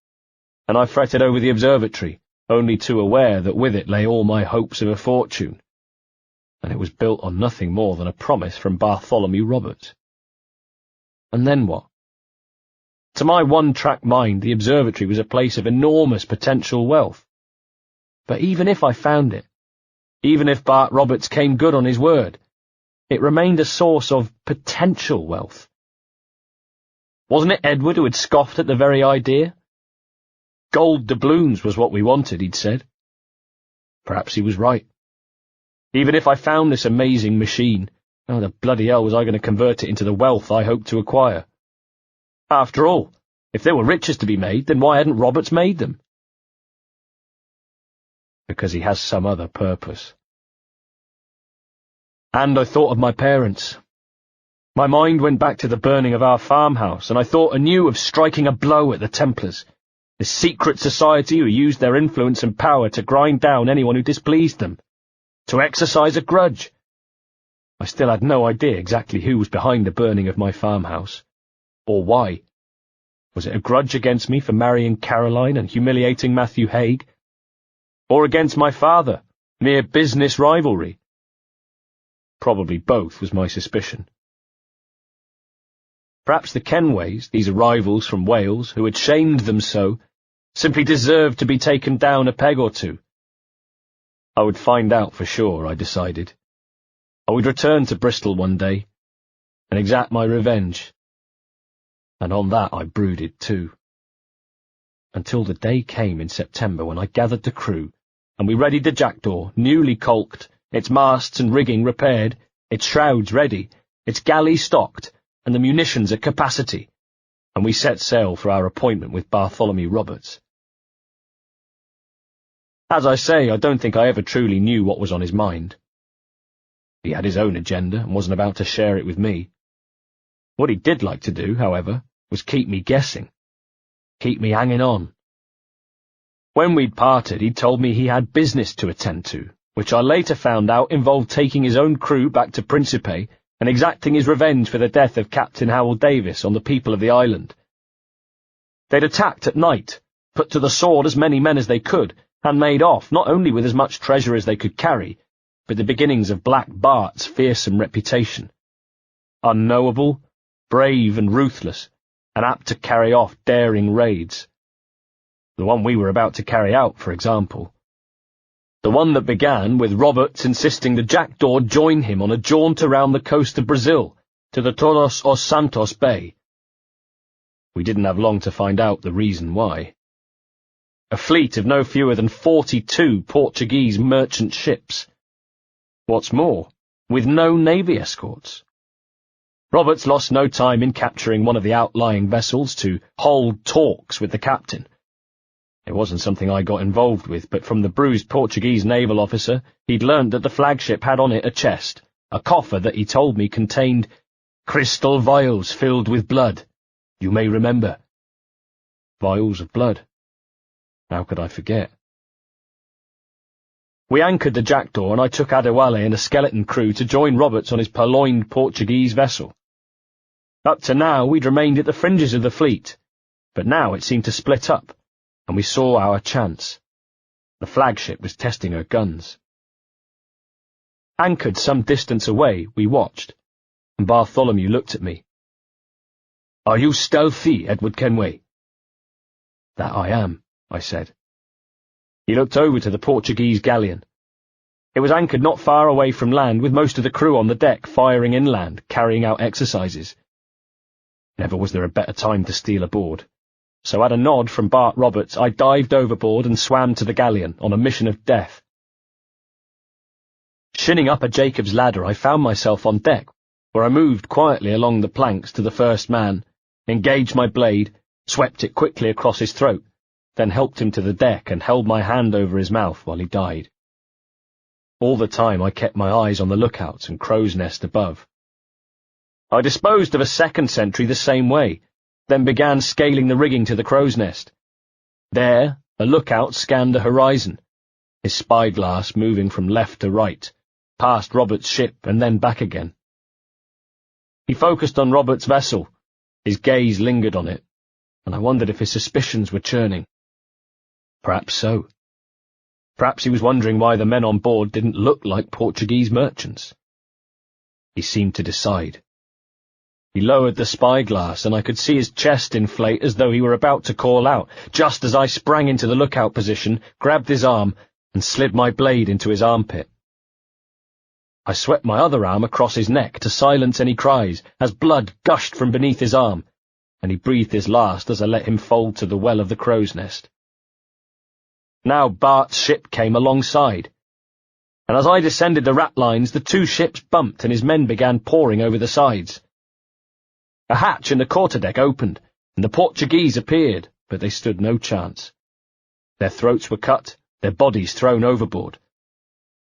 and I fretted over the Observatory, only too aware that with it lay all my hopes of a fortune, and it was built on nothing more than a promise from Bartholomew Roberts. And then what? To my one-track mind, the Observatory was a place of enormous potential wealth. But even if I found it, even if Bart Roberts came good on his word, it remained a source of potential wealth. Wasn't it Edward who had scoffed at the very idea? Gold doubloons was what we wanted, he'd said. Perhaps he was right. Even if I found this amazing machine, how the bloody hell was I going to convert it into the wealth I hoped to acquire? After all, if there were riches to be made, then why hadn't Roberts made them? Because he has some other purpose. And I thought of my parents. My mind went back to the burning of our farmhouse, and I thought anew of striking a blow at the Templars, this secret society who used their influence and power to grind down anyone who displeased them, to exercise a grudge. I still had no idea exactly who was behind the burning of my farmhouse, or why. Was it a grudge against me for marrying Caroline and humiliating Matthew Haig? Or against my father, mere business rivalry? Probably both was my suspicion. Perhaps the Kenways, these rivals from Wales, who had shamed them so, simply deserved to be taken down a peg or two. I would find out for sure, I decided. I would return to Bristol one day, and exact my revenge. And on that I brooded too. Until the day came in September when I gathered the crew, and we readied the Jackdaw, newly caulked, its masts and rigging repaired, its shrouds ready, its galley stocked, and the munitions at capacity, and we set sail for our appointment with Bartholomew Roberts. As I say, I don't think I ever truly knew what was on his mind. He had his own agenda and wasn't about to share it with me. What he did like to do, however, was keep me guessing, keep me hanging on. When we'd parted, he'd told me he had business to attend to, which I later found out involved taking his own crew back to Principe and exacting his revenge for the death of Captain Howell Davis on the people of the island. They'd attacked at night, put to the sword as many men as they could, and made off not only with as much treasure as they could carry, but the beginnings of Black Bart's fearsome reputation. Unknowable, brave and ruthless, and apt to carry off daring raids. The one we were about to carry out, for example. The one that began with Roberts insisting the Jackdaw join him on a jaunt around the coast of Brazil, to the Todos os Santos Bay. We didn't have long to find out the reason why. A fleet of no fewer than 42 Portuguese merchant ships. What's more, with no navy escorts. Roberts lost no time in capturing one of the outlying vessels to hold talks with the captain. It wasn't something I got involved with, but from the bruised Portuguese naval officer, he'd learned that the flagship had on it a chest, a coffer that he told me contained crystal vials filled with blood. You may remember. Vials of blood. How could I forget? We anchored the Jackdaw, and I took Adewale and a skeleton crew to join Roberts on his purloined Portuguese vessel. Up to now, we'd remained at the fringes of the fleet, but now it seemed to split up, and we saw our chance. The flagship was testing her guns. Anchored some distance away, we watched, and Bartholomew looked at me. "Are you stealthy, Edward Kenway?" "That I am," I said. He looked over to the Portuguese galleon. It was anchored not far away from land, with most of the crew on the deck firing inland, carrying out exercises. Never was there a better time to steal aboard. So at a nod from Bart Roberts, I dived overboard and swam to the galleon on a mission of death. Shinning up a Jacob's ladder, I found myself on deck, where I moved quietly along the planks to the first man, engaged my blade, swept it quickly across his throat, then helped him to the deck and held my hand over his mouth while he died. All the time I kept my eyes on the lookouts and crow's nest above. I disposed of a second sentry the same way, then began scaling the rigging to the crow's nest. There, a lookout scanned the horizon, his spyglass moving from left to right, past Robert's ship and then back again. He focused on Robert's vessel, his gaze lingered on it, and I wondered if his suspicions were churning. Perhaps so. Perhaps he was wondering why the men on board didn't look like Portuguese merchants. He seemed to decide. He lowered the spyglass, and I could see his chest inflate as though he were about to call out, just as I sprang into the lookout position, grabbed his arm, and slid my blade into his armpit. I swept my other arm across his neck to silence any cries, as blood gushed from beneath his arm, and he breathed his last as I let him fold to the well of the crow's nest. Now Bart's ship came alongside, and as I descended the ratlines, the two ships bumped and his men began pouring over the sides. A hatch in the quarterdeck opened, and the Portuguese appeared, but they stood no chance. Their throats were cut, their bodies thrown overboard,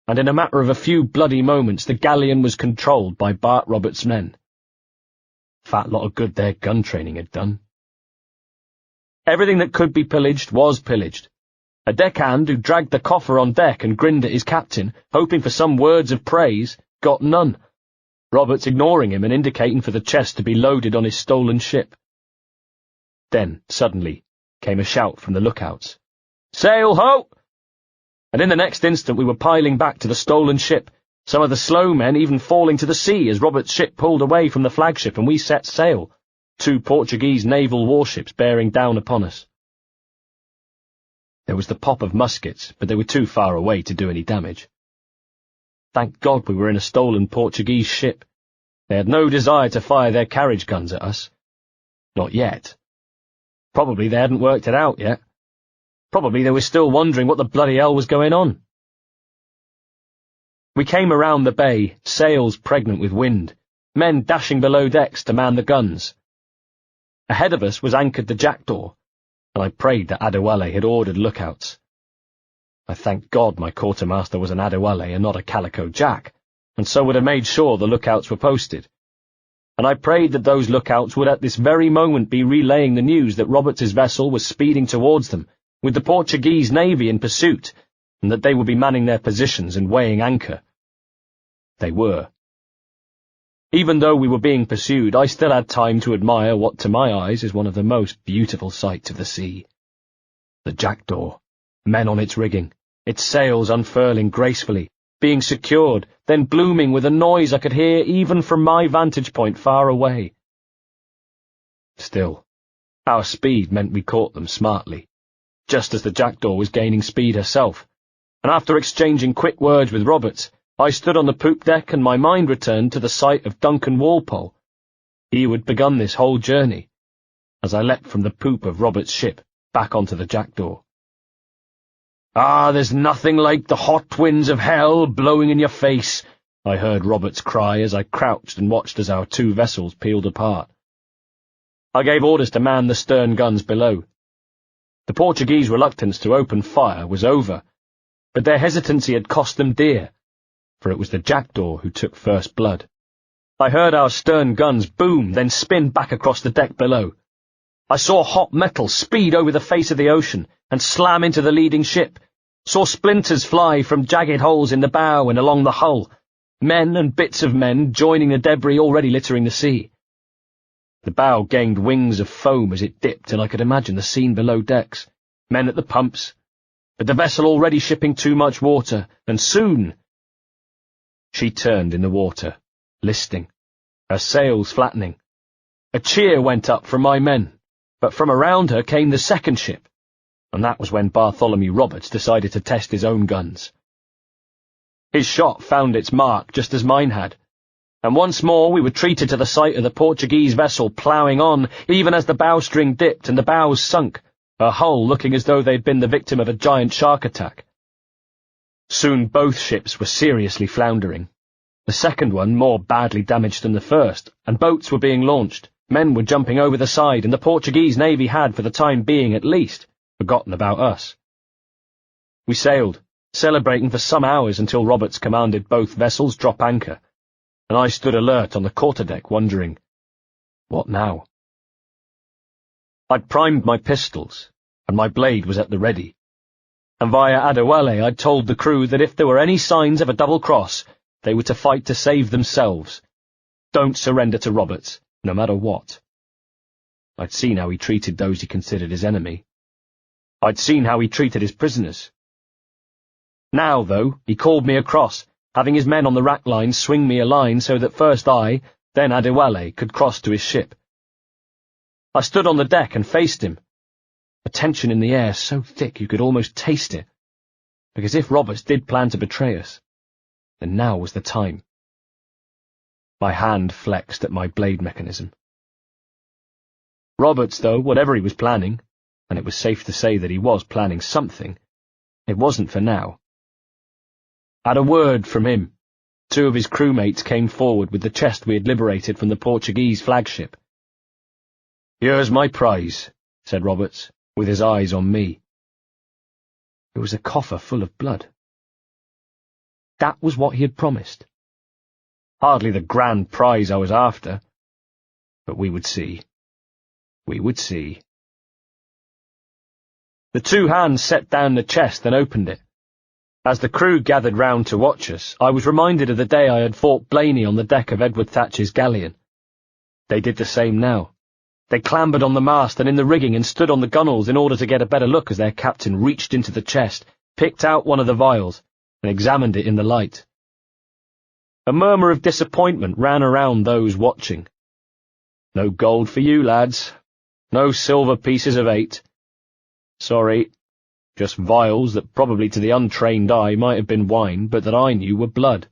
and in a matter of a few bloody moments the galleon was controlled by Bart Roberts' men. Fat lot of good their gun training had done. Everything that could be pillaged was pillaged. A deckhand who dragged the coffer on deck and grinned at his captain, hoping for some words of praise, got none, Roberts ignoring him and indicating for the chest to be loaded on his stolen ship. Then, suddenly, came a shout from the lookouts. "Sail ho!" And in the next instant we were piling back to the stolen ship, some of the slow men even falling to the sea as Roberts' ship pulled away from the flagship and we set sail, 2 Portuguese naval warships bearing down upon us. There was the pop of muskets, but they were too far away to do any damage. Thank God we were in a stolen Portuguese ship. They had no desire to fire their carriage guns at us. Not yet. Probably they hadn't worked it out yet. Probably they were still wondering what the bloody hell was going on. We came around the bay, sails pregnant with wind, men dashing below decks to man the guns. Ahead of us was anchored the jackdaw, and I prayed that Adewale had ordered lookouts. I thanked God my quartermaster was an Adewale and not a Calico Jack, and so would have made sure the lookouts were posted. And I prayed that those lookouts would at this very moment be relaying the news that Roberts's vessel was speeding towards them, with the Portuguese navy in pursuit, and that they would be manning their positions and weighing anchor. They were. Even though we were being pursued, I still had time to admire what to my eyes is one of the most beautiful sights of the sea. The jackdaw, men on its rigging, its sails unfurling gracefully, being secured, then blooming with a noise I could hear even from my vantage point far away. Still, our speed meant we caught them smartly, just as the jackdaw was gaining speed herself, and after exchanging quick words with Roberts, I stood on the poop deck and my mind returned to the sight of Duncan Walpole, he who had begun this whole journey, as I leapt from the poop of Roberts' ship back onto the jackdaw. "Ah, there's nothing like the hot winds of hell blowing in your face," I heard Roberts cry as I crouched and watched as our 2 vessels peeled apart. I gave orders to man the stern guns below. The Portuguese reluctance to open fire was over, but their hesitancy had cost them dear, for it was the jackdaw who took first blood. I heard our stern guns boom, then spin back across the deck below. I saw hot metal speed over the face of the ocean and slam into the leading ship, saw splinters fly from jagged holes in the bow and along the hull, men and bits of men joining the debris already littering the sea. The bow gained wings of foam as it dipped, and I could imagine the scene below decks, men at the pumps, but the vessel already shipping too much water, and soon... She turned in the water, listing, her sails flattening. A cheer went up from my men, but from around her came the second ship, and that was when Bartholomew Roberts decided to test his own guns. His shot found its mark just as mine had, and once more we were treated to the sight of the Portuguese vessel ploughing on, even as the bowstring dipped and the bows sunk, her hull looking as though they'd been the victim of a giant shark attack. Soon both ships were seriously floundering, the second one more badly damaged than the first, and boats were being launched, men were jumping over the side, and the Portuguese navy had, for the time being at least, forgotten about us. We sailed, celebrating for some hours until Roberts commanded both vessels drop anchor, and I stood alert on the quarterdeck wondering, what now? I'd primed my pistols, and my blade was at the ready, and via Adewale I'd told the crew that if there were any signs of a double cross, they were to fight to save themselves. Don't surrender to Roberts, no matter what. I'd seen how he treated those he considered his enemy. I'd seen how he treated his prisoners. Now, though, he called me across, having his men on the rack lines swing me a line so that first I, then Adewale, could cross to his ship. I stood on the deck and faced him, a tension in the air so thick you could almost taste it, because if Roberts did plan to betray us, then now was the time. My hand flexed at my blade mechanism. Roberts, though, whatever he was planning, and it was safe to say that he was planning something, it wasn't for now. At a word from him, two of his crewmates came forward with the chest we had liberated from the Portuguese flagship. "Here's my prize," said Roberts, with his eyes on me. It was a coffer full of blood. That was what he had promised. Hardly the grand prize I was after, but we would see. We would see. The two hands set down the chest and opened it. As the crew gathered round to watch us, I was reminded of the day I had fought Blaney on the deck of Edward Thatcher's galleon. They did the same now. They clambered on the mast and in the rigging and stood on the gunwales in order to get a better look as their captain reached into the chest, picked out one of the vials, and examined it in the light. A murmur of disappointment ran around those watching. "No gold for you, lads. No silver pieces of 8. Sorry. Just vials that probably to the untrained eye might have been wine, but that I knew were blood."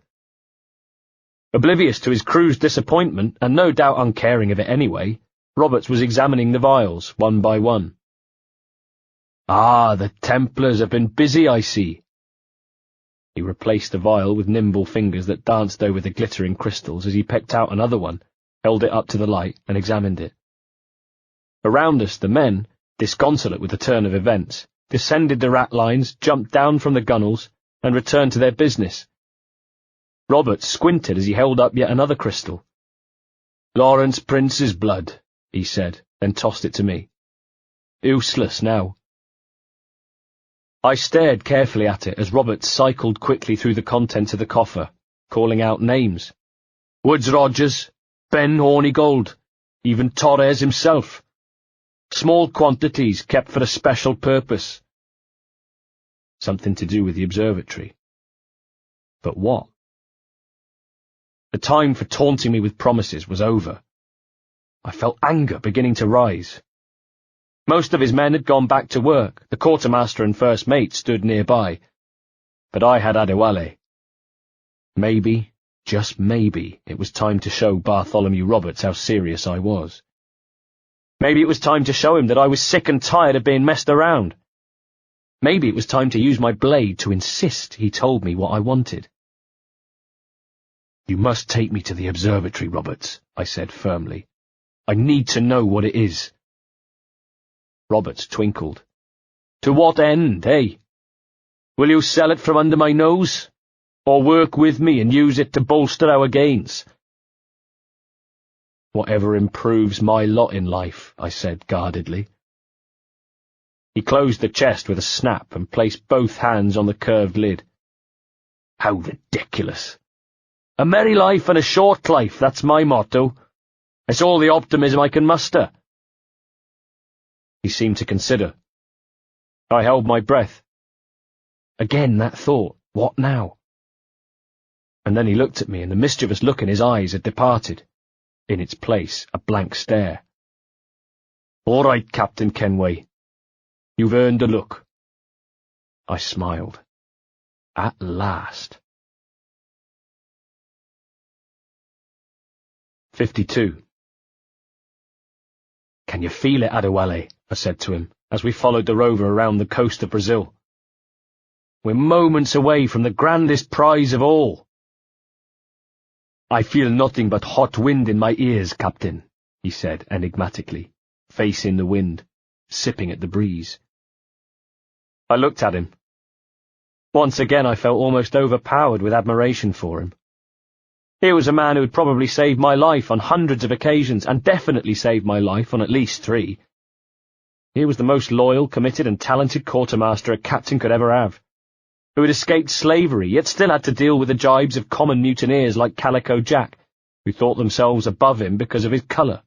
Oblivious to his crew's disappointment, and no doubt uncaring of it anyway, Roberts was examining the vials, one by one. "Ah, the Templars have been busy, I see." He replaced the vial with nimble fingers that danced over the glittering crystals as he picked out another one, held it up to the light, and examined it. Around us, the men, disconsolate with the turn of events, descended the ratlines, jumped down from the gunwales, and returned to their business. Roberts squinted as he held up yet another crystal. "Lawrence Prince's blood," he said, then tossed it to me. "Useless now." I stared carefully at it as Roberts cycled quickly through the contents of the coffer, calling out names. Woods Rogers, Ben Hornigold, even Torres himself. Small quantities kept for a special purpose. Something to do with the observatory. But what? The time for taunting me with promises was over. I felt anger beginning to rise. Most of his men had gone back to work, the quartermaster and first mate stood nearby, but I had Adewale. Maybe, just maybe, it was time to show Bartholomew Roberts how serious I was. Maybe it was time to show him that I was sick and tired of being messed around. Maybe it was time to use my blade to insist he told me what I wanted. "You must take me to the observatory, Roberts," I said firmly. "I need to know what it is." Roberts twinkled. "To what end, eh? Will you sell it from under my nose? Or work with me and use it to bolster our gains?" "Whatever improves my lot in life," I said guardedly. He closed the chest with a snap and placed both hands on the curved lid. "How ridiculous! A merry life and a short life, that's my motto. It's all the optimism I can muster." He seemed to consider. I held my breath. Again that thought, what now? And then he looked at me, and the mischievous look in his eyes had departed. in its place a blank stare. "All right, Captain Kenway. You've earned a look." I smiled. At last. 52. "Can you feel it, Adewale?" I said to him, as we followed the rover around the coast of Brazil. "We're moments away from the grandest prize of all." "I feel nothing but hot wind in my ears, Captain," he said enigmatically, face in the wind, sipping at the breeze. I looked at him. Once again I felt almost overpowered with admiration for him. Here was a man who had probably saved my life on hundreds of occasions, and definitely saved my life on at least 3. Here was the most loyal, committed, and talented quartermaster a captain could ever have, who had escaped slavery, yet still had to deal with the jibes of common mutineers like Calico Jack, who thought themselves above him because of his colour.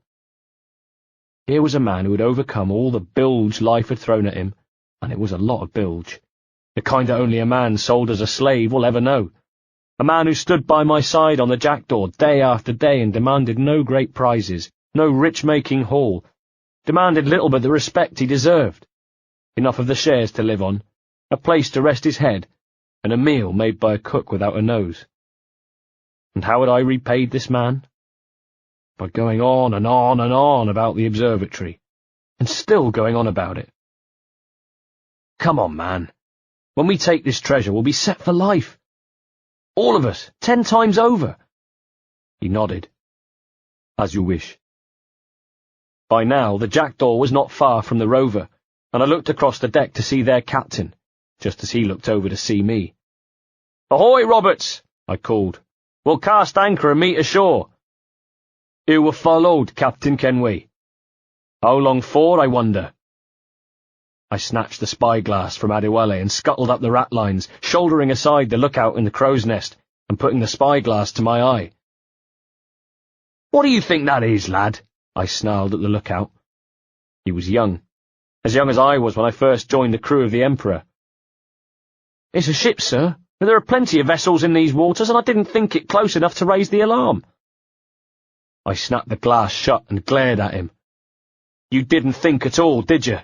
Here was a man who had overcome all the bilge life had thrown at him, and it was a lot of bilge, the kind that only a man sold as a slave will ever know. A man who stood by my side on the jackdaw day after day and demanded no great prizes, no rich-making haul, demanded little but the respect he deserved, enough of the shares to live on, a place to rest his head, and a meal made by a cook without a nose. And how had I repaid this man? By going on and on and on about the observatory, and still going on about it. "Come on, man. When we take this treasure, we'll be set for life. All of us, 10 times over." He nodded. "As you wish." By now, the jackdaw was not far from the rover, and I looked across the deck to see their captain, just as he looked over to see me. "Ahoy, Roberts!" I called. "We'll cast anchor and meet ashore." "You were followed, Captain Kenway. How long for, I wonder?" I snatched the spyglass from Adewale and scuttled up the ratlines, shouldering aside the lookout in the crow's nest and putting the spyglass to my eye. "What do you think that is, lad?" I snarled at the lookout. He was young, as young as I was when I first joined the crew of the Emperor. "It's a ship, sir, but there are plenty of vessels in these waters, and I didn't think it close enough to raise the alarm." I snapped the glass shut and glared at him. "You didn't think at all, did you?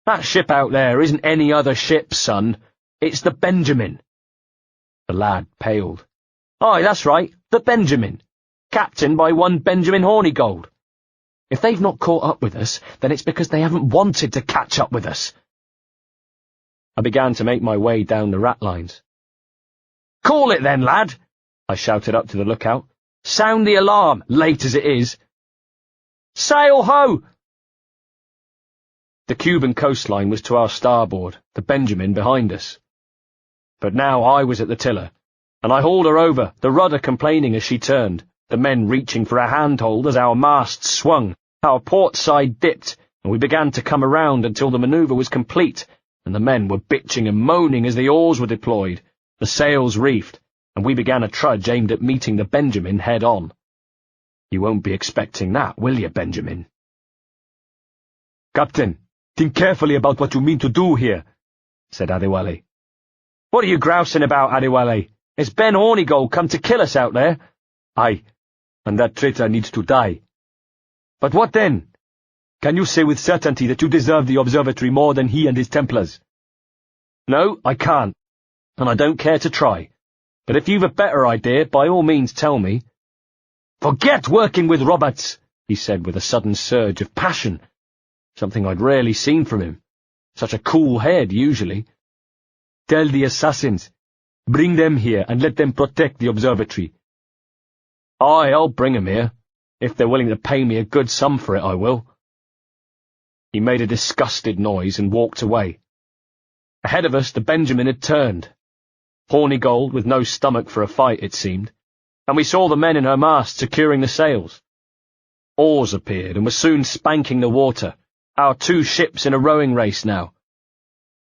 That ship out there isn't any other ship, son. It's the Benjamin." The lad paled. "Aye, that's right, the Benjamin. Captained by one Benjamin Hornigold. If they've not caught up with us, then it's because they haven't wanted to catch up with us." I began to make my way down the ratlines. "Call it then, lad," I shouted up to the lookout. "Sound the alarm, late as it is." "Sail ho!" The Cuban coastline was to our starboard, the Benjamin behind us. But now I was at the tiller, and I hauled her over, the rudder complaining as she turned, the men reaching for a handhold as our masts swung, our port side dipped, and we began to come around until the manoeuvre was complete, and the men were bitching and moaning as the oars were deployed, the sails reefed, and we began a trudge aimed at meeting the Benjamin head-on. You won't be expecting that, will you, Benjamin? "Captain, think carefully about what you mean to do here," said Adewale. "What are you grousing about, Adewale? It's Ben Hornigold come to kill us out there." "Aye, and that traitor needs to die." "But what then? Can you say with certainty that you deserve the Observatory more than he and his Templars?" "No, I can't, and I don't care to try. But if you've a better idea, by all means tell me." "Forget working with Roberts," he said with a sudden surge of passion, something I'd rarely seen from him. Such a cool head, usually. "Tell the assassins. Bring them here and let them protect the Observatory." "Aye, I'll bring 'em here. If they're willing to pay me a good sum for it, I will." He made a disgusted noise and walked away. Ahead of us, the Benjamin had turned. Hornigold with no stomach for a fight, it seemed, and we saw the men in her mast securing the sails. Oars appeared and were soon spanking the water, our 2 ships in a rowing race now.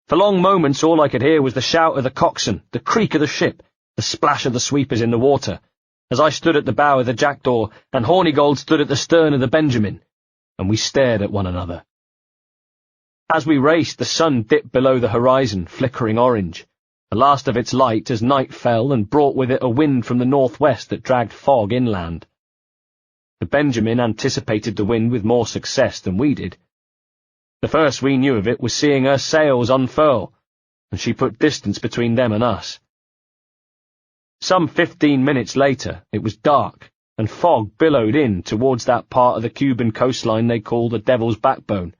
For long moments all I could hear was the shout of the coxswain, the creak of the ship, the splash of the sweepers in the water, as I stood at the bow of the jackdaw and Hornigold stood at the stern of the Benjamin, and we stared at one another. As we raced, the sun dipped below the horizon, flickering orange, the last of its light as night fell and brought with it a wind from the northwest that dragged fog inland. The Benjamin anticipated the wind with more success than we did. The first we knew of it was seeing her sails unfurl, and she put distance between them and us. Some 15 minutes later, it was dark, and fog billowed in towards that part of the Cuban coastline they call the Devil's Backbone.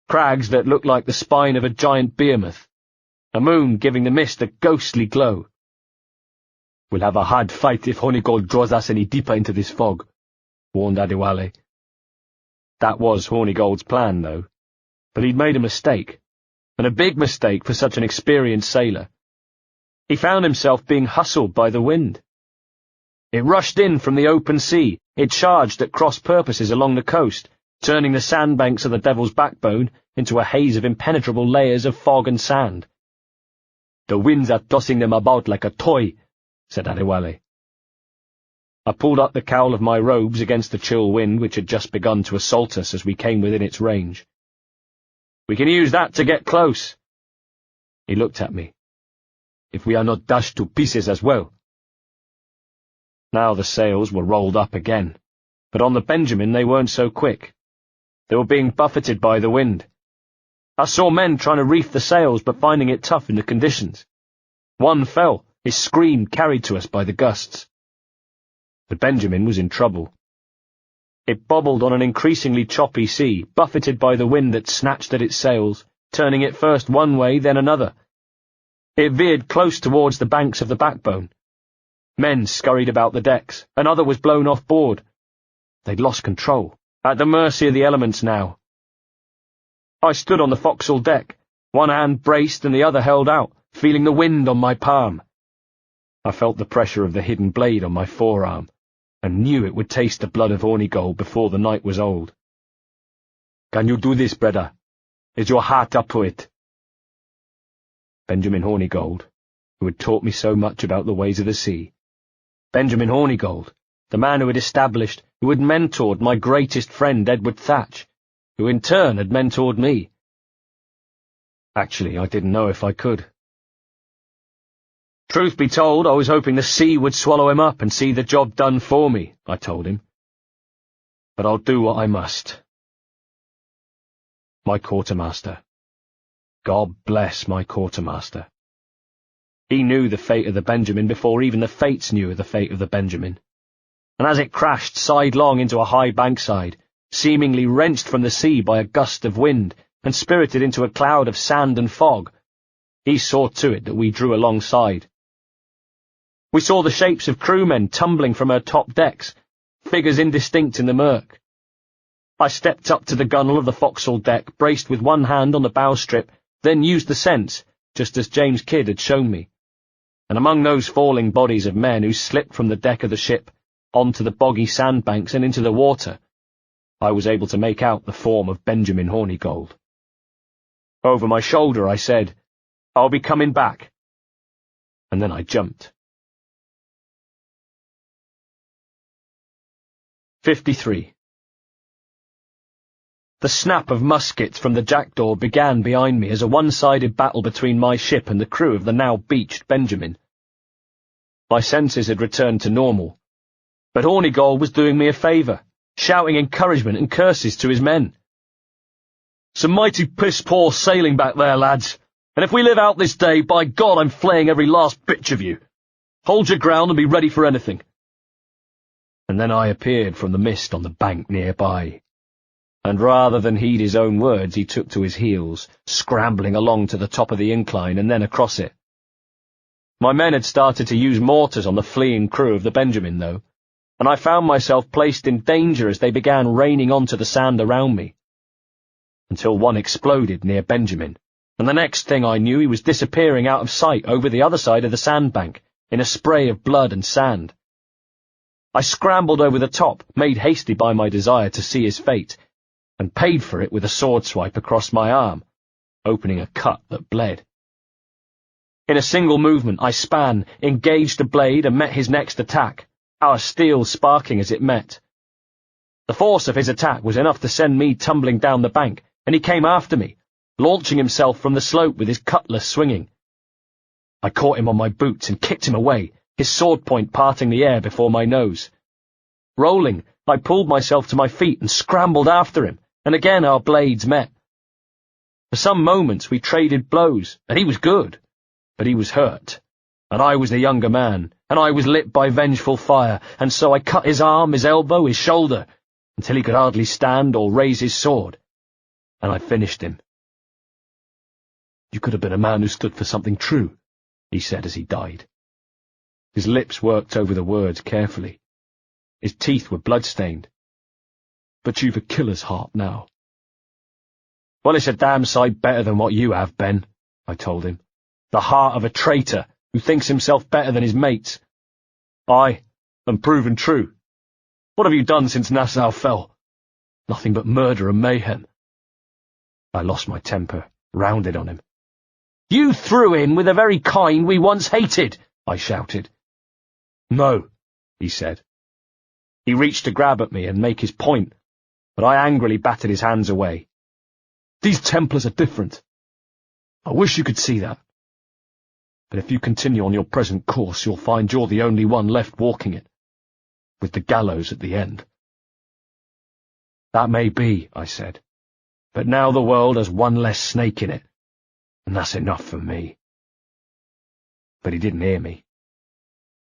Crags that looked like the spine of a giant behemoth, a moon giving the mist a ghostly glow. "We'll have a hard fight if Hornigold draws us any deeper into this fog," warned Adewale. That was Hornigold's plan, though. But he'd made a mistake, and a big mistake for such an experienced sailor. He found himself being hustled by the wind. It rushed in from the open sea. It charged at cross purposes along the coast, turning the sandbanks of the Devil's Backbone into a haze of impenetrable layers of fog and sand. "The winds are tossing them about like a toy," said Adewale. I pulled up the cowl of my robes against the chill wind which had just begun to assault us as we came within its range. "We can use that to get close." He looked at me. "If we are not dashed to pieces as well." Now the sails were rolled up again, but on the Benjamin they weren't so quick. They were being buffeted by the wind. I saw men trying to reef the sails but finding it tough in the conditions. One fell, his scream carried to us by the gusts. The Benjamin was in trouble. It bobbled on an increasingly choppy sea, buffeted by the wind that snatched at its sails, turning it first one way, then another. It veered close towards the banks of the Backbone. Men scurried about the decks, another was blown off board. They'd lost control, at the mercy of the elements now. I stood on the forecastle deck, one hand braced and the other held out, feeling the wind on my palm. I felt the pressure of the hidden blade on my forearm, and knew it would taste the blood of Hornigold before the night was old. "Can you do this, brother? Is your heart up to it?" Benjamin Hornigold, who had taught me so much about the ways of the sea. Benjamin Hornigold, the man who had established, who had mentored my greatest friend Edward Thatch, who in turn had mentored me. Actually, I didn't know if I could. "Truth be told, I was hoping the sea would swallow him up and see the job done for me," I told him. "But I'll do what I must." My quartermaster. God bless my quartermaster. He knew the fate of the Benjamin before even the fates knew of the fate of the Benjamin. And as it crashed sidelong into a high bankside, seemingly wrenched from the sea by a gust of wind and spirited into a cloud of sand and fog, he saw to it that we drew alongside. We saw the shapes of crewmen tumbling from her top decks, figures indistinct in the murk. I stepped up to the gunwale of the forecastle deck, braced with one hand on the bowstrip, then used the sense, just as James Kidd had shown me. And among those falling bodies of men who slipped from the deck of the ship, onto the boggy sandbanks and into the water, I was able to make out the form of Benjamin Hornigold. Over my shoulder I said, "I'll be coming back." And then I jumped. 53. The snap of muskets from the jackdaw began behind me as a one-sided battle between my ship and the crew of the now beached Benjamin. My senses had returned to normal, but Hornigold was doing me a favour, shouting encouragement and curses to his men. "Some mighty piss-poor sailing back there, lads, and if we live out this day, by God I'm flaying every last bitch of you. Hold your ground and be ready for anything." And then I appeared from the mist on the bank nearby, and rather than heed his own words he took to his heels, scrambling along to the top of the incline and then across it. My men had started to use mortars on the fleeing crew of the Benjamin, though, and I found myself placed in danger as they began raining onto the sand around me, until one exploded near Benjamin, and the next thing I knew he was disappearing out of sight over the other side of the sandbank, in a spray of blood and sand. I scrambled over the top, made hasty by my desire to see his fate, and paid for it with a sword swipe across my arm, opening a cut that bled. In a single movement I span, engaged the blade and met his next attack, our steel sparking as it met. The force of his attack was enough to send me tumbling down the bank, and he came after me, launching himself from the slope with his cutlass swinging. I caught him on my boots and kicked him away, his sword point parting the air before my nose. Rolling, I pulled myself to my feet and scrambled after him, and again our blades met. For some moments we traded blows, and he was good, but he was hurt, and I was the younger man, and I was lit by vengeful fire, and so I cut his arm, his elbow, his shoulder, until he could hardly stand or raise his sword, and I finished him. You could have been a man who stood for something true, he said as he died. His lips worked over the words carefully. His teeth were blood-stained. But you've a killer's heart now. Well, it's a damn sight better than what you have, Ben, I told him. The heart of a traitor who thinks himself better than his mates. Aye, and proven true. What have you done since Nassau fell? Nothing but murder and mayhem. I lost my temper, rounded on him. You threw in with the very kind we once hated, I shouted. No, he said. He reached to grab at me and make his point, but I angrily batted his hands away. These Templars are different. I wish you could see that. But if you continue on your present course, you'll find you're the only one left walking it, with the gallows at the end. That may be, I said, but now the world has one less snake in it, and that's enough for me. But he didn't hear me.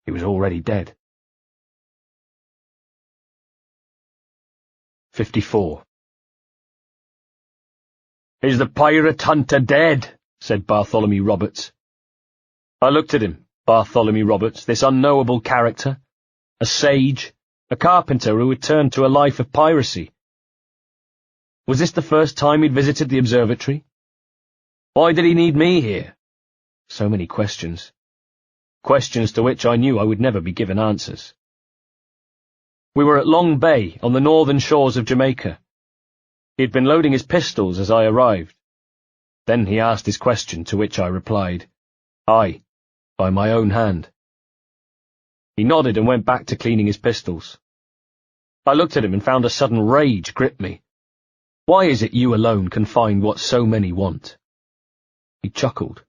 He was already dead. 54. Is the pirate hunter dead? Said Bartholomew Roberts. I looked at him, Bartholomew Roberts, this unknowable character, a sage, a carpenter who had turned to a life of piracy. Was this the first time he'd visited the observatory? Why did he need me here? So many questions. Questions to which I knew I would never be given answers. We were at Long Bay, on the northern shores of Jamaica. He had been loading his pistols as I arrived. Then he asked his question, to which I replied, Aye, by my own hand. He nodded and went back to cleaning his pistols. I looked at him and found a sudden rage grip me. Why is it you alone can find what so many want? He chuckled.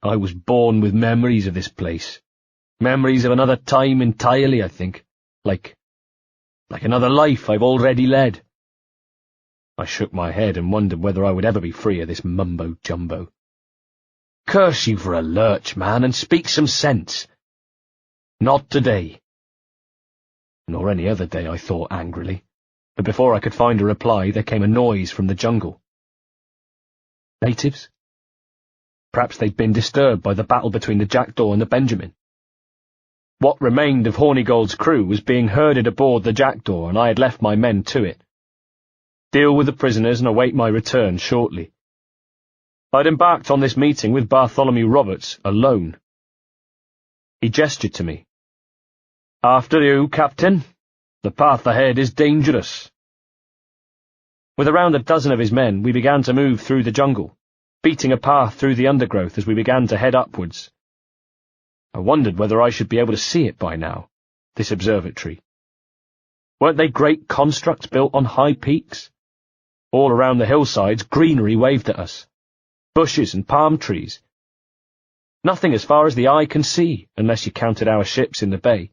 I was born with memories of this place. Memories of another time entirely, I think. Like another life I've already led. I shook my head and wondered whether I would ever be free of this mumbo-jumbo. Curse you for a lurch, man, and speak some sense. Not today. Nor any other day, I thought angrily. But before I could find a reply, there came a noise from the jungle. Natives? Perhaps they'd been disturbed by the battle between the Jackdaw and the Benjamin. What remained of Hornigold's crew was being herded aboard the Jackdaw, and I had left my men to it. Deal with the prisoners and await my return shortly. I'd embarked on this meeting with Bartholomew Roberts alone. He gestured to me. After you, Captain. The path ahead is dangerous. With around a dozen of his men, we began to move through the jungle, beating a path through the undergrowth as we began to head upwards. I wondered whether I should be able to see it by now, this observatory. Weren't they great constructs built on high peaks? All around the hillsides, greenery waved at us. Bushes and palm trees. Nothing as far as the eye can see, unless you counted our ships in the bay.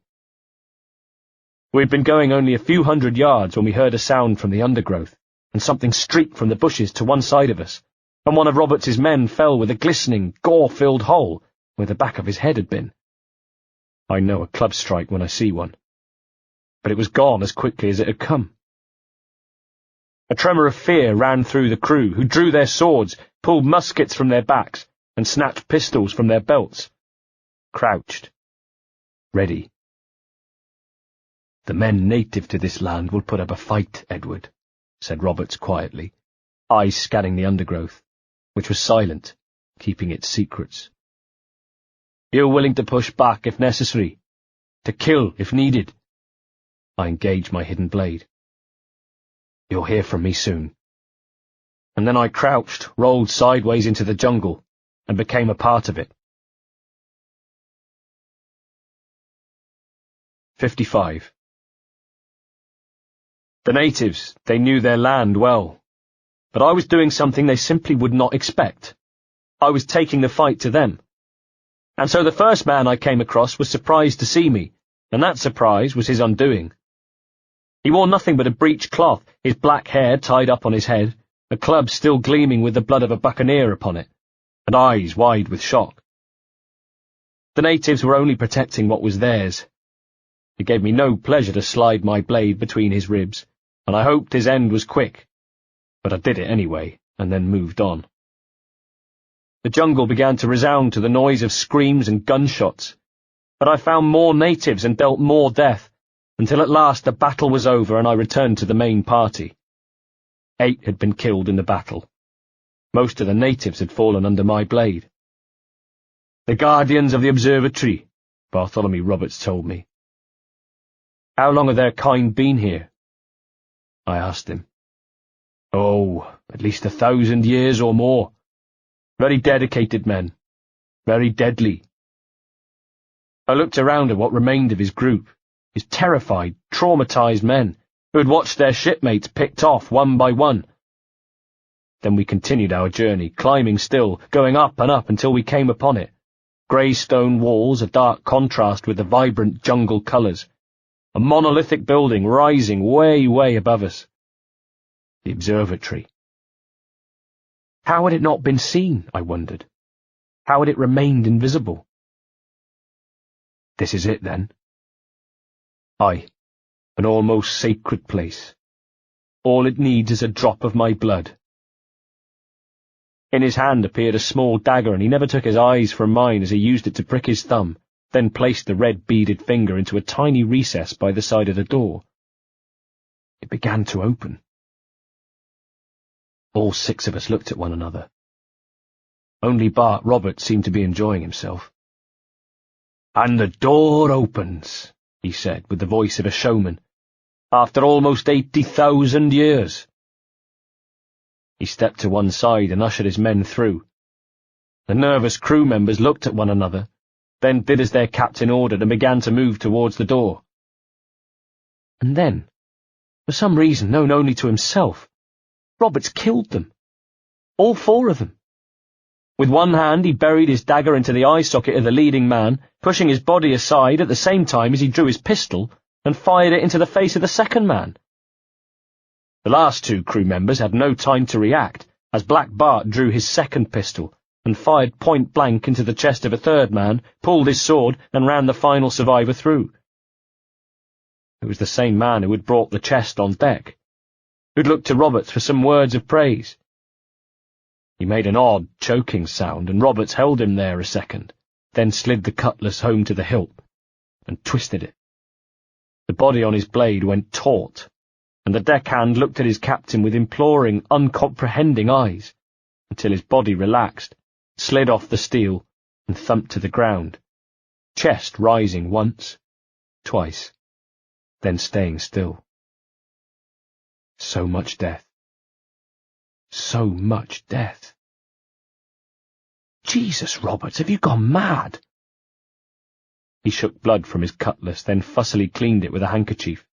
We'd been going only a few hundred yards when we heard a sound from the undergrowth, and something streaked from the bushes to one side of us, and one of Roberts's men fell with a glistening, gore-filled hole where the back of his head had been. I know a club strike when I see one. But it was gone as quickly as it had come. A tremor of fear ran through the crew, who drew their swords, pulled muskets from their backs, and snatched pistols from their belts. Crouched. Ready. The men native to this land will put up a fight, Edward, said Roberts quietly, eyes scanning the undergrowth, which was silent, keeping its secrets. You're willing to push back if necessary, to kill if needed. I engaged my hidden blade. You'll hear from me soon. And then I crouched, rolled sideways into the jungle, and became a part of it. 55. The natives, they knew their land well, but I was doing something they simply would not expect. I was taking the fight to them. And so the first man I came across was surprised to see me, and that surprise was his undoing. He wore nothing but a breech cloth, his black hair tied up on his head, a club still gleaming with the blood of a buccaneer upon it, and eyes wide with shock. The natives were only protecting what was theirs. It gave me no pleasure to slide my blade between his ribs, and I hoped his end was quick, but I did it anyway, and then moved on. The jungle began to resound to the noise of screams and gunshots, but I found more natives and dealt more death, until at last the battle was over and I returned to the main party. 8 had been killed in the battle. Most of the natives had fallen under my blade. "The guardians of the Observatory," Bartholomew Roberts told me. "How long have their kind been here?" I asked him. "Oh, at least 1,000 years or more. Very dedicated men. Very deadly." I looked around at what remained of his group, his terrified, traumatized men, who had watched their shipmates picked off one by one. Then we continued our journey, climbing still, going up and up until we came upon it. Grey stone walls, a dark contrast with the vibrant jungle colours. A monolithic building rising way, way above us. The observatory. How had it not been seen, I wondered? How had it remained invisible? This is it, then. Aye, an almost sacred place. All it needs is a drop of my blood. In his hand appeared a small dagger, and he never took his eyes from mine as he used it to prick his thumb, then placed the red beaded finger into a tiny recess by the side of the door. It began to open. All 6 of us looked at one another. Only Bart Roberts seemed to be enjoying himself. "And the door opens," he said, with the voice of a showman, "after almost 80,000 years. He stepped to one side and ushered his men through. The nervous crew members looked at one another, then did as their captain ordered and began to move towards the door. And then, for some reason known only to himself, Roberts killed them. All 4 of them. With one hand he buried his dagger into the eye socket of the leading man, pushing his body aside at the same time as he drew his pistol and fired it into the face of the second man. The last 2 crew members had no time to react, as Black Bart drew his second pistol and fired point blank into the chest of a third man, pulled his sword, and ran the final survivor through. It was the same man who had brought the chest on deck, who'd looked to Roberts for some words of praise. He made an odd, choking sound, and Roberts held him there a second, then slid the cutlass home to the hilt, and twisted it. The body on his blade went taut, and the deckhand looked at his captain with imploring, uncomprehending eyes, until his body relaxed, slid off the steel, and thumped to the ground, chest rising once, twice, then staying still. So much death. So much death. Jesus, Roberts, have you gone mad? He shook blood from his cutlass, then fussily cleaned it with a handkerchief.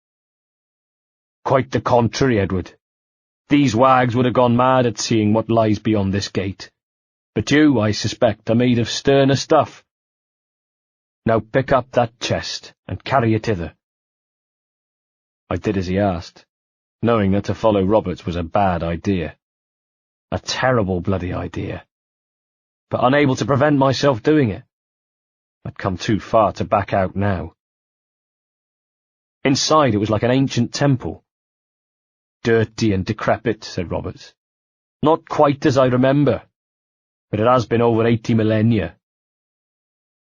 Quite the contrary, Edward. These wags would have gone mad at seeing what lies beyond this gate. But you, I suspect, are made of sterner stuff. Now pick up that chest and carry it hither. I did as he asked, knowing that to follow Roberts was a bad idea. A terrible bloody idea. But unable to prevent myself doing it. I'd come too far to back out now. Inside it was like an ancient temple. Dirty and decrepit, said Roberts. Not quite as I remember, but it has been over 80 millennia.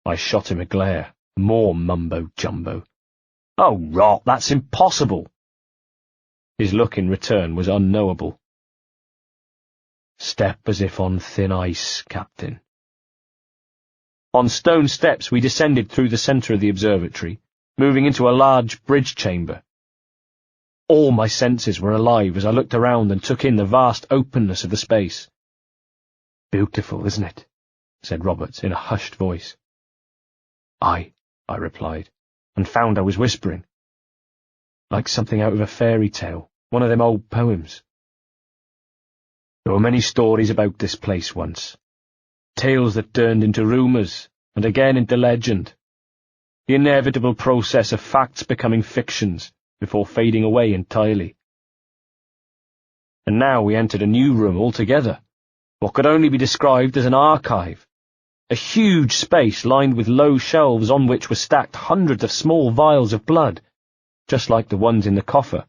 I shot him a glare. More mumbo-jumbo. Oh, rot, that's impossible. His look in return was unknowable. Step as if on thin ice, Captain. On stone steps we descended through the centre of the observatory, moving into a large bridge chamber. All my senses were alive as I looked around and took in the vast openness of the space. Beautiful, isn't it? Said Roberts in a hushed voice. Aye, I replied, and found I was whispering. Like something out of a fairy tale, one of them old poems. There were many stories about this place once. Tales that turned into rumours, and again into legend. The inevitable process of facts becoming fictions, before fading away entirely. And now we entered a new room altogether, what could only be described as an archive, a huge space lined with low shelves on which were stacked hundreds of small vials of blood, just like the ones in the coffer,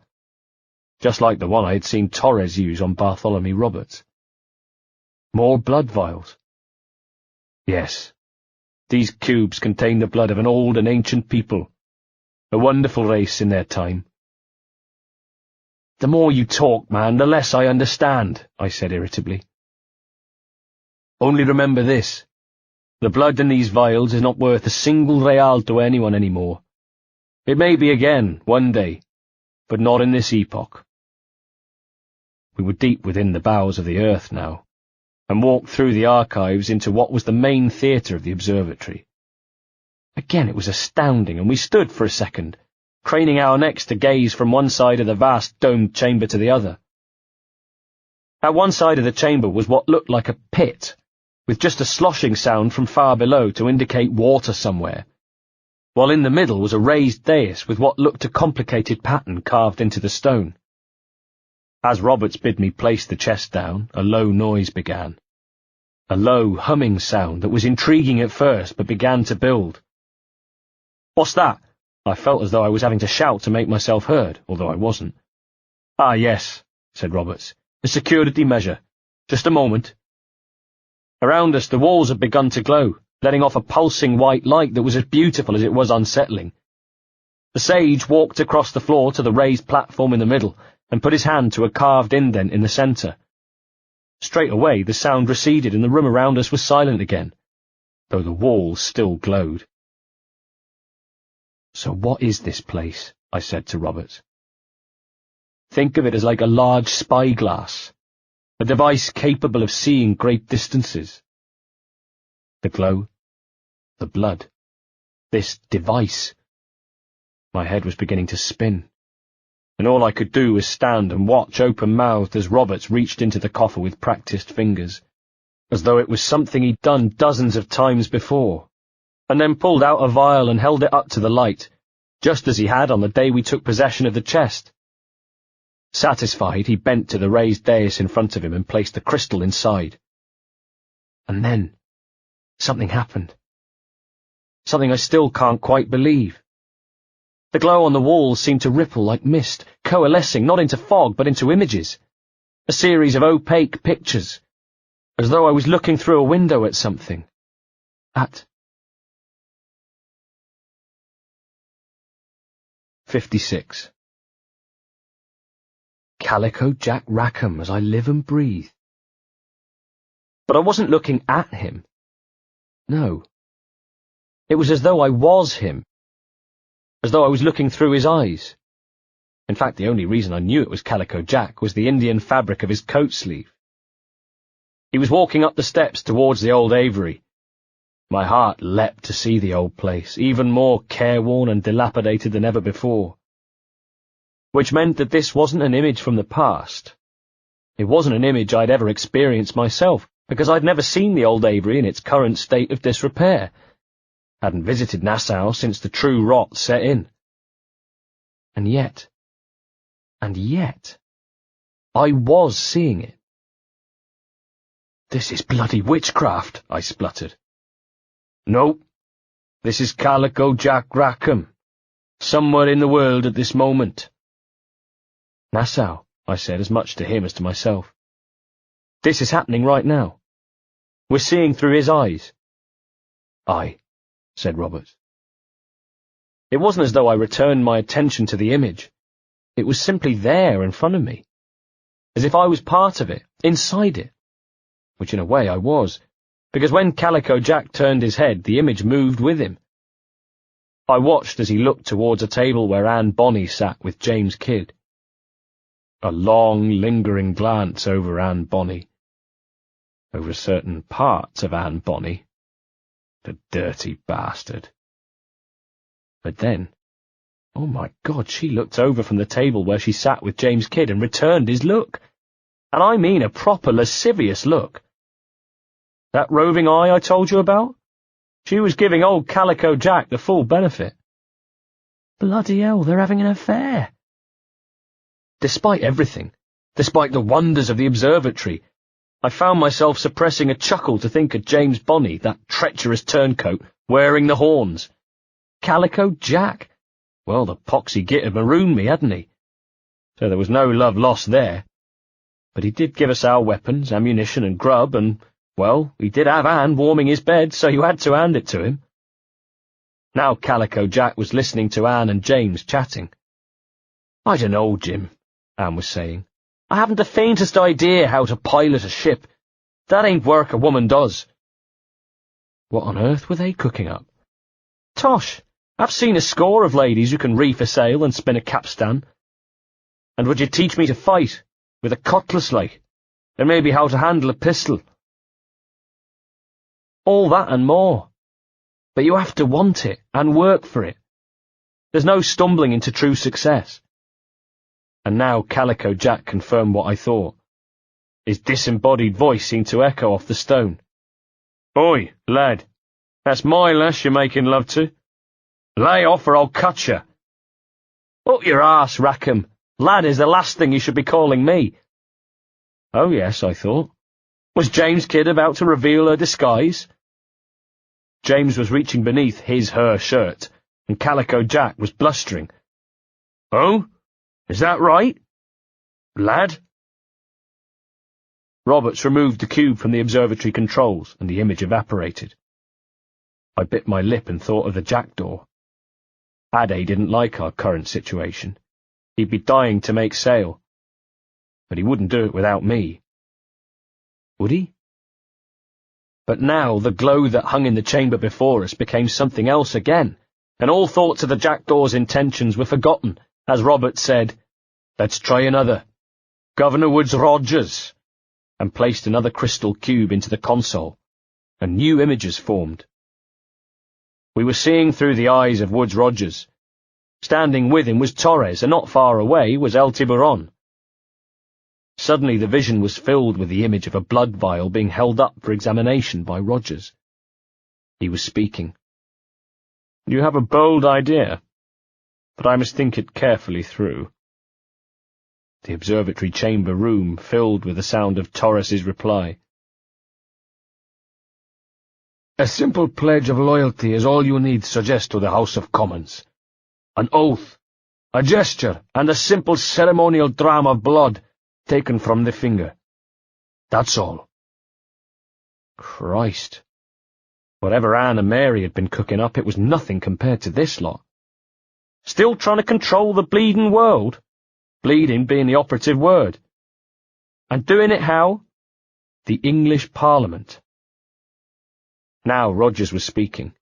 just like the one I had seen Torres use on Bartholomew Roberts. More blood vials. Yes, these cubes contained the blood of an old and ancient people, a wonderful race in their time. The more you talk, man, the less I understand, I said irritably. Only remember this. The blood in these vials is not worth a single real to anyone anymore. It may be again, one day, but not in this epoch. We were deep within the bowels of the earth now, and walked through the archives into what was the main theatre of the observatory. Again it was astounding, and we stood for a second, craning our necks to gaze from one side of the vast domed chamber to the other. At one side of the chamber was what looked like a pit, with just a sloshing sound from far below to indicate water somewhere, while in the middle was a raised dais with what looked a complicated pattern carved into the stone. As Roberts bid me place the chest down, a low noise began. A low, humming sound that was intriguing at first, but began to build. "What's that?" I felt as though I was having to shout to make myself heard, although I wasn't. "Ah, yes," said Roberts. "A security measure. Just a moment." Around us the walls had begun to glow, letting off a pulsing white light that was as beautiful as it was unsettling. The sage walked across the floor to the raised platform in the middle, and put his hand to a carved indent in the centre. Straight away the sound receded and the room around us was silent again, though the walls still glowed. "So what is this place?" I said to Roberts. "Think of it as like a large spyglass, a device capable of seeing great distances." The glow, the blood, this device. My head was beginning to spin, and all I could do was stand and watch open-mouthed as Roberts reached into the coffer with practised fingers, as though it was something he'd done dozens of times before, and then pulled out a vial and held it up to the light, just as he had on the day we took possession of the chest. Satisfied, he bent to the raised dais in front of him and placed the crystal inside. And then something happened. Something I still can't quite believe. The glow on the walls seemed to ripple like mist, coalescing not into fog but into images, a series of opaque pictures, as though I was looking through a window at something. At 56. Calico Jack Rackham as I live and breathe. But I wasn't looking at him. No. It was as though I was him. As though I was looking through his eyes. In fact, the only reason I knew it was Calico Jack was the Indian fabric of his coat sleeve. He was walking up the steps towards the old aviary. My heart leapt to see the old place, even more careworn and dilapidated than ever before. Which meant that this wasn't an image from the past. It wasn't an image I'd ever experienced myself, because I'd never seen the old aviary in its current state of disrepair. Hadn't visited Nassau since the true rot set in. And yet, I was seeing it. "This is bloody witchcraft," I spluttered. "No, this is Calico Jack Rackham, somewhere in the world at this moment." "Nassau," I said, as much to him as to myself. "This is happening right now. We're seeing through his eyes." "Aye," said Roberts. It wasn't as though I returned my attention to the image. It was simply there in front of me, as if I was part of it, inside it, which in a way I was, because when Calico Jack turned his head, the image moved with him. I watched as he looked towards a table where Anne Bonny sat with James Kidd. A long, lingering glance over Anne Bonny, over certain parts of Anne Bonny. The dirty bastard. But then, oh my God, she looked over from the table where she sat with James Kidd and returned his look. And I mean a proper lascivious look. That roving eye I told you about? She was giving old Calico Jack the full benefit. Bloody hell, they're having an affair, despite everything, despite the wonders of the observatory, I found myself suppressing a chuckle to think of James Bonney, that treacherous turncoat, wearing the horns. Calico Jack? Well, the poxy git had marooned me, hadn't he? So there was no love lost there. But he did give us our weapons, ammunition and grub, and, well, he did have Anne warming his bed, so you had to hand it to him. Now Calico Jack was listening to Anne and James chatting. I don't know, Jim, Anne was saying. I haven't the faintest idea how to pilot a ship. That ain't work a woman does. What on earth were they cooking up? Tosh, I've seen a score of ladies who can reef a sail and spin a capstan. And would you teach me to fight, with a cutlass like, and maybe how to handle a pistol? All that and more. But you have to want it, and work for it. There's no stumbling into true success. And now Calico Jack confirmed what I thought. His disembodied voice seemed to echo off the stone. Oi, lad, that's my lass you're making love to. Lay off or I'll cut you. Up your arse, Rackham. Lad is the last thing you should be calling me. Oh yes, I thought. Was James Kidd about to reveal her disguise? James was reaching beneath her shirt, and Calico Jack was blustering. Oh? Is that right? Lad? Roberts removed the cube from the observatory controls, and the image evaporated. I bit my lip and thought of the jackdaw. Ade didn't like our current situation. He'd be dying to make sail. But he wouldn't do it without me. Would he? But now the glow that hung in the chamber before us became something else again, and all thoughts of the jackdaw's intentions were forgotten, as Roberts said, Let's try another. Governor Woods Rogers, and placed another crystal cube into the console, and new images formed. We were seeing through the eyes of Woods Rogers. Standing with him was Torres, and not far away was El Tiburon. Suddenly the vision was filled with the image of a blood vial being held up for examination by Rogers. He was speaking. You have a bold idea, but I must think it carefully through. The observatory chamber room filled with the sound of Torres's reply. A simple pledge of loyalty is all you need suggest to the House of Commons. An oath, a gesture, and a simple ceremonial dram of blood taken from the finger. That's all. Christ. Whatever Anne and Mary had been cooking up, it was nothing compared to this lot. Still trying to control the bleeding world? Bleeding being the operative word. And doing it how? The English Parliament. Now Rogers was speaking.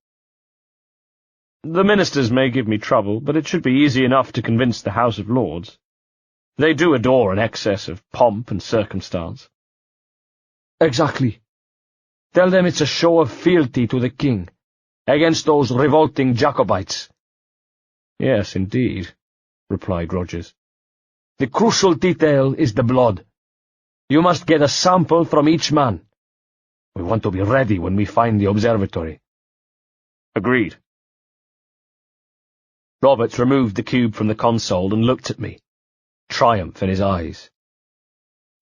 The ministers may give me trouble, but it should be easy enough to convince the House of Lords. They do adore an excess of pomp and circumstance. Exactly. Tell them it's a show of fealty to the king, against those revolting Jacobites. Yes, indeed, replied Rogers. The crucial detail is the blood. You must get a sample from each man. We want to be ready when we find the observatory. Agreed. Roberts removed the cube from the console and looked at me, triumph in his eyes.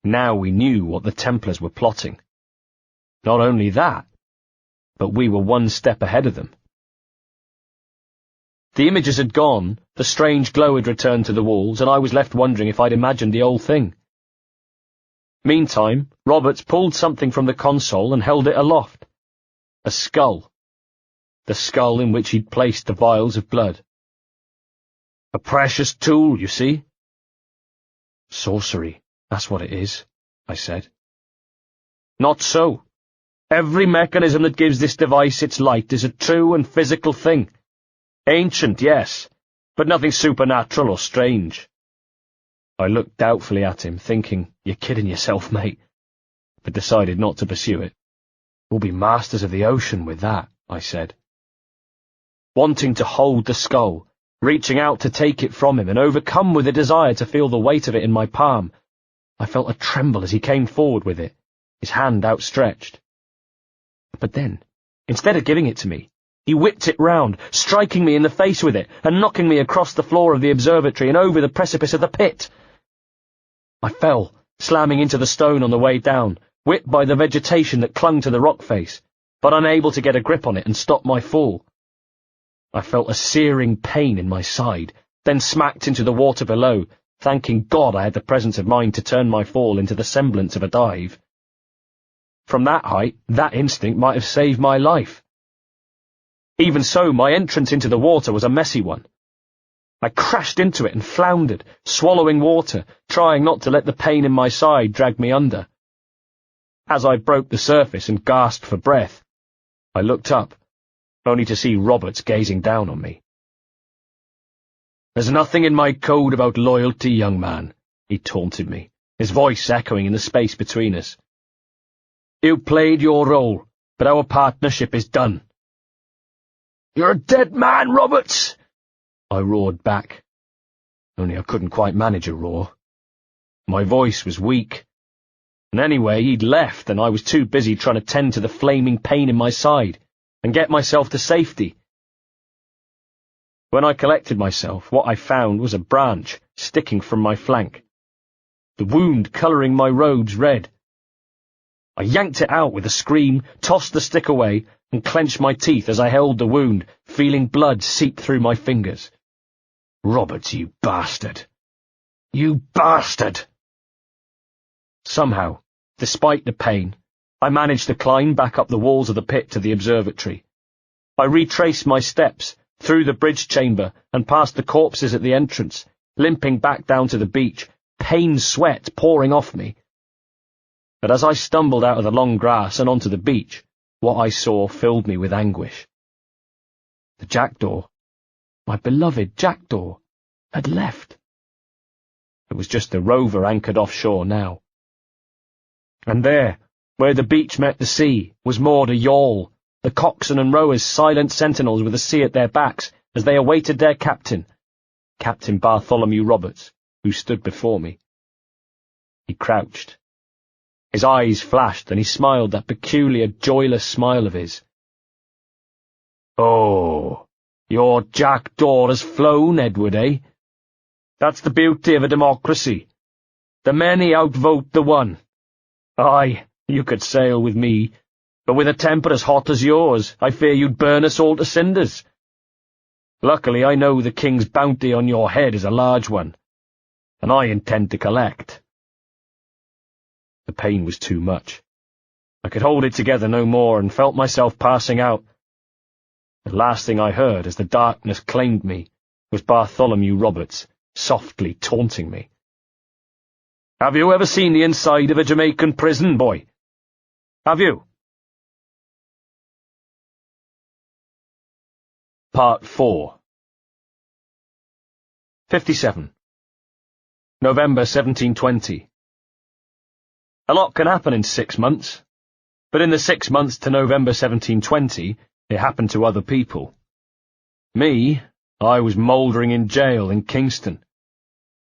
Now we knew what the Templars were plotting. Not only that, but we were one step ahead of them. The images had gone, the strange glow had returned to the walls, and I was left wondering if I'd imagined the whole thing. Meantime, Roberts pulled something from the console and held it aloft. A skull. The skull in which he'd placed the vials of blood. A precious tool, you see. Sorcery, that's what it is, I said. Not so. Every mechanism that gives this device its light is a true and physical thing. Ancient, yes, but nothing supernatural or strange. I looked doubtfully at him, thinking, you're kidding yourself, mate, but decided not to pursue it. We'll be masters of the ocean with that, I said. Wanting to hold the skull, reaching out to take it from him and overcome with a desire to feel the weight of it in my palm, I felt a tremble as he came forward with it, his hand outstretched. But then, instead of giving it to me, he whipped it round, striking me in the face with it, and knocking me across the floor of the observatory and over the precipice of the pit. I fell, slamming into the stone on the way down, whipped by the vegetation that clung to the rock face, but unable to get a grip on it and stop my fall. I felt a searing pain in my side, then smacked into the water below, thanking God I had the presence of mind to turn my fall into the semblance of a dive. From that height, that instinct might have saved my life. Even so, my entrance into the water was a messy one. I crashed into it and floundered, swallowing water, trying not to let the pain in my side drag me under. As I broke the surface and gasped for breath, I looked up, only to see Roberts gazing down on me. "There's nothing in my code about loyalty, young man," he taunted me, his voice echoing in the space between us. "You played your role, but our partnership is done." "You're a dead man, Roberts!" I roared back, only I couldn't quite manage a roar. My voice was weak, and anyway he'd left and I was too busy trying to tend to the flaming pain in my side and get myself to safety. When I collected myself, what I found was a branch sticking from my flank, the wound colouring my robes red. I yanked it out with a scream, tossed the stick away, and clenched my teeth as I held the wound, feeling blood seep through my fingers. "Roberts, you bastard! You bastard!" Somehow, despite the pain, I managed to climb back up the walls of the pit to the observatory. I retraced my steps, through the bridge chamber, and past the corpses at the entrance, limping back down to the beach, pain sweat pouring off me. But as I stumbled out of the long grass and onto the beach, what I saw filled me with anguish. The jackdaw, my beloved jackdaw, had left. It was just a rover anchored offshore now. And there, where the beach met the sea, was moored a yawl, the coxswain and rowers silent sentinels with the sea at their backs as they awaited their captain, Captain Bartholomew Roberts, who stood before me. He crouched. His eyes flashed, and he smiled that peculiar, joyless smile of his. "Oh, your jackdaw has flown, Edward, eh? That's the beauty of a democracy. The many outvote the one. Aye, you could sail with me, but with a temper as hot as yours, I fear you'd burn us all to cinders. Luckily, I know the king's bounty on your head is a large one, and I intend to collect." The pain was too much. I could hold it together no more and felt myself passing out. The last thing I heard as the darkness claimed me was Bartholomew Roberts softly taunting me. "Have you ever seen the inside of a Jamaican prison, boy? Have you?" Part 4 57. November 1720. A lot can happen in 6 months, but in the 6 months to November 1720, it happened to other people. Me, I was mouldering in jail in Kingston,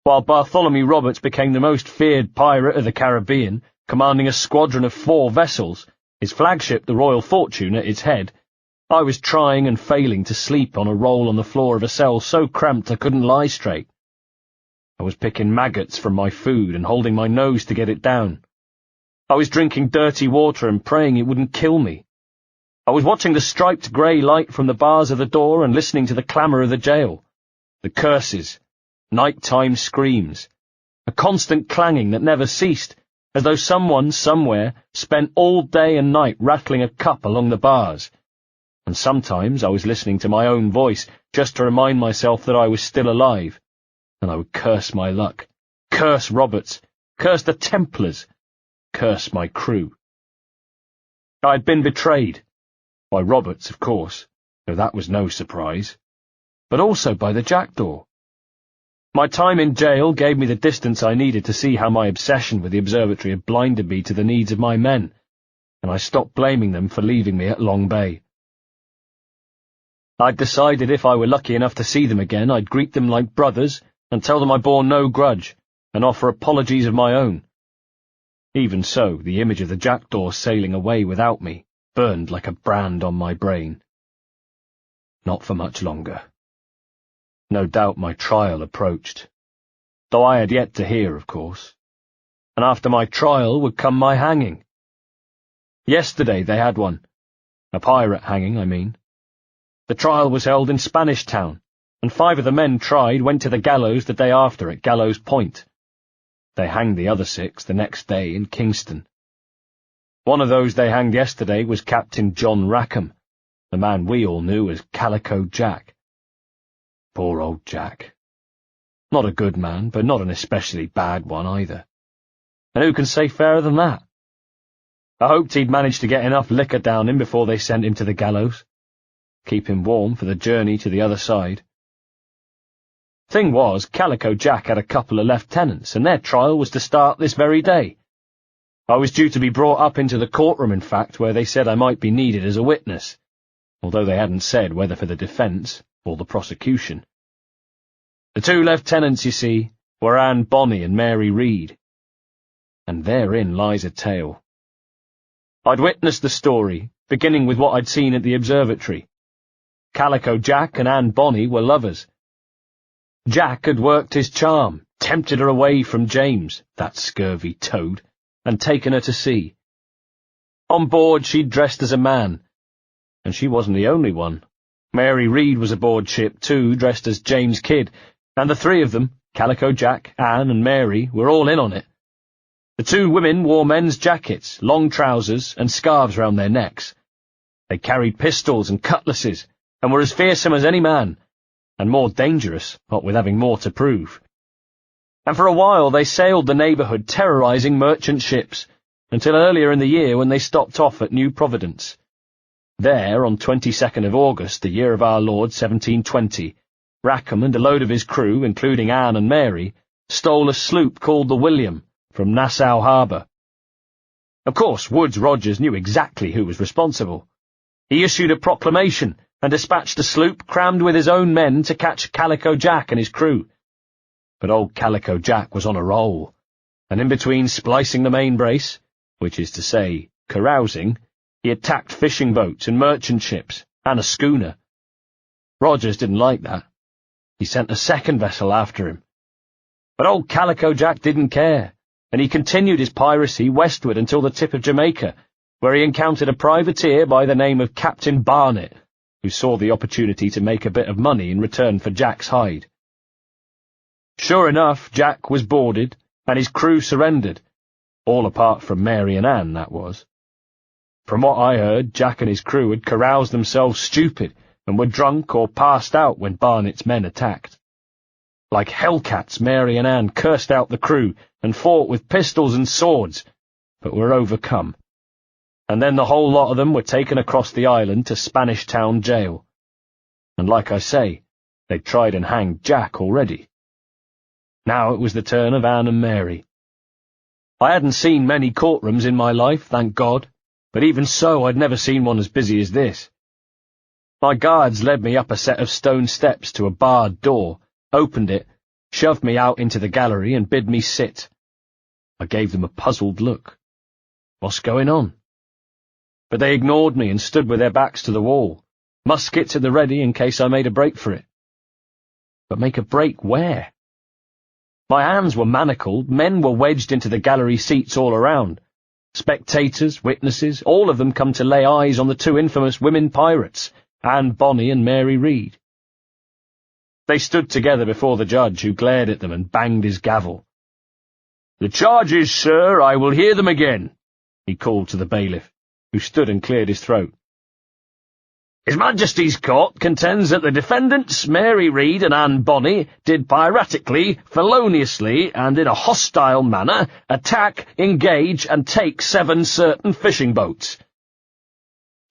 while Bartholomew Roberts became the most feared pirate of the Caribbean, commanding a squadron of 4 vessels, his flagship, the Royal Fortune, at its head. I was trying and failing to sleep on a roll on the floor of a cell so cramped I couldn't lie straight. I was picking maggots from my food and holding my nose to get it down. I was drinking dirty water and praying it wouldn't kill me. I was watching the striped grey light from the bars of the door and listening to the clamour of the jail, the curses, night-time screams, a constant clanging that never ceased, as though someone somewhere spent all day and night rattling a cup along the bars. And sometimes I was listening to my own voice just to remind myself that I was still alive, and I would curse my luck, curse Roberts, curse the Templars, curse my crew. I had been betrayed, by Roberts, of course, though that was no surprise, but also by the jackdaw. My time in jail gave me the distance I needed to see how my obsession with the observatory had blinded me to the needs of my men, and I stopped blaming them for leaving me at Long Bay. I'd decided if I were lucky enough to see them again, I'd greet them like brothers and tell them I bore no grudge, and offer apologies of my own. Even so, the image of the jackdaw sailing away without me burned like a brand on my brain. Not for much longer. No doubt my trial approached, though I had yet to hear, of course. and after my trial would come my hanging. Yesterday they had one. A pirate hanging, I mean. The trial was held in Spanish Town, and 5 of the men tried went to the gallows the day after at Gallows Point. They hanged the other 6 the next day in Kingston. One of those they hanged yesterday was Captain John Rackham, the man we all knew as Calico Jack. Poor old Jack. Not a good man, but not an especially bad one either. And who can say fairer than that? I hoped he'd managed to get enough liquor down him before they sent him to the gallows. Keep him warm for the journey to the other side. Thing was, Calico Jack had a couple of lieutenants, and their trial was to start this very day. I was due to be brought up into the courtroom, in fact, where they said I might be needed as a witness, although they hadn't said whether for the defence or the prosecution. The 2 lieutenants, you see, were Anne Bonny and Mary Read. And therein lies a tale. I'd witnessed the story, beginning with what I'd seen at the Observatory. Calico Jack and Anne Bonny were lovers. Jack had worked his charm, tempted her away from James, that scurvy toad, and taken her to sea. On board she'd dressed as a man, and she wasn't the only one. Mary Read was aboard ship too, dressed as James Kidd, and the 3 of them, Calico Jack, Anne and Mary, were all in on it. The 2 women wore men's jackets, long trousers, and scarves round their necks. They carried pistols and cutlasses, and were as fearsome as any man, and more dangerous, what with having more to prove. And for a while they sailed the neighbourhood terrorising merchant ships, until earlier in the year when they stopped off at New Providence. There, on 22nd of August, the year of our Lord 1720, Rackham and a load of his crew, including Anne and Mary, stole a sloop called the William from Nassau harbour. Of course, Woodes Rogers knew exactly who was responsible. He issued a proclamation and dispatched a sloop crammed with his own men to catch Calico Jack and his crew. But old Calico Jack was on a roll, and in between splicing the main brace, which is to say, carousing, he attacked fishing boats and merchant ships, and a schooner. Rogers didn't like that. He sent a second vessel after him. But old Calico Jack didn't care, and he continued his piracy westward until the tip of Jamaica, where he encountered a privateer by the name of Captain Barnett, who saw the opportunity to make a bit of money in return for Jack's hide. Sure enough, Jack was boarded, and his crew surrendered, all apart from Mary and Anne, that was. From what I heard, Jack and his crew had caroused themselves stupid, and were drunk or passed out when Barnett's men attacked. Like hellcats, Mary and Anne cursed out the crew, and fought with pistols and swords, but were overcome. And then the whole lot of them were taken across the island to Spanish Town jail. And like I say, they'd tried and hanged Jack already. Now it was the turn of Anne and Mary. I hadn't seen many courtrooms in my life, thank God, but even so I'd never seen one as busy as this. My guards led me up a set of stone steps to a barred door, opened it, shoved me out into the gallery and bid me sit. I gave them a puzzled look. What's going on? But they ignored me and stood with their backs to the wall, muskets at the ready in case I made a break for it. But make a break where? My hands were manacled, men were wedged into the gallery seats all around. Spectators, witnesses, all of them come to lay eyes on the 2 infamous women pirates, Anne Bonny and Mary Read. They stood together before the judge, who glared at them and banged his gavel. "The charges, sir, I will hear them again," he called to the bailiff, who stood and cleared his throat. "His Majesty's Court contends that the defendants, Mary Read and Anne Bonny, did piratically, feloniously, and in a hostile manner, attack, engage, and take 7 certain fishing boats."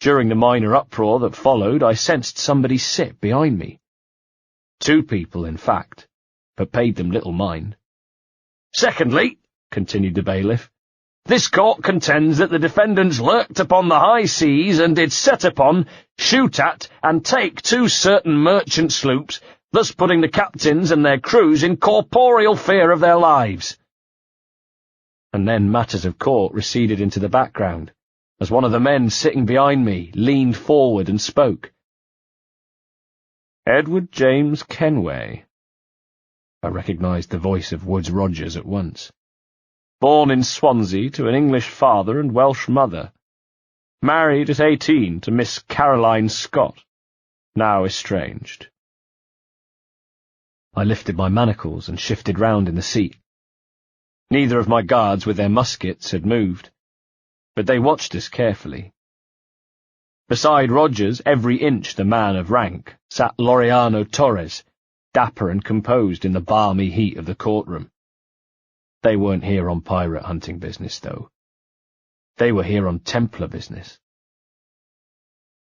During the minor uproar that followed, I sensed somebody sit behind me. 2 people, in fact, but paid them little mind. "Secondly," continued the bailiff, "this court contends that the defendants lurked upon the high seas and did set upon, shoot at, and take 2 certain merchant sloops, thus putting the captains and their crews in corporeal fear of their lives." And then matters of court receded into the background, as one of the men sitting behind me leaned forward and spoke. "Edward James Kenway." I recognised the voice of Woodes Rogers at once. born in Swansea to an English father and Welsh mother, married at 18 to Miss Caroline Scott, now estranged. I lifted my manacles and shifted round in the seat. Neither of my guards with their muskets had moved, but they watched us carefully. Beside Rogers, every inch the man of rank, sat Laureano Torres, dapper and composed in the balmy heat of the courtroom. They weren't here on pirate hunting business, though. They were here on Templar business.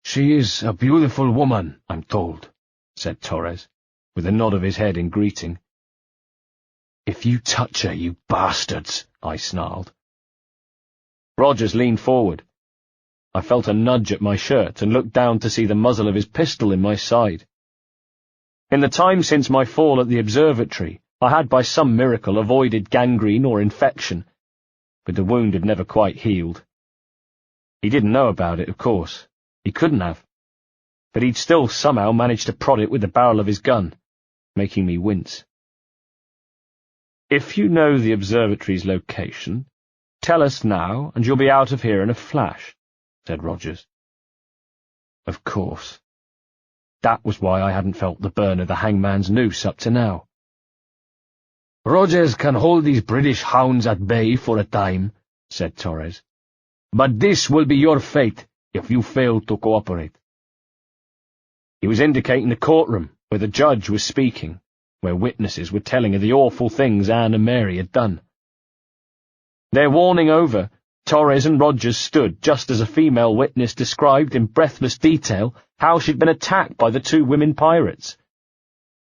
"She is a beautiful woman, I'm told," said Torres, with a nod of his head in greeting. "If you touch her, you bastards," I snarled. Rogers leaned forward. I felt a nudge at my shirt and looked down to see the muzzle of his pistol in my side. In the time since my fall at the Observatory, I had by some miracle avoided gangrene or infection, but the wound had never quite healed. He didn't know about it, of course. He couldn't have. But he'd still somehow managed to prod it with the barrel of his gun, making me wince. "If you know the Observatory's location, tell us now, and you'll be out of here in a flash," said Rogers. Of course. That was why I hadn't felt the burn of the hangman's noose up to now. "Rogers can hold these British hounds at bay for a time," said Torres. "But this will be your fate if you fail to cooperate." He was indicating the courtroom, where the judge was speaking, where witnesses were telling of the awful things Anne and Mary had done. Their warning over, Torres and Rogers stood just as a female witness described in breathless detail how she'd been attacked by the two women pirates.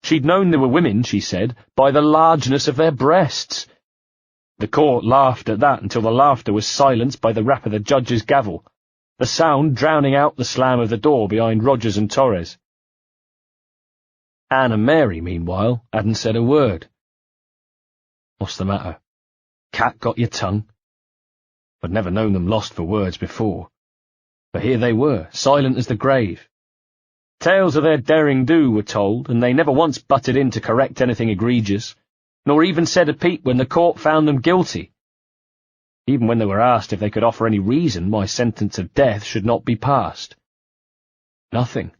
She'd known they were women, she said, by the largeness of their breasts. The court laughed at that until the laughter was silenced by the rap of the judge's gavel, the sound drowning out the slam of the door behind Rogers and Torres. Anne and Mary, meanwhile, hadn't said a word. What's the matter? Cat got your tongue? I'd never known them lost for words before, but here they were, silent as the grave. Tales of their derring-do were told, and they never once butted in to correct anything egregious, nor even said a peep when the court found them guilty. Even when they were asked if they could offer any reason why sentence of death should not be passed. Nothing.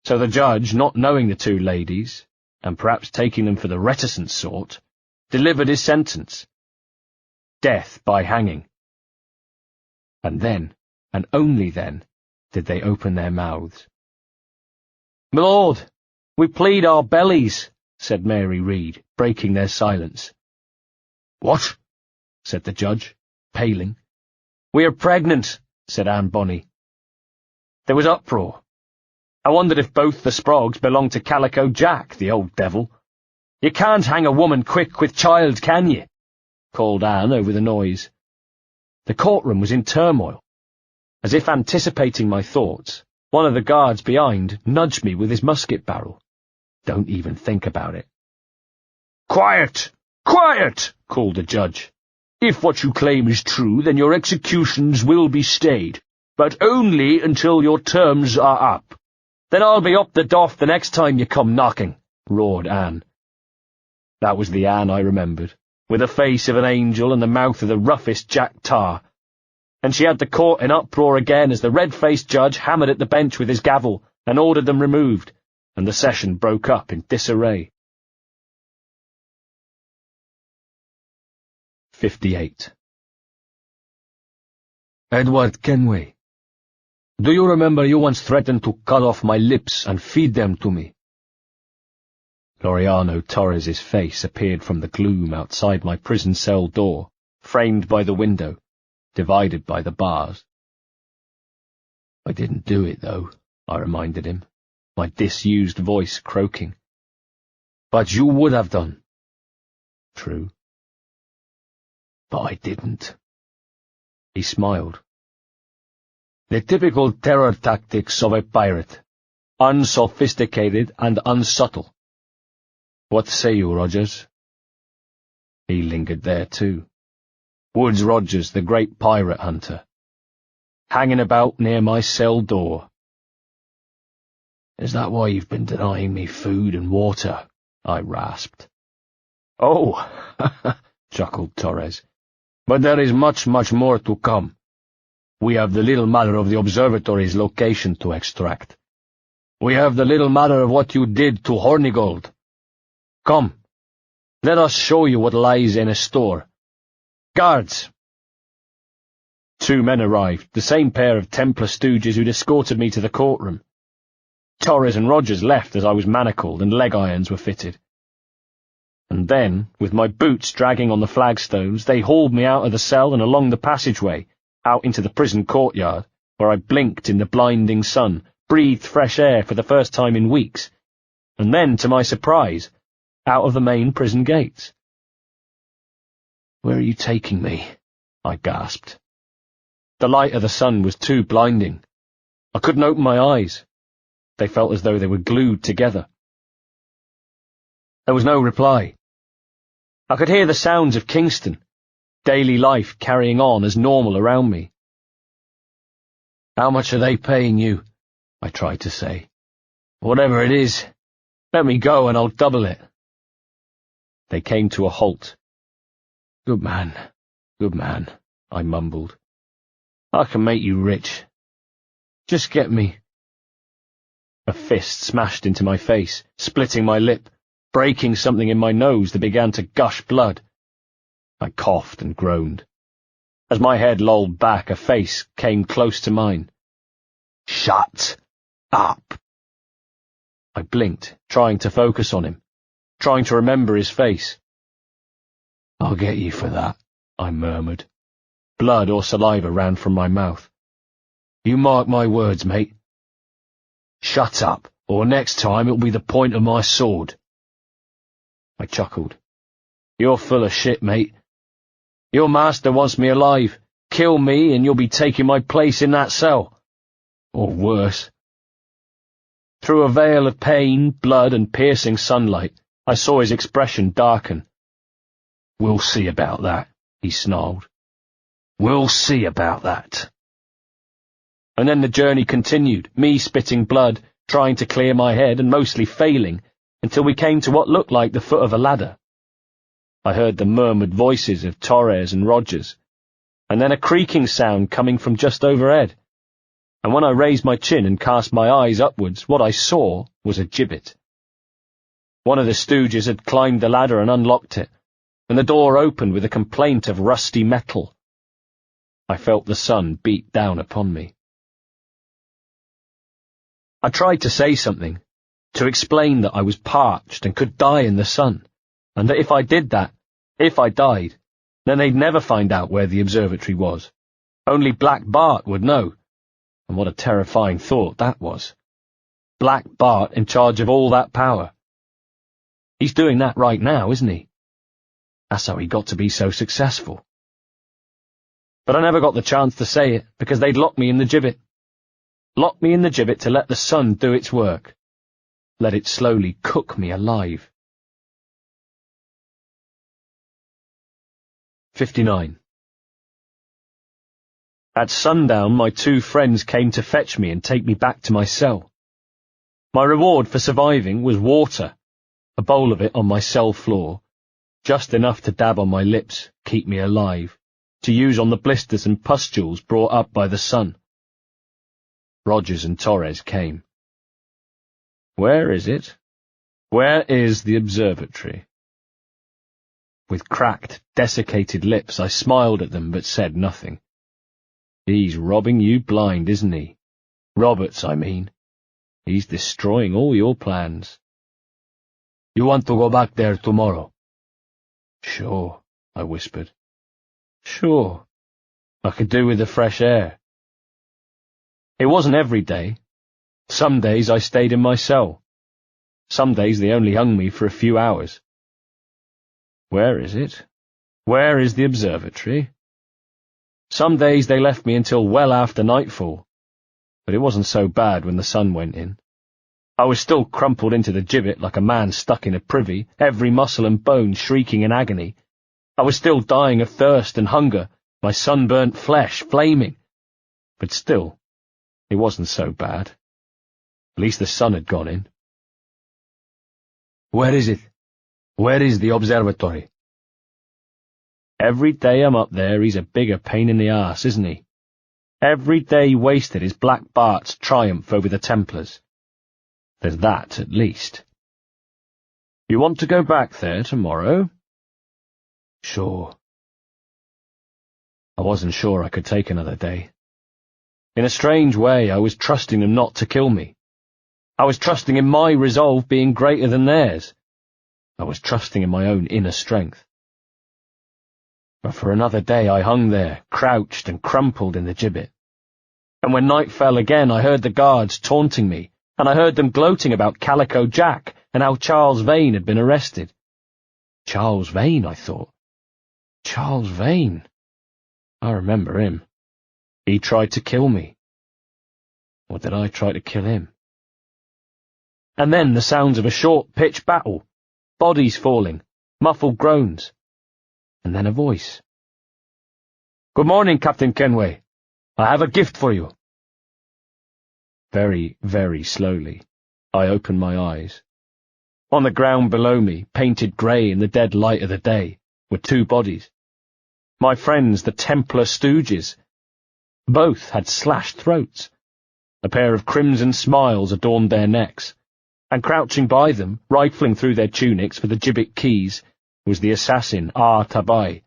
So the judge, not knowing the two ladies, and perhaps taking them for the reticent sort, delivered his sentence. Death by hanging. And then, and only then, did they open their mouths. "My lord, we plead our bellies," said Mary Reed, breaking their silence. "What?" said the judge, paling. "We are pregnant," said Anne Bonny. There was uproar. I wondered if both the Sproggs belonged to Calico Jack, the old devil. "You can't hang a woman quick with child, can you?" called Anne over the noise. The courtroom was in turmoil. As if anticipating my thoughts, one of the guards behind nudged me with his musket barrel. "Don't even think about it." "Quiet! Quiet!" called the judge. "If what you claim is true, then your executions will be stayed, but only until your terms are up." "Then I'll be up the doff the next time you come knocking," roared Anne. That was the Anne I remembered, with the face of an angel and the mouth of the roughest Jack Tar. And she had the court in uproar again as the red-faced judge hammered at the bench with his gavel and ordered them removed, and the session broke up in disarray. 58. "Edward Kenway, do you remember you once threatened to cut off my lips and feed them to me?" Laureano Torres's face appeared from the gloom outside my prison cell door, framed by the window, divided by the bars. "I didn't do it, though," I reminded him, my disused voice croaking. "But you would have done." "True. But I didn't." He smiled. "The typical terror tactics of a pirate, unsophisticated and unsubtle. What say you, Rogers?" He lingered there too. Woods Rogers, the great pirate hunter, hanging about near my cell door. "Is that why you've been denying me food and water?" I rasped. "Oh," chuckled Torres. "But there is much, much more to come. We have the little matter of the Observatory's location to extract. We have the little matter of what you did to Hornigold. Come, let us show you what lies in a store. Guards!" 2 men arrived, the same pair of Templar stooges who'd escorted me to the courtroom. Torres and Rogers left as I was manacled and leg irons were fitted. And then, with my boots dragging on the flagstones, they hauled me out of the cell and along the passageway, out into the prison courtyard, where I blinked in the blinding sun, breathed fresh air for the first time in weeks, and then, to my surprise, out of the main prison gates. "Where are you taking me?" I gasped. The light of the sun was too blinding. I couldn't open my eyes. They felt as though they were glued together. There was no reply. I could hear the sounds of Kingston, daily life carrying on as normal around me. "How much are they paying you?" I tried to say. "Whatever it is, let me go and I'll double it." They came to a halt. Good man, I mumbled. "I can make you rich. Just get me." A fist smashed into my face, splitting my lip, breaking something in my nose that began to gush blood. I coughed and groaned. As my head lolled back, a face came close to mine. "Shut up!" I blinked, trying to focus on him, trying to remember his face. "I'll get you for that," I murmured. Blood or saliva ran from my mouth. "You mark my words, mate. Shut up, or next time it'll be the point of my sword." I chuckled. "You're full of shit, mate. Your master wants me alive. Kill me and you'll be taking my place in that cell. Or worse." Through a veil of pain, blood, and piercing sunlight, I saw his expression darken. "We'll see about that," he snarled. "We'll see about that." And then the journey continued, me spitting blood, trying to clear my head and mostly failing, until we came to what looked like the foot of a ladder. I heard the murmured voices of Torres and Rogers, and then a creaking sound coming from just overhead. And when I raised my chin and cast my eyes upwards, what I saw was a gibbet. One of the stooges had climbed the ladder and unlocked it, and the door opened with a complaint of rusty metal. I felt the sun beat down upon me. I tried to say something, to explain that I was parched and could die in the sun, and that if I did that, if I died, then they'd never find out where the observatory was. Only Black Bart would know, and what a terrifying thought that was. Black Bart in charge of all that power. He's doing that right now, isn't he? That's how he got to be so successful. But I never got the chance to say it, because they'd locked me in the gibbet. Locked me in the gibbet to let the sun do its work. Let it slowly cook me alive. 59. At sundown, my 2 friends came to fetch me and take me back to my cell. My reward for surviving was water, a bowl of it on my cell floor, just enough to dab on my lips, keep me alive, to use on the blisters and pustules brought up by the sun. Rogers and Torres came. "Where is it? Where is the observatory?" With cracked, desiccated lips, I smiled at them but said nothing. "He's robbing you blind, isn't he? Roberts, I mean. He's destroying all your plans." "You want to go back there tomorrow?" "Sure," I whispered. "Sure. I could do with the fresh air." It wasn't every day. Some days I stayed in my cell. Some days they only hung me for a few hours. Where is it? Where is the observatory? Some days they left me until well after nightfall, but it wasn't so bad when the sun went in. I was still crumpled into the gibbet like a man stuck in a privy, every muscle and bone shrieking in agony. I was still dying of thirst and hunger, my sunburnt flesh flaming. But still, it wasn't so bad. At least the sun had gone in. "Where is it? Where is the observatory?" Every day I'm up there, he's a bigger pain in the arse, isn't he? Every day wasted is Black Bart's triumph over the Templars. There's that, at least. You want to go back there tomorrow? Sure. I wasn't sure I could take another day. In a strange way, I was trusting them not to kill me. I was trusting in my resolve being greater than theirs. I was trusting in my own inner strength. But for another day I hung there, crouched and crumpled in the gibbet. And when night fell again, I heard the guards taunting me, and I heard them gloating about Calico Jack and how Charles Vane had been arrested. Charles Vane, I thought. Charles Vane. I remember him. He tried to kill me. Or did I try to kill him? And then the sounds of a short-pitched battle, bodies falling, muffled groans, and then a voice. "Good morning, Captain Kenway. I have a gift for you." Very, very slowly, I opened my eyes. On the ground below me, painted grey in the dead light of the day, were two bodies. My friends, the Templar stooges. Both had slashed throats. A pair of crimson smiles adorned their necks, and crouching by them, rifling through their tunics for the gibbet keys, was the assassin Tabai.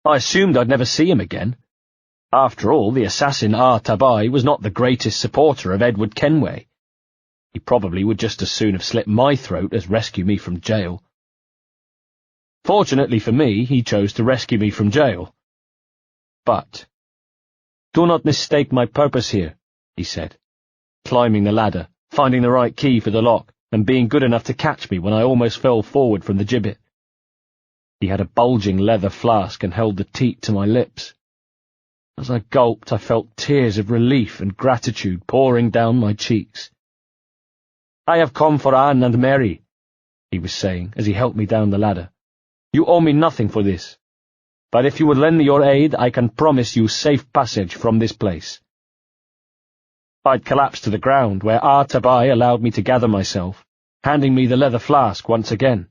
I assumed I'd never see him again. After all, the assassin Tabai was not the greatest supporter of Edward Kenway. He probably would just as soon have slit my throat as rescue me from jail. Fortunately for me, he chose to rescue me from jail. But, "Do not mistake my purpose here," he said, climbing the ladder, finding the right key for the lock, and being good enough to catch me when I almost fell forward from the gibbet. He had a bulging leather flask and held the teat to my lips. As I gulped, I felt tears of relief and gratitude pouring down my cheeks. "I have come for Anne and Mary," he was saying as he helped me down the ladder. "You owe me nothing for this, but if you would lend me your aid, I can promise you safe passage from this place." I'd collapsed to the ground, where Tabai allowed me to gather myself, handing me the leather flask once again.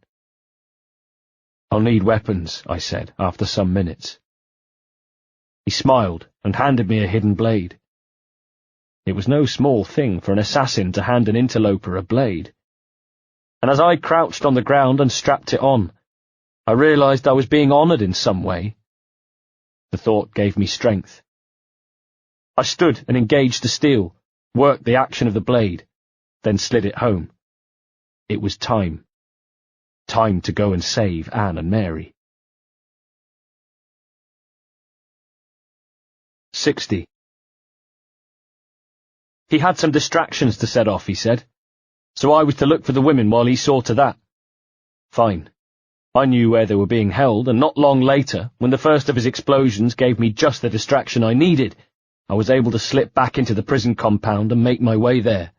"I'll need weapons," I said, after some minutes. He smiled and handed me a hidden blade. It was no small thing for an assassin to hand an interloper a blade. And as I crouched on the ground and strapped it on, I realized I was being honored in some way. The thought gave me strength. I stood and engaged the steel, worked the action of the blade, then slid it home. It was time. Time to go and save Anne and Mary. 60. He had some distractions to set off, he said, so I was to look for the women while he saw to that. Fine. I knew where they were being held, and not long later, when the first of his explosions gave me just the distraction I needed, I was able to slip back into the prison compound and make my way there.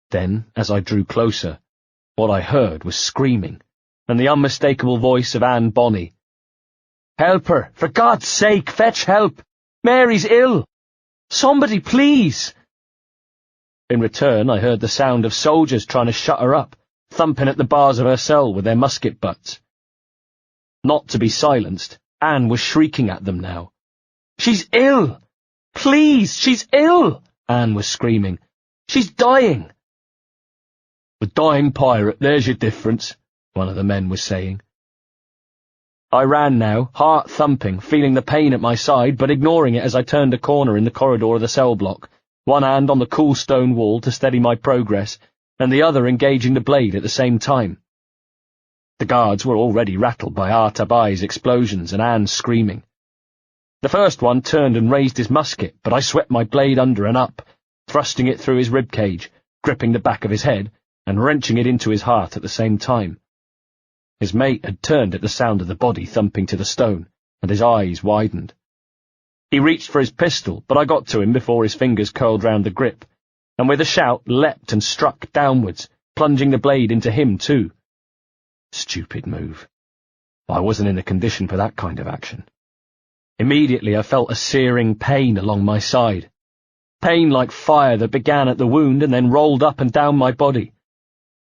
Then, as I drew closer, what I heard was screaming, and the unmistakable voice of Anne Bonny. "Help her! For God's sake, fetch help! Mary's ill! Somebody, please!" In return, I heard the sound of soldiers trying to shut her up, thumping at the bars of her cell with their musket butts. Not to be silenced, Anne was shrieking at them now. "She's ill! Please, she's ill!" Anne was screaming. "She's dying!" "The dying pirate, there's your difference," one of the men was saying. I ran now, heart thumping, feeling the pain at my side, but ignoring it as I turned a corner in the corridor of the cell block, one hand on the cool stone wall to steady my progress, and the other engaging the blade at the same time. The guards were already rattled by Tabai's explosions and Anne's screaming. The first one turned and raised his musket, but I swept my blade under and up, thrusting it through his ribcage, gripping the back of his head, and wrenching it into his heart at the same time. His mate had turned at the sound of the body thumping to the stone, and his eyes widened. He reached for his pistol, but I got to him before his fingers curled round the grip, and with a shout leapt and struck downwards, plunging the blade into him too. Stupid move. I wasn't in a condition for that kind of action. Immediately I felt a searing pain along my side. Pain like fire that began at the wound and then rolled up and down my body.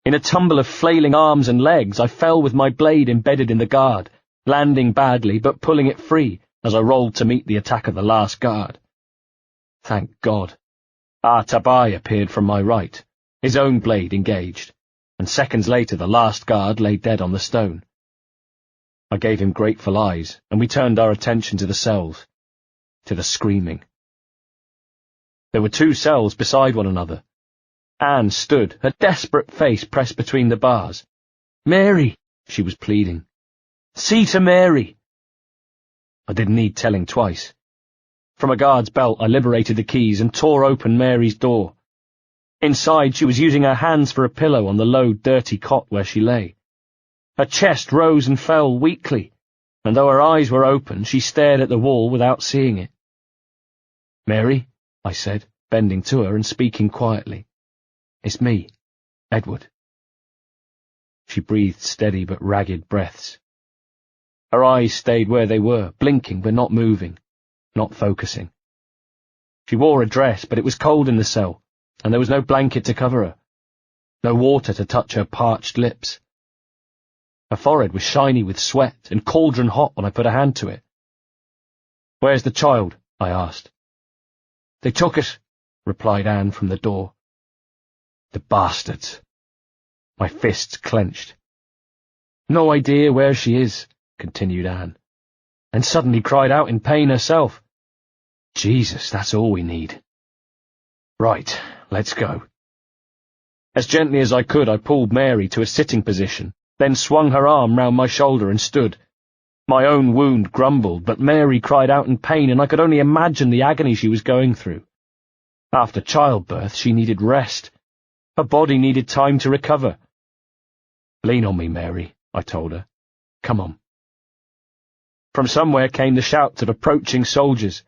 In a tumble of flailing arms and legs, I fell with my blade embedded in the guard, landing badly but pulling it free as I rolled to meet the attack of the last guard. Thank God. Tabai appeared from my right, his own blade engaged, and seconds later the last guard lay dead on the stone. I gave him grateful eyes, and we turned our attention to the cells, to the screaming. There were 2 cells beside one another. Anne stood, her desperate face pressed between the bars. "Mary," she was pleading. "See to Mary." I didn't need telling twice. From a guard's belt I liberated the keys and tore open Mary's door. Inside she was using her hands for a pillow on the low, dirty cot where she lay. Her chest rose and fell weakly, and though her eyes were open, she stared at the wall without seeing it. "Mary," I said, bending to her and speaking quietly. "It's me, Edward." She breathed steady but ragged breaths. Her eyes stayed where they were, blinking but not moving, not focusing. She wore a dress, but it was cold in the cell, and there was no blanket to cover her, no water to touch her parched lips. Her forehead was shiny with sweat and cauldron hot when I put a hand to it. "Where's the child?" I asked. "They took it," replied Anne from the door. "The bastards." My fists clenched. "No idea where she is," continued Anne, and suddenly cried out in pain herself. "Jesus, that's all we need." "Right, let's go." As gently as I could, I pulled Mary to a sitting position, then swung her arm round my shoulder and stood. My own wound grumbled, but Mary cried out in pain, and I could only imagine the agony she was going through. After childbirth, she needed rest. Her body needed time to recover. "Lean on me, Mary," I told her. "Come on." From somewhere came the shouts of approaching soldiers.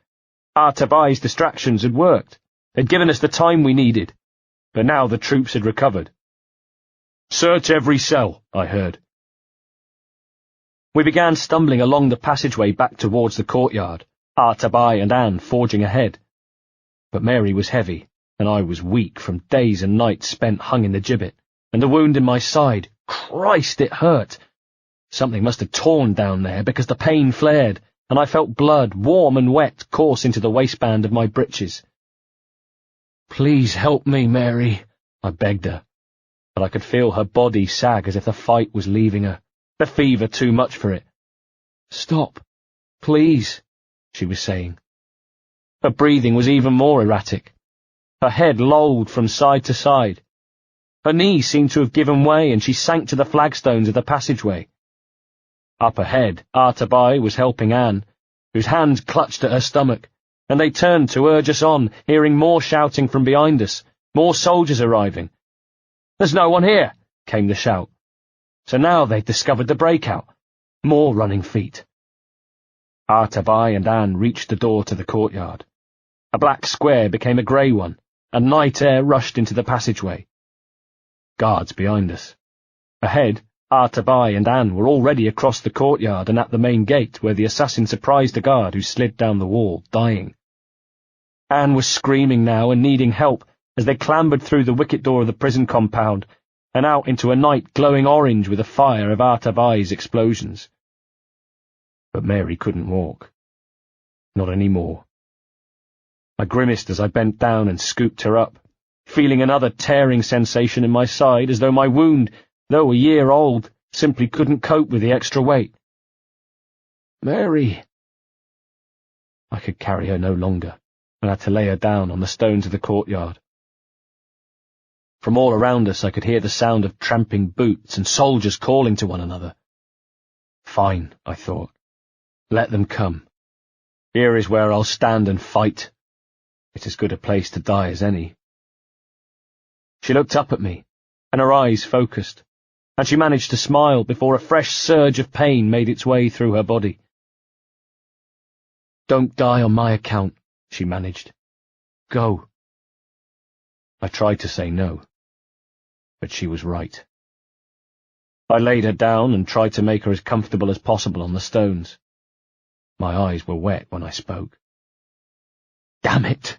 Tabai's distractions had worked. They'd given us the time we needed. But now the troops had recovered. "Search every cell," I heard. We began stumbling along the passageway back towards the courtyard, Tabai and Anne forging ahead. But Mary was heavy, and I was weak from days and nights spent hung in the gibbet, and the wound in my side, Christ, it hurt. Something must have torn down there, because the pain flared, and I felt blood, warm and wet, course into the waistband of my breeches. "Please help me, Mary," I begged her, but I could feel her body sag as if the fight was leaving her, the fever too much for it. "Stop, please," she was saying. Her breathing was even more erratic. Her head lolled from side to side. Her knees seemed to have given way, and she sank to the flagstones of the passageway. Up ahead, Tabai was helping Anne, whose hands clutched at her stomach, and they turned to urge us on, hearing more shouting from behind us, more soldiers arriving. "There's no one here," came the shout. So now they'd discovered the breakout. More running feet. Tabai and Anne reached the door to the courtyard. A black square became a grey one, and night air rushed into the passageway. Guards behind us. Ahead, Tabai and Anne were already across the courtyard and at the main gate, where the assassin surprised a guard who slid down the wall, dying. Anne was screaming now and needing help as they clambered through the wicket door of the prison compound and out into a night glowing orange with the fire of Tabai's explosions. But Mary couldn't walk. Not any more. I grimaced as I bent down and scooped her up, feeling another tearing sensation in my side, as though my wound, though a year old, simply couldn't cope with the extra weight. "Mary!" I could carry her no longer, and had to lay her down on the stones of the courtyard. From all around us I could hear the sound of tramping boots and soldiers calling to one another. Fine, I thought. Let them come. Here is where I'll stand and fight. It's as good a place to die as any. She looked up at me, and her eyes focused, and she managed to smile before a fresh surge of pain made its way through her body. "Don't die on my account," she managed. "Go." I tried to say no, but she was right. I laid her down and tried to make her as comfortable as possible on the stones. My eyes were wet when I spoke. "Damn it!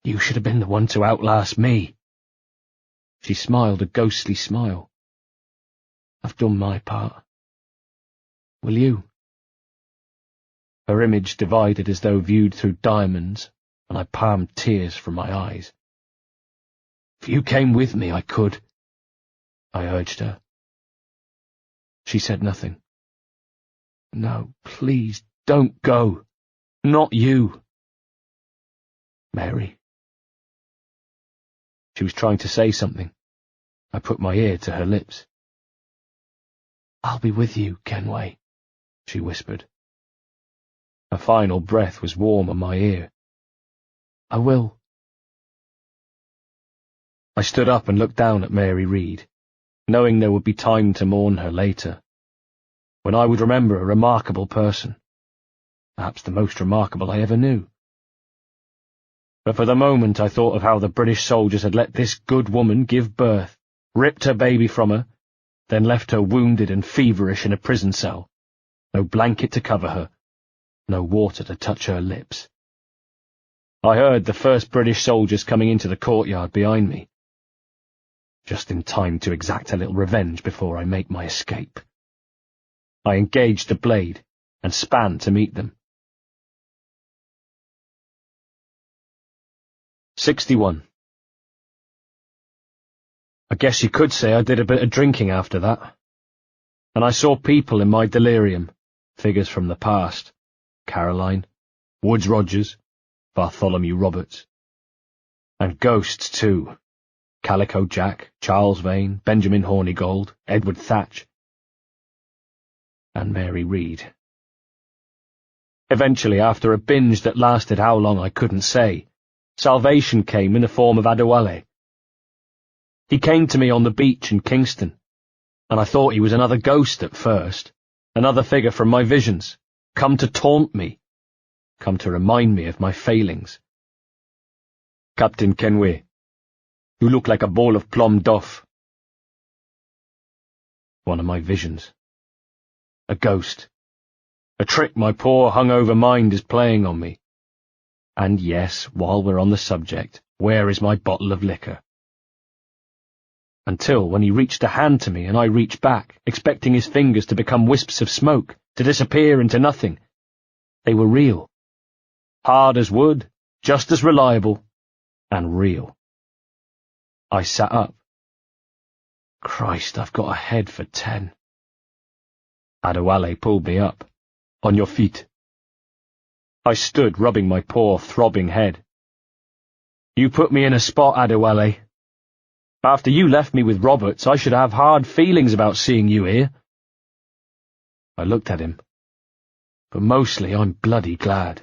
You should have been the one to outlast me." She smiled a ghostly smile. I've done my part. Will you? Her image divided as though viewed through diamonds, and I palmed tears from my eyes. If you came with me, I could, I urged her. She said nothing. No, please, don't go. Not you. Mary. She was trying to say something. I put my ear to her lips. I'll be with you, Kenway, she whispered. Her final breath was warm on my ear. I will. I stood up and looked down at Mary Read, knowing there would be time to mourn her later, when I would remember a remarkable person, perhaps the most remarkable I ever knew. But for the moment I thought of how the British soldiers had let this good woman give birth, ripped her baby from her, then left her wounded and feverish in a prison cell, no blanket to cover her, no water to touch her lips. I heard the first British soldiers coming into the courtyard behind me, just in time to exact a little revenge before I make my escape. I engaged the blade and span to meet them. 61. I guess you could say I did a bit of drinking after that, and I saw people in my delirium, figures from the past, Caroline, Woods Rogers, Bartholomew Roberts, and ghosts too, Calico Jack, Charles Vane, Benjamin Hornigold, Edward Thatch, and Mary Read. Eventually, after a binge that lasted how long I couldn't say, salvation came in the form of Adewale. He came to me on the beach in Kingston, and I thought he was another ghost at first, another figure from my visions, come to taunt me, come to remind me of my failings. Captain Kenway, you look like a bowl of plum duff. One of my visions. A ghost. A trick my poor hungover mind is playing on me. And yes, while we're on the subject, where is my bottle of liquor? Until when he reached a hand to me and I reached back, expecting his fingers to become wisps of smoke, to disappear into nothing. They were real. Hard as wood, just as reliable, and real. I sat up. Christ, I've got a head for 10. Adewale pulled me up. On your feet. I stood, rubbing my poor, throbbing head. You put me in a spot, Adewale. After you left me with Roberts, I should have hard feelings about seeing you here. I looked at him. But mostly I'm bloody glad.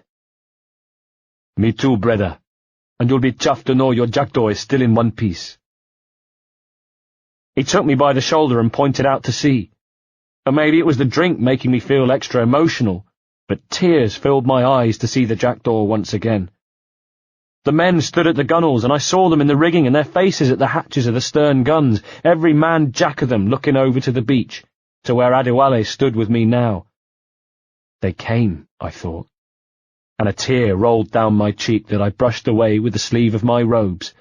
Me too, brother. And you'll be chuffed to know your jackdaw is still in one piece. He took me by the shoulder and pointed out to sea. Or maybe it was the drink making me feel extra emotional, but tears filled my eyes to see the jackdaw once again. The men stood at the gunwales, and I saw them in the rigging and their faces at the hatches of the stern guns, every man jack of them looking over to the beach, to where Adewale stood with me now. They came, I thought, and a tear rolled down my cheek that I brushed away with the sleeve of my robes,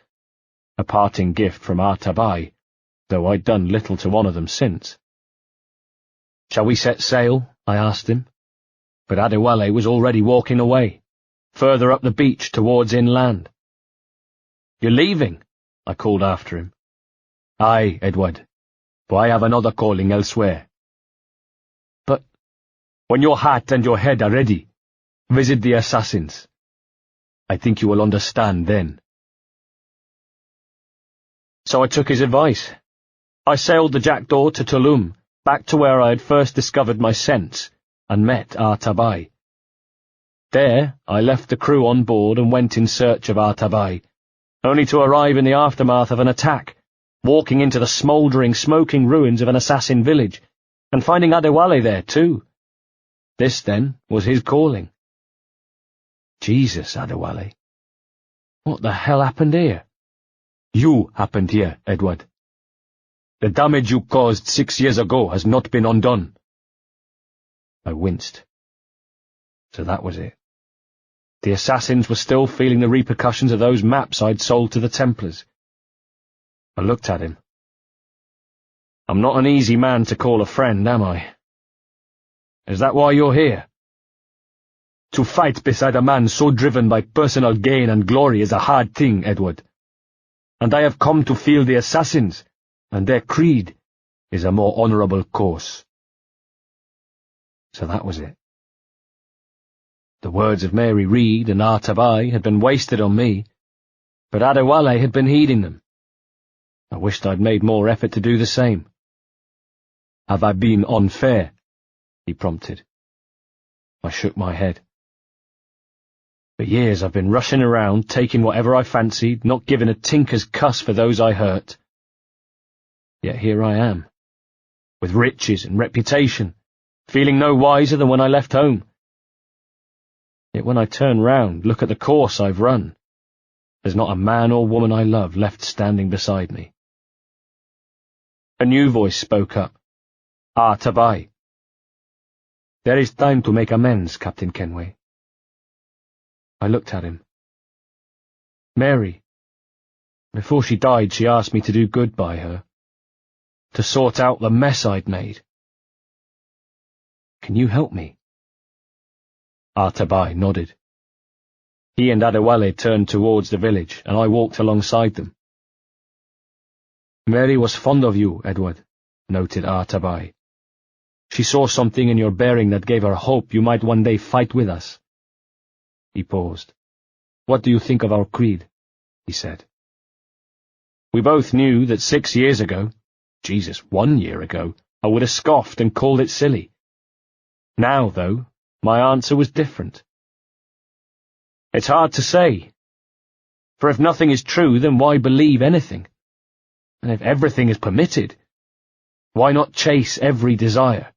a parting gift from Artabai, though I'd done little to honour them since. Shall we set sail? I asked him, but Adewale was already walking away, further up the beach towards inland. You're leaving? I called after him. Aye, Edward, for I have another calling elsewhere. But when your hat and your head are ready, visit the assassins. I think you will understand then. So I took his advice. I sailed the jackdaw to Tulum, back to where I had first discovered my sense, and met Artabai. There, I left the crew on board and went in search of Artabai, only to arrive in the aftermath of an attack, walking into the smouldering, smoking ruins of an assassin village, and finding Adewale there too. This, then, was his calling. Jesus, Adewale. What the hell happened here? You happened here, Edward. The damage you caused 6 years ago has not been undone. I winced. So that was it. The assassins were still feeling the repercussions of those maps I'd sold to the Templars. I looked at him. I'm not an easy man to call a friend, am I? Is that why you're here? To fight beside a man so driven by personal gain and glory is a hard thing, Edward. And I have come to feel the assassins, and their creed is a more honourable course. So that was it. The words of Mary Reed and Artabai had been wasted on me, but Adewale had been heeding them. I wished I'd made more effort to do the same. Have I been unfair? He prompted. I shook my head. For years I've been rushing around, taking whatever I fancied, not giving a tinker's cuss for those I hurt. Yet here I am, with riches and reputation, feeling no wiser than when I left home. Yet when I turn round, look at the course I've run, there's not a man or woman I love left standing beside me. A new voice spoke up. Tabai. There is time to make amends, Captain Kenway. I looked at him. Mary. Before she died, she asked me to do good by her, to sort out the mess I'd made. Can you help me? Artabai nodded. He and Adewale turned towards the village, and I walked alongside them. Mary was fond of you, Edward, noted Artabai. She saw something in your bearing that gave her hope you might one day fight with us. He paused. What do you think of our creed? He said. We both knew that 6 years ago, 1 year ago, I would have scoffed and called it silly. Now, though, my answer was different. It's hard to say. For if nothing is true, then why believe anything? And if everything is permitted, why not chase every desire?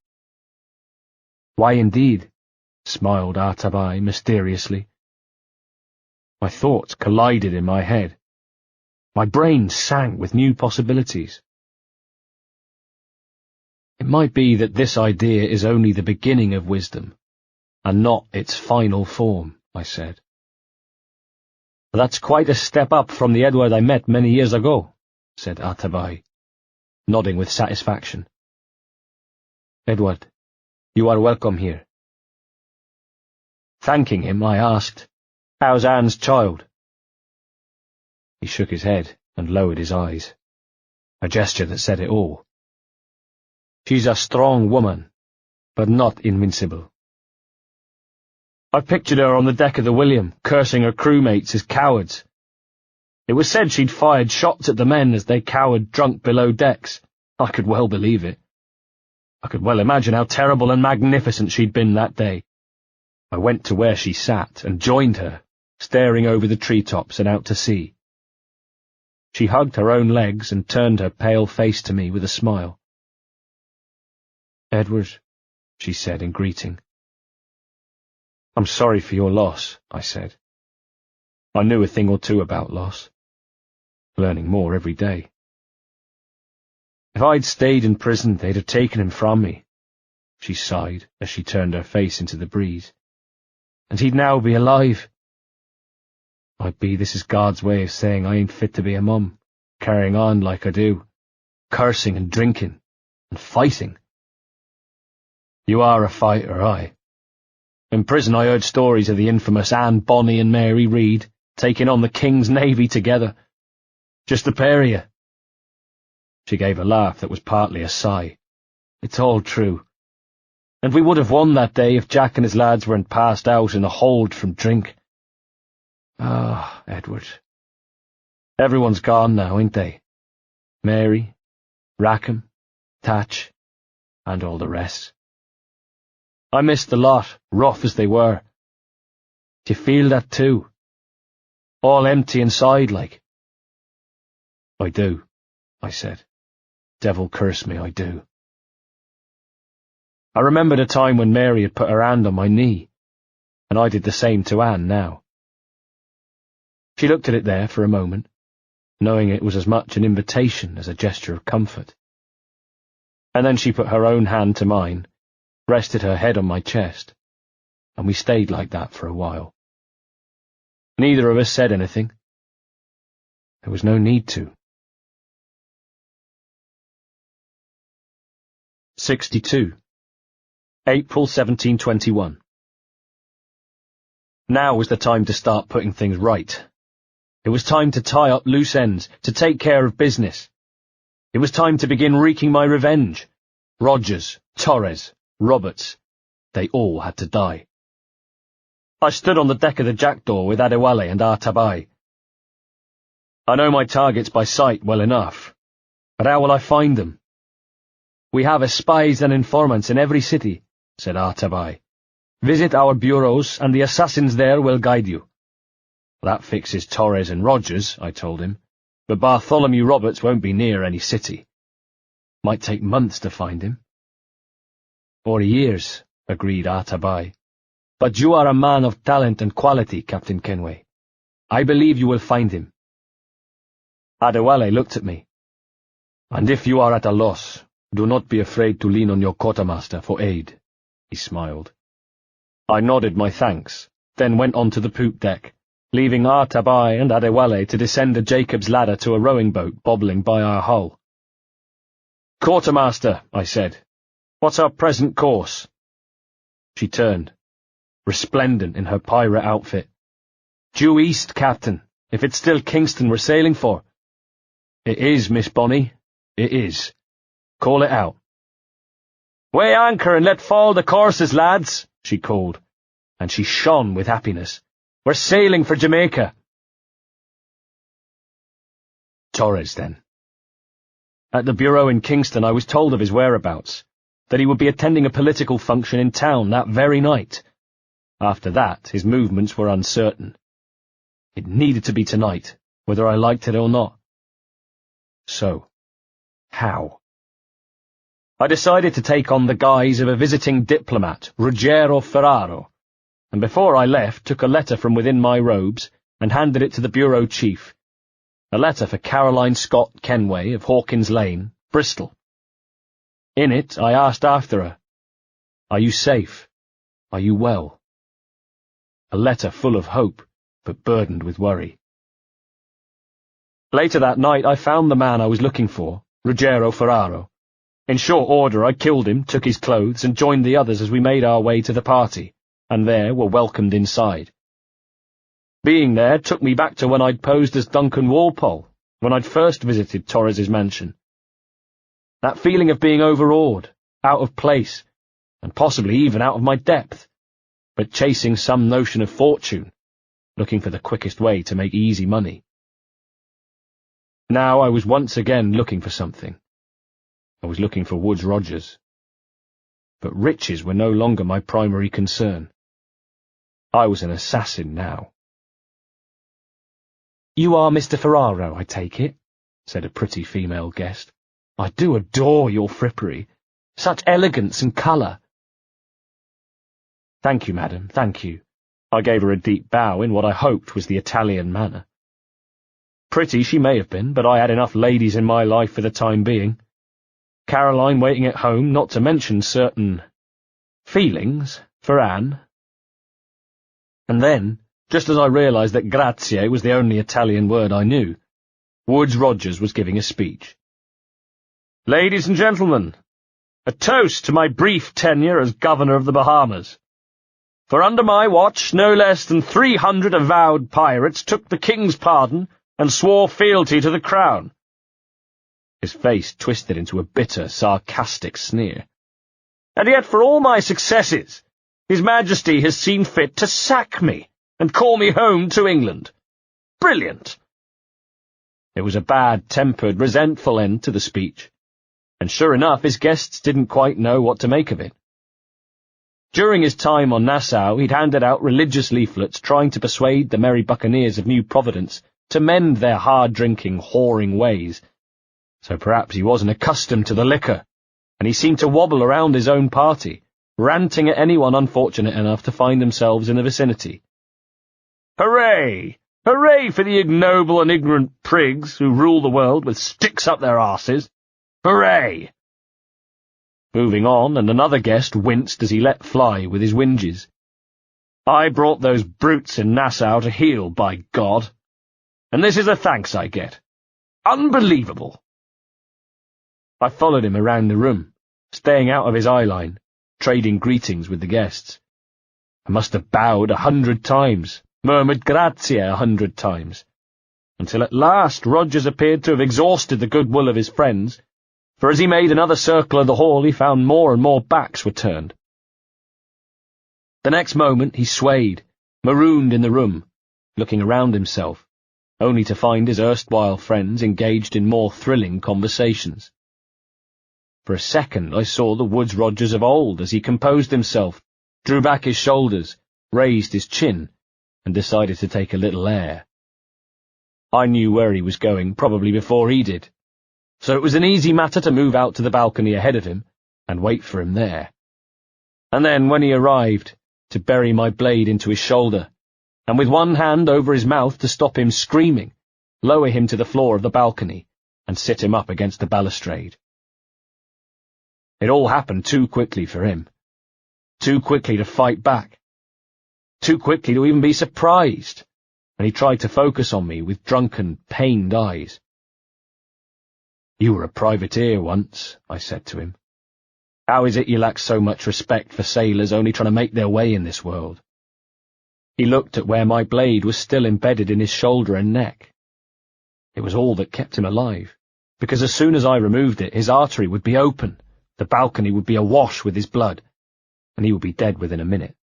Why indeed? Smiled Artabai mysteriously. My thoughts collided in my head. My brain sang with new possibilities. It might be that this idea is only the beginning of wisdom, and not its final form, I said. That's quite a step up from the Edward I met many years ago, said Artabai, nodding with satisfaction. Edward, you are welcome here. Thanking him, I asked, "How's Anne's child?" He shook his head and lowered his eyes, a gesture that said it all. She's a strong woman, but not invincible. I pictured her on the deck of the William, cursing her crewmates as cowards. It was said she'd fired shots at the men as they cowered drunk below decks. I could well believe it. I could well imagine how terrible and magnificent she'd been that day. I went to where she sat and joined her, staring over the treetops and out to sea. She hugged her own legs and turned her pale face to me with a smile. "Edward," she said in greeting. "I'm sorry for your loss," I said. I knew a thing or two about loss, learning more every day. If I'd stayed in prison, they'd have taken him from me, she sighed as she turned her face into the breeze. And he'd now be alive. Might be this is God's way of saying I ain't fit to be a mum, carrying on like I do, cursing and drinking, and fighting. You are a fighter, aye. In prison I heard stories of the infamous Anne Bonny and Mary Reed taking on the King's Navy together. Just the pair of you. She gave a laugh that was partly a sigh. It's all true. And we would have won that day if Jack and his lads weren't passed out in a hold from drink. Ah, Edward. Everyone's gone now, ain't they? Mary, Rackham, Thatch, and all the rest. I missed the lot, rough as they were. Do you feel that too? All empty inside, like? I do, I said. Devil curse me, I do. I remembered a time when Mary had put her hand on my knee, and I did the same to Anne now. She looked at it there for a moment, knowing it was as much an invitation as a gesture of comfort. And then she put her own hand to mine, rested her head on my chest, and we stayed like that for a while. Neither of us said anything. There was no need to. 62. April 1721. Now was the time to start putting things right. It was time to tie up loose ends, to take care of business. It was time to begin wreaking my revenge. Rogers, Torres, Roberts, they all had to die. I stood on the deck of the Jackdaw with Adewale and Artabai. I know my targets by sight well enough, but how will I find them? We have spies and informants in every city, said Artabai. Visit our bureaus, and the assassins there will guide you. That fixes Torres and Rogers, I told him, but Bartholomew Roberts won't be near any city. Might take months to find him. Or years, agreed Artabai. But you are a man of talent and quality, Captain Kenway. I believe you will find him. Adewale looked at me. And if you are at a loss, do not be afraid to lean on your quartermaster for aid, he smiled. I nodded my thanks, then went on to the poop deck, leaving Artabai and Adewale to descend the Jacob's ladder to a rowing boat bobbling by our hull. Quartermaster, I said, what's our present course? She turned, resplendent in her pirate outfit. Due east, Captain, if it's still Kingston we're sailing for. It is, Miss Bonny, it is. Call it out. Weigh anchor and let fall the courses, lads, she called, and she shone with happiness. We're sailing for Jamaica. Torres, then. At the bureau in Kingston I was told of his whereabouts, that he would be attending a political function in town that very night. After that, his movements were uncertain. It needed to be tonight, whether I liked it or not. So, how? I decided to take on the guise of a visiting diplomat, Ruggiero Ferraro, and before I left took a letter from within my robes and handed it to the bureau chief. A letter for Caroline Scott Kenway of Hawkins Lane, Bristol. In it I asked after her. Are you safe? Are you well? A letter full of hope, but burdened with worry. Later that night I found the man I was looking for, Ruggiero Ferraro. In short order I killed him, took his clothes, and joined the others as we made our way to the party, and there were welcomed inside. Being there took me back to when I'd posed as Duncan Walpole, when I'd first visited Torres's mansion. That feeling of being overawed, out of place, and possibly even out of my depth, but chasing some notion of fortune, looking for the quickest way to make easy money. Now I was once again looking for something. I was looking for Woods Rogers. But riches were no longer my primary concern. I was an assassin now. You are Mr. Ferraro, I take it, said a pretty female guest. I do adore your frippery. Such elegance and colour. Thank you, madam, thank you. I gave her a deep bow in what I hoped was the Italian manner. Pretty she may have been, but I had enough ladies in my life for the time being. Caroline waiting at home, not to mention certain feelings for Anne. And then, just as I realised that grazie was the only Italian word I knew, Woods Rogers was giving a speech. Ladies and gentlemen, a toast to my brief tenure as Governor of the Bahamas. For under my watch, no less than 300 avowed pirates took the King's pardon and swore fealty to the Crown. His face twisted into a bitter, sarcastic sneer. And yet for all my successes, His Majesty has seen fit to sack me and call me home to England. Brilliant! It was a bad-tempered, resentful end to the speech, and sure enough his guests didn't quite know what to make of it. During his time on Nassau he'd handed out religious leaflets trying to persuade the merry buccaneers of New Providence to mend their hard-drinking, whoring ways, so perhaps he wasn't accustomed to the liquor, and he seemed to wobble around his own party, ranting at anyone unfortunate enough to find themselves in the vicinity. Hooray! Hooray for the ignoble and ignorant prigs who rule the world with sticks up their arses! Hooray! Moving on, and another guest winced as he let fly with his whinges. I brought those brutes in Nassau to heel, by God! And this is the thanks I get. Unbelievable! I followed him around the room, staying out of his eye line, trading greetings with the guests. I must have bowed 100 times, murmured grazie 100 times, until at last Rogers appeared to have exhausted the goodwill of his friends, for as he made another circle of the hall he found more and more backs were turned. The next moment he swayed, marooned in the room, looking around himself, only to find his erstwhile friends engaged in more thrilling conversations. For a second I saw the Woods Rogers of old as he composed himself, drew back his shoulders, raised his chin, and decided to take a little air. I knew where he was going probably before he did, so it was an easy matter to move out to the balcony ahead of him and wait for him there. And then, when he arrived, to bury my blade into his shoulder, and with one hand over his mouth to stop him screaming, lower him to the floor of the balcony, and sit him up against the balustrade. It all happened too quickly for him. Too quickly to fight back. Too quickly to even be surprised, and he tried to focus on me with drunken, pained eyes. "You were a privateer once," I said to him. "How is it you lack so much respect for sailors only trying to make their way in this world?" He looked at where my blade was still embedded in his shoulder and neck. It was all that kept him alive, because as soon as I removed it, his artery would be open, the balcony would be awash with his blood, and he would be dead within a minute.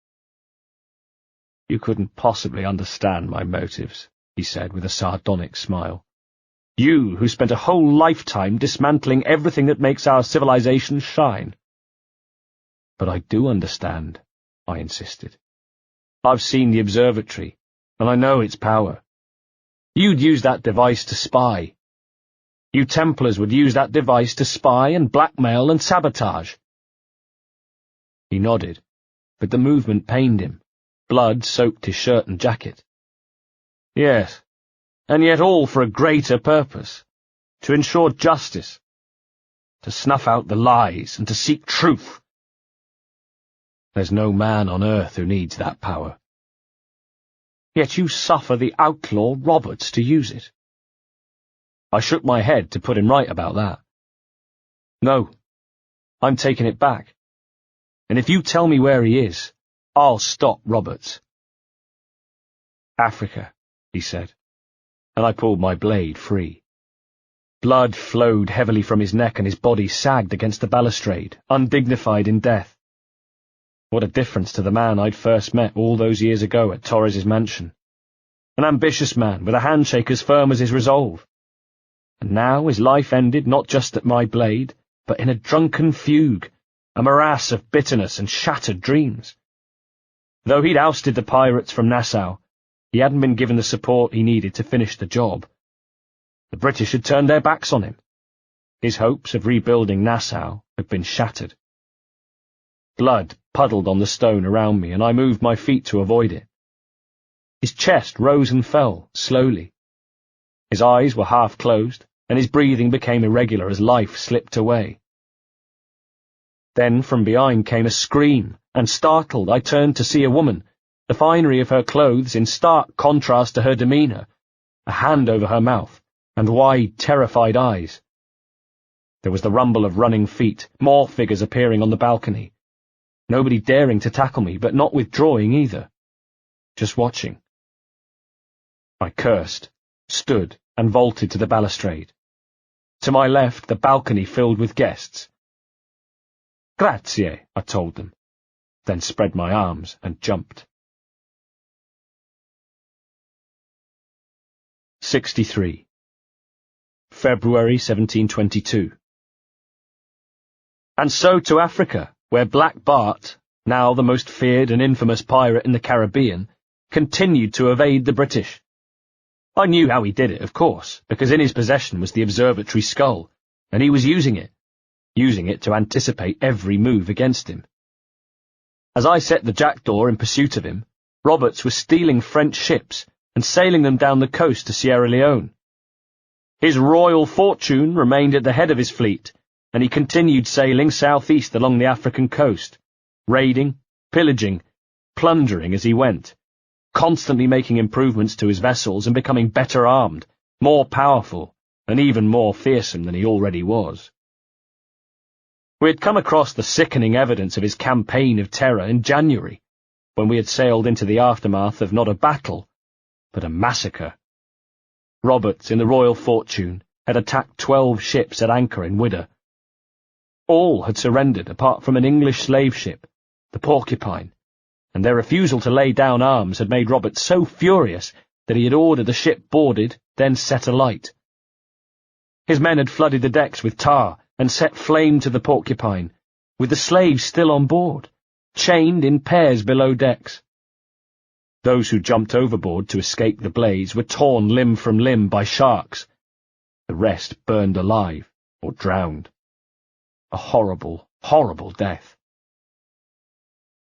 "You couldn't possibly understand my motives," he said with a sardonic smile. "You, who spent a whole lifetime dismantling everything that makes our civilization shine." "But I do understand," I insisted. "I've seen the Observatory, and I know its power. You'd use that device to spy. You Templars would use that device to spy and blackmail and sabotage." He nodded, but the movement pained him. Blood soaked his shirt and jacket. "Yes, and yet all for a greater purpose, to ensure justice, to snuff out the lies and to seek truth. There's no man on earth who needs that power. Yet you suffer the outlaw Roberts to use it." I shook my head to put him right about that. "No, I'm taking it back. And if you tell me where he is, I'll stop Roberts." "Africa," he said, and I pulled my blade free. Blood flowed heavily from his neck and his body sagged against the balustrade, undignified in death. What a difference to the man I'd first met all those years ago at Torres's mansion. An ambitious man with a handshake as firm as his resolve. And now his life ended not just at my blade, but in a drunken fugue, a morass of bitterness and shattered dreams. Though he'd ousted the pirates from Nassau, he hadn't been given the support he needed to finish the job. The British had turned their backs on him. His hopes of rebuilding Nassau had been shattered. Blood puddled on the stone around me, and I moved my feet to avoid it. His chest rose and fell, slowly. His eyes were half closed, and his breathing became irregular as life slipped away. Then from behind came a scream, and startled I turned to see a woman, the finery of her clothes in stark contrast to her demeanour, a hand over her mouth, and wide, terrified eyes. There was the rumble of running feet, more figures appearing on the balcony. Nobody daring to tackle me, but not withdrawing either. Just watching. I cursed, stood, and vaulted to the balustrade. To my left, the balcony filled with guests. "Grazie," I told them, then spread my arms and jumped. 63. February 1722. And so to Africa, where Black Bart, now the most feared and infamous pirate in the Caribbean, continued to evade the British. I knew how he did it, of course, because in his possession was the Observatory skull, and he was using it to anticipate every move against him. As I set the jackdaw in pursuit of him, Roberts was stealing French ships and sailing them down the coast to Sierra Leone. His royal fortune remained at the head of his fleet, and he continued sailing southeast along the African coast, raiding, pillaging, plundering as he went, constantly making improvements to his vessels and becoming better armed, more powerful, and even more fearsome than he already was. We had come across the sickening evidence of his campaign of terror in January, when we had sailed into the aftermath of not a battle, but a massacre. Roberts, in the Royal Fortune, had attacked 12 ships at anchor in Widder. All had surrendered apart from an English slave ship, the Porcupine, and their refusal to lay down arms had made Roberts so furious that he had ordered the ship boarded, then set alight. His men had flooded the decks with tar and set flame to the Porcupine, with the slaves still on board, chained in pairs below decks. Those who jumped overboard to escape the blaze were torn limb from limb by sharks. The rest burned alive or drowned. A horrible, horrible death.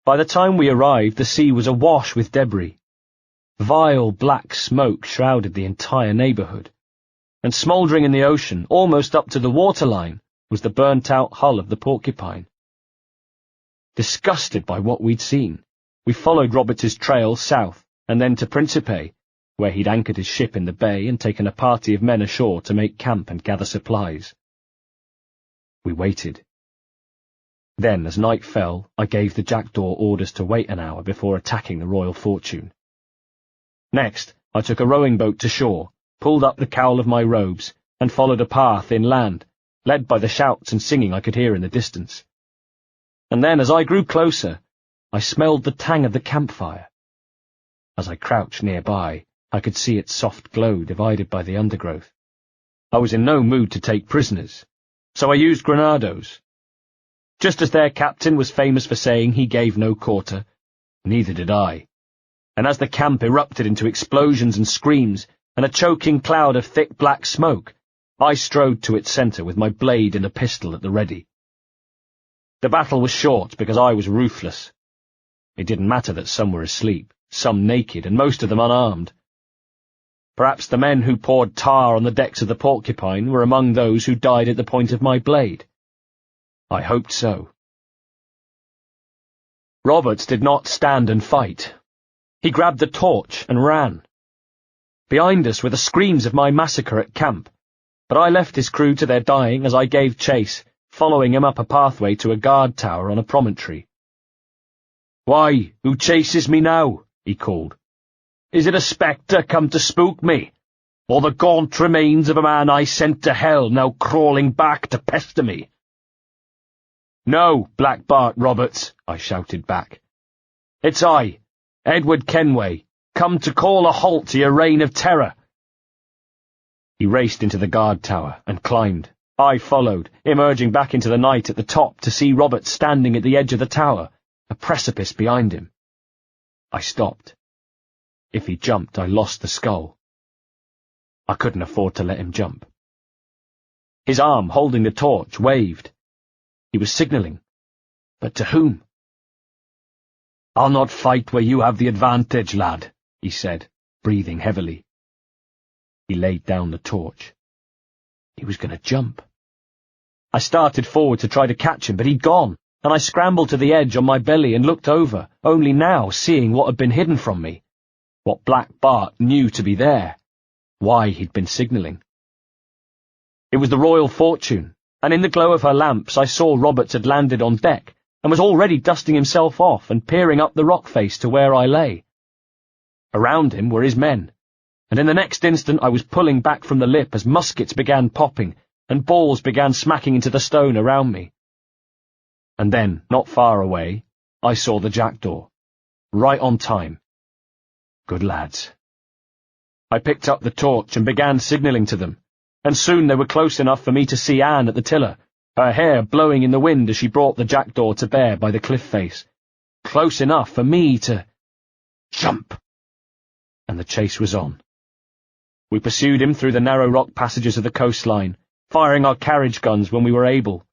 By the time we arrived, the sea was awash with debris. Vile black smoke shrouded the entire neighbourhood, and smouldering in the ocean, almost up to the waterline, was the burnt-out hull of the Porcupine. Disgusted by what we'd seen, we followed Roberts's trail south, and then to Principe, where he'd anchored his ship in the bay and taken a party of men ashore to make camp and gather supplies. We waited. Then, as night fell, I gave the Jackdaw orders to wait an hour before attacking the Royal Fortune. Next, I took a rowing boat to shore, pulled up the cowl of my robes, and followed a path inland, led by the shouts and singing I could hear in the distance. And then, as I grew closer, I smelled the tang of the campfire. As I crouched nearby, I could see its soft glow divided by the undergrowth. I was in no mood to take prisoners, so I used grenados. Just as their captain was famous for saying he gave no quarter, neither did I. And as the camp erupted into explosions and screams, and a choking cloud of thick black smoke, I strode to its centre with my blade and a pistol at the ready. The battle was short because I was ruthless. It didn't matter that some were asleep, some naked, and most of them unarmed. Perhaps the men who poured tar on the decks of the Porcupine were among those who died at the point of my blade. I hoped so. Roberts did not stand and fight. He grabbed the torch and ran. Behind us were the screams of my massacre at camp, but I left his crew to their dying as I gave chase, following him up a pathway to a guard tower on a promontory. "Why, who chases me now?" he called. "Is it a spectre come to spook me, or the gaunt remains of a man I sent to hell now crawling back to pester me?" "No, Black Bart Roberts," I shouted back. "It's I, Edward Kenway, come to call a halt to your reign of terror." He raced into the guard tower and climbed. I followed, emerging back into the night at the top to see Roberts standing at the edge of the tower, a precipice behind him. I stopped. If he jumped, I lost the skull. I couldn't afford to let him jump. His arm, holding the torch, waved. He was signalling. But to whom? "I'll not fight where you have the advantage, lad," he said, breathing heavily. He laid down the torch. He was going to jump. I started forward to try to catch him, but he'd gone, and I scrambled to the edge on my belly and looked over, only now seeing what had been hidden from me, what Black Bart knew to be there, why he'd been signalling. It was the Royal Fortune, and in the glow of her lamps I saw Roberts had landed on deck, and was already dusting himself off and peering up the rock face to where I lay. Around him were his men, and in the next instant I was pulling back from the lip as muskets began popping, and balls began smacking into the stone around me. And then, not far away, I saw the Jackdaw, right on time. Good lads. I picked up the torch and began signalling to them, and soon they were close enough for me to see Anne at the tiller, her hair blowing in the wind as she brought the Jackdaw to bear by the cliff face. Close enough for me to jump. And the chase was on. We pursued him through the narrow rock passages of the coastline, firing our carriage guns when we were able.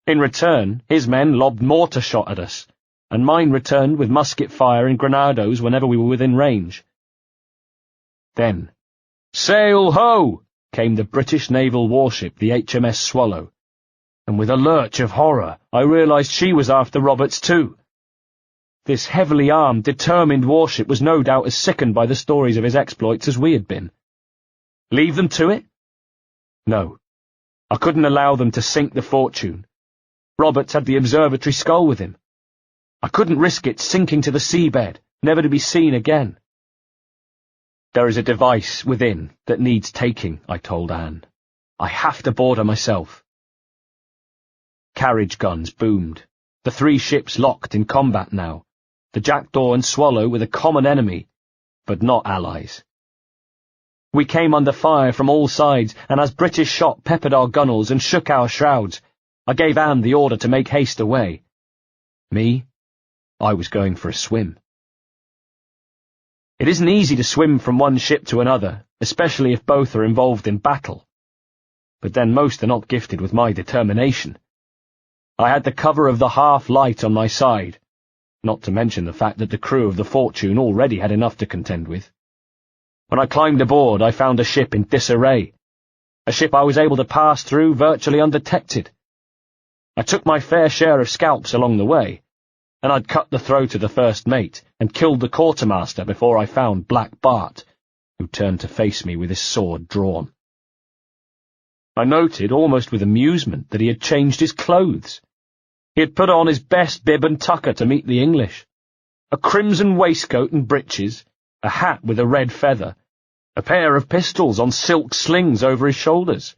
In return, his men lobbed mortar shot at us, and mine returned with musket fire and grenados whenever we were within range. Then, "Sail ho!" came the British naval warship, the HMS Swallow, and with a lurch of horror I realised she was after Roberts too. This heavily armed, determined warship was no doubt as sickened by the stories of his exploits as we had been. Leave them to it? No. I couldn't allow them to sink the Fortune. Roberts had the Observatory skull with him. I couldn't risk it sinking to the seabed, never to be seen again. There is a device within that needs taking, I told Anne. I have to board her myself. Carriage guns boomed. The 3 ships locked in combat now. The Jackdaw and Swallow were the common enemy, but not allies. We came under fire from all sides, and as British shot peppered our gunwales and shook our shrouds, I gave Anne the order to make haste away. Me? I was going for a swim. It isn't easy to swim from one ship to another, especially if both are involved in battle. But then most are not gifted with my determination. I had the cover of the half-light on my side, not to mention the fact that the crew of the Fortune already had enough to contend with. When I climbed aboard, I found a ship in disarray, a ship I was able to pass through virtually undetected. I took my fair share of scalps along the way, and I'd cut the throat of the first mate and killed the quartermaster before I found Black Bart, who turned to face me with his sword drawn. I noted, almost with amusement, that he had changed his clothes. He had put on his best bib and tucker to meet the English, a crimson waistcoat and breeches, a hat with a red feather, a pair of pistols on silk slings over his shoulders.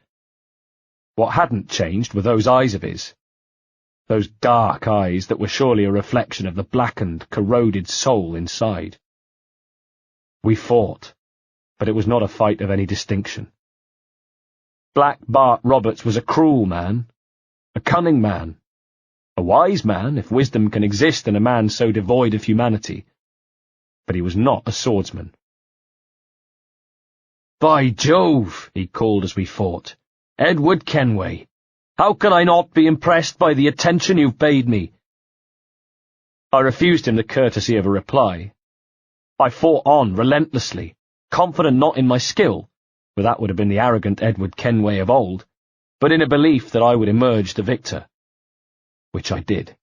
What hadn't changed were those eyes of his. Those dark eyes that were surely a reflection of the blackened, corroded soul inside. We fought, but it was not a fight of any distinction. Black Bart Roberts was a cruel man, a cunning man, a wise man, if wisdom can exist in a man so devoid of humanity, but he was not a swordsman. "By Jove," he called as we fought, "Edward Kenway! How can I not be impressed by the attention you've paid me?" I refused him the courtesy of a reply. I fought on relentlessly, confident not in my skill, for that would have been the arrogant Edward Kenway of old, but in a belief that I would emerge the victor. Which I did.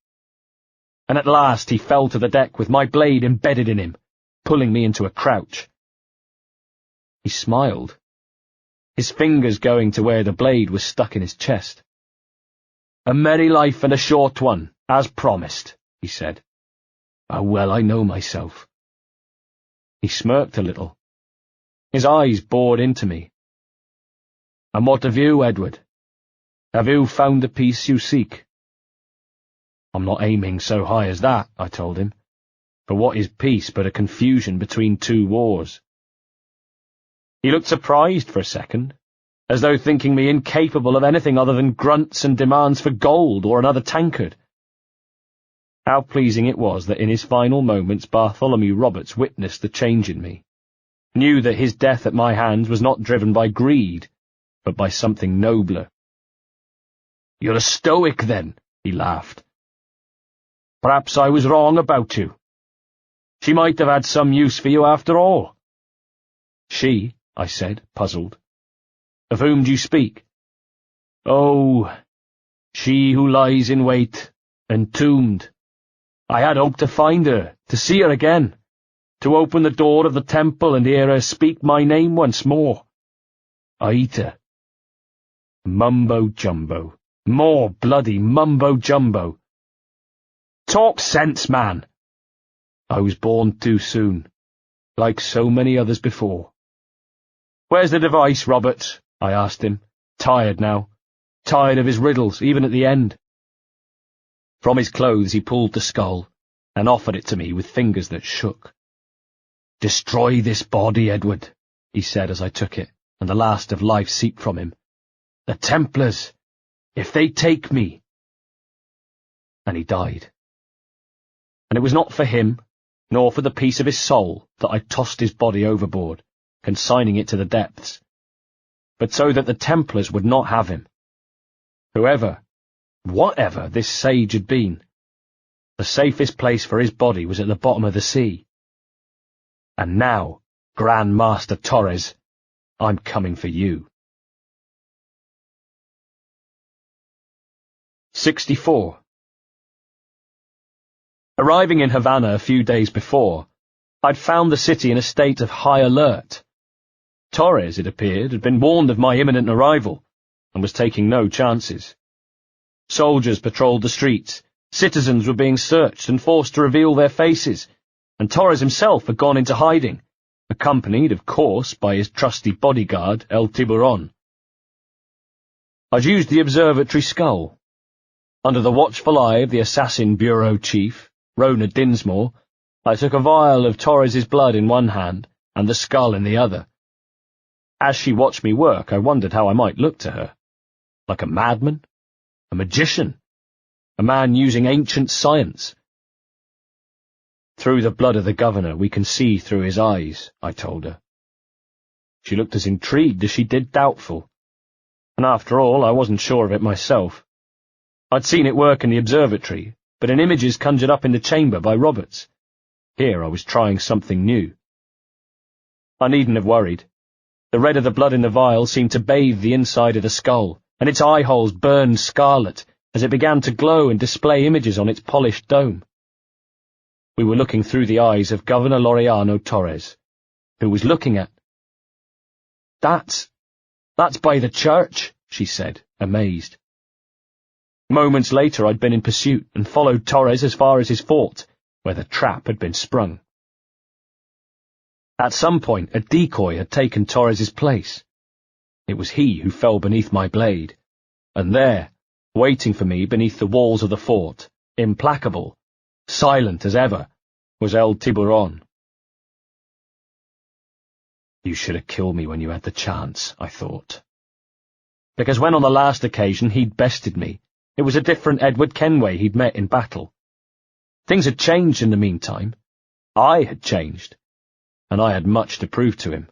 And at last he fell to the deck with my blade embedded in him, pulling me into a crouch. He smiled, his fingers going to where the blade was stuck in his chest. "A merry life and a short one, as promised," he said. "How well I know myself." He smirked a little. His eyes bored into me. "And what of you, Edward? Have you found the peace you seek?" "I'm not aiming so high as that," I told him. "For what is peace but a confusion between 2 wars?" He looked surprised for a second, as though thinking me incapable of anything other than grunts and demands for gold or another tankard. How pleasing it was that in his final moments Bartholomew Roberts witnessed the change in me, knew that his death at my hands was not driven by greed, but by something nobler. "You're a stoic, then," he laughed. "Perhaps I was wrong about you. She might have had some use for you after all." "She?" I said, puzzled. "Of whom do you speak?" "Oh, she who lies in wait, entombed. I had hoped to find her, to see her again, to open the door of the temple and hear her speak my name once more. Aita. Mumbo-jumbo. More bloody mumbo-jumbo. Talk sense, man. I was born too soon, like so many others before." "Where's the device, Roberts?" I asked him, tired now, tired of his riddles, even at the end. From his clothes he pulled the skull, and offered it to me with fingers that shook. "Destroy this body, Edward," he said as I took it, and the last of life seeped from him. "The Templars, if they take me—" And he died. And it was not for him, nor for the peace of his soul, that I tossed his body overboard, consigning it to the depths, but so that the Templars would not have him. Whoever, whatever this sage had been, the safest place for his body was at the bottom of the sea. And now, Grand Master Torres, I'm coming for you. 64. Arriving in Havana a few days before, I'd found the city in a state of high alert. Torres, it appeared, had been warned of my imminent arrival, and was taking no chances. Soldiers patrolled the streets, citizens were being searched and forced to reveal their faces, and Torres himself had gone into hiding, accompanied, of course, by his trusty bodyguard, El Tiburon. I'd used the observatory skull. Under the watchful eye of the assassin bureau chief, Rona Dinsmore, I took a vial of Torres's blood in one hand and the skull in the other. As she watched me work, I wondered how I might look to her. Like a madman? A magician? A man using ancient science? Through the blood of the governor, we can see through his eyes, I told her. She looked as intrigued as she did doubtful. And after all, I wasn't sure of it myself. I'd seen it work in the observatory, but in images conjured up in the chamber by Roberts. Here I was trying something new. I needn't have worried. The red of the blood in the vial seemed to bathe the inside of the skull, and its eye holes burned scarlet as it began to glow and display images on its polished dome. We were looking through the eyes of Governor Laureano Torres, who was looking at— That's by the church, she said, amazed. Moments later I'd been in pursuit and followed Torres as far as his fort, where the trap had been sprung. At some point a decoy had taken Torres's place. It was he who fell beneath my blade, and there, waiting for me beneath the walls of the fort, implacable, silent as ever, was El Tiburon. You should have killed me when you had the chance, I thought. Because when on the last occasion he'd bested me, it was a different Edward Kenway he'd met in battle. Things had changed in the meantime. I had changed, and I had much to prove to him.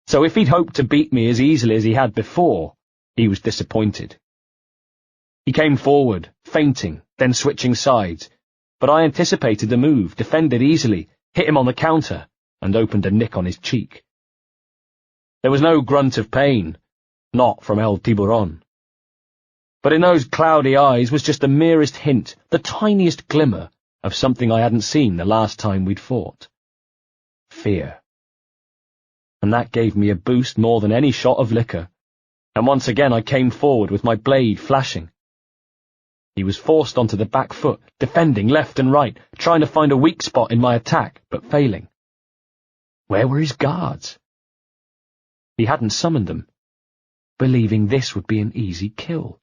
So if he'd hoped to beat me as easily as he had before, he was disappointed. He came forward, feinting, then switching sides, but I anticipated the move, defended easily, hit him on the counter, and opened a nick on his cheek. There was no grunt of pain, not from El Tiburon. But in those cloudy eyes was just the merest hint, the tiniest glimmer, of something I hadn't seen the last time we'd fought. Fear. And that gave me a boost more than any shot of liquor, and once again I came forward with my blade flashing. He was forced onto the back foot, defending left and right, trying to find a weak spot in my attack, but failing. Where were his guards? He hadn't summoned them, believing this would be an easy kill.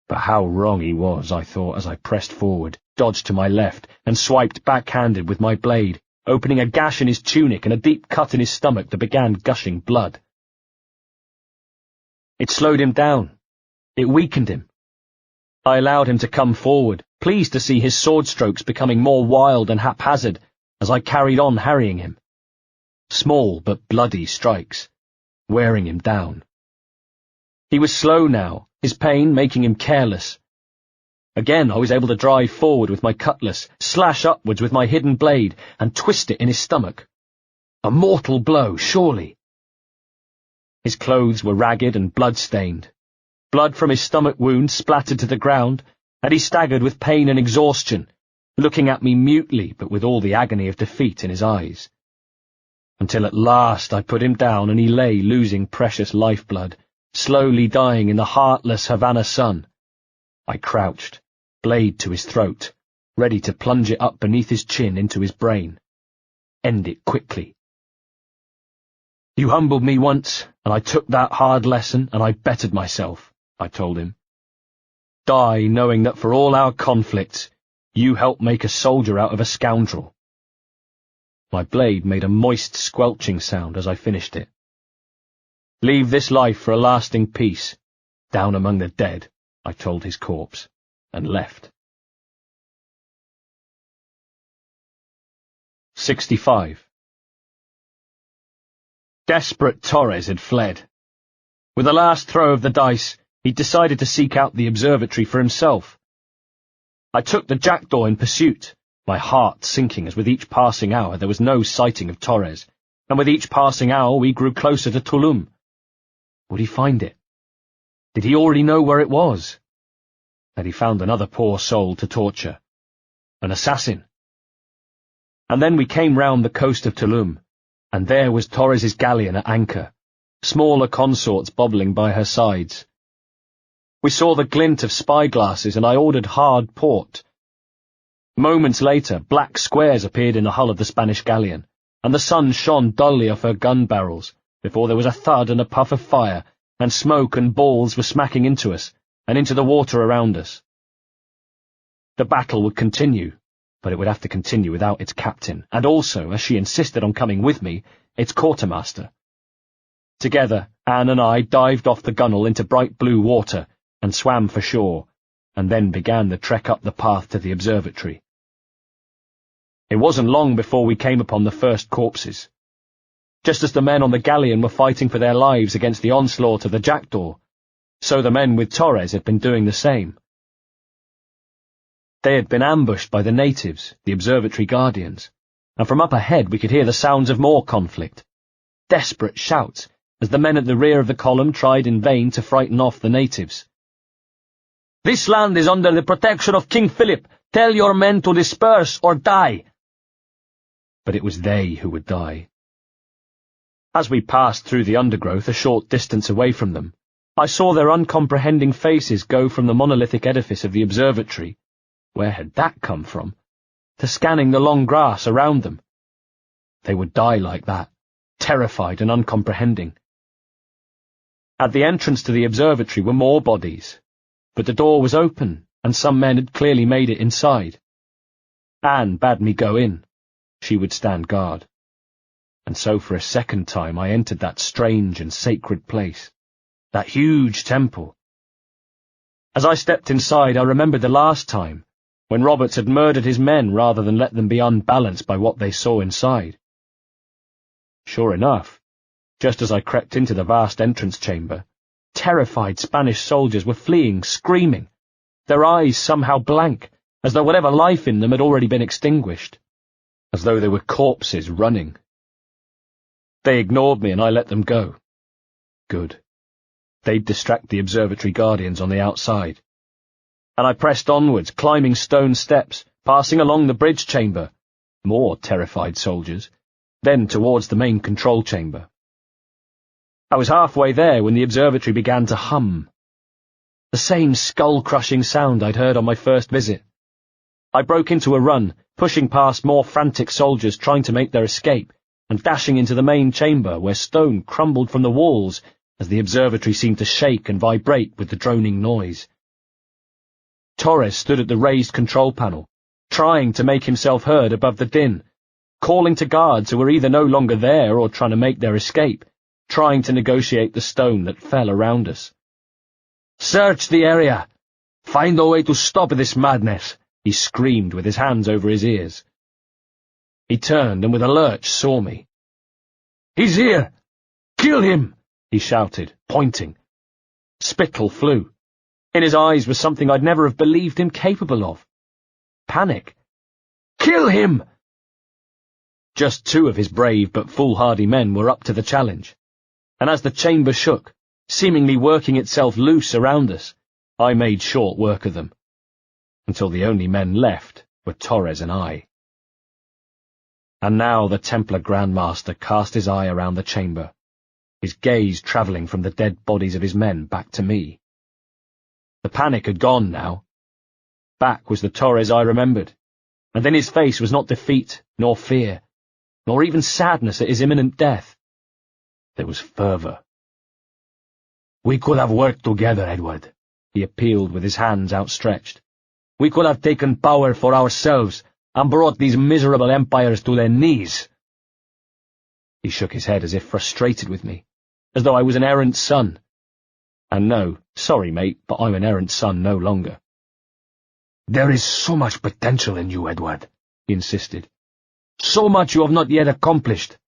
But how wrong he was, I thought as I pressed forward, dodged to my left, and swiped backhanded with my blade, opening a gash in his tunic and a deep cut in his stomach that began gushing blood. It slowed him down. It weakened him. I allowed him to come forward, pleased to see his sword strokes becoming more wild and haphazard as I carried on harrying him. Small but bloody strikes, wearing him down. He was slow now, his pain making him careless. Again I was able to drive forward with my cutlass, slash upwards with my hidden blade, and twist it in his stomach. A mortal blow, surely. His clothes were ragged and blood-stained. Blood from his stomach wound splattered to the ground, and he staggered with pain and exhaustion, looking at me mutely but with all the agony of defeat in his eyes. Until at last I put him down and he lay losing precious lifeblood, slowly dying in the heartless Havana sun. I crouched, blade to his throat, ready to plunge it up beneath his chin into his brain. End it quickly. You humbled me once, and I took that hard lesson, and I bettered myself, I told him. Die knowing that for all our conflicts, you helped make a soldier out of a scoundrel. My blade made a moist squelching sound as I finished it. Leave this life for a lasting peace, down among the dead, I told his corpse, and left. 65. Desperate Torres had fled. With the last throw of the dice, he'd decided to seek out the observatory for himself. I took the jackdaw in pursuit, my heart sinking as with each passing hour there was no sighting of Torres, and with each passing hour we grew closer to Tulum. Would he find it? Did he already know where it was? Had he found another poor soul to torture? An assassin? And then we came round the coast of Tulum, and there was Torres's galleon at anchor, smaller consorts bobbling by her sides. We saw the glint of spyglasses, and I ordered hard port. Moments later, black squares appeared in the hull of the Spanish galleon, and the sun shone dully off her gun barrels, before there was a thud and a puff of fire, and smoke and balls were smacking into us, and into the water around us. The battle would continue, but it would have to continue without its captain, and also, as she insisted on coming with me, its quartermaster. Together, Anne and I dived off the gunwale into bright blue water, and swam for shore, and then began the trek up the path to the observatory. It wasn't long before we came upon the first corpses. Just as the men on the galleon were fighting for their lives against the onslaught of the jackdaw, so the men with Torres had been doing the same. They had been ambushed by the natives, the observatory guardians, and from up ahead we could hear the sounds of more conflict. Desperate shouts, as the men at the rear of the column tried in vain to frighten off the natives. "This land is under the protection of King Philip. Tell your men to disperse or die." But it was they who would die. As we passed through the undergrowth a short distance away from them, I saw their uncomprehending faces go from the monolithic edifice of the observatory, where had that come from, to scanning the long grass around them. They would die like that, terrified and uncomprehending. At the entrance to the observatory were more bodies, but the door was open, and some men had clearly made it inside. Anne bade me go in. She would stand guard. And so for a second time I entered that strange and sacred place, that huge temple. As I stepped inside, I remembered the last time, when Roberts had murdered his men rather than let them be unbalanced by what they saw inside. Sure enough, just as I crept into the vast entrance chamber, terrified Spanish soldiers were fleeing, screaming, their eyes somehow blank, as though whatever life in them had already been extinguished, as though they were corpses running. They ignored me and I let them go. Good. They'd distract the observatory guardians on the outside. And I pressed onwards, climbing stone steps, passing along the bridge chamber, more terrified soldiers, then towards the main control chamber. I was halfway there when the observatory began to hum. The same skull-crushing sound I'd heard on my first visit. I broke into a run, pushing past more frantic soldiers trying to make their escape, and dashing into the main chamber where stone crumbled from the walls as the observatory seemed to shake and vibrate with the droning noise. Torres stood at the raised control panel, trying to make himself heard above the din, calling to guards who were either no longer there or trying to make their escape, trying to negotiate the stone that fell around us. "Search the area! Find a way to stop this madness!" he screamed with his hands over his ears. He turned and with a lurch saw me. "He's here! Kill him!" he shouted, pointing. Spittle flew. In his eyes was something I'd never have believed him capable of. Panic. "Kill him!" Just two of his brave but foolhardy men were up to the challenge, and as the chamber shook, seemingly working itself loose around us, I made short work of them, until the only men left were Torres and I. And now the Templar Grand Master cast his eye around the chamber, his gaze travelling from the dead bodies of his men back to me. The panic had gone now. Back was the Torres I remembered, and in his face was not defeat, nor fear, nor even sadness at his imminent death. There was fervour. "We could have worked together, Edward," he appealed with his hands outstretched. "We could have taken power for ourselves and brought these miserable empires to their knees." He shook his head as if frustrated with me, as though I was an errant son. And no, sorry mate, but I'm an errant son no longer. "There is so much potential in you, Edward," he insisted. "So much you have not yet accomplished.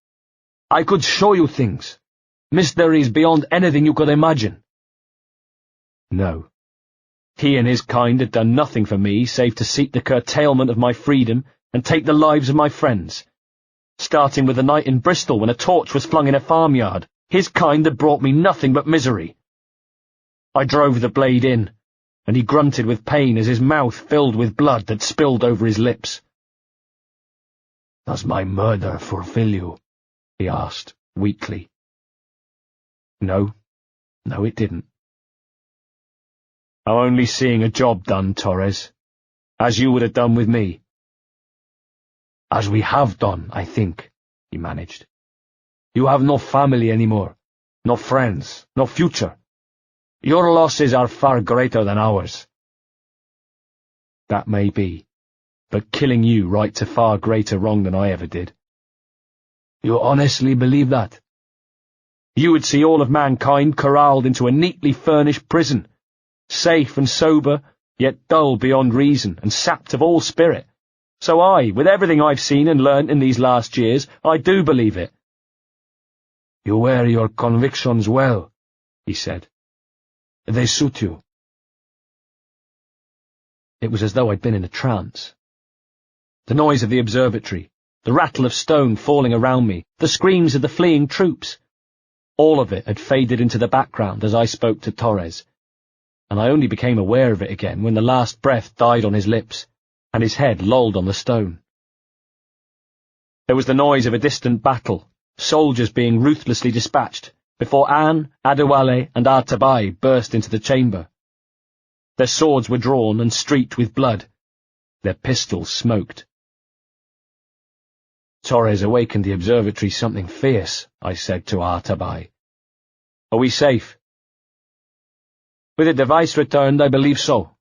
I could show you things, mysteries beyond anything you could imagine." No. He and his kind had done nothing for me save to seek the curtailment of my freedom and take the lives of my friends. Starting with the night in Bristol when a torch was flung in a farmyard, his kind had brought me nothing but misery. I drove the blade in, and he grunted with pain as his mouth filled with blood that spilled over his lips. "Does my murder fulfill you?" he asked, weakly. No, it didn't. I'm only seeing a job done, Torres, as you would have done with me. As we have done, I think, he managed. You have no family anymore, no friends, no future. Your losses are far greater than ours. That may be, but killing you rights a far greater wrong than I ever did. You honestly believe that? You would see all of mankind corralled into a neatly furnished prison, safe and sober, yet dull beyond reason and sapped of all spirit. So with everything I've seen and learnt in these last years, I do believe it. You wear your convictions well, he said. They suit you. It was as though I'd been in a trance. The noise of the observatory, the rattle of stone falling around me, the screams of the fleeing troops, all of it had faded into the background as I spoke to Torres, and I only became aware of it again when the last breath died on his lips, and his head lolled on the stone. There was the noise of a distant battle, soldiers being ruthlessly dispatched, before Anne, Adewale, and Artabai burst into the chamber. Their swords were drawn and streaked with blood. Their pistols smoked. Torres awakened the observatory something fierce, I said to Artabai. Are we safe? With the device returned, I believe so,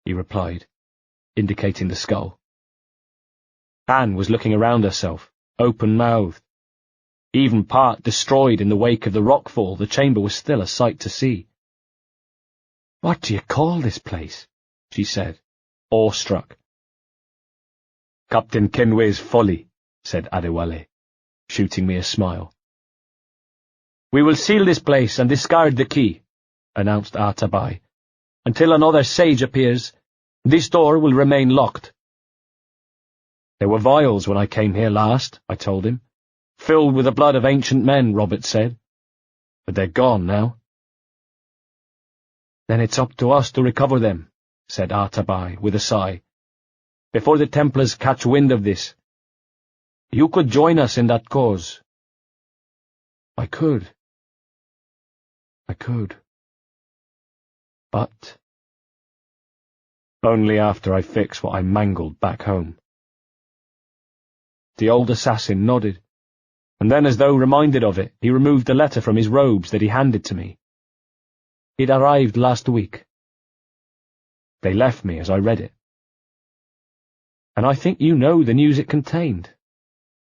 he replied, indicating the skull. Anne was looking around herself, open-mouthed. Even part destroyed in the wake of the rockfall, the chamber was still a sight to see. What do you call this place? She said, awestruck. Captain Kenway's folly, said Adewale, shooting me a smile. We will seal this place and discard the key, announced Artabai. Until another sage appears, this door will remain locked. There were vials when I came here last, I told him. Filled with the blood of ancient men, Robert said. But they're gone now. Then it's up to us to recover them, said Artabai with a sigh. Before the Templars catch wind of this. You could join us in that cause. I could. But only after I fix what I mangled back home. The old assassin nodded, and then, as though reminded of it, he removed a letter from his robes that he handed to me. It arrived last week. They left me as I read it. And I think you know the news it contained,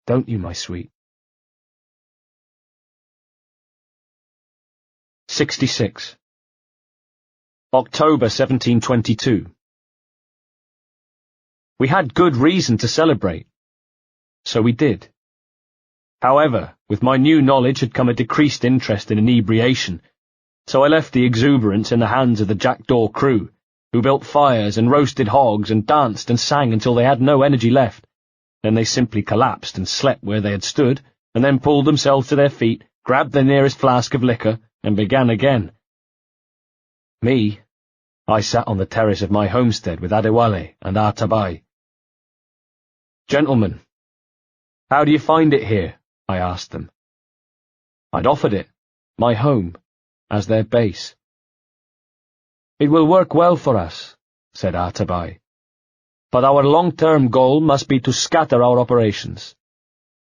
don't you, my sweet? 66. October 1722. We had good reason to celebrate. So we did. However, with my new knowledge had come a decreased interest in inebriation, so I left the exuberance in the hands of the jackdaw crew, who built fires and roasted hogs and danced and sang until they had no energy left. Then they simply collapsed and slept where they had stood, and then pulled themselves to their feet, grabbed the nearest flask of liquor, and began again. Me, I sat on the terrace of my homestead with Adewale and Artabai. Gentlemen, how do you find it here? I asked them. I'd offered it, my home, as their base. It will work well for us, said Artabai. But our long-term goal must be to scatter our operations,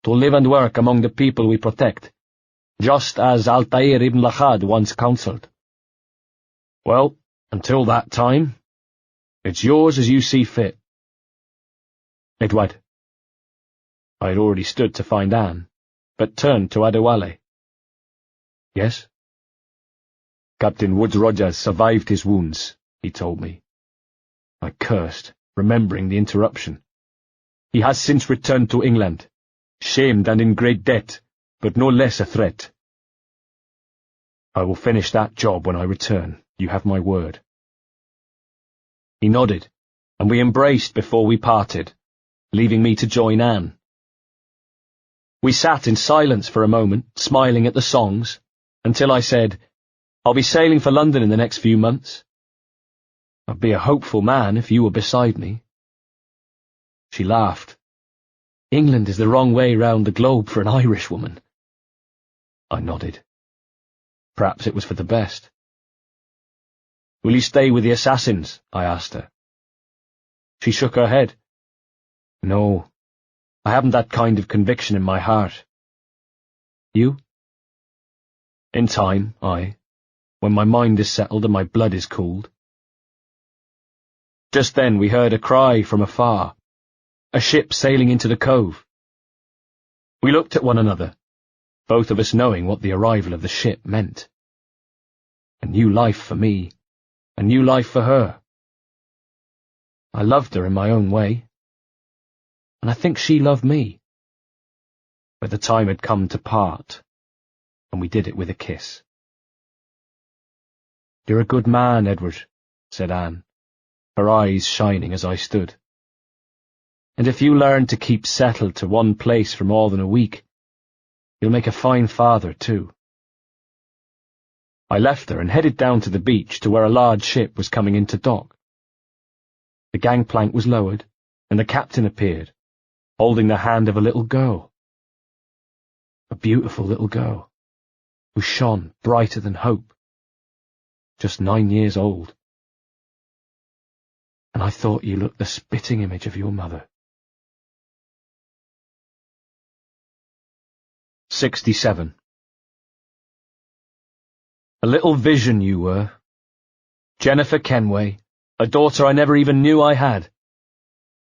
to live and work among the people we protect, just as Altair ibn Lahad once counselled. Well, until that time, it's yours as you see fit. Edward. I had already stood to find Anne, but turned to Adewale. Yes? Captain Woods Rogers survived his wounds, he told me. I cursed, remembering the interruption. He has since returned to England, shamed and in great debt, but no less a threat. I will finish that job when I return, you have my word. He nodded, and we embraced before we parted, leaving me to join Anne. We sat in silence for a moment, smiling at the songs, until I said, I'll be sailing for London in the next few months. I'd be a hopeful man if you were beside me. She laughed. England is the wrong way round the globe for an Irish woman. I nodded. Perhaps it was for the best. Will you stay with the assassins? I asked her. She shook her head. No, I haven't that kind of conviction in my heart. You? In time, when my mind is settled and my blood is cooled. Just then we heard a cry from afar, a ship sailing into the cove. We looked at one another, both of us knowing what the arrival of the ship meant. A new life for me, a new life for her. I loved her in my own way, and I think she loved me. But the time had come to part, and we did it with a kiss. You're a good man, Edward, said Anne, her eyes shining as I stood. And if you learn to keep settled to one place for more than a week, you'll make a fine father, too. I left her and headed down to the beach to where a large ship was coming into dock. The gangplank was lowered, and the captain appeared, holding the hand of a little girl. A beautiful little girl, who shone brighter than hope. Just 9 years old. And I thought you looked the spitting image of your mother. 67. A little vision you were. Jennifer Kenway, a daughter I never even knew I had.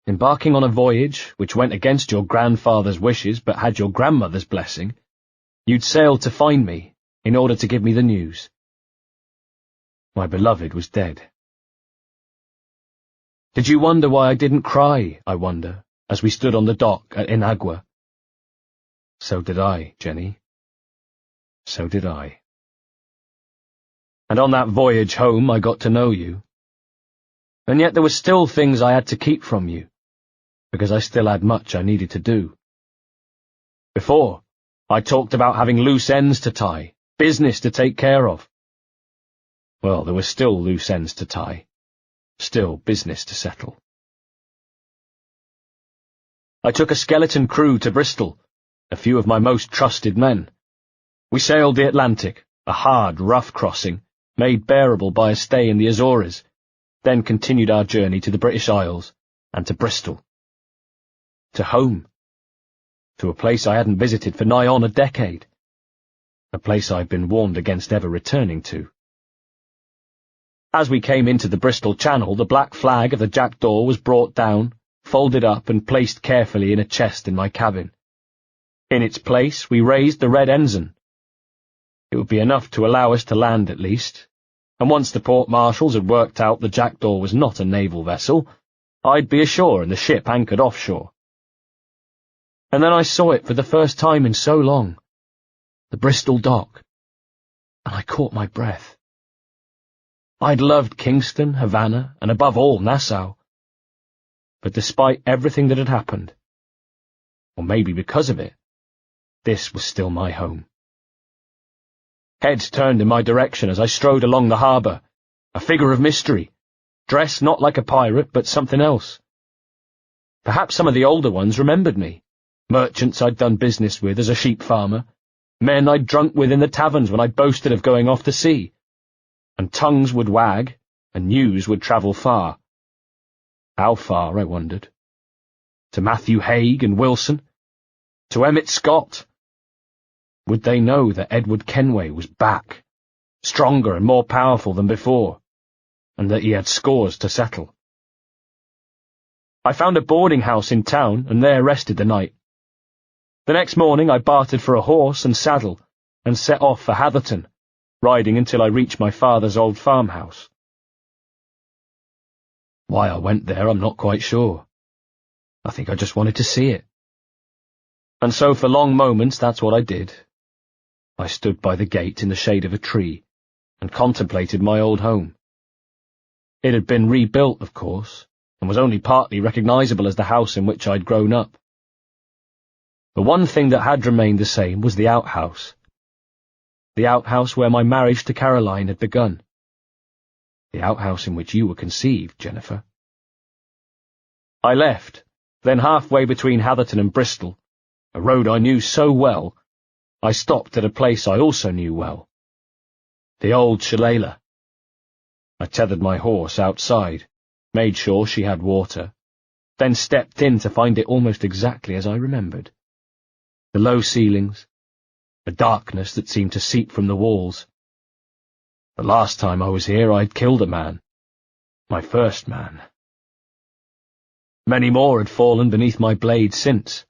Embarking on a voyage which went against your grandfather's wishes but had your grandmother's blessing, you'd sailed to find me in order to give me the news. My beloved was dead. Did you wonder why I didn't cry, I wonder, as we stood on the dock at Inagua? So did I, Jenny. So did I. And on that voyage home I got to know you. And yet there were still things I had to keep from you, because I still had much I needed to do. Before, I talked about having loose ends to tie, business to take care of. Well, there were still loose ends to tie, still business to settle. I took a skeleton crew to Bristol, a few of my most trusted men. We sailed the Atlantic, a hard, rough crossing, made bearable by a stay in the Azores, then continued our journey to the British Isles and to Bristol. To home. To a place I hadn't visited for nigh on a decade. A place I'd been warned against ever returning to. As we came into the Bristol Channel, the black flag of the Jackdaw was brought down, folded up and placed carefully in a chest in my cabin. In its place we raised the red ensign. It would be enough to allow us to land at least, and once the port-marshals had worked out the Jackdaw was not a naval vessel, I'd be ashore and the ship anchored offshore. And then I saw it for the first time in so long, the Bristol dock, and I caught my breath. I'd loved Kingston, Havana, and above all Nassau. But despite everything that had happened, or maybe because of it, this was still my home. Heads turned in my direction as I strode along the harbour, a figure of mystery, dressed not like a pirate but something else. Perhaps some of the older ones remembered me, merchants I'd done business with as a sheep farmer, men I'd drunk with in the taverns when I'd boasted of going off to sea. And tongues would wag, and news would travel far. How far, I wondered? To Matthew Haig and Wilson? To Emmett Scott? Would they know that Edward Kenway was back, stronger and more powerful than before, and that he had scores to settle? I found a boarding house in town, and there rested the night. The next morning I bartered for a horse and saddle, and set off for Hatherton, riding until I reached my father's old farmhouse. Why I went there, I'm not quite sure. I think I just wanted to see it. And so for long moments that's what I did. I stood by the gate in the shade of a tree and contemplated my old home. It had been rebuilt, of course, and was only partly recognisable as the house in which I'd grown up. The one thing that had remained the same was the outhouse. The outhouse where my marriage to Caroline had begun. The outhouse in which you were conceived, Jennifer. I left, then halfway between Hatherton and Bristol, a road I knew so well, I stopped at a place I also knew well. The old Shillelagh. I tethered my horse outside, made sure she had water, then stepped in to find it almost exactly as I remembered. The low ceilings, the darkness that seemed to seep from the walls. The last time I was here I'd killed a man. My first man. Many more had fallen beneath my blade since.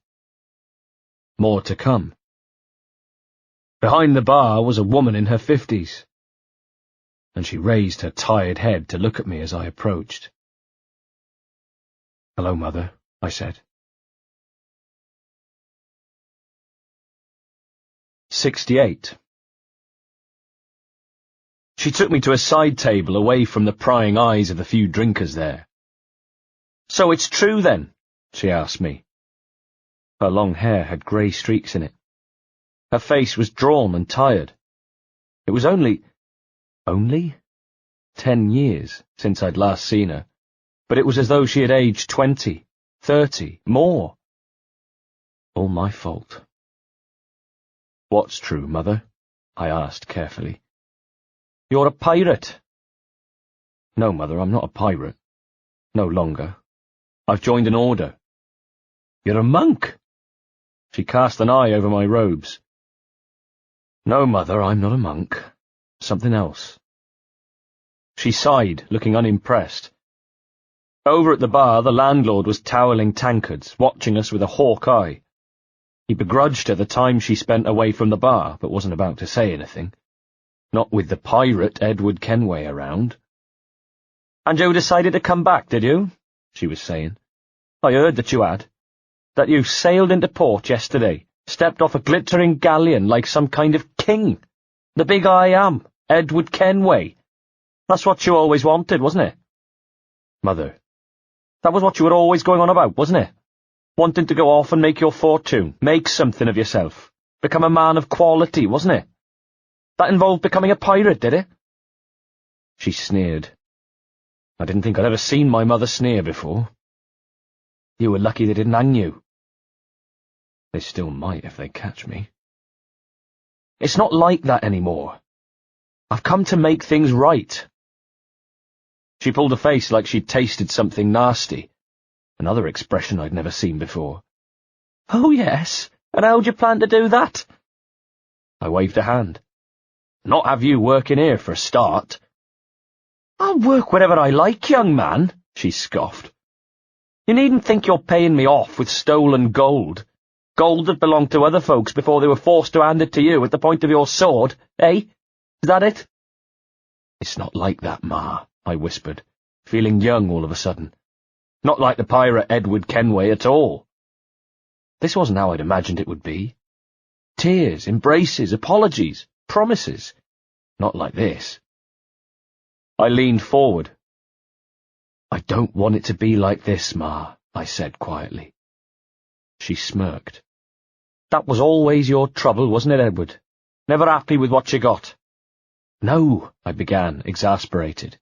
More to come. Behind the bar was a woman in her 50s, and she raised her tired head to look at me as I approached. "Hello, Mother," I said. 68. She took me to a side table away from the prying eyes of the few drinkers there. "So it's true, then?" she asked me. Her long hair had grey streaks in it. Her face was drawn and tired. It was only 10 years since I'd last seen her, but it was as though she had aged 20, 30, more. All my fault. "What's true, Mother?" I asked carefully. "You're a pirate." "No, Mother, I'm not a pirate. No longer. I've joined an order." "You're a monk?" She cast an eye over my robes. "No, Mother, I'm not a monk. Something else." She sighed, looking unimpressed. Over at the bar, the landlord was toweling tankards, watching us with a hawk eye. He begrudged her the time she spent away from the bar, but wasn't about to say anything. Not with the pirate Edward Kenway around. "And you decided to come back, did you?" she was saying. "I heard that you had. That you sailed into port yesterday, stepped off a glittering galleon like some kind of king. The big I am, Edward Kenway. That's what you always wanted, wasn't it?" "Mother." "That was what you were always going on about, wasn't it? Wanting to go off and make your fortune, make something of yourself, become a man of quality, wasn't it? That involved becoming a pirate, did it?" She sneered. I didn't think I'd ever seen my mother sneer before. "You were lucky they didn't hang you." "They still might if they catch me." "It's not like that anymore. I've come to make things right." She pulled a face like she'd tasted something nasty, another expression I'd never seen before. "Oh, yes? And how'd you plan to do that?" I waved a hand. "Not have you working here for a start." "I'll work wherever I like, young man," she scoffed. "You needn't think you're paying me off with stolen gold. Gold that belonged to other folks before they were forced to hand it to you at the point of your sword, eh? Is that it?" "It's not like that, Ma," I whispered, feeling young all of a sudden. "Not like the pirate Edward Kenway at all. This wasn't how I'd imagined it would be. Tears, embraces, apologies, promises. Not like this." I leaned forward. "I don't want it to be like this, Ma," I said quietly. She smirked. "That was always your trouble, wasn't it, Edward? Never happy with what you got?" "No," I began, exasperated.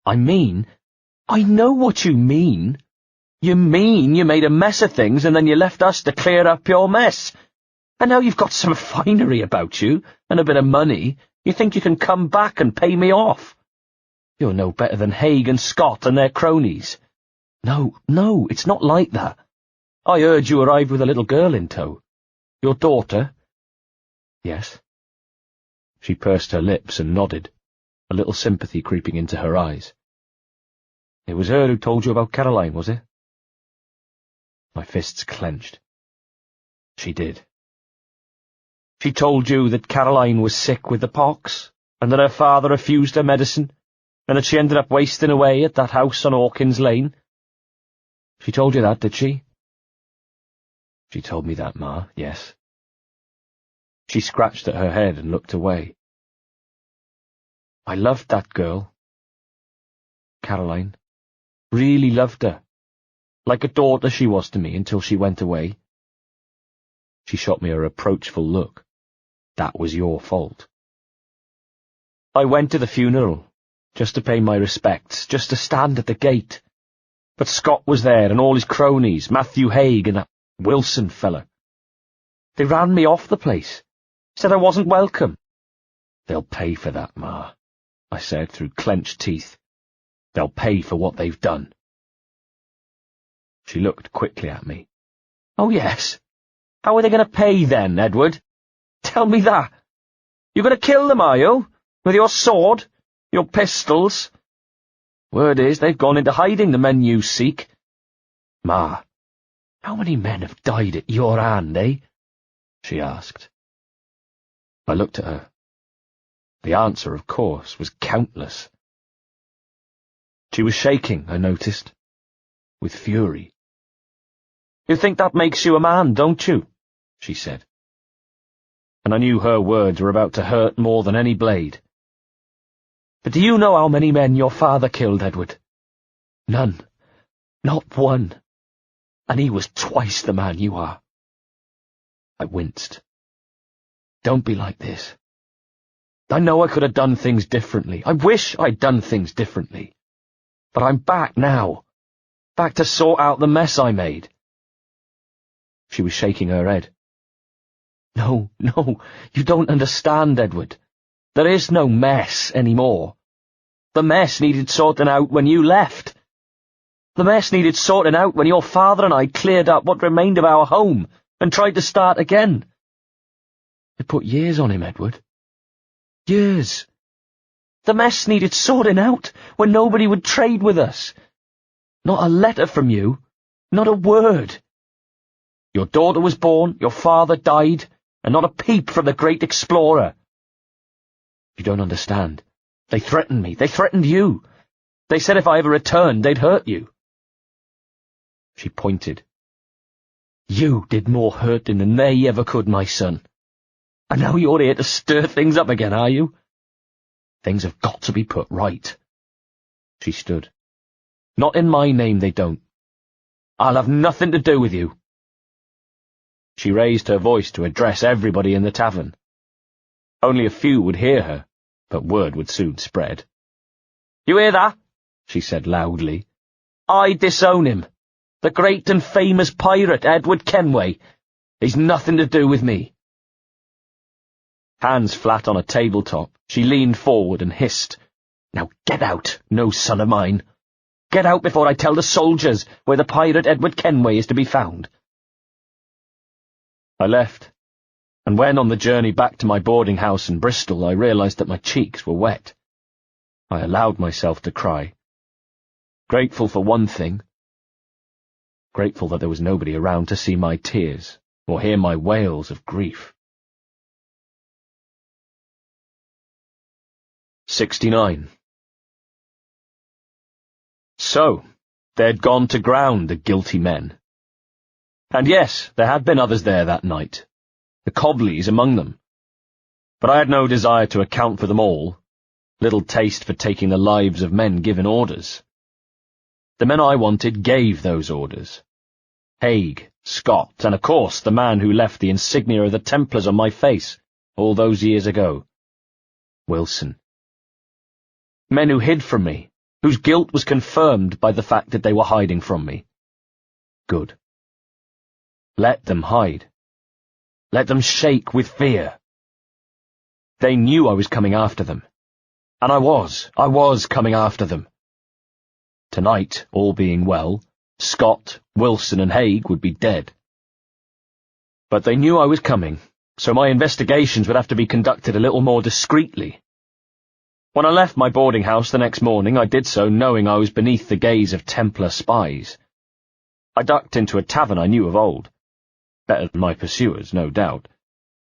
"I know what you mean. You mean you made a mess of things and then you left us to clear up your mess. And now you've got some finery about you and a bit of money. You think you can come back and pay me off? You're no better than Haig and Scott and their cronies. No, it's not like that. I heard you arrived with a little girl in tow. Your daughter?" "Yes." She pursed her lips and nodded, a little sympathy creeping into her eyes. "It was her who told you about Caroline, was it?" My fists clenched. She did. "She told you that Caroline was sick with the pox, and that her father refused her medicine, and that she ended up wasting away at that house on Hawkins Lane? She told you that, did she?" "She told me that, Ma, yes." She scratched at her head and looked away. "I loved that girl. Caroline. Really loved her. Like a daughter she was to me until she went away." She shot me a reproachful look. "That was your fault." "I went to the funeral, just to pay my respects, just to stand at the gate. But Scott was there and all his cronies, Matthew Haig and that Wilson fella. They ran me off the place, said I wasn't welcome." "They'll pay for that, Ma." I said through clenched teeth. They'll pay for what they've done. She looked quickly at me. Oh, yes. How are they going to pay then, Edward? Tell me that. You're going to kill them, are you? With your sword? Your pistols? Word is, they've gone into hiding, the men you seek. Ma, how many men have died at your hand, eh? She asked. I looked at her. The answer, of course, was countless. She was shaking, I noticed, with fury. You think that makes you a man, don't you? She said. And I knew her words were about to hurt more than any blade. But do you know how many men your father killed, Edward? None. Not one. And he was twice the man you are. I winced. Don't be like this. I know I could have done things differently. I wish I'd done things differently. But I'm back now. Back to sort out the mess I made. She was shaking her head. No, you don't understand, Edward. There is no mess anymore. The mess needed sorting out when you left. The mess needed sorting out when your father and I cleared up what remained of our home and tried to start again. It put years on him, Edward. Years. The mess needed sorting out when nobody would trade with us. Not a letter from you. Not a word. Your daughter was born, your father died, and not a peep from the great explorer. You don't understand. They threatened me. They threatened you. They said if I ever returned, they'd hurt you. She pointed. You did more hurting than they ever could, my son. And now you're here to stir things up again, are you? Things have got to be put right. She stood. Not in my name, they don't. I'll have nothing to do with you. She raised her voice to address everybody in the tavern. Only a few would hear her, but word would soon spread. You hear that? She said loudly. I disown him. The great and famous pirate Edward Kenway. He's nothing to do with me. Hands flat on a tabletop, she leaned forward and hissed, Now get out, no son of mine. Get out before I tell the soldiers where the pirate Edward Kenway is to be found. I left, and when on the journey back to my boarding house in Bristol I realised that my cheeks were wet. I allowed myself to cry. Grateful for one thing. Grateful that there was nobody around to see my tears or hear my wails of grief. 69. So, they'd gone to ground, the guilty men. And yes, there had been others there that night, the Cobleys among them. But I had no desire to account for them all, little taste for taking the lives of men given orders. The men I wanted gave those orders. Haig, Scott, and of course the man who left the insignia of the Templars on my face all those years ago. Wilson. Men who hid from me, whose guilt was confirmed by the fact that they were hiding from me. Good. Let them hide. Let them shake with fear. They knew I was coming after them. And I was coming after them. Tonight, all being well, Scott, Wilson, and Haig would be dead. But they knew I was coming, so my investigations would have to be conducted a little more discreetly. When I left my boarding house the next morning, I did so knowing I was beneath the gaze of Templar spies. I ducked into a tavern I knew of old. Better than my pursuers, no doubt,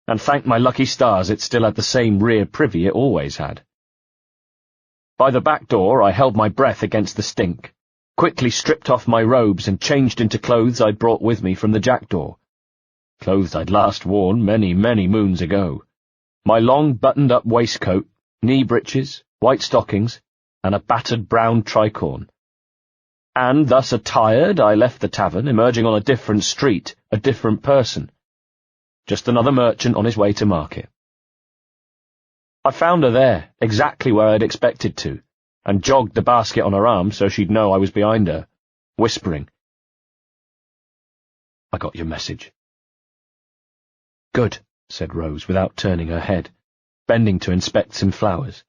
and thanked my lucky stars it still had the same rear privy it always had. By the back door I held my breath against the stink, quickly stripped off my robes and changed into clothes I'd brought with me from the jackdaw. Clothes I'd last worn many, many moons ago. My long buttoned-up waistcoat, knee breeches, white stockings, and a battered brown tricorn. And thus attired, I left the tavern, emerging on a different street, a different person. Just another merchant on his way to market. I found her there, exactly where I'd expected to, and jogged the basket on her arm so she'd know I was behind her, whispering, I got your message. Good, said Rose, without turning her head, bending to inspect some flowers.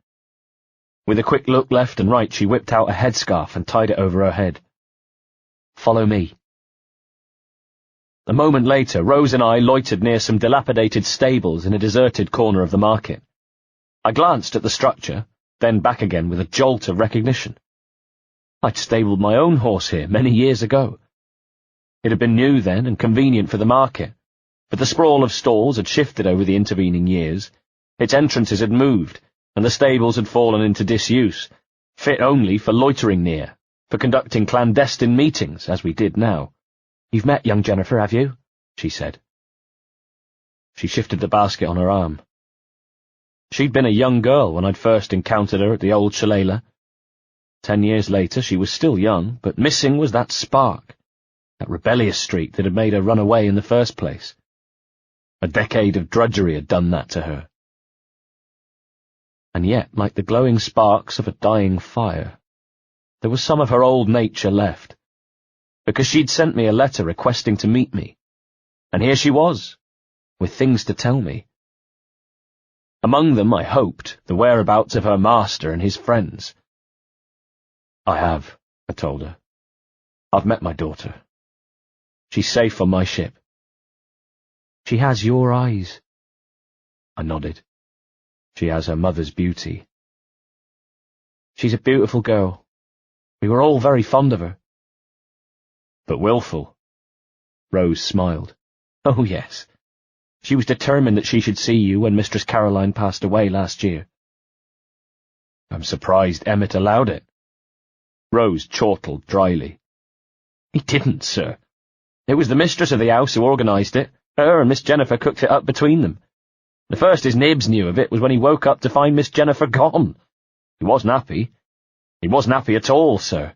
With a quick look left and right, she whipped out a headscarf and tied it over her head. "Follow me." A moment later, Rose and I loitered near some dilapidated stables in a deserted corner of the market. I glanced at the structure, then back again with a jolt of recognition. I'd stabled my own horse here many years ago. It had been new then and convenient for the market, but the sprawl of stalls had shifted over the intervening years, its entrances had moved, and the stables had fallen into disuse, fit only for loitering near, for conducting clandestine meetings, as we did now. "You've met young Jennifer, have you?" she said. She shifted the basket on her arm. She'd been a young girl when I'd first encountered her at the old shillelagh. 10 years later she was still young, but missing was that spark, that rebellious streak that had made her run away in the first place. A decade of drudgery had done that to her. And yet, like the glowing sparks of a dying fire, there was some of her old nature left, because she'd sent me a letter requesting to meet me, and here she was, with things to tell me. Among them, I hoped, the whereabouts of her master and his friends. "I have," I told her. "I've met my daughter. She's safe on my ship." "She has your eyes." I nodded. "She has her mother's beauty." "She's a beautiful girl. We were all very fond of her." "But willful." Rose smiled. "Oh, yes. She was determined that she should see you when Mistress Caroline passed away last year." "I'm surprised Emmett allowed it." Rose chortled dryly. "He didn't, sir. It was the mistress of the house who organised it. Her and Miss Jennifer cooked it up between them. The first his nibs knew of it was when he woke up to find Miss Jennifer gone. He wasn't happy. He wasn't happy at all, sir."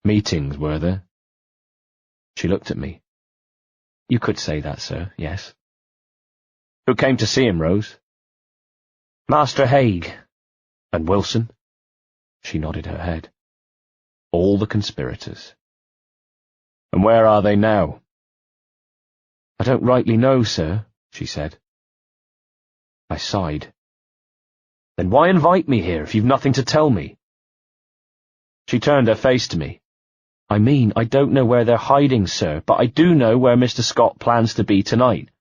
"Meetings, were there?" She looked at me. "You could say that, sir, yes." "Who came to see him, Rose?" "Master Haig." "And Wilson?" She nodded her head. "All the conspirators. And where are they now?" "I don't rightly know, sir," she said. I sighed. "Then why invite me here if you've nothing to tell me?" She turned her face to me. "I mean, I don't know where they're hiding, sir, but I do know where Mr. Scott plans to be tonight,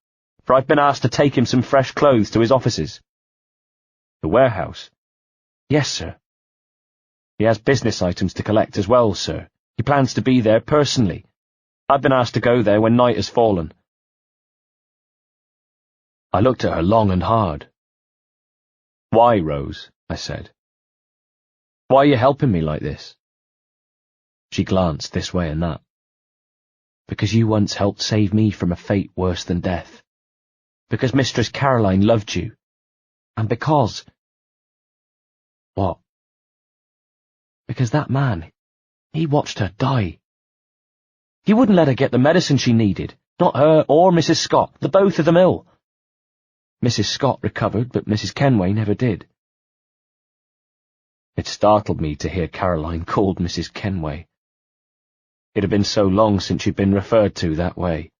for I've been asked to take him some fresh clothes to his offices." "The warehouse?" "Yes, sir. He has business items to collect as well, sir. He plans to be there personally. I've been asked to go there when night has fallen." I looked at her long and hard. "Why, Rose?" I said. "Why are you helping me like this?" She glanced this way and that. "Because you once helped save me from a fate worse than death. Because Mistress Caroline loved you. And because—" "What?" "Because that man, he watched her die. He wouldn't let her get the medicine she needed, not her or Mrs. Scott, the both of them ill. Mrs. Scott recovered, but Mrs. Kenway never did." It startled me to hear Caroline called Mrs. Kenway. It had been so long since she'd been referred to that way.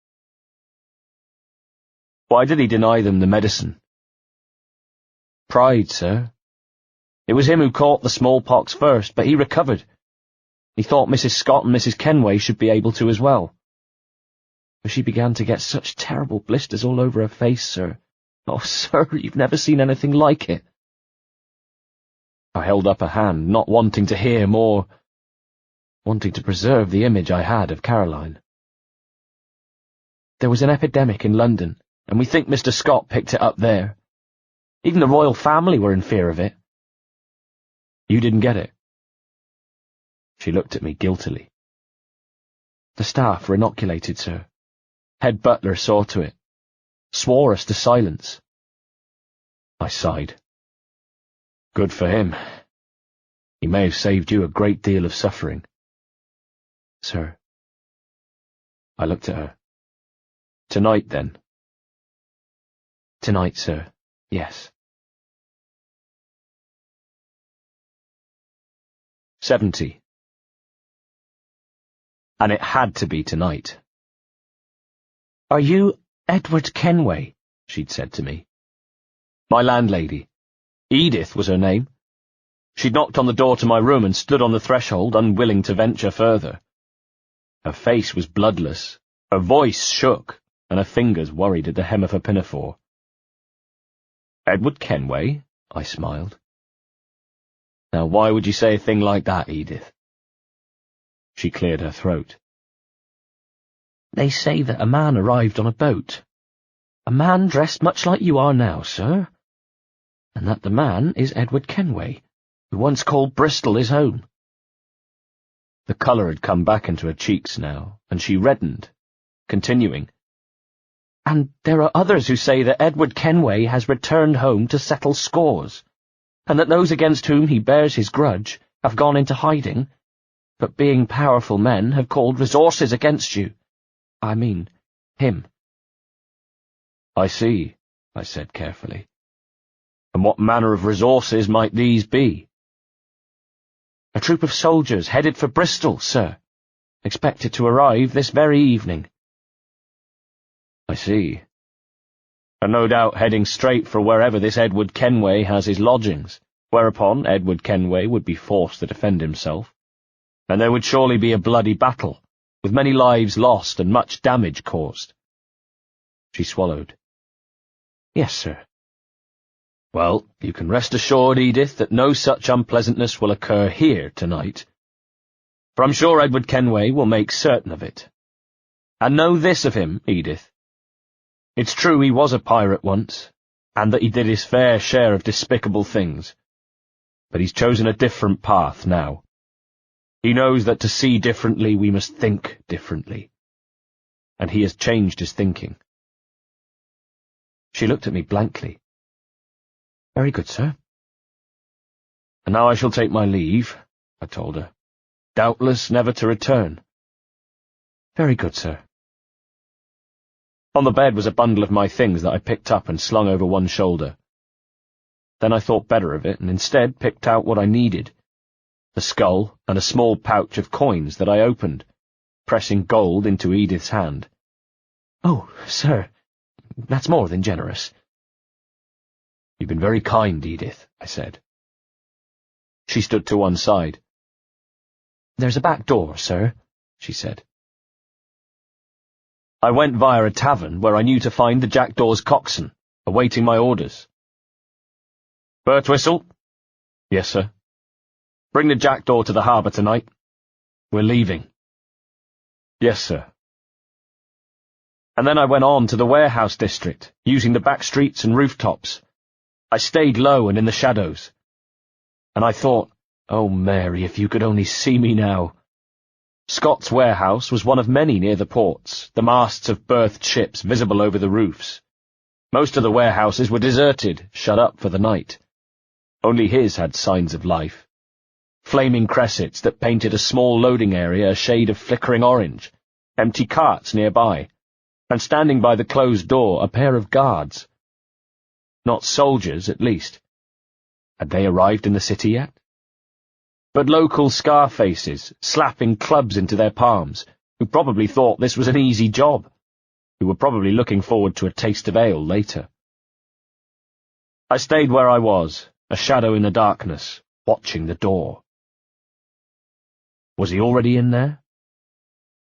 "Why did he deny them the medicine?" "Pride, sir. It was him who caught the smallpox first, but he recovered. He thought Mrs. Scott and Mrs. Kenway should be able to as well. But she began to get such terrible blisters all over her face, sir. Oh, sir, you've never seen anything like it." I held up a hand, not wanting to hear more, wanting to preserve the image I had of Caroline. "There was an epidemic in London, and we think Mr. Scott picked it up there. Even the royal family were in fear of it." "You didn't get it?" She looked at me guiltily. "The staff were inoculated, sir. Head butler saw to it. Swore us to silence." I sighed. "Good for him. He may have saved you a great deal of suffering." "Sir." I looked at her. "Tonight, then?" "Tonight, sir, yes." 70. And it had to be tonight. "Are you Edward Kenway?" she'd said to me. "My landlady. Edith was her name. She'd knocked on the door to my room and stood on the threshold, unwilling to venture further. Her face was bloodless, her voice shook, and her fingers worried at the hem of her pinafore. "Edward Kenway?" I smiled. "Now why would you say a thing like that, Edith?" She cleared her throat. "They say that a man arrived on a boat. A man dressed much like you are now, sir. And that the man is Edward Kenway, who once called Bristol his home." The colour had come back into her cheeks now, and she reddened, continuing, "And there are others who say that Edward Kenway has returned home to settle scores, and that those against whom he bears his grudge have gone into hiding, but being powerful men have called resources against you. I mean, him." "I see," I said carefully. "And what manner of resources might these be?" "A troop of soldiers headed for Bristol, sir. Expected to arrive this very evening." "I see. And no doubt heading straight for wherever this Edward Kenway has his lodgings, whereupon Edward Kenway would be forced to defend himself. And there would surely be a bloody battle, with many lives lost and much damage caused." She swallowed. "Yes, sir." "Well, you can rest assured, Edith, that no such unpleasantness will occur here tonight. For I'm sure Edward Kenway will make certain of it. And know this of him, Edith. It's true he was a pirate once, and that he did his fair share of despicable things. But he's chosen a different path now. He knows that to see differently we must think differently. And he has changed his thinking." She looked at me blankly. "Very good, sir." "And now I shall take my leave," I told her. "Doubtless never to return." "Very good, sir." On the bed was a bundle of my things that I picked up and slung over one shoulder. Then I thought better of it and instead picked out what I needed: the skull and a small pouch of coins that I opened, pressing gold into Edith's hand. "Oh, sir, that's more than generous." "You've been very kind, Edith," I said. She stood to one side. "There's a back door, sir," she said. I went via a tavern where I knew to find the Jackdaw's coxswain, awaiting my orders. "Birtwistle?" "Yes, sir." "Bring the Jackdaw to the harbour tonight. We're leaving." "Yes, sir." And then I went on to the warehouse district, using the back streets and rooftops. I stayed low and in the shadows. And I thought, oh, Mary, if you could only see me now. Scott's warehouse was one of many near the ports, the masts of berthed ships visible over the roofs. Most of the warehouses were deserted, shut up for the night. Only his had signs of life. Flaming cressets that painted a small loading area a shade of flickering orange, empty carts nearby, and standing by the closed door a pair of guards. Not soldiers, at least. Had they arrived in the city yet? But local scar-faces, slapping clubs into their palms, who probably thought this was an easy job, who were probably looking forward to a taste of ale later. I stayed where I was, a shadow in the darkness, watching the door. Was he already in there?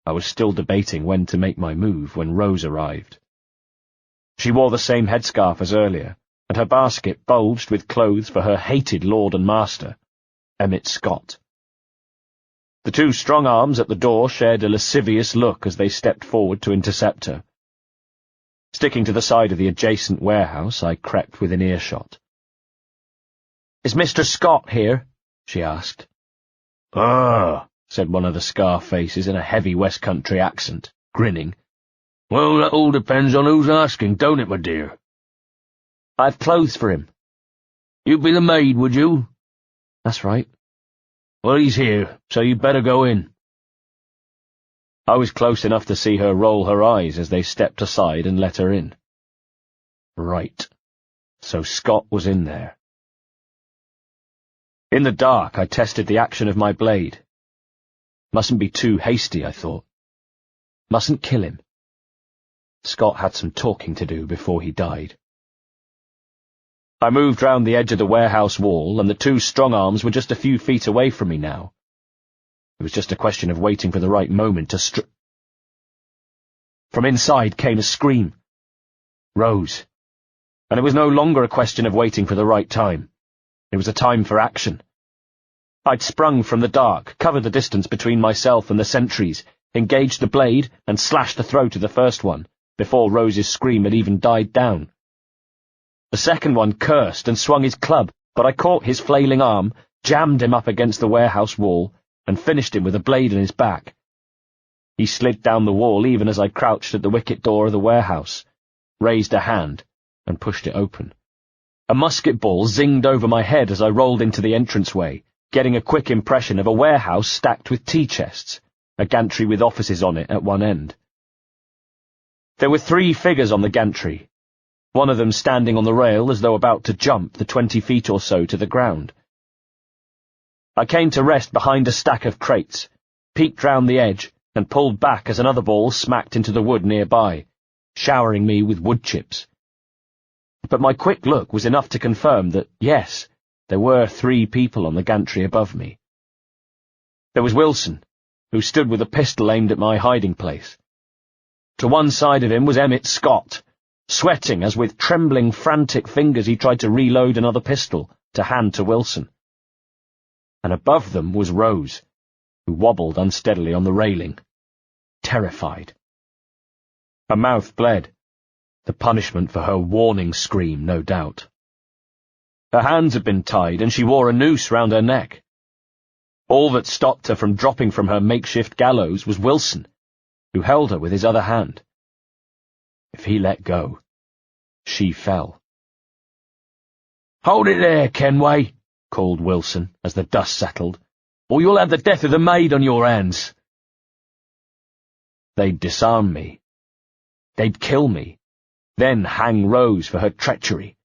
I was still debating when to make my move when Rose arrived. She wore the same headscarf as earlier, and her basket bulged with clothes for her hated lord and master, Emmett Scott. The two strong arms at the door shared a lascivious look as they stepped forward to intercept her. Sticking to the side of the adjacent warehouse, I crept within earshot. "Is Mr. Scott here?" she asked. "Ah," said one of the scar-faces in a heavy West Country accent, grinning. "Well, that all depends on who's asking, don't it, my dear?" "I've clothes for him." "You'd be the maid, would you?" "That's right." "Well, he's here, so you'd better go in." I was close enough to see her roll her eyes as they stepped aside and let her in. Right. So Scott was in there. In the dark, I tested the action of my blade. Mustn't be too hasty, I thought. Mustn't kill him. Scott had some talking to do before he died. I moved round the edge of the warehouse wall, and the two strong arms were just a few feet away from me now. It was just a question of waiting for the right moment to From inside came a scream. Rose. And it was no longer a question of waiting for the right time. It was a time for action. I'd sprung from the dark, covered the distance between myself and the sentries, engaged the blade, and slashed the throat of the first one, before Rose's scream had even died down. The second one cursed and swung his club, but I caught his flailing arm, jammed him up against the warehouse wall, and finished him with a blade in his back. He slid down the wall even as I crouched at the wicket door of the warehouse, raised a hand, and pushed it open. A musket ball zinged over my head as I rolled into the entranceway, getting a quick impression of a warehouse stacked with tea chests, a gantry with offices on it at one end. There were 3 figures on the gantry, one of them standing on the rail as though about to jump the 20 feet or so to the ground. I came to rest behind a stack of crates, peeked round the edge, and pulled back as another ball smacked into the wood nearby, showering me with wood chips. But my quick look was enough to confirm that, yes, there were 3 people on the gantry above me. There was Wilson, who stood with a pistol aimed at my hiding place. To one side of him was Emmett Scott, sweating as with trembling, frantic fingers he tried to reload another pistol to hand to Wilson. And above them was Rose, who wobbled unsteadily on the railing, terrified. Her mouth bled, the punishment for her warning scream, no doubt. Her hands had been tied, and she wore a noose round her neck. All that stopped her from dropping from her makeshift gallows was Wilson, who held her with his other hand. If he let go, she fell. "Hold it there, Kenway," called Wilson as the dust settled, "or you'll have the death of the maid on your hands." They'd disarm me. They'd kill me, then hang Rose for her treachery.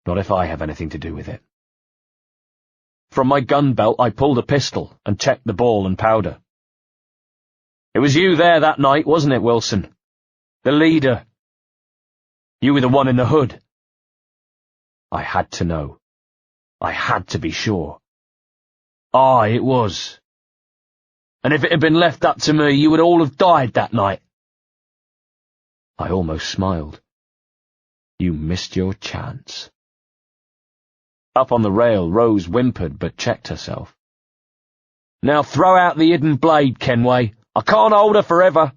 Not if I have anything to do with it. From my gun belt I pulled a pistol and checked the ball and powder. "It was you there that night, wasn't it, Wilson? The leader. You were the one in the hood." I had to know. I had to be sure. "Aye, it was. And if it had been left up to me, you would all have died that night." I almost smiled. You missed your chance. Up on the rail, Rose whimpered but checked herself. "Now throw out the hidden blade, Kenway. I can't hold her forever,"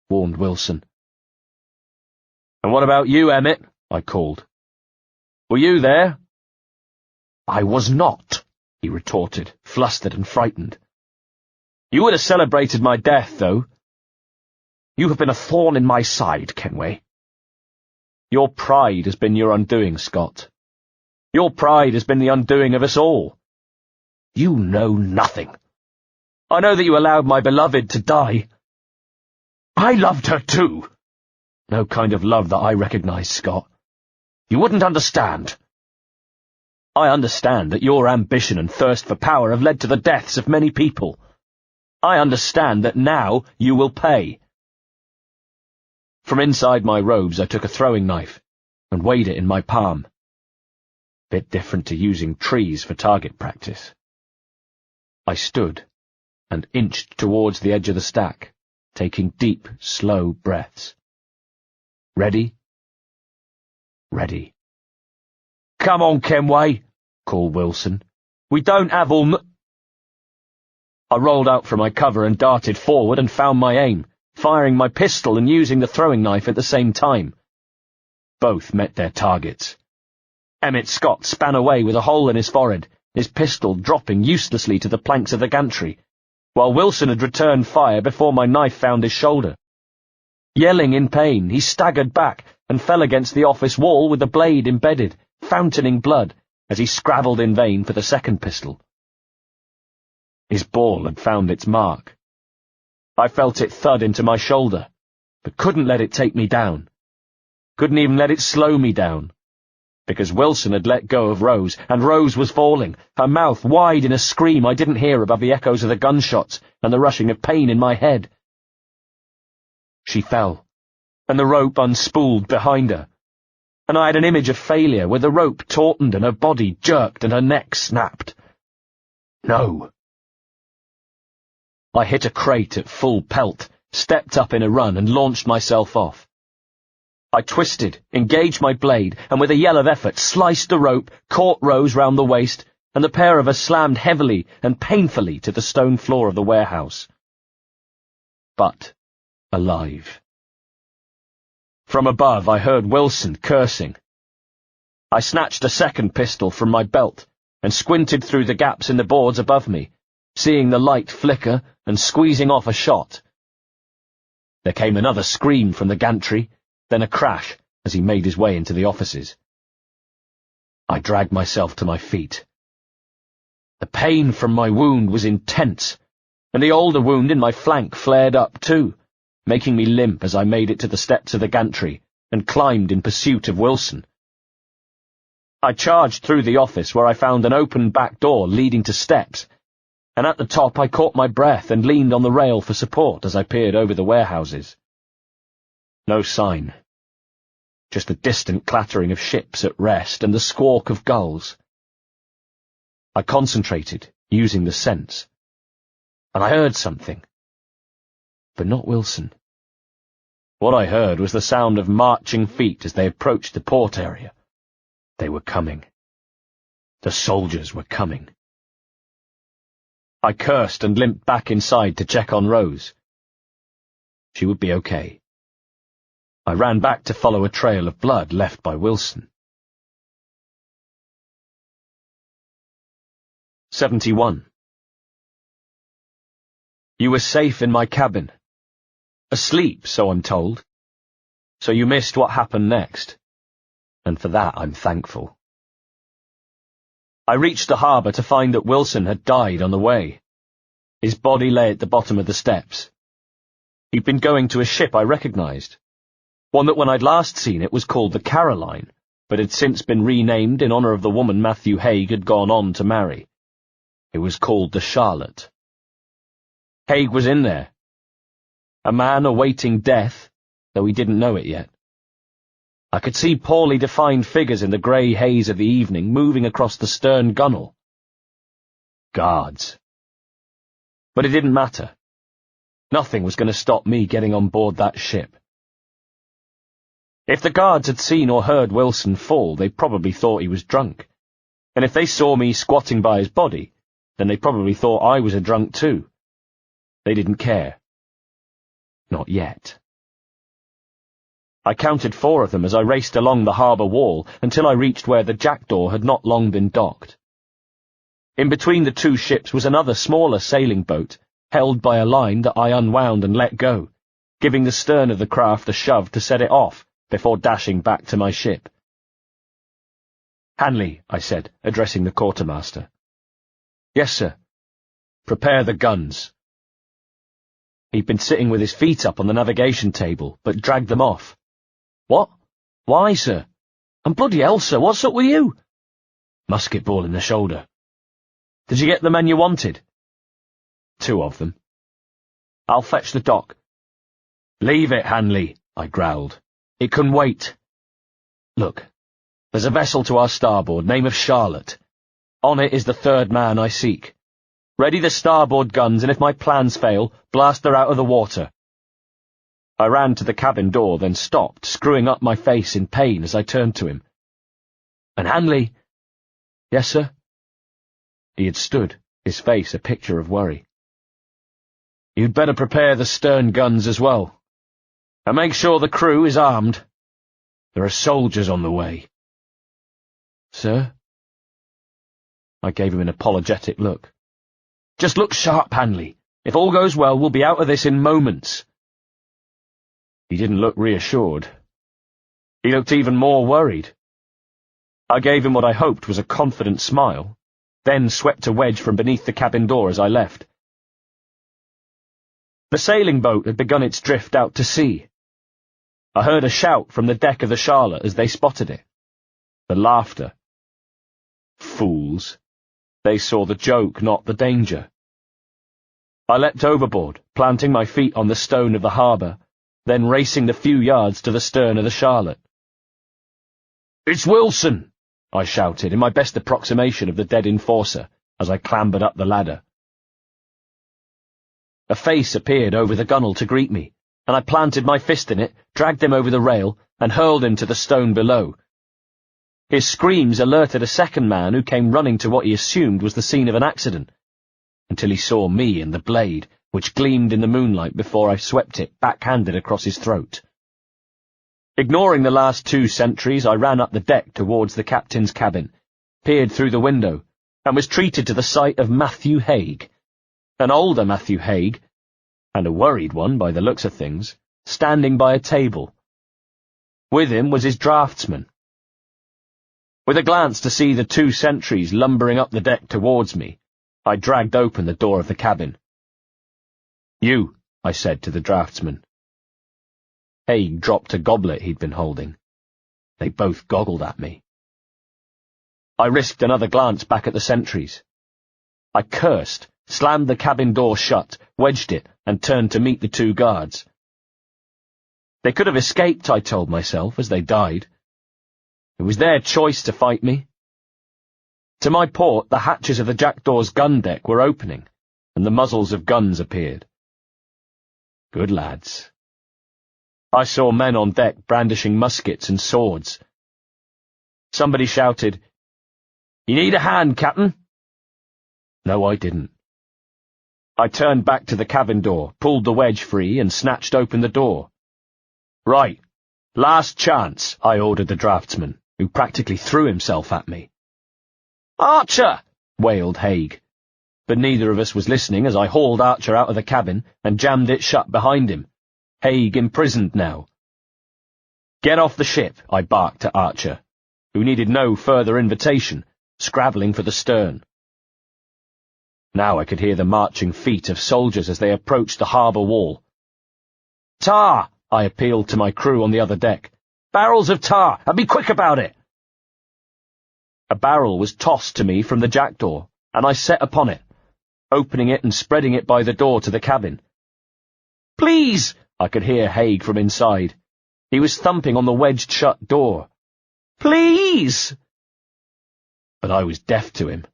warned Wilson. "And what about you, Emmett?" I called. "Were you there?" "I was not," he retorted, flustered and frightened. "You would have celebrated my death, though. You have been a thorn in my side, Kenway. Your pride has been your undoing, Scott. Your pride has been the undoing of us all. You know nothing. I know that you allowed my beloved to die. I loved her too. No kind of love that I recognize, Scott. You wouldn't understand. I understand that your ambition and thirst for power have led to the deaths of many people. I understand that now you will pay." From inside my robes I took a throwing knife and weighed it in my palm. Bit different to using trees for target practice. I stood and inched towards the edge of the stack, taking deep, slow breaths. Ready? Ready. "Come on, Kenway," called Wilson. "We don't have all I rolled out from my cover and darted forward and found my aim, firing my pistol and using the throwing knife at the same time. Both met their targets. Emmett Scott span away with a hole in his forehead, his pistol dropping uselessly to the planks of the gantry, while Wilson had returned fire before my knife found his shoulder. Yelling in pain, he staggered back and fell against the office wall with the blade embedded, fountaining blood, as he scrabbled in vain for the second pistol. His ball had found its mark. I felt it thud into my shoulder, but couldn't let it take me down. Couldn't even let it slow me down, because Wilson had let go of Rose, and Rose was falling, her mouth wide in a scream I didn't hear above the echoes of the gunshots and the rushing of pain in my head. She fell, and the rope unspooled behind her, and I had an image of failure where the rope tautened and her body jerked and her neck snapped. No. I hit a crate at full pelt, stepped up in a run and launched myself off. I twisted, engaged my blade, and with a yell of effort sliced the rope, caught Rose round the waist, and the pair of us slammed heavily and painfully to the stone floor of the warehouse. But alive. From above I heard Wilson cursing. I snatched a second pistol from my belt and squinted through the gaps in the boards above me, seeing the light flicker and squeezing off a shot. There came another scream from the gantry, then a crash as he made his way into the offices. I dragged myself to my feet. The pain from my wound was intense, and the older wound in my flank flared up too, making me limp as I made it to the steps of the gantry and climbed in pursuit of Wilson. I charged through the office where I found an open back door leading to steps, and at the top I caught my breath and leaned on the rail for support as I peered over the warehouses. No sign. Just the distant clattering of ships at rest and the squawk of gulls. I concentrated, using the sense, and I heard something. But not Wilson. What I heard was the sound of marching feet as they approached the port area. They were coming. The soldiers were coming. I cursed and limped back inside to check on Rose. She would be okay. I ran back to follow a trail of blood left by Wilson. 71. You were safe in my cabin. Asleep, so I'm told. So you missed what happened next. And for that I'm thankful. I reached the harbour to find that Wilson had died on the way. His body lay at the bottom of the steps. He'd been going to a ship I recognised. One that when I'd last seen it was called the Caroline, but had since been renamed in honour of the woman Matthew Haig had gone on to marry. It was called the Charlotte. Haig was in there. A man awaiting death, though he didn't know it yet. I could see poorly defined figures in the grey haze of the evening moving across the stern gunwale. Guards. But it didn't matter. Nothing was going to stop me getting on board that ship. If the guards had seen or heard Wilson fall, they probably thought he was drunk. And if they saw me squatting by his body, then they probably thought I was a drunk too. They didn't care. Not yet. I counted 4 of them as I raced along the harbour wall until I reached where the jackdaw had not long been docked. In between the 2 ships was another smaller sailing boat, held by a line that I unwound and let go, giving the stern of the craft a shove to set it off before dashing back to my ship. "Hanley," I said, addressing the quartermaster. "Yes, sir." "Prepare the guns." He'd been sitting with his feet up on the navigation table, but dragged them off. "What? Why, sir?" "And bloody hell, sir, what's up with you?" "Musket ball in the shoulder." "Did you get the men you wanted?" "2 of them." "I'll fetch the dock." "Leave it, Hanley," I growled. "It can wait. Look, there's a vessel to our starboard, name of Charlotte. On it is the 3rd man I seek. Ready the starboard guns, and if my plans fail, blast her out of the water." I ran to the cabin door, then stopped, screwing up my face in pain as I turned to him. "And Hanley?" "Yes, sir?" He had stood, his face a picture of worry. "You'd better prepare the stern guns as well. And make sure the crew is armed. There are soldiers on the way." "Sir?" I gave him an apologetic look. "Just look sharp, Hanley. If all goes well, we'll be out of this in moments." He didn't look reassured. He looked even more worried. I gave him what I hoped was a confident smile, then swept a wedge from beneath the cabin door as I left. The sailing boat had begun its drift out to sea. I heard a shout from the deck of the Charlotte as they spotted it. The laughter. Fools. They saw the joke, not the danger. I leapt overboard, planting my feet on the stone of the harbour, then racing the few yards to the stern of the Charlotte. "It's Wilson!" I shouted, in my best approximation of the dead enforcer, as I clambered up the ladder. A face appeared over the gunwale to greet me, and I planted my fist in it, dragged him over the rail, and hurled him to the stone below. His screams alerted a second man who came running to what he assumed was the scene of an accident, until he saw me and the blade, which gleamed in the moonlight before I swept it backhanded across his throat. Ignoring the last 2 sentries, I ran up the deck towards the captain's cabin, peered through the window, and was treated to the sight of Matthew Haig, an older Matthew Haig, and a worried one by the looks of things, standing by a table. With him was his draftsman. With a glance to see the 2 sentries lumbering up the deck towards me, I dragged open the door of the cabin. "You," I said to the draftsman. Haig dropped a goblet he'd been holding. They both goggled at me. I risked another glance back at the sentries. I cursed, slammed the cabin door shut, wedged it, and turned to meet the 2 guards. They could have escaped, I told myself, as they died. It was their choice to fight me. To my port, the hatches of the Jackdaw's gun deck were opening, and the muzzles of guns appeared. Good lads. I saw men on deck brandishing muskets and swords. Somebody shouted, "You need a hand, Captain?" No, I didn't. I turned back to the cabin door, pulled the wedge free, and snatched open the door. "Right. Last chance," I ordered the draftsman, who practically threw himself at me. "Archer!" wailed Haig. But neither of us was listening as I hauled Archer out of the cabin and jammed it shut behind him. Haig imprisoned now. "Get off the ship," I barked to Archer, who needed no further invitation, scrabbling for the stern. Now I could hear the marching feet of soldiers as they approached the harbour wall. "Tar!" I appealed to my crew on the other deck. "Barrels of tar, and be quick about it!" A barrel was tossed to me from the jackdaw, and I set upon it, opening it and spreading it by the door to the cabin. "Please!" I could hear Haig from inside. He was thumping on the wedged-shut door. "Please!" But I was deaf to him.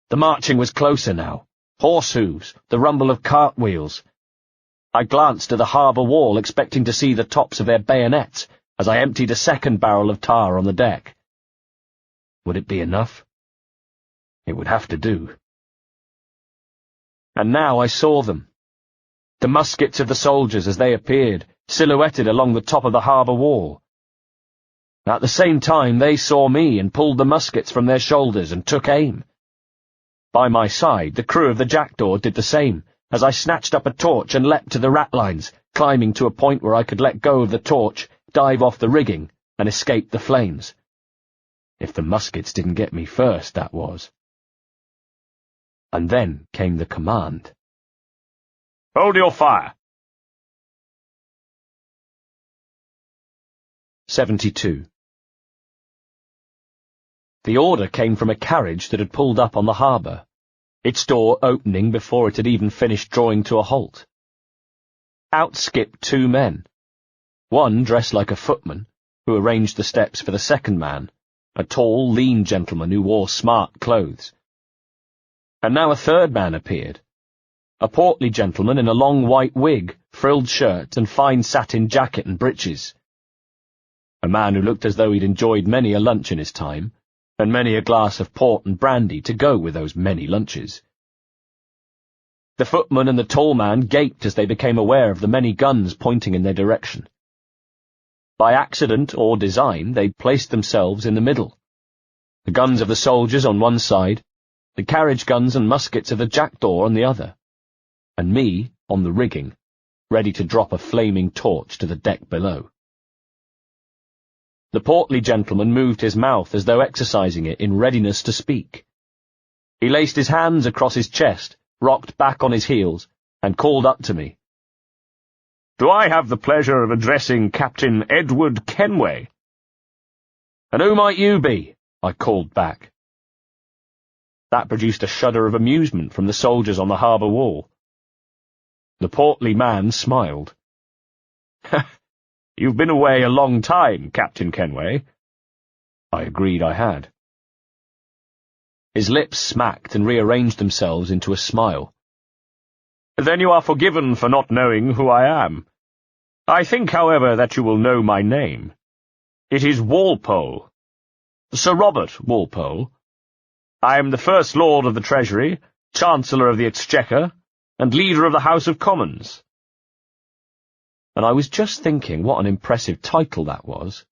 The marching was closer now. Horse hooves, the rumble of cartwheels. I glanced to the harbour wall, expecting to see the tops of their bayonets, as I emptied a second barrel of tar on the deck. Would it be enough? It would have to do. And now I saw them. The muskets of the soldiers as they appeared, silhouetted along the top of the harbour wall. At the same time they saw me and pulled the muskets from their shoulders and took aim. By my side, the crew of the Jackdaw did the same, as I snatched up a torch and leapt to the ratlines, climbing to a point where I could let go of the torch, dive off the rigging, and escape the flames. If the muskets didn't get me first, that was. And then came the command. "Hold your fire!" 72. The order came from a carriage that had pulled up on the harbour, its door opening before it had even finished drawing to a halt. Out skipped 2 men, one dressed like a footman, who arranged the steps for the second man, a tall, lean gentleman who wore smart clothes. And now a third man appeared, a portly gentleman in a long white wig, frilled shirt, and fine satin jacket and breeches. A man who looked as though he'd enjoyed many a lunch in his time, and many a glass of port and brandy to go with those many lunches. The footman and the tall man gaped as they became aware of the many guns pointing in their direction. By accident or design, they placed themselves in the middle. The guns of the soldiers on one side, the carriage guns and muskets of the Jackdaw on the other, and me on the rigging, ready to drop a flaming torch to the deck below. The portly gentleman moved his mouth as though exercising it in readiness to speak. He laced his hands across his chest, rocked back on his heels, and called up to me. "Do I have the pleasure of addressing Captain Edward Kenway?" "And who might you be?" I called back. That produced a shudder of amusement from the soldiers on the harbour wall. The portly man smiled. "You've been away a long time, Captain Kenway. I agreed I had. His lips smacked and rearranged themselves into a smile. Then you are forgiven for not knowing who I am. I think, however, that you will know my name. It is Walpole. Sir Robert Walpole. I am the First Lord of the Treasury, Chancellor of the Exchequer, and Leader of the House of Commons. And I was just thinking what an impressive title that was,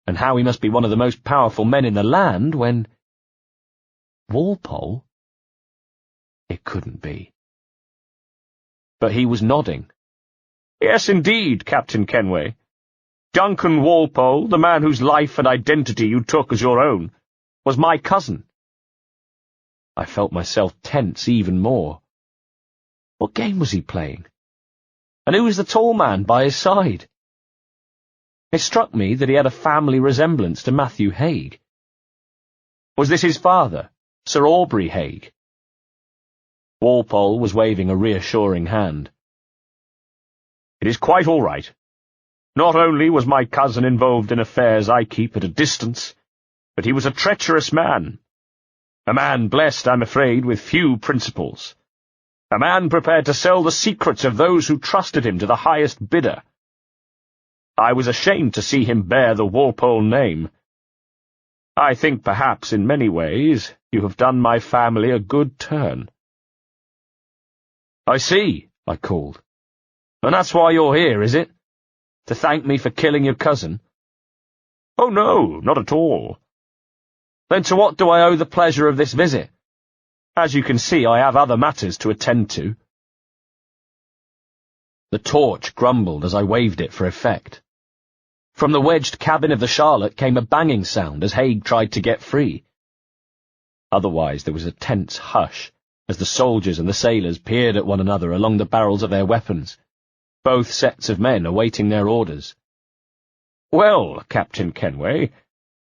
and how he must be one of the most powerful men in the land, when... Walpole? It couldn't be. But he was nodding. Yes, indeed, Captain Kenway. Duncan Walpole, the man whose life and identity you took as your own, was my cousin. I felt myself tense even more. What game was he playing? And who was the tall man by his side? It struck me that he had a family resemblance to Matthew Haig. Was this his father, Sir Aubrey Haig? Walpole was waving a reassuring hand. It is quite all right. Not only was my cousin involved in affairs I keep at a distance, but he was a treacherous man. A man blessed, I'm afraid, with few principles. A man prepared to sell the secrets of those who trusted him to the highest bidder. I was ashamed to see him bear the Walpole name. I think perhaps in many ways you have done my family a good turn. I see, I called. And that's why you're here, is it? To thank me for killing your cousin? Oh, no, not at all. Then to what do I owe the pleasure of this visit? As you can see, I have other matters to attend to. The torch grumbled as I waved it for effect. From the wedged cabin of the Charlotte came a banging sound as Haig tried to get free. Otherwise there was a tense hush as the soldiers and the sailors peered at one another along the barrels of their weapons, both sets of men awaiting their orders. Well, Captain Kenway,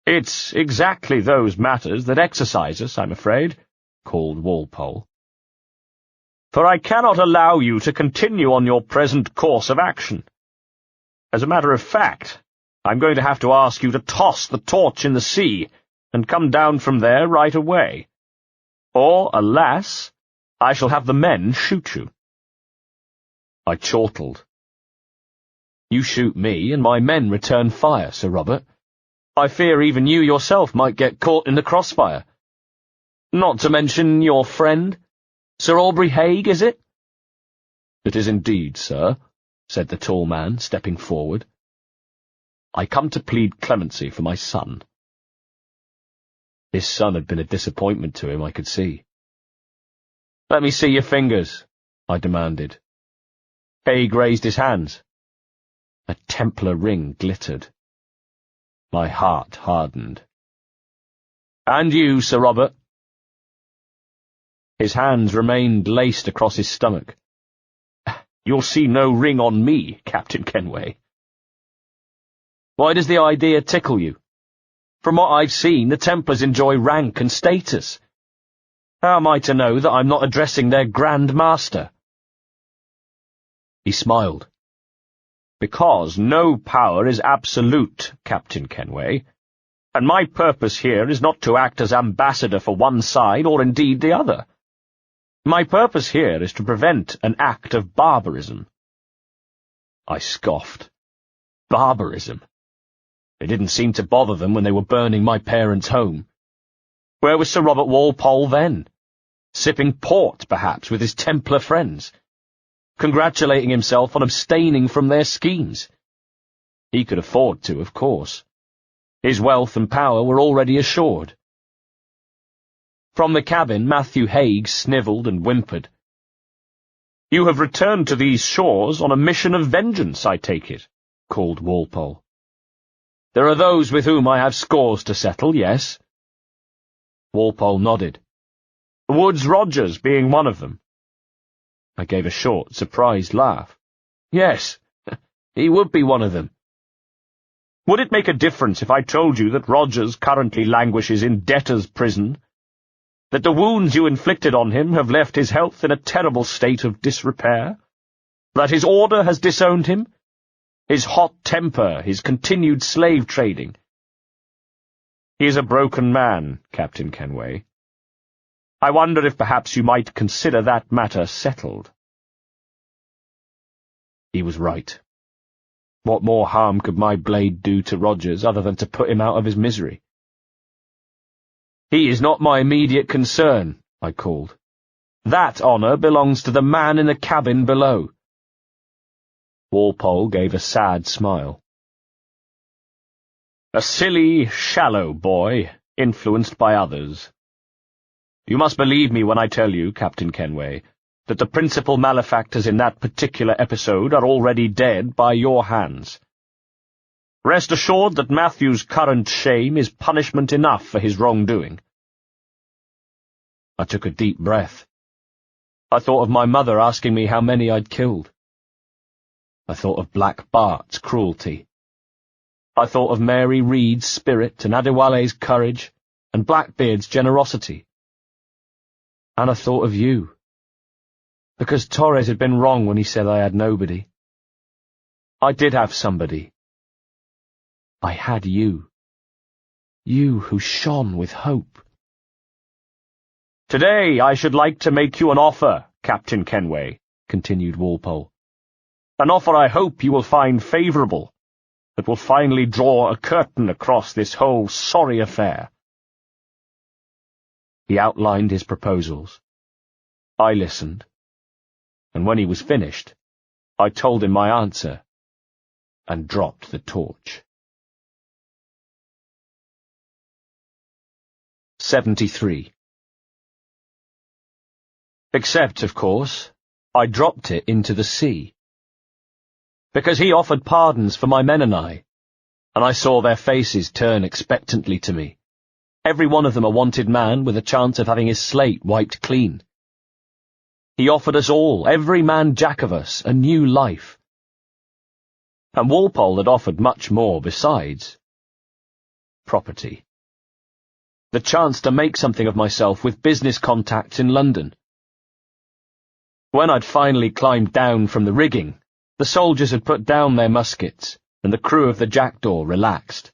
it's exactly those matters that exercise us, I'm afraid, called Walpole. For I cannot allow you to continue on your present course of action. As a matter of fact, I'm going to have to ask you to toss the torch in the sea and come down from there right away. Or, alas, I shall have the men shoot you. I chortled. You shoot me, and my men return fire, Sir Robert. I fear even you yourself might get caught in the crossfire. Not to mention your friend, Sir Aubrey Haig, is it? It is indeed, sir, said the tall man, stepping forward. I come to plead clemency for my son. His son had been a disappointment to him, I could see. Let me see your fingers, I demanded. Haig raised his hands. A Templar ring glittered. My heart hardened. And you, Sir Robert? His hands remained laced across his stomach. You'll see no ring on me, Captain Kenway. Why does the idea tickle you? From what I've seen, the Templars enjoy rank and status. How am I to know that I'm not addressing their Grand Master? He smiled. Because no power is absolute, Captain Kenway, and my purpose here is not to act as ambassador for one side or indeed the other. My purpose here is to prevent an act of barbarism. I scoffed. Barbarism? It didn't seem to bother them when they were burning my parents' home. Where was Sir Robert Walpole then? Sipping port, perhaps, with his Templar friends, congratulating himself on abstaining from their schemes. He could afford to, of course. His wealth and power were already assured. From the cabin, Matthew Haig snivelled and whimpered. You have returned to these shores on a mission of vengeance, I take it, called Walpole. There are those with whom I have scores to settle, yes. Walpole nodded. Woodes Rogers being one of them. I gave a short, surprised laugh. Yes, he would be one of them. Would it make a difference if I told you that Rogers currently languishes in debtor's prison, that the wounds you inflicted on him have left his health in a terrible state of disrepair, that his order has disowned him, his hot temper, his continued slave trading? He is a broken man, Captain Kenway. I wonder if perhaps you might consider that matter settled. He was right. What more harm could my blade do to Rogers other than to put him out of his misery? He is not my immediate concern, I called. That honour belongs to the man in the cabin below. Walpole gave a sad smile. A silly, shallow boy, influenced by others. You must believe me when I tell you, Captain Kenway, that the principal malefactors in that particular episode are already dead by your hands. Rest assured that Matthew's current shame is punishment enough for his wrongdoing. I took a deep breath. I thought of my mother asking me how many I'd killed. I thought of Black Bart's cruelty. I thought of Mary Reed's spirit and Adewale's courage and Blackbeard's generosity. And I thought of you, because Torres had been wrong when he said I had nobody. I did have somebody. I had you. You who shone with hope. Today I should like to make you an offer, Captain Kenway, continued Walpole. An offer I hope you will find favourable, that will finally draw a curtain across this whole sorry affair. He outlined his proposals. I listened, and when he was finished, I told him my answer, and dropped the torch. 73. Except, of course, I dropped it into the sea. Because he offered pardons for my men and I saw their faces turn expectantly to me. Every one of them a wanted man with a chance of having his slate wiped clean. He offered us all, every man jack of us, a new life. And Walpole had offered much more besides. Property. The chance to make something of myself with business contacts in London. When I'd finally climbed down from the rigging, the soldiers had put down their muskets, and the crew of the Jackdaw relaxed.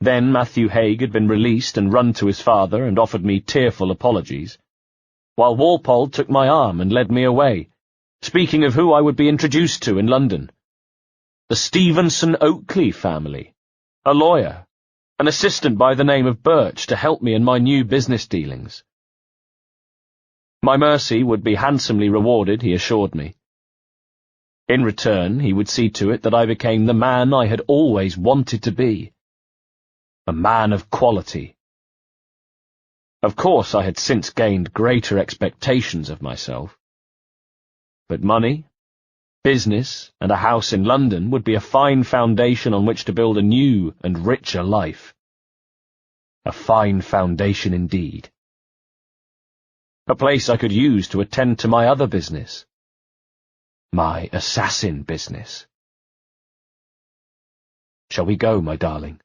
Then Matthew Haig had been released and run to his father and offered me tearful apologies, while Walpole took my arm and led me away, speaking of who I would be introduced to in London. The Stevenson Oakley family, a lawyer, an assistant by the name of Birch to help me in my new business dealings. My mercy would be handsomely rewarded, he assured me. In return, he would see to it that I became the man I had always wanted to be. A man of quality. Of course, I had since gained greater expectations of myself. But money, business, and a house in London would be a fine foundation on which to build a new and richer life. A fine foundation indeed. A place I could use to attend to my other business. My assassin business. Shall we go, my darling?